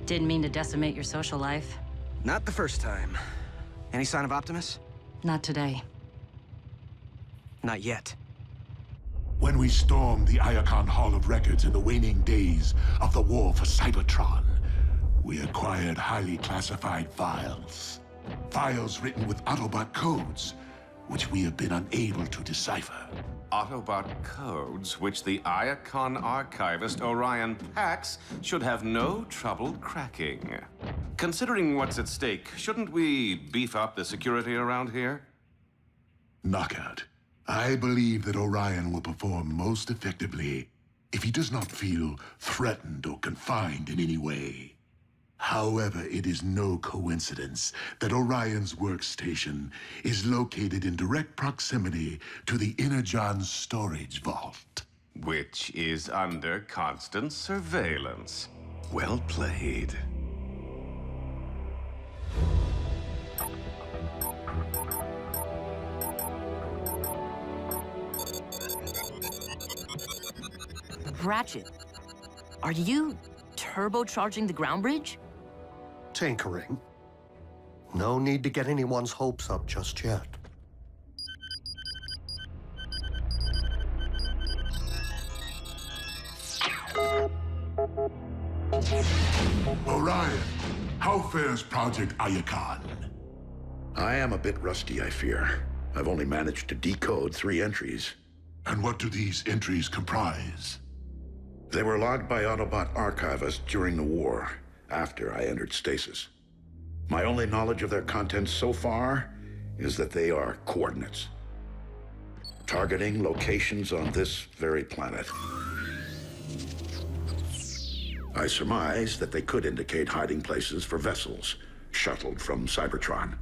Didn't mean to decimate your social life. Not the first time. Any sign of Optimus? Not today. Not yet. When we stormed the Iacon Hall of Records in the waning days of the war for Cybertron, we acquired highly classified files. Files written with Autobot codes, which we have been unable to decipher. Autobot codes, which the Iacon archivist Orion Pax should have no trouble cracking. Considering what's at stake, shouldn't we beef up the security around here? Knockout. I believe that Orion will perform most effectively if he does not feel threatened or confined in any way. However, it is no coincidence that Orion's workstation is located in direct proximity to the Energon storage vault. Which is under constant surveillance. Well played. Ratchet, are you turbocharging the ground bridge? Tinkering. No need to get anyone's hopes up just yet. Orion, how fares Project Iacon? I am a bit rusty, I fear. I've only managed to decode 3 entries. And what do these entries comprise? They were logged by Autobot archivists during the war, after I entered stasis. My only knowledge of their contents so far is that they are coordinates, targeting locations on this very planet. I surmise that they could indicate hiding places for vessels shuttled from Cybertron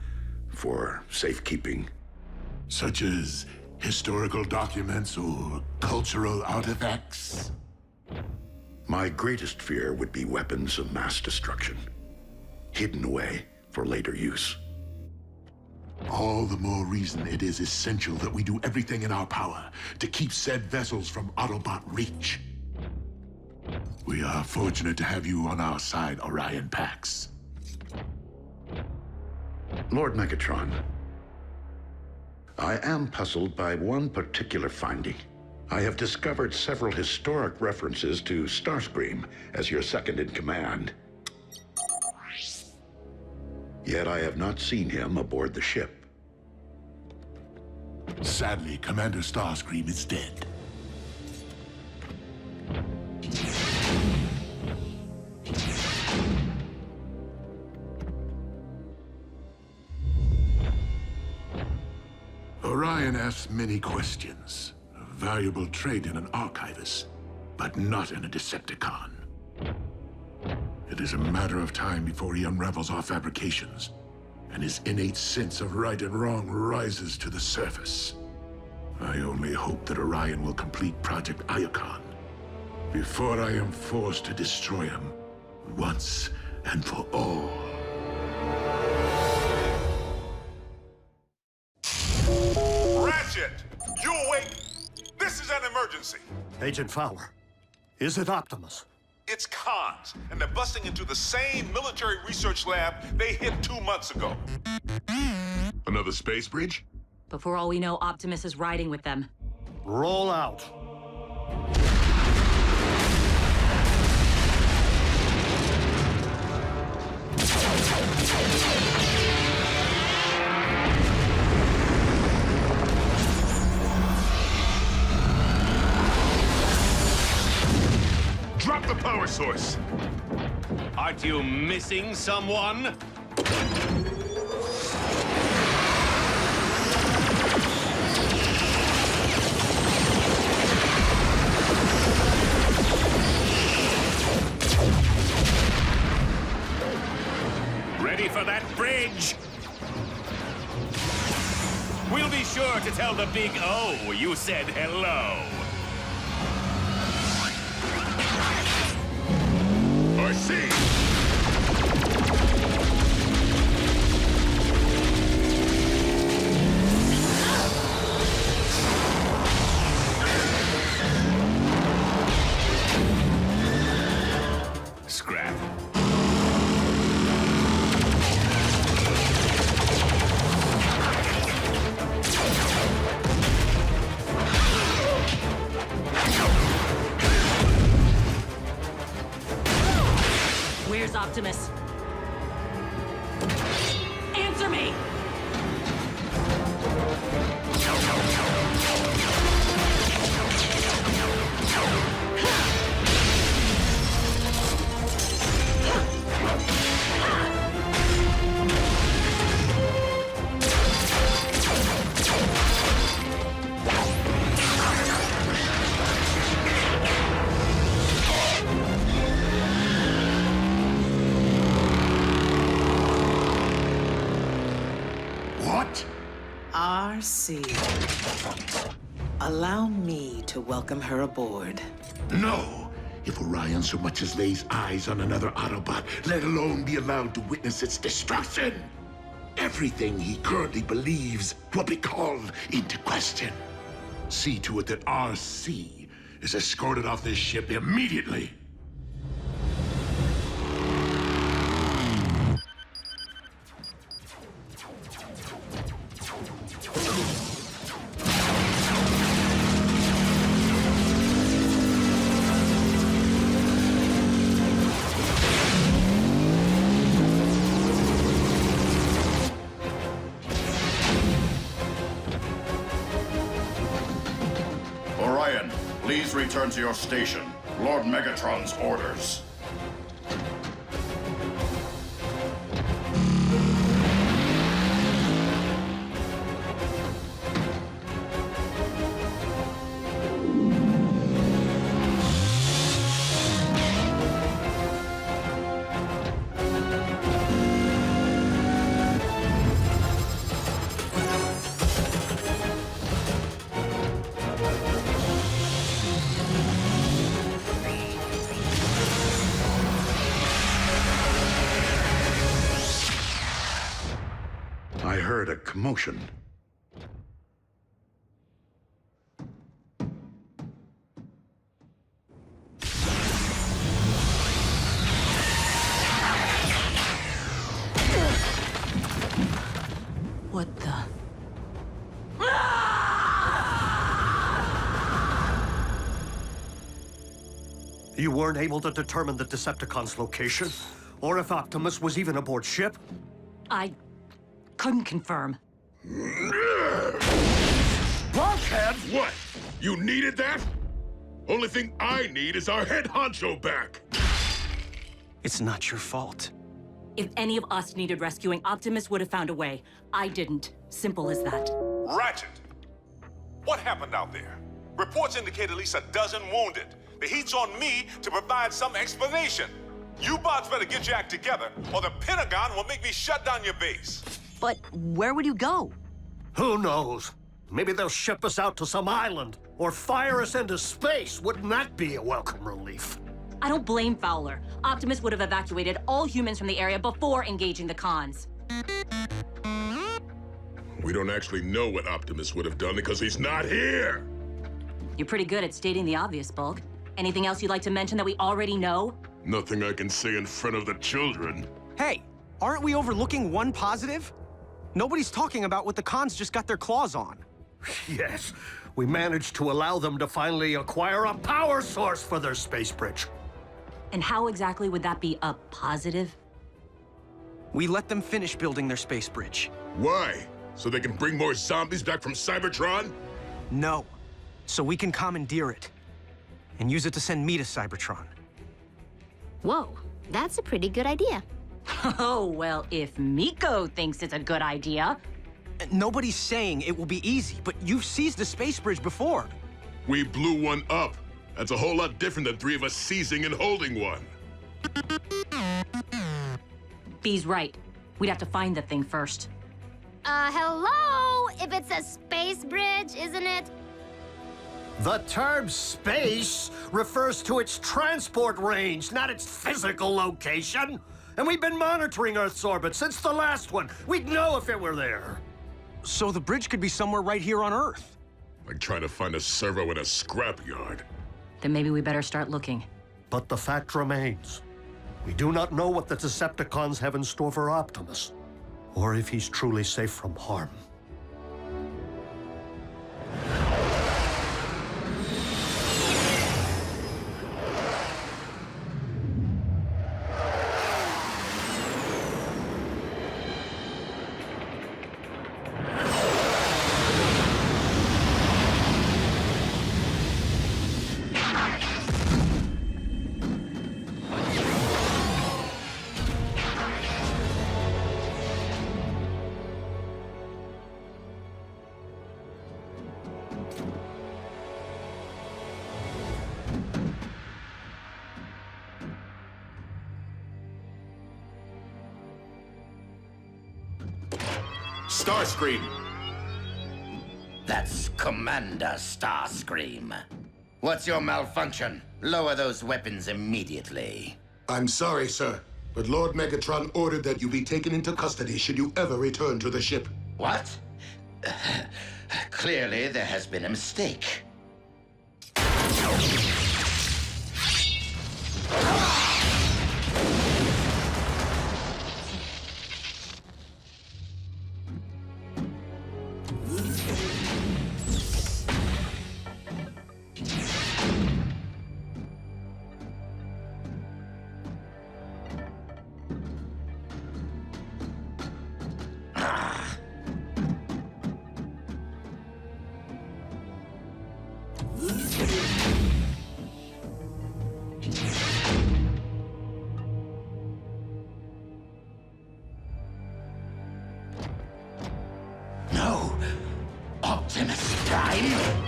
for safekeeping. Such as historical documents or cultural artifacts? My greatest fear would be weapons of mass destruction, hidden away for later use. All the more reason it is essential that we do everything in our power to keep said vessels from Autobot reach. We are fortunate to have you on our side, Orion Pax. Lord Megatron, I am puzzled by one particular finding. I have discovered several historic references to Starscream as your second in command. Yet I have not seen him aboard the ship. Sadly, Commander Starscream is dead. Orion asks many questions. A valuable trait in an archivist, but not in a Decepticon. It is a matter of time before he unravels our fabrications, and his innate sense of right and wrong rises to the surface. I only hope that Orion will complete Project Iacon before I am forced to destroy him once and for all. Ratchet! You awake! This is an emergency! Agent Fowler, is it Optimus? It's cons, and they're busting into the same military research lab they hit 2 months ago. Another space bridge? Before all we know, Optimus is riding with them. Roll out. Drop the power source! Aren't you missing someone? Ready for that bridge? We'll be sure to tell the big O you said hello. I see! Scrap. Where's Optimus? Answer me! RC. Allow me to welcome her aboard. No! If Orion so much as lays eyes on another Autobot, let alone be allowed to witness its destruction, everything he currently believes will be called into question. See to it that RC is escorted off this ship immediately. Orion, please return to your station. Lord Megatron's orders. I heard a commotion. You weren't able to determine the Decepticons' location? Or if Optimus was even aboard ship? I couldn't confirm. Blockhead! What? You needed that? Only thing I need is our head honcho back. It's not your fault. If any of us needed rescuing, Optimus would have found a way. I didn't. Simple as that. Ratchet! What happened out there? Reports indicate at least a dozen wounded. The heat's on me to provide some explanation. You bots better get your act together, or the Pentagon will make me shut down your base. But where would you go? Who knows? Maybe they'll ship us out to some island, or fire us into space. Wouldn't that be a welcome relief? I don't blame Fowler. Optimus would have evacuated all humans from the area before engaging the cons. We don't actually know what Optimus would have done because he's not here. You're pretty good at stating the obvious, Bulk. Anything else you'd like to mention that we already know? Nothing I can say in front of the children. Hey, aren't we overlooking one positive? Nobody's talking about what the cons just got their claws on. Yes, we managed to allow them to finally acquire a power source for their space bridge. And how exactly would that be a positive? We let them finish building their space bridge. Why? So they can bring more zombies back from Cybertron? No. So we can commandeer it. And use it to send me to Cybertron. Whoa, that's a pretty good idea. Oh, well, if Miko thinks it's a good idea. Nobody's saying it will be easy, but you've seized the space bridge before. We blew one up. That's a whole lot different than three of us seizing and holding one. B's right. We'd have to find the thing first. Hello? If it's a space bridge, isn't it? The term space refers to its transport range, not its physical location. And we've been monitoring Earth's orbit since the last one. We'd know if it were there. So the bridge could be somewhere right here on Earth. Like trying to find a servo in a scrapyard. Then maybe we better start looking. But the fact remains, we do not know what the Decepticons have in store for Optimus, or if he's truly safe from harm. Starscream! That's Commander Starscream. What's your malfunction? Lower those weapons immediately. I'm sorry, sir, but Lord Megatron ordered that you be taken into custody should you ever return to the ship. What? Clearly, there has been a mistake. No! Optimus Prime!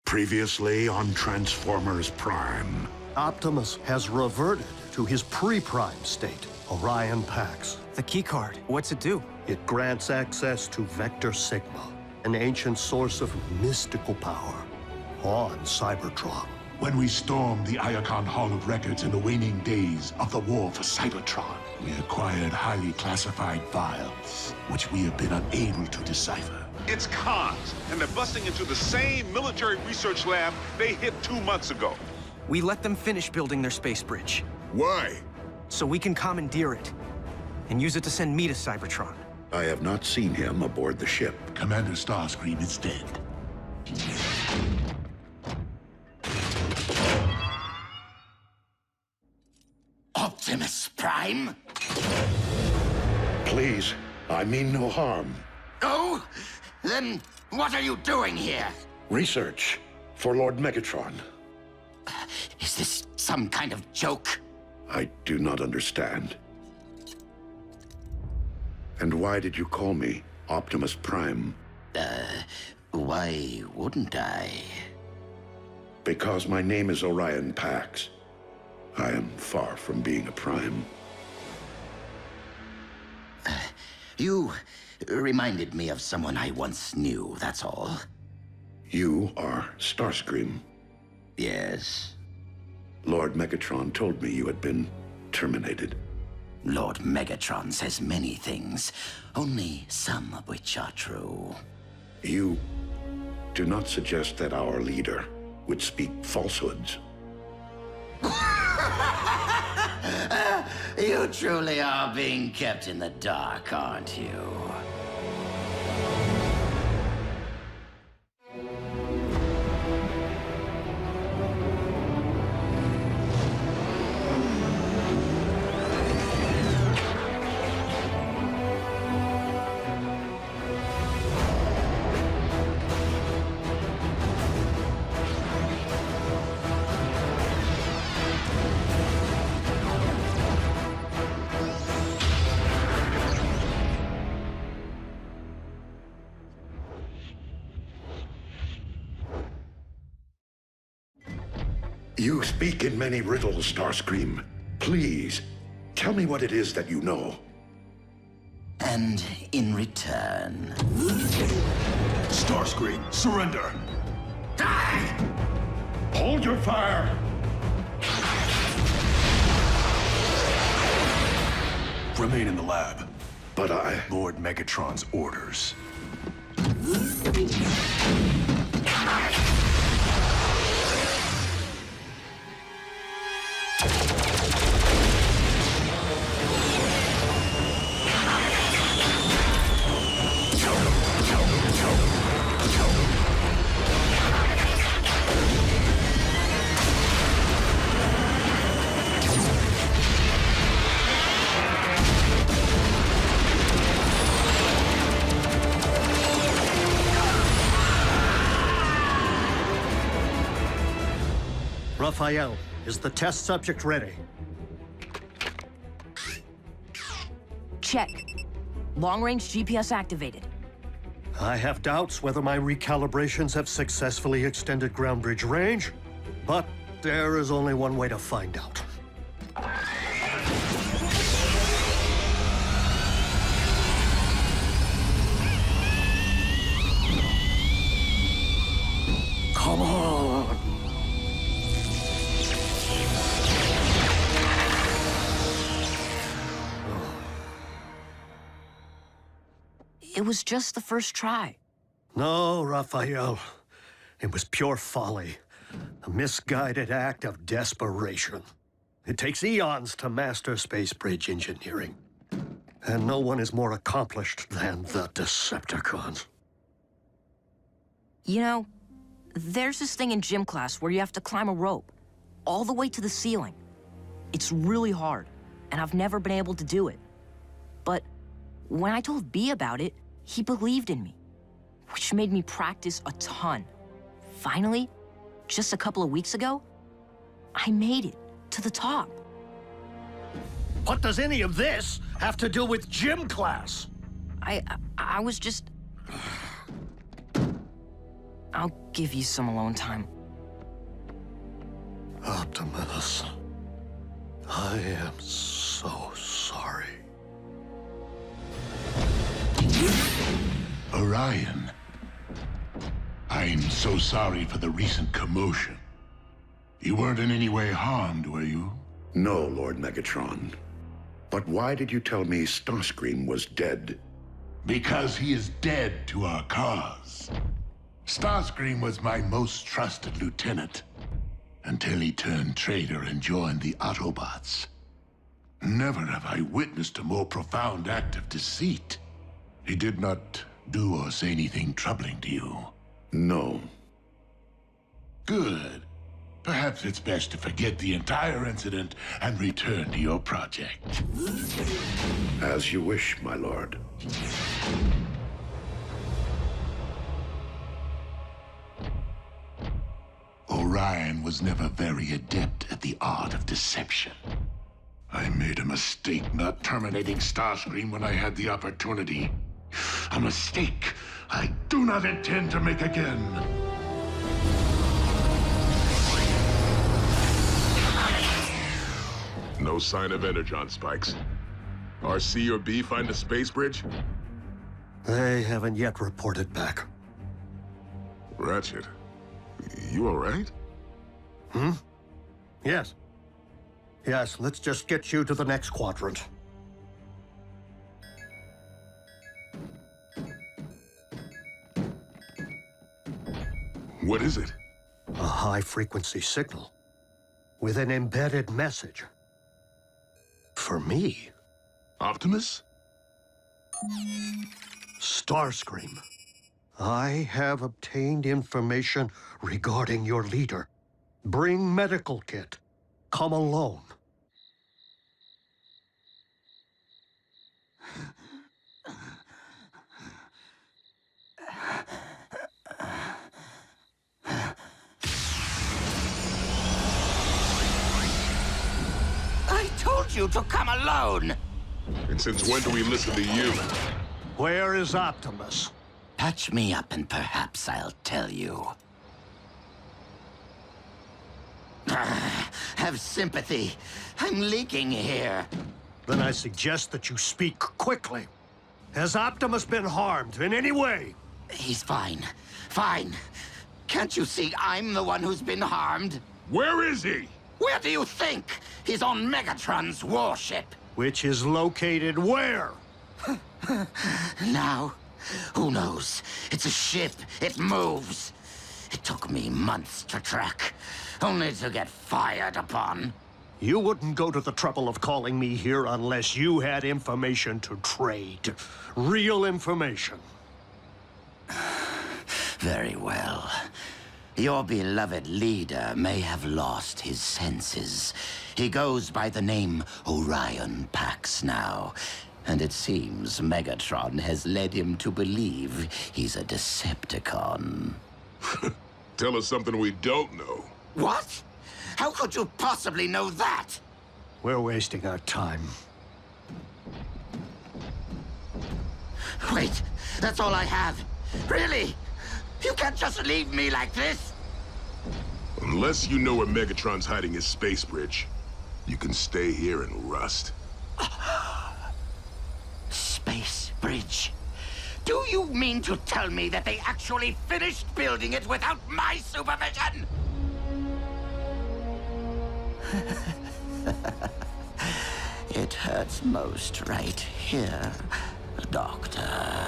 Previously on Transformers Prime. Optimus has reverted to his pre-prime state, Orion Pax. The keycard, what's it do? It grants access to Vector Sigma, an ancient source of mystical power on Cybertron. When we stormed the Iacon Hall of Records in the waning days of the war for Cybertron, we acquired highly classified files, which we have been unable to decipher. It's cons, and they're busting into the same military research lab they hit 2 months ago. We let them finish building their space bridge. Why? So we can commandeer it and use it to send me to Cybertron. I have not seen him aboard the ship. Commander Starscream is dead. Optimus Prime? Please, I mean no harm. Oh? Then what are you doing here? Research for Lord Megatron. Is this some kind of joke? I do not understand. And why did you call me Optimus Prime? Why wouldn't I? Because my name is Orion Pax. I am far from being a Prime. You reminded me of someone I once knew, that's all. You are Starscream. Yes. Lord Megatron told me you had been terminated. Lord Megatron says many things, only some of which are true. You do not suggest that our leader would speak falsehoods. You truly are being kept in the dark, aren't you? You speak in many riddles, Starscream. Please, tell me what it is that you know. And in return... Starscream, surrender! Die! Hold your fire! Remain in the lab. But Lord Megatron's orders. Raphael, is the test subject ready? Check. Long-range GPS activated. I have doubts whether my recalibrations have successfully extended ground bridge range, but there is only one way to find out. Come on! It was just the first try. No, Raphael. It was pure folly. A misguided act of desperation. It takes eons to master space bridge engineering. And no one is more accomplished than the Decepticons. You know, there's this thing in gym class where you have to climb a rope all the way to the ceiling. It's really hard, and I've never been able to do it. But when I told B about it, he believed in me, which made me practice a ton. Finally, just a couple of weeks ago, I made it to the top. What does any of this have to do with gym class? I was just... I'll give you some alone time. Optimus. I am so sorry. Orion, I'm so sorry for the recent commotion. You weren't in any way harmed, were you? No, Lord Megatron. But why did you tell me Starscream was dead? Because he is dead to our cause. Starscream was my most trusted lieutenant, until he turned traitor and joined the Autobots. Never have I witnessed a more profound act of deceit. He did not do or say anything troubling to you. No. Good. Perhaps it's best to forget the entire incident and return to your project. As you wish, my lord. Orion was never very adept at the art of deception. I made a mistake not terminating Starscream when I had the opportunity. A mistake I do not intend to make again. No sign of Energon spikes. RC or B find a space bridge? They haven't yet reported back. Ratchet, you all right? Hmm? Yes. Yes, let's just get you to the next quadrant. What is it? A high-frequency signal with an embedded message. For me. Optimus? Starscream. I have obtained information regarding your leader. Bring medical kit. Come alone. I told you to come alone! And since when do we listen to you? Where is Optimus? Patch me up and perhaps I'll tell you. Have sympathy. I'm leaking here. Then I suggest that you speak quickly. Has Optimus been harmed in any way? He's fine. Fine. Can't you see I'm the one who's been harmed? Where is he? Where do you think? He's on Megatron's warship. Which is located where? Now, who knows? It's a ship. It moves. It took me months to track, only to get fired upon. You wouldn't go to the trouble of calling me here unless you had information to trade. Real information. Very well. Your beloved leader may have lost his senses. He goes by the name Orion Pax now, and it seems Megatron has led him to believe he's a Decepticon. Tell us something we don't know. What? How could you possibly know that? We're wasting our time. Wait, that's all I have. Really? You can't just leave me like this. Unless you know where Megatron's hiding his space bridge, you can stay here and rust. Space bridge? Do you mean to tell me that they actually finished building it without my supervision? It hurts most right here, Doctor.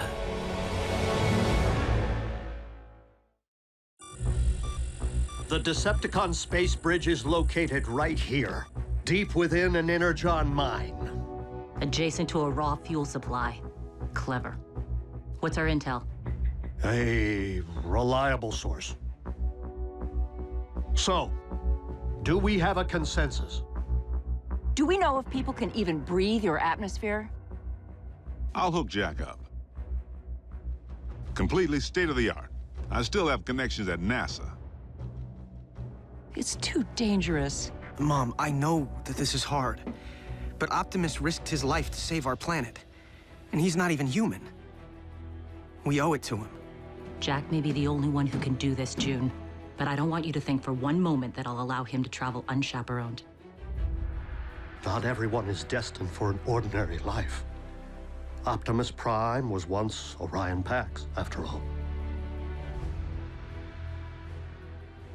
The Decepticon space bridge is located right here, deep within an Energon mine. Adjacent to a raw fuel supply. Clever. What's our intel? A reliable source. So, do we have a consensus? Do we know if people can even breathe your atmosphere? I'll hook Jack up. Completely state-of-the-art. I still have connections at NASA. It's too dangerous. Mom, I know that this is hard, but Optimus risked his life to save our planet, and he's not even human. We owe it to him. Jack may be the only one who can do this, June. But I don't want you to think for one moment that I'll allow him to travel unchaperoned. Not everyone is destined for an ordinary life. Optimus Prime was once Orion Pax, after all.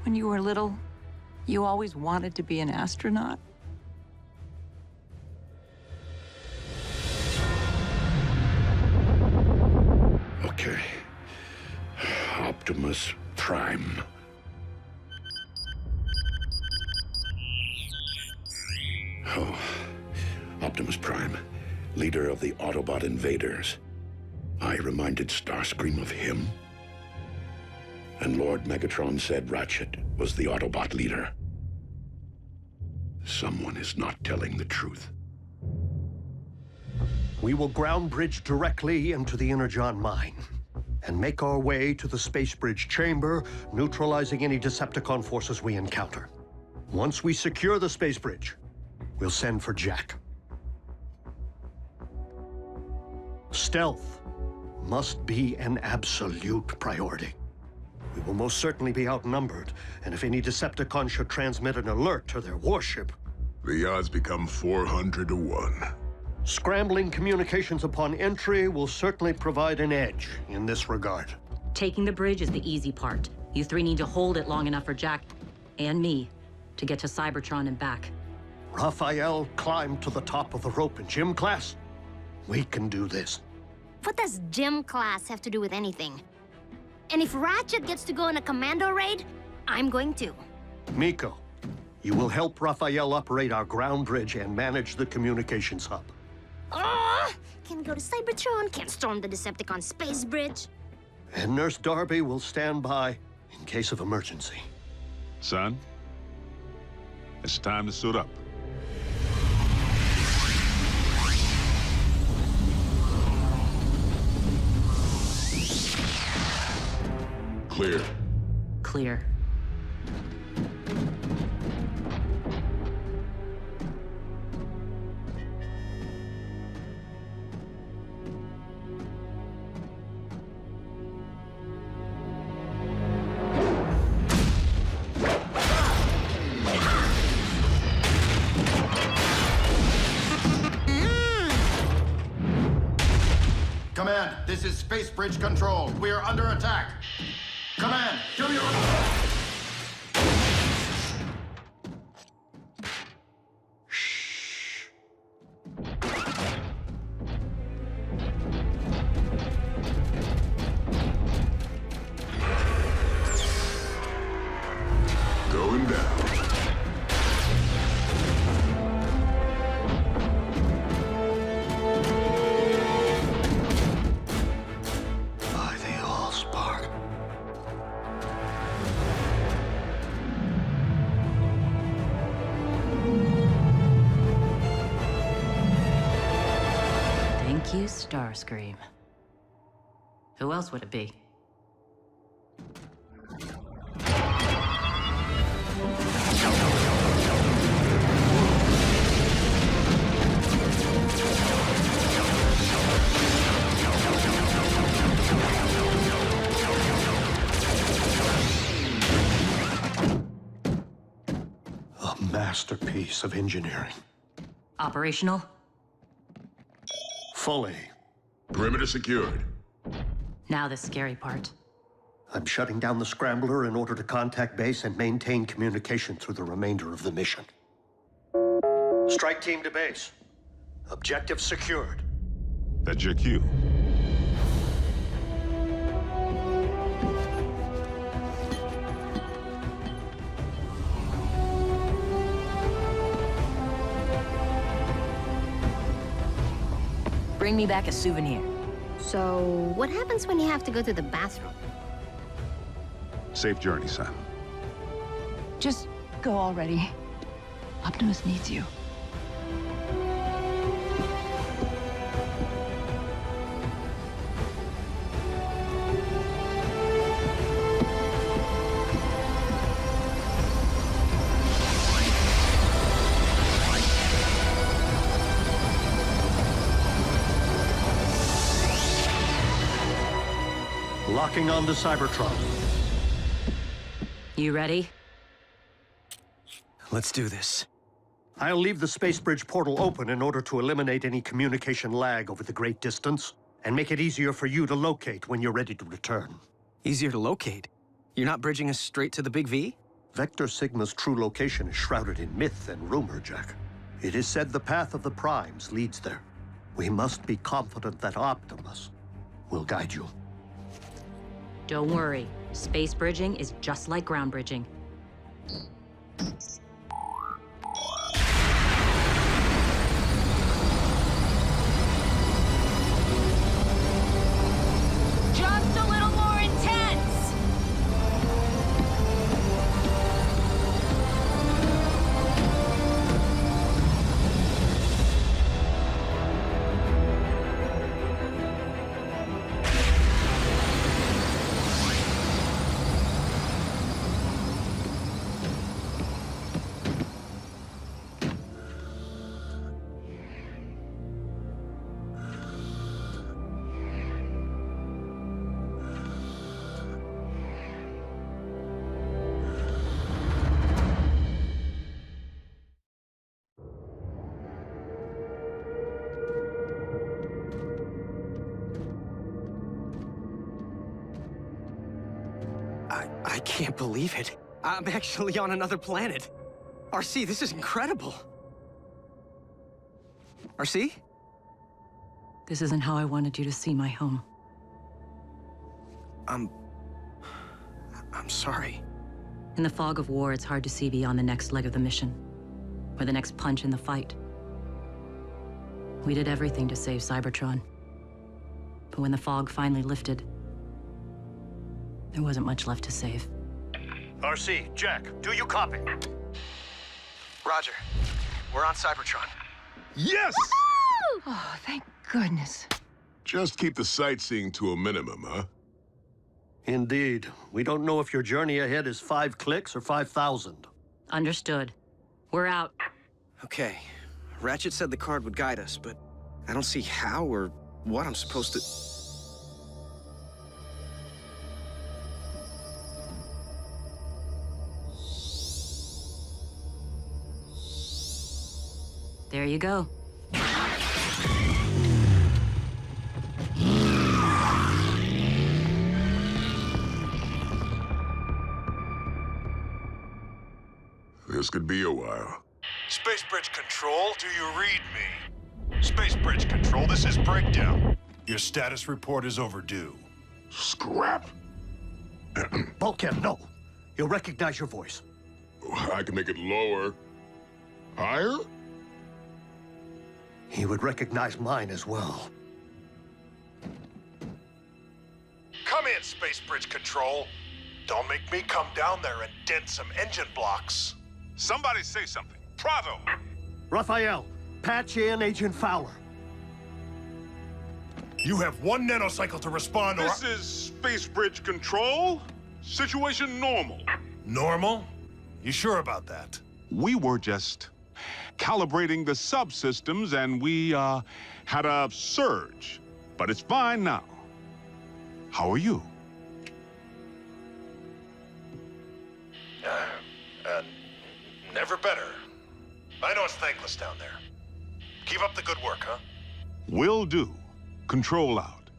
When you were little, you always wanted to be an astronaut? Okay. Optimus Prime. Oh, Optimus Prime, leader of the Autobot invaders. I reminded Starscream of him. And Lord Megatron said Ratchet was the Autobot leader. Someone is not telling the truth. We will ground bridge directly into the Energon mine and make our way to the space bridge chamber, neutralizing any Decepticon forces we encounter. Once we secure the space bridge, we'll send for Jack. Stealth must be an absolute priority. We will most certainly be outnumbered, and if any Decepticon should transmit an alert to their warship... The odds become 400 to 1. Scrambling communications upon entry will certainly provide an edge in this regard. Taking the bridge is the easy part. You three need to hold it long enough for Jack and me to get to Cybertron and back. Raphael climbed to the top of the rope in gym class. We can do this. What does gym class have to do with anything? And if Ratchet gets to go on a commando raid, I'm going to. Miko, you will help Raphael operate our ground bridge and manage the communications hub. Can't go to Cybertron, can't storm the Decepticon space bridge. And Nurse Darby will stand by in case of emergency. Son, it's time to suit up. Clear. Clear. Command, this is Space Bridge Control. We are under attack. Command, do your... Going down. By the Allspark. Thank you, Starscream. Who else would it be? A masterpiece of engineering. Operational? Fully. Perimeter secured. Now the scary part. I'm shutting down the scrambler in order to contact base and maintain communication through the remainder of the mission. Strike team to base. Objective secured. That's your cue. Bring me back a souvenir. So, what happens when you have to go to the bathroom? Safe journey, son. Just go already. Optimus needs you. Locking on to Cybertron. You ready? Let's do this. I'll leave the space bridge portal open in order to eliminate any communication lag over the great distance, and make it easier for you to locate when you're ready to return. Easier to locate? You're not bridging us straight to the Big V? Vector Sigma's true location is shrouded in myth and rumor, Jack. It is said the path of the Primes leads there. We must be confident that Optimus will guide you. Don't worry. Space bridging is just like ground bridging. Just a little more intense! I can't believe it. I'm actually on another planet. RC, this is incredible. RC? This isn't how I wanted you to see my home. I'm sorry. In the fog of war, it's hard to see beyond the next leg of the mission, or the next punch in the fight. We did everything to save Cybertron. But when the fog finally lifted, there wasn't much left to save. RC, Jack, do you copy? Roger. We're on Cybertron. Yes! Oh, thank goodness. Just keep the sightseeing to a minimum, huh? Indeed. We don't know if your journey ahead is 5 clicks or 5,000. Understood. We're out. Okay. Ratchet said the card would guide us, but I don't see how or what I'm supposed to... There you go. This could be a while. Space Bridge Control, do you read me? Space Bridge Control, this is Breakdown. Your status report is overdue. Scrap. Bulkhead, no. He'll recognize your voice. I can make it lower. Higher? He would recognize mine as well. Come in, Space Bridge Control. Don't make me come down there and dent some engine blocks. Somebody say something. Bravo! Raphael, patch in Agent Fowler. You have 1 nanocycle to respond, or... This is Space Bridge Control. Situation normal. Normal? You sure about that? We were just calibrating the subsystems, and we, had a surge. But it's fine now. How are you? Never better. I know it's thankless down there. Keep up the good work, huh? Will do. Control out.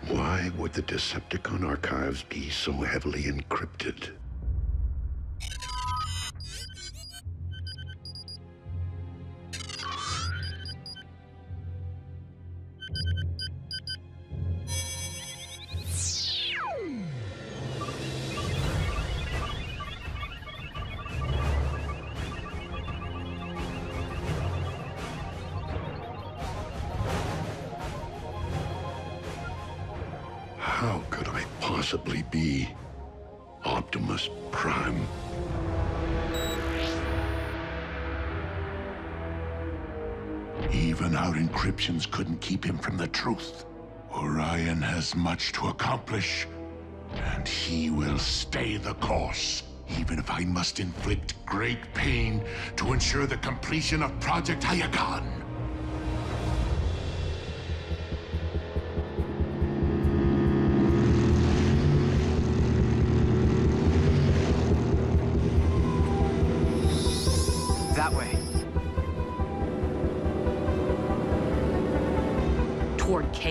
Why would the Decepticon archives be so heavily encrypted? How could I possibly be Optimus Prime? Even our encryptions couldn't keep him from the truth. Orion has much to accomplish, and he will stay the course, even if I must inflict great pain to ensure the completion of Project Energon.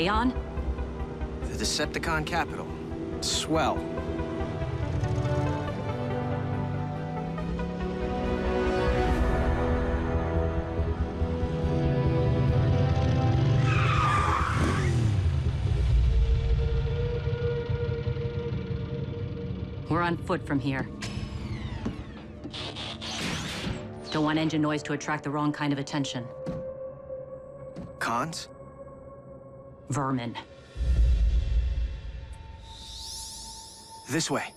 Kaon? The Decepticon capital. Swell. We're on foot from here. Don't want engine noise to attract the wrong kind of attention. Cons? Vermin. This way.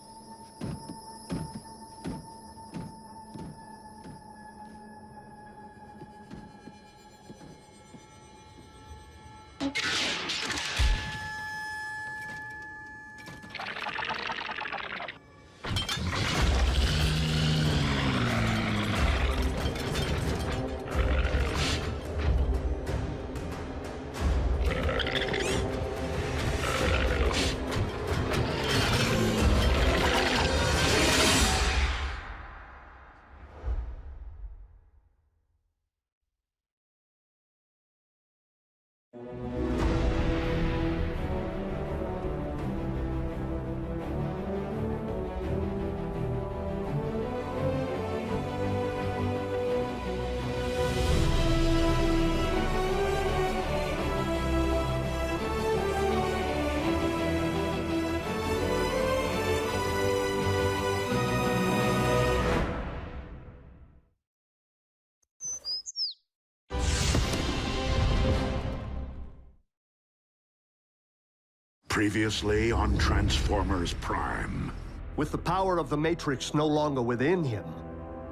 Previously on Transformers Prime. With the power of the Matrix no longer within him,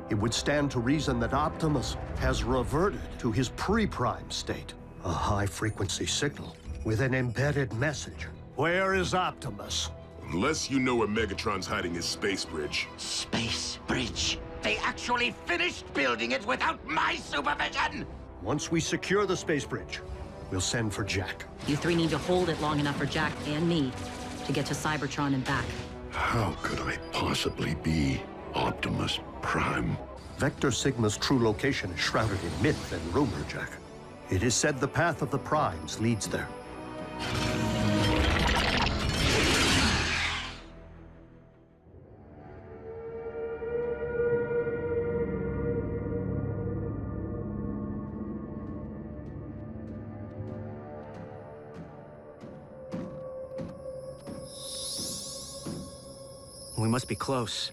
it would stand to reason that Optimus has reverted to his pre-Prime state. A high-frequency signal with an embedded message. Where is Optimus? Unless you know where Megatron's hiding his space bridge. Space bridge? They actually finished building it without my supervision! Once we secure the space bridge, we'll send for Jack. You three need to hold it long enough for Jack and me to get to Cybertron and back. How could I possibly be Optimus Prime? Vector Sigma's true location is shrouded in myth and rumor, Jack. It is said the path of the Primes leads there. We must be close.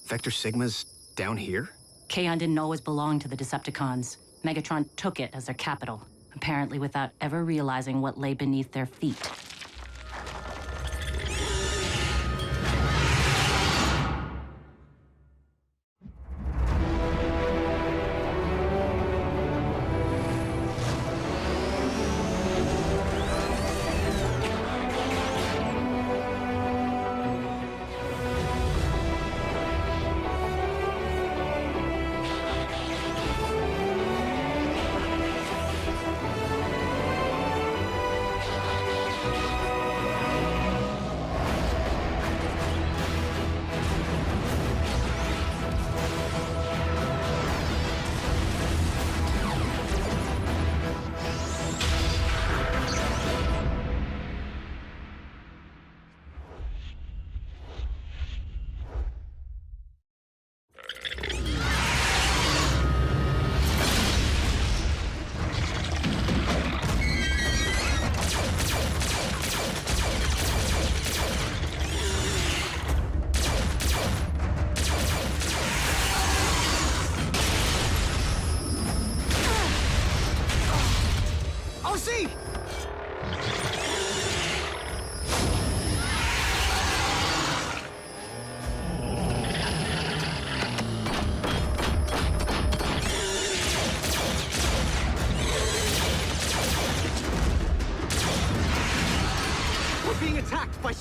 Vector Sigma's down here? Kaon didn't always belong to the Decepticons. Megatron took it as their capital, apparently without ever realizing what lay beneath their feet.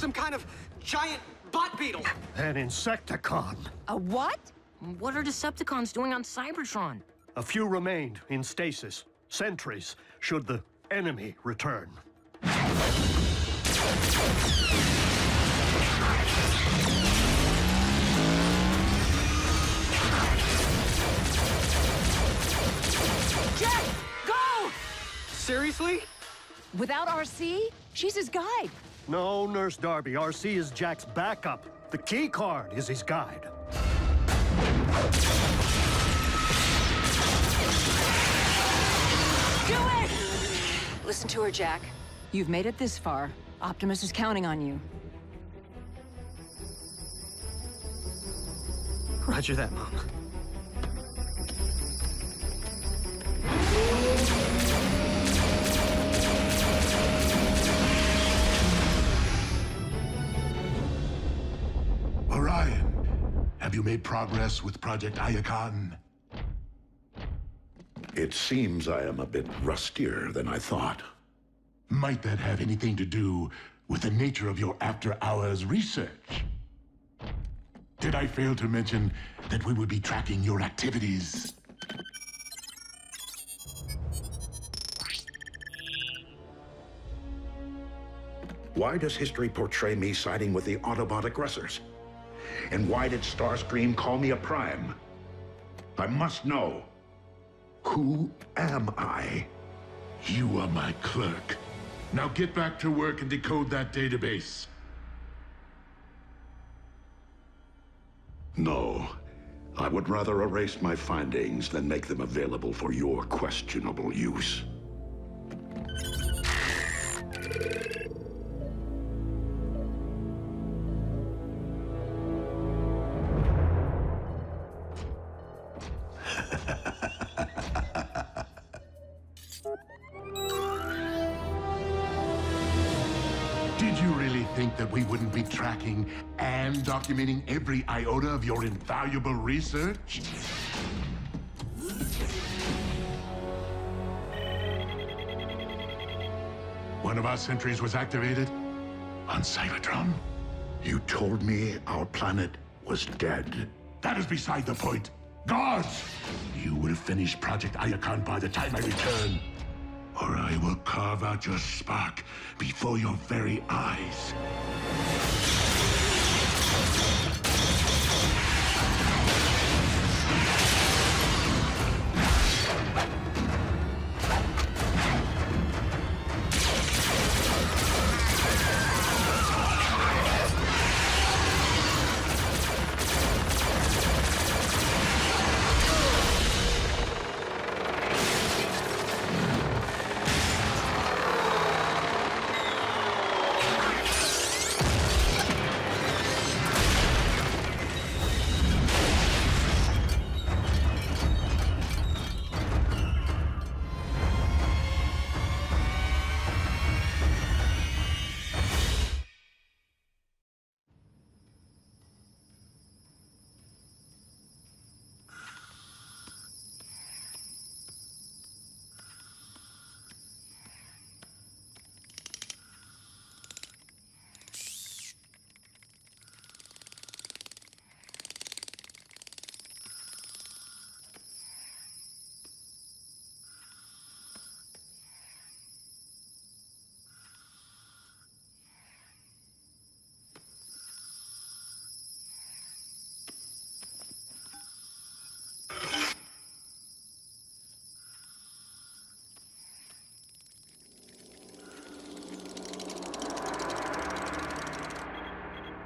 some kind of giant bot beetle. An Insecticon. A what? What are Decepticons doing on Cybertron? A few remained in stasis. Sentries, should the enemy return. Jack, go! Seriously? Without RC? She's his guide. No, Nurse Darby. RC is Jack's backup. The key card is his guide. Do it! Listen to her, Jack. You've made it this far. Optimus is counting on you. Roger that, Mom. Orion, have you made progress with Project Iacon? It seems I am a bit rustier than I thought. Might that have anything to do with the nature of your after-hours research? Did I fail to mention that we would be tracking your activities? Why does history portray me siding with the Autobot aggressors? And why did Starscream call me a Prime? I must know. Who am I? You are my clerk. Now get back to work and decode that database. No. I would rather erase my findings than make them available for your questionable use. Did you really think that we wouldn't be tracking and documenting every iota of your invaluable research? One of our sentries was activated on Cybertron. You told me our planet was dead. That is beside the point. Guards! You will finish Project Iacon by the time I return, or I will carve out your spark before your very eyes.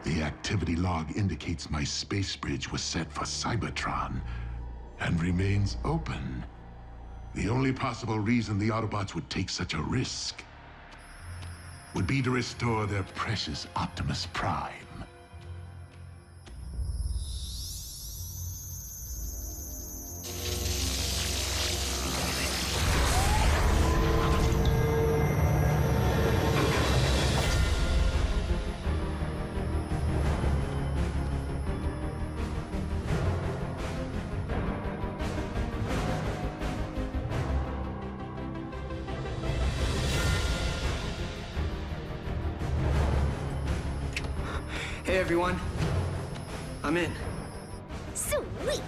The activity log indicates my space bridge was set for Cybertron and remains open. The only possible reason the Autobots would take such a risk would be to restore their precious Optimus Prime. everyone. I'm in. Sweet!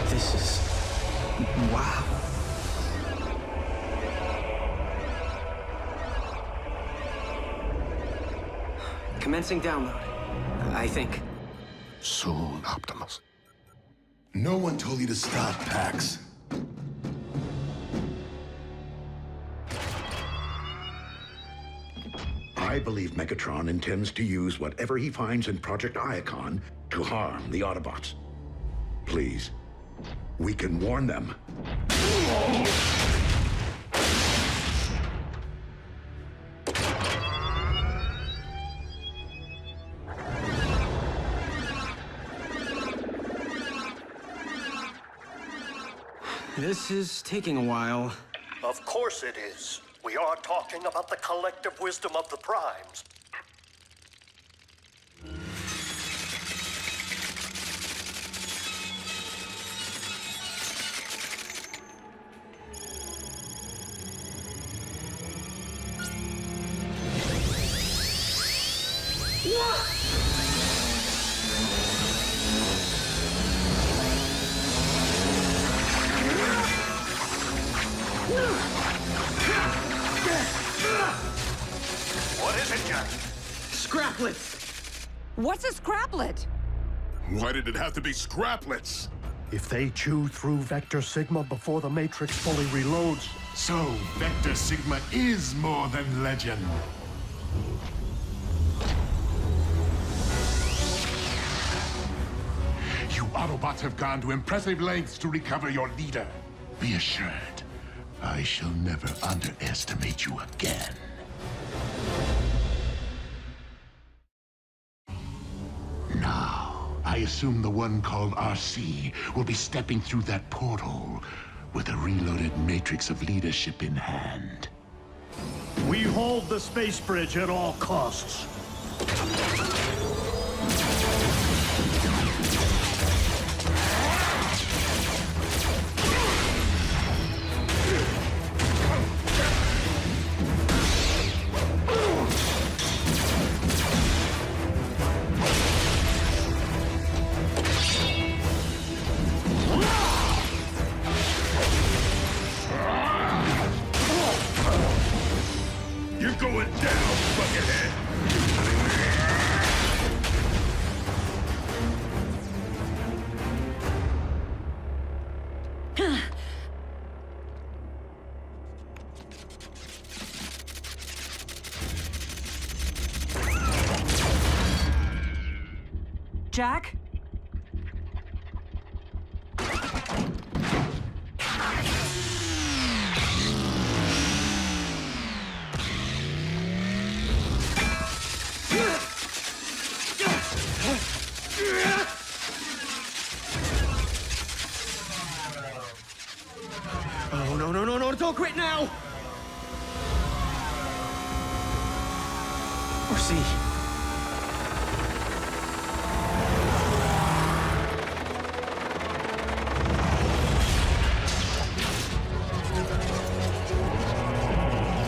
This is... wow. Commencing download, I think. Soon, Optimus. No one told you to stop, Pax. I believe Megatron intends to use whatever he finds in Project Iacon to harm the Autobots. Please, we can warn them. This is taking a while. Of course it is. We are talking about the collective wisdom of the Primes. What is it, Jack? Scraplets! What's a scraplet? Why did it have to be scraplets? If they chew through Vector Sigma before the Matrix fully reloads... So, Vector Sigma is more than legend. You Autobots have gone to impressive lengths to recover your leader. Be assured, I shall never underestimate you again. Now, I assume the one called RC will be stepping through that portal with a reloaded matrix of leadership in hand. We hold the space bridge at all costs. You're going down, buckethead! Jack? Oh, no, don't quit now! Or see.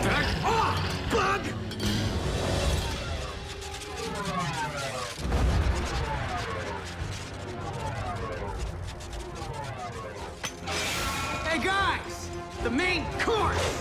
Back off, bug! Hey, guys! course!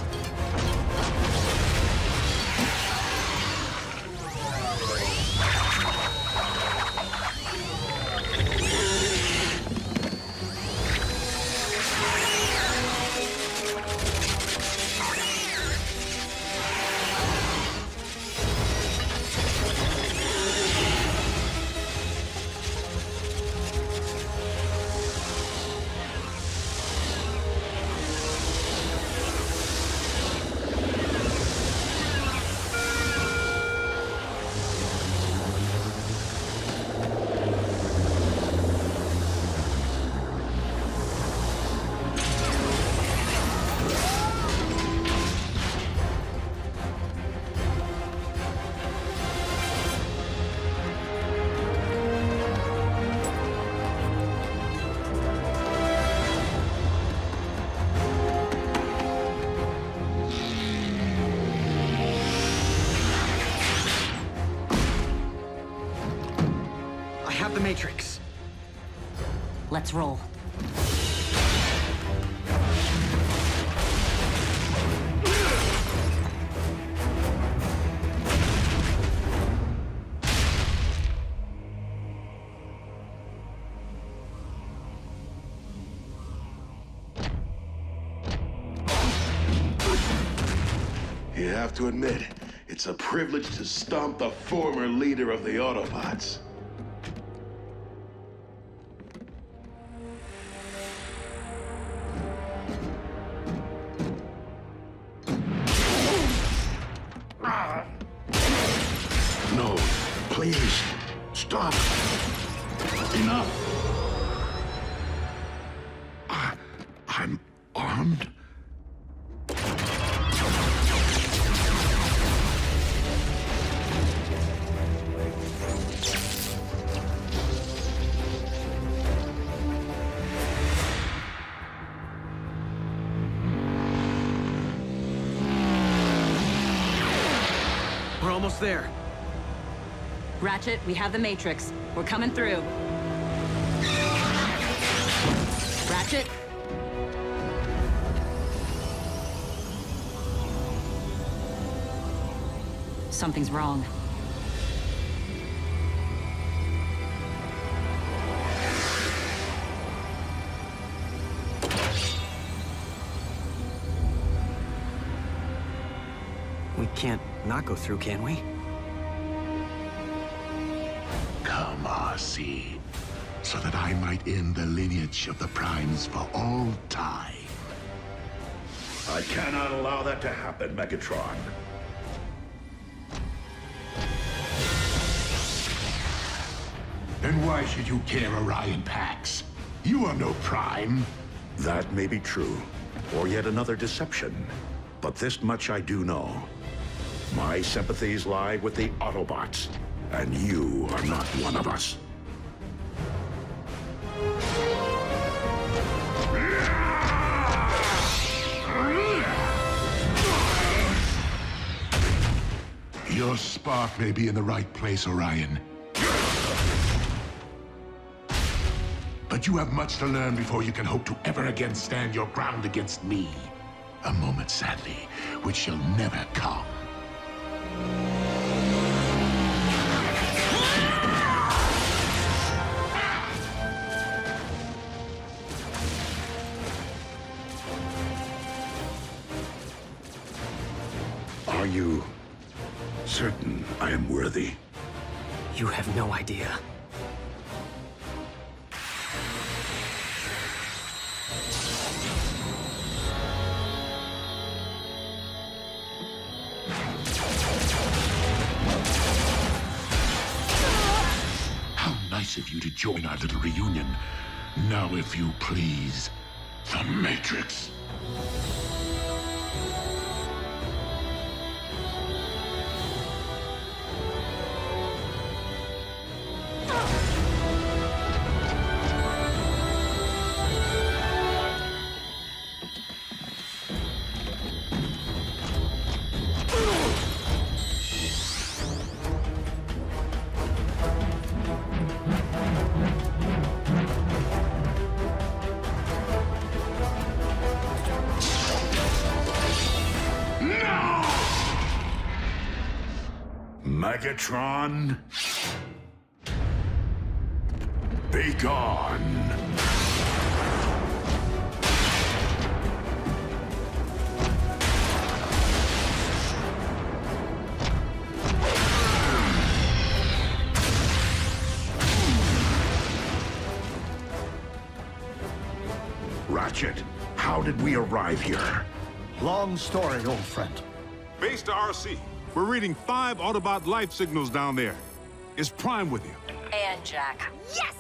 The Matrix. Let's roll. You have to admit, it's a privilege to stomp the former leader of the Autobots. No, please, stop. Enough. I'm armed? We're almost there. Ratchet, we have the Matrix. We're coming through. Ratchet? Something's wrong. We can't not go through, can we? Come, RC, so that I might end the lineage of the Primes for all time. I cannot allow that to happen, Megatron. Then why should you care, Orion Pax? You are no Prime. That may be true, or yet another deception. But this much I do know. My sympathies lie with the Autobots, and you are not one of us. Your spark may be in the right place, Orion. But you have much to learn before you can hope to ever again stand your ground against me. A moment, sadly, which shall never come. Are you certain I am worthy? You have no idea. How nice of you to join our little reunion. Now, if you please, the Matrix. Megatron, be gone. Ratchet, how did we arrive here? Long story, old friend. Base to RC. We're reading 5 Autobot life signals down there. Is Prime with you? And Jack. Yes!